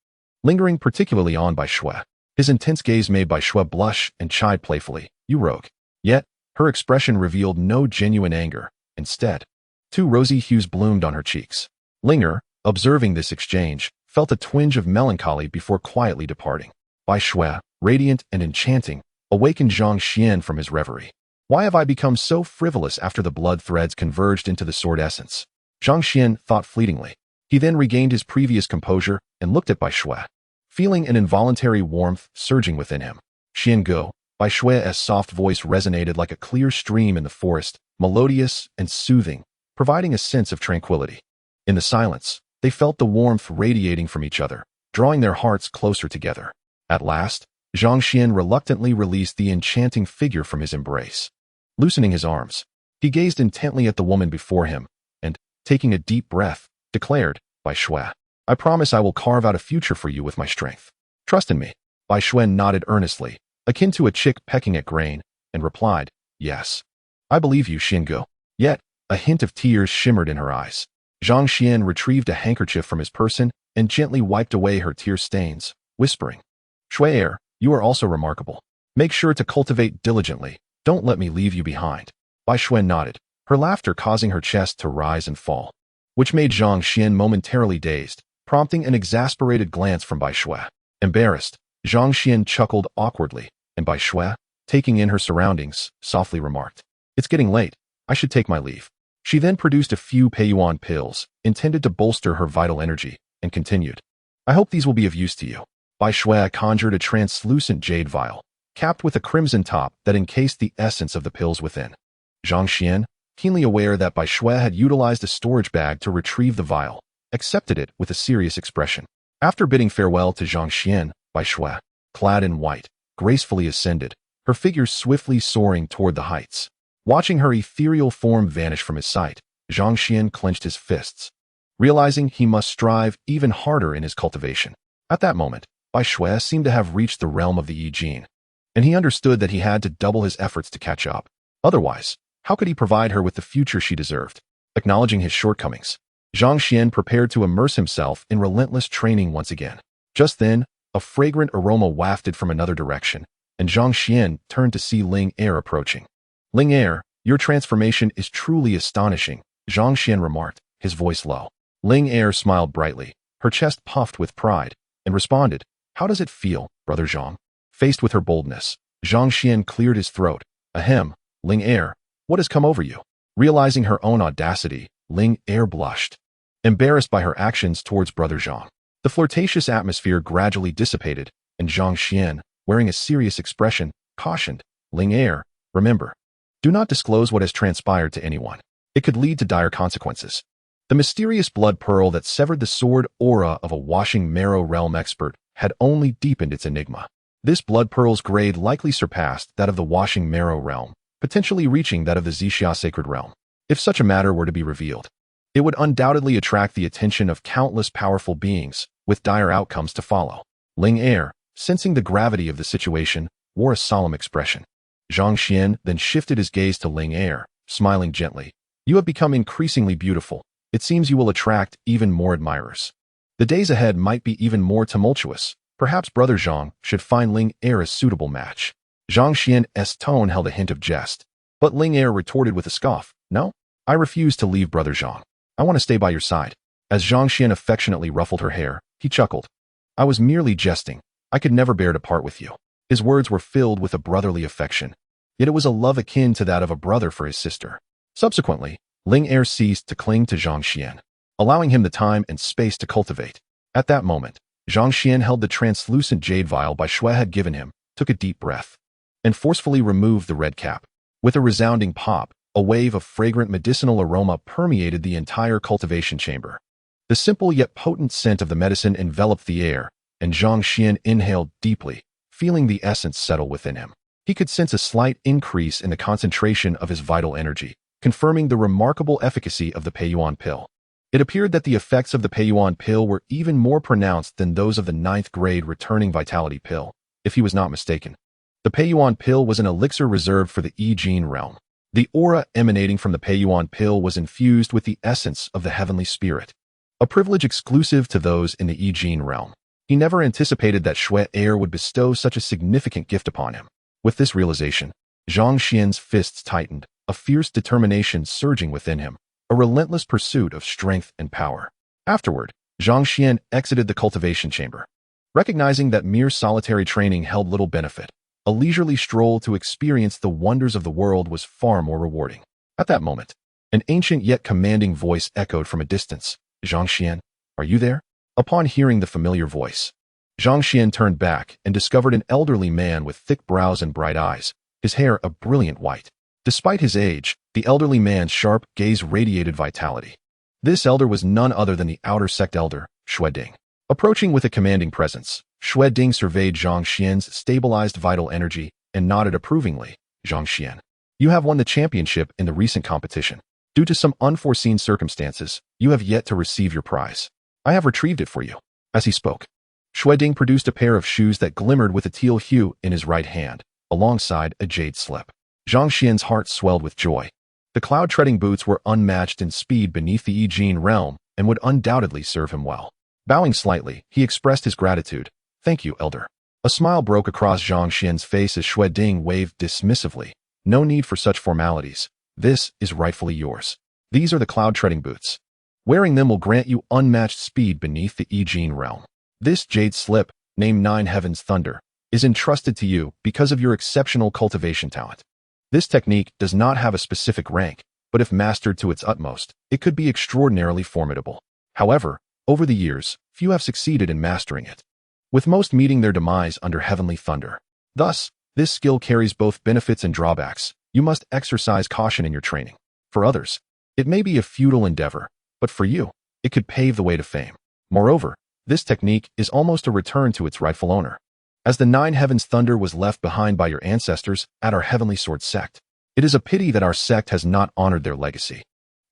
lingering particularly on Bai Shui. His intense gaze made Bai Shui blush and chide playfully, "You rogue." Yet, her expression revealed no genuine anger. Instead, two rosy hues bloomed on her cheeks. Linger, observing this exchange, felt a twinge of melancholy before quietly departing. Bai Shui, radiant and enchanting, awakened Zhang Xuan from his reverie. "Why have I become so frivolous after the blood threads converged into the sword essence?" Zhang Xuan thought fleetingly. He then regained his previous composure and looked at Bai Shui. feeling an involuntary warmth surging within him. Xiango, Bai Shui's soft voice resonated like a clear stream in the forest, melodious and soothing, providing a sense of tranquility. In the silence, they felt the warmth radiating from each other, drawing their hearts closer together. At last, Zhang Xuan reluctantly released the enchanting figure from his embrace. Loosening his arms, he gazed intently at the woman before him, and, taking a deep breath, declared, Bai Shui, I promise I will carve out a future for you with my strength. Trust in me. Bai Shui nodded earnestly, akin to a chick pecking at grain, and replied, Yes. I believe you, Xiango. Yet, a hint of tears shimmered in her eyes. Zhang Xuan retrieved a handkerchief from his person and gently wiped away her tear stains, whispering, Shui, you are also remarkable. Make sure to cultivate diligently. Don't let me leave you behind. Bai Shui nodded, her laughter causing her chest to rise and fall, which made Zhang Xuan momentarily dazed, prompting an exasperated glance from Bai Shui. Embarrassed, Zhang Xuan chuckled awkwardly, and Bai Shui, taking in her surroundings, softly remarked, It's getting late. I should take my leave. She then produced a few Peiyuan pills, intended to bolster her vital energy, and continued, I hope these will be of use to you. Bai Shui conjured a translucent jade vial, capped with a crimson top that encased the essence of the pills within. Zhang Xuan, keenly aware that Bai Shui had utilized a storage bag to retrieve the vial, accepted it with a serious expression. After bidding farewell to Zhang Xuan, Bai Shui, clad in white, gracefully ascended, her figure swiftly soaring toward the heights. Watching her ethereal form vanish from his sight, Zhang Xuan clenched his fists, realizing he must strive even harder in his cultivation. At that moment, Bai Shui seemed to have reached the realm of the Yi Jin, and he understood that he had to double his efforts to catch up. Otherwise, how could he provide her with the future she deserved? Acknowledging his shortcomings, Zhang Xuan prepared to immerse himself in relentless training once again. Just then, a fragrant aroma wafted from another direction, and Zhang Xuan turned to see Ling Er approaching. Ling Er, your transformation is truly astonishing, Zhang Xuan remarked, his voice low. Ling Er smiled brightly, her chest puffed with pride, and responded, How does it feel, brother Zhang? Faced with her boldness, Zhang Xuan cleared his throat. Ahem, Ling Er, what has come over you? Realizing her own audacity, Ling Er blushed, embarrassed by her actions towards brother Zhang. The flirtatious atmosphere gradually dissipated, and Zhang Xuan, wearing a serious expression, cautioned, Ling Er, remember, do not disclose what has transpired to anyone. It could lead to dire consequences. The mysterious blood pearl that severed the sword aura of a washing marrow realm expert had only deepened its enigma. This blood pearl's grade likely surpassed that of the washing marrow realm, potentially reaching that of the Zixia sacred realm. If such a matter were to be revealed, it would undoubtedly attract the attention of countless powerful beings, with dire outcomes to follow. Ling Er, sensing the gravity of the situation, wore a solemn expression. Zhang Xuan then shifted his gaze to Ling Er, smiling gently. You have become increasingly beautiful. It seems you will attract even more admirers. The days ahead might be even more tumultuous. Perhaps brother Zhang should find Ling Er a suitable match. Zhang Xian's tone held a hint of jest, but Ling Er retorted with a scoff. No, I refuse to leave brother Zhang. I want to stay by your side. As Zhang Xuan affectionately ruffled her hair, he chuckled. I was merely jesting. I could never bear to part with you. His words were filled with a brotherly affection, yet it was a love akin to that of a brother for his sister. Subsequently, Ling Er ceased to cling to Zhang Xuan, allowing him the time and space to cultivate. At that moment, Zhang Xuan held the translucent jade vial Bai Shui had given him, took a deep breath, and forcefully removed the red cap. With a resounding pop, a wave of fragrant medicinal aroma permeated the entire cultivation chamber. The simple yet potent scent of the medicine enveloped the air, and Zhang Xuan inhaled deeply, feeling the essence settle within him. He could sense a slight increase in the concentration of his vital energy, confirming the remarkable efficacy of the Peiyuan pill. It appeared that the effects of the Peiyuan pill were even more pronounced than those of the 9th grade returning vitality pill, if he was not mistaken. The Peiyuan pill was an elixir reserved for the Yi Jin realm. The aura emanating from the Peiyuan pill was infused with the essence of the heavenly spirit, a privilege exclusive to those in the Yi Jin realm. He never anticipated that Shui Er would bestow such a significant gift upon him. With this realization, Zhang Xian's fists tightened, a fierce determination surging within him, a relentless pursuit of strength and power. Afterward, Zhang Xuan exited the cultivation chamber. Recognizing that mere solitary training held little benefit, a leisurely stroll to experience the wonders of the world was far more rewarding. At that moment, an ancient yet commanding voice echoed from a distance. Zhang Xuan, are you there? Upon hearing the familiar voice, Zhang Xian turned back and discovered an elderly man with thick brows and bright eyes, his hair a brilliant white. Despite his age, the elderly man's sharp gaze radiated vitality. This elder was none other than the outer sect elder, Xueding. Approaching with a commanding presence, Xueding surveyed Zhang Xian's stabilized vital energy and nodded approvingly. Zhang Xian, you have won the championship in the recent competition. Due to some unforeseen circumstances, you have yet to receive your prize. I have retrieved it for you. As he spoke, Xueding produced a pair of shoes that glimmered with a teal hue in his right hand, alongside a jade slip. Zhang Xian's heart swelled with joy. The cloud-treading boots were unmatched in speed beneath the Yi realm and would undoubtedly serve him well. Bowing slightly, he expressed his gratitude. Thank you, Elder. A smile broke across Zhang Xian's face as Xueding waved dismissively. No need for such formalities. This is rightfully yours. These are the cloud-treading boots. Wearing them will grant you unmatched speed beneath the Yi realm. This jade slip, named Nine Heavens Thunder, is entrusted to you because of your exceptional cultivation talent. This technique does not have a specific rank, but if mastered to its utmost, it could be extraordinarily formidable. However, over the years, few have succeeded in mastering it, with most meeting their demise under heavenly thunder. Thus, this skill carries both benefits and drawbacks. You must exercise caution in your training. For others, it may be a futile endeavor, but for you, it could pave the way to fame. Moreover, this technique is almost a return to its rightful owner. As the Nine Heavens Thunder was left behind by your ancestors at our Heavenly Sword sect, it is a pity that our sect has not honored their legacy.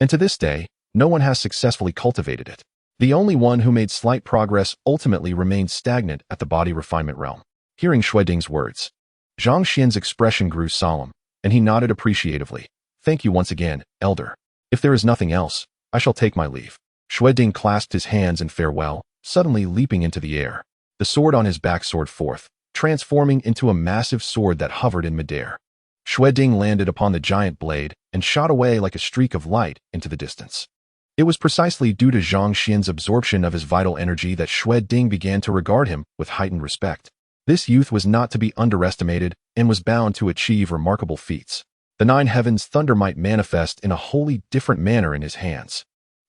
And to this day, no one has successfully cultivated it. The only one who made slight progress ultimately remained stagnant at the body refinement realm. Hearing Xueding's words, Zhang Xian's expression grew solemn, and he nodded appreciatively. Thank you once again, Elder. If there is nothing else, I shall take my leave. Xueding clasped his hands in farewell, suddenly leaping into the air. The sword on his back soared forth, transforming into a massive sword that hovered in midair. Xueding landed upon the giant blade and shot away like a streak of light into the distance. It was precisely due to Zhang Xian's absorption of his vital energy that Xueding began to regard him with heightened respect. This youth was not to be underestimated and was bound to achieve remarkable feats. The Nine Heavens Thunder might manifest in a wholly different manner in his hands.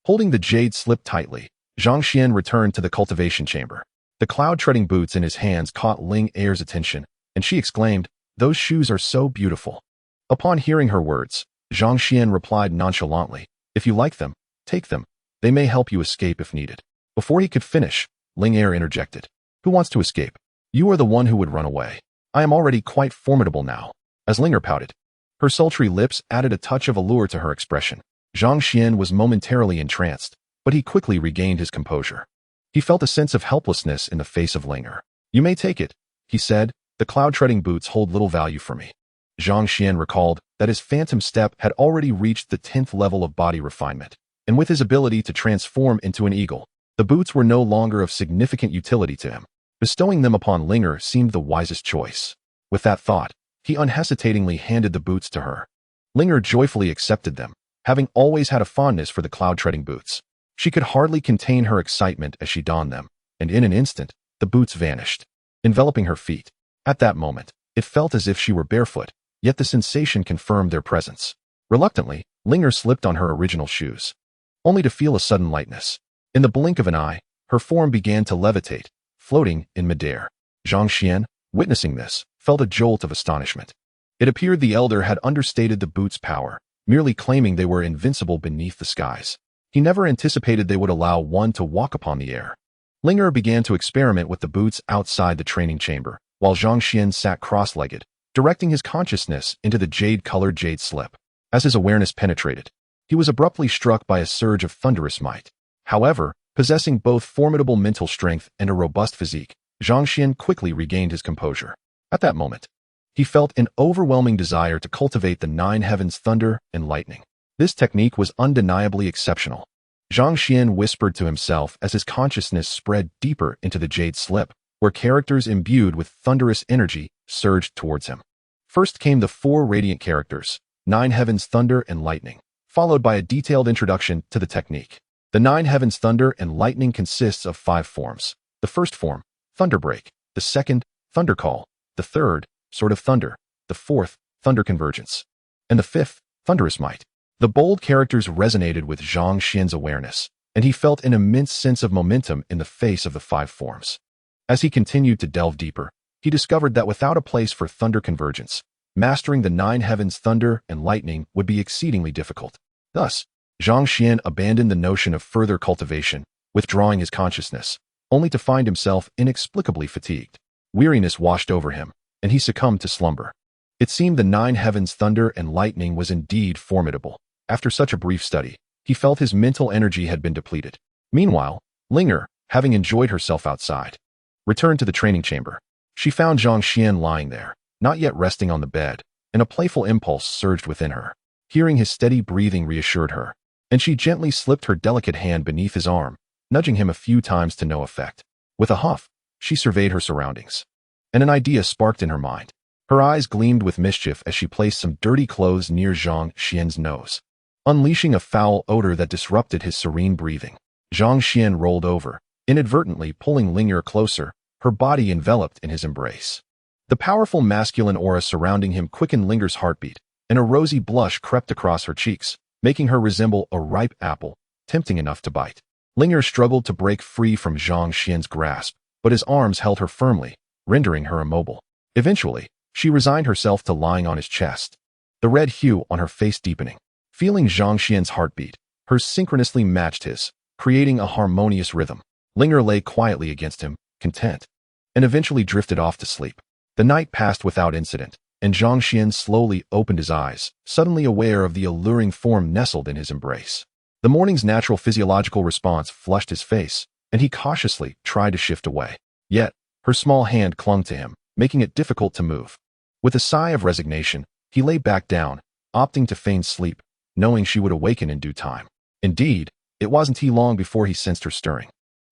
Holding the jade slip tightly, Zhang Xian returned to the cultivation chamber. The cloud-treading boots in his hands caught Ling Er's attention, and she exclaimed, "Those shoes are so beautiful." Upon hearing her words, Zhang Xian replied nonchalantly, "If you like them, take them. They may help you escape if needed." Before he could finish, Ling Er interjected, "Who wants to escape? You are the one who would run away. I am already quite formidable now." As Ling Er pouted, her sultry lips added a touch of allure to her expression. Zhang Xian was momentarily entranced, but he quickly regained his composure. He felt a sense of helplessness in the face of Ling Er. "You may take it," he said. "The cloud-treading boots hold little value for me." Zhang Xian recalled that his phantom step had already reached the 10th level of body refinement, and with his ability to transform into an eagle, the boots were no longer of significant utility to him. Bestowing them upon Ling Er seemed the wisest choice. With that thought, he unhesitatingly handed the boots to her. Ling Er joyfully accepted them, having always had a fondness for the cloud-treading boots. She could hardly contain her excitement as she donned them, and in an instant, the boots vanished, enveloping her feet. At that moment, it felt as if she were barefoot, yet the sensation confirmed their presence. Reluctantly, Ling Er slipped on her original shoes, only to feel a sudden lightness. In the blink of an eye, her form began to levitate, floating in midair. Zhang Xian, witnessing this, felt a jolt of astonishment. It appeared the elder had understated the boots' power, merely claiming they were invincible beneath the skies. He never anticipated they would allow one to walk upon the air. Ling Er began to experiment with the boots outside the training chamber, while Zhang Xian sat cross-legged, directing his consciousness into the jade-colored jade slip. As his awareness penetrated, he was abruptly struck by a surge of thunderous might. However, possessing both formidable mental strength and a robust physique, Zhang Xian quickly regained his composure. At that moment, he felt an overwhelming desire to cultivate the Nine Heavens Thunder and Lightning. This technique was undeniably exceptional. Zhang Xian whispered to himself as his consciousness spread deeper into the jade slip, where characters imbued with thunderous energy surged towards him. First came the 4 radiant characters, Nine Heavens Thunder and Lightning, followed by a detailed introduction to the technique. The Nine Heavens Thunder and Lightning consists of 5 forms. The first form, Thunderbreak. The second, Thundercall. The third, Sword of Thunder. The fourth, Thunder Convergence. And the fifth, Thunderous Might. The bold characters resonated with Zhang Xian's awareness, and he felt an immense sense of momentum in the face of the 5 forms. As he continued to delve deeper, he discovered that without a place for thunder convergence, mastering the nine heavens' thunder and lightning would be exceedingly difficult. Thus, Zhang Xuan abandoned the notion of further cultivation, withdrawing his consciousness, only to find himself inexplicably fatigued. Weariness washed over him, and he succumbed to slumber. It seemed the nine heavens' thunder and lightning was indeed formidable. After such a brief study, he felt his mental energy had been depleted. Meanwhile, Linger, having enjoyed herself outside, returned to the training chamber. She found Zhang Xuan lying there, not yet resting on the bed, and a playful impulse surged within her. Hearing his steady breathing reassured her, and she gently slipped her delicate hand beneath his arm, nudging him a few times to no effect. With a huff, she surveyed her surroundings, and an idea sparked in her mind. Her eyes gleamed with mischief as she placed some dirty clothes near Zhang Xuan's nose, unleashing a foul odor that disrupted his serene breathing. Zhang Xuan rolled over, inadvertently pulling Linger closer, her body enveloped in his embrace. The powerful masculine aura surrounding him quickened Linger's heartbeat, and a rosy blush crept across her cheeks, making her resemble a ripe apple, tempting enough to bite. Linger struggled to break free from Zhang Xuan's grasp, but his arms held her firmly, rendering her immobile. Eventually, she resigned herself to lying on his chest, the red hue on her face deepening. Feeling Zhang Xuan's heartbeat, hers synchronously matched his, creating a harmonious rhythm. Linger lay quietly against him, content, and eventually drifted off to sleep. The night passed without incident, and Zhang Xuan slowly opened his eyes, suddenly aware of the alluring form nestled in his embrace. The morning's natural physiological response flushed his face, and he cautiously tried to shift away. Yet, her small hand clung to him, making it difficult to move. With a sigh of resignation, he lay back down, opting to feign sleep, knowing she would awaken in due time. Indeed, it wasn't long before he sensed her stirring.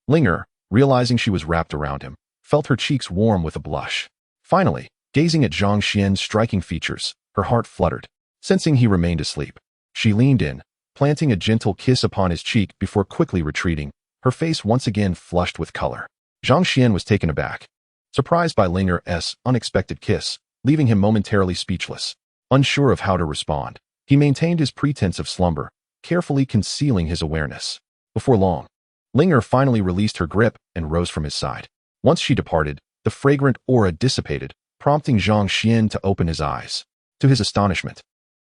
Linger, realizing she was wrapped around him, felt her cheeks warm with a blush. Finally, gazing at Zhang Xuan's striking features, her heart fluttered. Sensing he remained asleep, she leaned in, planting a gentle kiss upon his cheek before quickly retreating, her face once again flushed with color. Zhang Xuan was taken aback, surprised by Linger's unexpected kiss, leaving him momentarily speechless. Unsure of how to respond, he maintained his pretense of slumber, carefully concealing his awareness. Before long, Linger finally released her grip and rose from his side. Once she departed, the fragrant aura dissipated, prompting Zhang Xuan to open his eyes. To his astonishment,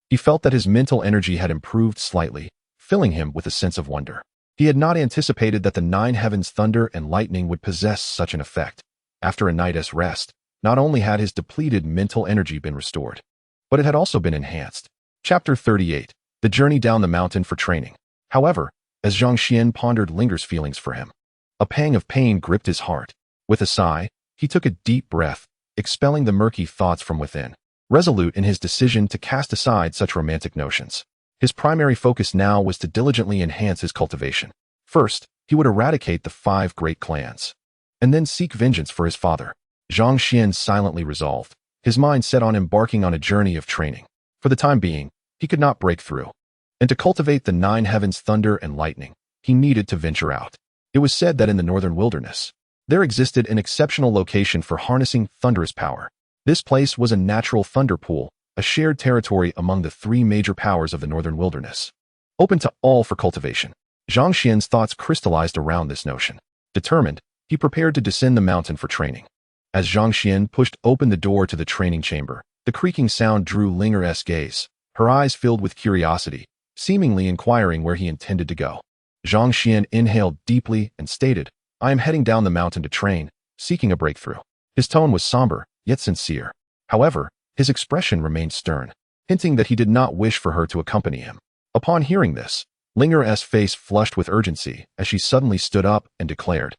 he felt that his mental energy had improved slightly, filling him with a sense of wonder. He had not anticipated that the nine heavens' thunder and lightning would possess such an effect. After a night's rest, not only had his depleted mental energy been restored, but it had also been enhanced. Chapter 38. The Journey Down the Mountain for Training. However, as Zhang Xuan pondered Linger's feelings for him, a pang of pain gripped his heart. With a sigh, he took a deep breath, expelling the murky thoughts from within. Resolute in his decision to cast aside such romantic notions, his primary focus now was to diligently enhance his cultivation. First, he would eradicate the 5 great clans, and then seek vengeance for his father. Zhang Xuan silently resolved, his mind set on embarking on a journey of training. For the time being, he could not break through, and to cultivate the nine heavens' thunder and lightning, he needed to venture out. It was said that in the northern wilderness, there existed an exceptional location for harnessing thunderous power. This place was a natural thunder pool, a shared territory among the 3 major powers of the northern wilderness, open to all for cultivation. Zhang Xuan's thoughts crystallized around this notion. Determined, he prepared to descend the mountain for training. As Zhang Xuan pushed open the door to the training chamber, the creaking sound drew Linger's gaze, her eyes filled with curiosity, seemingly inquiring where he intended to go. Zhang Xuan inhaled deeply and stated, "I am heading down the mountain to train, seeking a breakthrough." His tone was somber, yet sincere. However, his expression remained stern, hinting that he did not wish for her to accompany him. Upon hearing this, Linger's face flushed with urgency as she suddenly stood up and declared,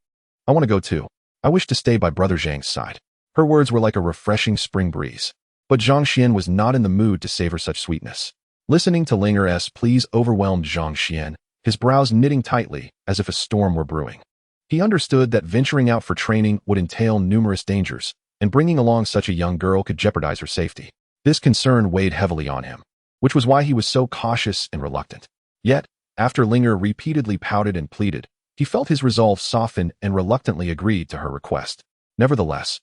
"I want to go too. I wish to stay by Brother Zhang's side." Her words were like a refreshing spring breeze, but Zhang Xuan was not in the mood to savor such sweetness. Listening to Linger's pleas overwhelmed Zhang Xuan, his brows knitting tightly as if a storm were brewing. He understood that venturing out for training would entail numerous dangers, and bringing along such a young girl could jeopardize her safety. This concern weighed heavily on him, which was why he was so cautious and reluctant. Yet, after Linger repeatedly pouted and pleaded, he felt his resolve soften and reluctantly agreed to her request. Nevertheless,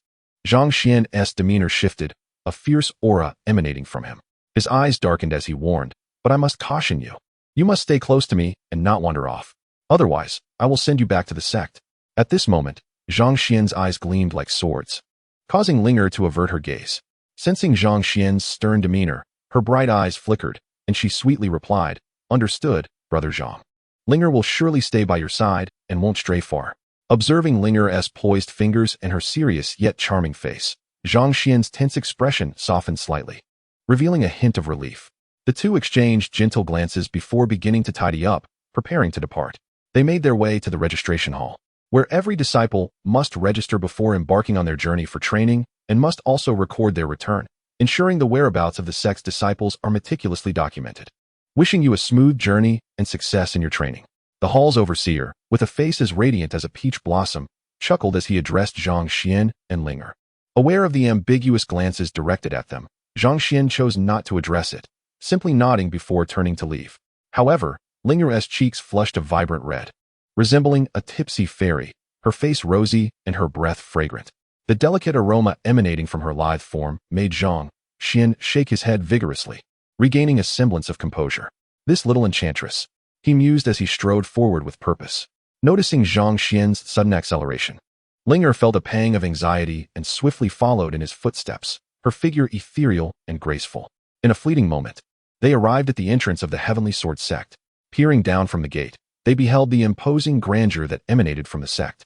Zhang Xuan's demeanor shifted, a fierce aura emanating from him. His eyes darkened as he warned, "But I must caution you. You must stay close to me and not wander off. Otherwise, I will send you back to the sect." At this moment, Zhang Xian's eyes gleamed like swords, causing Linger to avert her gaze. Sensing Zhang Xian's stern demeanor, her bright eyes flickered, and she sweetly replied, "Understood, Brother Zhang. Linger will surely stay by your side and won't stray far." Observing Linger's poised fingers and her serious yet charming face, Zhang Xian's tense expression softened slightly, revealing a hint of relief. The two exchanged gentle glances before beginning to tidy up, preparing to depart. They made their way to the registration hall, where every disciple must register before embarking on their journey for training and must also record their return, ensuring the whereabouts of the sect's disciples are meticulously documented. Wishing you a smooth journey and success in your training. The hall's overseer, with a face as radiant as a peach blossom, chuckled as he addressed Zhang Xian and Linger. Aware of the ambiguous glances directed at them, Zhang Xian chose not to address it, simply nodding before turning to leave. However, Linger's cheeks flushed a vibrant red. Resembling a tipsy fairy, her face rosy and her breath fragrant. The delicate aroma emanating from her lithe form made Zhang Xian shake his head vigorously, regaining a semblance of composure. This little enchantress, he mused as he strode forward with purpose. Noticing Zhang Xian's sudden acceleration, Linger felt a pang of anxiety and swiftly followed in his footsteps, her figure ethereal and graceful. In a fleeting moment, they arrived at the entrance of the Heavenly Sword sect. Peering down from the gate, they beheld the imposing grandeur that emanated from the sect.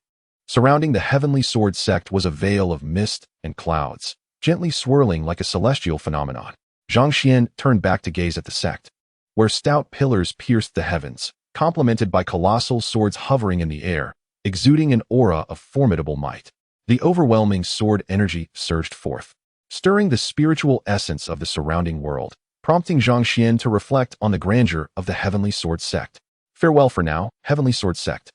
Surrounding the Heavenly Sword sect was a veil of mist and clouds, gently swirling like a celestial phenomenon. Zhang Xian turned back to gaze at the sect, where stout pillars pierced the heavens, complemented by colossal swords hovering in the air, exuding an aura of formidable might. The overwhelming sword energy surged forth, stirring the spiritual essence of the surrounding world, prompting Zhang Xian to reflect on the grandeur of the Heavenly Sword sect. Farewell for now, Heavenly Sword sect.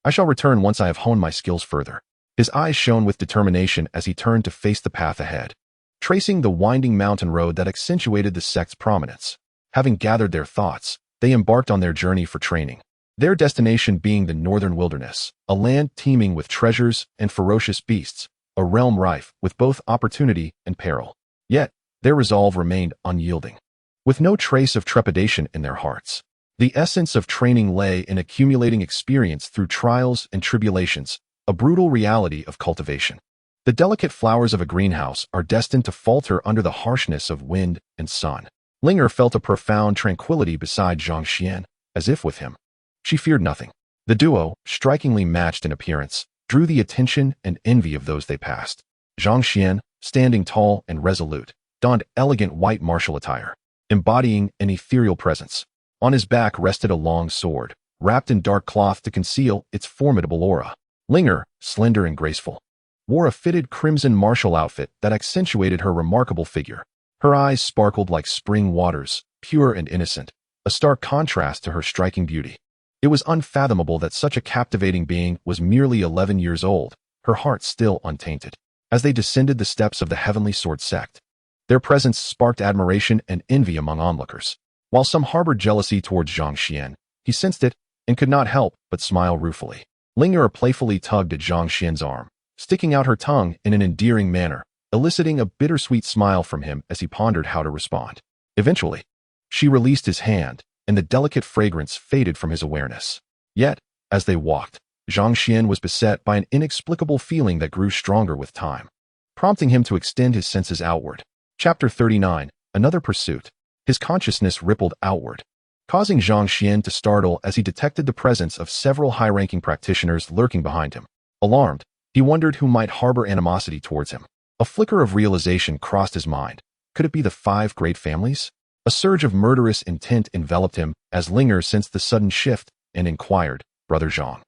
I shall return once I have honed my skills further. His eyes shone with determination as he turned to face the path ahead, tracing the winding mountain road that accentuated the sect's prominence. Having gathered their thoughts, they embarked on their journey for training, their destination being the northern wilderness, a land teeming with treasures and ferocious beasts, a realm rife with both opportunity and peril. Yet, their resolve remained unyielding, with no trace of trepidation in their hearts. The essence of training lay in accumulating experience through trials and tribulations, a brutal reality of cultivation. The delicate flowers of a greenhouse are destined to falter under the harshness of wind and sun. Linger felt a profound tranquility beside Zhang Xian, as if with him she feared nothing. The duo, strikingly matched in appearance, drew the attention and envy of those they passed. Zhang Xian, standing tall and resolute, donned elegant white martial attire, embodying an ethereal presence. On his back rested a long sword, wrapped in dark cloth to conceal its formidable aura. Linger, slender and graceful, wore a fitted crimson martial outfit that accentuated her remarkable figure. Her eyes sparkled like spring waters, pure and innocent, a stark contrast to her striking beauty. It was unfathomable that such a captivating being was merely 11 years old, her heart still untainted. As they descended the steps of the Heavenly Sword sect, their presence sparked admiration and envy among onlookers. While some harbored jealousy towards Zhang Xian, he sensed it and could not help but smile ruefully. Linger playfully tugged at Zhang Xian's arm, sticking out her tongue in an endearing manner, eliciting a bittersweet smile from him as he pondered how to respond. Eventually, she released his hand, and the delicate fragrance faded from his awareness. Yet, as they walked, Zhang Xian was beset by an inexplicable feeling that grew stronger with time, prompting him to extend his senses outward. Chapter 39, Another Pursuit. His consciousness rippled outward, causing Zhang Xian to startle as he detected the presence of several high-ranking practitioners lurking behind him. Alarmed, he wondered who might harbor animosity towards him. A flicker of realization crossed his mind. Could it be the 5 great families? A surge of murderous intent enveloped him as Linger sensed the sudden shift and inquired, "Brother Zhang,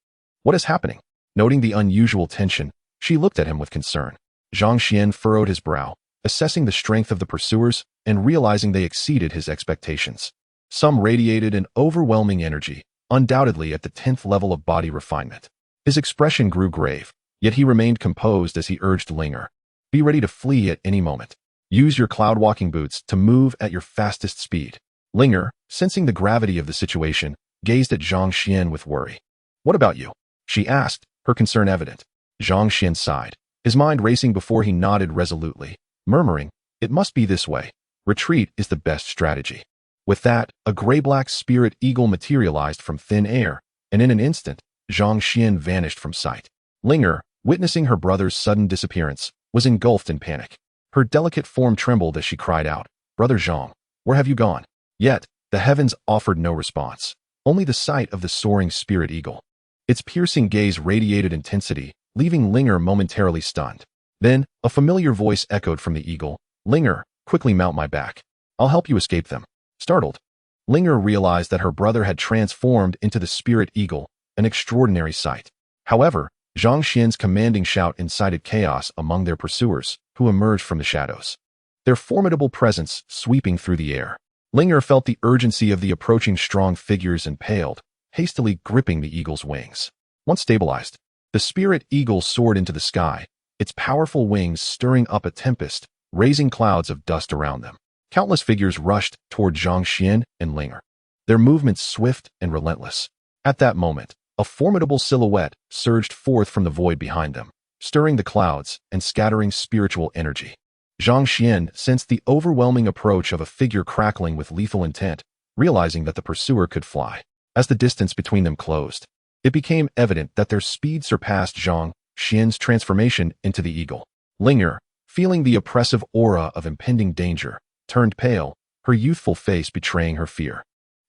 what is happening?" Noting the unusual tension, she looked at him with concern. Zhang Xian furrowed his brow, assessing the strength of the pursuers and realizing they exceeded his expectations. Some radiated an overwhelming energy, undoubtedly at the 10th level of body refinement. His expression grew grave, yet he remained composed as he urged Linger, "Be ready to flee at any moment. Use your cloud-walking boots to move at your fastest speed." Linger, sensing the gravity of the situation, gazed at Zhang Xian with worry. "What about you?" she asked, her concern evident. Zhang Xian sighed, his mind racing before he nodded resolutely, murmuring, "It must be this way. Retreat is the best strategy." With that, a gray-black spirit eagle materialized from thin air, and in an instant, Zhang Xian vanished from sight. Linger, witnessing her brother's sudden disappearance, was engulfed in panic. Her delicate form trembled as she cried out, "Brother Zhang, where have you gone?" Yet, the heavens offered no response, only the sight of the soaring spirit eagle. Its piercing gaze radiated intensity, leaving Linger momentarily stunned. Then, a familiar voice echoed from the eagle, "Linger, quickly mount my back. I'll help you escape them." Startled, Linger realized that her brother had transformed into the spirit eagle, an extraordinary sight. However, Zhang Xian's commanding shout incited chaos among their pursuers, who emerged from the shadows. Their formidable presence sweeping through the air. Linger felt the urgency of the approaching strong figures and paled, hastily gripping the eagle's wings. Once stabilized, the spirit eagle soared into the sky, its powerful wings stirring up a tempest, raising clouds of dust around them. Countless figures rushed toward Zhang Xian and Linger, their movements swift and relentless. At that moment, a formidable silhouette surged forth from the void behind them, stirring the clouds and scattering spiritual energy. Zhang Xian sensed the overwhelming approach of a figure crackling with lethal intent, realizing that the pursuer could fly. As the distance between them closed, it became evident that their speed surpassed Zhang Xian's transformation into the eagle. Linger, feeling the oppressive aura of impending danger, turned pale, her youthful face betraying her fear.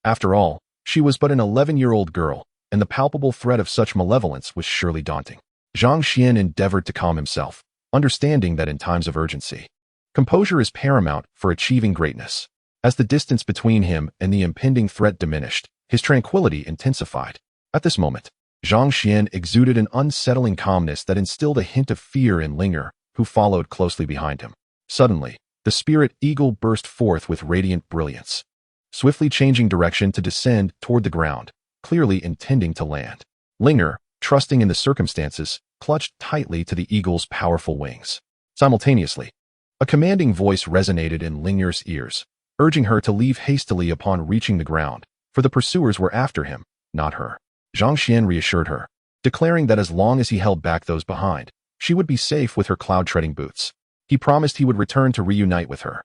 After all, she was but an 11-year-old girl, and the palpable threat of such malevolence was surely daunting. Zhang Xian endeavored to calm himself, understanding that in times of urgency, composure is paramount for achieving greatness. As the distance between him and the impending threat diminished, his tranquility intensified. At this moment, Zhang Xian exuded an unsettling calmness that instilled a hint of fear in Linger, who followed closely behind him. Suddenly, the spirit eagle burst forth with radiant brilliance, swiftly changing direction to descend toward the ground, clearly intending to land. Linger, trusting in the circumstances, clutched tightly to the eagle's powerful wings. Simultaneously, a commanding voice resonated in Linger's ears, urging her to leave hastily upon reaching the ground, for the pursuers were after him, not her. Zhang Xian reassured her, declaring that as long as he held back those behind, she would be safe with her cloud-treading boots. He promised he would return to reunite with her.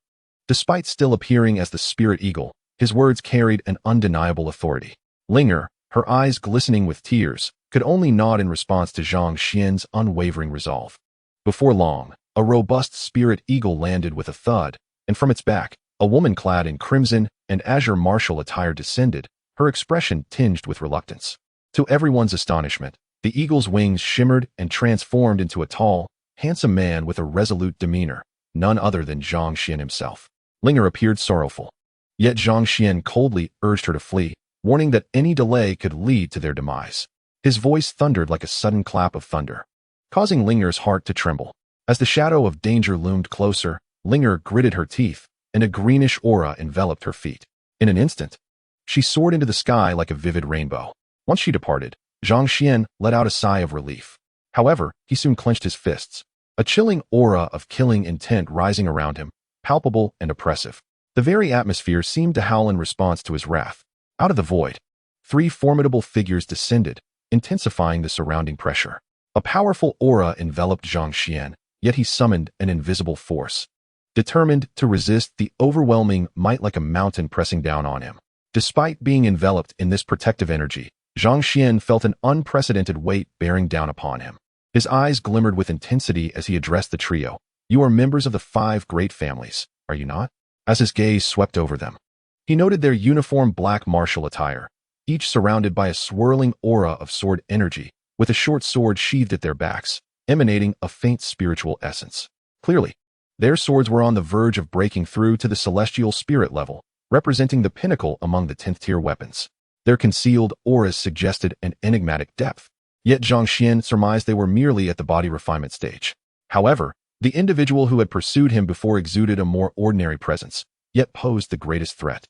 Despite still appearing as the spirit eagle, his words carried an undeniable authority. Linger, her eyes glistening with tears, could only nod in response to Zhang Xian's unwavering resolve. Before long, a robust spirit eagle landed with a thud, and from its back, a woman clad in crimson and azure martial attire descended, her expression tinged with reluctance. To everyone's astonishment, the eagle's wings shimmered and transformed into a tall, handsome man with a resolute demeanor, none other than Zhang Xian himself. Linger appeared sorrowful, yet Zhang Xian coldly urged her to flee, warning that any delay could lead to their demise. His voice thundered like a sudden clap of thunder, causing Linger's heart to tremble. As the shadow of danger loomed closer, Linger gritted her teeth, and a greenish aura enveloped her feet. In an instant, she soared into the sky like a vivid rainbow. Once she departed, Zhang Xian let out a sigh of relief. However, he soon clenched his fists, a chilling aura of killing intent rising around him, palpable and oppressive. The very atmosphere seemed to howl in response to his wrath. Out of the void, three formidable figures descended, intensifying the surrounding pressure. A powerful aura enveloped Zhang Xian, yet he summoned an invisible force, determined to resist the overwhelming might like a mountain pressing down on him. Despite being enveloped in this protective energy, Zhang Xian felt an unprecedented weight bearing down upon him. His eyes glimmered with intensity as he addressed the trio. "You are members of the 5 great families, are you not?" As his gaze swept over them, he noted their uniform black martial attire, each surrounded by a swirling aura of sword energy, with a short sword sheathed at their backs, emanating a faint spiritual essence. Clearly, their swords were on the verge of breaking through to the celestial spirit level, representing the pinnacle among the 10th-tier weapons. Their concealed auras suggested an enigmatic depth, yet Zhang Xian surmised they were merely at the body refinement stage. However, the individual who had pursued him before exuded a more ordinary presence, yet posed the greatest threat.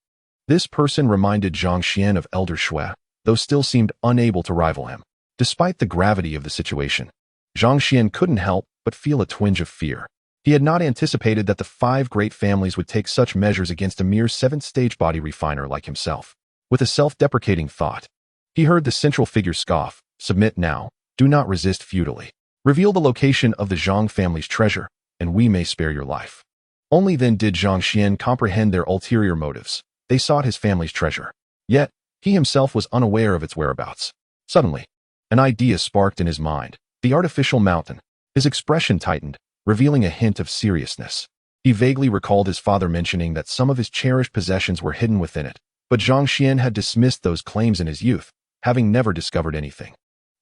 This person reminded Zhang Xian of Elder Shui, though still seemed unable to rival him. Despite the gravity of the situation, Zhang Xian couldn't help but feel a twinge of fear. He had not anticipated that the 5 great families would take such measures against a mere 7th-stage body refiner like himself. With a self-deprecating thought, he heard the central figure scoff, "Submit now, do not resist futilely. Reveal the location of the Zhang family's treasure, and we may spare your life." Only then did Zhang Xian comprehend their ulterior motives. They sought his family's treasure, yet he himself was unaware of its whereabouts. Suddenly, an idea sparked in his mind, the artificial mountain. His expression tightened, revealing a hint of seriousness. He vaguely recalled his father mentioning that some of his cherished possessions were hidden within it, but Zhang Xuan had dismissed those claims in his youth, having never discovered anything.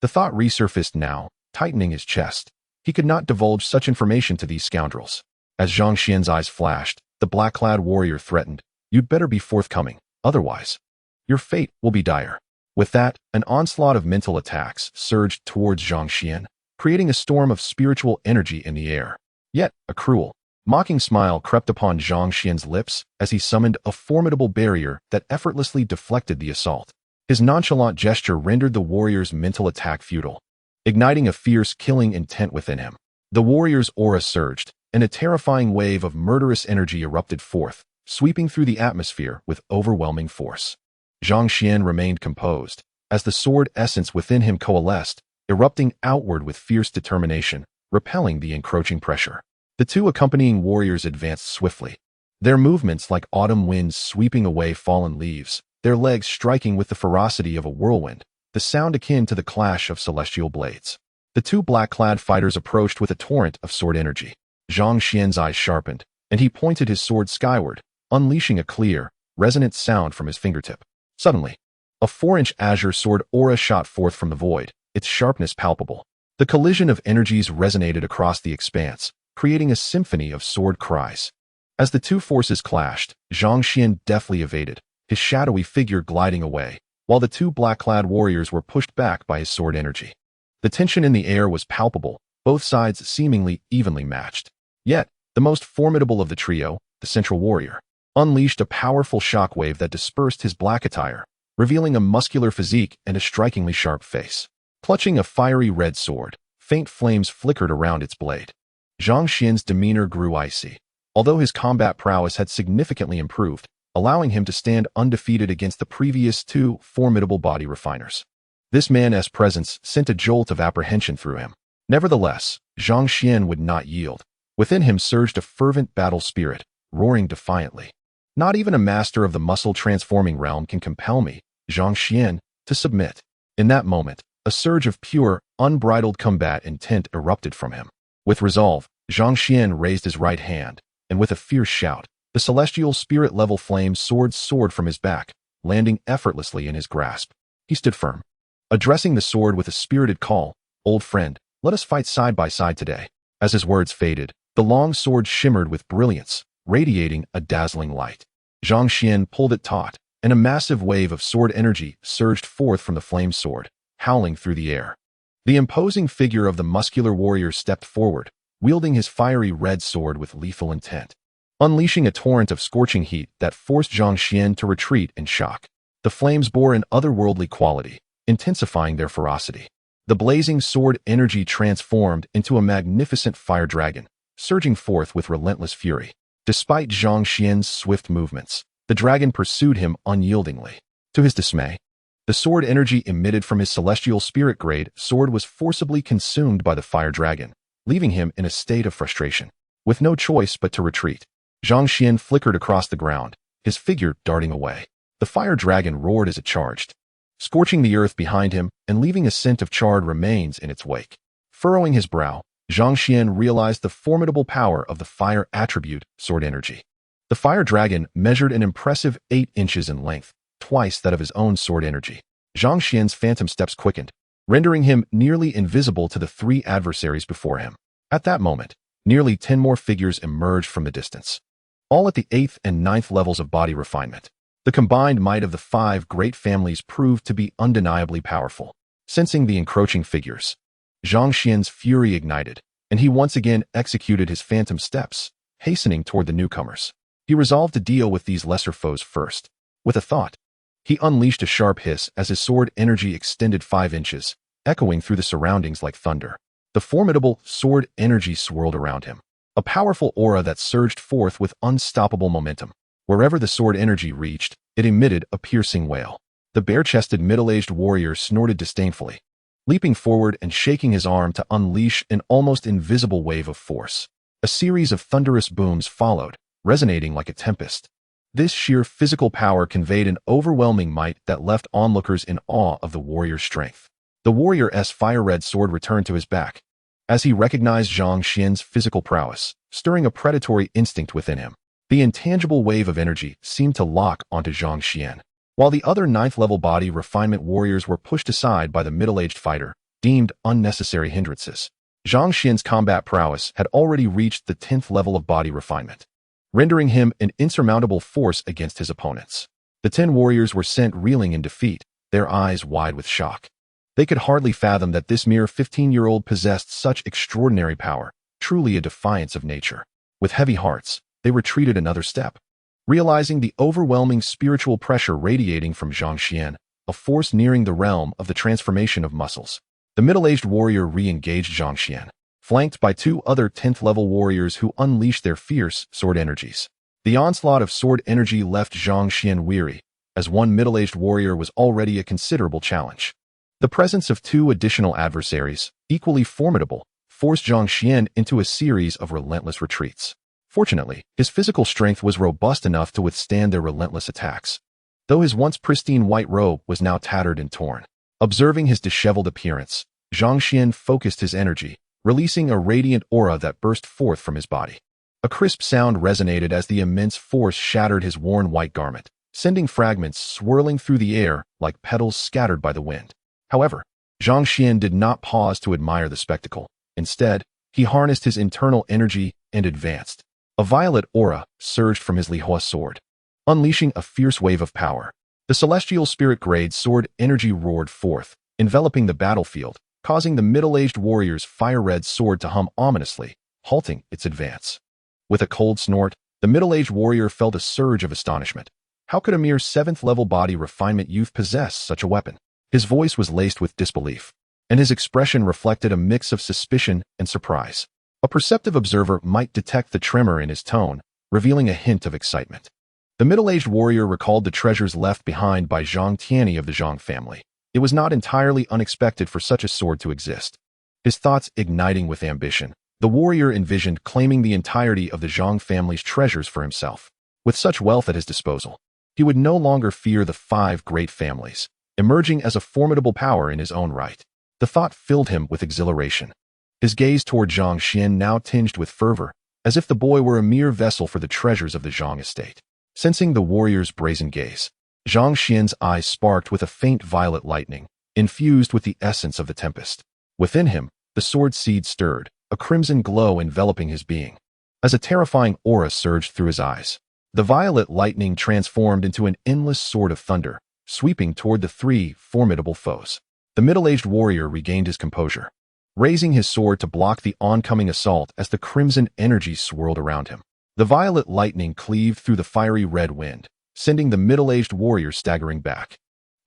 The thought resurfaced now, tightening his chest. He could not divulge such information to these scoundrels. As Zhang Xuan's eyes flashed, the black-clad warrior threatened, "You'd better be forthcoming, otherwise your fate will be dire." With that, an onslaught of mental attacks surged towards Zhang Xuan, creating a storm of spiritual energy in the air. Yet, a cruel, mocking smile crept upon Zhang Xuan's lips as he summoned a formidable barrier that effortlessly deflected the assault. His nonchalant gesture rendered the warrior's mental attack futile, igniting a fierce killing intent within him. The warrior's aura surged, and a terrifying wave of murderous energy erupted forth, sweeping through the atmosphere with overwhelming force. Zhang Xuan remained composed, as the sword essence within him coalesced, erupting outward with fierce determination, repelling the encroaching pressure. The two accompanying warriors advanced swiftly, their movements like autumn winds sweeping away fallen leaves, their legs striking with the ferocity of a whirlwind, the sound akin to the clash of celestial blades. The two black-clad fighters approached with a torrent of sword energy. Zhang Xuan's eyes sharpened, and he pointed his sword skyward, unleashing a clear, resonant sound from his fingertip. Suddenly, a 4-inch azure sword aura shot forth from the void, its sharpness palpable. The collision of energies resonated across the expanse, creating a symphony of sword cries. As the two forces clashed, Zhang Xuan deftly evaded, his shadowy figure gliding away, while the two black-clad warriors were pushed back by his sword energy. The tension in the air was palpable, both sides seemingly evenly matched. Yet, the most formidable of the trio, the central warrior, unleashed a powerful shockwave that dispersed his black attire, revealing a muscular physique and a strikingly sharp face. Clutching a fiery red sword, faint flames flickered around its blade. Zhang Xuan's demeanor grew icy, although his combat prowess had significantly improved, allowing him to stand undefeated against the previous two formidable body refiners. This man's presence sent a jolt of apprehension through him. Nevertheless, Zhang Xuan would not yield. Within him surged a fervent battle spirit, roaring defiantly. "Not even a master of the muscle-transforming realm can compel me, Zhang Xuan, to submit." In that moment, a surge of pure, unbridled combat intent erupted from him. With resolve, Zhang Xuan raised his right hand, and with a fierce shout, the celestial spirit-level flame soared from his back, landing effortlessly in his grasp. He stood firm, addressing the sword with a spirited call, "Old friend, let us fight side by side today." As his words faded, the long sword shimmered with brilliance, radiating a dazzling light. Zhang Xuan pulled it taut, and a massive wave of sword energy surged forth from the flame sword, howling through the air. The imposing figure of the muscular warrior stepped forward, wielding his fiery red sword with lethal intent, unleashing a torrent of scorching heat that forced Zhang Xuan to retreat in shock. The flames bore an otherworldly quality, intensifying their ferocity. The blazing sword energy transformed into a magnificent fire dragon, surging forth with relentless fury. Despite Zhang Xuan's swift movements, the dragon pursued him unyieldingly. To his dismay, the sword energy emitted from his celestial spirit-grade sword was forcibly consumed by the fire dragon, leaving him in a state of frustration. With no choice but to retreat, Zhang Xuan flickered across the ground, his figure darting away. The fire dragon roared as it charged, scorching the earth behind him and leaving a scent of charred remains in its wake. Furrowing his brow, Zhang Xuan realized the formidable power of the fire attribute, sword energy. The fire dragon measured an impressive 8 inches in length, twice that of his own sword energy. Zhang Xuan's phantom steps quickened, rendering him nearly invisible to the 3 adversaries before him. At that moment, nearly 10 more figures emerged from the distance, all at the 8th and 9th levels of body refinement. The combined might of the 5 great families proved to be undeniably powerful. Sensing the encroaching figures, Zhang Xuan's fury ignited, and he once again executed his phantom steps, hastening toward the newcomers. He resolved to deal with these lesser foes first. With a thought, he unleashed a sharp hiss as his sword energy extended 5 inches, echoing through the surroundings like thunder. The formidable sword energy swirled around him, a powerful aura that surged forth with unstoppable momentum. Wherever the sword energy reached, it emitted a piercing wail. The bare-chested middle-aged warrior snorted disdainfully, leaping forward and shaking his arm to unleash an almost invisible wave of force. A series of thunderous booms followed, resonating like a tempest. This sheer physical power conveyed an overwhelming might that left onlookers in awe of the warrior's strength. The warrior's fire-red sword returned to his back, as he recognized Zhang Xian's physical prowess, stirring a predatory instinct within him. The intangible wave of energy seemed to lock onto Zhang Xian, while the other 9th-level body refinement warriors were pushed aside by the middle-aged fighter, deemed unnecessary hindrances. Zhang Xian's combat prowess had already reached the 10th level of body refinement, rendering him an insurmountable force against his opponents. The 10 warriors were sent reeling in defeat, their eyes wide with shock. They could hardly fathom that this mere 15-year-old possessed such extraordinary power, truly a defiance of nature. With heavy hearts, they retreated another step, realizing the overwhelming spiritual pressure radiating from Zhang Xian, a force nearing the realm of the transformation of muscles. The middle-aged warrior re-engaged Zhang Xian, flanked by 2 other 10th-level warriors who unleashed their fierce sword energies. The onslaught of sword energy left Zhang Xian weary, as one middle-aged warrior was already a considerable challenge. The presence of 2 additional adversaries, equally formidable, forced Zhang Xian into a series of relentless retreats. Fortunately, his physical strength was robust enough to withstand their relentless attacks, though his once pristine white robe was now tattered and torn. Observing his disheveled appearance, Zhang Xian focused his energy, releasing a radiant aura that burst forth from his body. A crisp sound resonated as the immense force shattered his worn white garment, sending fragments swirling through the air like petals scattered by the wind. However, Zhang Xian did not pause to admire the spectacle. Instead, he harnessed his internal energy and advanced. A violet aura surged from his Lihua sword, unleashing a fierce wave of power. The celestial spirit-grade sword energy roared forth, enveloping the battlefield, causing the middle-aged warrior's fire-red sword to hum ominously, halting its advance. With a cold snort, the middle-aged warrior felt a surge of astonishment. How could a mere 7th-level body refinement youth possess such a weapon? His voice was laced with disbelief, and his expression reflected a mix of suspicion and surprise. A perceptive observer might detect the tremor in his tone, revealing a hint of excitement. The middle-aged warrior recalled the treasures left behind by Zhang Tianyi of the Zhang family. It was not entirely unexpected for such a sword to exist. His thoughts igniting with ambition, the warrior envisioned claiming the entirety of the Zhang family's treasures for himself. With such wealth at his disposal, he would no longer fear the 5 great families, emerging as a formidable power in his own right. The thought filled him with exhilaration. His gaze toward Zhang Xian now tinged with fervor, as if the boy were a mere vessel for the treasures of the Zhang estate. Sensing the warrior's brazen gaze, Zhang Xian's eyes sparked with a faint violet lightning, infused with the essence of the tempest. Within him, the sword seed stirred, a crimson glow enveloping his being. As a terrifying aura surged through his eyes, the violet lightning transformed into an endless sword of thunder, sweeping toward the 3 formidable foes. The middle-aged warrior regained his composure, raising his sword to block the oncoming assault as the crimson energy swirled around him. The violet lightning cleaved through the fiery red wind, sending the middle-aged warrior staggering back.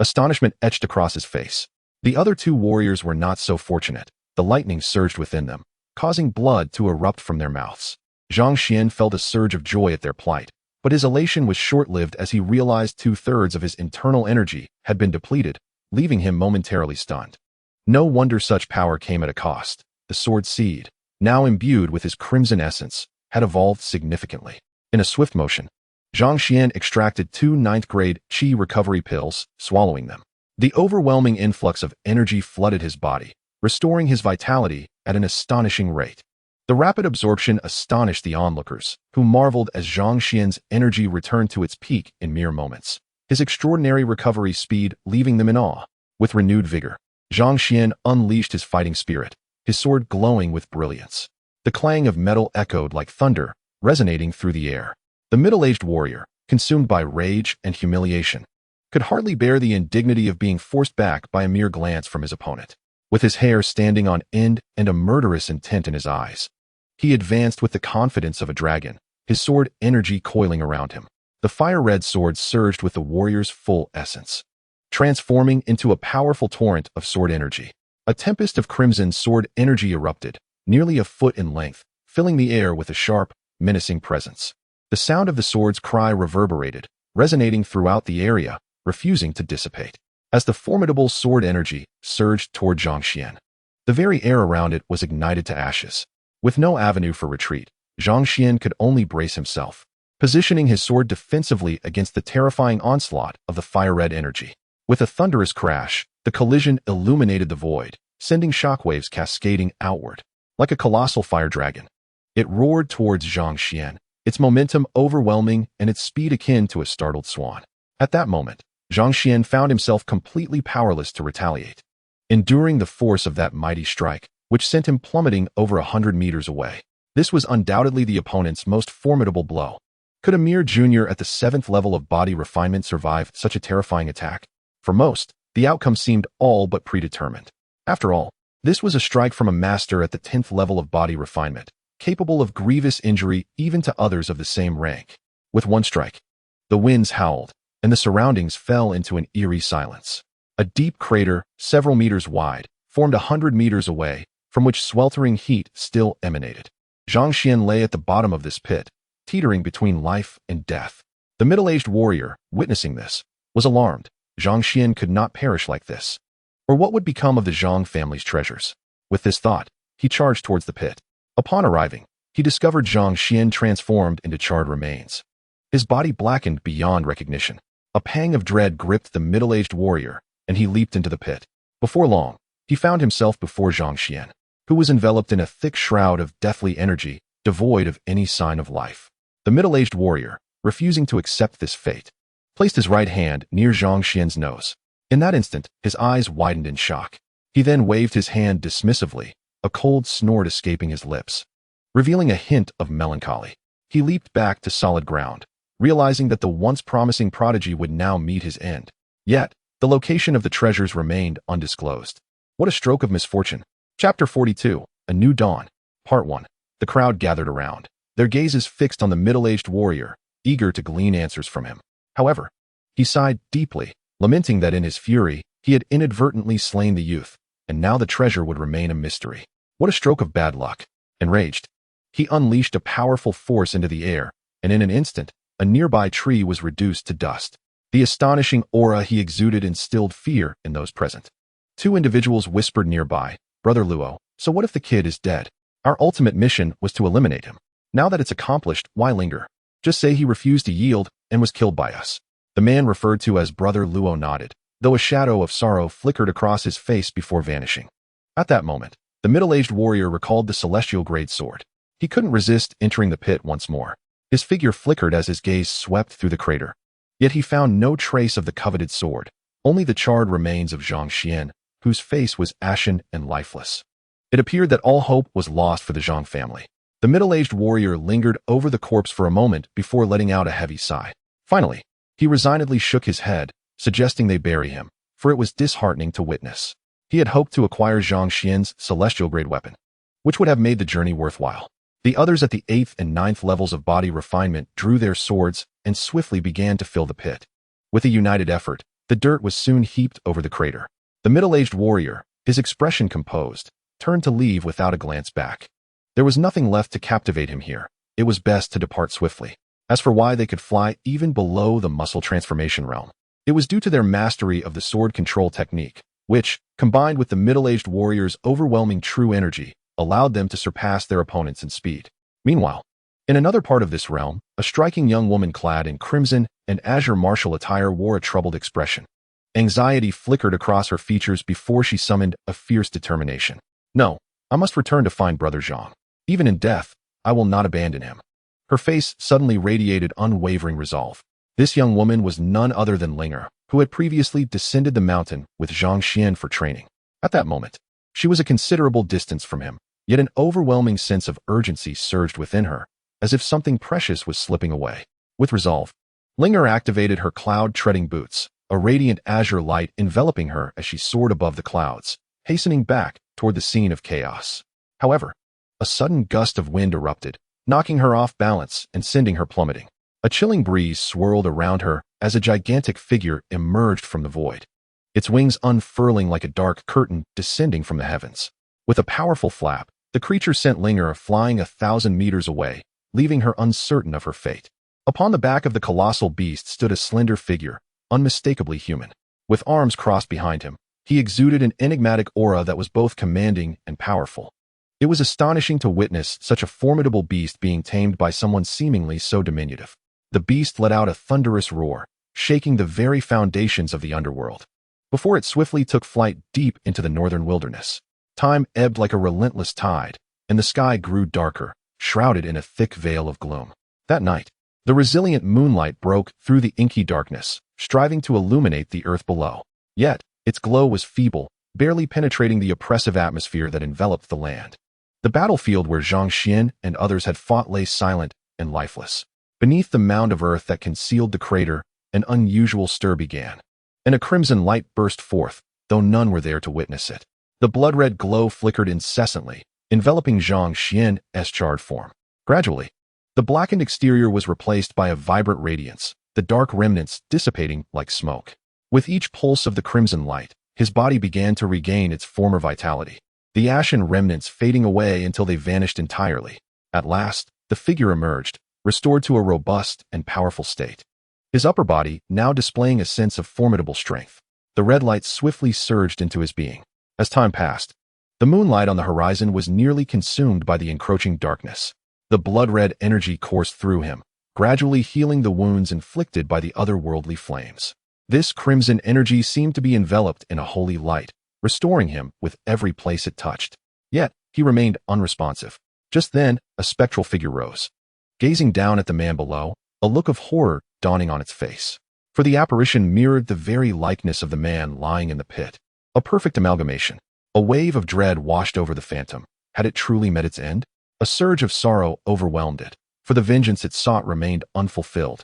Astonishment etched across his face. The other 2 warriors were not so fortunate. The lightning surged within them, causing blood to erupt from their mouths. Zhang Xian felt a surge of joy at their plight, but his elation was short-lived as he realized 2/3 of his internal energy had been depleted, leaving him momentarily stunned. No wonder such power came at a cost. The sword seed, now imbued with his crimson essence, had evolved significantly. In a swift motion, Zhang Xian extracted 2 9th-grade qi recovery pills, swallowing them. The overwhelming influx of energy flooded his body, restoring his vitality at an astonishing rate. The rapid absorption astonished the onlookers, who marveled as Zhang Xian's energy returned to its peak in mere moments, his extraordinary recovery speed leaving them in awe. With renewed vigor, Zhang Xian unleashed his fighting spirit, his sword glowing with brilliance. The clang of metal echoed like thunder, resonating through the air. The middle-aged warrior, consumed by rage and humiliation, could hardly bear the indignity of being forced back by a mere glance from his opponent. With his hair standing on end and a murderous intent in his eyes, he advanced with the confidence of a dragon, his sword energy coiling around him. The fire-red sword surged with the warrior's full essence, transforming into a powerful torrent of sword energy. A tempest of crimson sword energy erupted, nearly a foot in length, filling the air with a sharp, menacing presence. The sound of the sword's cry reverberated, resonating throughout the area, refusing to dissipate. As the formidable sword energy surged toward Zhang Xian, the very air around it was ignited to ashes. With no avenue for retreat, Zhang Xian could only brace himself, positioning his sword defensively against the terrifying onslaught of the fire-red energy. With a thunderous crash, the collision illuminated the void, sending shockwaves cascading outward. Like a colossal fire dragon, it roared towards Zhang Xuan, its momentum overwhelming and its speed akin to a startled swan. At that moment, Zhang Xuan found himself completely powerless to retaliate, enduring the force of that mighty strike, which sent him plummeting over 100 meters away. This was undoubtedly the opponent's most formidable blow. Could a mere junior at the 7th level of body refinement survive such a terrifying attack? For most, the outcome seemed all but predetermined. After all, this was a strike from a master at the 10th level of body refinement, capable of grievous injury even to others of the same rank. With one strike, the winds howled, and the surroundings fell into an eerie silence. A deep crater, several meters wide, formed 100 meters away, from which sweltering heat still emanated. Zhang Xuan lay at the bottom of this pit, teetering between life and death. The middle-aged warrior, witnessing this, was alarmed. Zhang Xuan could not perish like this. Or what would become of the Zhang family's treasures? With this thought, he charged towards the pit. Upon arriving, he discovered Zhang Xuan transformed into charred remains. His body blackened beyond recognition. A pang of dread gripped the middle-aged warrior, and he leaped into the pit. Before long, he found himself before Zhang Xuan, who was enveloped in a thick shroud of deathly energy, devoid of any sign of life. The middle-aged warrior, refusing to accept this fate, placed his right hand near Zhang Xuan's nose. In that instant, his eyes widened in shock. He then waved his hand dismissively, a cold snort escaping his lips, revealing a hint of melancholy. He leaped back to solid ground, realizing that the once promising prodigy would now meet his end. Yet, the location of the treasures remained undisclosed. What a stroke of misfortune. Chapter 42, A New Dawn. Part 1. The crowd gathered around, their gazes fixed on the middle-aged warrior, eager to glean answers from him. However, he sighed deeply, lamenting that in his fury, he had inadvertently slain the youth, and now the treasure would remain a mystery. What a stroke of bad luck. Enraged, he unleashed a powerful force into the air, and in an instant, a nearby tree was reduced to dust. The astonishing aura he exuded instilled fear in those present. Two individuals whispered nearby, "Brother Luo, so what if the kid is dead? Our ultimate mission was to eliminate him. Now that it's accomplished, why linger? Just say he refused to yield and was killed by us." The man referred to as Brother Luo nodded, though a shadow of sorrow flickered across his face before vanishing. At that moment, the middle-aged warrior recalled the celestial grade sword. He couldn't resist entering the pit once more. His figure flickered as his gaze swept through the crater. Yet he found no trace of the coveted sword, only the charred remains of Zhang Xuan, whose face was ashen and lifeless. It appeared that all hope was lost for the Zhang family. The middle-aged warrior lingered over the corpse for a moment before letting out a heavy sigh. Finally, he resignedly shook his head, suggesting they bury him, for it was disheartening to witness. He had hoped to acquire Zhang Xuan's celestial-grade weapon, which would have made the journey worthwhile. The others at the 8th and 9th levels of body refinement drew their swords and swiftly began to fill the pit. With a united effort, the dirt was soon heaped over the crater. The middle-aged warrior, his expression composed, turned to leave without a glance back. There was nothing left to captivate him here. It was best to depart swiftly. As for why they could fly even below the muscle transformation realm, it was due to their mastery of the sword control technique, which, combined with the middle-aged warrior's overwhelming true energy, allowed them to surpass their opponents in speed. Meanwhile, in another part of this realm, a striking young woman clad in crimson and azure martial attire wore a troubled expression. Anxiety flickered across her features before she summoned a fierce determination. "No, I must return to find Brother Zhang. Even in death, I will not abandon him." Her face suddenly radiated unwavering resolve. This young woman was none other than Linger, who had previously descended the mountain with Zhang Xuan for training. At that moment, she was a considerable distance from him, yet an overwhelming sense of urgency surged within her, as if something precious was slipping away. With resolve, Linger activated her cloud-treading boots, a radiant azure light enveloping her as she soared above the clouds, hastening back toward the scene of chaos. However, a sudden gust of wind erupted, knocking her off balance and sending her plummeting. A chilling breeze swirled around her as a gigantic figure emerged from the void, its wings unfurling like a dark curtain descending from the heavens. With a powerful flap, the creature sent Linger flying 1,000 meters away, leaving her uncertain of her fate. Upon the back of the colossal beast stood a slender figure, unmistakably human. With arms crossed behind him, he exuded an enigmatic aura that was both commanding and powerful. It was astonishing to witness such a formidable beast being tamed by someone seemingly so diminutive. The beast let out a thunderous roar, shaking the very foundations of the underworld. before it swiftly took flight deep into the northern wilderness. Time ebbed like a relentless tide, and the sky grew darker, shrouded in a thick veil of gloom. That night, the resilient moonlight broke through the inky darkness, striving to illuminate the earth below. Yet, its glow was feeble, barely penetrating the oppressive atmosphere that enveloped the land. The battlefield where Zhang Xuan and others had fought lay silent and lifeless. Beneath the mound of earth that concealed the crater, an unusual stir began, and a crimson light burst forth, though none were there to witness it. The blood-red glow flickered incessantly, enveloping Zhang Xuan's charred form. Gradually, the blackened exterior was replaced by a vibrant radiance, the dark remnants dissipating like smoke. With each pulse of the crimson light, his body began to regain its former vitality, the ashen remnants fading away until they vanished entirely. At last, the figure emerged, restored to a robust and powerful state. His upper body now displaying a sense of formidable strength. The red light swiftly surged into his being. As time passed, the moonlight on the horizon was nearly consumed by the encroaching darkness. The blood-red energy coursed through him, gradually healing the wounds inflicted by the otherworldly flames. This crimson energy seemed to be enveloped in a holy light, restoring him with every place it touched. Yet, he remained unresponsive. Just then, a spectral figure rose. Gazing down at the man below, a look of horror dawning on its face. For the apparition mirrored the very likeness of the man lying in the pit. A perfect amalgamation. A wave of dread washed over the phantom. Had it truly met its end? A surge of sorrow overwhelmed it, for the vengeance it sought remained unfulfilled.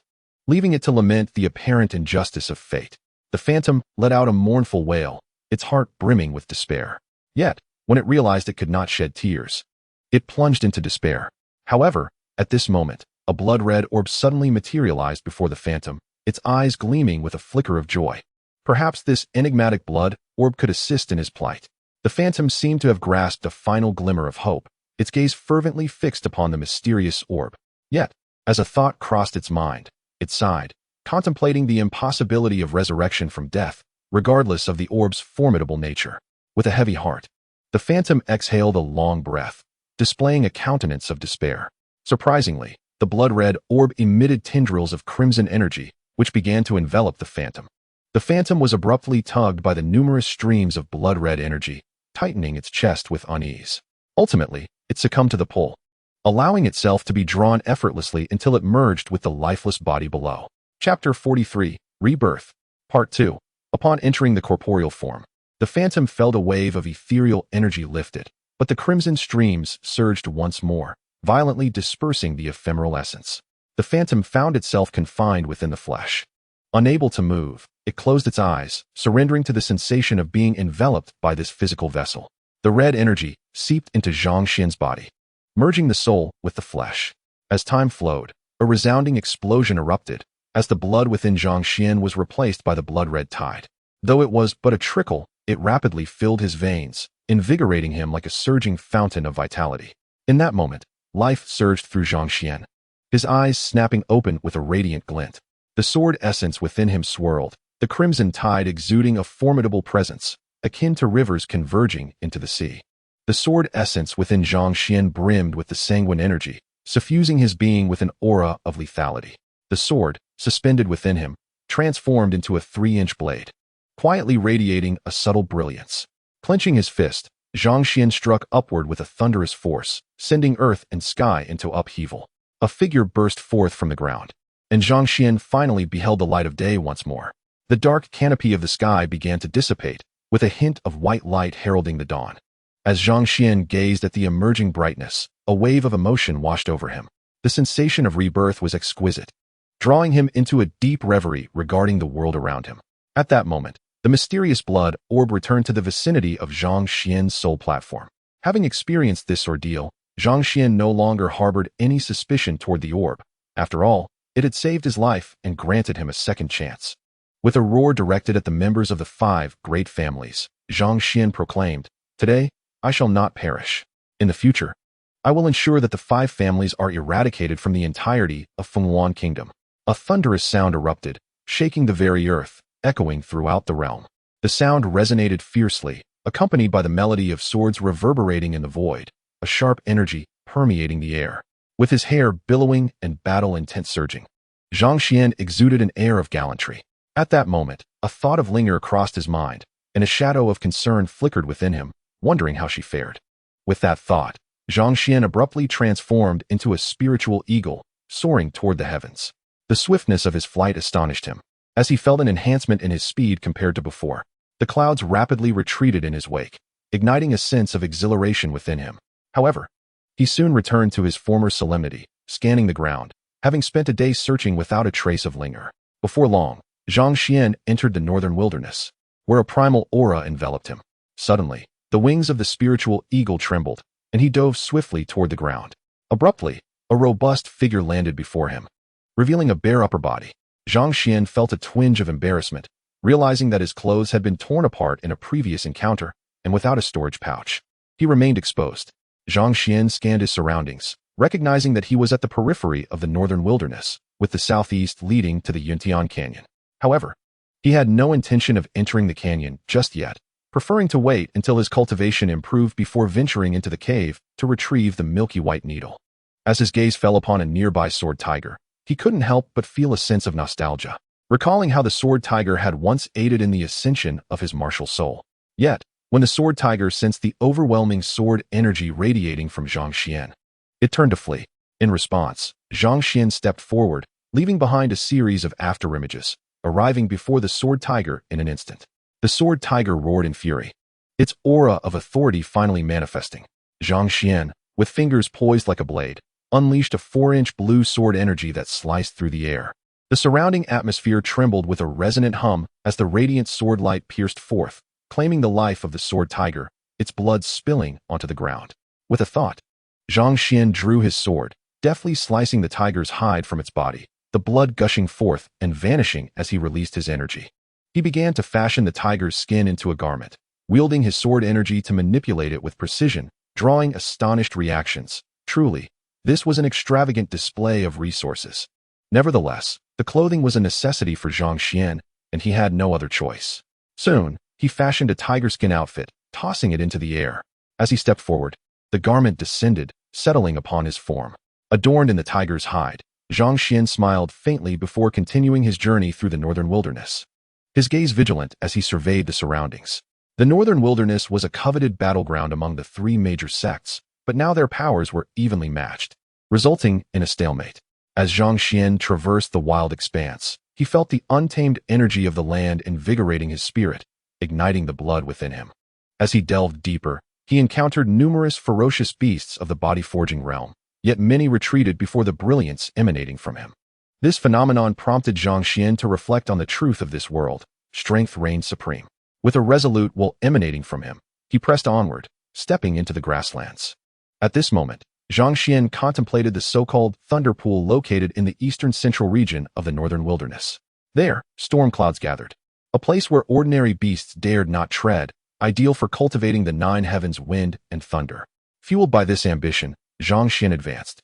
Leaving it to lament the apparent injustice of fate, the phantom let out a mournful wail, its heart brimming with despair. Yet, when it realized it could not shed tears, it plunged into despair. However, at this moment, a blood-red orb suddenly materialized before the phantom, its eyes gleaming with a flicker of joy. Perhaps this enigmatic blood orb could assist in his plight. The phantom seemed to have grasped a final glimmer of hope, its gaze fervently fixed upon the mysterious orb. Yet, as a thought crossed its mind, it sighed, contemplating the impossibility of resurrection from death, regardless of the orb's formidable nature. With a heavy heart, the phantom exhaled a long breath, displaying a countenance of despair. Surprisingly, the blood-red orb emitted tendrils of crimson energy, which began to envelop the phantom. The phantom was abruptly tugged by the numerous streams of blood-red energy, tightening its chest with unease. Ultimately, it succumbed to the pull, allowing itself to be drawn effortlessly until it merged with the lifeless body below. Chapter 43, Rebirth, Part 2. Upon entering the corporeal form, the phantom felt a wave of ethereal energy lifted, but the crimson streams surged once more, violently dispersing the ephemeral essence. The phantom found itself confined within the flesh. Unable to move, it closed its eyes, surrendering to the sensation of being enveloped by this physical vessel. The red energy seeped into Zhang Xuan's body, merging the soul with the flesh. As time flowed, a resounding explosion erupted, as the blood within Zhang Xuan was replaced by the blood-red tide. Though it was but a trickle, it rapidly filled his veins, invigorating him like a surging fountain of vitality. In that moment, life surged through Zhang Xuan, his eyes snapping open with a radiant glint. The sword essence within him swirled, the crimson tide exuding a formidable presence, akin to rivers converging into the sea. The sword essence within Zhang Xuan brimmed with the sanguine energy, suffusing his being with an aura of lethality. The sword, suspended within him, transformed into a 3-inch blade, quietly radiating a subtle brilliance. Clenching his fist, Zhang Xuan struck upward with a thunderous force, sending earth and sky into upheaval. A figure burst forth from the ground, and Zhang Xuan finally beheld the light of day once more. The dark canopy of the sky began to dissipate, with a hint of white light heralding the dawn. As Zhang Xuan gazed at the emerging brightness, a wave of emotion washed over him. The sensation of rebirth was exquisite, drawing him into a deep reverie regarding the world around him. At that moment, the mysterious blood orb returned to the vicinity of Zhang Xuan's soul platform. Having experienced this ordeal, Zhang Xuan no longer harbored any suspicion toward the orb. After all, it had saved his life and granted him a second chance. With a roar directed at the members of the 5 great families, Zhang Xuan proclaimed, "Today, I shall not perish. In the future, I will ensure that the 5 families are eradicated from the entirety of Fuluan Kingdom." A thunderous sound erupted, shaking the very earth, echoing throughout the realm. The sound resonated fiercely, accompanied by the melody of swords reverberating in the void, a sharp energy permeating the air. With his hair billowing and battle intent surging, Zhang Xuan exuded an air of gallantry. At that moment, a thought of Linger crossed his mind, and a shadow of concern flickered within him, wondering how she fared. With that thought, Zhang Xuan abruptly transformed into a spiritual eagle, soaring toward the heavens. The swiftness of his flight astonished him. As he felt an enhancement in his speed compared to before, the clouds rapidly retreated in his wake, igniting a sense of exhilaration within him. However, he soon returned to his former solemnity, scanning the ground, having spent a day searching without a trace of Linger. Before long, Zhang Xuan entered the northern wilderness, where a primal aura enveloped him. Suddenly, the wings of the spiritual eagle trembled, and he dove swiftly toward the ground. Abruptly, a robust figure landed before him, revealing a bare upper body. Zhang Xuan felt a twinge of embarrassment, realizing that his clothes had been torn apart in a previous encounter, and without a storage pouch. He remained exposed. Zhang Xuan scanned his surroundings, recognizing that he was at the periphery of the northern wilderness, with the southeast leading to the Yuntian Canyon. However, he had no intention of entering the canyon just yet, preferring to wait until his cultivation improved before venturing into the cave to retrieve the milky white needle. As his gaze fell upon a nearby sword tiger, he couldn't help but feel a sense of nostalgia, recalling how the sword tiger had once aided in the ascension of his martial soul. Yet, when the sword tiger sensed the overwhelming sword energy radiating from Zhang Xuan, it turned to flee. In response, Zhang Xuan stepped forward, leaving behind a series of afterimages, arriving before the sword tiger in an instant. The sword tiger roared in fury, its aura of authority finally manifesting. Zhang Xuan, with fingers poised like a blade, unleashed a 4-inch blue sword energy that sliced through the air. The surrounding atmosphere trembled with a resonant hum as the radiant sword light pierced forth, claiming the life of the sword tiger, its blood spilling onto the ground. With a thought, Zhang Xuan drew his sword, deftly slicing the tiger's hide from its body, the blood gushing forth and vanishing as he released his energy. He began to fashion the tiger's skin into a garment, wielding his sword energy to manipulate it with precision, drawing astonished reactions. Truly, this was an extravagant display of resources. Nevertheless, the clothing was a necessity for Zhang Xuan, and he had no other choice. Soon, he fashioned a tiger skin outfit, tossing it into the air. As he stepped forward, the garment descended, settling upon his form. Adorned in the tiger's hide, Zhang Xuan smiled faintly before continuing his journey through the northern wilderness, his gaze vigilant as he surveyed the surroundings. The northern wilderness was a coveted battleground among the 3 major sects, but now their powers were evenly matched, resulting in a stalemate. As Zhang Xuan traversed the wild expanse, he felt the untamed energy of the land invigorating his spirit, igniting the blood within him. As he delved deeper, he encountered numerous ferocious beasts of the body-forging realm, yet many retreated before the brilliance emanating from him. This phenomenon prompted Zhang Xuan to reflect on the truth of this world. Strength reigned supreme. With a resolute will emanating from him, he pressed onward, stepping into the grasslands. At this moment, Zhang Xuan contemplated the so-called thunder pool located in the eastern central region of the northern wilderness. There, storm clouds gathered, a place where ordinary beasts dared not tread, ideal for cultivating the 9 heavens wind and thunder. Fueled by this ambition, Zhang Xuan advanced.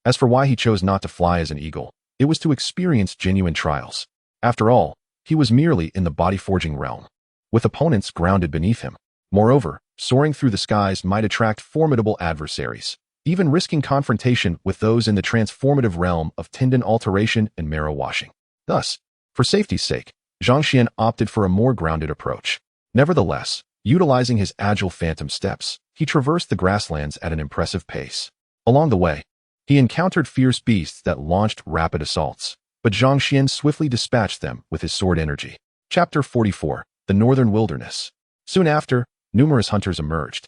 As for why he chose not to fly as an eagle, it was to experience genuine trials. After all, he was merely in the body-forging realm, with opponents grounded beneath him. Moreover, soaring through the skies might attract formidable adversaries, even risking confrontation with those in the transformative realm of tendon alteration and marrow washing. Thus, for safety's sake, Zhang Xuan opted for a more grounded approach. Nevertheless, utilizing his agile phantom steps, he traversed the grasslands at an impressive pace. Along the way, he encountered fierce beasts that launched rapid assaults, but Zhang Xuan swiftly dispatched them with his sword energy. Chapter 44. The Northern Wilderness. Soon after, numerous hunters emerged,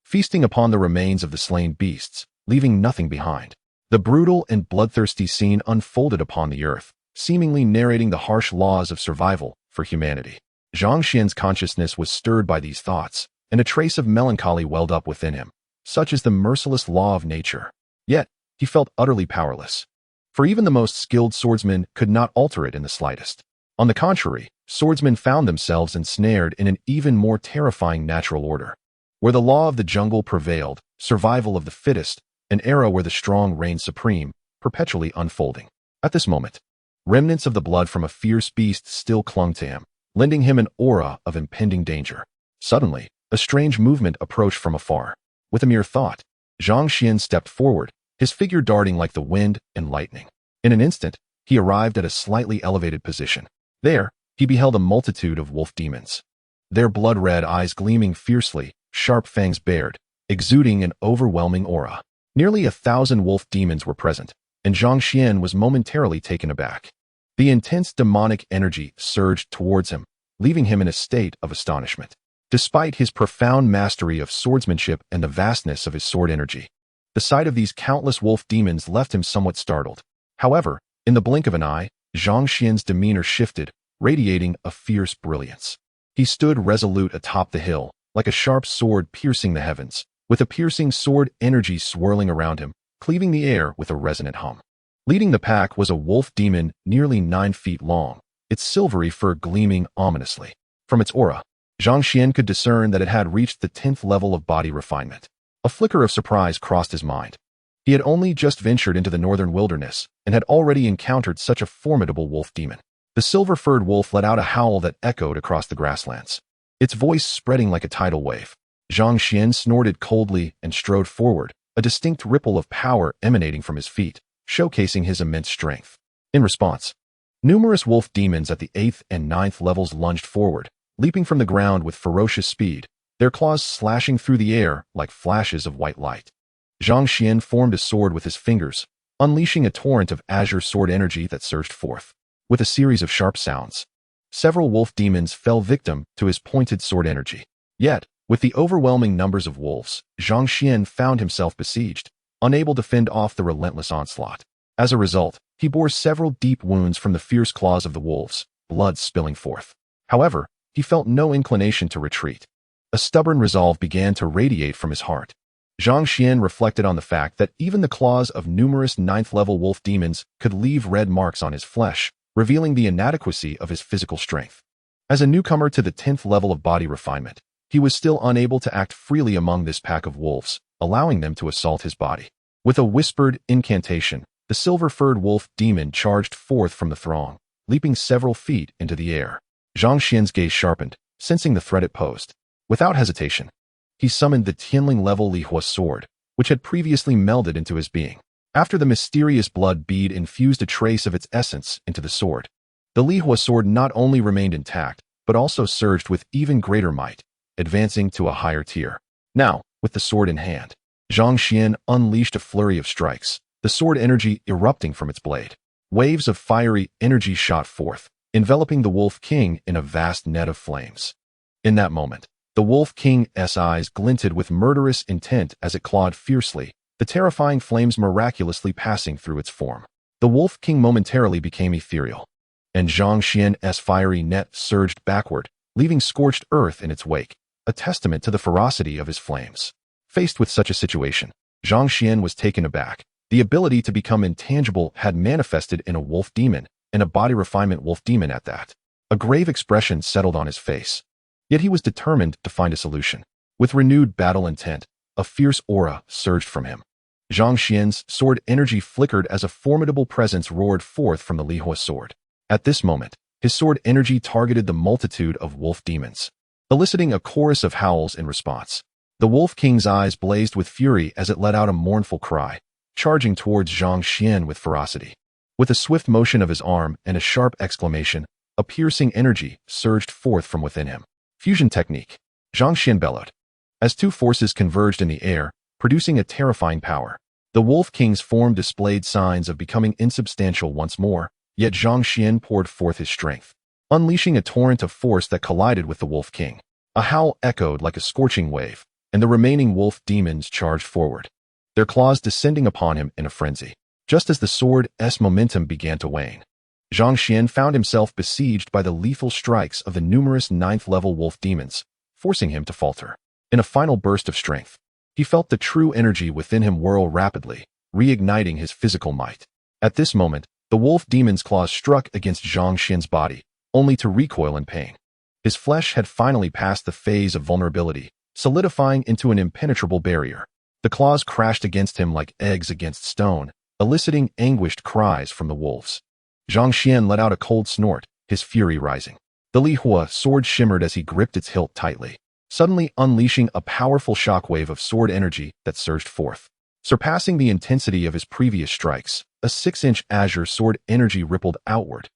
feasting upon the remains of the slain beasts, leaving nothing behind. The brutal and bloodthirsty scene unfolded upon the earth, seemingly narrating the harsh laws of survival for humanity. Zhang Xuan's consciousness was stirred by these thoughts, and a trace of melancholy welled up within him, such is the merciless law of nature. Yet, he felt utterly powerless, for even the most skilled swordsmen could not alter it in the slightest. On the contrary, swordsmen found themselves ensnared in an even more terrifying natural order, where the law of the jungle prevailed, survival of the fittest, an era where the strong reigned supreme, perpetually unfolding. At this moment, remnants of the blood from a fierce beast still clung to him, lending him an aura of impending danger. Suddenly, a strange movement approached from afar. With a mere thought, Zhang Xuan stepped forward, his figure darting like the wind and lightning. In an instant, he arrived at a slightly elevated position. There, he beheld a multitude of wolf demons. Their blood-red eyes gleaming fiercely, sharp fangs bared, exuding an overwhelming aura. Nearly 1,000 wolf demons were present, and Zhang Xuan was momentarily taken aback. The intense demonic energy surged towards him, leaving him in a state of astonishment. Despite his profound mastery of swordsmanship and the vastness of his sword energy, the sight of these countless wolf demons left him somewhat startled. However, in the blink of an eye, Zhang Xuan's demeanor shifted, radiating a fierce brilliance. He stood resolute atop the hill, like a sharp sword piercing the heavens, with a piercing sword energy swirling around him, cleaving the air with a resonant hum. Leading the pack was a wolf demon nearly 9 feet long, its silvery fur gleaming ominously. From its aura, Zhang Xuan could discern that it had reached the 10th level of body refinement. A flicker of surprise crossed his mind. He had only just ventured into the northern wilderness and had already encountered such a formidable wolf demon. The silver-furred wolf let out a howl that echoed across the grasslands, its voice spreading like a tidal wave. Zhang Xuan snorted coldly and strode forward, a distinct ripple of power emanating from his feet, showcasing his immense strength. In response, numerous wolf demons at the 8th and 9th levels lunged forward, leaping from the ground with ferocious speed, their claws slashing through the air like flashes of white light. Zhang Xuan formed a sword with his fingers, unleashing a torrent of azure sword energy that surged forth. With a series of sharp sounds, several wolf demons fell victim to his pointed sword energy. Yet, with the overwhelming numbers of wolves, Zhang Xuan found himself besieged, unable to fend off the relentless onslaught. As a result, he bore several deep wounds from the fierce claws of the wolves, blood spilling forth. However, he felt no inclination to retreat. A stubborn resolve began to radiate from his heart. Zhang Xuan reflected on the fact that even the claws of numerous 9th-level wolf demons could leave red marks on his flesh, revealing the inadequacy of his physical strength. As a newcomer to the 10th level of body refinement, he was still unable to act freely among this pack of wolves, allowing them to assault his body. With a whispered incantation, the silver-furred wolf demon charged forth from the throng, leaping several feet into the air. Zhang Xuan's gaze sharpened, sensing the threat it posed. Without hesitation, he summoned the Tianling-level Lihua sword, which had previously melded into his being. After the mysterious blood bead infused a trace of its essence into the sword, the Lihua sword not only remained intact, but also surged with even greater might, advancing to a higher tier. Now, with the sword in hand, Zhang Xuan unleashed a flurry of strikes, the sword energy erupting from its blade. Waves of fiery energy shot forth, enveloping the Wolf King in a vast net of flames. In that moment, the Wolf King's eyes glinted with murderous intent as it clawed fiercely, the terrifying flames miraculously passing through its form. The Wolf King momentarily became ethereal, and Zhang Xuan's fiery net surged backward, leaving scorched earth in its wake, a testament to the ferocity of his flames. Faced with such a situation, Zhang Xuan was taken aback. The ability to become intangible had manifested in a wolf demon, and a body refinement wolf demon at that. A grave expression settled on his face. Yet he was determined to find a solution. With renewed battle intent, a fierce aura surged from him. Zhang Xuan's sword energy flickered as a formidable presence roared forth from the Lihua sword. At this moment, his sword energy targeted the multitude of wolf demons, eliciting a chorus of howls in response. The Wolf King's eyes blazed with fury as it let out a mournful cry, charging towards Zhang Xuan with ferocity. With a swift motion of his arm and a sharp exclamation, a piercing energy surged forth from within him. Fusion technique. Zhang Xuan bellowed. As two forces converged in the air, producing a terrifying power, the Wolf King's form displayed signs of becoming insubstantial once more, yet Zhang Xuan poured forth his strength, unleashing a torrent of force that collided with the Wolf King. A howl echoed like a scorching wave, and the remaining wolf demons charged forward, their claws descending upon him in a frenzy. Just as the sword's momentum began to wane, Zhang Xuan found himself besieged by the lethal strikes of the numerous 9th-level wolf demons, forcing him to falter. In a final burst of strength, he felt the true energy within him whirl rapidly, reigniting his physical might. At this moment, the wolf demon's claws struck against Zhang Xuan's body, only to recoil in pain. His flesh had finally passed the phase of vulnerability, solidifying into an impenetrable barrier. The claws crashed against him like eggs against stone, eliciting anguished cries from the wolves. Zhang Xuan let out a cold snort, his fury rising. The Lihua sword shimmered as he gripped its hilt tightly, suddenly unleashing a powerful shockwave of sword energy that surged forth. Surpassing the intensity of his previous strikes, a 6-inch azure sword energy rippled outward,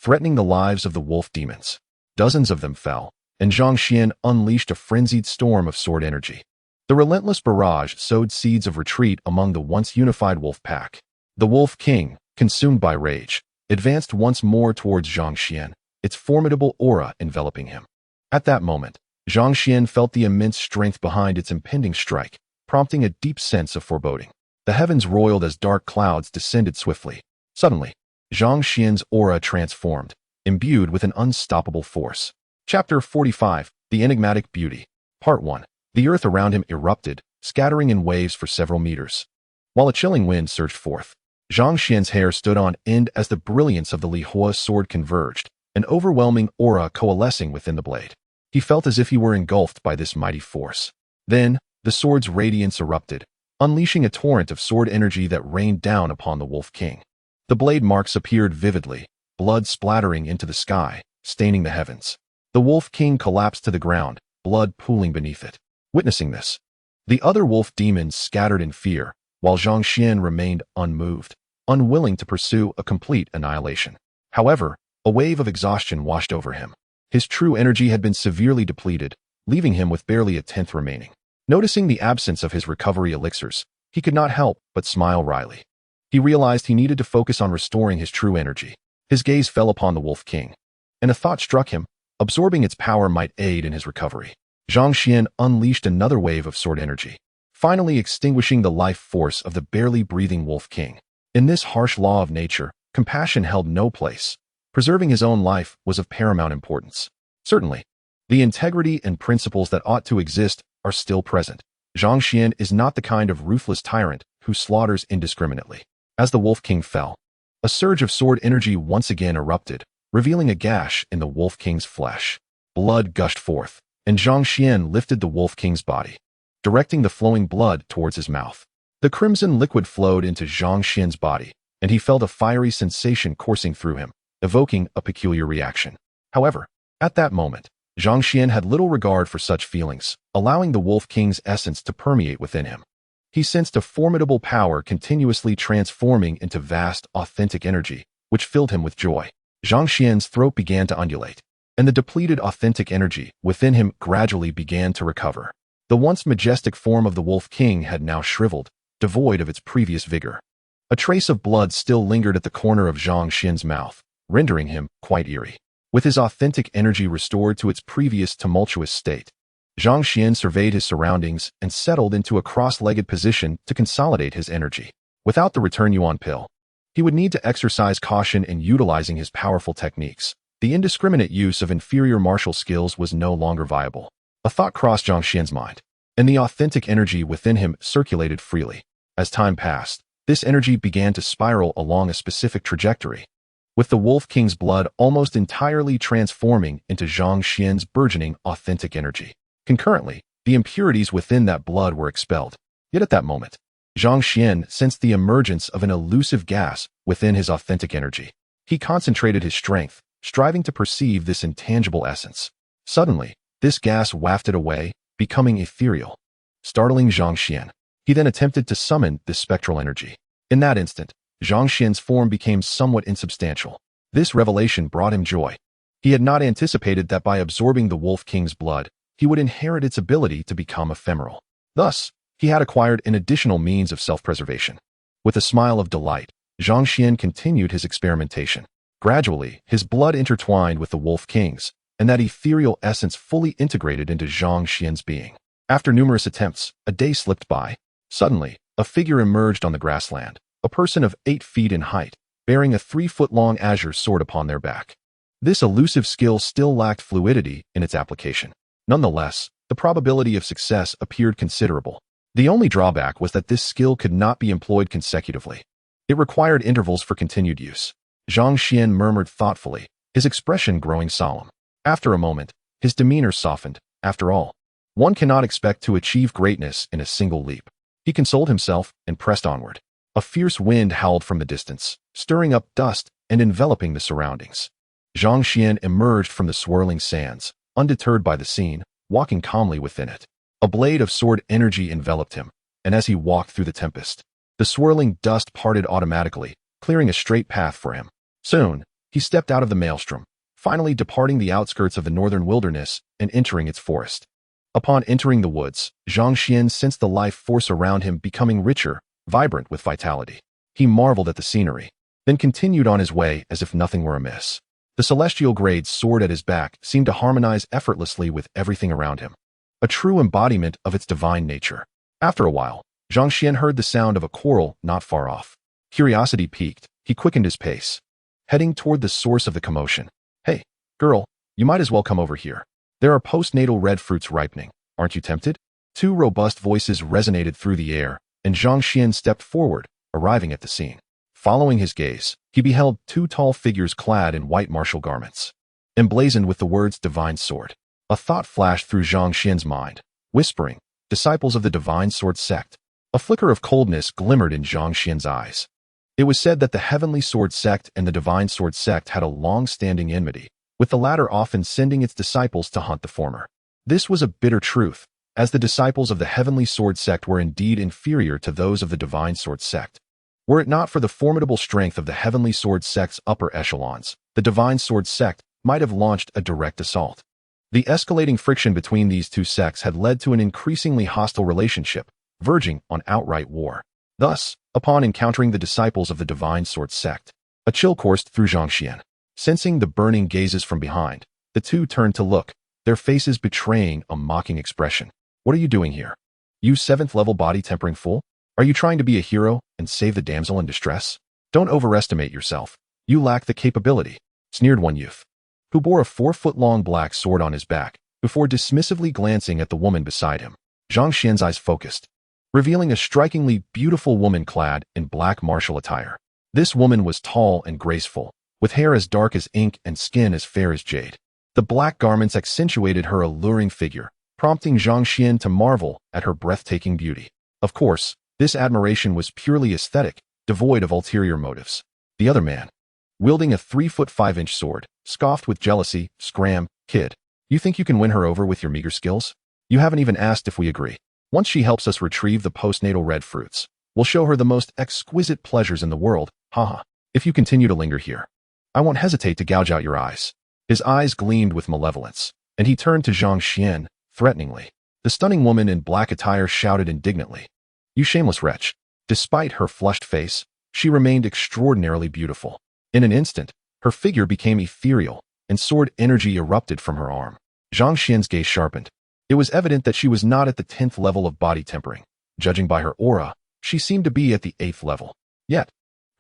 threatening the lives of the wolf demons. Dozens of them fell, and Zhang Xuan unleashed a frenzied storm of sword energy. The relentless barrage sowed seeds of retreat among the once unified wolf pack. The Wolf King, consumed by rage, advanced once more towards Zhang Xuan, its formidable aura enveloping him. At that moment, Zhang Xuan felt the immense strength behind its impending strike, prompting a deep sense of foreboding. The heavens roiled as dark clouds descended swiftly. Suddenly, Zhang Xuan's aura transformed, imbued with an unstoppable force. Chapter 45, The Enigmatic Beauty. Part 1. The earth around him erupted, scattering in waves for several meters. While a chilling wind surged forth, Zhang Xuan's hair stood on end as the brilliance of the Li Hua sword converged, an overwhelming aura coalescing within the blade. He felt as if he were engulfed by this mighty force. Then, the sword's radiance erupted, unleashing a torrent of sword energy that rained down upon the Wolf King. The blade marks appeared vividly, blood splattering into the sky, staining the heavens. The Wolf King collapsed to the ground, blood pooling beneath it. Witnessing this, the other wolf demons scattered in fear, while Zhang Xuan remained unmoved, unwilling to pursue a complete annihilation. However, a wave of exhaustion washed over him. His true energy had been severely depleted, leaving him with barely a tenth remaining. Noticing the absence of his recovery elixirs, he could not help but smile wryly. He realized he needed to focus on restoring his true energy. His gaze fell upon the Wolf King, and a thought struck him: absorbing its power might aid in his recovery. Zhang Xuan unleashed another wave of sword energy, finally extinguishing the life force of the barely breathing Wolf King. In this harsh law of nature, compassion held no place. Preserving his own life was of paramount importance. Certainly, the integrity and principles that ought to exist are still present. Zhang Xuan is not the kind of ruthless tyrant who slaughters indiscriminately. As the Wolf King fell, a surge of sword energy once again erupted, revealing a gash in the Wolf King's flesh. Blood gushed forth, and Zhang Xuan lifted the Wolf King's body, directing the flowing blood towards his mouth. The crimson liquid flowed into Zhang Xuan's body, and he felt a fiery sensation coursing through him, evoking a peculiar reaction. However, at that moment, Zhang Xuan had little regard for such feelings, allowing the Wolf King's essence to permeate within him. He sensed a formidable power continuously transforming into vast, authentic energy, which filled him with joy. Zhang Xuan's throat began to undulate, and the depleted authentic energy within him gradually began to recover. The once majestic form of the Wolf King had now shriveled, devoid of its previous vigor. A trace of blood still lingered at the corner of Zhang Xuan's mouth, rendering him quite eerie. With his authentic energy restored to its previous tumultuous state, Zhang Xuan surveyed his surroundings and settled into a cross-legged position to consolidate his energy. Without the return yuan pill, he would need to exercise caution in utilizing his powerful techniques. The indiscriminate use of inferior martial skills was no longer viable. A thought crossed Zhang Xuan's mind, and the authentic energy within him circulated freely. As time passed, this energy began to spiral along a specific trajectory, with the Wolf King's blood almost entirely transforming into Zhang Xuan's burgeoning authentic energy. Concurrently, the impurities within that blood were expelled. Yet at that moment, Zhang Xuan sensed the emergence of an elusive gas within his authentic energy. He concentrated his strength, striving to perceive this intangible essence. Suddenly, this gas wafted away, becoming ethereal, startling Zhang Xuan. He then attempted to summon this spectral energy. In that instant, Zhang Xuan's form became somewhat insubstantial. This revelation brought him joy. He had not anticipated that by absorbing the Wolf King's blood, he would inherit its ability to become ephemeral. Thus, he had acquired an additional means of self-preservation. With a smile of delight, Zhang Xuan continued his experimentation. Gradually, his blood intertwined with the Wolf King's, and that ethereal essence fully integrated into Zhang Xuan's being. After numerous attempts, a day slipped by. Suddenly, a figure emerged on the grassland, a person of 8 feet in height, bearing a 3-foot-long azure sword upon their back. This elusive skill still lacked fluidity in its application. Nonetheless, the probability of success appeared considerable. The only drawback was that this skill could not be employed consecutively. It required intervals for continued use. Zhang Xuan murmured thoughtfully, his expression growing solemn. After a moment, his demeanor softened. After all, one cannot expect to achieve greatness in a single leap. He consoled himself and pressed onward. A fierce wind howled from the distance, stirring up dust and enveloping the surroundings. Zhang Xuan emerged from the swirling sands, undeterred by the scene, walking calmly within it. A blade of sword energy enveloped him, and as he walked through the tempest, the swirling dust parted automatically, clearing a straight path for him. Soon, He stepped out of the maelstrom, finally departing the outskirts of the northern wilderness and entering its forest. Upon entering the woods, Zhang Xuan sensed the life force around him becoming richer, vibrant with vitality. He marveled at the scenery, then continued on his way as if nothing were amiss. The celestial grade sword at his back seemed to harmonize effortlessly with everything around him, a true embodiment of its divine nature. After a while, Zhang Xuan heard the sound of a quarrel not far off. Curiosity piqued, he quickened his pace, heading toward the source of the commotion. "Hey, girl, you might as well come over here. There are postnatal red fruits ripening. Aren't you tempted?" Two robust voices resonated through the air, and Zhang Xuan stepped forward, arriving at the scene. Following his gaze, he beheld two tall figures clad in white martial garments, emblazoned with the words Divine Sword. A thought flashed through Zhang Xuan's mind, whispering, "Disciples of the Divine Sword Sect." A flicker of coldness glimmered in Zhang Xuan's eyes. It was said that the Heavenly Sword Sect and the Divine Sword Sect had a long-standing enmity, with the latter often sending its disciples to hunt the former. This was a bitter truth, as the disciples of the Heavenly Sword Sect were indeed inferior to those of the Divine Sword Sect. Were it not for the formidable strength of the Heavenly Sword Sect's upper echelons, the Divine Sword Sect might have launched a direct assault. The escalating friction between these two sects had led to an increasingly hostile relationship, verging on outright war. Thus, upon encountering the disciples of the Divine Sword Sect, a chill coursed through Zhang Xuan. Sensing the burning gazes from behind, the two turned to look, their faces betraying a mocking expression. "What are you doing here? You 7th level body tempering fool? Are you trying to be a hero and save the damsel in distress? Don't overestimate yourself. You lack the capability," sneered one youth, who bore a 4-foot-long black sword on his back, before dismissively glancing at the woman beside him. Zhang Xuan's eyes focused, revealing a strikingly beautiful woman clad in black martial attire. This woman was tall and graceful, with hair as dark as ink and skin as fair as jade. The black garments accentuated her alluring figure, prompting Zhang Xuan to marvel at her breathtaking beauty. Of course, this admiration was purely aesthetic, devoid of ulterior motives. The other man, wielding a 3-foot-5-inch sword, scoffed with jealousy. "Scram, kid. You think you can win her over with your meager skills? You haven't even asked if we agree. Once she helps us retrieve the postnatal red fruits, we'll show her the most exquisite pleasures in the world. Haha. If you continue to linger here, I won't hesitate to gouge out your eyes." His eyes gleamed with malevolence, and he turned to Zhang Xuan, threateningly. The stunning woman in black attire shouted indignantly, "You shameless wretch." Despite her flushed face, she remained extraordinarily beautiful. In an instant, her figure became ethereal, and sword energy erupted from her arm. Zhang Xuan's gaze sharpened. It was evident that she was not at the 10th level of body tempering. Judging by her aura, she seemed to be at the 8th level. Yet,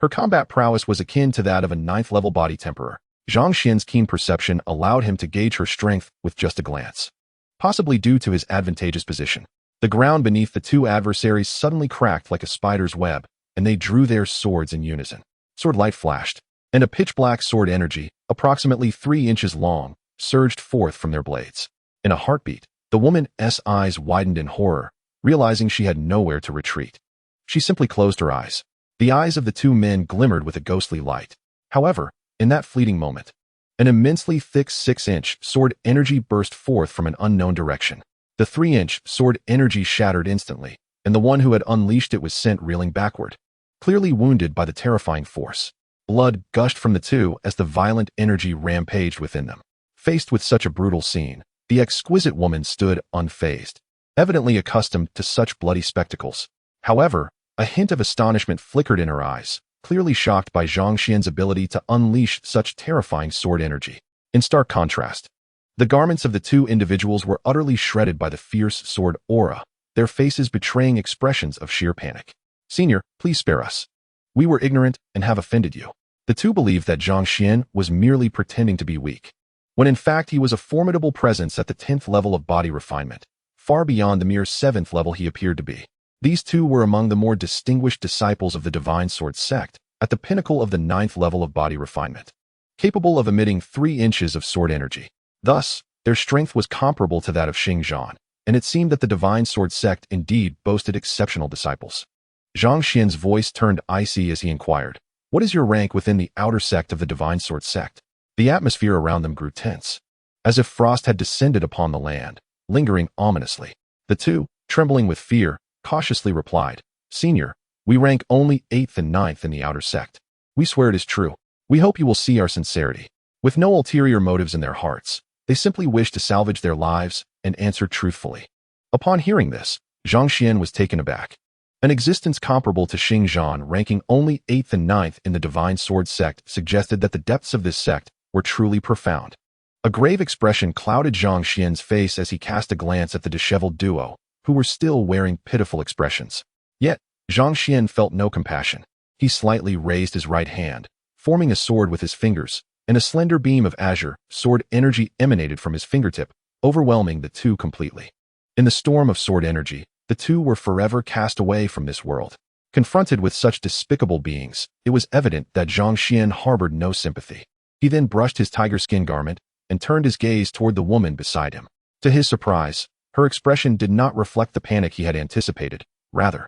her combat prowess was akin to that of a 9th level body temperer. Zhang Xuan's keen perception allowed him to gauge her strength with just a glance. Possibly due to his advantageous position, the ground beneath the two adversaries suddenly cracked like a spider's web, and they drew their swords in unison. Sword light flashed, and a pitch-black sword energy, approximately 3 inches long, surged forth from their blades. In a heartbeat, the woman's eyes widened in horror, realizing she had nowhere to retreat. She simply closed her eyes. The eyes of the two men glimmered with a ghostly light. However, in that fleeting moment, an immensely thick 6-inch sword energy burst forth from an unknown direction. The 3-inch sword energy shattered instantly, and the one who had unleashed it was sent reeling backward, clearly wounded by the terrifying force. Blood gushed from the two as the violent energy rampaged within them. Faced with such a brutal scene, the exquisite woman stood unfazed, evidently accustomed to such bloody spectacles. However, a hint of astonishment flickered in her eyes, clearly shocked by Zhang Xuan's ability to unleash such terrifying sword energy. In stark contrast, the garments of the two individuals were utterly shredded by the fierce sword aura, their faces betraying expressions of sheer panic. "Senior, please spare us. We were ignorant and have offended you." The two believed that Zhang Xuan was merely pretending to be weak, when in fact he was a formidable presence at the 10th level of body refinement, far beyond the mere 7th level he appeared to be. These two were among the more distinguished disciples of the Divine Sword Sect, at the pinnacle of the 9th level of body refinement, capable of emitting 3 inches of sword energy. Thus, their strength was comparable to that of Xingzhan, and it seemed that the Divine Sword Sect indeed boasted exceptional disciples. Zhang Xuan's voice turned icy as he inquired, "What is your rank within the outer sect of the Divine Sword Sect?" The atmosphere around them grew tense, as if frost had descended upon the land, lingering ominously. The two, trembling with fear, cautiously replied, "Senior, we rank only 8th and 9th in the outer sect. We swear it is true." We hope you will see our sincerity. With no ulterior motives in their hearts, they simply wish to salvage their lives and answer truthfully. Upon hearing this, Zhang Xuan was taken aback. An existence comparable to Xing Zhan, ranking only 8th and 9th in the Divine Sword sect, suggested that the depths of this sect were truly profound. A grave expression clouded Zhang Xuan's face as he cast a glance at the disheveled duo, who were still wearing pitiful expressions. Yet, Zhang Xuan felt no compassion. He slightly raised his right hand, forming a sword with his fingers, and a slender beam of azure sword energy emanated from his fingertip, overwhelming the two completely. In the storm of sword energy, the two were forever cast away from this world. Confronted with such despicable beings, it was evident that Zhang Xuan harbored no sympathy. He then brushed his tiger skin garment and turned his gaze toward the woman beside him. To his surprise, her expression did not reflect the panic he had anticipated. Rather,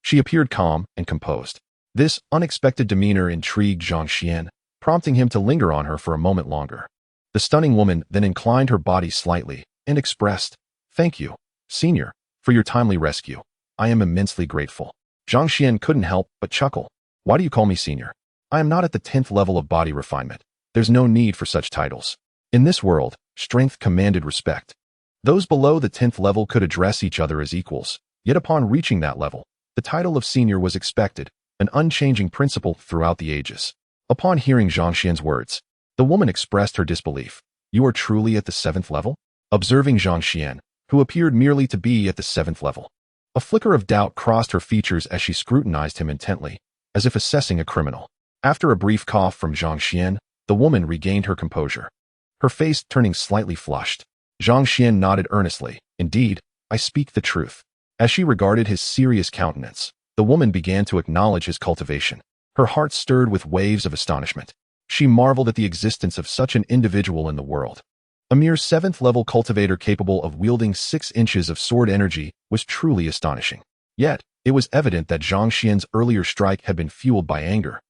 she appeared calm and composed. This unexpected demeanor intrigued Zhang Xuan, prompting him to linger on her for a moment longer. The stunning woman then inclined her body slightly and expressed, "Thank you, Senior, for your timely rescue. I am immensely grateful." Zhang Xuan couldn't help but chuckle. "Why do you call me Senior? I am not at the 10th level of body refinement. There's no need for such titles. In this world, strength commanded respect. Those below the 10th level could address each other as equals, yet upon reaching that level, the title of Senior was expected, an unchanging principle throughout the ages." Upon hearing Zhang Xuan's words, the woman expressed her disbelief. "You are truly at the 7th level?" Observing Zhang Xuan, who appeared merely to be at the 7th level. A flicker of doubt crossed her features as she scrutinized him intently, as if assessing a criminal. After a brief cough from Zhang Xuan, the woman regained her composure, her face turning slightly flushed. Zhang Xuan nodded earnestly. "Indeed, I speak the truth." As she regarded his serious countenance, the woman began to acknowledge his cultivation. Her heart stirred with waves of astonishment. She marveled at the existence of such an individual in the world. A mere 7th-level cultivator capable of wielding 6 inches of sword energy was truly astonishing. Yet, it was evident that Zhang Xuan's earlier strike had been fueled by anger,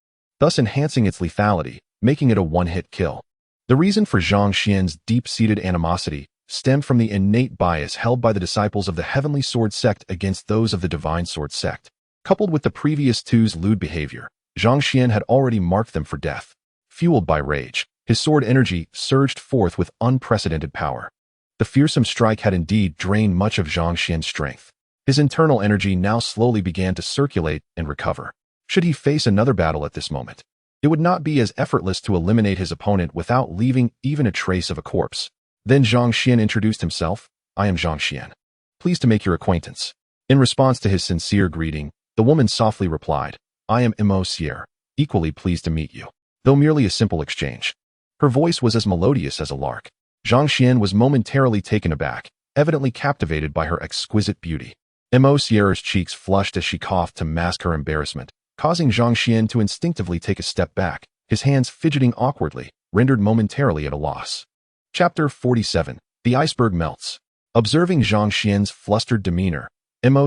thus enhancing its lethality, making it a one-hit kill. The reason for Zhang Xuan's deep-seated animosity stemmed from the innate bias held by the disciples of the Heavenly Sword sect against those of the Divine Sword sect. Coupled with the previous two's lewd behavior, Zhang Xuan had already marked them for death. Fueled by rage, his sword energy surged forth with unprecedented power. The fearsome strike had indeed drained much of Zhang Xuan's strength. His internal energy now slowly began to circulate and recover. Should he face another battle at this moment, it would not be as effortless to eliminate his opponent without leaving even a trace of a corpse. Then Zhang Xuan introduced himself. "I am Zhang Xuan. Pleased to make your acquaintance." In response to his sincere greeting, the woman softly replied, "I am Sierra, equally pleased to meet you." Though merely a simple exchange, her voice was as melodious as a lark. Zhang Xuan was momentarily taken aback, evidently captivated by her exquisite beauty. Sierra's cheeks flushed as she coughed to mask her embarrassment, causing Zhang Xuan to instinctively take a step back, his hands fidgeting awkwardly, rendered momentarily at a loss. Chapter 47. The Iceberg Melts. Observing Zhang Xuan's flustered demeanor,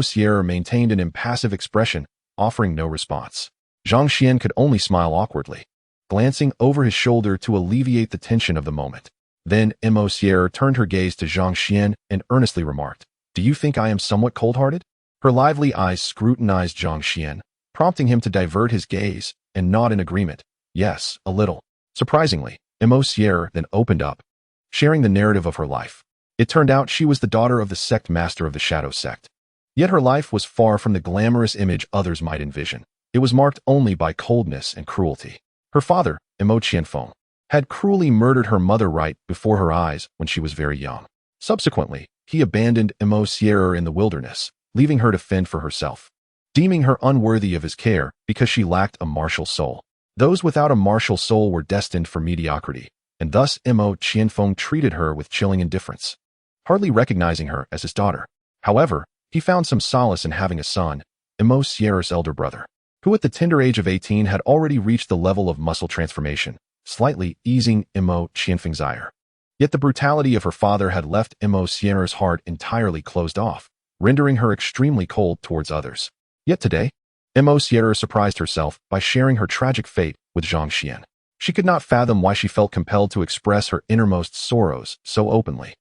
Sierra maintained an impassive expression, offering no response. Zhang Xuan could only smile awkwardly, glancing over his shoulder to alleviate the tension of the moment. Then Sierra turned her gaze to Zhang Xuan and earnestly remarked, "Do you think I am somewhat cold-hearted?" Her lively eyes scrutinized Zhang Xuan, prompting him to divert his gaze and nod in agreement. "Yes, a little." Surprisingly, Sierra then opened up, sharing the narrative of her life. It turned out she was the daughter of the sect master of the Shadow sect. Yet her life was far from the glamorous image others might envision. It was marked only by coldness and cruelty. Her father, Qianfeng, had cruelly murdered her mother right before her eyes when she was very young. Subsequently, he abandoned Sierra in the wilderness, leaving her to fend for herself, deeming her unworthy of his care because she lacked a martial soul. Those without a martial soul were destined for mediocrity, and thus Qianfeng treated her with chilling indifference, hardly recognizing her as his daughter. However, he found some solace in having a son, Sierra's elder brother, who at the tender age of 18 had already reached the level of muscle transformation, slightly easing Qianfeng's ire. Yet the brutality of her father had left Sierra's heart entirely closed off, rendering her extremely cold towards others. Yet today, Sierra surprised herself by sharing her tragic fate with Zhang Xuan. She could not fathom why she felt compelled to express her innermost sorrows so openly.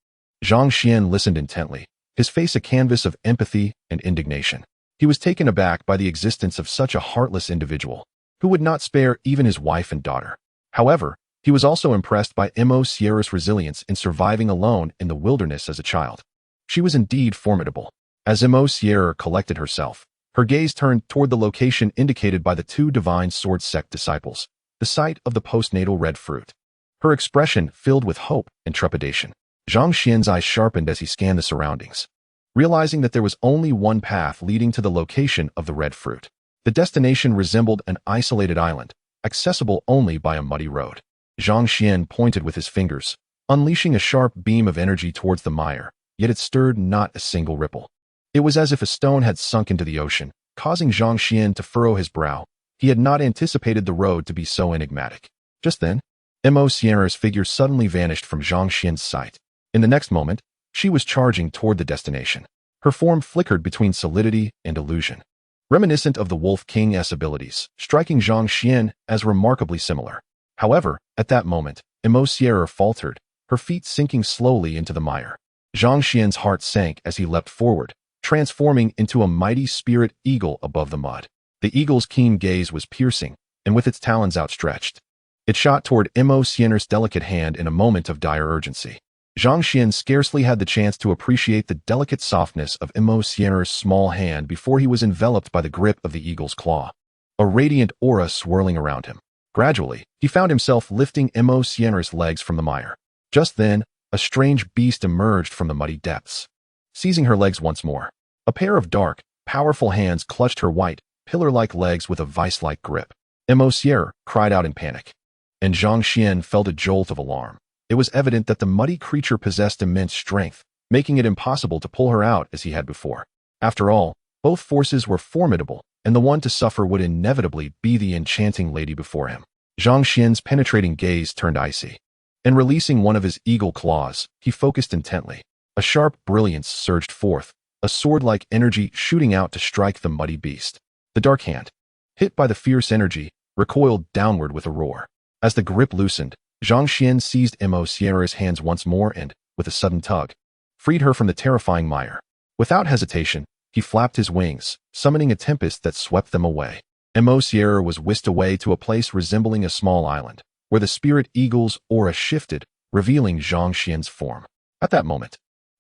Zhang Xuan listened intently, his face a canvas of empathy and indignation. He was taken aback by the existence of such a heartless individual, who would not spare even his wife and daughter. However, he was also impressed by Mo Sierra's resilience in surviving alone in the wilderness as a child. She was indeed formidable. As Mo Sierra collected herself, her gaze turned toward the location indicated by the two divine sword sect disciples, the site of the postnatal red fruit. Her expression filled with hope and trepidation. Zhang Xian's eyes sharpened as he scanned the surroundings, realizing that there was only one path leading to the location of the red fruit. The destination resembled an isolated island, accessible only by a muddy road. Zhang Xian pointed with his fingers, unleashing a sharp beam of energy towards the mire, yet it stirred not a single ripple. It was as if a stone had sunk into the ocean, causing Zhang Xian to furrow his brow. He had not anticipated the road to be so enigmatic. Just then, Mo Sierra's figure suddenly vanished from Zhang Xian's sight. In the next moment, she was charging toward the destination. Her form flickered between solidity and illusion, reminiscent of the Wolf King's abilities, striking Zhang Xian as remarkably similar. However, at that moment, Mo Sierra faltered, her feet sinking slowly into the mire. Zhang Xian's heart sank as he leapt forward, transforming into a mighty spirit eagle above the mud. The eagle's keen gaze was piercing, and with its talons outstretched, it shot toward Mo Sierra's delicate hand in a moment of dire urgency. Zhang Xian scarcely had the chance to appreciate the delicate softness of Mo Sierra's small hand before he was enveloped by the grip of the eagle's claw, a radiant aura swirling around him. Gradually, he found himself lifting Mo Sierra's legs from the mire. Just then, a strange beast emerged from the muddy depths, seizing her legs once more. A pair of dark, powerful hands clutched her white, pillar-like legs with a vice-like grip. Mo Sierra cried out in panic, and Zhang Xian felt a jolt of alarm. It was evident that the muddy creature possessed immense strength, making it impossible to pull her out as he had before. After all, both forces were formidable, and the one to suffer would inevitably be the enchanting lady before him. Zhang Xian's penetrating gaze turned icy, and releasing one of his eagle claws, he focused intently. A sharp brilliance surged forth, a sword-like energy shooting out to strike the muddy beast. The dark hand, hit by the fierce energy, recoiled downward with a roar. As the grip loosened, Zhang Xian seized Mo Sierra's hands once more and, with a sudden tug, freed her from the terrifying mire. Without hesitation, he flapped his wings, summoning a tempest that swept them away. Mo Sierra was whisked away to a place resembling a small island, where the spirit eagle's aura shifted, revealing Zhang Xian's form. At that moment,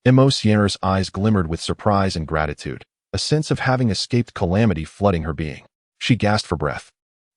Mo Sierra's eyes glimmered with surprise and gratitude, a sense of having escaped calamity flooding her being. She gasped for breath,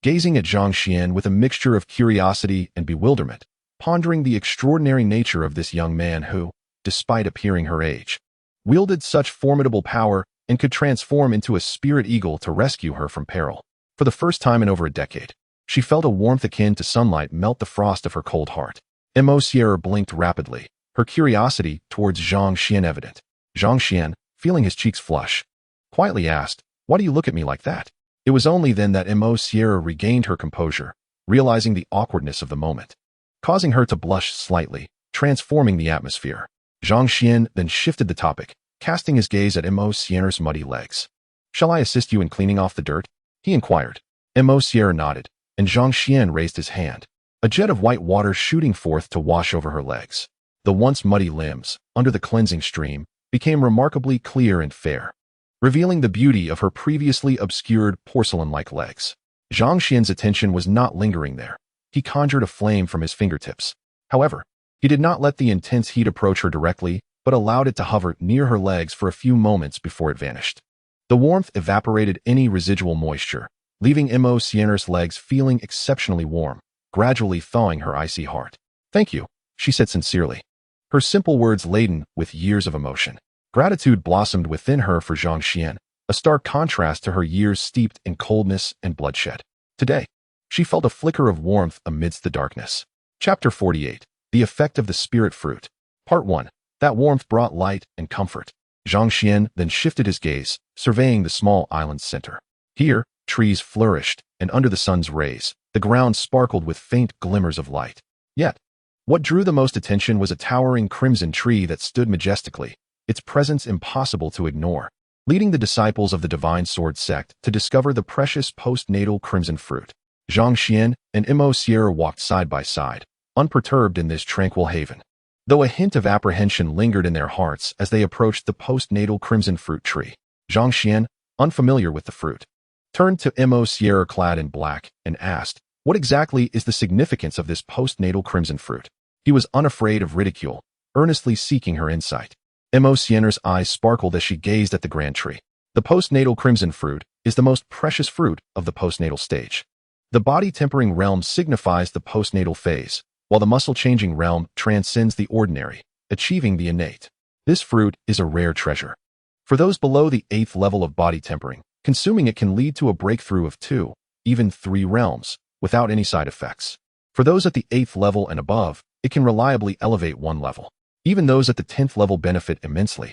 gazing at Zhang Xian with a mixture of curiosity and bewilderment, pondering the extraordinary nature of this young man who, despite appearing her age, wielded such formidable power and could transform into a spirit eagle to rescue her from peril. For the first time in over a decade, she felt a warmth akin to sunlight melt the frost of her cold heart. Mo Sierra blinked rapidly, her curiosity towards Zhang Xian evident. Zhang Xian, feeling his cheeks flush, quietly asked, "Why do you look at me like that?" It was only then that Mo Sierra regained her composure, realizing the awkwardness of the moment, causing her to blush slightly, transforming the atmosphere. Zhang Xian then shifted the topic, casting his gaze at Mo Sierra's muddy legs. "Shall I assist you in cleaning off the dirt?" he inquired. Mo Sierra nodded, and Zhang Xian raised his hand, a jet of white water shooting forth to wash over her legs. The once muddy limbs, under the cleansing stream, became remarkably clear and fair, revealing the beauty of her previously obscured porcelain-like legs. Zhang Xian's attention was not lingering there. He conjured a flame from his fingertips. However, he did not let the intense heat approach her directly, but allowed it to hover near her legs for a few moments before it vanished. The warmth evaporated any residual moisture, leaving Mo Sierra's legs feeling exceptionally warm, gradually thawing her icy heart. "Thank you," she said sincerely, her simple words laden with years of emotion. Gratitude blossomed within her for Zhang Xian, a stark contrast to her years steeped in coldness and bloodshed. Today, she felt a flicker of warmth amidst the darkness. Chapter 48. The Effect of the Spirit Fruit. Part 1. That warmth brought light and comfort. Zhang Xian then shifted his gaze, surveying the small island's center. Here, trees flourished, and under the sun's rays, the ground sparkled with faint glimmers of light. Yet, what drew the most attention was a towering crimson tree that stood majestically, its presence impossible to ignore, leading the disciples of the divine sword sect to discover the precious postnatal crimson fruit. Zhang Xian and Mo Sierra walked side by side, unperturbed in this tranquil haven, though a hint of apprehension lingered in their hearts as they approached the postnatal crimson fruit tree. Zhang Xian, unfamiliar with the fruit, turned to Mo Sierra clad in black and asked, What exactly is the significance of this postnatal crimson fruit? He was unafraid of ridicule, earnestly seeking her insight. Emotioner's eyes sparkled as she gazed at the grand tree. The postnatal crimson fruit is the most precious fruit of the postnatal stage. The body-tempering realm signifies the postnatal phase, while the muscle-changing realm transcends the ordinary, achieving the innate. This fruit is a rare treasure. For those below the 8th level of body tempering, consuming it can lead to a breakthrough of 2, even 3 realms, without any side effects. For those at the 8th level and above, it can reliably elevate 1 level. Even those at the 10th level benefit immensely,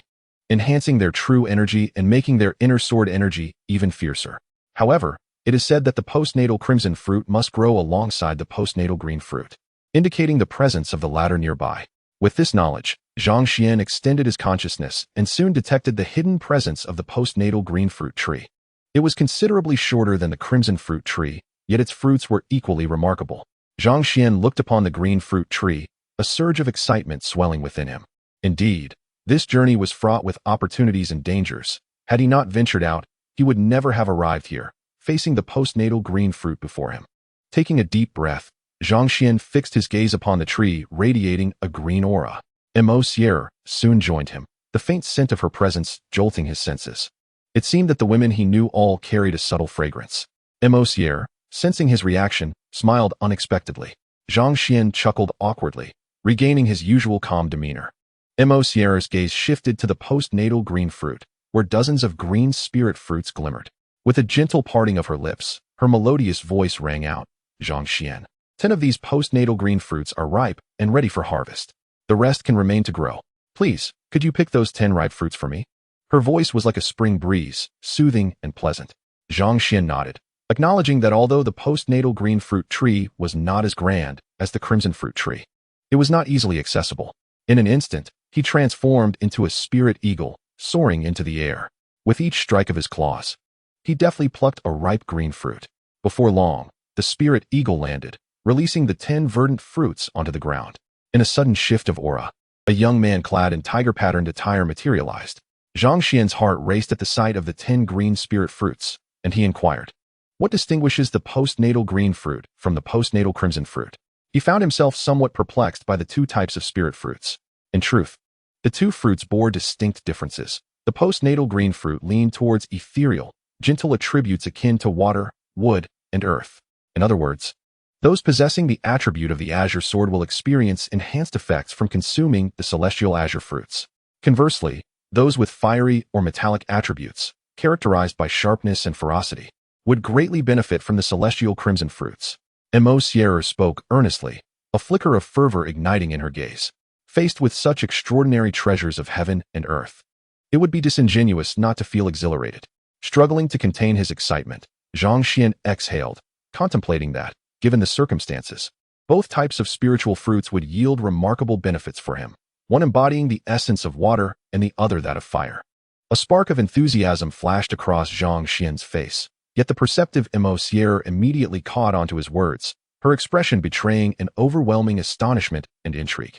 enhancing their true energy and making their inner sword energy even fiercer. However, it is said that the postnatal crimson fruit must grow alongside the postnatal green fruit, indicating the presence of the latter nearby. With this knowledge, Zhang Xuan extended his consciousness and soon detected the hidden presence of the postnatal green fruit tree. It was considerably shorter than the crimson fruit tree, yet its fruits were equally remarkable. Zhang Xuan looked upon the green fruit tree, a surge of excitement swelling within him. Indeed, this journey was fraught with opportunities and dangers. Had he not ventured out, he would never have arrived here, facing the postnatal green fruit before him. Taking a deep breath, Zhang Xuan fixed his gaze upon the tree, radiating a green aura. Emotioner soon joined him, the faint scent of her presence jolting his senses. It seemed that the women he knew all carried a subtle fragrance. Emotioner, sensing his reaction, smiled unexpectedly. Zhang Xuan chuckled awkwardly, regaining his usual calm demeanor. Emotioner's gaze shifted to the postnatal green fruit, where dozens of green spirit fruits glimmered. With a gentle parting of her lips, her melodious voice rang out, "Zhang Xuan, 10 of these postnatal green fruits are ripe and ready for harvest. The rest can remain to grow. Please, could you pick those 10 ripe fruits for me?" Her voice was like a spring breeze, soothing and pleasant. Zhang Xuan nodded, acknowledging that although the postnatal green fruit tree was not as grand as the crimson fruit tree, it was not easily accessible. In an instant, he transformed into a spirit eagle, soaring into the air. With each strike of his claws, he deftly plucked a ripe green fruit. Before long, the spirit eagle landed, releasing the 10 verdant fruits onto the ground. In a sudden shift of aura, a young man clad in tiger-patterned attire materialized. Zhang Xuan's heart raced at the sight of the 10 green spirit fruits, and he inquired, "What distinguishes the postnatal green fruit from the postnatal crimson fruit?" He found himself somewhat perplexed by the 2 types of spirit fruits. In truth, the 2 fruits bore distinct differences. The postnatal green fruit leaned towards ethereal, gentle attributes akin to water, wood, and earth. In other words, those possessing the attribute of the azure sword will experience enhanced effects from consuming the celestial azure fruits. Conversely, those with fiery or metallic attributes, characterized by sharpness and ferocity, would greatly benefit from the celestial crimson fruits. Emotioner spoke earnestly, a flicker of fervor igniting in her gaze. Faced with such extraordinary treasures of heaven and earth, it would be disingenuous not to feel exhilarated. Struggling to contain his excitement, Zhang Xuan exhaled, contemplating that, given the circumstances, both types of spiritual fruits would yield remarkable benefits for him, one embodying the essence of water and the other that of fire. A spark of enthusiasm flashed across Zhang Xuan's face, yet the perceptive Emotioner immediately caught onto his words, her expression betraying an overwhelming astonishment and intrigue.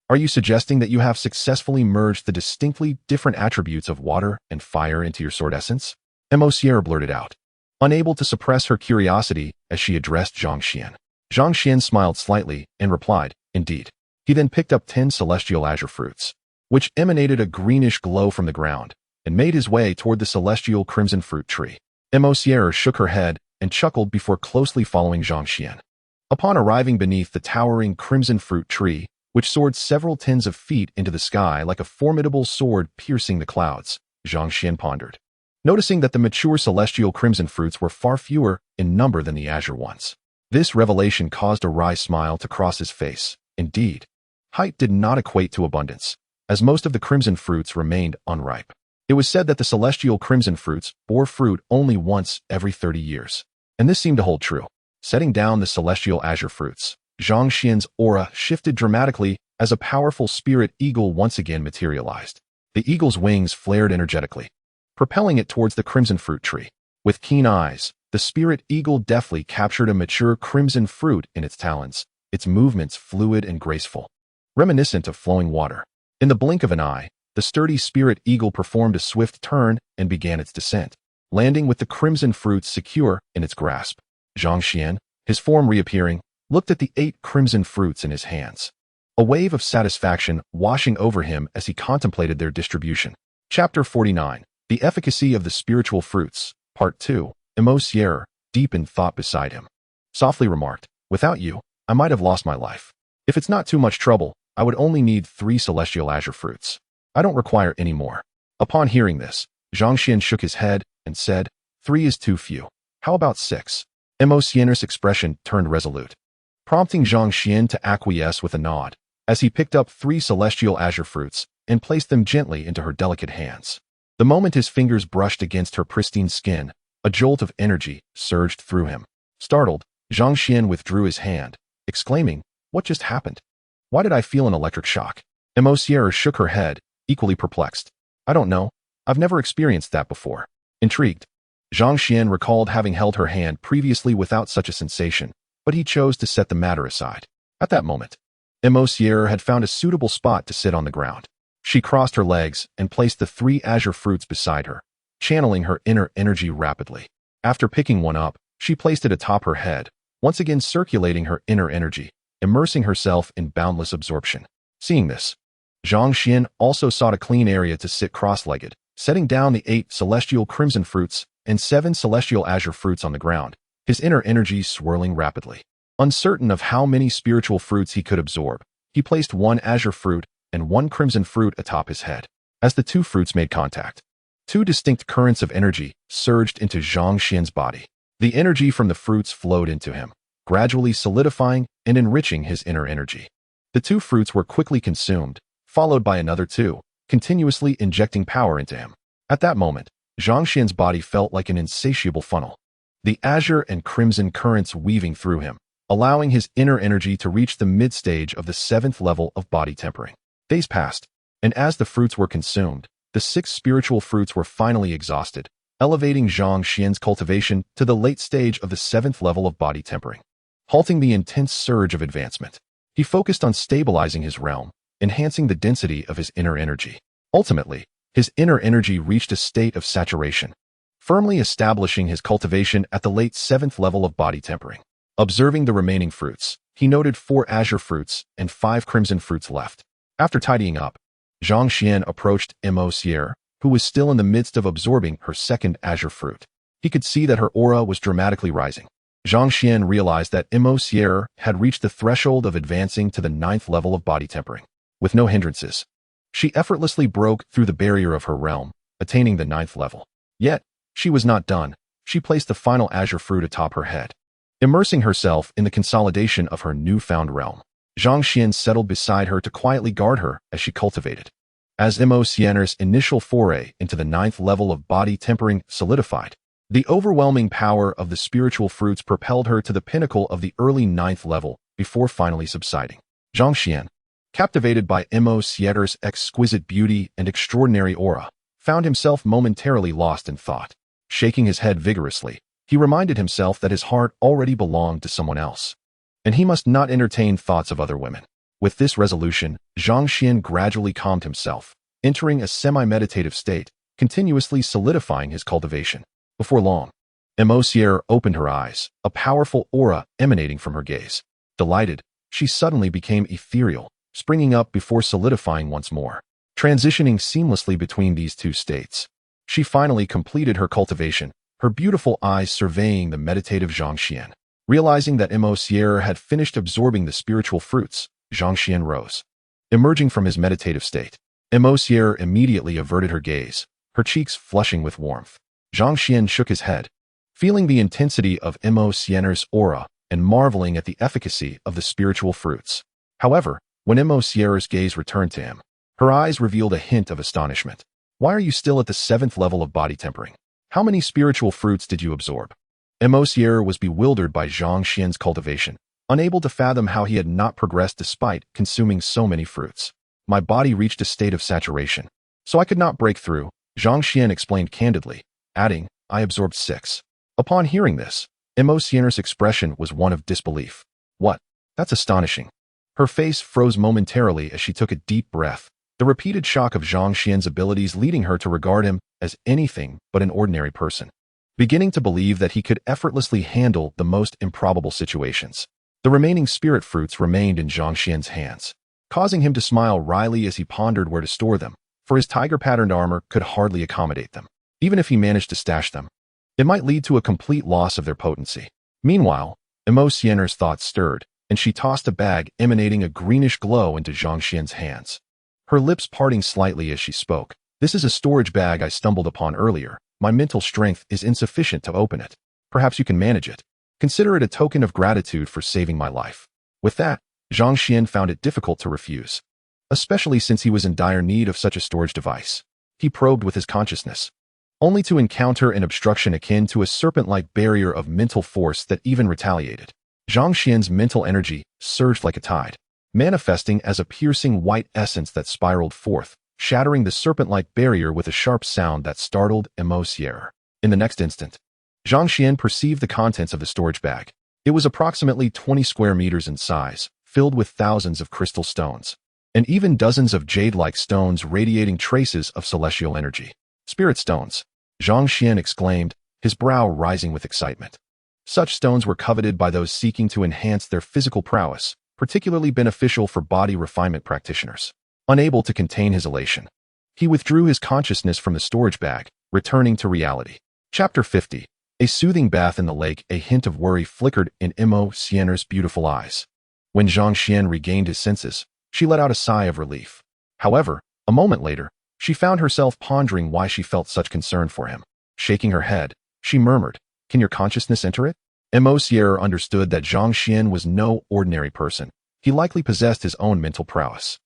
"Are you suggesting that you have successfully merged the distinctly different attributes of water and fire into your sword essence?" Emotioner blurted out, unable to suppress her curiosity as she addressed Zhang Xuan. Zhang Xuan smiled slightly and replied, "Indeed." He then picked up 10 celestial azure fruits, which emanated a greenish glow from the ground, and made his way toward the celestial crimson fruit tree. Emotioner shook her head and chuckled before closely following Zhang Xuan. Upon arriving beneath the towering crimson fruit tree, which soared several tens of feet into the sky like a formidable sword piercing the clouds, Zhang Xuan pondered, noticing that the mature celestial crimson fruits were far fewer in number than the azure ones. This revelation caused a wry smile to cross his face. Indeed, height did not equate to abundance, as most of the crimson fruits remained unripe. It was said that the celestial crimson fruits bore fruit only once every 30 years, and this seemed to hold true. Setting down the celestial azure fruits, Zhang Xuan's aura shifted dramatically as a powerful spirit eagle once again materialized. The eagle's wings flared energetically, propelling it towards the crimson fruit tree. With keen eyes, the spirit eagle deftly captured a mature crimson fruit in its talons, its movements fluid and graceful, reminiscent of flowing water. In the blink of an eye, the sturdy spirit eagle performed a swift turn and began its descent, landing with the crimson fruits secure in its grasp. Zhang Xuan, his form reappearing, looked at the 8 crimson fruits in his hands. A wave of satisfaction washing over him as he contemplated their distribution. Chapter 49. The Efficacy of the Spiritual Fruits, Part 2. Emotier, deep in thought beside him, softly remarked, "Without you, I might have lost my life. If it's not too much trouble, I would only need 3 celestial azure fruits. I don't require any more." Upon hearing this, Zhang Xuan shook his head and said, "3 is too few. How about 6? Emotier's expression turned resolute, prompting Zhang Xuan to acquiesce with a nod, as he picked up 3 celestial azure fruits and placed them gently into her delicate hands. The moment his fingers brushed against her pristine skin, a jolt of energy surged through him. Startled, Zhang Xuan withdrew his hand, exclaiming, "What just happened? Why did I feel an electric shock?" Emotier shook her head, equally perplexed. "I don't know. I've never experienced that before." Intrigued, Zhang Xuan recalled having held her hand previously without such a sensation, but he chose to set the matter aside. At that moment, Emotier had found a suitable spot to sit on the ground. She crossed her legs and placed the 3 azure fruits beside her, channeling her inner energy rapidly. After picking one up, she placed it atop her head, once again circulating her inner energy, immersing herself in boundless absorption. Seeing this, Zhang Xuan also sought a clean area to sit cross-legged, setting down the 8 celestial crimson fruits and 7 celestial azure fruits on the ground, his inner energy swirling rapidly. Uncertain of how many spiritual fruits he could absorb, he placed 1 azure fruit and 1 crimson fruit atop his head. As the 2 fruits made contact, 2 distinct currents of energy surged into Zhang Xuan's body. The energy from the fruits flowed into him, gradually solidifying and enriching his inner energy. The 2 fruits were quickly consumed, followed by another 2, continuously injecting power into him. At that moment, Zhang Xuan's body felt like an insatiable funnel, the azure and crimson currents weaving through him, allowing his inner energy to reach the mid-stage of the 7th level of body tempering. Days passed, and as the fruits were consumed, the 6 spiritual fruits were finally exhausted, elevating Zhang Xuan's cultivation to the late stage of the 7th level of body tempering. Halting the intense surge of advancement, he focused on stabilizing his realm, enhancing the density of his inner energy. Ultimately, his inner energy reached a state of saturation, firmly establishing his cultivation at the late 7th level of body tempering. Observing the remaining fruits, he noted 4 azure fruits and 5 crimson fruits left. After tidying up, Zhang Xuan approached Emotier, who was still in the midst of absorbing her 2nd azure fruit. He could see that her aura was dramatically rising. Zhang Xuan realized that Emotier had reached the threshold of advancing to the 9th level of body tempering. With no hindrances, she effortlessly broke through the barrier of her realm, attaining the 9th level. Yet, she was not done. She placed the final azure fruit atop her head, immersing herself in the consolidation of her newfound realm. Zhang Xuan settled beside her to quietly guard her as she cultivated. As Emotier's initial foray into the 9th level of body tempering solidified, the overwhelming power of the spiritual fruits propelled her to the pinnacle of the early 9th level before finally subsiding. Zhang Xuan, captivated by Emotier's exquisite beauty and extraordinary aura, found himself momentarily lost in thought. Shaking his head vigorously, he reminded himself that his heart already belonged to someone else, and he must not entertain thoughts of other women. With this resolution, Zhang Xuan gradually calmed himself, entering a semi-meditative state, continuously solidifying his cultivation. Before long, Emotier opened her eyes, a powerful aura emanating from her gaze. Delighted, she suddenly became ethereal, springing up before solidifying once more. Transitioning seamlessly between these 2 states, she finally completed her cultivation, her beautiful eyes surveying the meditative Zhang Xuan. Realizing that Emotier had finished absorbing the spiritual fruits, Zhang Xuan rose. Emerging from his meditative state, Emotier immediately averted her gaze, her cheeks flushing with warmth. Zhang Xuan shook his head, feeling the intensity of Emotier's aura and marveling at the efficacy of the spiritual fruits. However, when Emotier's gaze returned to him, her eyes revealed a hint of astonishment. "Why are you still at the 7th level of body tempering? How many spiritual fruits did you absorb?" Emotier was bewildered by Zhang Xuan's cultivation, unable to fathom how he had not progressed despite consuming so many fruits. "My body reached a state of saturation, so I could not break through," Zhang Xuan explained candidly, adding, "I absorbed 6. Upon hearing this, Emotier's expression was one of disbelief. "What? That's astonishing." Her face froze momentarily as she took a deep breath, the repeated shock of Zhang Xuan's abilities leading her to regard him as anything but an ordinary person. beginning to believe that he could effortlessly handle the most improbable situations. The remaining spirit fruits remained in Zhang Xuan's hands, causing him to smile wryly as he pondered where to store them, for his tiger-patterned armor could hardly accommodate them. Even if he managed to stash them, it might lead to a complete loss of their potency. Meanwhile, Xian'er's thoughts stirred, and she tossed a bag emanating a greenish glow into Zhang Xuan's hands, her lips parting slightly as she spoke. "This is a storage bag I stumbled upon earlier. My mental strength is insufficient to open it. Perhaps you can manage it. Consider it a token of gratitude for saving my life." With that, Zhang Xuan found it difficult to refuse, especially since he was in dire need of such a storage device. He probed with his consciousness, only to encounter an obstruction akin to a serpent-like barrier of mental force that even retaliated. Zhang Xuan's mental energy surged like a tide, manifesting as a piercing white essence that spiraled forth, shattering the serpent-like barrier with a sharp sound that startled Xier. In the next instant, Zhang Xuan perceived the contents of the storage bag. It was approximately 20 square meters in size, filled with thousands of crystal stones, and even dozens of jade-like stones radiating traces of celestial energy. "Spirit stones," Zhang Xuan exclaimed, his brow rising with excitement. Such stones were coveted by those seeking to enhance their physical prowess, particularly beneficial for body refinement practitioners. Unable to contain his elation, he withdrew his consciousness from the storage bag, returning to reality. Chapter 50. A soothing bath in the lake. A hint of worry flickered in Xian'er's beautiful eyes. When Zhang Xuan regained his senses, she let out a sigh of relief. However, a moment later, she found herself pondering why she felt such concern for him. Shaking her head, she murmured, "Can your consciousness enter it?" Xier understood that Zhang Xuan was no ordinary person. He likely possessed his own mental prowess.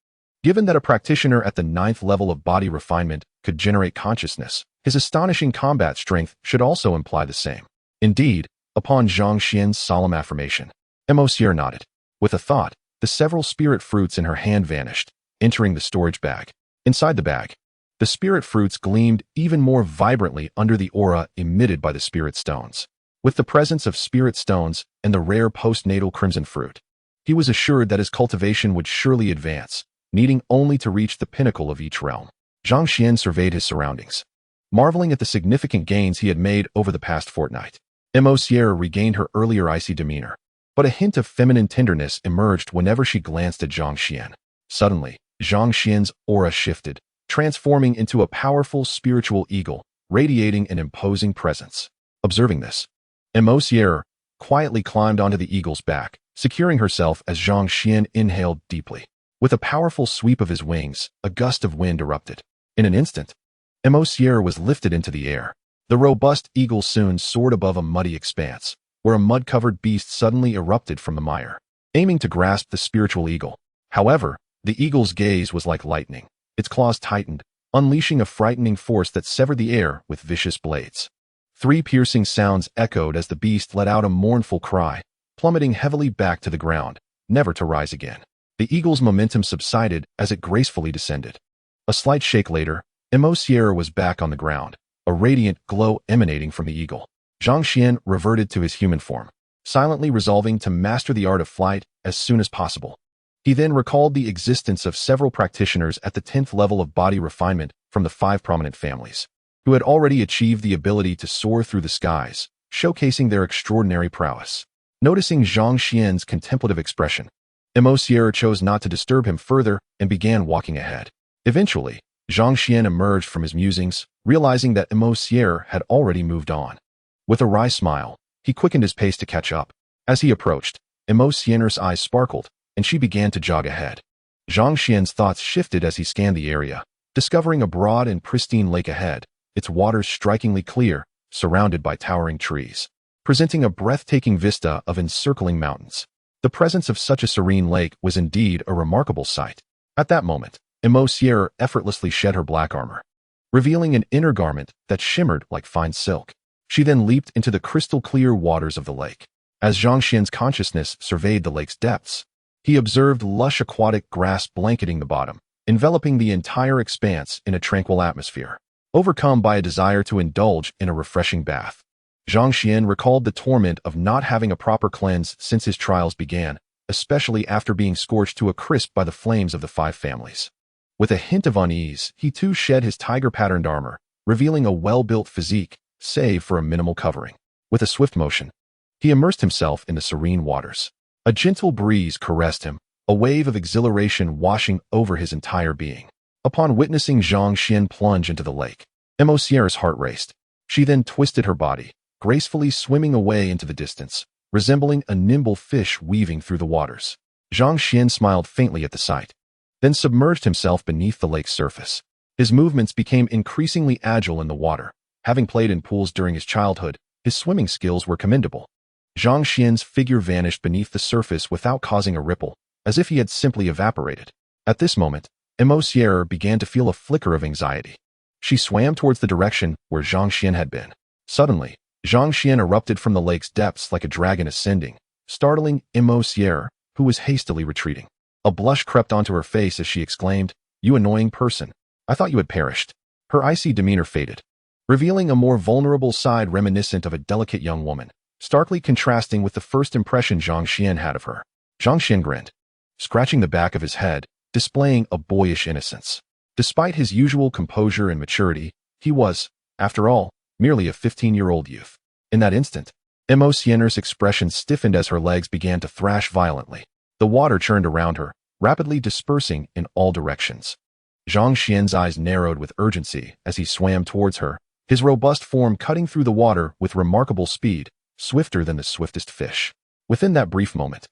Given that a practitioner at the 9th level of body refinement could generate consciousness, his astonishing combat strength should also imply the same. Indeed, upon Zhang Xuan's solemn affirmation, Xier nodded. With a thought, the several spirit fruits in her hand vanished, entering the storage bag. Inside the bag, the spirit fruits gleamed even more vibrantly under the aura emitted by the spirit stones. With the presence of spirit stones and the rare postnatal crimson fruit, he was assured that his cultivation would surely advance, needing only to reach the pinnacle of each realm. Zhang Xuan surveyed his surroundings, marveling at the significant gains he had made over the past fortnight. Xier regained her earlier icy demeanor, but a hint of feminine tenderness emerged whenever she glanced at Zhang Xuan. Suddenly, Zhang Xuan's aura shifted, transforming into a powerful spiritual eagle, radiating an imposing presence. Observing this, Xier quietly climbed onto the eagle's back, securing herself as Zhang Xuan inhaled deeply. With a powerful sweep of his wings, a gust of wind erupted. In an instant, Xier was lifted into the air. The robust eagle soon soared above a muddy expanse, where a mud-covered beast suddenly erupted from the mire, aiming to grasp the spiritual eagle. However, the eagle's gaze was like lightning. Its claws tightened, unleashing a frightening force that severed the air with vicious blades. 3 piercing sounds echoed as the beast let out a mournful cry, plummeting heavily back to the ground, never to rise again. The eagle's momentum subsided as it gracefully descended. A slight shake later, Xier was back on the ground, a radiant glow emanating from the eagle. Zhang Xuan reverted to his human form, silently resolving to master the art of flight as soon as possible. He then recalled the existence of several practitioners at the 10th level of body refinement from the 5 prominent families, who had already achieved the ability to soar through the skies, showcasing their extraordinary prowess. Noticing Zhang Xuan's contemplative expression, Xier chose not to disturb him further and began walking ahead. Eventually, Zhang Xuan emerged from his musings, realizing that Xier had already moved on. With a wry smile, he quickened his pace to catch up. As he approached, Xier's eyes sparkled, and she began to jog ahead. Zhang Xuan's thoughts shifted as he scanned the area, discovering a broad and pristine lake ahead, its waters strikingly clear, surrounded by towering trees, presenting a breathtaking vista of encircling mountains. The presence of such a serene lake was indeed a remarkable sight. At that moment, Xier effortlessly shed her black armor, revealing an inner garment that shimmered like fine silk. She then leaped into the crystal-clear waters of the lake. As Zhang Xuan's consciousness surveyed the lake's depths, he observed lush aquatic grass blanketing the bottom, enveloping the entire expanse in a tranquil atmosphere. Overcome by a desire to indulge in a refreshing bath, Zhang Xuan recalled the torment of not having a proper cleanse since his trials began, especially after being scorched to a crisp by the flames of the 5 families. With a hint of unease, he too shed his tiger-patterned armor, revealing a well-built physique, save for a minimal covering. With a swift motion, he immersed himself in the serene waters. A gentle breeze caressed him, a wave of exhilaration washing over his entire being. Upon witnessing Zhang Xuan plunge into the lake, Sierra's heart raced. She then twisted her body, gracefully swimming away into the distance, resembling a nimble fish weaving through the waters. Zhang Xuan smiled faintly at the sight, then submerged himself beneath the lake's surface. His movements became increasingly agile in the water. Having played in pools during his childhood, his swimming skills were commendable. Zhang Xuan's figure vanished beneath the surface without causing a ripple, as if he had simply evaporated. At this moment, Sierra began to feel a flicker of anxiety. She swam towards the direction where Zhang Xuan had been. Suddenly, Zhang Xuan erupted from the lake's depths like a dragon ascending, startling Sierra, who was hastily retreating. A blush crept onto her face as she exclaimed, "You annoying person. I thought you had perished." Her icy demeanor faded, revealing a more vulnerable side reminiscent of a delicate young woman, starkly contrasting with the first impression Zhang Xuan had of her. Zhang Xuan grinned, scratching the back of his head, displaying a boyish innocence. Despite his usual composure and maturity, he was, after all, merely a 15-year-old youth. In that instant, Sierra's expression stiffened as her legs began to thrash violently. The water churned around her, rapidly dispersing in all directions. Zhang Xuan's eyes narrowed with urgency as he swam towards her, his robust form cutting through the water with remarkable speed, swifter than the swiftest fish. Within that brief moment,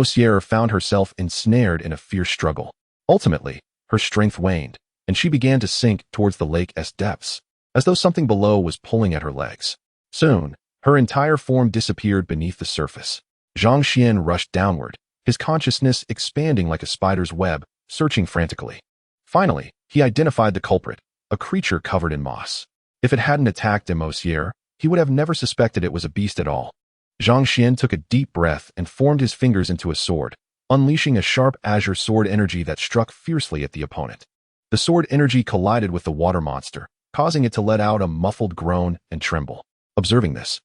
Sierra found herself ensnared in a fierce struggle. Ultimately, her strength waned, and she began to sink towards the lake's depths, as though something below was pulling at her legs. Soon, her entire form disappeared beneath the surface. Zhang Xuan rushed downward, his consciousness expanding like a spider's web, searching frantically. Finally, he identified the culprit, a creature covered in moss. If it hadn't attacked Sierra, he would have never suspected it was a beast at all. Zhang Xuan took a deep breath and formed his fingers into a sword, unleashing a sharp azure sword energy that struck fiercely at the opponent. The sword energy collided with the water monster, causing it to let out a muffled groan and tremble. Observing this,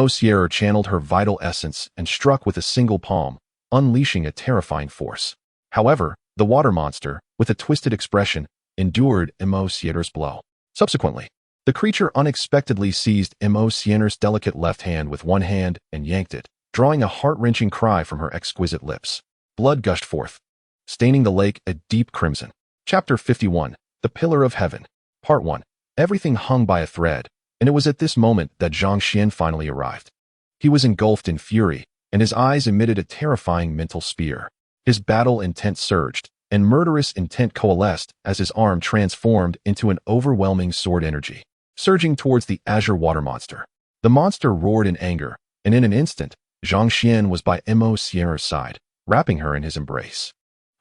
Sierra channeled her vital essence and struck with a single palm, unleashing a terrifying force. However, the water monster, with a twisted expression, endured Sierra's blow. Subsequently, the creature unexpectedly seized Sierra's delicate left hand with one hand and yanked it, drawing a heart-wrenching cry from her exquisite lips. Blood gushed forth, staining the lake a deep crimson. Chapter 51, The Pillar of Heaven. Part 1. Everything hung by a thread, and it was at this moment that Zhang Xuan finally arrived. He was engulfed in fury, and his eyes emitted a terrifying mental spear. His battle intent surged, and murderous intent coalesced as his arm transformed into an overwhelming sword energy, surging towards the azure water monster. The monster roared in anger, and in an instant, Zhang Xuan was by Sierra's side, wrapping her in his embrace.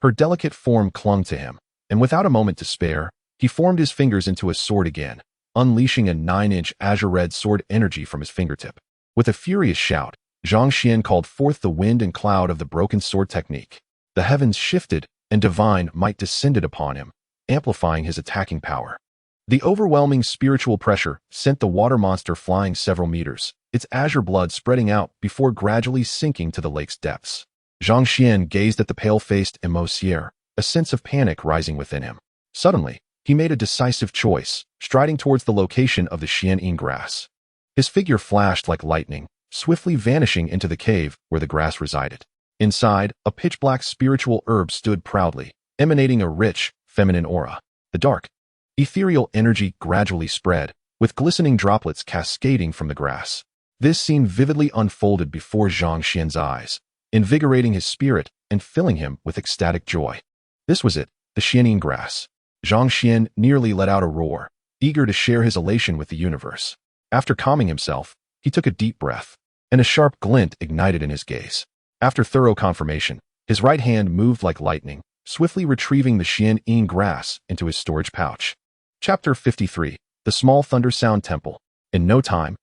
Her delicate form clung to him, and without a moment to spare, he formed his fingers into a sword again, unleashing a 9-inch azure-red sword energy from his fingertip. With a furious shout, Zhang Xuan called forth the wind and cloud of the broken sword technique. The heavens shifted, and divine might descended upon him, amplifying his attacking power. The overwhelming spiritual pressure sent the water monster flying several meters, its azure blood spreading out before gradually sinking to the lake's depths. Zhang Xuan gazed at the pale-faced Sierra, a sense of panic rising within him. Suddenly, he made a decisive choice, striding towards the location of the Xianyin grass. His figure flashed like lightning, swiftly vanishing into the cave where the grass resided. Inside, a pitch-black spiritual herb stood proudly, emanating a rich, feminine aura. The dark, ethereal energy gradually spread, with glistening droplets cascading from the grass. This scene vividly unfolded before Zhang Xuan's eyes, invigorating his spirit and filling him with ecstatic joy. This was it, the Xianyin grass. Zhang Xuan nearly let out a roar, eager to share his elation with the universe. After calming himself, he took a deep breath, and a sharp glint ignited in his gaze. After thorough confirmation, his right hand moved like lightning, swiftly retrieving the Xianyin grass into his storage pouch. Chapter 53, The Small Thunder Sound Temple. In no time,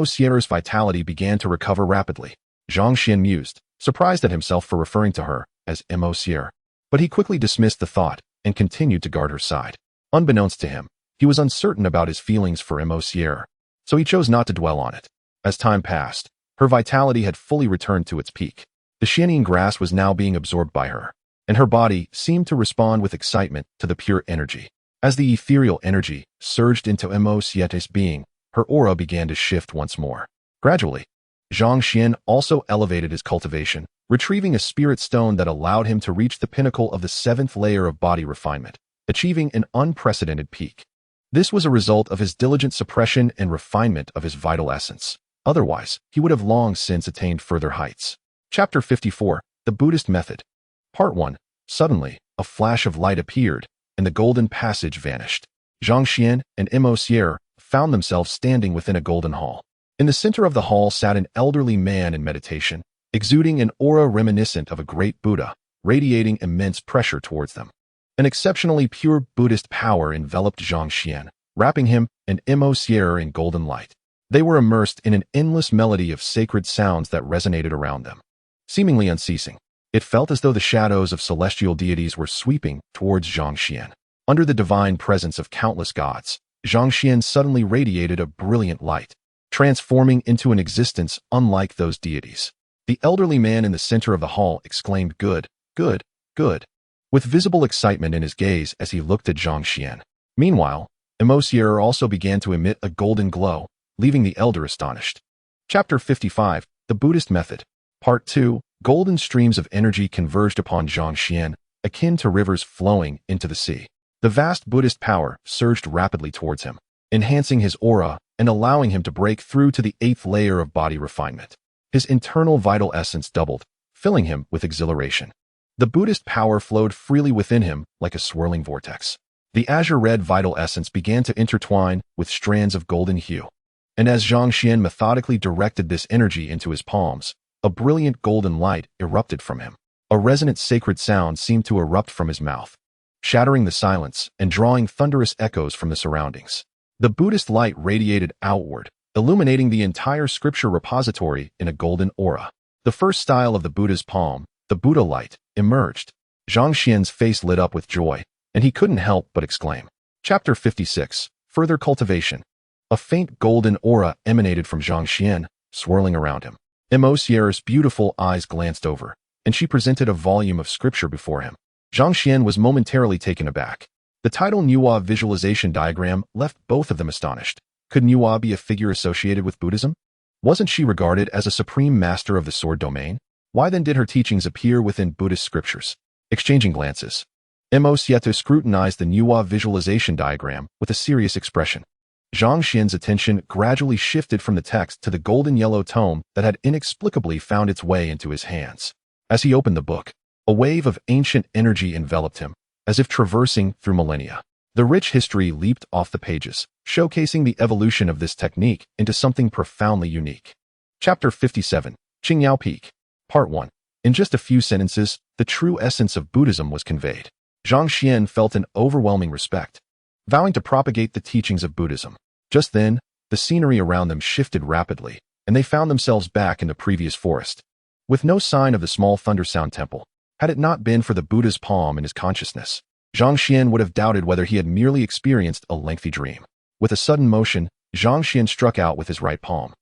Sierra's vitality began to recover rapidly. Zhang Xuan mused, surprised at himself for referring to her as Sierra, but he quickly dismissed the thought and continued to guard her side. Unbeknownst to him, he was uncertain about his feelings for Sierra, so he chose not to dwell on it. As time passed, her vitality had fully returned to its peak. The Xianyin grass was now being absorbed by her, and her body seemed to respond with excitement to the pure energy. As the ethereal energy surged into Sierra's being, her aura began to shift once more. Gradually, Zhang Xuan also elevated his cultivation, retrieving a spirit stone that allowed him to reach the pinnacle of the 7th layer of body refinement, achieving an unprecedented peak. This was a result of his diligent suppression and refinement of his vital essence. Otherwise, he would have long since attained further heights. Chapter 54, The Buddhist Method. Part 1. Suddenly, a flash of light appeared, and the golden passage vanished. Zhang Xuan and Imo found themselves standing within a golden hall. In the center of the hall sat an elderly man in meditation, exuding an aura reminiscent of a great Buddha, radiating immense pressure towards them. An exceptionally pure Buddhist power enveloped Zhang Xuan, wrapping him and Imo in golden light. They were immersed in an endless melody of sacred sounds that resonated around them. Seemingly unceasing, it felt as though the shadows of celestial deities were sweeping towards Zhang Xuan. Under the divine presence of countless gods, Zhang Xuan suddenly radiated a brilliant light, transforming into an existence unlike those deities. The elderly man in the center of the hall exclaimed, "Good, good, good," with visible excitement in his gaze as he looked at Zhang Xuan. Meanwhile, Imo also began to emit a golden glow, leaving the elder astonished. Chapter 55, The Buddhist Method. Part 2. Golden streams of energy converged upon Zhang Xuan, akin to rivers flowing into the sea. The vast Buddhist power surged rapidly towards him, enhancing his aura and allowing him to break through to the 8th layer of body refinement. His internal vital essence doubled, filling him with exhilaration. The Buddhist power flowed freely within him like a swirling vortex. The azure-red vital essence began to intertwine with strands of golden hue. And as Zhang Xuan methodically directed this energy into his palms, a brilliant golden light erupted from him. A resonant sacred sound seemed to erupt from his mouth, shattering the silence and drawing thunderous echoes from the surroundings. The Buddhist light radiated outward, illuminating the entire scripture repository in a golden aura. The first style of the Buddha's palm, the Buddha light, emerged. Zhang Xuan's face lit up with joy, and he couldn't help but exclaim. Chapter 56, Further Cultivation. A faint golden aura emanated from Zhang Xuan, swirling around him. Imo beautiful eyes glanced over, and she presented a volume of scripture before him. Zhang Xuan was momentarily taken aback. The title Nuwa visualization diagram left both of them astonished. Could Nuwa be a figure associated with Buddhism? Wasn't she regarded as a supreme master of the sword domain? Why then did her teachings appear within Buddhist scriptures? Exchanging glances, Imo scrutinized the Nuwa visualization diagram with a serious expression. Zhang Xuan's attention gradually shifted from the text to the golden yellow tome that had inexplicably found its way into his hands. As he opened the book, a wave of ancient energy enveloped him, as if traversing through millennia. The rich history leaped off the pages, showcasing the evolution of this technique into something profoundly unique. Chapter 57, Qingyao Peak. Part 1. In just a few sentences, the true essence of Buddhism was conveyed. Zhang Xuan felt an overwhelming respect, vowing to propagate the teachings of Buddhism. Just then, the scenery around them shifted rapidly, and they found themselves back in the previous forest, with no sign of the small Thundersound Temple. Had it not been for the Buddha's palm in his consciousness, Zhang Xuan would have doubted whether he had merely experienced a lengthy dream. With a sudden motion, Zhang Xuan struck out with his right palm,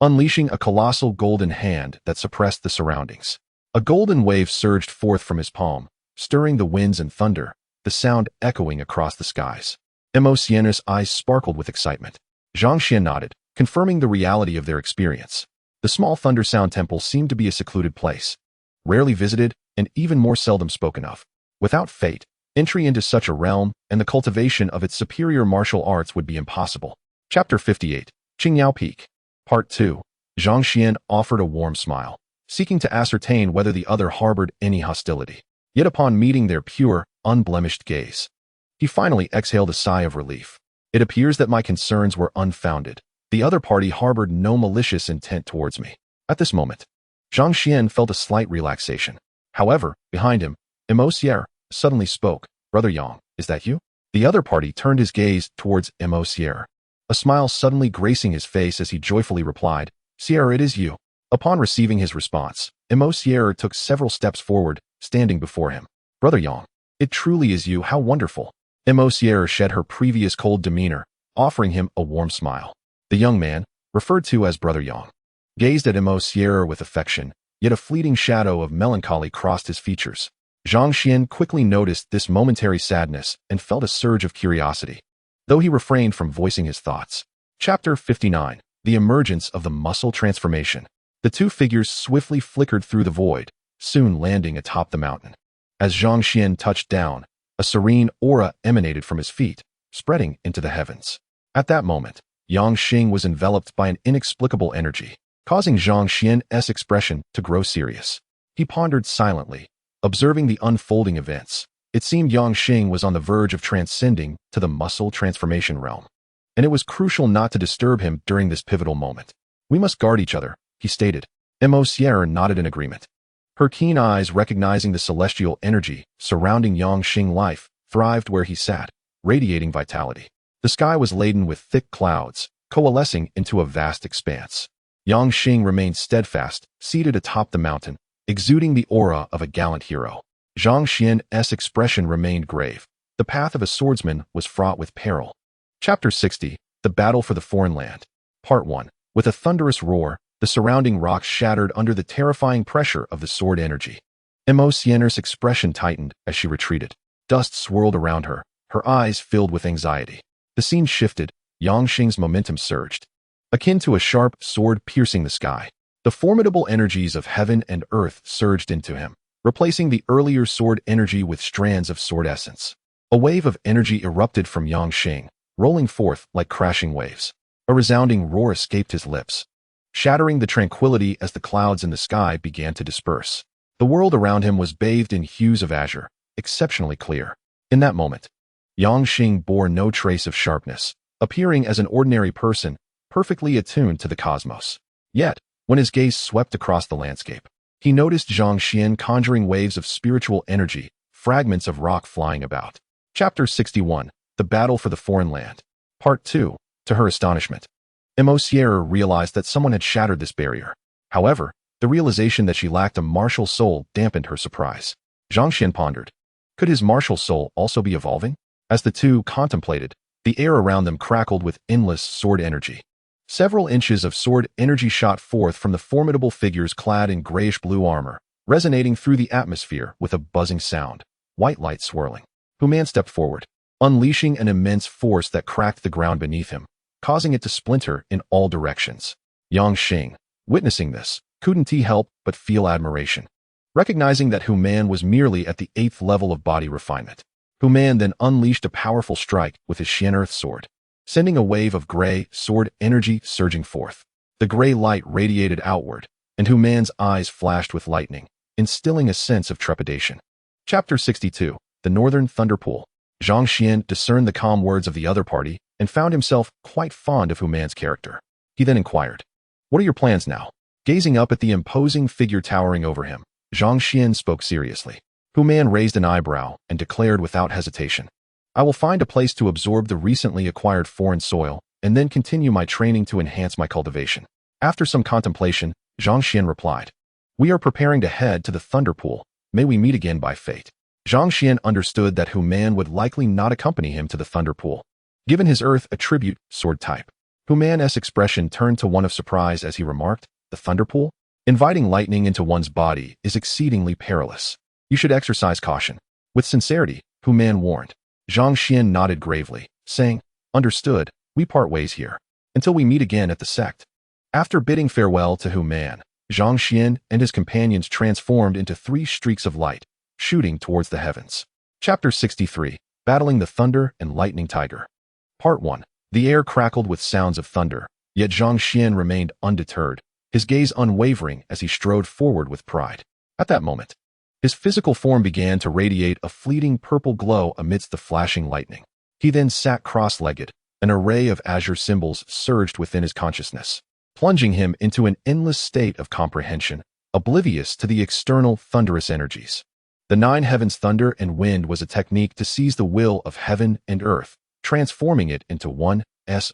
unleashing a colossal golden hand that suppressed the surroundings. A golden wave surged forth from his palm, stirring the winds and thunder, the sound echoing across the skies. Imo eyes sparkled with excitement. Zhang Xuan nodded, confirming the reality of their experience. The small Thundersound Temple seemed to be a secluded place, rarely visited and even more seldom spoken of. Without fate, entry into such a realm and the cultivation of its superior martial arts would be impossible. Chapter 58, Qingyao Peak. Part 2. Zhang Xuan offered a warm smile, seeking to ascertain whether the other harbored any hostility. Yet upon meeting their pure, unblemished gaze, he finally exhaled a sigh of relief. It appears that my concerns were unfounded. The other party harbored no malicious intent towards me. At this moment, Zhang Xuan felt a slight relaxation. However, behind him, Imo suddenly spoke. "Brother Yang, is that you?" The other party turned his gaze towards Imo, a smile suddenly gracing his face as he joyfully replied, "Sierra, it is you." Upon receiving his response, Imo took several steps forward, standing before him. "Brother Yang, it truly is you, how wonderful." Imo shed her previous cold demeanor, offering him a warm smile. The young man, referred to as Brother Yang, gazed at Imo with affection, yet a fleeting shadow of melancholy crossed his features. Zhang Xuan quickly noticed this momentary sadness and felt a surge of curiosity, though he refrained from voicing his thoughts. Chapter 59. The Emergence of the Muscle Transformation. The two figures swiftly flickered through the void, soon landing atop the mountain. As Zhang Xuan touched down, a serene aura emanated from his feet, spreading into the heavens. At that moment, Yang Xing was enveloped by an inexplicable energy, causing Zhang Xian's expression to grow serious. He pondered silently, observing the unfolding events. It seemed Yang Xing was on the verge of transcending to the muscle transformation realm, and it was crucial not to disturb him during this pivotal moment. "We must guard each other," he stated. Sierra nodded in agreement. Her keen eyes recognizing the celestial energy surrounding Yang Xing life thrived where he sat, radiating vitality. The sky was laden with thick clouds, coalescing into a vast expanse. Yang Xing remained steadfast, seated atop the mountain, exuding the aura of a gallant hero. Zhang Xian's expression remained grave. The path of a swordsman was fraught with peril. Chapter 60. The Battle for the Foreign Land. Part 1. With a thunderous roar, the surrounding rocks shattered under the terrifying pressure of the sword energy. Sierra's expression tightened as she retreated. Dust swirled around her, her eyes filled with anxiety. The scene shifted. Yang Xing's momentum surged, akin to a sharp sword piercing the sky. The formidable energies of heaven and earth surged into him, replacing the earlier sword energy with strands of sword essence. A wave of energy erupted from Yang Xing, rolling forth like crashing waves. A resounding roar escaped his lips, shattering the tranquility as the clouds in the sky began to disperse. The world around him was bathed in hues of azure, exceptionally clear. In that moment, Yang Xing bore no trace of sharpness, appearing as an ordinary person, perfectly attuned to the cosmos. Yet, when his gaze swept across the landscape, he noticed Zhang Xian conjuring waves of spiritual energy, fragments of rock flying about. Chapter 61. The Battle for the Foreign Land. Part 2. To her astonishment, Sierra realized that someone had shattered this barrier. However, the realization that she lacked a martial soul dampened her surprise. Zhang Xian pondered. Could his martial soul also be evolving? As the two contemplated, the air around them crackled with endless sword energy. Several inches of sword energy shot forth from the formidable figures clad in grayish-blue armor, resonating through the atmosphere with a buzzing sound. White light swirling. Fuluan stepped forward, unleashing an immense force that cracked the ground beneath him, causing it to splinter in all directions. Yang Xing, witnessing this, couldn't help but feel admiration, recognizing that Fuluan was merely at the 8th level of body refinement. Fuluan then unleashed a powerful strike with his Xian Earth sword, sending a wave of gray sword energy surging forth. The gray light radiated outward, and Fuluan's eyes flashed with lightning, instilling a sense of trepidation. Chapter 62. The Northern Thunder Pool. Zhang Xian discerned the calm words of the other party and found himself quite fond of Fuluan's character. He then inquired, "What are your plans now?" Gazing up at the imposing figure towering over him, Zhang Xian spoke seriously. Fuluan raised an eyebrow and declared without hesitation, "I will find a place to absorb the recently acquired foreign soil and then continue my training to enhance my cultivation." After some contemplation, Zhang Xian replied, "We are preparing to head to the Thunder Pool. May we meet again by fate." Zhang Xian understood that Fuluan would likely not accompany him to the Thunder Pool, given his Earth attribute sword type. Fuluan's expression turned to one of surprise as he remarked, "The Thunder Pool? Inviting lightning into one's body is exceedingly perilous. You should exercise caution." With sincerity, Fuluan warned. Zhang Xian nodded gravely, saying, "Understood, we part ways here, until we meet again at the sect." After bidding farewell to Fuluan, Zhang Xian and his companions transformed into 3 streaks of light, shooting towards the heavens. Chapter 63. Battling the Thunder and Lightning Tiger. Part 1. The air crackled with sounds of thunder, yet Zhang Xian remained undeterred, his gaze unwavering as he strode forward with pride. At that moment, his physical form began to radiate a fleeting purple glow amidst the flashing lightning. He then sat cross-legged, an array of azure symbols surged within his consciousness, plunging him into an endless state of comprehension, oblivious to the external thunderous energies. The 9 heavens thunder and wind was a technique to seize the will of heaven and earth, transforming it into one's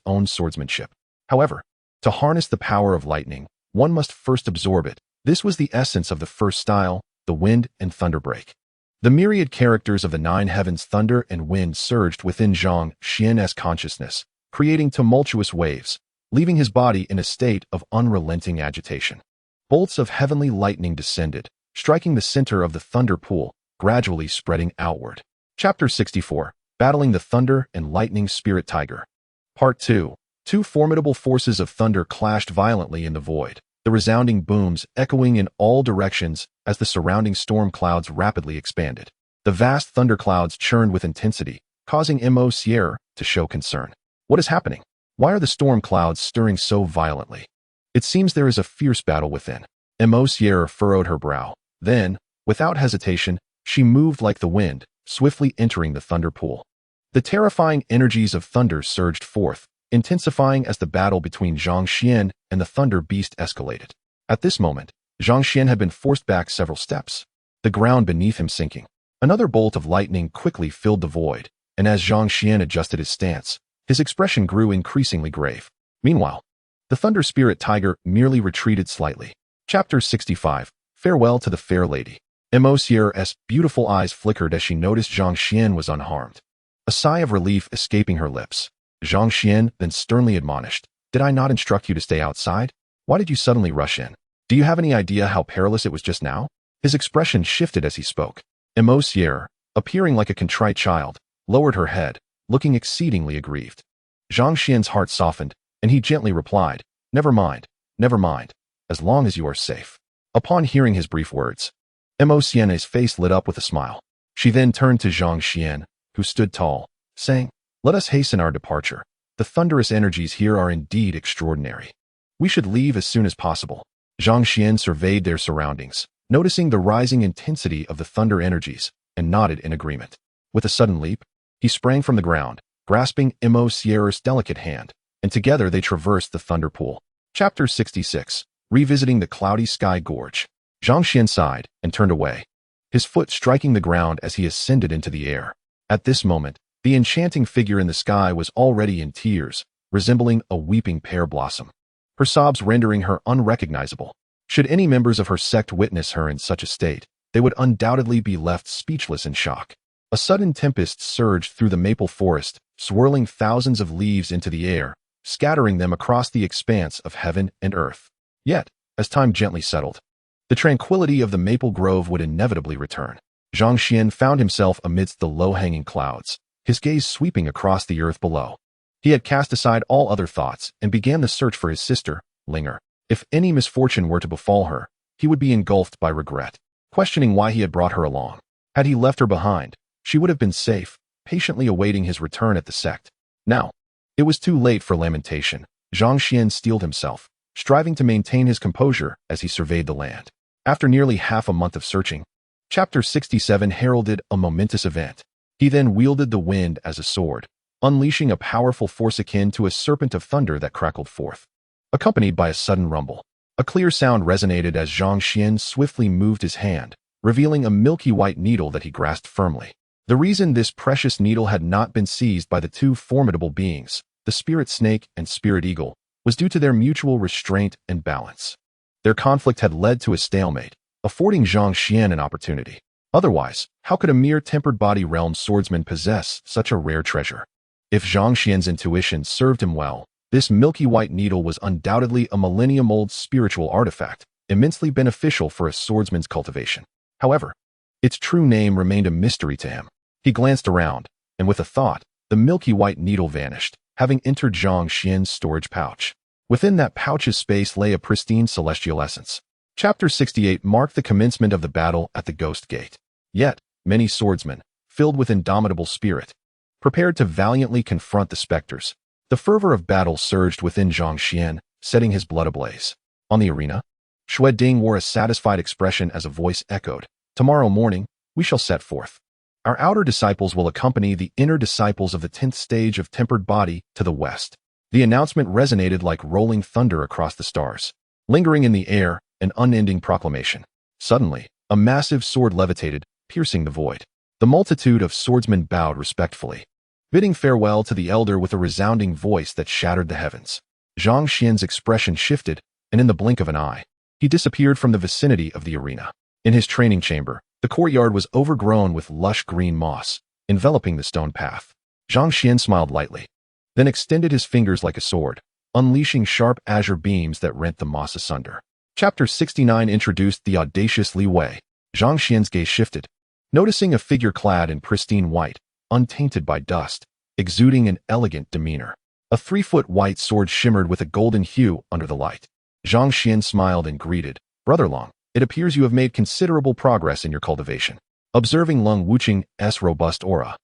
own swordsmanship. However, to harness the power of lightning, one must first absorb it. This was the essence of the first style, the wind and thunder break. The myriad characters of the 9 heavens thunder and wind surged within Zhang Xian's consciousness, creating tumultuous waves, leaving his body in a state of unrelenting agitation. Bolts of heavenly lightning descended, striking the center of the thunder pool, gradually spreading outward. Chapter 64. Battling the Thunder and Lightning Spirit Tiger. Part 2. Two formidable forces of thunder clashed violently in the void, the resounding booms echoing in all directions as the surrounding storm clouds rapidly expanded. The vast thunderclouds churned with intensity, causing Sierra to show concern. What is happening? Why are the storm clouds stirring so violently? It seems there is a fierce battle within. Sierra furrowed her brow. Then, without hesitation, she moved like the wind, swiftly entering the thunder pool. The terrifying energies of thunder surged forth, intensifying as the battle between Zhang Xuan and the thunder beast escalated. At this moment, Zhang Xuan had been forced back several steps, the ground beneath him sinking. Another bolt of lightning quickly filled the void, and as Zhang Xuan adjusted his stance, his expression grew increasingly grave. Meanwhile, the thunder spirit tiger merely retreated slightly. Chapter 65. Farewell to the fair lady. Sierra's beautiful eyes flickered as she noticed Zhang Xuan was unharmed. A sigh of relief escaping her lips. Zhang Xuan then sternly admonished, "Did I not instruct you to stay outside? Why did you suddenly rush in? Do you have any idea how perilous it was just now?" His expression shifted as he spoke. Sierra, appearing like a contrite child, lowered her head, looking exceedingly aggrieved. Zhang Xuan's heart softened, and he gently replied, never mind, as long as you are safe." Upon hearing his brief words, Sierra's face lit up with a smile. She then turned to Zhang Xuan, who stood tall, saying, "Let us hasten our departure. The thunderous energies here are indeed extraordinary. We should leave as soon as possible." Zhang Xuan surveyed their surroundings, noticing the rising intensity of the thunder energies, and nodded in agreement. With a sudden leap, he sprang from the ground, grasping Sierra's delicate hand, and together they traversed the thunder pool. Chapter 66. Revisiting the cloudy sky gorge. Zhang Xuan sighed and turned away, his foot striking the ground as he ascended into the air. At this moment, the enchanting figure in the sky was already in tears, resembling a weeping pear blossom, her sobs rendering her unrecognizable. Should any members of her sect witness her in such a state, they would undoubtedly be left speechless in shock. A sudden tempest surged through the maple forest, swirling thousands of leaves into the air, scattering them across the expanse of heaven and earth. Yet, as time gently settled, the tranquility of the maple grove would inevitably return. Zhang Xuan found himself amidst the low-hanging clouds, his gaze sweeping across the earth below. He had cast aside all other thoughts and began the search for his sister, Linger. If any misfortune were to befall her, he would be engulfed by regret, questioning why he had brought her along. Had he left her behind, she would have been safe, patiently awaiting his return at the sect. Now, it was too late for lamentation. Zhang Xuan steeled himself, striving to maintain his composure as he surveyed the land. After nearly half a month of searching, Chapter 67 heralded a momentous event. He then wielded the wind as a sword, unleashing a powerful force akin to a serpent of thunder that crackled forth, accompanied by a sudden rumble. A clear sound resonated as Zhang Xuan swiftly moved his hand, revealing a milky white needle that he grasped firmly. The reason this precious needle had not been seized by the two formidable beings, the spirit snake and spirit eagle, was due to their mutual restraint and balance. Their conflict had led to a stalemate, affording Zhang Xuan an opportunity. Otherwise, how could a mere tempered body realm swordsman possess such a rare treasure? If Zhang Xuan's intuition served him well, this milky white needle was undoubtedly a millennium-old spiritual artifact, immensely beneficial for a swordsman's cultivation. However, its true name remained a mystery to him. He glanced around, and with a thought, the milky white needle vanished, having entered Zhang Xuan's storage pouch. Within that pouch's space lay a pristine celestial essence. Chapter 68 marked the commencement of the battle at the Ghost Gate. Yet, many swordsmen, filled with indomitable spirit, prepared to valiantly confront the specters. The fervor of battle surged within Zhang Xuan, setting his blood ablaze. On the arena, Shui Ding wore a satisfied expression as a voice echoed, "Tomorrow morning, we shall set forth. Our outer disciples will accompany the inner disciples of the 10th stage of tempered body to the west." The announcement resonated like rolling thunder across the stars, lingering in the air, an unending proclamation. Suddenly, a massive sword levitated, piercing the void. The multitude of swordsmen bowed respectfully, bidding farewell to the elder with a resounding voice that shattered the heavens. Zhang Xuan's expression shifted, and in the blink of an eye, he disappeared from the vicinity of the arena. In his training chamber, the courtyard was overgrown with lush green moss, enveloping the stone path. Zhang Xuan smiled lightly, then extended his fingers like a sword, unleashing sharp azure beams that rent the moss asunder. Chapter 69 introduced the audacious Li Wei. Zhang Xuan's gaze shifted, noticing a figure clad in pristine white, untainted by dust, exuding an elegant demeanor. A 3-foot white sword shimmered with a golden hue under the light. Zhang Xuan smiled and greeted, "Brother Long, it appears you have made considerable progress in your cultivation." Observing Lung Wuqing's robust aura,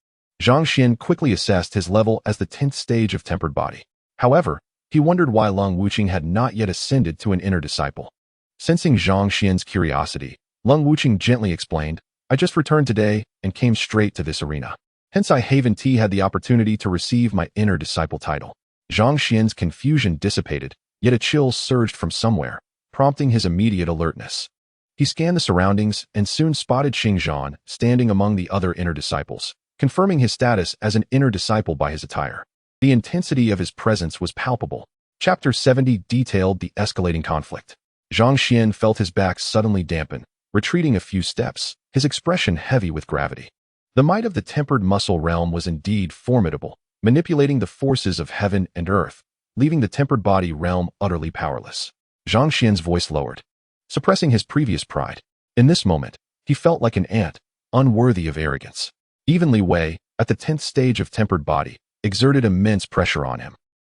Zhang Xuan quickly assessed his level as the 10th stage of tempered body. However, he wondered why Lung Wuqing had not yet ascended to an inner disciple. Sensing Zhang Xuan's curiosity, Lung Wuqing gently explained, "I just returned today and came straight to this arena. Hence I haven't had the opportunity to receive my inner disciple title." Zhang Xuan's confusion dissipated, yet a chill surged from somewhere, prompting his immediate alertness. He scanned the surroundings and soon spotted Xingzhan standing among the other inner disciples, confirming his status as an inner disciple by his attire. The intensity of his presence was palpable. Chapter 70 detailed the escalating conflict. Zhang Xuan felt his back suddenly dampen, retreating a few steps, his expression heavy with gravity. The might of the tempered muscle realm was indeed formidable, manipulating the forces of heaven and earth, leaving the tempered body realm utterly powerless. Zhang Xuan's voice lowered, suppressing his previous pride. In this moment, he felt like an ant, unworthy of arrogance. Even Li Wei, at the 10th stage of tempered body, exerted immense pressure on him.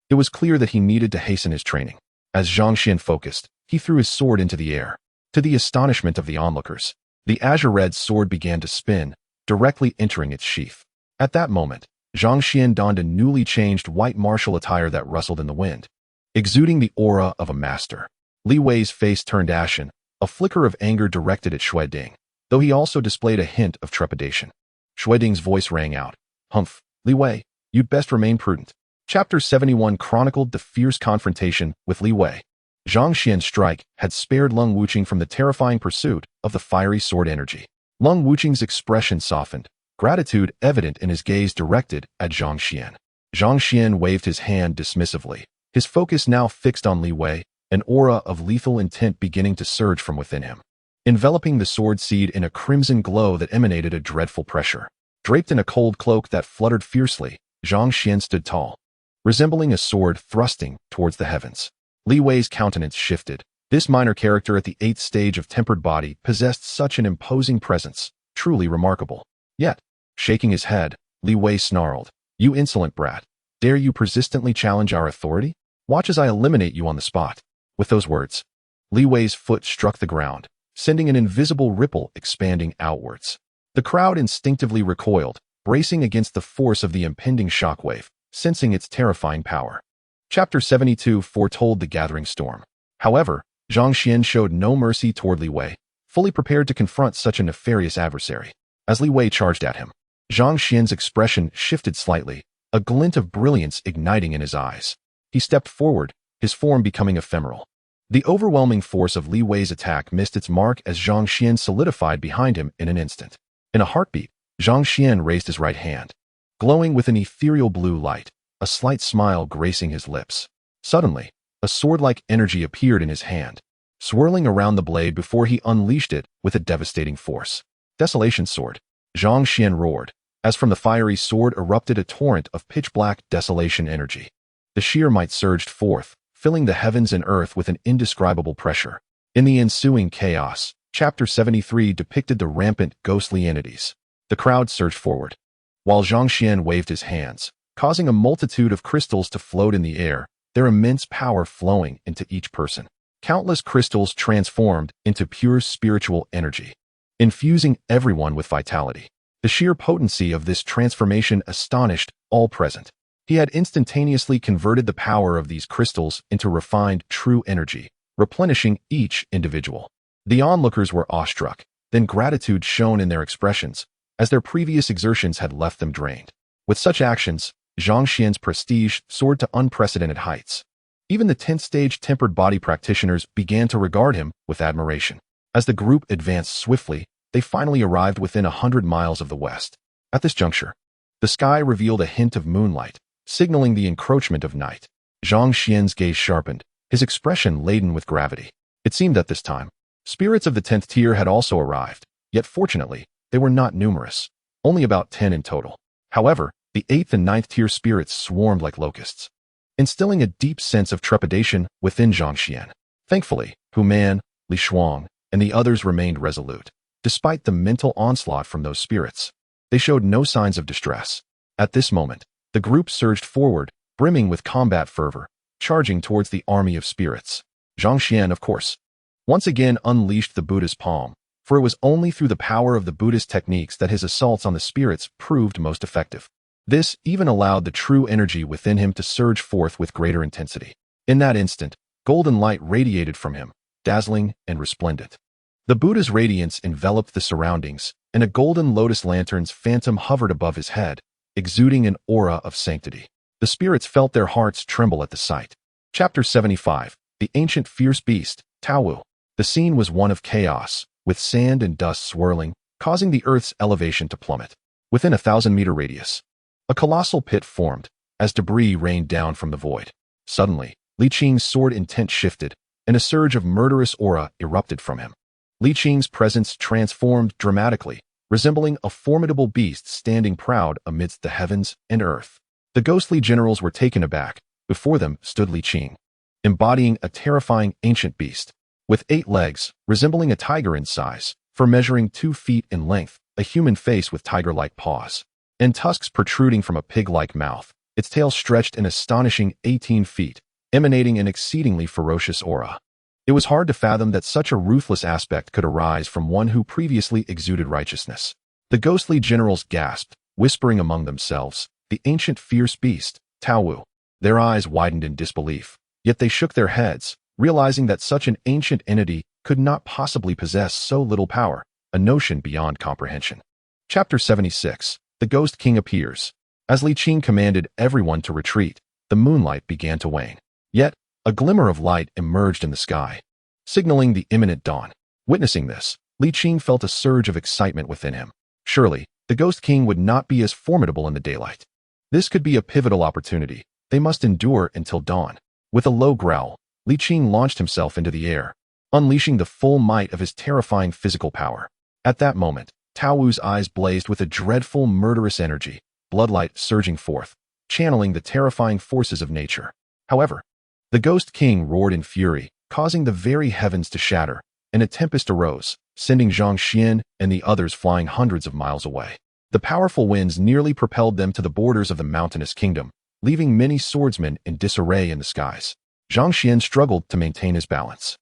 It was clear that he needed to hasten his training. As Zhang Xuan focused, he threw his sword into the air. To the astonishment of the onlookers, the azure-red sword began to spin, directly entering its sheath. At that moment, Zhang Xuan donned a newly changed white martial attire that rustled in the wind, exuding the aura of a master. Li Wei's face turned ashen, a flicker of anger directed at Xueding, though he also displayed a hint of trepidation. Xueding's voice rang out, "Humph, Li Wei, you'd best remain prudent." Chapter 71 chronicled the fierce confrontation with Li Wei. Zhang Xuan's strike had spared Lung Wuqing from the terrifying pursuit of the fiery sword energy. Lung Wuqing's expression softened, gratitude evident in his gaze directed at Zhang Xuan. Zhang Xuan waved his hand dismissively, his focus now fixed on Li Wei, an aura of lethal intent beginning to surge from within him, enveloping the sword seed in a crimson glow that emanated a dreadful pressure. Draped in a cold cloak that fluttered fiercely, Zhang Xuan stood tall, resembling a sword thrusting towards the heavens. Li Wei's countenance shifted. This minor character at the 8th stage of tempered body possessed such an imposing presence, truly remarkable. Yet, shaking his head, Li Wei snarled, "You insolent brat, dare you persistently challenge our authority? Watch as I eliminate you on the spot." With those words, Li Wei's foot struck the ground, sending an invisible ripple expanding outwards. The crowd instinctively recoiled, bracing against the force of the impending shockwave, sensing its terrifying power. Chapter 72 foretold the gathering storm. However, Zhang Xuan showed no mercy toward Li Wei, fully prepared to confront such a nefarious adversary. As Li Wei charged at him, Zhang Xuan's expression shifted slightly, a glint of brilliance igniting in his eyes. He stepped forward, his form becoming ephemeral. The overwhelming force of Li Wei's attack missed its mark as Zhang Xuan solidified behind him in an instant. In a heartbeat, Zhang Xuan raised his right hand, glowing with an ethereal blue light, a slight smile gracing his lips. Suddenly, a sword-like energy appeared in his hand, swirling around the blade before he unleashed it with a devastating force. "Desolation sword," Zhang Xuan roared, as from the fiery sword erupted a torrent of pitch-black desolation energy. The sheer might surged forth, filling the heavens and earth with an indescribable pressure. In the ensuing chaos, Chapter 73 depicted the rampant ghostly entities. The crowd surged forward, while Zhang Xuan waved his hands, causing a multitude of crystals to float in the air, their immense power flowing into each person. Countless crystals transformed into pure spiritual energy, infusing everyone with vitality. The sheer potency of this transformation astonished all present. He had instantaneously converted the power of these crystals into refined, true energy, replenishing each individual. The onlookers were awestruck, then gratitude shone in their expressions, as their previous exertions had left them drained. With such actions, Zhang Xuan's prestige soared to unprecedented heights. Even the 10th stage tempered body practitioners began to regard him with admiration. As the group advanced swiftly, they finally arrived within 100 miles of the west. At this juncture, the sky revealed a hint of moonlight, signaling the encroachment of night. Zhang Xuan's gaze sharpened, his expression laden with gravity. It seemed that this time, spirits of the 10th tier had also arrived, yet fortunately, they were not numerous, only about 10 in total. However, the 8th and 9th tier spirits swarmed like locusts, instilling a deep sense of trepidation within Zhang Xuan. Thankfully, Hu Man, Li Shuang, and the others remained resolute. Despite the mental onslaught from those spirits, they showed no signs of distress. At this moment, the group surged forward, brimming with combat fervor, charging towards the army of spirits. Zhang Xuan, of course, once again unleashed the Buddha's palm, for it was only through the power of the Buddhist techniques that his assaults on the spirits proved most effective. This even allowed the true energy within him to surge forth with greater intensity. In that instant, golden light radiated from him, dazzling and resplendent. The Buddha's radiance enveloped the surroundings, and a golden lotus lantern's phantom hovered above his head, exuding an aura of sanctity. The spirits felt their hearts tremble at the sight. Chapter 75. The Ancient Fierce Beast, Taowu. The scene was one of chaos, with sand and dust swirling, causing the Earth's elevation to plummet. Within a 1,000-meter radius, a colossal pit formed, as debris rained down from the void. Suddenly, Li Qing's sword intent shifted, and a surge of murderous aura erupted from him. Li Qing's presence transformed dramatically, resembling a formidable beast standing proud amidst the heavens and earth. The ghostly generals were taken aback. Before them stood Li Qing, embodying a terrifying ancient beast, with 8 legs, resembling a tiger in size, for measuring 2 feet in length, a human face with tiger-like paws, and tusks protruding from a pig-like mouth, its tail stretched an astonishing 18 feet, emanating an exceedingly ferocious aura. It was hard to fathom that such a ruthless aspect could arise from one who previously exuded righteousness. The ghostly generals gasped, whispering among themselves, "The ancient fierce beast, Taowu." Their eyes widened in disbelief, yet they shook their heads, realizing that such an ancient entity could not possibly possess so little power, a notion beyond comprehension. Chapter 76. The Ghost King appears. As Li Qing commanded everyone to retreat, the moonlight began to wane. Yet, a glimmer of light emerged in the sky, signaling the imminent dawn. Witnessing this, Li Qing felt a surge of excitement within him. Surely, the Ghost King would not be as formidable in the daylight. This could be a pivotal opportunity. They must endure until dawn. With a low growl, Li Qing launched himself into the air, unleashing the full might of his terrifying physical power. At that moment, Taowu's eyes blazed with a dreadful, murderous energy, bloodlight surging forth, channeling the terrifying forces of nature. However, the Ghost King roared in fury, causing the very heavens to shatter, and a tempest arose, sending Zhang Xuan and the others flying hundreds of miles away. The powerful winds nearly propelled them to the borders of the mountainous kingdom, leaving many swordsmen in disarray in the skies. Zhang Xuan struggled to maintain his balance,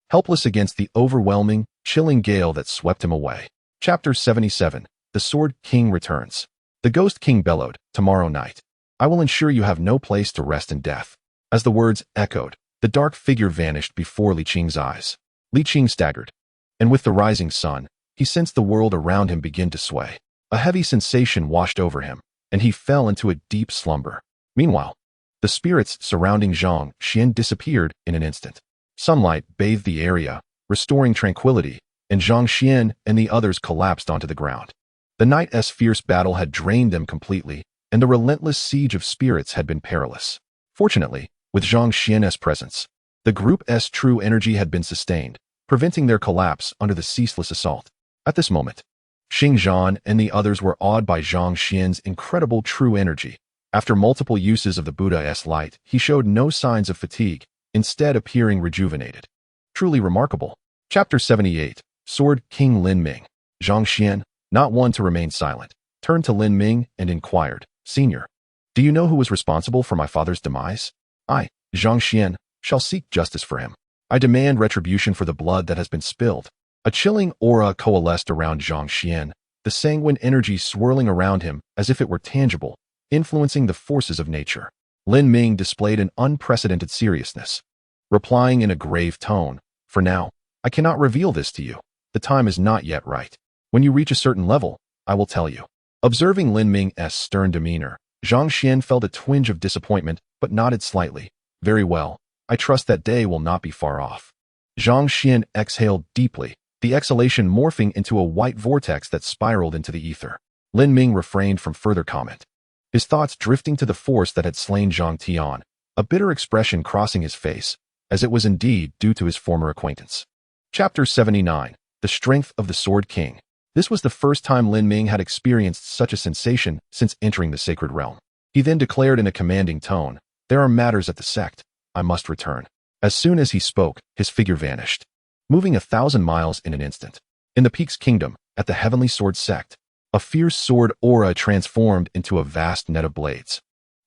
helpless against the overwhelming, chilling gale that swept him away. Chapter 77. The Sword King returns. The Ghost King bellowed, "Tomorrow night, I will ensure you have no place to rest in death." As the words echoed, the dark figure vanished before Li Qing's eyes. Li Qing staggered, and with the rising sun, he sensed the world around him begin to sway. A heavy sensation washed over him, and he fell into a deep slumber. Meanwhile, the spirits surrounding Zhang Xuan disappeared in an instant. Sunlight bathed the area, restoring tranquility, and Zhang Xuan and the others collapsed onto the ground. The night's fierce battle had drained them completely, and the relentless siege of spirits had been perilous. Fortunately, with Zhang Xuan's presence, the group's true energy had been sustained, preventing their collapse under the ceaseless assault. At this moment, Xing Zhan and the others were awed by Zhang Xuan's incredible true energy. After multiple uses of the Buddha's light, he showed no signs of fatigue, instead appearing rejuvenated. Truly remarkable. Chapter 78. Sword King Lin Ming. Zhang Xuan, not one to remain silent, turned to Lin Ming and inquired, "Senior, do you know who was responsible for my father's demise? I, Zhang Xuan, shall seek justice for him. I demand retribution for the blood that has been spilled." A chilling aura coalesced around Zhang Xuan, the sanguine energy swirling around him as if it were tangible, influencing the forces of nature. Lin Ming displayed an unprecedented seriousness, replying in a grave tone, "For now, I cannot reveal this to you. The time is not yet right. When you reach a certain level, I will tell you." Observing Lin Ming's stern demeanor, Zhang Xuan felt a twinge of disappointment, but nodded slightly. "Very well, I trust that day will not be far off." Zhang Xuan exhaled deeply, the exhalation morphing into a white vortex that spiraled into the ether. Lin Ming refrained from further comment, his thoughts drifting to the force that had slain Zhang Tianyi, a bitter expression crossing his face, as it was indeed due to his former acquaintance. Chapter 79. The Strength of the Sword King. This was the first time Lin Ming had experienced such a sensation since entering the sacred realm. He then declared in a commanding tone, "There are matters at the sect. I must return." As soon as he spoke, his figure vanished, moving 1,000 miles in an instant. In the Peak's kingdom, at the Heavenly Sword sect, a fierce sword aura transformed into a vast net of blades.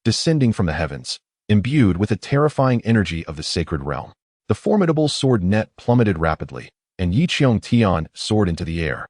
Descending from the heavens, imbued with the terrifying energy of the sacred realm. The formidable sword net plummeted rapidly, and Zhang Tianyi soared into the air,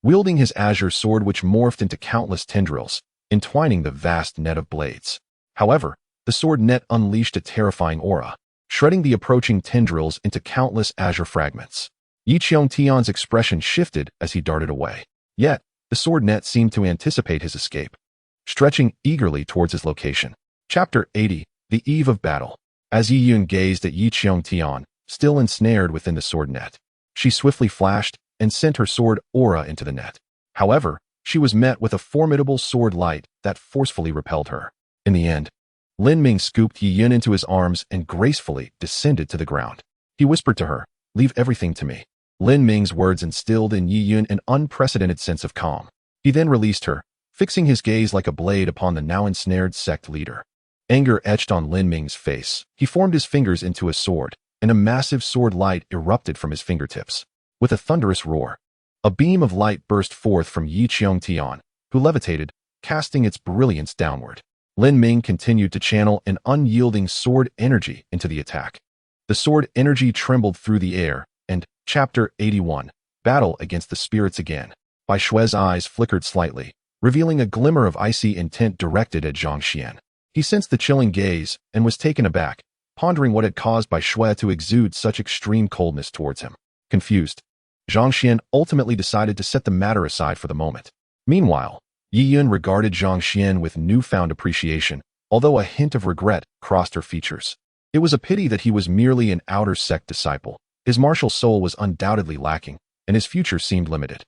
wielding his azure sword which morphed into countless tendrils, entwining the vast net of blades. However, the sword net unleashed a terrifying aura, shredding the approaching tendrils into countless azure fragments. Zhang Tianyi's expression shifted as he darted away. Yet, the sword net seemed to anticipate his escape, stretching eagerly towards his location. Chapter 80. The Eve of Battle. As Yiyun gazed at Zhang Tianyi, still ensnared within the sword net, she swiftly flashed and sent her sword aura into the net. However, she was met with a formidable sword light that forcefully repelled her. In the end, Lin Ming scooped Yiyun into his arms and gracefully descended to the ground. He whispered to her, "Leave everything to me." Lin Ming's words instilled in Yiyun an unprecedented sense of calm. He then released her, fixing his gaze like a blade upon the now ensnared sect leader. Anger etched on Lin Ming's face. He formed his fingers into a sword, and a massive sword light erupted from his fingertips. With a thunderous roar, a beam of light burst forth from Zhang Tianyi, who levitated, casting its brilliance downward. Lin Ming continued to channel an unyielding sword energy into the attack. The sword energy trembled through the air, and Chapter 81. Battle against the spirits again. Bai Shui's eyes flickered slightly, revealing a glimmer of icy intent directed at Zhang Xuan. He sensed the chilling gaze and was taken aback, pondering what had caused Bai Shui to exude such extreme coldness towards him. Confused, Zhang Xuan ultimately decided to set the matter aside for the moment. Meanwhile, Yiyun regarded Zhang Xuan with newfound appreciation, although a hint of regret crossed her features. It was a pity that he was merely an outer sect disciple. His martial soul was undoubtedly lacking, and his future seemed limited.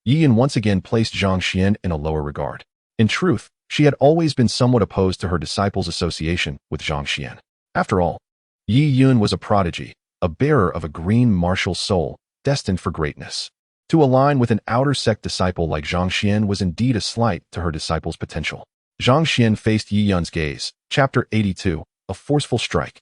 Yiyun once again placed Zhang Xuan in a lower regard. In truth, she had always been somewhat opposed to her disciples' association with Zhang Xuan. After all, Yiyun was a prodigy, a bearer of a green martial soul, destined for greatness. To align with an outer sect disciple like Zhang Xuan was indeed a slight to her disciple's potential. Zhang Xuan faced Yiyun's gaze. Chapter 82. A forceful strike.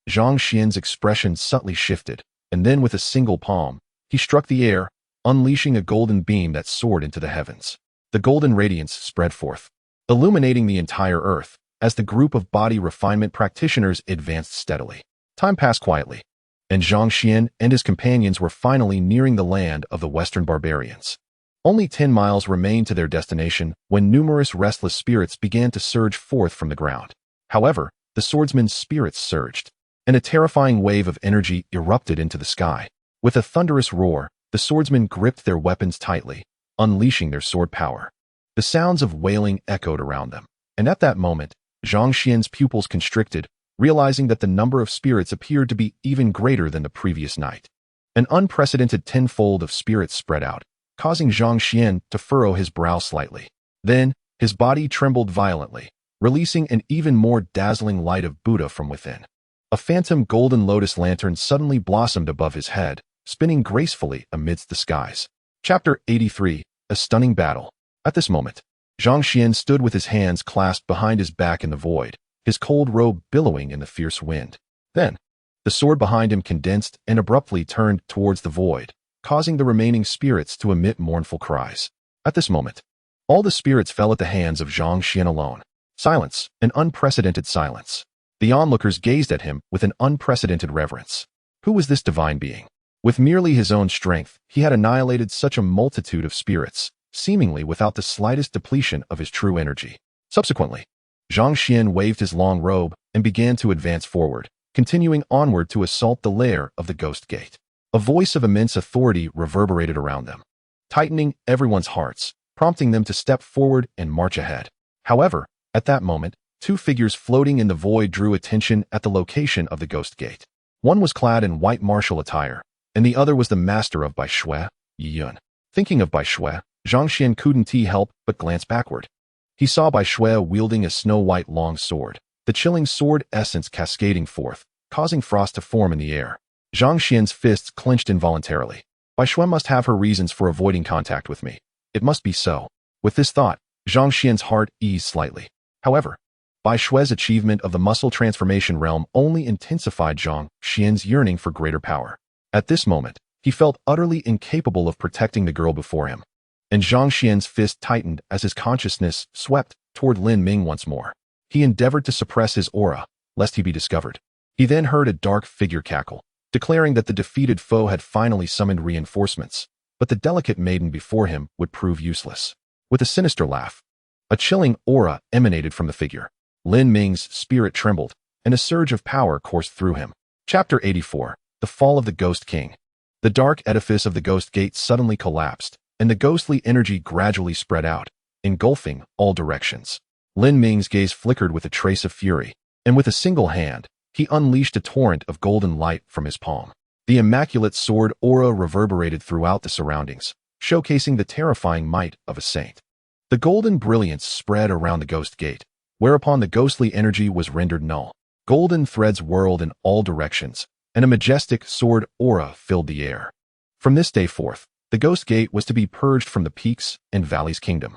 Zhang Xuan's expression subtly shifted, and then with a single palm, he struck the air, unleashing a golden beam that soared into the heavens. The golden radiance spread forth, illuminating the entire earth, as the group of body refinement practitioners advanced steadily. Time passed quietly, and Zhang Xuan and his companions were finally nearing the land of the Western barbarians. Only 10 miles remained to their destination when numerous restless spirits began to surge forth from the ground. However, the swordsmen's spirits surged, and a terrifying wave of energy erupted into the sky. With a thunderous roar, the swordsmen gripped their weapons tightly, unleashing their sword power. The sounds of wailing echoed around them, and at that moment, Zhang Xuan's pupils constricted, realizing that the number of spirits appeared to be even greater than the previous night. An unprecedented tenfold of spirits spread out, causing Zhang Xuan to furrow his brow slightly. Then, his body trembled violently, releasing an even more dazzling light of Buddha from within. A phantom golden lotus lantern suddenly blossomed above his head, spinning gracefully amidst the skies. Chapter 83. A stunning battle. At this moment, Zhang Xuan stood with his hands clasped behind his back in the void, his cold robe billowing in the fierce wind. Then, the sword behind him condensed and abruptly turned towards the void, causing the remaining spirits to emit mournful cries. At this moment, all the spirits fell at the hands of Zhang Xuan alone. Silence, an unprecedented silence. The onlookers gazed at him with an unprecedented reverence. Who was this divine being? With merely his own strength, he had annihilated such a multitude of spirits, seemingly without the slightest depletion of his true energy. Subsequently, Zhang Xuan waved his long robe and began to advance forward, continuing onward to assault the lair of the Ghost Gate. A voice of immense authority reverberated around them, tightening everyone's hearts, prompting them to step forward and march ahead. However, at that moment, two figures floating in the void drew attention at the location of the Ghost Gate. One was clad in white martial attire, and the other was the master of Bai Shui, Yiyun. Thinking of Bai Shui, Zhang Xuan couldn't help but glance backward. He saw Bai Shui wielding a snow-white long sword, the chilling sword essence cascading forth, causing frost to form in the air. Zhang Xuan's fists clenched involuntarily. Bai Shui must have her reasons for avoiding contact with me. It must be so. With this thought, Zhang Xuan's heart eased slightly. However, Bai Shui's achievement of the muscle transformation realm only intensified Zhang Xuan's yearning for greater power. At this moment, he felt utterly incapable of protecting the girl before him, and Zhang Xuan's fist tightened as his consciousness swept toward Lin Ming once more. He endeavored to suppress his aura, lest he be discovered. He then heard a dark figure cackle, declaring that the defeated foe had finally summoned reinforcements, but the delicate maiden before him would prove useless. With a sinister laugh, a chilling aura emanated from the figure. Lin Ming's spirit trembled, and a surge of power coursed through him. Chapter 84. The Fall of the Ghost King. The dark edifice of the Ghost Gate suddenly collapsed, and the ghostly energy gradually spread out, engulfing all directions. Lin Ming's gaze flickered with a trace of fury, and with a single hand, he unleashed a torrent of golden light from his palm. The immaculate sword aura reverberated throughout the surroundings, showcasing the terrifying might of a saint. The golden brilliance spread around the Ghost Gate, whereupon the ghostly energy was rendered null. Golden threads whirled in all directions, and a majestic sword aura filled the air. From this day forth, the Ghost Gate was to be purged from the peaks and valleys kingdom,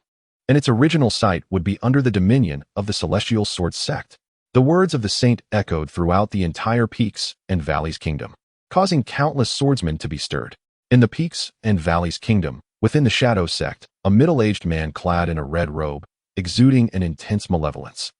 and its original site would be under the dominion of the Celestial Sword Sect. The words of the saint echoed throughout the entire peaks and valleys kingdom, causing countless swordsmen to be stirred. In the peaks and valleys kingdom, within the Shadow Sect, a middle-aged man clad in a red robe, exuding an intense malevolence,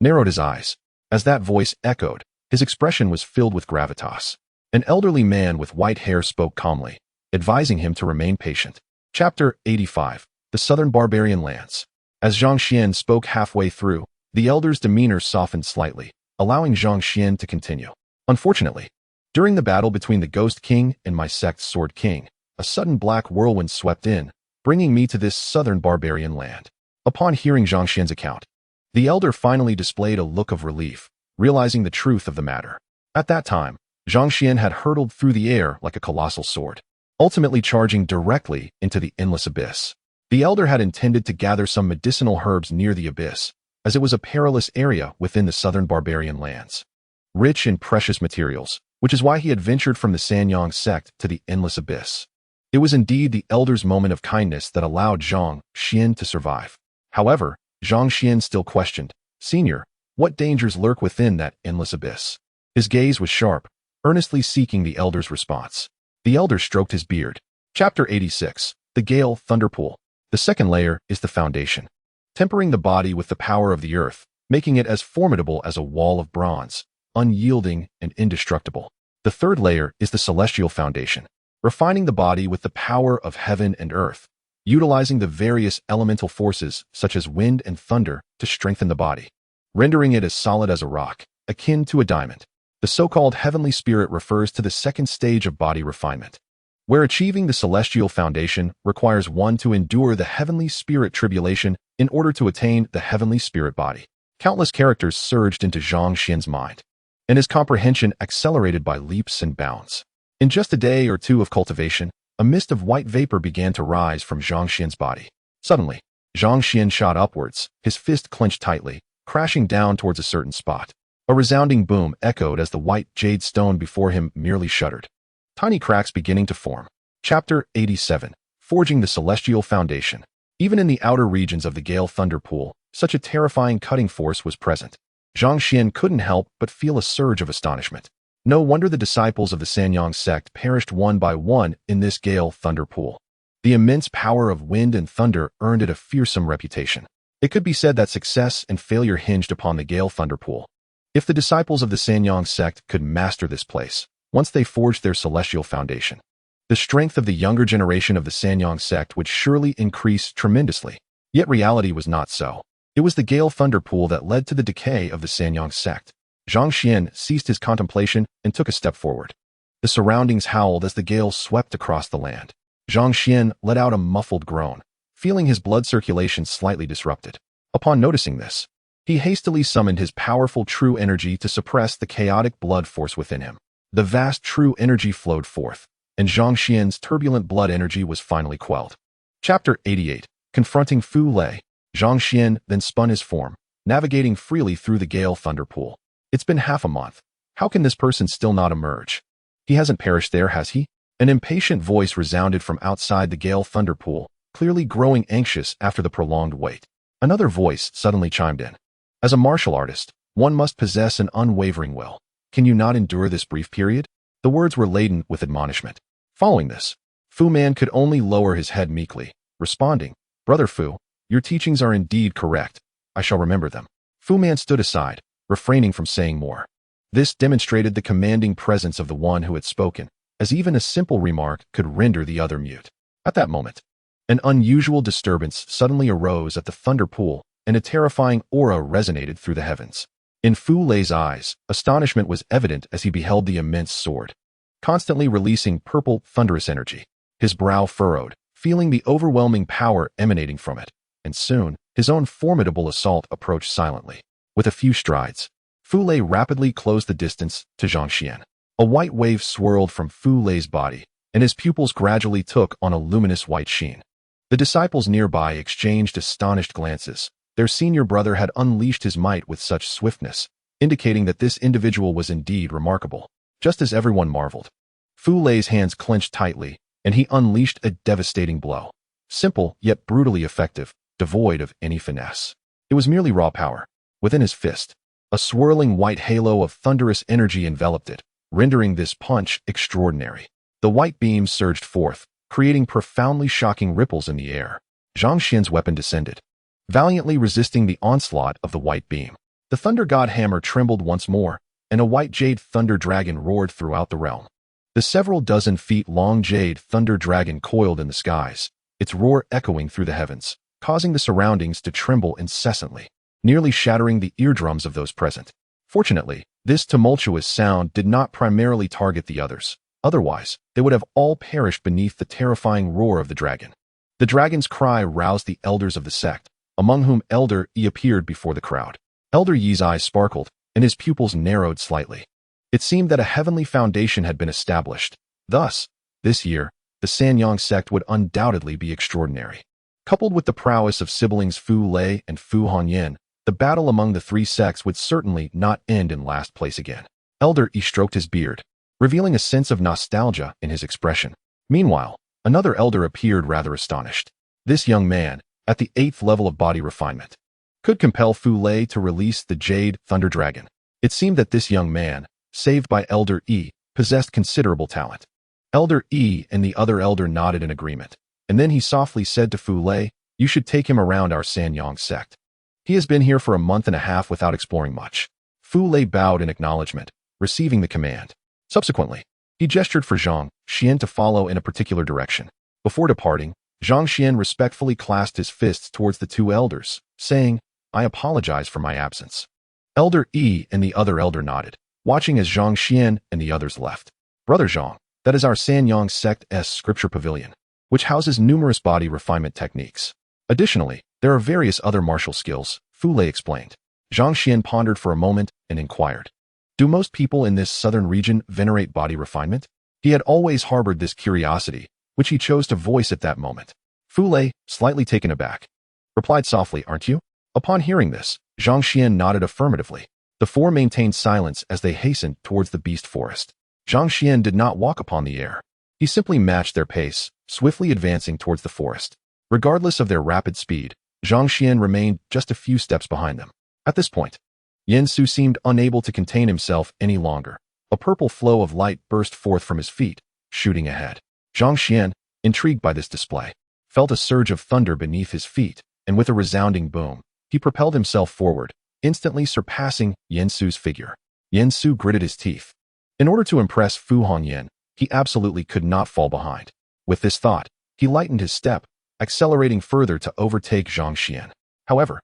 narrowed his eyes. As that voice echoed, his expression was filled with gravitas. An elderly man with white hair spoke calmly, advising him to remain patient. Chapter 85. The Southern Barbarian Lands. As Zhang Xuan spoke halfway through, the elder's demeanor softened slightly, allowing Zhang Xuan to continue. Unfortunately, during the battle between the Ghost King and my sect's Sword King, a sudden black whirlwind swept in, bringing me to this southern barbarian land. Upon hearing Zhang Xuan's account, the elder finally displayed a look of relief, realizing the truth of the matter. At that time, Zhang Xuan had hurtled through the air like a colossal sword, ultimately charging directly into the endless abyss. The elder had intended to gather some medicinal herbs near the abyss, as it was a perilous area within the southern barbarian lands, rich in precious materials, which is why he had ventured from the Sanyang sect to the endless abyss. It was indeed the elder's moment of kindness that allowed Zhang Xuan to survive. However, Zhang Xuan still questioned, "Senior, what dangers lurk within that endless abyss?" His gaze was sharp, earnestly seeking the elder's response. The elder stroked his beard. Chapter 86. The Gale Thunderpool. The second layer is the foundation, tempering the body with the power of the earth, making it as formidable as a wall of bronze, unyielding and indestructible. The third layer is the celestial foundation, refining the body with the power of heaven and earth, utilizing the various elemental forces such as wind and thunder to strengthen the body, rendering it as solid as a rock, akin to a diamond. The so-called heavenly spirit refers to the second stage of body refinement, where achieving the celestial foundation requires one to endure the heavenly spirit tribulation in order to attain the heavenly spirit body. Countless characters surged into Zhang Xuan's mind, and his comprehension accelerated by leaps and bounds. In just a day or two of cultivation, a mist of white vapor began to rise from Zhang Xuan's body. Suddenly, Zhang Xuan shot upwards, his fist clenched tightly, crashing down towards a certain spot. A resounding boom echoed as the white jade stone before him merely shuddered, tiny cracks beginning to form. Chapter 87. Forging the Celestial Foundation. Even in the outer regions of the Gale Thunder Pool, such a terrifying cutting force was present. Zhang Xuan couldn't help but feel a surge of astonishment. No wonder the disciples of the Sanyang sect perished one by one in this Gale Thunder Pool. The immense power of wind and thunder earned it a fearsome reputation. It could be said that success and failure hinged upon the Gale Thunder Pool. If the disciples of the Sanyang sect could master this place, once they forged their celestial foundation, the strength of the younger generation of the Sanyang sect would surely increase tremendously. Yet reality was not so. It was the Gale Thunder Pool that led to the decay of the Sanyang sect. Zhang Xuan ceased his contemplation and took a step forward. The surroundings howled as the gale swept across the land. Zhang Xuan let out a muffled groan, feeling his blood circulation slightly disrupted. Upon noticing this, he hastily summoned his powerful true energy to suppress the chaotic blood force within him. The vast true energy flowed forth, and Zhang Xuan's turbulent blood energy was finally quelled. Chapter 88. Confronting Fu Lei. Zhang Xuan then spun his form, navigating freely through the Gale Thunder Pool. It's been half a month. How can this person still not emerge? He hasn't perished there, has he? An impatient voice resounded from outside the Gale Thunder Pool, clearly growing anxious after the prolonged wait. Another voice suddenly chimed in. As a martial artist, one must possess an unwavering will. Can you not endure this brief period? The words were laden with admonishment. Following this, Fu Man could only lower his head meekly, responding, "Brother Fu, your teachings are indeed correct. I shall remember them." Fu Man stood aside, refraining from saying more. This demonstrated the commanding presence of the one who had spoken, as even a simple remark could render the other mute. At that moment, an unusual disturbance suddenly arose at the thunder pool, and a terrifying aura resonated through the heavens. In Fu Lei's eyes, astonishment was evident as he beheld the immense sword, constantly releasing purple, thunderous energy. His brow furrowed, feeling the overwhelming power emanating from it, and soon, his own formidable assault approached silently. With a few strides, Fu Lei rapidly closed the distance to Zhang Xuan. A white wave swirled from Fu Lei's body, and his pupils gradually took on a luminous white sheen. The disciples nearby exchanged astonished glances. Their senior brother had unleashed his might with such swiftness, indicating that this individual was indeed remarkable. Just as everyone marveled, Fu Lei's hands clenched tightly, and he unleashed a devastating blow. Simple, yet brutally effective, devoid of any finesse. It was merely raw power. Within his fist, a swirling white halo of thunderous energy enveloped it, rendering this punch extraordinary. The white beams surged forth, creating profoundly shocking ripples in the air. Zhang Xian's weapon descended, valiantly resisting the onslaught of the white beam. The thunder god hammer trembled once more, and a white jade thunder dragon roared throughout the realm. The several dozen feet long jade thunder dragon coiled in the skies, its roar echoing through the heavens, causing the surroundings to tremble incessantly, nearly shattering the eardrums of those present. Fortunately, this tumultuous sound did not primarily target the others. Otherwise, they would have all perished beneath the terrifying roar of the dragon. The dragon's cry roused the elders of the sect, among whom Elder Yi appeared before the crowd. Elder Yi's eyes sparkled, and his pupils narrowed slightly. It seemed that a heavenly foundation had been established. Thus, this year, the Sanyang sect would undoubtedly be extraordinary. Coupled with the prowess of siblings Fu Lei and Fu Hanyan, the battle among the three sects would certainly not end in last place again. Elder Yi stroked his beard, revealing a sense of nostalgia in his expression. Meanwhile, another elder appeared rather astonished. This young man, at the 8th level of body refinement, could compel Fu Lei to release the Jade Thunder Dragon. It seemed that this young man, saved by Elder Yi, possessed considerable talent. Elder Yi and the other elder nodded in agreement, and then he softly said to Fu Lei, "You should take him around our Sanyang sect. He has been here for a month and a half without exploring much." Fu Lei bowed in acknowledgement, receiving the command. Subsequently, he gestured for Zhang Xian to follow in a particular direction. Before departing, Zhang Xian respectfully clasped his fists towards the two elders, saying, "I apologize for my absence." Elder Yi and the other elder nodded, watching as Zhang Xian and the others left. "Brother Zhang, that is our Sanyang sect's scripture pavilion, which houses numerous body refinement techniques. Additionally, there are various other martial skills," Fu Lei explained. Zhang Xian pondered for a moment and inquired, "Do most people in this southern region venerate body refinement?" He had always harbored this curiosity, which he chose to voice at that moment. Fu Lei, slightly taken aback, replied softly, "Aren't you?" Upon hearing this, Zhang Xian nodded affirmatively. The four maintained silence as they hastened towards the beast forest. Zhang Xian did not walk upon the air. He simply matched their pace, swiftly advancing towards the forest. Regardless of their rapid speed, Zhang Xian remained just a few steps behind them. At this point, Yen Su seemed unable to contain himself any longer. A purple flow of light burst forth from his feet, shooting ahead. Zhang Xian, intrigued by this display, felt a surge of thunder beneath his feet, and with a resounding boom, he propelled himself forward, instantly surpassing Yen Su's figure. Yen Su gritted his teeth. In order to impress Fu Hanyan, he absolutely could not fall behind. With this thought, he lightened his step, accelerating further to overtake Zhang Xian. However,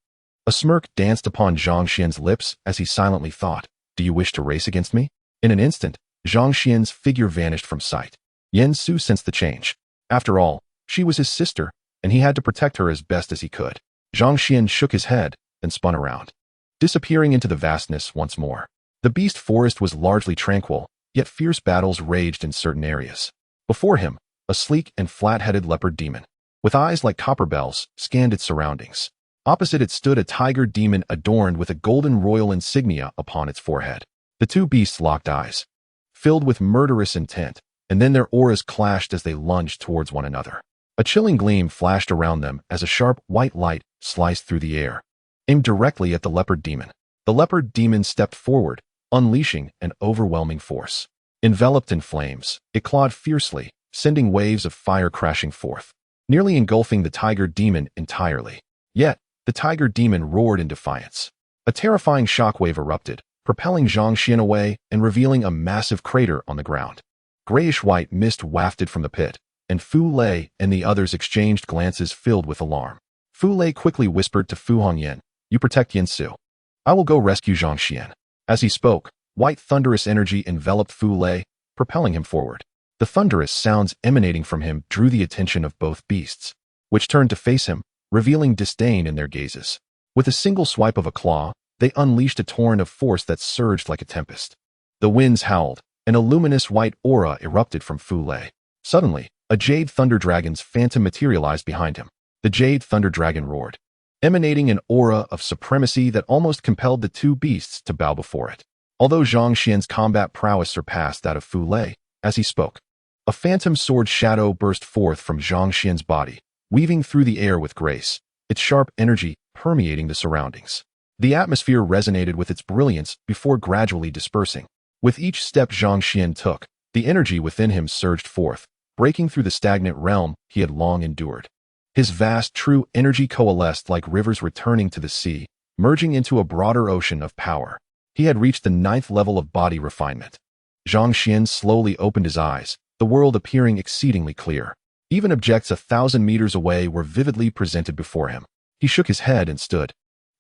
a smirk danced upon Zhang Xian's lips as he silently thought, "Do you wish to race against me?" In an instant, Zhang Xian's figure vanished from sight. Yen Su sensed the change. After all, she was his sister, and he had to protect her as best as he could. Zhang Xian shook his head, then spun around, disappearing into the vastness once more. The beast forest was largely tranquil, yet fierce battles raged in certain areas. Before him, a sleek and flat-headed leopard demon, with eyes like copper bells, scanned its surroundings. Opposite it stood a tiger demon adorned with a golden royal insignia upon its forehead. The two beasts locked eyes, filled with murderous intent, and then their auras clashed as they lunged towards one another. A chilling gleam flashed around them as a sharp white light sliced through the air, aimed directly at the leopard demon. The leopard demon stepped forward, unleashing an overwhelming force. Enveloped in flames, it clawed fiercely, sending waves of fire crashing forth, nearly engulfing the tiger demon entirely. Yet, the tiger demon roared in defiance. A terrifying shockwave erupted, propelling Zhang Xuan away and revealing a massive crater on the ground. Grayish-white mist wafted from the pit, and Fu Lei and the others exchanged glances filled with alarm. Fu Lei quickly whispered to Fu Hongyan, "You protect Yin Su. I will go rescue Zhang Xuan." As he spoke, white thunderous energy enveloped Fu Lei, propelling him forward. The thunderous sounds emanating from him drew the attention of both beasts, which turned to face him, revealing disdain in their gazes. With a single swipe of a claw, they unleashed a torrent of force that surged like a tempest. The winds howled, and a luminous white aura erupted from Fu Lei. Suddenly, a Jade Thunder Dragon's phantom materialized behind him. The Jade Thunder Dragon roared, emanating an aura of supremacy that almost compelled the two beasts to bow before it. Although Zhang Xuan's combat prowess surpassed that of Fu Lei, as he spoke, a phantom sword shadow burst forth from Zhang Xuan's body, weaving through the air with grace, its sharp energy permeating the surroundings. The atmosphere resonated with its brilliance before gradually dispersing. With each step Zhang Xuan took, the energy within him surged forth, breaking through the stagnant realm he had long endured. His vast true energy coalesced like rivers returning to the sea, merging into a broader ocean of power. He had reached the 9th level of body refinement. Zhang Xuan slowly opened his eyes, the world appearing exceedingly clear. Even objects 1,000 meters away were vividly presented before him. He shook his head and stood,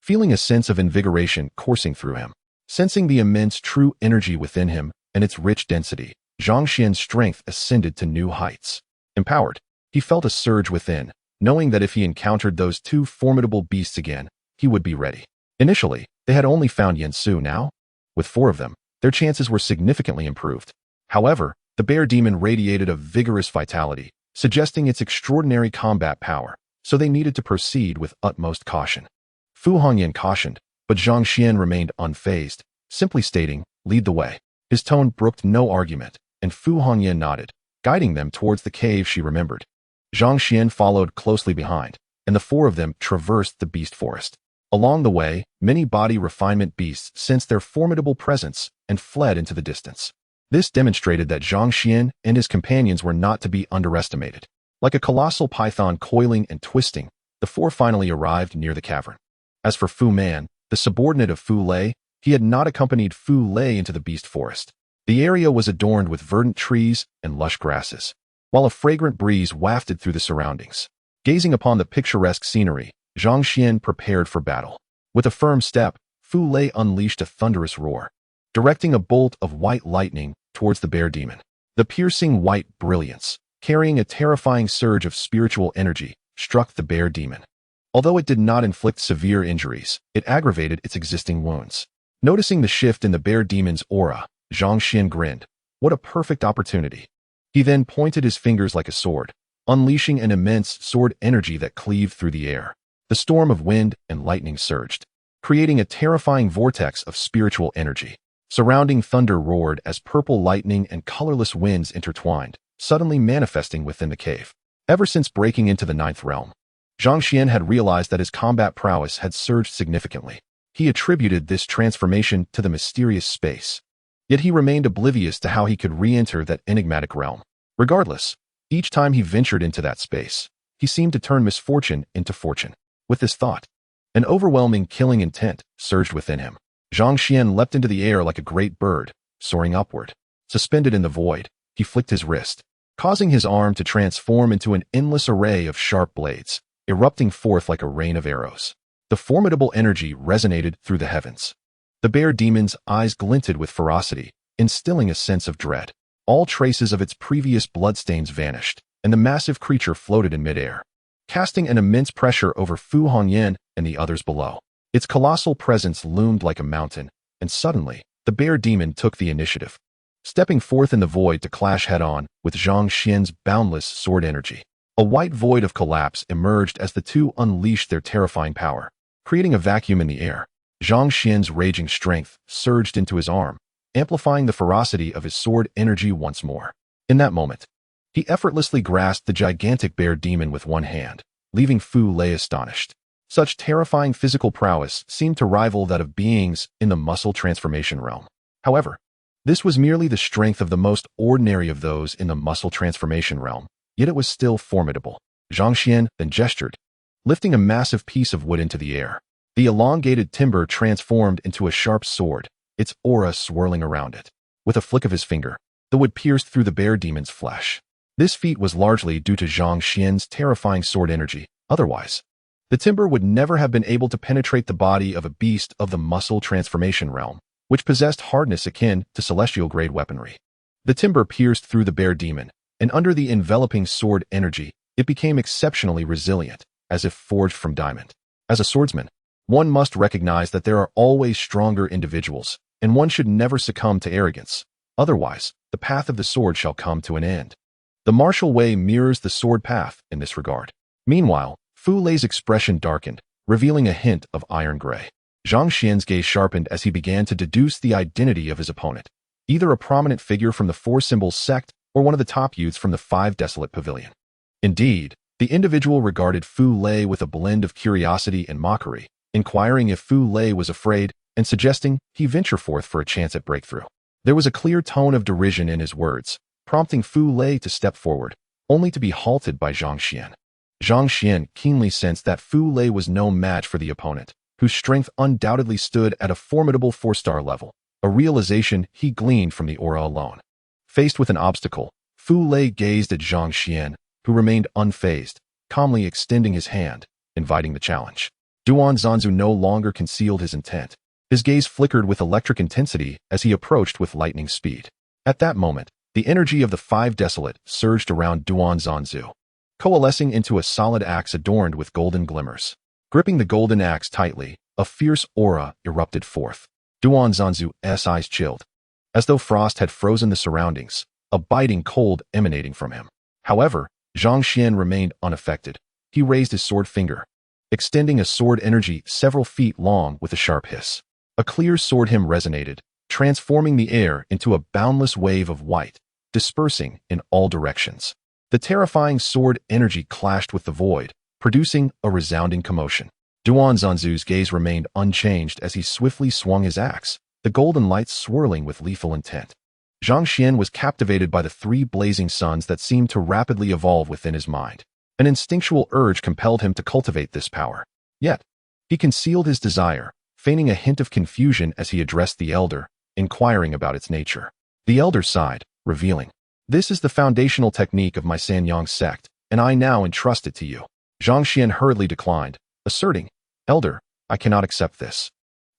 feeling a sense of invigoration coursing through him. Sensing the immense true energy within him and its rich density, Zhang Xuan's strength ascended to new heights. Empowered, he felt a surge within, knowing that if he encountered those two formidable beasts again, he would be ready. Initially, they had only found Yin Su. Now, with 4 of them, their chances were significantly improved. However, the bear demon radiated a vigorous vitality, suggesting its extraordinary combat power, so they needed to proceed with utmost caution. Fu Hongyan cautioned, but Zhang Xuan remained unfazed, simply stating, "Lead the way." His tone brooked no argument, and Fu Hongyan nodded, guiding them towards the cave she remembered. Zhang Xuan followed closely behind, and the 4 of them traversed the beast forest. Along the way, many body refinement beasts sensed their formidable presence and fled into the distance. This demonstrated that Zhang Xuan and his companions were not to be underestimated. Like a colossal python coiling and twisting, the 4 finally arrived near the cavern. As for Fu Man, the subordinate of Fu Lei, he had not accompanied Fu Lei into the beast forest. The area was adorned with verdant trees and lush grasses, while a fragrant breeze wafted through the surroundings. Gazing upon the picturesque scenery, Zhang Xuan prepared for battle. With a firm step, Fu Lei unleashed a thunderous roar, directing a bolt of white lightning towards the bear demon. The piercing white brilliance, carrying a terrifying surge of spiritual energy, struck the bear demon. Although it did not inflict severe injuries, it aggravated its existing wounds. Noticing the shift in the bear demon's aura, Zhang Xuan grinned. What a perfect opportunity. He then pointed his fingers like a sword, unleashing an immense sword energy that cleaved through the air. The storm of wind and lightning surged, creating a terrifying vortex of spiritual energy. Surrounding thunder roared as purple lightning and colorless winds intertwined, suddenly manifesting within the cave. Ever since breaking into the 9th realm, Zhang Xuan had realized that his combat prowess had surged significantly. He attributed this transformation to the mysterious space. Yet he remained oblivious to how he could re-enter that enigmatic realm. Regardless, each time he ventured into that space, he seemed to turn misfortune into fortune. With this thought, an overwhelming killing intent surged within him. Zhang Xuan leapt into the air like a great bird, soaring upward. Suspended in the void, he flicked his wrist, causing his arm to transform into an endless array of sharp blades, erupting forth like a rain of arrows. The formidable energy resonated through the heavens. The bear demon's eyes glinted with ferocity, instilling a sense of dread. All traces of its previous bloodstains vanished, and the massive creature floated in midair, casting an immense pressure over Fu Hongyan and the others below. Its colossal presence loomed like a mountain, and suddenly, the bear demon took the initiative, stepping forth in the void to clash head-on with Zhang Xuan's boundless sword energy. A white void of collapse emerged as the two unleashed their terrifying power, creating a vacuum in the air. Zhang Xuan's raging strength surged into his arm, amplifying the ferocity of his sword energy once more. In that moment, he effortlessly grasped the gigantic bear demon with one hand, leaving Fu Lei astonished. Such terrifying physical prowess seemed to rival that of beings in the muscle transformation realm. However, this was merely the strength of the most ordinary of those in the muscle transformation realm, yet it was still formidable. Zhang Xuan then gestured, lifting a massive piece of wood into the air. The elongated timber transformed into a sharp sword, its aura swirling around it. With a flick of his finger, the wood pierced through the bear demon's flesh. This feat was largely due to Zhang Xian's terrifying sword energy. Otherwise, the timber would never have been able to penetrate the body of a beast of the muscle transformation realm, which possessed hardness akin to celestial-grade weaponry. The timber pierced through the bear demon, and under the enveloping sword energy, it became exceptionally resilient, as if forged from diamond. As a swordsman, one must recognize that there are always stronger individuals, and one should never succumb to arrogance. Otherwise, the path of the sword shall come to an end. The martial way mirrors the sword path in this regard. Meanwhile, Fu Lei's expression darkened, revealing a hint of iron gray. Zhang Xian's gaze sharpened as he began to deduce the identity of his opponent, either a prominent figure from the Four Symbols sect or one of the top youths from the Five Desolate Pavilion. Indeed, the individual regarded Fu Lei with a blend of curiosity and mockery, inquiring if Fu Lei was afraid and suggesting he venture forth for a chance at breakthrough. There was a clear tone of derision in his words, prompting Fu Lei to step forward, only to be halted by Zhang Xian. Zhang Xian keenly sensed that Fu Lei was no match for the opponent, whose strength undoubtedly stood at a formidable 4-star level, a realization he gleaned from the aura alone. Faced with an obstacle, Fu Lei gazed at Zhang Xian, who remained unfazed, calmly extending his hand, inviting the challenge. Duan Zanzu no longer concealed his intent. His gaze flickered with electric intensity as he approached with lightning speed. At that moment, the energy of the Five Desolate surged around Duan Zanzu, coalescing into a solid axe adorned with golden glimmers. Gripping the golden axe tightly, a fierce aura erupted forth. Duan Zanzu's eyes chilled, as though frost had frozen the surroundings, a biting cold emanating from him. However, Zhang Xian remained unaffected. He raised his sword finger, extending a sword energy several feet long with a sharp hiss. A clear sword hymn resonated, transforming the air into a boundless wave of white, dispersing in all directions. The terrifying sword energy clashed with the void, producing a resounding commotion. Duan Zanzu's gaze remained unchanged as he swiftly swung his axe, the golden lights swirling with lethal intent. Zhang Xian was captivated by the 3 blazing suns that seemed to rapidly evolve within his mind. An instinctual urge compelled him to cultivate this power. Yet, he concealed his desire, feigning a hint of confusion as he addressed the elder, inquiring about its nature. The elder sighed, revealing, "This is the foundational technique of my Sanyang sect, and I now entrust it to you." Zhang Xian hurriedly declined, asserting, "Elder, I cannot accept this.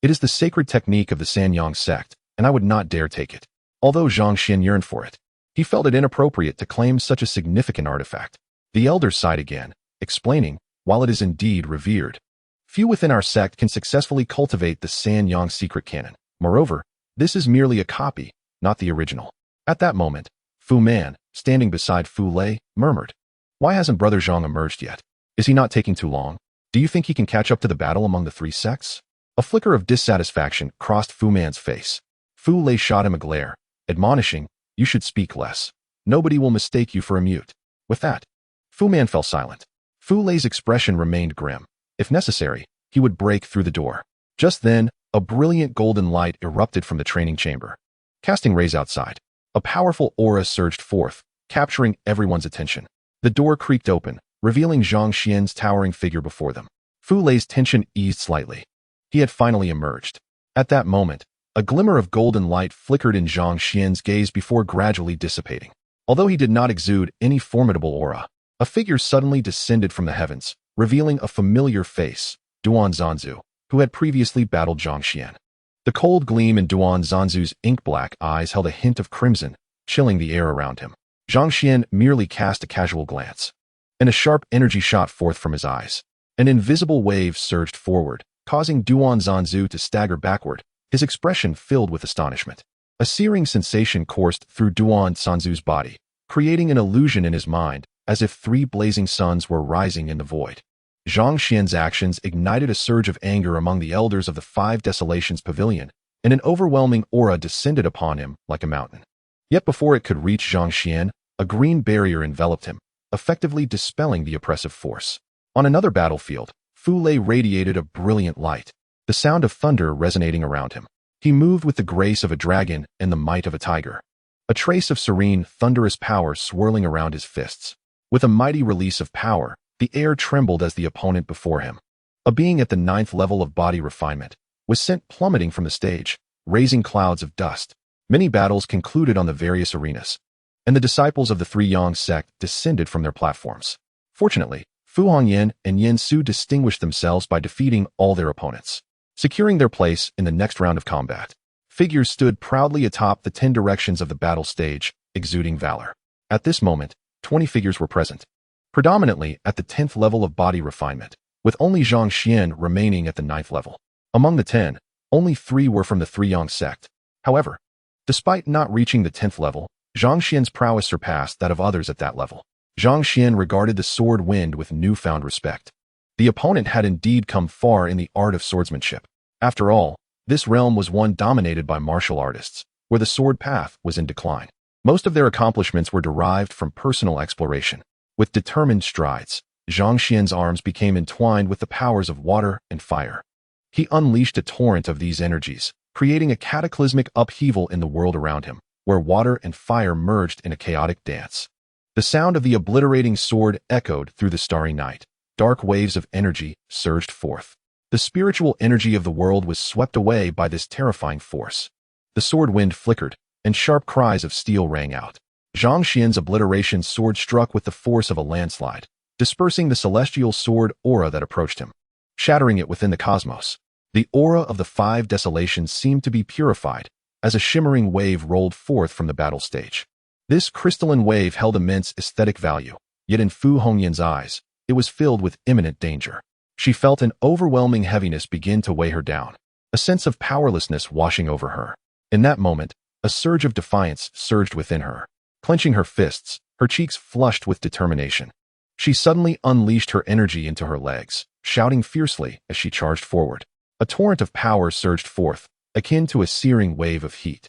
It is the sacred technique of the Sanyang sect, and I would not dare take it." Although Zhang Xian yearned for it, he felt it inappropriate to claim such a significant artifact. The elder sighed again, explaining, "While it is indeed revered, few within our sect can successfully cultivate the Sanyang secret canon. Moreover, this is merely a copy, not the original." At that moment, Fu Man, standing beside Fu Lei, murmured, "Why hasn't Brother Zhang emerged yet? Is he not taking too long? Do you think he can catch up to the battle among the 3 sects?" A flicker of dissatisfaction crossed Fu Man's face. Fu Lei shot him a glare, admonishing, "You should speak less. Nobody will mistake you for a mute." With that, Fu Man fell silent. Fu Lei's expression remained grim. If necessary, he would break through the door. Just then, a brilliant golden light erupted from the training chamber, casting rays outside. A powerful aura surged forth, capturing everyone's attention. The door creaked open, revealing Zhang Xian's towering figure before them. Fu Lei's tension eased slightly. He had finally emerged. At that moment, a glimmer of golden light flickered in Zhang Xian's gaze before gradually dissipating. Although he did not exude any formidable aura, a figure suddenly descended from the heavens, revealing a familiar face, Duan Zanzu, who had previously battled Zhang Xian. The cold gleam in Duan Zanzu's ink-black eyes held a hint of crimson, chilling the air around him. Zhang Xian merely cast a casual glance, and a sharp energy shot forth from his eyes. An invisible wave surged forward, causing Duan Zanzu to stagger backward, his expression filled with astonishment. A searing sensation coursed through Duan Zanzu's body, creating an illusion in his mind, as if 3 blazing suns were rising in the void. Zhang Xian's actions ignited a surge of anger among the elders of the 5 Desolations Pavilion, and an overwhelming aura descended upon him like a mountain. Yet before it could reach Zhang Xian, a green barrier enveloped him, effectively dispelling the oppressive force. On another battlefield, Fu Lei radiated a brilliant light, the sound of thunder resonating around him. He moved with the grace of a dragon and the might of a tiger, a trace of serene, thunderous power swirling around his fists. With a mighty release of power, the air trembled as the opponent before him. A being at the 9th level of body refinement was sent plummeting from the stage, raising clouds of dust. Many battles concluded on the various arenas, and the disciples of the Three Yang sect descended from their platforms. Fortunately, Fu Hongyan and Yin Su distinguished themselves by defeating all their opponents, securing their place in the next round of combat. Figures stood proudly atop the 10 directions of the battle stage, exuding valor. At this moment, 20 figures were present, predominantly at the 10th level of body refinement, with only Zhang Xuan remaining at the 9th level. Among the 10, only 3 were from the Three Yang sect. However, despite not reaching the 10th level, Zhang Xuan's prowess surpassed that of others at that level. Zhang Xuan regarded the sword wind with newfound respect. The opponent had indeed come far in the art of swordsmanship. After all, this realm was one dominated by martial artists, where the sword path was in decline. Most of their accomplishments were derived from personal exploration. With determined strides, Zhang Xuan's arms became entwined with the powers of water and fire. He unleashed a torrent of these energies, creating a cataclysmic upheaval in the world around him, where water and fire merged in a chaotic dance. The sound of the obliterating sword echoed through the starry night. Dark waves of energy surged forth. The spiritual energy of the world was swept away by this terrifying force. The sword wind flickered, and sharp cries of steel rang out. Zhang Xuan's obliteration sword struck with the force of a landslide, dispersing the celestial sword aura that approached him, shattering it within the cosmos. The aura of the 5 desolations seemed to be purified, as a shimmering wave rolled forth from the battle stage. This crystalline wave held immense aesthetic value, yet in Fu Hongyan's eyes, it was filled with imminent danger. She felt an overwhelming heaviness begin to weigh her down, a sense of powerlessness washing over her. In that moment, a surge of defiance surged within her. Clenching her fists, her cheeks flushed with determination, she suddenly unleashed her energy into her legs, shouting fiercely as she charged forward. A torrent of power surged forth, akin to a searing wave of heat.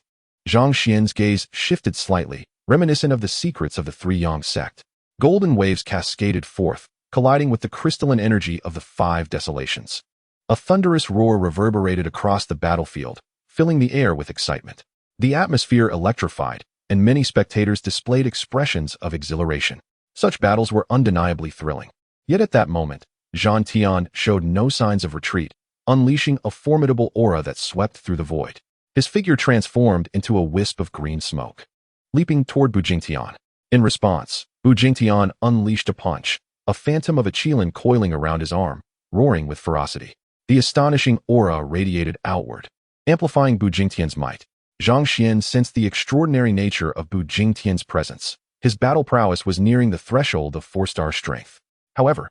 Zhang Xuan's gaze shifted slightly, reminiscent of the secrets of the Three Yang sect. Golden waves cascaded forth, colliding with the crystalline energy of the 5 desolations. A thunderous roar reverberated across the battlefield, filling the air with excitement. The atmosphere electrified, and many spectators displayed expressions of exhilaration. Such battles were undeniably thrilling. Yet at that moment, Zhang Tianyi showed no signs of retreat, unleashing a formidable aura that swept through the void. His figure transformed into a wisp of green smoke, leaping toward Bu Jingtian. In response, Bu Jingtian unleashed a punch, a phantom of a qilin coiling around his arm, roaring with ferocity. The astonishing aura radiated outward, amplifying Bu Jingtian's might. Zhang Xuan sensed the extraordinary nature of Bu Jingtian's presence. His battle prowess was nearing the threshold of 4-star strength. However,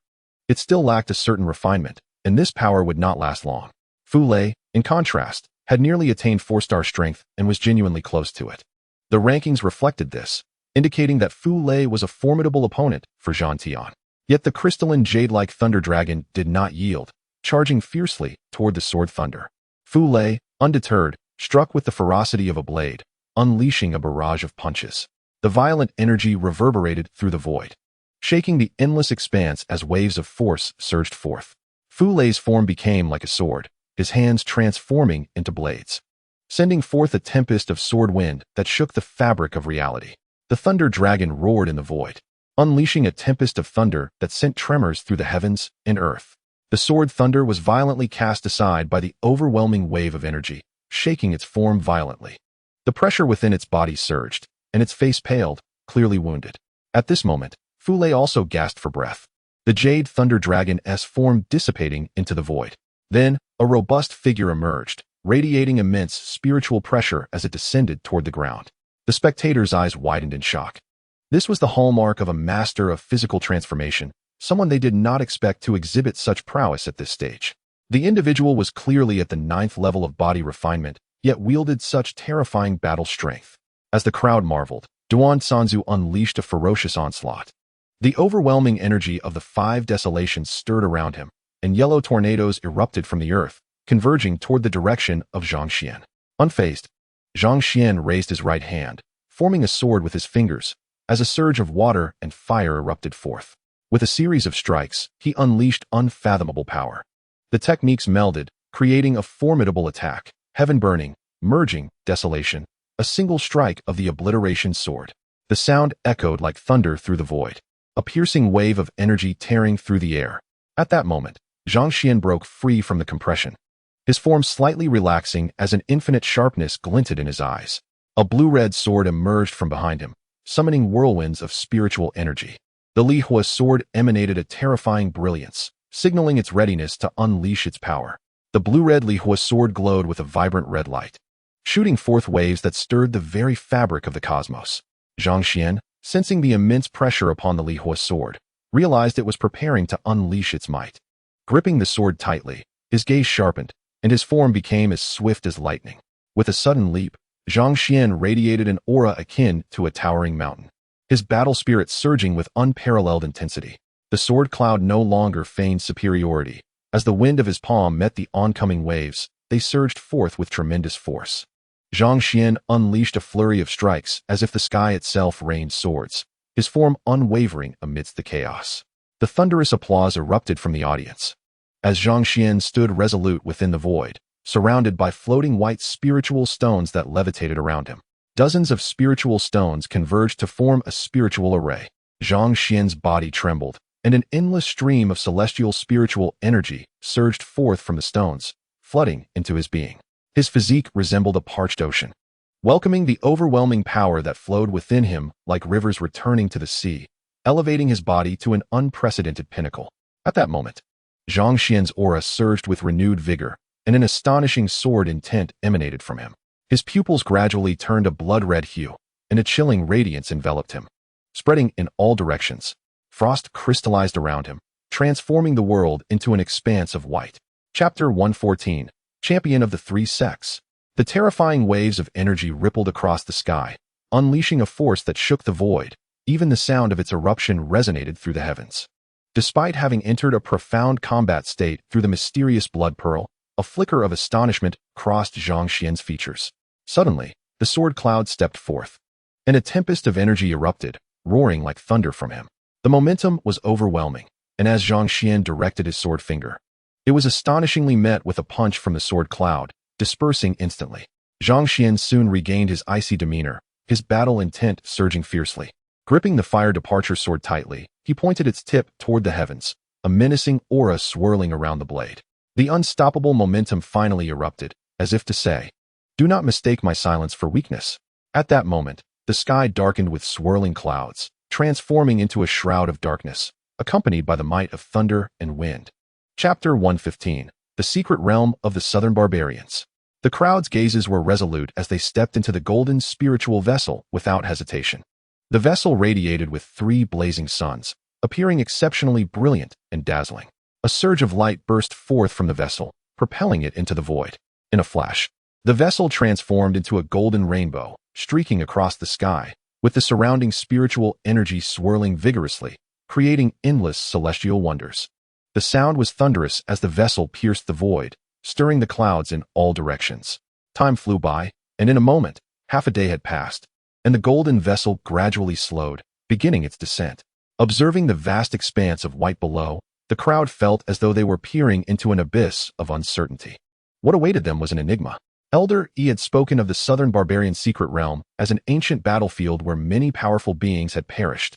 it still lacked a certain refinement, and this power would not last long. Fu Lei, in contrast, had nearly attained 4-star strength and was genuinely close to it. The rankings reflected this, indicating that Fu Lei was a formidable opponent for Zhang Tianyi. Yet the crystalline jade-like thunder dragon did not yield, charging fiercely toward the sword thunder. Fu Lei, undeterred, struck with the ferocity of a blade, unleashing a barrage of punches. The violent energy reverberated through the void, shaking the endless expanse as waves of force surged forth. Fu Lei's form became like a sword, his hands transforming into blades, sending forth a tempest of sword wind that shook the fabric of reality. The thunder dragon roared in the void, unleashing a tempest of thunder that sent tremors through the heavens and earth. The sword thunder was violently cast aside by the overwhelming wave of energy, shaking its form violently. The pressure within its body surged, and its face paled, clearly wounded. At this moment, Fu Lei also gasped for breath, the jade thunder dragon's form dissipating into the void. Then, a robust figure emerged, radiating immense spiritual pressure as it descended toward the ground. The spectators' eyes widened in shock. This was the hallmark of a master of physical transformation, someone they did not expect to exhibit such prowess at this stage. The individual was clearly at the 9th level of body refinement, yet wielded such terrifying battle strength. As the crowd marveled, Duan Sanzu unleashed a ferocious onslaught. The overwhelming energy of the 5 desolations stirred around him, and yellow tornadoes erupted from the earth, converging toward the direction of Zhang Xuan. Unfazed, Zhang Xuan raised his right hand, forming a sword with his fingers, as a surge of water and fire erupted forth. With a series of strikes, he unleashed unfathomable power. The techniques melded, creating a formidable attack, heaven-burning, merging, desolation, a single strike of the obliteration sword. The sound echoed like thunder through the void, a piercing wave of energy tearing through the air. At that moment, Zhang Xian broke free from the compression, his form slightly relaxing as an infinite sharpness glinted in his eyes. A blue-red sword emerged from behind him, summoning whirlwinds of spiritual energy. The Li Hua sword emanated a terrifying brilliance, signaling its readiness to unleash its power. The blue-red Li Hua sword glowed with a vibrant red light, shooting forth waves that stirred the very fabric of the cosmos. Zhang Xian, sensing the immense pressure upon the Li Hua sword, realized it was preparing to unleash its might. Gripping the sword tightly, his gaze sharpened, and his form became as swift as lightning. With a sudden leap, Zhang Xian radiated an aura akin to a towering mountain, his battle spirit surging with unparalleled intensity. The sword cloud no longer feigned superiority. As the wind of his palm met the oncoming waves, they surged forth with tremendous force. Zhang Xian unleashed a flurry of strikes as if the sky itself rained swords, his form unwavering amidst the chaos. The thunderous applause erupted from the audience, as Zhang Xian stood resolute within the void, surrounded by floating white spiritual stones that levitated around him. Dozens of spiritual stones converged to form a spiritual array. Zhang Xian's body trembled, and an endless stream of celestial spiritual energy surged forth from the stones, flooding into his being. His physique resembled a parched ocean, welcoming the overwhelming power that flowed within him like rivers returning to the sea, elevating his body to an unprecedented pinnacle. At that moment, Zhang Xian's aura surged with renewed vigor, and an astonishing sword intent emanated from him. His pupils gradually turned a blood-red hue, and a chilling radiance enveloped him. Spreading in all directions, frost crystallized around him, transforming the world into an expanse of white. Chapter 114. Champion of the Three Sects. The terrifying waves of energy rippled across the sky, unleashing a force that shook the void. Even the sound of its eruption resonated through the heavens. Despite having entered a profound combat state through the mysterious blood pearl, a flicker of astonishment crossed Zhang Xian's features. Suddenly, the sword cloud stepped forth, and a tempest of energy erupted, roaring like thunder from him. The momentum was overwhelming, and as Zhang Xian directed his sword finger, it was astonishingly met with a punch from the sword cloud, dispersing instantly. Zhang Xian soon regained his icy demeanor, his battle intent surging fiercely. Gripping the fire departure sword tightly, he pointed its tip toward the heavens, a menacing aura swirling around the blade. The unstoppable momentum finally erupted, as if to say, "Do not mistake my silence for weakness." At that moment, the sky darkened with swirling clouds, transforming into a shroud of darkness, accompanied by the might of thunder and wind. Chapter 115. The Secret Realm of the Southern Barbarians. The crowd's gazes were resolute as they stepped into the golden spiritual vessel without hesitation. The vessel radiated with 3 blazing suns, appearing exceptionally brilliant and dazzling. A surge of light burst forth from the vessel, propelling it into the void. In a flash, the vessel transformed into a golden rainbow, streaking across the sky, with the surrounding spiritual energy swirling vigorously, creating endless celestial wonders. The sound was thunderous as the vessel pierced the void, stirring the clouds in all directions. Time flew by, and in a moment, half a day had passed, and the golden vessel gradually slowed, beginning its descent. Observing the vast expanse of white below, the crowd felt as though they were peering into an abyss of uncertainty. What awaited them was an enigma. Elder E had spoken of the Southern Barbarian secret realm as an ancient battlefield where many powerful beings had perished,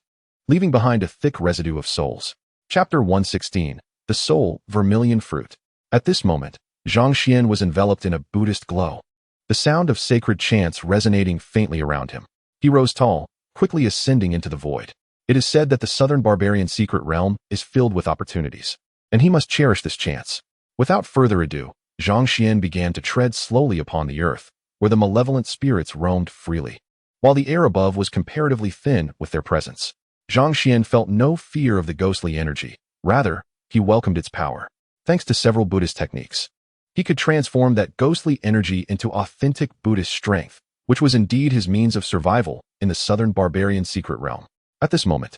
leaving behind a thick residue of souls. Chapter 116. The Soul Vermilion Fruit. At this moment, Zhang Xian was enveloped in a Buddhist glow, the sound of sacred chants resonating faintly around him. He rose tall, quickly ascending into the void. It is said that the Southern Barbarian secret realm is filled with opportunities, and he must cherish this chance. Without further ado, Zhang Xian began to tread slowly upon the earth, where the malevolent spirits roamed freely. While the air above was comparatively thin with their presence, Zhang Xian felt no fear of the ghostly energy. Rather, he welcomed its power. Thanks to several Buddhist techniques, he could transform that ghostly energy into authentic Buddhist strength, which was indeed his means of survival in the Southern Barbarian secret realm. At this moment,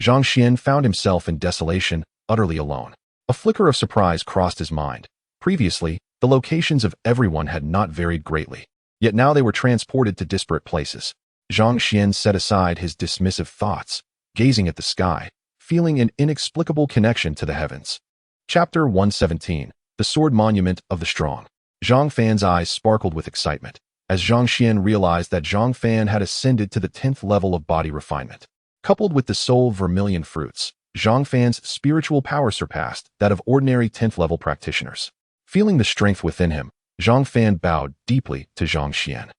Zhang Xian found himself in desolation, utterly alone. A flicker of surprise crossed his mind. Previously, the locations of everyone had not varied greatly, yet now they were transported to disparate places. Zhang Xian set aside his dismissive thoughts, gazing at the sky, feeling an inexplicable connection to the heavens. Chapter 117. The Sword Monument of the Strong. Zhang Fan's eyes sparkled with excitement, as Zhang Xian realized that Zhang Fan had ascended to the 10th level of body refinement. Coupled with the soul vermilion fruits, Zhang Fan's spiritual power surpassed that of ordinary 10th level practitioners. Feeling the strength within him, Zhang Fan bowed deeply to Zhang Xian.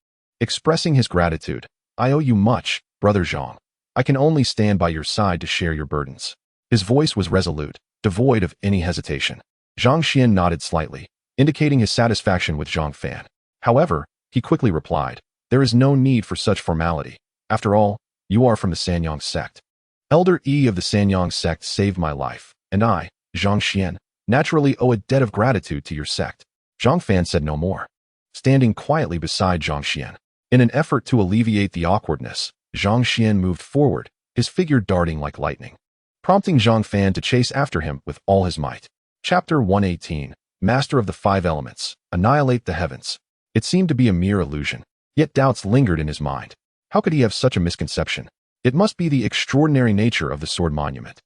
Expressing his gratitude, "I owe you much, Brother Zhang. I can only stand by your side to share your burdens." His voice was resolute, devoid of any hesitation. Zhang Xian nodded slightly, indicating his satisfaction with Zhang Fan. However, he quickly replied, "There is no need for such formality. After all, you are from the Sanyang sect. Elder E of the Sanyang sect saved my life, and I, Zhang Xian, naturally owe a debt of gratitude to your sect." Zhang Fan said no more. Standing quietly beside Zhang Xian, in an effort to alleviate the awkwardness, Zhang Xian moved forward, his figure darting like lightning, prompting Zhang Fan to chase after him with all his might. Chapter 118, Master of the Five Elements, Annihilate the Heavens. It seemed to be a mere illusion, yet doubts lingered in his mind. How could he have such a misconception? It must be the extraordinary nature of the sword monument.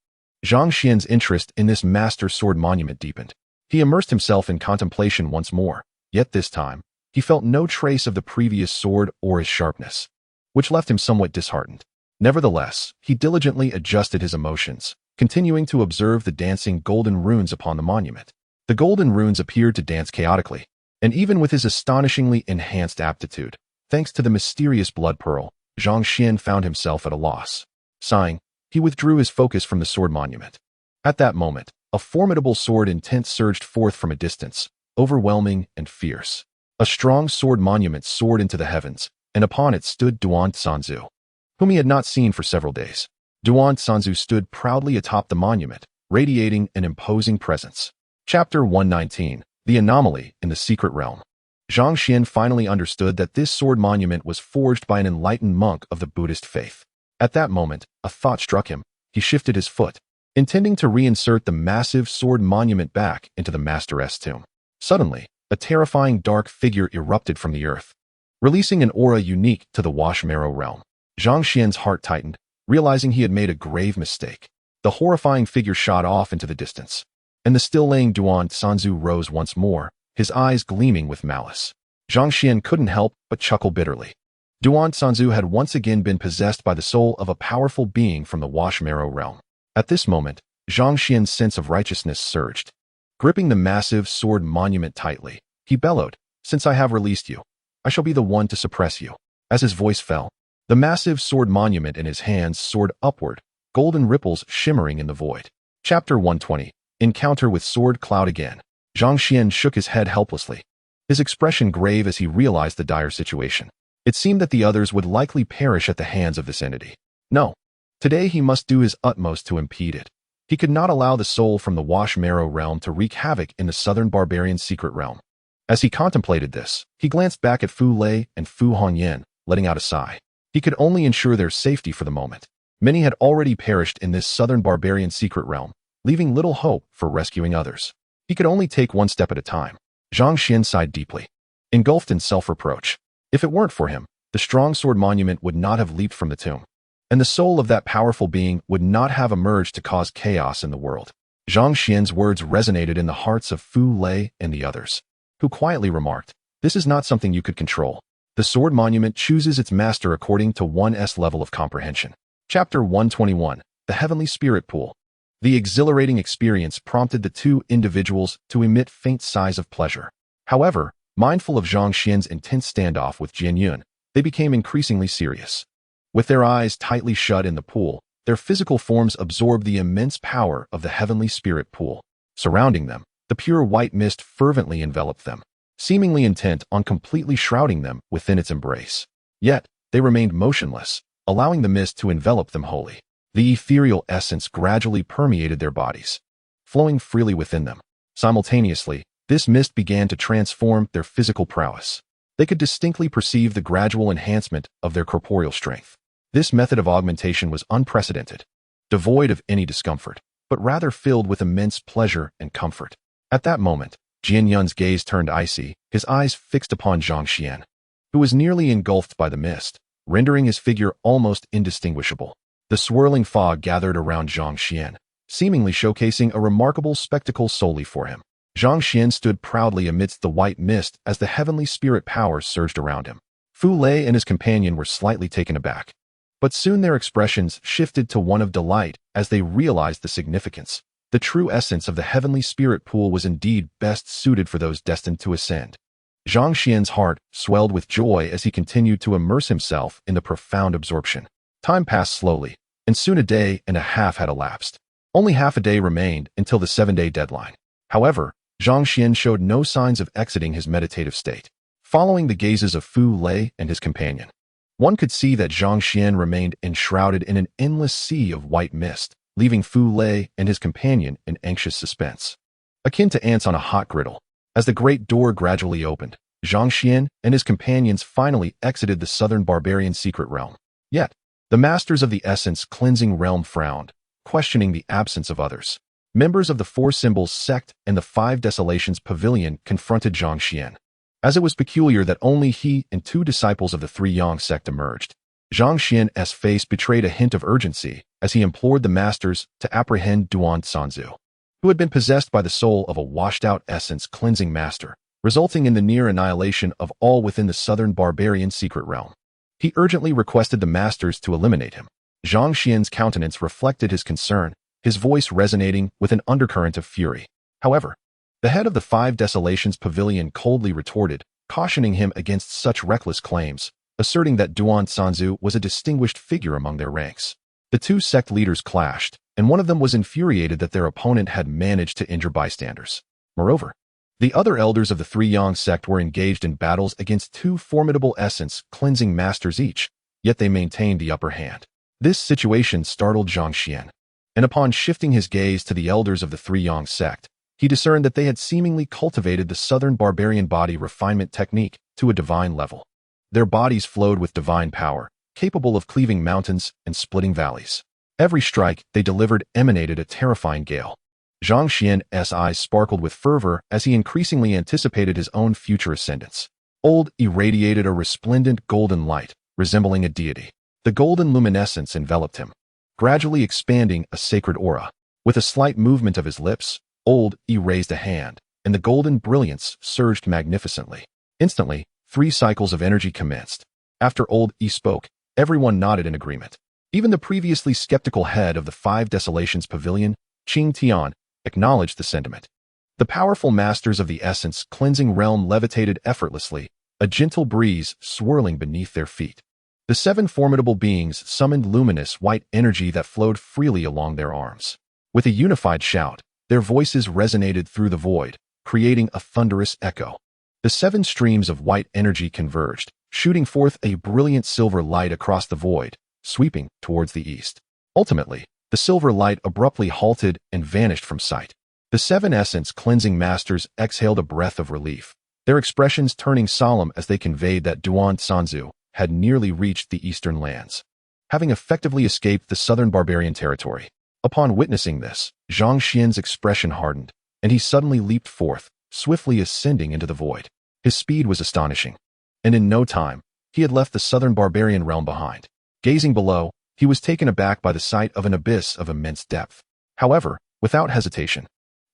Zhang Xian's interest in this master sword monument deepened. He immersed himself in contemplation once more, yet this time, he felt no trace of the previous sword or its sharpness, which left him somewhat disheartened. Nevertheless, he diligently adjusted his emotions, continuing to observe the dancing golden runes upon the monument. The golden runes appeared to dance chaotically, and even with his astonishingly enhanced aptitude, thanks to the mysterious blood pearl, Zhang Xian found himself at a loss. Sighing, he withdrew his focus from the sword monument. At that moment, a formidable sword intent surged forth from a distance, overwhelming and fierce. A strong sword monument soared into the heavens, and upon it stood Duan Sanzu, whom he had not seen for several days. Duan Sanzu stood proudly atop the monument, radiating an imposing presence. Chapter 119, The Anomaly in the Secret Realm. Zhang Xian finally understood that this sword monument was forged by an enlightened monk of the Buddhist faith. At that moment, a thought struck him. He shifted his foot, intending to reinsert the massive sword monument back into the Master's tomb. Suddenly, a terrifying dark figure erupted from the earth, releasing an aura unique to the Washmarrow realm. Zhang Xian's heart tightened, realizing he had made a grave mistake. The horrifying figure shot off into the distance, and the still-laying Duan Sanzu rose once more, his eyes gleaming with malice. Zhang Xian couldn't help but chuckle bitterly. Duan Sanzu had once again been possessed by the soul of a powerful being from the Washmarrow realm. At this moment, Zhang Xian's sense of righteousness surged. Gripping the massive sword monument tightly, he bellowed, "Since I have released you, I shall be the one to suppress you." As his voice fell, the massive sword monument in his hands soared upward, golden ripples shimmering in the void. Chapter 120, Encounter with Sword Cloud Again. Zhang Xian shook his head helplessly, his expression grave as he realized the dire situation. It seemed that the others would likely perish at the hands of this entity. No. Today he must do his utmost to impede it. He could not allow the soul from the Washmarrow realm to wreak havoc in the southern barbarian secret realm. As he contemplated this, he glanced back at Fu Lei and Fu Hongyan, letting out a sigh. He could only ensure their safety for the moment. Many had already perished in this southern barbarian secret realm, leaving little hope for rescuing others. He could only take one step at a time. Zhang Xian sighed deeply, engulfed in self-reproach. If it weren't for him, the strong sword monument would not have leaped from the tomb, and the soul of that powerful being would not have emerged to cause chaos in the world. Zhang Xian's words resonated in the hearts of Fu Lei and the others, who quietly remarked, "This is not something you could control. The sword monument chooses its master according to one's level of comprehension." Chapter 121, The Heavenly Spirit Pool. The exhilarating experience prompted the two individuals to emit faint sighs of pleasure. However, mindful of Zhang Xian's intense standoff with Jian Yun, they became increasingly serious. With their eyes tightly shut in the pool, their physical forms absorbed the immense power of the Heavenly Spirit Pool. Surrounding them, the pure white mist fervently enveloped them, seemingly intent on completely shrouding them within its embrace. Yet, they remained motionless, allowing the mist to envelop them wholly. The ethereal essence gradually permeated their bodies, flowing freely within them. Simultaneously, this mist began to transform their physical prowess. They could distinctly perceive the gradual enhancement of their corporeal strength. This method of augmentation was unprecedented, devoid of any discomfort, but rather filled with immense pleasure and comfort. At that moment, Jian Yun's gaze turned icy, his eyes fixed upon Zhang Xian, who was nearly engulfed by the mist, rendering his figure almost indistinguishable. The swirling fog gathered around Zhang Xian, seemingly showcasing a remarkable spectacle solely for him. Zhang Xian stood proudly amidst the white mist as the heavenly spirit power surged around him. Fu Lei and his companion were slightly taken aback. But soon their expressions shifted to one of delight as they realized the significance. The true essence of the heavenly spirit pool was indeed best suited for those destined to ascend. Zhang Xian's heart swelled with joy as he continued to immerse himself in the profound absorption. Time passed slowly, and soon a day and a half had elapsed. Only half a day remained until the 7-day deadline. However, Zhang Xian showed no signs of exiting his meditative state. Following the gazes of Fu Lei and his companion, one could see that Zhang Xian remained enshrouded in an endless sea of white mist, leaving Fu Lei and his companion in anxious suspense. Akin to ants on a hot griddle, as the great door gradually opened, Zhang Xian and his companions finally exited the southern barbarian secret realm. Yet, the masters of the Essence cleansing realm frowned, questioning the absence of others. Members of the Four Symbols sect and the Five Desolations pavilion confronted Zhang Xian, as it was peculiar that only he and 2 disciples of the Three Yang sect emerged. Zhang Xian's face betrayed a hint of urgency as he implored the masters to apprehend Duan Sanzu, who had been possessed by the soul of a washed-out essence cleansing master, resulting in the near annihilation of all within the southern barbarian secret realm. He urgently requested the masters to eliminate him. Zhang Xian's countenance reflected his concern, his voice resonating with an undercurrent of fury. However, the head of the Five Desolations pavilion coldly retorted, cautioning him against such reckless claims, asserting that Duan Sanzu was a distinguished figure among their ranks. The 2 sect leaders clashed, and one of them was infuriated that their opponent had managed to injure bystanders. Moreover, the other elders of the Three Yang sect were engaged in battles against 2 formidable essence cleansing masters each, yet they maintained the upper hand. This situation startled Zhang Xian, and upon shifting his gaze to the elders of the Three Yang sect, he discerned that they had seemingly cultivated the southern barbarian body refinement technique to a divine level. Their bodies flowed with divine power, capable of cleaving mountains and splitting valleys. Every strike they delivered emanated a terrifying gale. Zhang Xian's eyes sparkled with fervor as he increasingly anticipated his own future ascendance. Old irradiated a resplendent golden light, resembling a deity. The golden luminescence enveloped him, gradually expanding a sacred aura. With a slight movement of his lips, Old E raised a hand, and the golden brilliance surged magnificently. Instantly, 3 cycles of energy commenced. After Old E spoke, everyone nodded in agreement. Even the previously skeptical head of the Five Desolations pavilion, Qing Tian, acknowledged the sentiment. The powerful masters of the Essence cleansing realm levitated effortlessly, a gentle breeze swirling beneath their feet. The 7 formidable beings summoned luminous white energy that flowed freely along their arms. With a unified shout, their voices resonated through the void, creating a thunderous echo. The 7 streams of white energy converged, shooting forth a brilliant silver light across the void, sweeping towards the east. Ultimately, the silver light abruptly halted and vanished from sight. The 7 essence cleansing masters exhaled a breath of relief, their expressions turning solemn as they conveyed that Duan Sanzu had nearly reached the eastern lands, having effectively escaped the southern barbarian territory. Upon witnessing this, Zhang Xian's expression hardened, and he suddenly leaped forth, swiftly ascending into the void. His speed was astonishing, and in no time, he had left the southern barbarian realm behind. Gazing below, he was taken aback by the sight of an abyss of immense depth. However, without hesitation,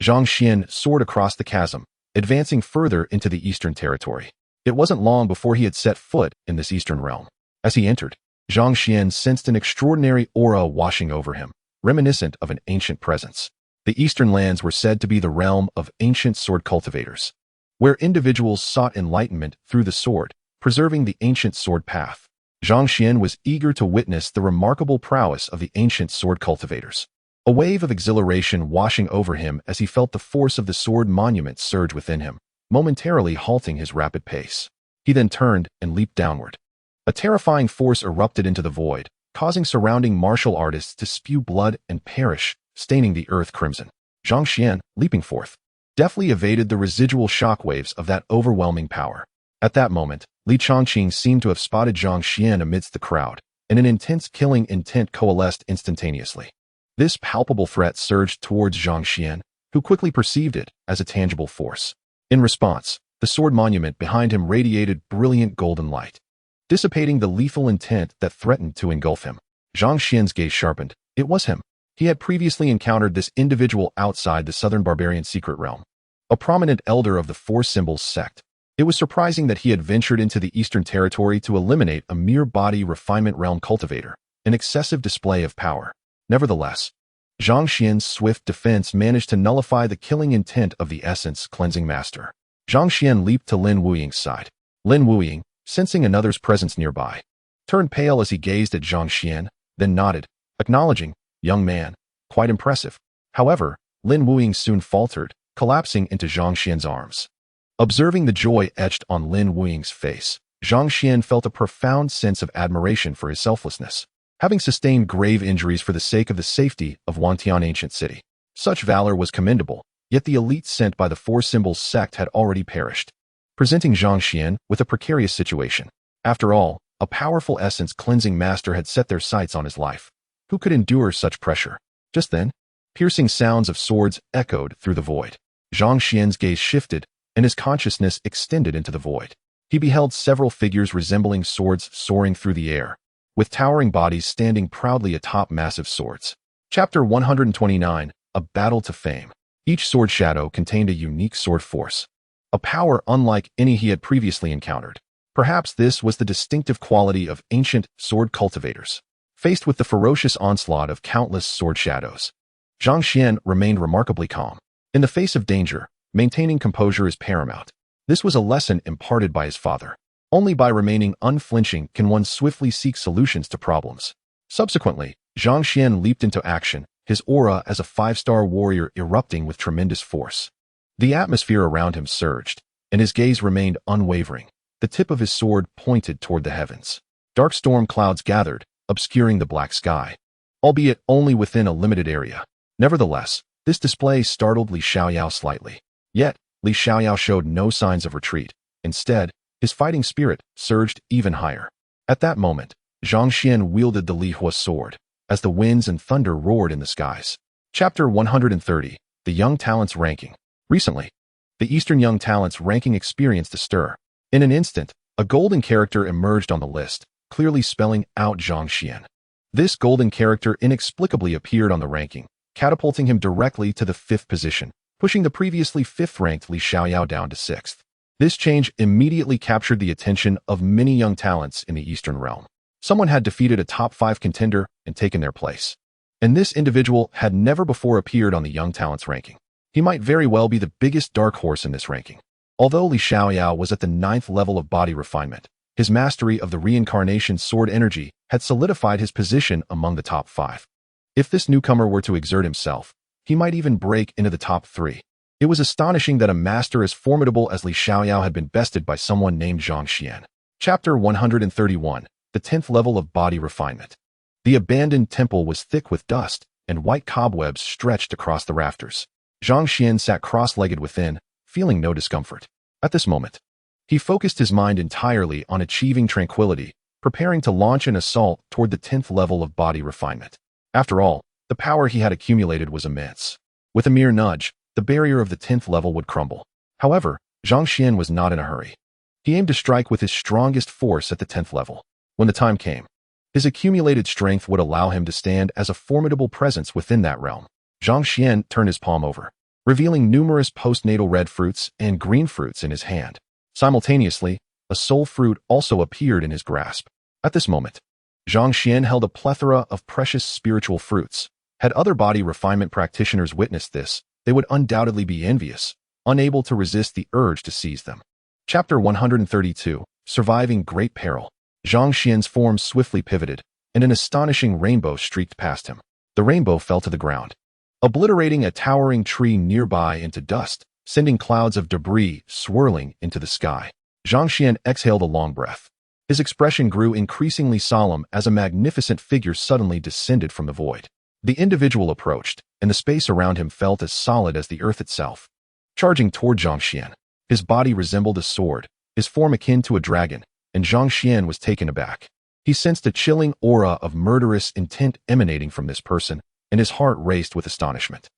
Zhang Xian soared across the chasm, advancing further into the eastern territory. It wasn't long before he had set foot in this eastern realm. As he entered, Zhang Xian sensed an extraordinary aura washing over him, reminiscent of an ancient presence. The eastern lands were said to be the realm of ancient sword cultivators, where individuals sought enlightenment through the sword, preserving the ancient sword path. Zhang Xian was eager to witness the remarkable prowess of the ancient sword cultivators. A wave of exhilaration washing over him as he felt the force of the sword monument surge within him, momentarily halting his rapid pace. He then turned and leaped downward. A terrifying force erupted into the void, causing surrounding martial artists to spew blood and perish, staining the earth crimson. Zhang Xian, leaping forth, deftly evaded the residual shockwaves of that overwhelming power. At that moment, Li Chongqing seemed to have spotted Zhang Xian amidst the crowd, and an intense killing intent coalesced instantaneously. This palpable threat surged towards Zhang Xian, who quickly perceived it as a tangible force. In response, the sword monument behind him radiated brilliant golden light, dissipating the lethal intent that threatened to engulf him. Zhang Xian's gaze sharpened. It was him. He had previously encountered this individual outside the southern barbarian secret realm, a prominent elder of the Four Symbols sect. It was surprising that he had ventured into the eastern territory to eliminate a mere body refinement realm cultivator, an excessive display of power. Nevertheless, Zhang Xian's swift defense managed to nullify the killing intent of the essence cleansing master. Zhang Xian leaped to Lin Wuying's side. Lin Wuying, sensing another's presence nearby, turned pale as he gazed at Zhang Xian, then nodded, acknowledging, "Young man, quite impressive." However, Lin Wuying soon faltered, collapsing into Zhang Xian's arms. Observing the joy etched on Lin Wuying's face, Zhang Xian felt a profound sense of admiration for his selflessness. Having sustained grave injuries for the sake of the safety of Wantian ancient city, such valor was commendable, yet the elite sent by the Four Symbols sect had already perished, presenting Zhang Xian with a precarious situation. After all, a powerful essence cleansing master had set their sights on his life. Who could endure such pressure? Just then, piercing sounds of swords echoed through the void. Zhang Xian's gaze shifted, and his consciousness extended into the void. He beheld several figures resembling swords soaring through the air, with towering bodies standing proudly atop massive swords. Chapter 129, A Battle to Fame. Each sword shadow contained a unique sword force, a power unlike any he had previously encountered. Perhaps this was the distinctive quality of ancient sword cultivators. Faced with the ferocious onslaught of countless sword shadows, Zhang Xian remained remarkably calm. In the face of danger, maintaining composure is paramount. This was a lesson imparted by his father. Only by remaining unflinching can one swiftly seek solutions to problems. Subsequently, Zhang Xian leaped into action, his aura as a five-star warrior erupting with tremendous force. The atmosphere around him surged, and his gaze remained unwavering. The tip of his sword pointed toward the heavens. Dark storm clouds gathered, obscuring the black sky, albeit only within a limited area. Nevertheless, this display startled Li Xiaoyao slightly. Yet, Li Xiaoyao showed no signs of retreat. Instead, his fighting spirit surged even higher. At that moment, Zhang Xian wielded the Li Hua sword, as the winds and thunder roared in the skies. Chapter 130, The Young Talents Ranking. Recently, the Eastern Young Talents ranking experienced a stir. In an instant, a golden character emerged on the list, clearly spelling out Zhang Xian. This golden character inexplicably appeared on the ranking, catapulting him directly to the 5th position, pushing the previously 5th-ranked Li Xiaoyao down to 6th. This change immediately captured the attention of many young talents in the Eastern realm. Someone had defeated a top 5 contender and taken their place. And this individual had never before appeared on the Young Talents ranking. He might very well be the biggest dark horse in this ranking. Although Li Xiaoyao was at the 9th level of body refinement, his mastery of the reincarnation sword energy had solidified his position among the top 5. If this newcomer were to exert himself, he might even break into the top 3. It was astonishing that a master as formidable as Li Xiaoyao had been bested by someone named Zhang Xian. Chapter 131, The 10th Level of Body Refinement. The abandoned temple was thick with dust, and white cobwebs stretched across the rafters. Zhang Xian sat cross-legged within, feeling no discomfort. At this moment, he focused his mind entirely on achieving tranquility, preparing to launch an assault toward the 10th level of body refinement. After all, the power he had accumulated was immense. With a mere nudge, the barrier of the 10th level would crumble. However, Zhang Xian was not in a hurry. He aimed to strike with his strongest force at the 10th level. When the time came, his accumulated strength would allow him to stand as a formidable presence within that realm. Zhang Xian turned his palm over, revealing numerous postnatal red fruits and green fruits in his hand. Simultaneously, a soul fruit also appeared in his grasp. At this moment, Zhang Xian held a plethora of precious spiritual fruits. Had other body refinement practitioners witnessed this, they would undoubtedly be envious, unable to resist the urge to seize them. Chapter 132, Surviving Great Peril. Zhang Xian's form swiftly pivoted, and an astonishing rainbow streaked past him. The rainbow fell to the ground, obliterating a towering tree nearby into dust, sending clouds of debris swirling into the sky. Zhang Xian exhaled a long breath. His expression grew increasingly solemn as a magnificent figure suddenly descended from the void. The individual approached, and the space around him felt as solid as the earth itself. Charging toward Zhang Xian, his body resembled a sword, his form akin to a dragon, and Zhang Xian was taken aback. He sensed a chilling aura of murderous intent emanating from this person, and his heart raced with astonishment.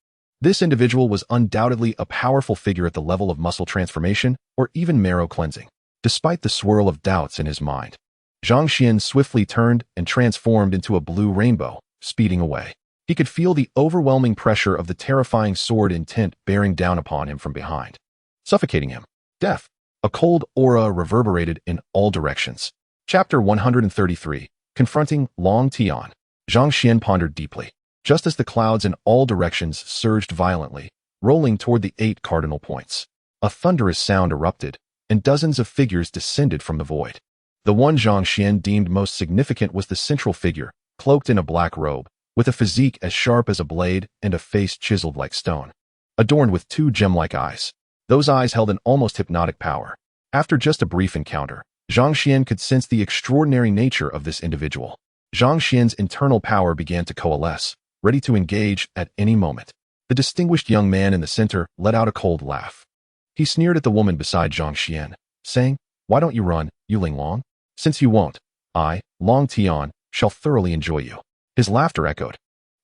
This individual was undoubtedly a powerful figure at the level of muscle transformation or even marrow cleansing. Despite the swirl of doubts in his mind, Zhang Xian swiftly turned and transformed into a blue rainbow, speeding away. He could feel the overwhelming pressure of the terrifying sword intent bearing down upon him from behind, suffocating him. Death. A cold aura reverberated in all directions. Chapter 133, confronting Long Tian. Zhang Xuan pondered deeply. Just as the clouds in all directions surged violently, rolling toward the 8 cardinal points, a thunderous sound erupted, and dozens of figures descended from the void. The one Zhang Xuan deemed most significant was the central figure, cloaked in a black robe, with a physique as sharp as a blade and a face chiseled like stone, adorned with 2 gem-like eyes. Those eyes held an almost hypnotic power. After just a brief encounter, Zhang Xuan could sense the extraordinary nature of this individual. Zhang Xuan's internal power began to coalesce, ready to engage at any moment. The distinguished young man in the center let out a cold laugh. He sneered at the woman beside Zhang Xuan, saying, "Why don't you run, you Linglong? Since you won't, I, Long Tian, shall thoroughly enjoy you." His laughter echoed,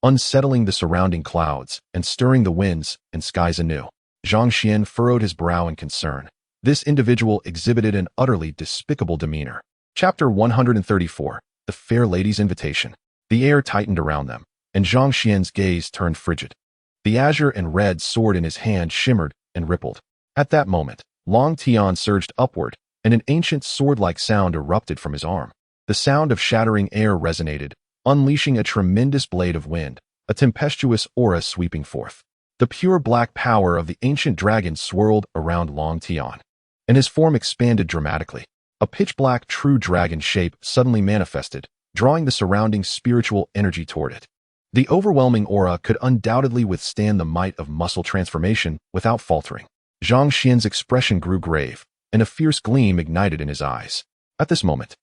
unsettling the surrounding clouds and stirring the winds and skies anew. Zhang Xuan furrowed his brow in concern. This individual exhibited an utterly despicable demeanor. Chapter 134, The Fair Lady's Invitation. The air tightened around them, and Zhang Xuan's gaze turned frigid. The azure and red sword in his hand shimmered and rippled. At that moment, Long Tian surged upward, and an ancient sword-like sound erupted from his arm. The sound of shattering air resonated, unleashing a tremendous blade of wind, a tempestuous aura sweeping forth. The pure black power of the ancient dragon swirled around Long Tian, and his form expanded dramatically. A pitch-black true dragon shape suddenly manifested, drawing the surrounding spiritual energy toward it. The overwhelming aura could undoubtedly withstand the might of muscle transformation without faltering. Zhang Xuan's expression grew grave, and a fierce gleam ignited in his eyes. At this moment,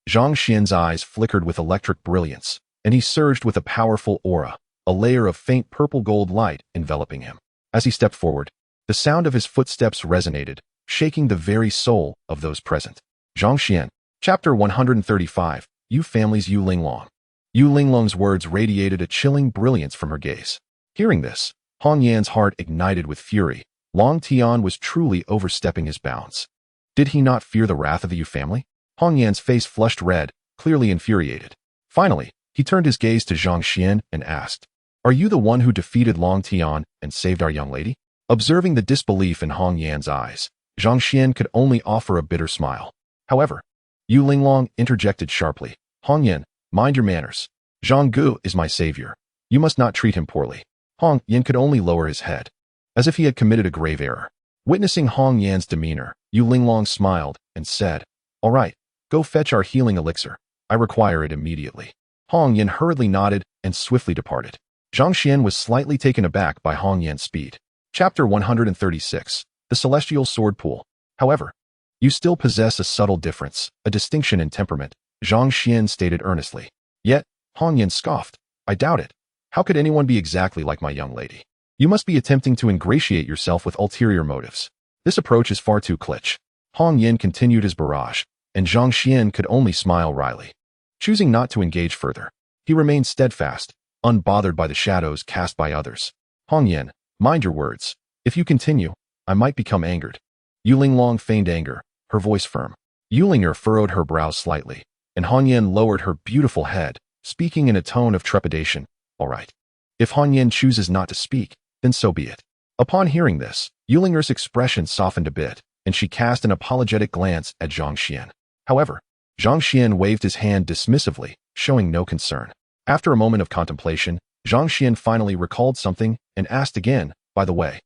Zhang Xuan's eyes flickered with electric brilliance, and he surged with a powerful aura, a layer of faint purple-gold light enveloping him. As he stepped forward, the sound of his footsteps resonated, shaking the very soul of those present. Zhang Xuan. Chapter 135, You Families Yu Linglong. Yu Linglong's words radiated a chilling brilliance from her gaze. Hearing this, Hong Yan's heart ignited with fury. Long Tian was truly overstepping his bounds. Did he not fear the wrath of the Yu family? Hong Yan's face flushed red, clearly infuriated. Finally, he turned his gaze to Zhang Xuan and asked, "Are you the one who defeated Long Tian and saved our young lady?" Observing the disbelief in Hong Yan's eyes, Zhang Xuan could only offer a bitter smile. However, Yu Linglong interjected sharply, "Hong Yan, mind your manners. Zhang Gu is my savior. You must not treat him poorly." Hong Yan could only lower his head, as if he had committed a grave error. Witnessing Hong Yan's demeanor, Yu Linglong smiled and said, "All right, go fetch our healing elixir. I require it immediately." Hong Yan hurriedly nodded and swiftly departed. Zhang Xuan was slightly taken aback by Hong Yan's speed. Chapter 136, The Celestial Sword Pool. However, you still possess a subtle difference, a distinction in temperament, Zhang Xuan stated earnestly. Yet, Hong Yan scoffed, "I doubt it. How could anyone be exactly like my young lady? You must be attempting to ingratiate yourself with ulterior motives. This approach is far too kitsch." Hong Yan continued his barrage, and Zhang Xuan could only smile wryly. Choosing not to engage further, he remained steadfast, unbothered by the shadows cast by others. "Hong Yan, mind your words. If you continue, I might become angered." Yu Linglong feigned anger, her voice firm. Yu Linger furrowed her brows slightly, and Hong Yan lowered her beautiful head, speaking in a tone of trepidation. "All right. If Hong Yan chooses not to speak, then so be it." Upon hearing this, Yu Linger's expression softened a bit, and she cast an apologetic glance at Zhang Xuan. However, Zhang Xuan waved his hand dismissively, showing no concern. After a moment of contemplation, Zhang Xuan finally recalled something and asked again, "By the way."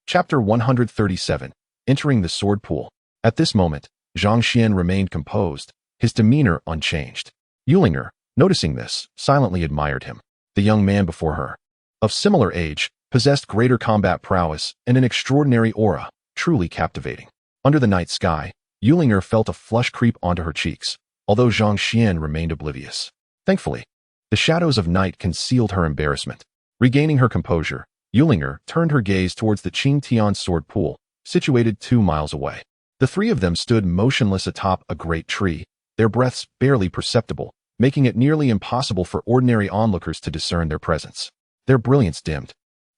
Chapter 137, Entering the Sword Pool. At this moment, Zhang Xuan remained composed, his demeanor unchanged. Yu Linger, noticing this, silently admired him. The young man before her, of similar age, possessed greater combat prowess and an extraordinary aura, truly captivating. Under the night sky, Yu Linger felt a flush creep onto her cheeks, although Zhang Xuan remained oblivious. Thankfully, the shadows of night concealed her embarrassment. Regaining her composure, Yu Linger turned her gaze towards the Qing Tian sword pool, situated 2 miles away. The 3 of them stood motionless atop a great tree, their breaths barely perceptible, making it nearly impossible for ordinary onlookers to discern their presence. Their brilliance dimmed,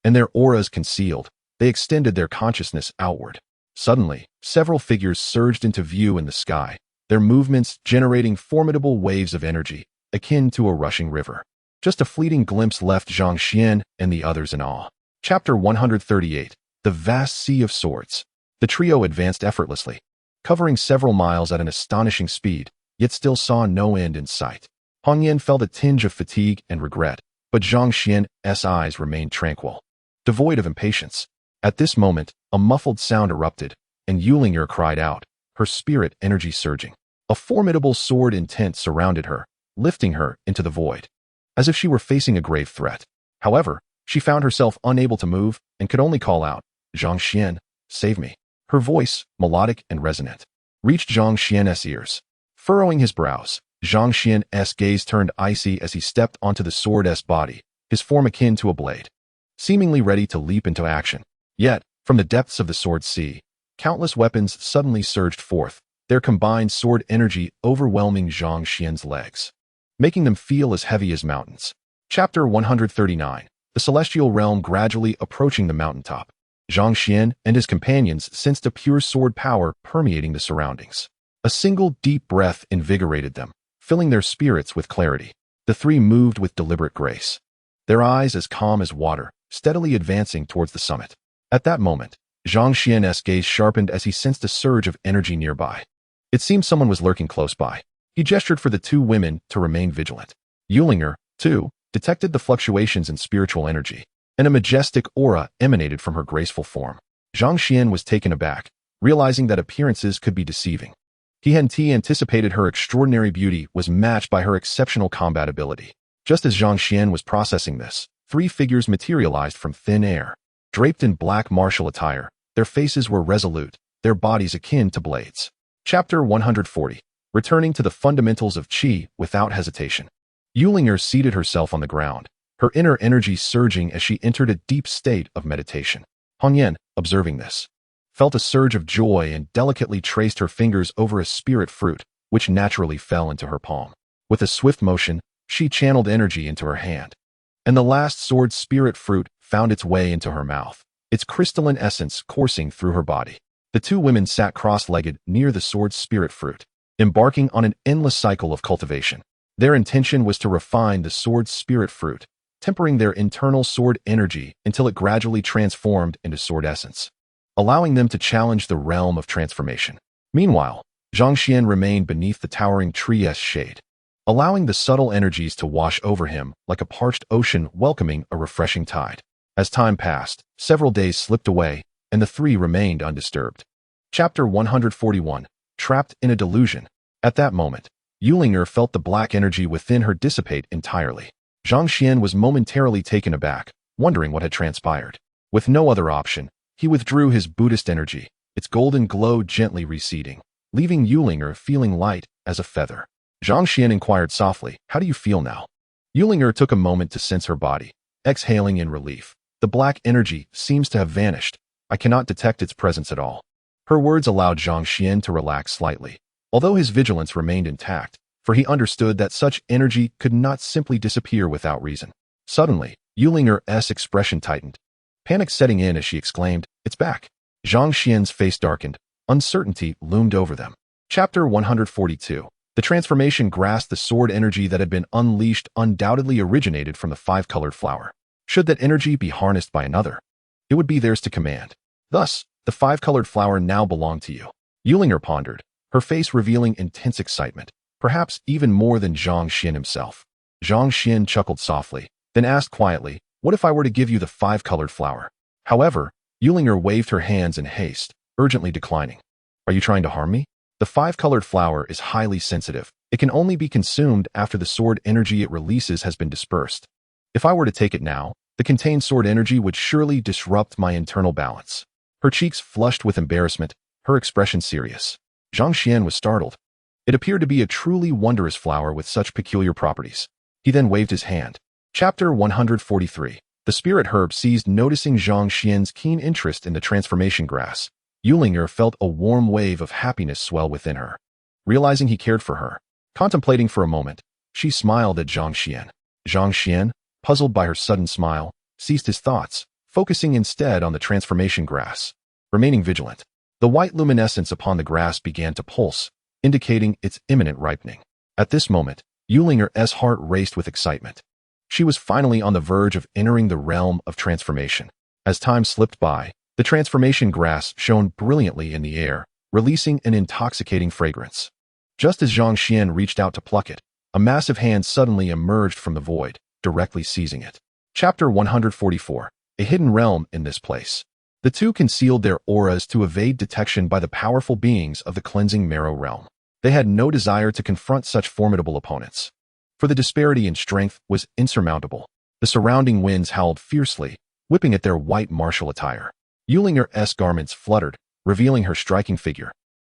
and their auras concealed, they extended their consciousness outward. Suddenly, several figures surged into view in the sky, their movements generating formidable waves of energy, akin to a rushing river. Just a fleeting glimpse left Zhang Xuan and the others in awe. Chapter 138, The Vast Sea of Swords. The trio advanced effortlessly, covering several miles at an astonishing speed, yet still saw no end in sight. Han Yan felt a tinge of fatigue and regret, but Zhang Xian's eyes remained tranquil, devoid of impatience. At this moment, a muffled sound erupted, and Yulinger cried out, her spirit energy surging. A formidable sword intent surrounded her, lifting her into the void, as if she were facing a grave threat. However, she found herself unable to move and could only call out, Zhang Xian, save me. Her voice, melodic and resonant, reached Zhang Xian's ears. Furrowing his brows, Zhang Xian's gaze turned icy as he stepped onto the sword's body, his form akin to a blade, seemingly ready to leap into action. Yet, from the depths of the sword sea, countless weapons suddenly surged forth, their combined sword energy overwhelming Zhang Xian's legs, making them feel as heavy as mountains. Chapter 139. The Celestial Realm gradually approaching the mountaintop. Zhang Xian and his companions sensed a pure sword power permeating the surroundings. A single deep breath invigorated them, filling their spirits with clarity. The three moved with deliberate grace, their eyes as calm as water, steadily advancing towards the summit. At that moment, Zhang Xian's gaze sharpened as he sensed a surge of energy nearby. It seemed someone was lurking close by. He gestured for the two women to remain vigilant. Yulinger, too, detected the fluctuations in spiritual energy, and a majestic aura emanated from her graceful form. Zhang Xian was taken aback, realizing that appearances could be deceiving. He hadn't anticipated her extraordinary beauty was matched by her exceptional combat ability. Just as Zhang Xian was processing this, three figures materialized from thin air. Draped in black martial attire, their faces were resolute, their bodies akin to blades. Chapter 140. Returning to the fundamentals of Qi without hesitation. Yulinger seated herself on the ground, her inner energy surging as she entered a deep state of meditation. Han Yan, observing this, felt a surge of joy and delicately traced her fingers over a spirit fruit, which naturally fell into her palm. With a swift motion, she channeled energy into her hand, and the last sword spirit fruit found its way into her mouth, its crystalline essence coursing through her body. The two women sat cross-legged near the sword spirit fruit, embarking on an endless cycle of cultivation. Their intention was to refine the sword spirit fruit, tempering their internal sword energy until it gradually transformed into sword essence, allowing them to challenge the realm of transformation. Meanwhile, Zhang Xian remained beneath the towering tree's shade, allowing the subtle energies to wash over him like a parched ocean welcoming a refreshing tide. As time passed, several days slipped away, and the three remained undisturbed. Chapter 141. Trapped in a delusion. At that moment, Yulinger felt the black energy within her dissipate entirely. Zhang Xian was momentarily taken aback, wondering what had transpired. With no other option, he withdrew his Buddhist energy, its golden glow gently receding, leaving Yulinger feeling light as a feather. Zhang Xian inquired softly, how do you feel now? Yulinger took a moment to sense her body, exhaling in relief. The black energy seems to have vanished. I cannot detect its presence at all. Her words allowed Zhang Xian to relax slightly, although his vigilance remained intact, for he understood that such energy could not simply disappear without reason. Suddenly, Yulinger's expression tightened, panic setting in as she exclaimed, it's back. Zhang Xian's face darkened, uncertainty loomed over them. Chapter 142. The transformation grasped the sword energy that had been unleashed undoubtedly originated from the five-colored flower. Should that energy be harnessed by another, it would be theirs to command. Thus, the five-colored flower now belonged to you. Yulinger pondered, her face revealing intense excitement, perhaps even more than Zhang Xian himself. Zhang Xian chuckled softly, then asked quietly, what if I were to give you the five-colored flower? However, Yulinger waved her hands in haste, urgently declining. Are you trying to harm me? The five-colored flower is highly sensitive. It can only be consumed after the sword energy it releases has been dispersed. If I were to take it now, the contained sword energy would surely disrupt my internal balance. Her cheeks flushed with embarrassment, her expression serious. Zhang Xian was startled. It appeared to be a truly wondrous flower with such peculiar properties. He then waved his hand. Chapter 143. The spirit herb seized. Noticing Zhang Xian's keen interest in the transformation grass, Yulinger felt a warm wave of happiness swell within her. Realizing he cared for her, contemplating for a moment, she smiled at Zhang Xian. Zhang Xian, puzzled by her sudden smile, ceased his thoughts, focusing instead on the transformation grass. Remaining vigilant, the white luminescence upon the grass began to pulse, indicating its imminent ripening. At this moment, Yulinger's heart raced with excitement. She was finally on the verge of entering the realm of transformation. As time slipped by, the transformation grass shone brilliantly in the air, releasing an intoxicating fragrance. Just as Zhang Xian reached out to pluck it, A massive hand suddenly emerged from the void, directly seizing it. Chapter 144. A hidden realm in this place. The two concealed their auras to evade detection by the powerful beings of the cleansing marrow realm. They had no desire to confront such formidable opponents, for the disparity in strength was insurmountable. The surrounding winds howled fiercely, whipping at their white martial attire. Yulinger's garments fluttered, revealing her striking figure.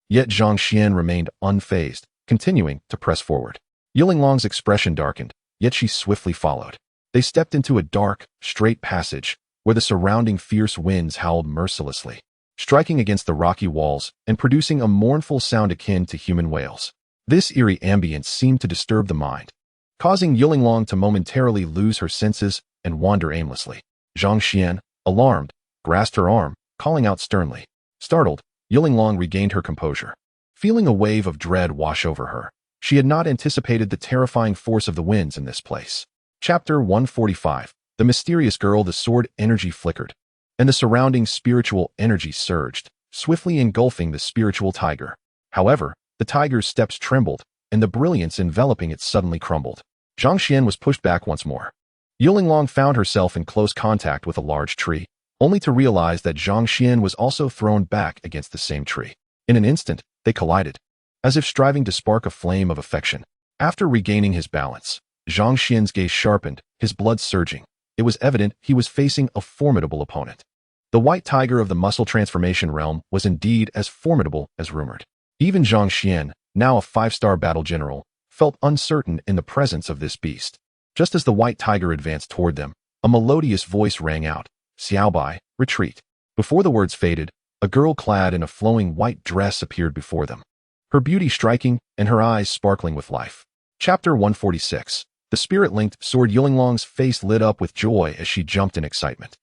Yet Zhang Xuan remained unfazed, continuing to press forward. Yulinglong's expression darkened, yet she swiftly followed. They stepped into a dark, straight passage, where the surrounding fierce winds howled mercilessly, striking against the rocky walls and producing a mournful sound akin to human wails. This eerie ambience seemed to disturb the mind, causing Yulinglong to momentarily lose her senses and wander aimlessly. Zhang Xuan, alarmed, grasped her arm, calling out sternly. Startled, Yulinglong regained her composure. Feeling a wave of dread wash over her, she had not anticipated the terrifying force of the winds in this place. Chapter 145. The mysterious girl. The sword energy flickered, and the surrounding spiritual energy surged, swiftly engulfing the spiritual tiger. However, the tiger's steps trembled, and the brilliance enveloping it suddenly crumbled. Zhang Xuan was pushed back once more. Yulinglong found herself in close contact with a large tree, only to realize that Zhang Xuan was also thrown back against the same tree. In an instant, they collided, as if striving to spark a flame of affection. After regaining his balance, Zhang Xuan's gaze sharpened, his blood surging. It was evident he was facing a formidable opponent. The white tiger of the muscle transformation realm was indeed as formidable as rumored. Even Zhang Xuan, now a 5-star battle general, felt uncertain in the presence of this beast. Just as the white tiger advanced toward them, a melodious voice rang out, "Xiaobai, retreat." Before the words faded, a girl clad in a flowing white dress appeared before them, her beauty striking and her eyes sparkling with life. Chapter 146. The spirit-linked sword. Yulinglong's face lit up with joy as she jumped in excitement.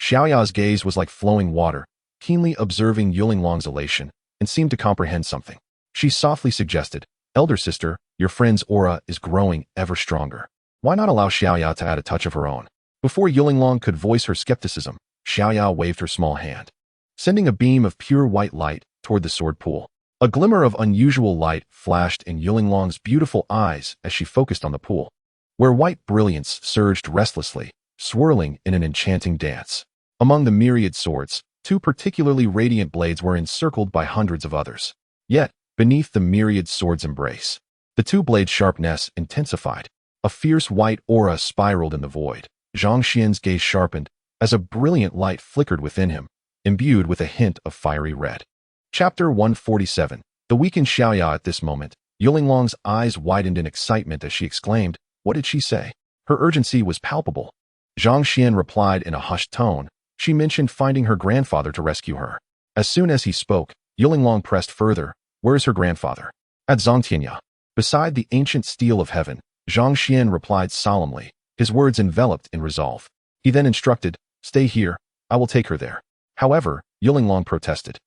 Xiaoya's gaze was like flowing water, keenly observing Yulinglong's elation, and seemed to comprehend something. She softly suggested, "Elder sister, your friend's aura is growing ever stronger. Why not allow Xiaoya to add a touch of her own?" Before Yulinglong could voice her skepticism, Xiaoya waved her small hand, sending a beam of pure white light toward the sword pool. A glimmer of unusual light flashed in Yulinglong's beautiful eyes as she focused on the pool, where white brilliance surged restlessly, swirling in an enchanting dance. Among the myriad swords, 2 particularly radiant blades were encircled by hundreds of others. Yet, beneath the myriad swords' embrace, the 2 blades' sharpness intensified. A fierce white aura spiraled in the void. Zhang Xuan's gaze sharpened as a brilliant light flickered within him, imbued with a hint of fiery red. Chapter 147. The weakened Xiaoya. At this moment, Yulinglong's eyes widened in excitement as she exclaimed, "What did she say?" Her urgency was palpable. Zhang Xuan replied in a hushed tone. She mentioned finding her grandfather to rescue her. As soon as he spoke, Yulinglong pressed further, "Where is her grandfather?" "At Zhang Tianyi, beside the ancient steel of heaven," Zhang Xuan replied solemnly, his words enveloped in resolve. He then instructed, "Stay here, I will take her there." However, Yulinglong protested.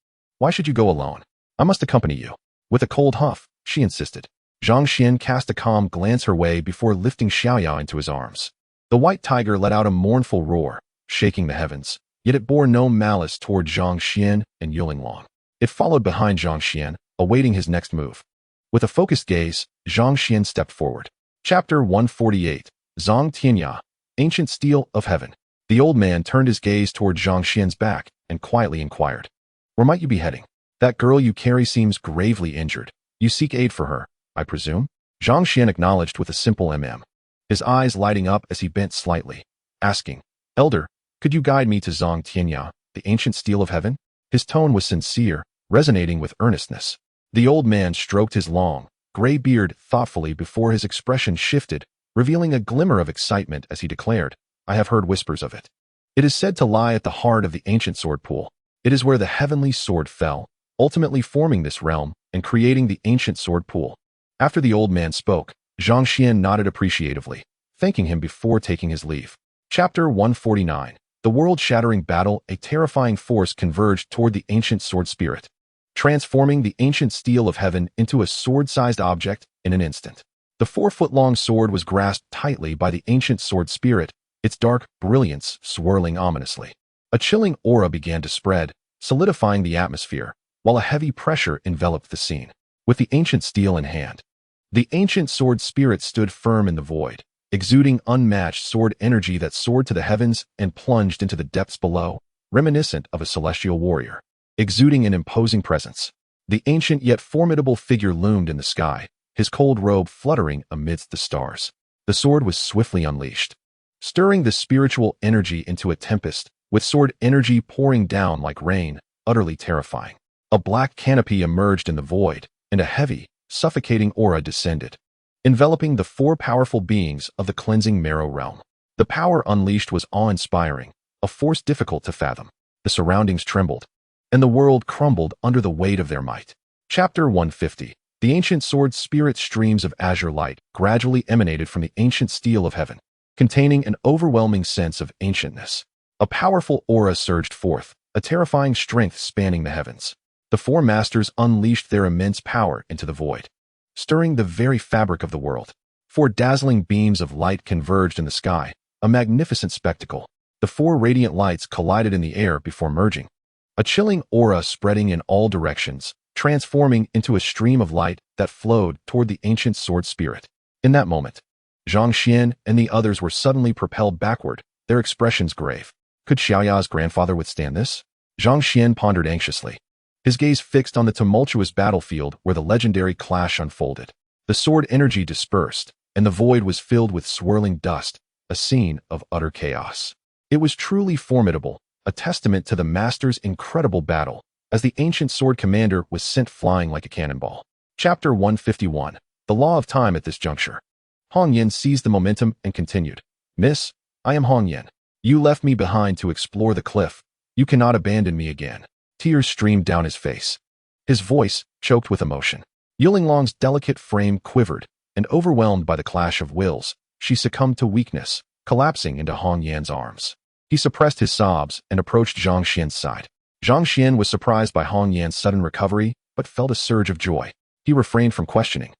"Why should you go alone? I must accompany you." With a cold huff, she insisted. Zhang Xuan cast a calm glance her way before lifting Xiaoya into his arms. The white tiger let out a mournful roar, shaking the heavens, yet it bore no malice toward Zhang Xuan and Yulinglong. It followed behind Zhang Xuan, awaiting his next move. With a focused gaze, Zhang Xuan stepped forward. Chapter 148. Zhang Tianyi, Ancient Steel of Heaven. The old man turned his gaze toward Zhang Xuan's back and quietly inquired, "Where might you be heading? That girl you carry seems gravely injured. You seek aid for her, I presume?" Zhang Xuan acknowledged with a simple his eyes lighting up as he bent slightly, asking, "Elder, could you guide me to Zhang Tianyi, the Ancient Steel of Heaven?" His tone was sincere, resonating with earnestness. The old man stroked his long, gray beard thoughtfully before his expression shifted, revealing a glimmer of excitement as he declared, "I have heard whispers of it. It is said to lie at the heart of the ancient sword pool. It is where the heavenly sword fell, ultimately forming this realm and creating the ancient sword pool." After the old man spoke, Zhang Xuan nodded appreciatively, thanking him before taking his leave. Chapter 149. The world-shattering battle. A terrifying force converged toward the ancient sword spirit, transforming the ancient steel of heaven into a sword-sized object in an instant. The 4-foot-long sword was grasped tightly by the ancient sword spirit, its dark brilliance swirling ominously. A chilling aura began to spread, solidifying the atmosphere, while a heavy pressure enveloped the scene. With the ancient steel in hand, The ancient sword spirit stood firm in the void, exuding unmatched sword energy that soared to the heavens and plunged into the depths below, reminiscent of a celestial warrior. Exuding an imposing presence, the ancient yet formidable figure loomed in the sky, his cold robe fluttering amidst the stars. The sword was swiftly unleashed, stirring the spiritual energy into a tempest, with sword energy pouring down like rain, utterly terrifying. A black canopy emerged in the void, and a heavy, suffocating aura descended, enveloping the four powerful beings of the cleansing marrow realm. The power unleashed was awe-inspiring, a force difficult to fathom. The surroundings trembled, and the world crumbled under the weight of their might. Chapter 150. The ancient sword spirit streams of azure light gradually emanated from the ancient steel of heaven, containing an overwhelming sense of ancientness. A powerful aura surged forth, a terrifying strength spanning the heavens. The four masters unleashed their immense power into the void, stirring the very fabric of the world. Four dazzling beams of light converged in the sky, a magnificent spectacle. The four radiant lights collided in the air before merging, a chilling aura spreading in all directions, transforming into a stream of light that flowed toward the ancient sword spirit. In that moment, Zhang Xuan and the others were suddenly propelled backward, their expressions grave. Could Xiaoya's grandfather withstand this? Zhang Xuan pondered anxiously, his gaze fixed on the tumultuous battlefield where the legendary clash unfolded. The sword energy dispersed, and the void was filled with swirling dust, a scene of utter chaos. It was truly formidable, a testament to the master's incredible battle, as the ancient sword commander was sent flying like a cannonball. Chapter 151. The Law of Time. At this juncture, Hong Yin seized the momentum and continued. Miss, I am Hong Yin. You left me behind to explore the cliff. You cannot abandon me again. Tears streamed down his face, his voice choked with emotion. Yulin-Long's delicate frame quivered, and overwhelmed by the clash of wills, she succumbed to weakness, collapsing into Hong Yan's arms. He suppressed his sobs and approached Zhang Xian's side. Zhang Xuan was surprised by Hong Yan's sudden recovery, but felt a surge of joy. He refrained from questioning,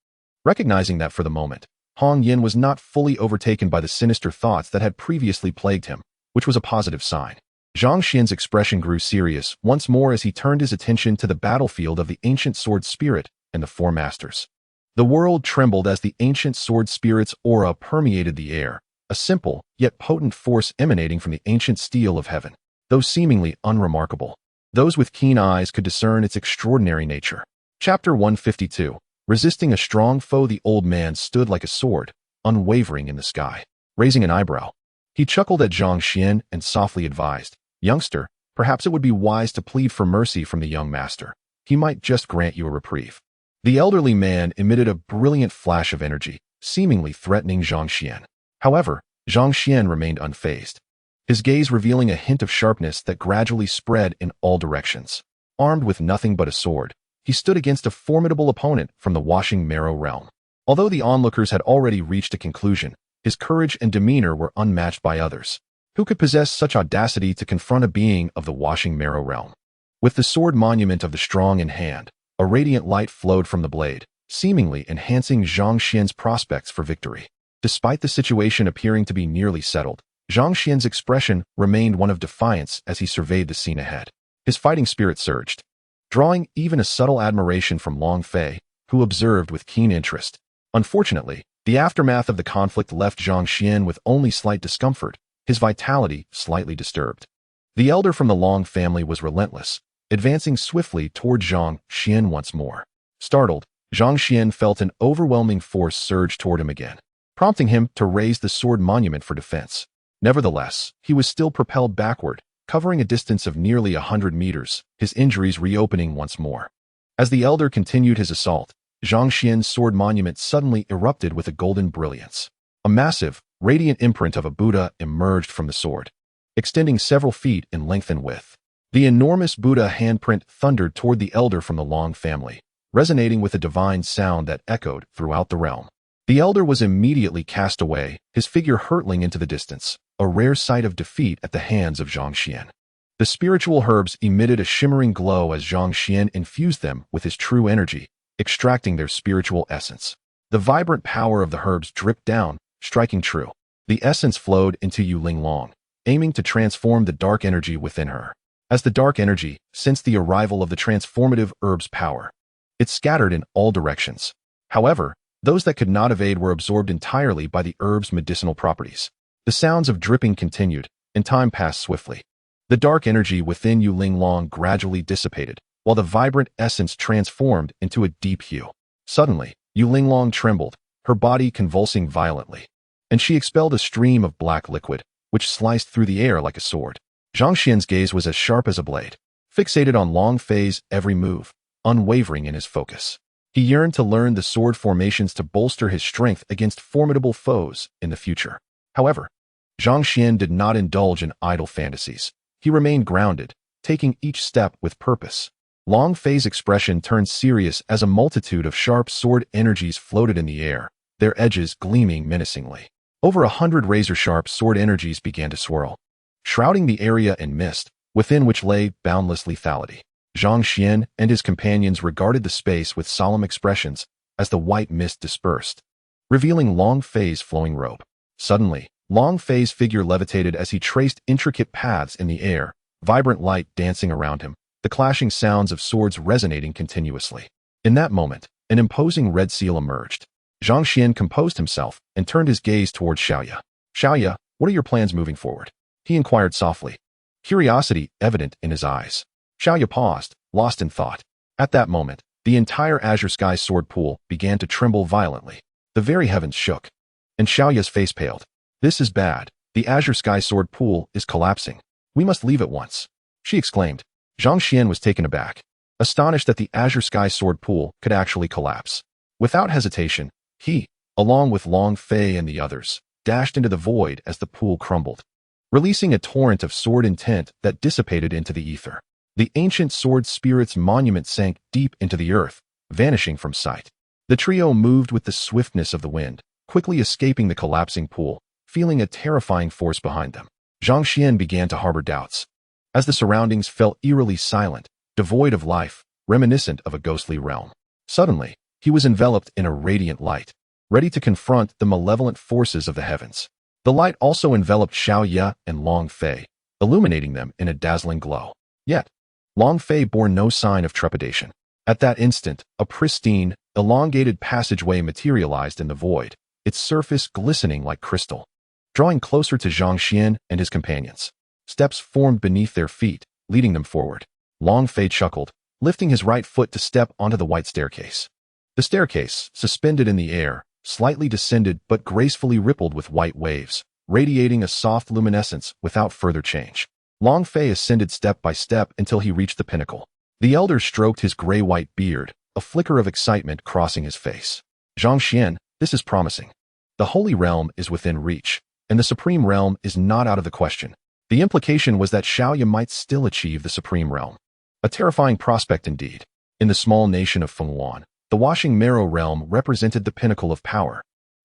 recognizing that for the moment, Hong Yan was not fully overtaken by the sinister thoughts that had previously plagued him, which was a positive sign. Zhang Xian's expression grew serious once more as he turned his attention to the battlefield of the ancient sword spirit and the four masters. The world trembled as the ancient sword spirit's aura permeated the air, a simple yet potent force emanating from the ancient steel of heaven. Though seemingly unremarkable, those with keen eyes could discern its extraordinary nature. Chapter 152. Resisting a strong foe. The old man stood like a sword, unwavering in the sky. Raising an eyebrow, he chuckled at Zhang Xuan and softly advised, Youngster, perhaps it would be wise to plead for mercy from the young master. He might just grant you a reprieve. The elderly man emitted a brilliant flash of energy, seemingly threatening Zhang Xuan. However, Zhang Xuan remained unfazed, his gaze revealing a hint of sharpness that gradually spread in all directions. Armed with nothing but a sword, he stood against a formidable opponent from the washing marrow realm. Although the onlookers had already reached a conclusion, his courage and demeanor were unmatched by others. Who could possess such audacity to confront a being of the washing marrow realm? With the sword monument of the strong in hand, a radiant light flowed from the blade, seemingly enhancing Zhang Xian's prospects for victory. Despite the situation appearing to be nearly settled, Zhang Xian's expression remained one of defiance as he surveyed the scene ahead. His fighting spirit surged, drawing even a subtle admiration from Long Fei, who observed with keen interest. Unfortunately, the aftermath of the conflict left Zhang Xian with only slight discomfort, his vitality slightly disturbed. The elder from the Long family was relentless, advancing swiftly toward Zhang Xian once more. Startled, Zhang Xian felt an overwhelming force surge toward him again, prompting him to raise the sword monument for defense. Nevertheless, he was still propelled backward, covering a distance of nearly 100 meters, his injuries reopening once more. As the elder continued his assault, Zhang Xian's sword monument suddenly erupted with a golden brilliance. A massive, radiant imprint of a Buddha emerged from the sword, extending several feet in length and width. The enormous Buddha handprint thundered toward the elder from the Long family, resonating with a divine sound that echoed throughout the realm. The elder was immediately cast away, his figure hurtling into the distance, a rare sight of defeat at the hands of Zhang Xuan. The spiritual herbs emitted a shimmering glow as Zhang Xuan infused them with his true energy, extracting their spiritual essence. The vibrant power of the herbs dripped down, striking true. The essence flowed into Yulin-Long, aiming to transform the dark energy within her. As the dark energy sensed the arrival of the transformative herb's power, it scattered in all directions. However, Those that could not evade were absorbed entirely by the herb's medicinal properties. The sounds of dripping continued, and time passed swiftly. The dark energy within Yu Linglong gradually dissipated, while the vibrant essence transformed into a deep hue. Suddenly, Yu Linglong trembled, her body convulsing violently, and she expelled a stream of black liquid, which sliced through the air like a sword. Zhang Xian's gaze was as sharp as a blade, fixated on Long Fei's every move, unwavering in his focus. He yearned to learn the sword formations to bolster his strength against formidable foes in the future. However, Zhang Xian did not indulge in idle fantasies. He remained grounded, taking each step with purpose. Long Fei's expression turned serious as a multitude of sharp sword energies floated in the air, their edges gleaming menacingly. Over 100 razor-sharp sword energies began to swirl, shrouding the area in mist, within which lay boundless lethality. Zhang Xian and his companions regarded the space with solemn expressions as the white mist dispersed, revealing Long Fei's flowing robe. Suddenly, Long Fei's figure levitated as he traced intricate paths in the air, vibrant light dancing around him, the clashing sounds of swords resonating continuously. In that moment, an imposing red seal emerged. Zhang Xian composed himself and turned his gaze towards Xiaoya. "Xiaoya, what are your plans moving forward?" he inquired softly, curiosity evident in his eyes. Xiaoya paused, lost in thought. At that moment, the entire Azure Sky sword pool began to tremble violently. The very heavens shook, and Xiaoya's face paled. "This is bad. The Azure Sky sword pool is collapsing. We must leave at once," she exclaimed. Zhang Xian was taken aback, astonished that the Azure Sky sword pool could actually collapse. Without hesitation, he, along with Long Fei and the others, dashed into the void as the pool crumbled, releasing a torrent of sword intent that dissipated into the ether. The ancient sword spirit's monument sank deep into the earth, vanishing from sight. The trio moved with the swiftness of the wind, quickly escaping the collapsing pool, feeling a terrifying force behind them. Zhang Xian began to harbor doubts, as the surroundings felt eerily silent, devoid of life, reminiscent of a ghostly realm. Suddenly, he was enveloped in a radiant light, ready to confront the malevolent forces of the heavens. The light also enveloped Xiaoya and Long Fei, illuminating them in a dazzling glow. Yet, Long Fei bore no sign of trepidation. At that instant, a pristine, elongated passageway materialized in the void, its surface glistening like crystal. Drawing closer to Zhang Xian and his companions, steps formed beneath their feet, leading them forward. Long Fei chuckled, lifting his right foot to step onto the white staircase. The staircase, suspended in the air, slightly descended but gracefully rippled with white waves, radiating a soft luminescence without further change. Long Fei ascended step by step until he reached the pinnacle. The elder stroked his gray-white beard, a flicker of excitement crossing his face. "Zhang Xian, this is promising. The Holy Realm is within reach, and the Supreme Realm is not out of the question." The implication was that Xiaoya might still achieve the Supreme Realm. A terrifying prospect indeed. In the small nation of Fuluan, the Washing Marrow Realm represented the pinnacle of power,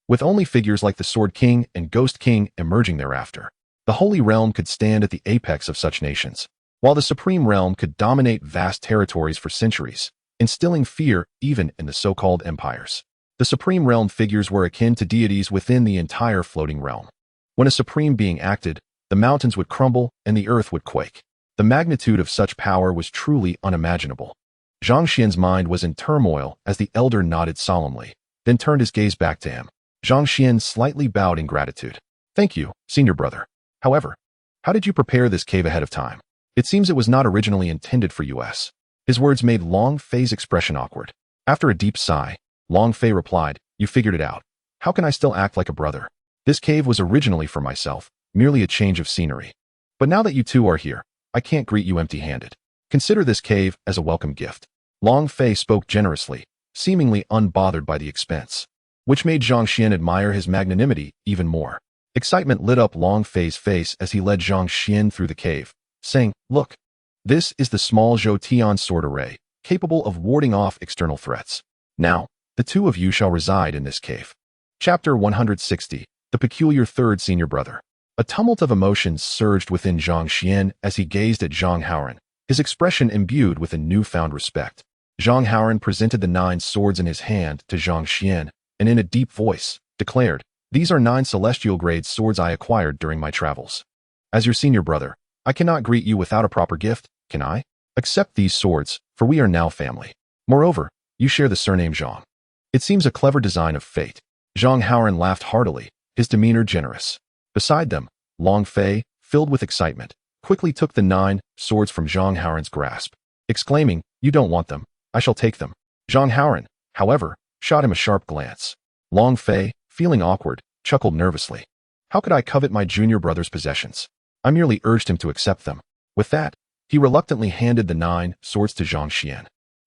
with only figures like the Sword King and Ghost King emerging thereafter. The Holy Realm could stand at the apex of such nations, while the Supreme Realm could dominate vast territories for centuries, instilling fear even in the so-called empires. The Supreme Realm figures were akin to deities within the entire floating realm. When a supreme being acted, the mountains would crumble and the earth would quake. The magnitude of such power was truly unimaginable. Zhang Xian's mind was in turmoil as the elder nodded solemnly, then turned his gaze back to him. Zhang Xian slightly bowed in gratitude. "Thank you, senior brother. However, how did you prepare this cave ahead of time? It seems it was not originally intended for us." His words made Long Fei's expression awkward. After a deep sigh, Long Fei replied, "You figured it out. How can I still act like a brother? This cave was originally for myself, merely a change of scenery. But now that you two are here, I can't greet you empty-handed. Consider this cave as a welcome gift." Long Fei spoke generously, seemingly unbothered by the expense, which made Zhang Xian admire his magnanimity even more. Excitement lit up Long Fei's face as he led Zhang Xian through the cave, saying, "Look, this is the small Zhou Tian sword array, capable of warding off external threats. Now, the two of you shall reside in this cave." Chapter 160, The Peculiar Third Senior Brother. A tumult of emotions surged within Zhang Xian as he gazed at Zhang Haoran, his expression imbued with a newfound respect. Zhang Haoran presented the 9 swords in his hand to Zhang Xian, and in a deep voice, declared, "These are 9 celestial-grade swords I acquired during my travels. As your senior brother, I cannot greet you without a proper gift, can I? Accept these swords, for we are now family. Moreover, you share the surname Zhang. It seems a clever design of fate. Zhang Xuan laughed heartily, his demeanor generous. Beside them, Long Fei, filled with excitement, quickly took the 9 swords from Zhang Xuan's grasp, exclaiming, "You don't want them, I shall take them." Zhang Xuan, however, shot him a sharp glance. Long Fei, feeling awkward, chuckled nervously. How could I covet my junior brother's possessions? I merely urged him to accept them. With that, he reluctantly handed the 9 swords to Zhang Xian.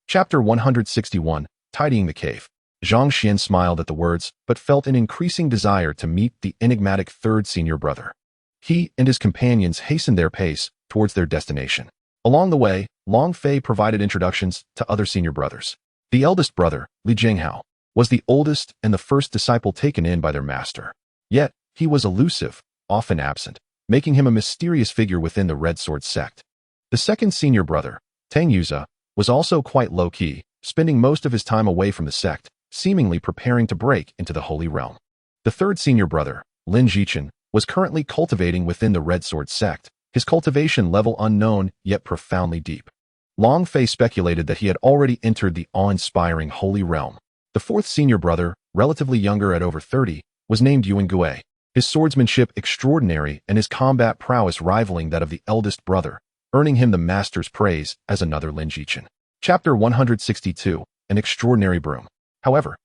Chapter 161, Tidying the Cave. Zhang Xian smiled at the words, but felt an increasing desire to meet the enigmatic third senior brother. He and his companions hastened their pace towards their destination. Along the way, Long Fei provided introductions to other senior brothers. The eldest brother, Li Jinghao, was the oldest and the first disciple taken in by their master. Yet, he was elusive, often absent, making him a mysterious figure within the Red Sword sect. The second senior brother, Tang Yuza, was also quite low-key, spending most of his time away from the sect, seemingly preparing to break into the Holy Realm. The third senior brother, Lin Zhichen, was currently cultivating within the Red Sword sect, his cultivation level unknown yet profoundly deep. Long Fei speculated that he had already entered the awe-inspiring Holy Realm. The fourth senior brother, relatively younger at over 30, was named Yuan Gui, his swordsmanship extraordinary and his combat prowess rivaling that of the eldest brother, earning him the master's praise as another Lin Zhichen. Chapter 162, An Extraordinary Broom. However,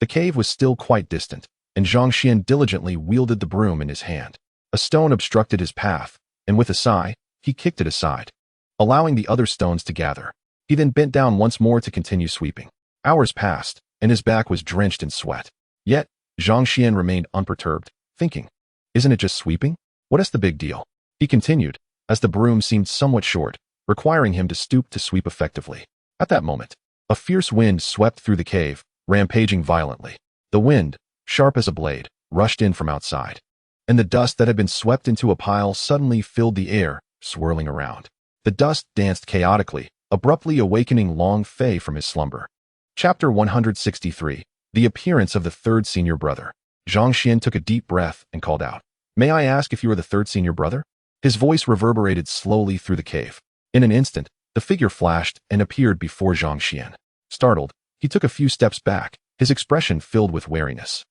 the cave was still quite distant, and Zhang Xian diligently wielded the broom in his hand. A stone obstructed his path, and with a sigh, he kicked it aside, allowing the other stones to gather. He then bent down once more to continue sweeping. Hours passed, and his back was drenched in sweat. Yet, Zhang Xian remained unperturbed, thinking, "Isn't it just sweeping? What is the big deal?" He continued, as the broom seemed somewhat short, requiring him to stoop to sweep effectively. At that moment, a fierce wind swept through the cave, rampaging violently. The wind, sharp as a blade, rushed in from outside, and the dust that had been swept into a pile suddenly filled the air, swirling around. The dust danced chaotically, abruptly awakening Long Fei from his slumber. Chapter 163, The Appearance of the Third Senior Brother. Zhang Xian took a deep breath and called out, "May I ask if you are the third senior brother?" His voice reverberated slowly through the cave. In an instant, the figure flashed and appeared before Zhang Xian. Startled, he took a few steps back, his expression filled with wariness.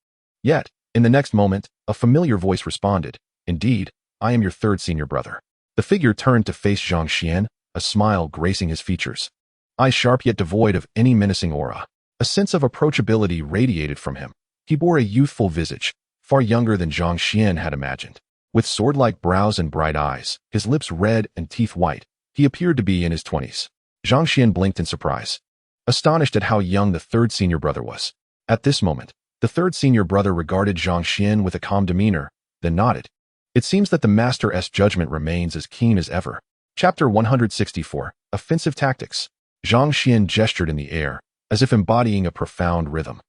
Yet, in the next moment, a familiar voice responded, "Indeed, I am your third senior brother." The figure turned to face Zhang Xian, a smile gracing his features. Eyes sharp yet devoid of any menacing aura. A sense of approachability radiated from him. He bore a youthful visage, far younger than Zhang Xian had imagined. With sword-like brows and bright eyes, his lips red and teeth white, he appeared to be in his 20s. Zhang Xian blinked in surprise, astonished at how young the third senior brother was. At this moment, the third senior brother regarded Zhang Xian with a calm demeanor, then nodded. It seems that the master's judgment remains as keen as ever. Chapter 164, Offensive Tactics. Zhang Xian gestured in the air, as if embodying a profound rhythm.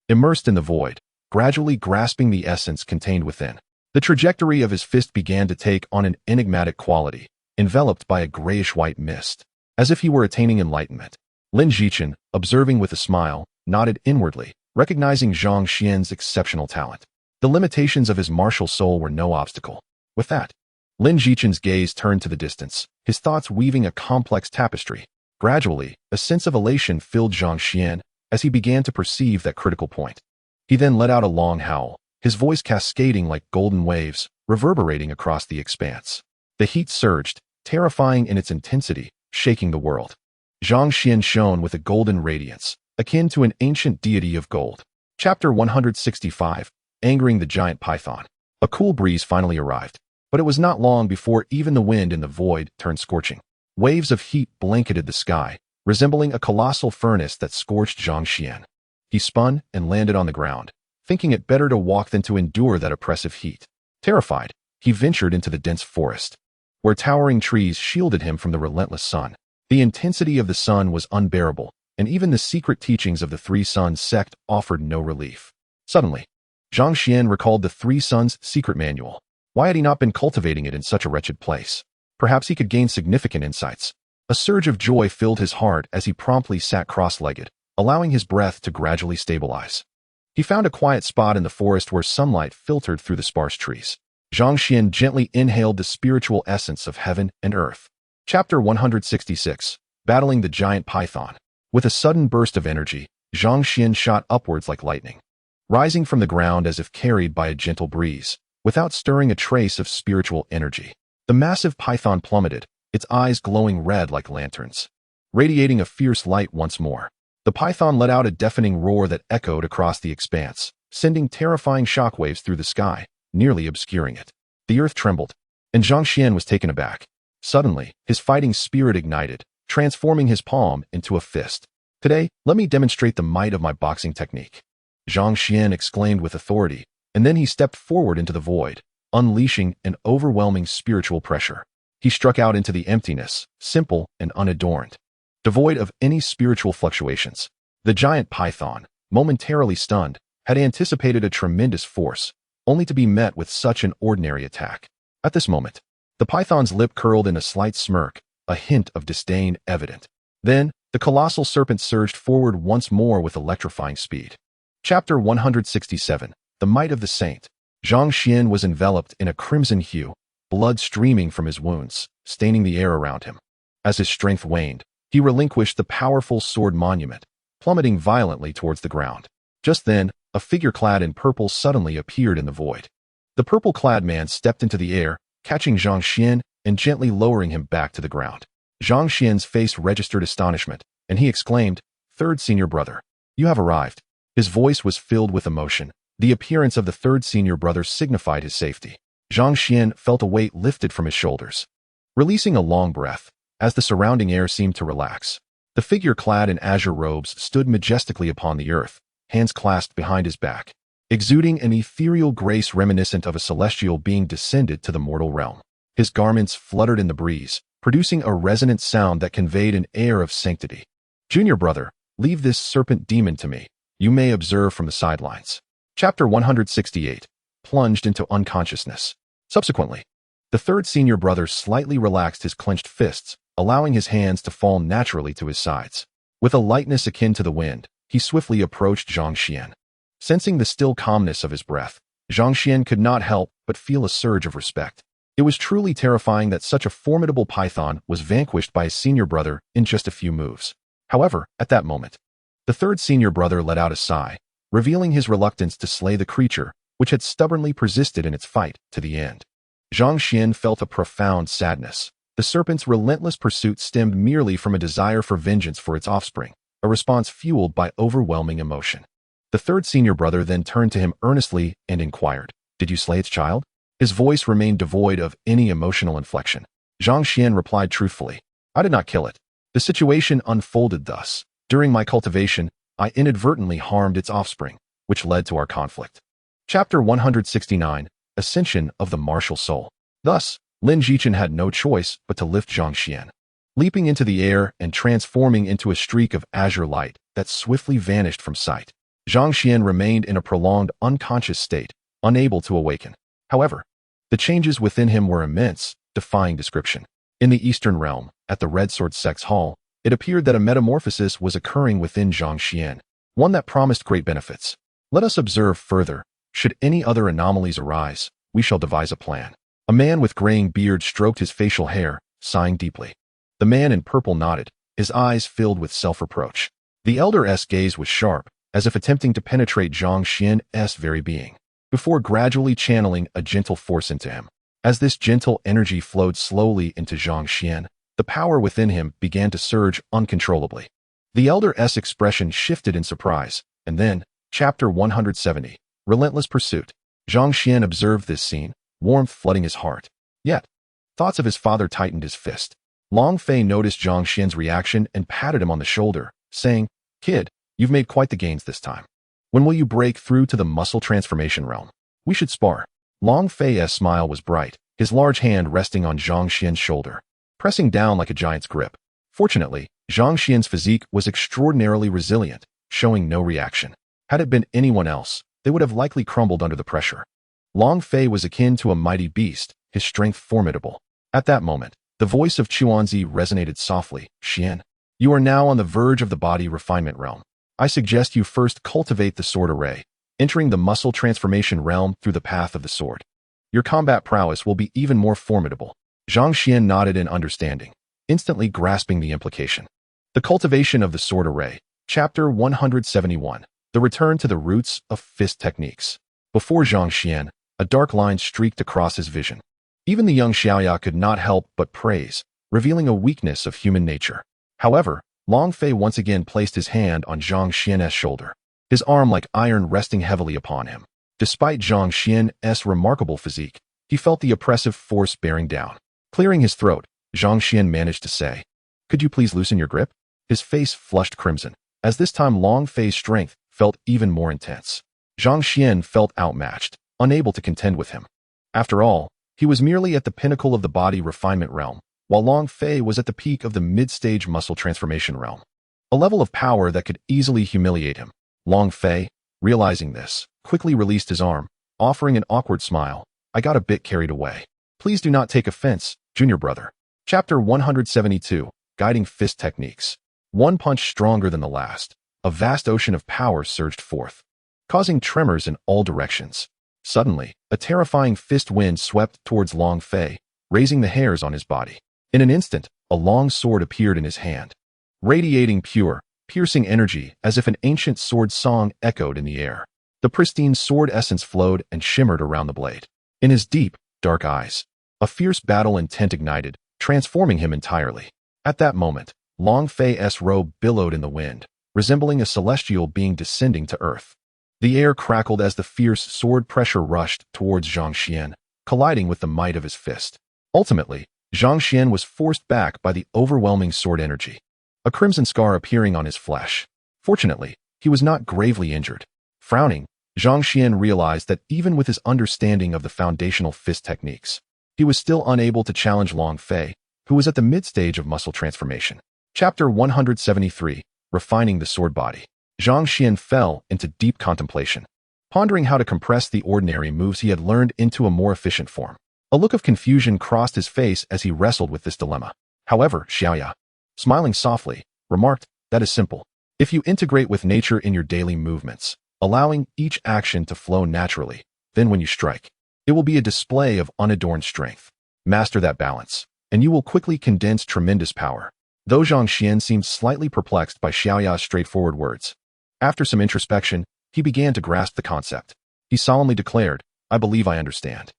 Immersed in the void, gradually grasping the essence contained within, the trajectory of his fist began to take on an enigmatic quality, enveloped by a grayish-white mist, as if he were attaining enlightenment. Lin Zhichen, observing with a smile, nodded inwardly, recognizing Zhang Xian's exceptional talent. The limitations of his martial soul were no obstacle. With that, Lin Zhichen's gaze turned to the distance, his thoughts weaving a complex tapestry. Gradually, a sense of elation filled Zhang Xian as he began to perceive that critical point. He then let out a long howl, his voice cascading like golden waves, reverberating across the expanse. The heat surged, terrifying in its intensity, shaking the world. Zhang Xian shone with a golden radiance, akin to an ancient deity of gold. Chapter 165, Angering the Giant Python. A cool breeze finally arrived, but it was not long before even the wind in the void turned scorching. Waves of heat blanketed the sky, resembling a colossal furnace that scorched Zhang Xian. He spun and landed on the ground, thinking it better to walk than to endure that oppressive heat. Terrified, he ventured into the dense forest, where towering trees shielded him from the relentless sun. The intensity of the sun was unbearable, and even the secret teachings of the Three Suns sect offered no relief. Suddenly, Zhang Xian recalled the Three Suns secret manual. Why had he not been cultivating it in such a wretched place? Perhaps he could gain significant insights. A surge of joy filled his heart as he promptly sat cross-legged, allowing his breath to gradually stabilize. He found a quiet spot in the forest where sunlight filtered through the sparse trees. Zhang Xian gently inhaled the spiritual essence of heaven and earth. Chapter 166, Battling the Giant Python. With a sudden burst of energy, Zhang Xuan shot upwards like lightning, rising from the ground as if carried by a gentle breeze, without stirring a trace of spiritual energy. The massive python plummeted, its eyes glowing red like lanterns, radiating a fierce light once more. The python let out a deafening roar that echoed across the expanse, sending terrifying shockwaves through the sky, nearly obscuring it. The earth trembled, and Zhang Xuan was taken aback. Suddenly, his fighting spirit ignited, transforming his palm into a fist. "Today, let me demonstrate the might of my boxing technique," Zhang Xuan exclaimed with authority, and then he stepped forward into the void, unleashing an overwhelming spiritual pressure. He struck out into the emptiness, simple and unadorned, devoid of any spiritual fluctuations. The giant python, momentarily stunned, had anticipated a tremendous force, only to be met with such an ordinary attack. At this moment, the python's lip curled in a slight smirk, a hint of disdain evident. Then, the colossal serpent surged forward once more with electrifying speed. Chapter 167. The Might of the Saint. Zhang Xuan was enveloped in a crimson hue, blood streaming from his wounds, staining the air around him. As his strength waned, he relinquished the powerful sword monument, plummeting violently towards the ground. Just then, a figure clad in purple suddenly appeared in the void. The purple-clad man stepped into the air, catching Zhang Xuan and gently lowering him back to the ground. Zhang Xuan's face registered astonishment, and he exclaimed, "Third senior brother, you have arrived." His voice was filled with emotion. The appearance of the third senior brother signified his safety. Zhang Xuan felt a weight lifted from his shoulders, releasing a long breath, as the surrounding air seemed to relax. The figure clad in azure robes stood majestically upon the earth, hands clasped behind his back, exuding an ethereal grace reminiscent of a celestial being descended to the mortal realm. His garments fluttered in the breeze, producing a resonant sound that conveyed an air of sanctity. "Junior brother, leave this serpent demon to me. You may observe from the sidelines." Chapter 168. Plunged into unconsciousness. Subsequently, the third senior brother slightly relaxed his clenched fists, allowing his hands to fall naturally to his sides. With a lightness akin to the wind, he swiftly approached Zhang Xuan. Sensing the still calmness of his breath, Zhang Xuan could not help but feel a surge of respect. It was truly terrifying that such a formidable python was vanquished by his senior brother in just a few moves. However, at that moment, the third senior brother let out a sigh, revealing his reluctance to slay the creature, which had stubbornly persisted in its fight to the end. Zhang Xuan felt a profound sadness. The serpent's relentless pursuit stemmed merely from a desire for vengeance for its offspring, a response fueled by overwhelming emotion. The third senior brother then turned to him earnestly and inquired, "Did you slay its child?" His voice remained devoid of any emotional inflection. Zhang Xuan replied truthfully, "I did not kill it." The situation unfolded thus. During my cultivation, I inadvertently harmed its offspring, which led to our conflict. Chapter 169. Ascension of the Martial Soul. Thus, Lin Jichen had no choice but to lift Zhang Xuan, leaping into the air and transforming into a streak of azure light that swiftly vanished from sight. Zhang Xuan remained in a prolonged unconscious state, unable to awaken. However, the changes within him were immense, defying description. In the Eastern Realm, at the Red Sword Sect's hall, it appeared that a metamorphosis was occurring within Zhang Xuan, one that promised great benefits. Let us observe further. Should any other anomalies arise, we shall devise a plan. A man with graying beard stroked his facial hair, sighing deeply. The man in purple nodded, his eyes filled with self-reproach. The elder's gaze was sharp, as if attempting to penetrate Zhang Xuan's very being, before gradually channeling a gentle force into him. As this gentle energy flowed slowly into Zhang Xuan, the power within him began to surge uncontrollably. The elder's expression shifted in surprise, and then, Chapter 170. Relentless Pursuit. Zhang Xuan observed this scene, warmth flooding his heart. Yet, thoughts of his father tightened his fist. Long Fei noticed Zhang Xuan's reaction and patted him on the shoulder, saying, "Kid, you've made quite the gains this time. When will you break through to the muscle transformation realm? We should spar." Long Fei's smile was bright, his large hand resting on Zhang Xuan's shoulder, pressing down like a giant's grip. Fortunately, Zhang Xuan's physique was extraordinarily resilient, showing no reaction. Had it been anyone else, they would have likely crumbled under the pressure. Long Fei was akin to a mighty beast, his strength formidable. At that moment, the voice of Chuanzi resonated softly. "Xian, you are now on the verge of the body refinement realm. I suggest you first cultivate the sword array, entering the muscle transformation realm through the path of the sword. Your combat prowess will be even more formidable." Zhang Xuan nodded in understanding, instantly grasping the implication. The cultivation of the sword array, Chapter 171. The Return to the Roots of Fist Techniques. Before Zhang Xuan, a dark line streaked across his vision. Even the young Xiaoya could not help but praise, revealing a weakness of human nature. However, Long Fei once again placed his hand on Zhang Xuan's shoulder, his arm like iron resting heavily upon him. Despite Zhang Xuan's remarkable physique, he felt the oppressive force bearing down. Clearing his throat, Zhang Xuan managed to say, "Could you please loosen your grip?" His face flushed crimson, as this time Long Fei's strength felt even more intense. Zhang Xuan felt outmatched, unable to contend with him. After all, he was merely at the pinnacle of the body refinement realm, while Long Fei was at the peak of the mid-stage muscle transformation realm. A level of power that could easily humiliate him. Long Fei, realizing this, quickly released his arm, offering an awkward smile. "I got a bit carried away. Please do not take offense, junior brother." Chapter 172. Guiding Fist Techniques. One punch stronger than the last, a vast ocean of power surged forth, causing tremors in all directions. Suddenly, a terrifying fist wind swept towards Long Fei, raising the hairs on his body. In an instant, a long sword appeared in his hand, radiating pure, piercing energy as if an ancient sword song echoed in the air. The pristine sword essence flowed and shimmered around the blade. In his deep, dark eyes, a fierce battle intent ignited, transforming him entirely. At that moment, Long Fei's robe billowed in the wind, resembling a celestial being descending to earth. The air crackled as the fierce sword pressure rushed towards Zhang Xuan, colliding with the might of his fist. Ultimately, Zhang Xuan was forced back by the overwhelming sword energy, a crimson scar appearing on his flesh. Fortunately, he was not gravely injured. Frowning, Zhang Xuan realized that even with his understanding of the foundational fist techniques, he was still unable to challenge Long Fei, who was at the mid-stage of muscle transformation. Chapter 173. Refining the Sword Body. Zhang Xuan fell into deep contemplation, pondering how to compress the ordinary moves he had learned into a more efficient form. A look of confusion crossed his face as he wrestled with this dilemma. However, Xiaoya, smiling softly, remarked, "That is simple. If you integrate with nature in your daily movements, allowing each action to flow naturally, then when you strike, it will be a display of unadorned strength. Master that balance, and you will quickly condense tremendous power." Though Zhang Xuan seemed slightly perplexed by Xiaoya's straightforward words, after some introspection, he began to grasp the concept. He solemnly declared, "I believe I understand.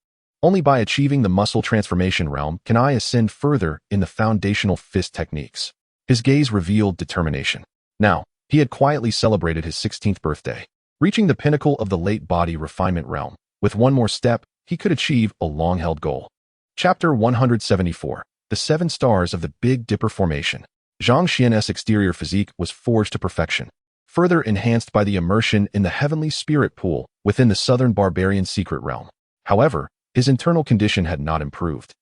Only by achieving the muscle transformation realm can I ascend further in the foundational fist techniques." His gaze revealed determination. Now, he had quietly celebrated his 16th birthday, reaching the pinnacle of the late body refinement realm. With one more step, he could achieve a long-held goal. Chapter 174. The 7 Stars of the Big Dipper Formation. Zhang Xuan's exterior physique was forged to perfection, further enhanced by the immersion in the heavenly spirit pool within the southern barbarian secret realm. However, his internal condition had not improved.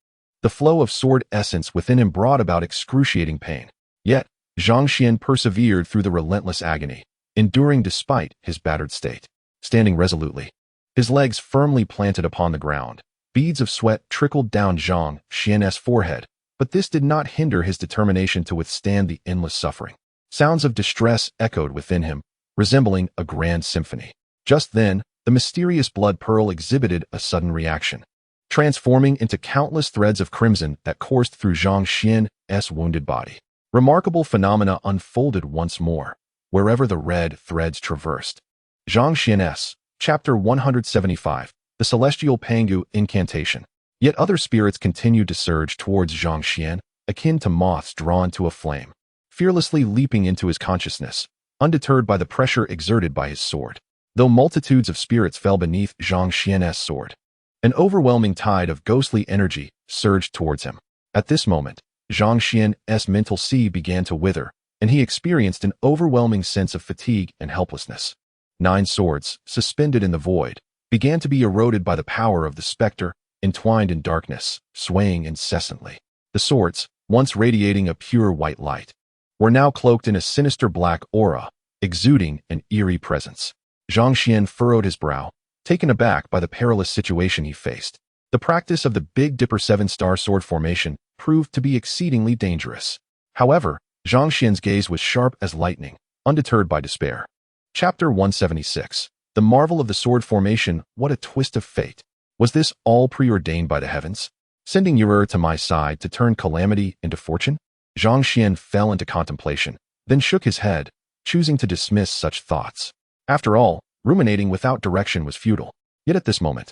The flow of sword essence within him brought about excruciating pain. Yet, Zhang Xuan persevered through the relentless agony, enduring despite his battered state. Standing resolutely, his legs firmly planted upon the ground, beads of sweat trickled down Zhang Xuan's forehead, but this did not hinder his determination to withstand the endless suffering. Sounds of distress echoed within him, resembling a grand symphony. Just then, the mysterious blood pearl exhibited a sudden reaction, transforming into countless threads of crimson that coursed through Zhang Xuan's wounded body. Remarkable phenomena unfolded once more, wherever the red threads traversed. Zhang Xuan's, Chapter 175, The Celestial Pangu Incantation. Yet other spirits continued to surge towards Zhang Xuan, akin to moths drawn to a flame, fearlessly leaping into his consciousness, undeterred by the pressure exerted by his sword. Though multitudes of spirits fell beneath Zhang Xuan's sword, an overwhelming tide of ghostly energy surged towards him. At this moment, Zhang Xuan's mental sea began to wither, and he experienced an overwhelming sense of fatigue and helplessness. 9 swords, suspended in the void, began to be eroded by the power of the specter, entwined in darkness, swaying incessantly. The swords, once radiating a pure white light, were now cloaked in a sinister black aura, exuding an eerie presence. Zhang Xuan furrowed his brow, taken aback by the perilous situation he faced. The practice of the Big Dipper 7-star sword formation proved to be exceedingly dangerous. However, Zhang Xuan's gaze was sharp as lightning, undeterred by despair. Chapter 176. The Marvel of the Sword Formation. What a twist of fate. Was this all preordained by the heavens, sending Ur to my side to turn calamity into fortune? Zhang Xuan fell into contemplation, then shook his head, choosing to dismiss such thoughts. After all, ruminating without direction was futile. Yet at this moment,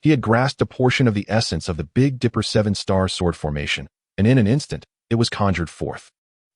he had grasped a portion of the essence of the Big Dipper 7-star sword formation, and in an instant, it was conjured forth.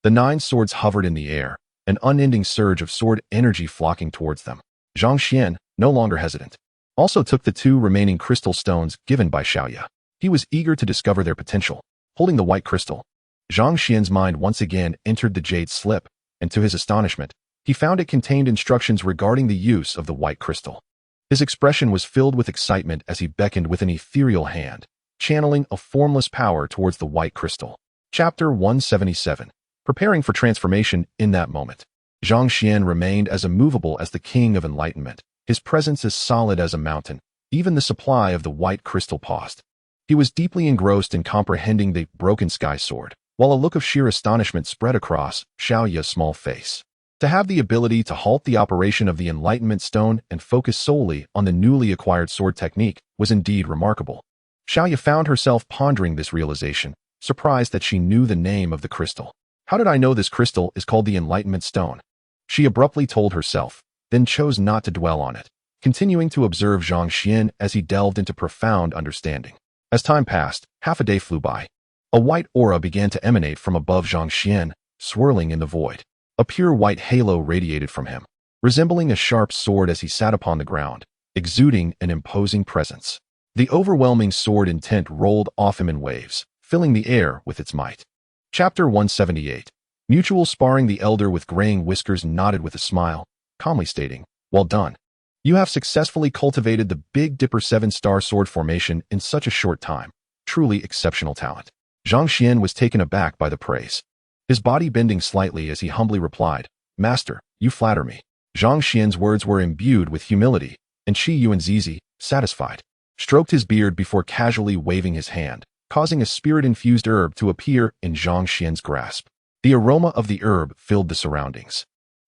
The 9 swords hovered in the air, an unending surge of sword energy flocking towards them. Zhang Xuan, no longer hesitant, also took the 2 remaining crystal stones given by Xiaoya. He was eager to discover their potential. Holding the white crystal, Zhang Xian's mind once again entered the jade slip, and to his astonishment, he found it contained instructions regarding the use of the white crystal. His expression was filled with excitement as he beckoned with an ethereal hand, channeling a formless power towards the white crystal. Chapter 177. Preparing for transformation. In that moment, Zhang Xuan remained as immovable as the king of enlightenment, his presence as solid as a mountain. Even the supply of the white crystal paused. He was deeply engrossed in comprehending the broken sky sword, while a look of sheer astonishment spread across Xiaoya's small face. To have the ability to halt the operation of the Enlightenment Stone and focus solely on the newly acquired sword technique was indeed remarkable. Xiaoya found herself pondering this realization, surprised that she knew the name of the crystal. How did I know this crystal is called the Enlightenment Stone? She abruptly told herself, then chose not to dwell on it, continuing to observe Zhang Xuan as he delved into profound understanding. As time passed, half a day flew by. A white aura began to emanate from above Zhang Xuan, swirling in the void. A pure white halo radiated from him, resembling a sharp sword as he sat upon the ground, exuding an imposing presence. The overwhelming sword intent rolled off him in waves, filling the air with its might. Chapter 178. Mutual sparring. The elder with graying whiskers nodded with a smile, calmly stating, "Well done. You have successfully cultivated the Big Dipper 7-star sword formation in such a short time. Truly exceptional talent." Zhang Xuan was taken aback by the praise, his body bending slightly as he humbly replied, "Master, you flatter me." Zhang Xuan's words were imbued with humility, and Qi Yuanzizi, satisfied, stroked his beard before casually waving his hand, causing a spirit-infused herb to appear in Zhang Xuan's grasp. The aroma of the herb filled the surroundings,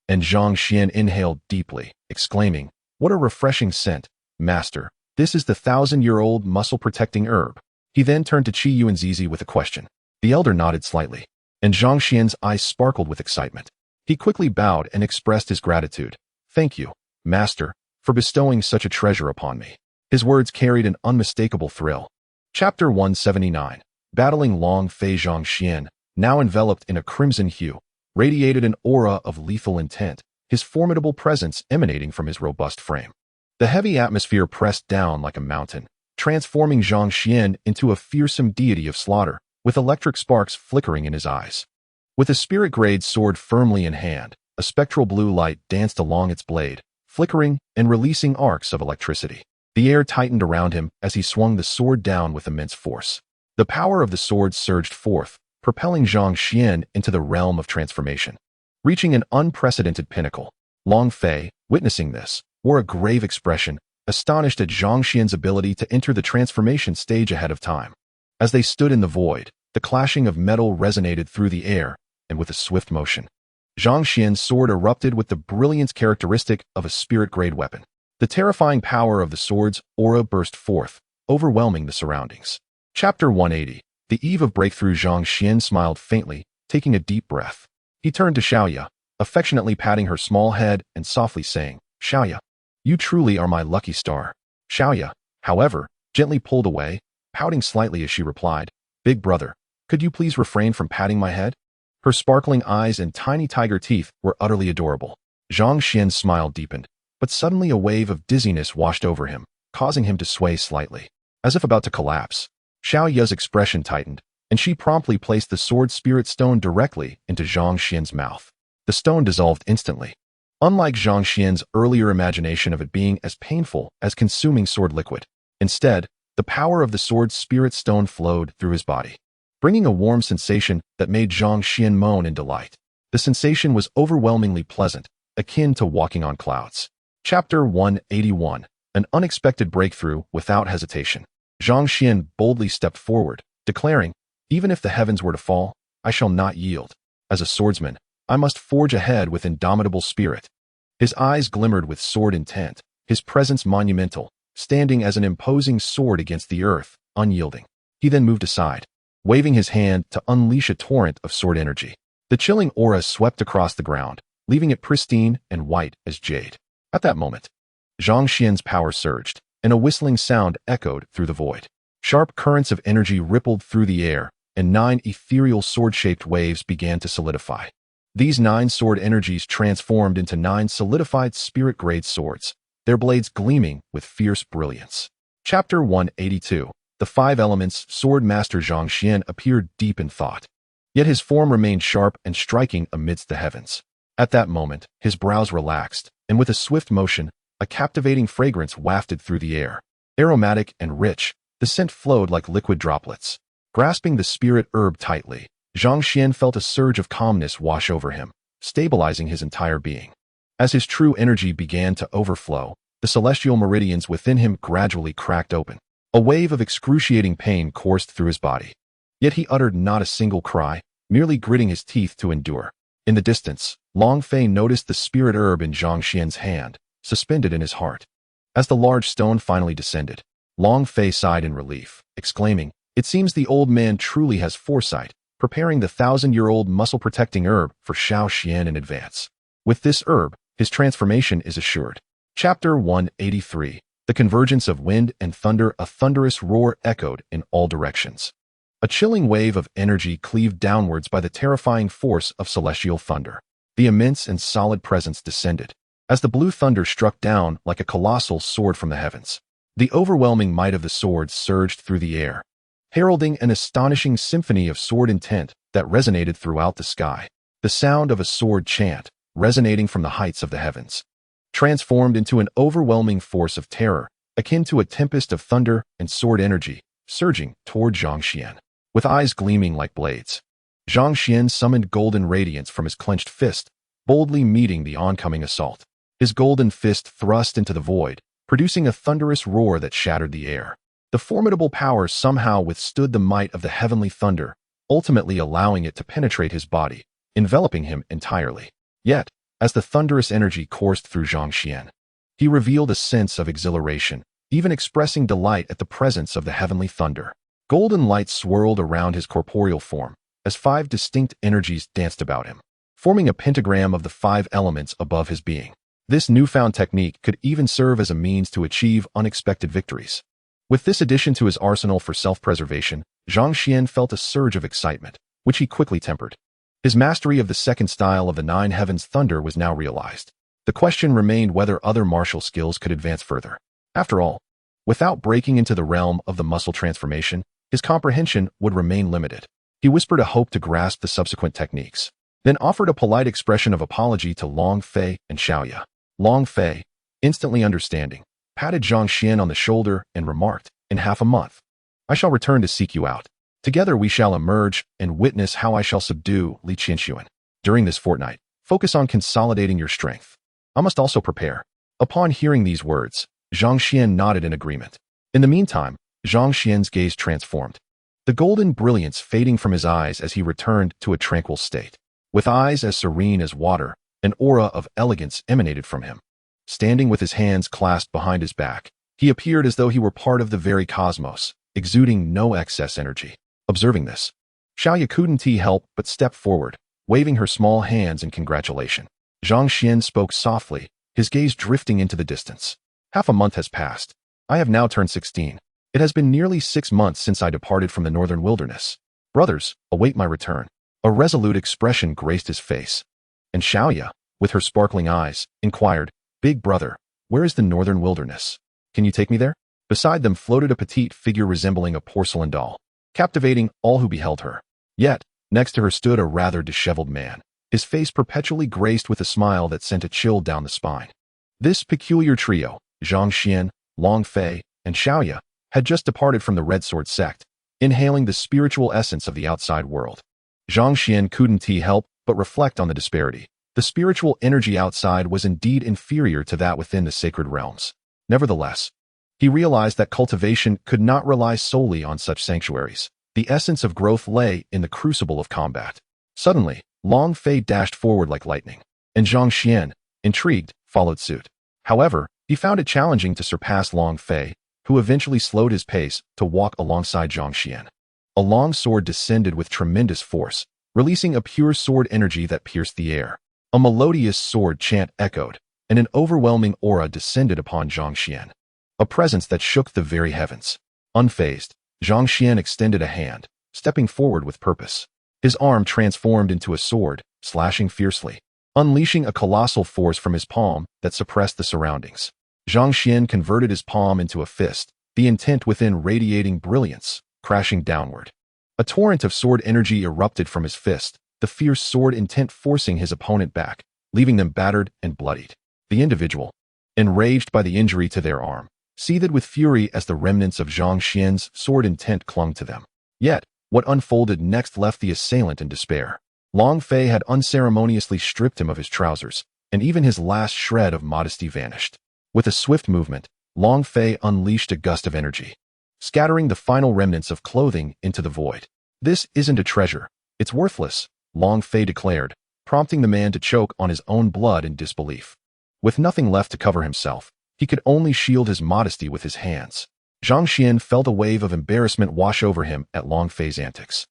and Zhang Xuan inhaled deeply, exclaiming, "What a refreshing scent, Master. This is the 1,000-year-old muscle-protecting herb." He then turned to Qi Yuanzizi with a question. The elder nodded slightly, and Zhang Xuan's eyes sparkled with excitement. He quickly bowed and expressed his gratitude. "Thank you, Master, for bestowing such a treasure upon me." His words carried an unmistakable thrill. Chapter 179. Battling. Long Fei. Zhang Xuan, now enveloped in a crimson hue, radiated an aura of lethal intent, his formidable presence emanating from his robust frame. The heavy atmosphere pressed down like a mountain, transforming Zhang Xuan into a fearsome deity of slaughter, with electric sparks flickering in his eyes. With a spirit-grade sword firmly in hand, a spectral blue light danced along its blade, flickering and releasing arcs of electricity. The air tightened around him as he swung the sword down with immense force. The power of the sword surged forth, propelling Zhang Xuan into the realm of transformation. Reaching an unprecedented pinnacle, Long Fei, witnessing this, wore a grave expression, astonished at Zhang Xuan's ability to enter the transformation stage ahead of time. As they stood in the void, the clashing of metal resonated through the air, and with a swift motion, Zhang Xuan's sword erupted with the brilliance characteristic of a spirit-grade weapon. The terrifying power of the sword's aura burst forth, overwhelming the surroundings. Chapter 180. The eve of breakthrough. Zhang Xuan smiled faintly, taking a deep breath. He turned to Xiaoya, affectionately patting her small head and softly saying, "Xiaoya, you truly are my lucky star." Xiaoya, however, gently pulled away, pouting slightly as she replied, "Big brother, could you please refrain from patting my head?" Her sparkling eyes and tiny tiger teeth were utterly adorable. Zhang Xuan's smile deepened, but suddenly a wave of dizziness washed over him, causing him to sway slightly, as if about to collapse. Xiaoya's expression tightened, and she promptly placed the sword spirit stone directly into Zhang Xuan's mouth. The stone dissolved instantly. Unlike Zhang Xuan's earlier imagination of it being as painful as consuming sword liquid, instead, the power of the sword spirit stone flowed through his body, bringing a warm sensation that made Zhang Xuan moan in delight. The sensation was overwhelmingly pleasant, akin to walking on clouds. Chapter 181. An unexpected breakthrough. Without hesitation, Zhang Xuan boldly stepped forward, declaring, "Even if the heavens were to fall, I shall not yield. As a swordsman, I must forge ahead with indomitable spirit." His eyes glimmered with sword intent, his presence monumental, standing as an imposing sword against the earth, unyielding. He then moved aside, waving his hand to unleash a torrent of sword energy. The chilling aura swept across the ground, leaving it pristine and white as jade. At that moment, Zhang Xian's power surged, and a whistling sound echoed through the void. Sharp currents of energy rippled through the air, and 9 ethereal sword-shaped waves began to solidify. These 9 sword energies transformed into 9 solidified spirit-grade swords, their blades gleaming with fierce brilliance. Chapter 182. The 5 Elements. Sword Master Zhang Xian appeared deep in thought. Yet his form remained sharp and striking amidst the heavens. At that moment, his brows relaxed, and with a swift motion, a captivating fragrance wafted through the air. Aromatic and rich, the scent flowed like liquid droplets. Grasping the spirit herb tightly, Zhang Xian felt a surge of calmness wash over him, stabilizing his entire being. As his true energy began to overflow, the celestial meridians within him gradually cracked open. A wave of excruciating pain coursed through his body. Yet he uttered not a single cry, merely gritting his teeth to endure. In the distance, Long Fei noticed the spirit herb in Zhang Xian's hand, suspended in his heart. As the large stone finally descended, Long Fei sighed in relief, exclaiming, "It seems the old man truly has foresight, preparing the 1,000-year-old muscle-protecting herb for Xiao Xian in advance. With this herb, his transformation is assured." Chapter 183. The Convergence of Wind and Thunder. A thunderous roar echoed in all directions. A chilling wave of energy cleaved downwards by the terrifying force of celestial thunder. The immense and solid presence descended, as the blue thunder struck down like a colossal sword from the heavens. The overwhelming might of the sword surged through the air, heralding an astonishing symphony of sword intent that resonated throughout the sky. The sound of a sword chant, resonating from the heights of the heavens, transformed into an overwhelming force of terror, akin to a tempest of thunder and sword energy, surging toward Zhang Xian. With eyes gleaming like blades, Zhang Xian summoned golden radiance from his clenched fist, boldly meeting the oncoming assault. His golden fist thrust into the void, producing a thunderous roar that shattered the air. The formidable power somehow withstood the might of the heavenly thunder, ultimately allowing it to penetrate his body, enveloping him entirely. Yet, as the thunderous energy coursed through Zhang Xian, he revealed a sense of exhilaration, even expressing delight at the presence of the heavenly thunder. Golden light swirled around his corporeal form, as 5 distinct energies danced about him, forming a pentagram of the 5 elements above his being. This newfound technique could even serve as a means to achieve unexpected victories. With this addition to his arsenal for self-preservation, Zhang Xian felt a surge of excitement, which he quickly tempered. His mastery of the second style of the 9 heavens thunder was now realized. The question remained whether other martial skills could advance further. After all, without breaking into the realm of the muscle transformation, his comprehension would remain limited. He whispered a hope to grasp the subsequent techniques, then offered a polite expression of apology to Long Fei and Xiaoya. Long Fei, instantly understanding, patted Zhang Xian on the shoulder and remarked, "In half a month, I shall return to seek you out. Together we shall emerge and witness how I shall subdue Li Qinshuan. During this fortnight, focus on consolidating your strength. I must also prepare." Upon hearing these words, Zhang Xian nodded in agreement. In the meantime, Zhang Xian's gaze transformed, the golden brilliance fading from his eyes as he returned to a tranquil state. With eyes as serene as water, an aura of elegance emanated from him. Standing with his hands clasped behind his back, he appeared as though he were part of the very cosmos, exuding no excess energy. Observing this, Xiaoya couldn't help but step forward, waving her small hands in congratulation. Zhang Xian spoke softly, his gaze drifting into the distance. "Half a month has passed. I have now turned 16. It has been nearly 6 months since I departed from the northern wilderness. Brothers, await my return." A resolute expression graced his face, and Xiaoya, with her sparkling eyes, inquired, "Big brother, where is the northern wilderness? Can you take me there?" Beside them floated a petite figure resembling a porcelain doll, captivating all who beheld her. Yet, next to her stood a rather disheveled man, his face perpetually graced with a smile that sent a chill down the spine. This peculiar trio, Zhang Xian, Long Fei, and Xiaoya, had just departed from the Red Sword sect, inhaling the spiritual essence of the outside world. Zhang Xian couldn't help but reflect on the disparity. The spiritual energy outside was indeed inferior to that within the sacred realms. Nevertheless, he realized that cultivation could not rely solely on such sanctuaries. The essence of growth lay in the crucible of combat. Suddenly, Long Fei dashed forward like lightning, and Zhang Xian, intrigued, followed suit. However, he found it challenging to surpass Long Fei, who eventually slowed his pace to walk alongside Zhang Xian. A long sword descended with tremendous force, releasing a pure sword energy that pierced the air. A melodious sword chant echoed, and an overwhelming aura descended upon Zhang Xuan, a presence that shook the very heavens. Unfazed, Zhang Xuan extended a hand, stepping forward with purpose. His arm transformed into a sword, slashing fiercely, unleashing a colossal force from his palm that suppressed the surroundings. Zhang Xuan converted his palm into a fist, the intent within radiating brilliance, crashing downward. A torrent of sword energy erupted from his fist, the fierce sword intent forcing his opponent back, leaving them battered and bloodied. The individual, enraged by the injury to their arm, seethed with fury as the remnants of Zhang Xuan's sword intent clung to them. Yet, what unfolded next left the assailant in despair. Long Fei had unceremoniously stripped him of his trousers, and even his last shred of modesty vanished. With a swift movement, Long Fei unleashed a gust of energy, scattering the final remnants of clothing into the void. "This isn't a treasure. It's worthless," Long Fei declared, prompting the man to choke on his own blood in disbelief. With nothing left to cover himself, he could only shield his modesty with his hands. Zhang Xuan felt a wave of embarrassment wash over him at Long Fei's antics,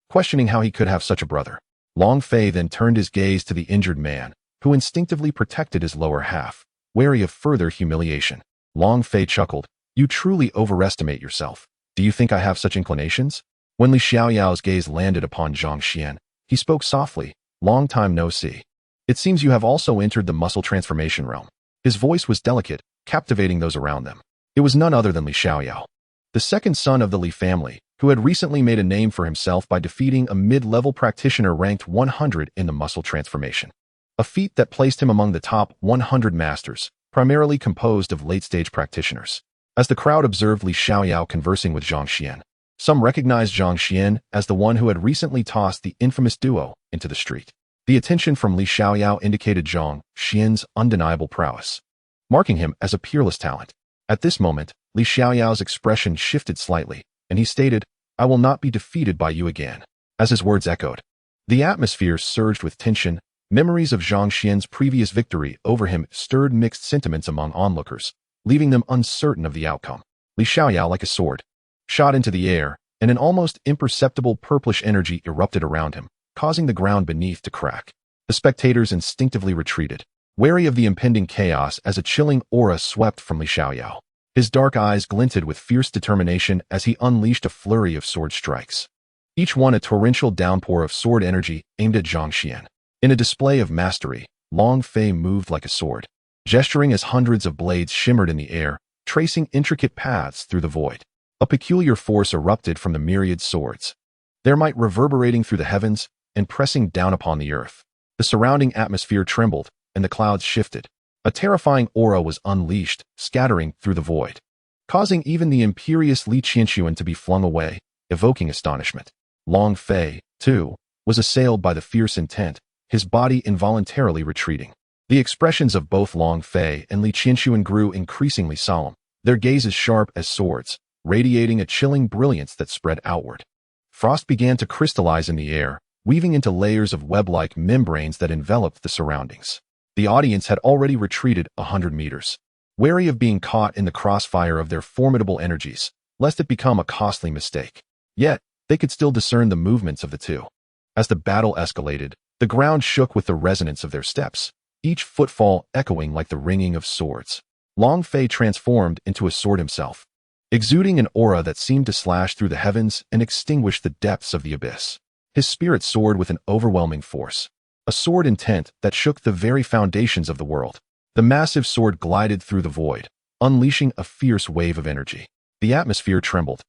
questioning how he could have such a brother. Long Fei then turned his gaze to the injured man, who instinctively protected his lower half, wary of further humiliation. Long Fei chuckled, "You truly overestimate yourself. Do you think I have such inclinations?" When Li Xiaoyao's gaze landed upon Zhang Xuan, he spoke softly, "Long time no see. It seems you have also entered the muscle transformation realm." His voice was delicate, captivating those around them. It was none other than Li Xiaoyao, the second son of the Li family, who had recently made a name for himself by defeating a mid-level practitioner ranked 100 in the muscle transformation, a feat that placed him among the top 100 masters, primarily composed of late-stage practitioners. As the crowd observed Li Xiaoyao conversing with Zhang Xuan, some recognized Zhang Xuan as the one who had recently tossed the infamous duo into the street. The attention from Li Xiaoyao indicated Zhang Xuan's undeniable prowess, marking him as a peerless talent. At this moment, Li Xiaoyao's expression shifted slightly, and he stated, "I will not be defeated by you again." As his words echoed, the atmosphere surged with tension. Memories of Zhang Xuan's previous victory over him stirred mixed sentiments among onlookers, leaving them uncertain of the outcome. Li Xiaoyao, like a sword, shot into the air, and an almost imperceptible purplish energy erupted around him, causing the ground beneath to crack. The spectators instinctively retreated, wary of the impending chaos as a chilling aura swept from Li Xiaoyao. His dark eyes glinted with fierce determination as he unleashed a flurry of sword strikes, each one a torrential downpour of sword energy aimed at Zhang Xuan. In a display of mastery, Long Fei moved like a sword, gesturing as hundreds of blades shimmered in the air, tracing intricate paths through the void. A peculiar force erupted from the myriad swords, their might reverberating through the heavens and pressing down upon the earth. The surrounding atmosphere trembled, and the clouds shifted. A terrifying aura was unleashed, scattering through the void, causing even the imperious Li Qianxuan to be flung away, evoking astonishment. Long Fei, too, was assailed by the fierce intent, his body involuntarily retreating. The expressions of both Long Fei and Li Qianxuan grew increasingly solemn, their gazes sharp as swords, radiating a chilling brilliance that spread outward. Frost began to crystallize in the air, weaving into layers of web-like membranes that enveloped the surroundings. The audience had already retreated 100 meters, wary of being caught in the crossfire of their formidable energies, lest it become a costly mistake. Yet, they could still discern the movements of the two. As the battle escalated, the ground shook with the resonance of their steps, each footfall echoing like the ringing of swords. Long Fei transformed into a sword himself, exuding an aura that seemed to slash through the heavens and extinguish the depths of the abyss. His spirit soared with an overwhelming force, a sword intent that shook the very foundations of the world. The massive sword glided through the void, unleashing a fierce wave of energy. The atmosphere trembled,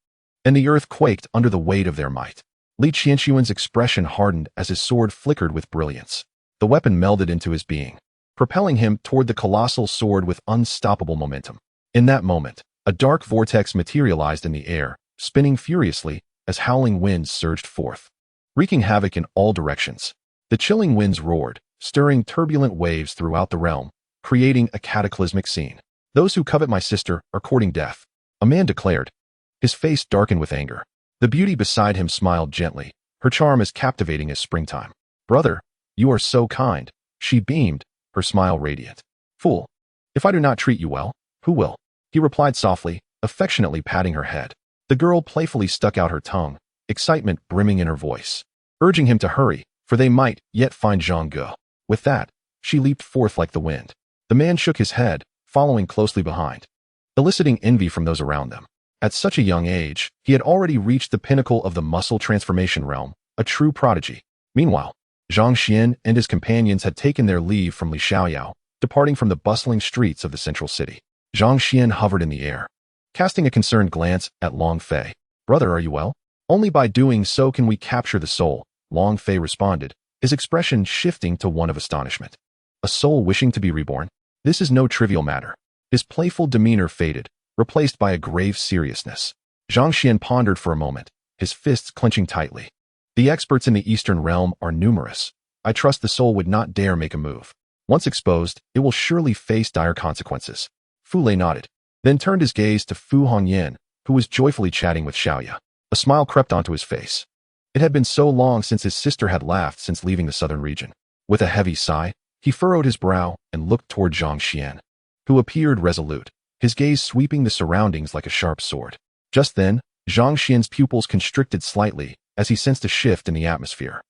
and the earth quaked under the weight of their might. Li Qianxuan's expression hardened as his sword flickered with brilliance. The weapon melded into his being, propelling him toward the colossal sword with unstoppable momentum. In that moment, a dark vortex materialized in the air, spinning furiously as howling winds surged forth, wreaking havoc in all directions. The chilling winds roared, stirring turbulent waves throughout the realm, creating a cataclysmic scene. "Those who covet my sister are courting death," a man declared, his face darkened with anger. The beauty beside him smiled gently, her charm as captivating as springtime. "Brother, you are so kind," she beamed, her smile radiant. "Fool, if I do not treat you well, who will?" he replied softly, affectionately patting her head. The girl playfully stuck out her tongue, excitement brimming in her voice, urging him to hurry, for they might yet find Zhang Ge. With that, she leaped forth like the wind. The man shook his head, following closely behind, eliciting envy from those around them. At such a young age, he had already reached the pinnacle of the muscle transformation realm, a true prodigy. Meanwhile, Zhang Xuan and his companions had taken their leave from Li Xiaoyao, departing from the bustling streets of the central city. Zhang Xuan hovered in the air, casting a concerned glance at Long Fei. "Brother, are you well?" "Only by doing so can we capture the soul," Long Fei responded, his expression shifting to one of astonishment. "A soul wishing to be reborn? This is no trivial matter." His playful demeanor faded, replaced by a grave seriousness. Zhang Xuan pondered for a moment, his fists clenching tightly. "The experts in the Eastern Realm are numerous. I trust the soul would not dare make a move. Once exposed, it will surely face dire consequences." Fu Lei nodded, then turned his gaze to Fu Hongyan, who was joyfully chatting with Xiaoya. A smile crept onto his face. It had been so long since his sister had laughed since leaving the southern region. With a heavy sigh, he furrowed his brow and looked toward Zhang Xuan, who appeared resolute, his gaze sweeping the surroundings like a sharp sword. Just then, Zhang Xuan's pupils constricted slightly as he sensed a shift in the atmosphere.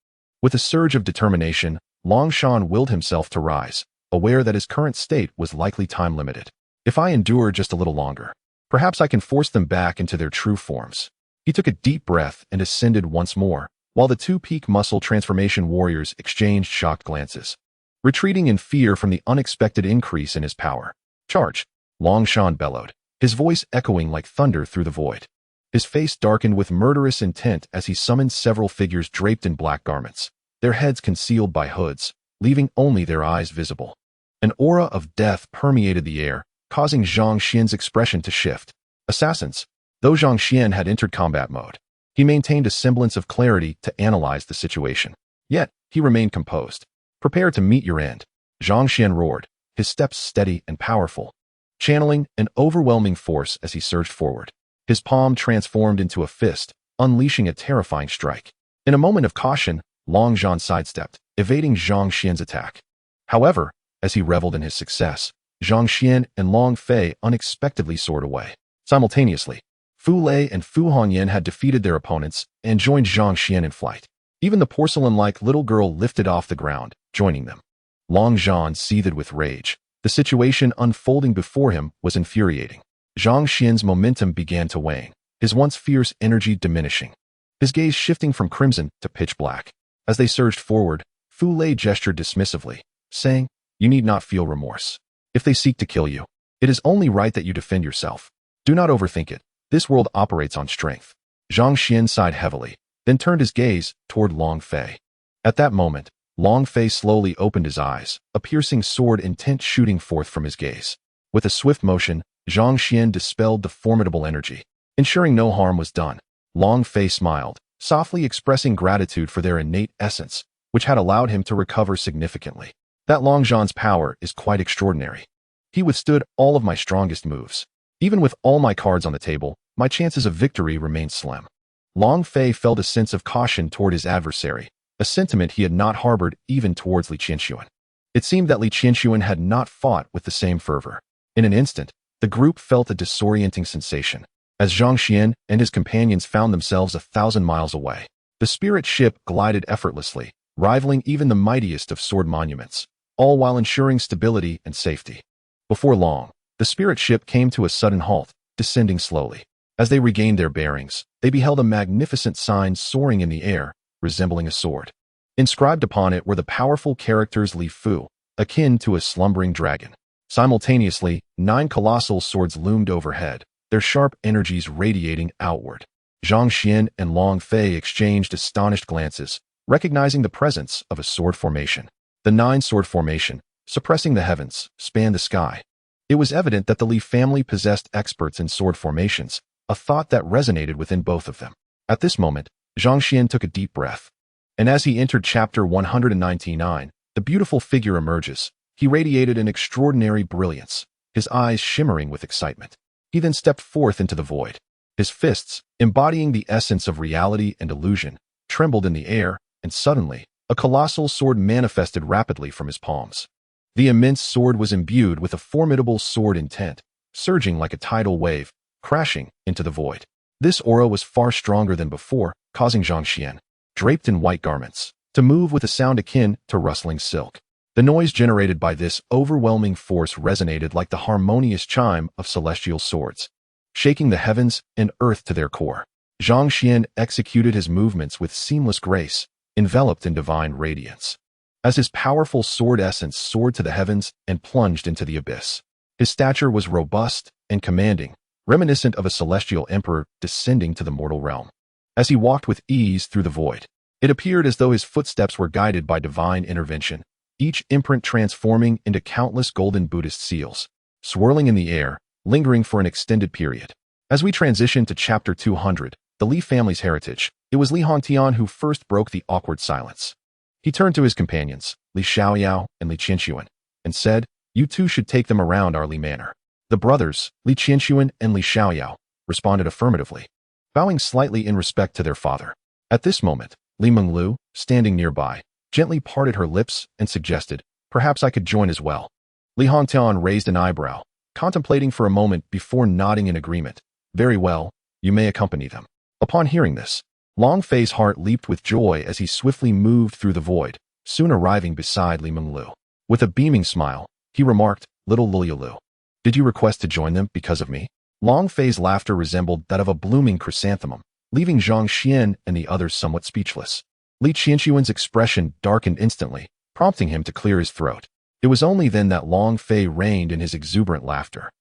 With a surge of determination, Long Shan willed himself to rise, aware that his current state was likely time-limited. "If I endure just a little longer, perhaps I can force them back into their true forms." He took a deep breath and ascended once more, while the two peak muscle transformation warriors exchanged shocked glances, retreating in fear from the unexpected increase in his power. "Charge!" Long Shan bellowed, his voice echoing like thunder through the void. His face darkened with murderous intent as he summoned several figures draped in black garments, their heads concealed by hoods, leaving only their eyes visible. An aura of death permeated the air, causing Zhang Xuan's expression to shift. Assassins. Though Zhang Xuan had entered combat mode, he maintained a semblance of clarity to analyze the situation. Yet, he remained composed. "Prepare to meet your end." Zhang Xuan roared, his steps steady and powerful, channeling an overwhelming force as he surged forward. His palm transformed into a fist, unleashing a terrifying strike. In a moment of caution, Long Zhan sidestepped, evading Zhang Xuan's attack. However, as he reveled in his success, Zhang Xuan and Long Fei unexpectedly soared away. Simultaneously, Fu Lei and Fu Hongyan had defeated their opponents and joined Zhang Xuan in flight. Even the porcelain-like little girl lifted off the ground, joining them. Long Zhan seethed with rage. The situation unfolding before him was infuriating. Zhang Xuan's momentum began to wane, his once fierce energy diminishing, his gaze shifting from crimson to pitch black. As they surged forward, Fu Lei gestured dismissively, saying, "You need not feel remorse. If they seek to kill you, it is only right that you defend yourself. Do not overthink it. This world operates on strength." Zhang Xuan sighed heavily, then turned his gaze toward Long Fei. At that moment, Long Fei slowly opened his eyes, a piercing sword intent shooting forth from his gaze. With a swift motion, Zhang Xuan dispelled the formidable energy, ensuring no harm was done. Long Fei smiled, softly expressing gratitude for their innate essence, which had allowed him to recover significantly. "That Long Zhan's power is quite extraordinary. He withstood all of my strongest moves. Even with all my cards on the table, my chances of victory remain slim." Long Fei felt a sense of caution toward his adversary, a sentiment he had not harbored even towards Li Qianxuan. It seemed that Li Qianxuan had not fought with the same fervor. In an instant, the group felt a disorienting sensation, as Zhang Xuan and his companions found themselves 1,000 miles away. The spirit ship glided effortlessly, rivaling even the mightiest of sword monuments, all while ensuring stability and safety. Before long, the spirit ship came to a sudden halt, descending slowly. As they regained their bearings, they beheld a magnificent sign soaring in the air, resembling a sword. Inscribed upon it were the powerful characters Li Fu, akin to a slumbering dragon. Simultaneously, 9 colossal swords loomed overhead, their sharp energies radiating outward. Zhang Xuan and Long Fei exchanged astonished glances, recognizing the presence of a sword formation. The 9-sword formation, suppressing the heavens, spanned the sky. It was evident that the Li family possessed experts in sword formations, a thought that resonated within both of them. At this moment, Zhang Xuan took a deep breath. And as he entered chapter 199, the beautiful figure emerges. He radiated an extraordinary brilliance, his eyes shimmering with excitement. He then stepped forth into the void. His fists, embodying the essence of reality and illusion, trembled in the air, and suddenly, a colossal sword manifested rapidly from his palms. The immense sword was imbued with a formidable sword intent, surging like a tidal wave, crashing into the void. This aura was far stronger than before, causing Zhang Xuan, draped in white garments, to move with a sound akin to rustling silk. The noise generated by this overwhelming force resonated like the harmonious chime of celestial swords, shaking the heavens and earth to their core. Zhang Xuan executed his movements with seamless grace, enveloped in divine radiance. As his powerful sword essence soared to the heavens and plunged into the abyss, his stature was robust and commanding, reminiscent of a celestial emperor descending to the mortal realm. As he walked with ease through the void, it appeared as though his footsteps were guided by divine intervention, each imprint transforming into countless golden Buddhist seals, swirling in the air, lingering for an extended period. As we transition to Chapter 200, the Li family's heritage, it was Li Hongtian who first broke the awkward silence. He turned to his companions, Li Xiaoyao and Li Qianxuan, and said, "You two should take them around our Li manor." The brothers, Li Qianxuan and Li Xiaoyao, responded affirmatively, bowing slightly in respect to their father. At this moment, Li Menglu, standing nearby, gently parted her lips and suggested, "Perhaps I could join as well." Li Hongtian raised an eyebrow, contemplating for a moment before nodding in agreement. "Very well, you may accompany them." Upon hearing this, Long Fei's heart leaped with joy as he swiftly moved through the void, soon arriving beside Li Menglu. With a beaming smile, he remarked, "Little Lilialu, did you request to join them because of me?" Long Fei's laughter resembled that of a blooming chrysanthemum, leaving Zhang Xuan and the others somewhat speechless. Li Qianxuan's expression darkened instantly, prompting him to clear his throat. It was only then that Long Fei reined in his exuberant laughter.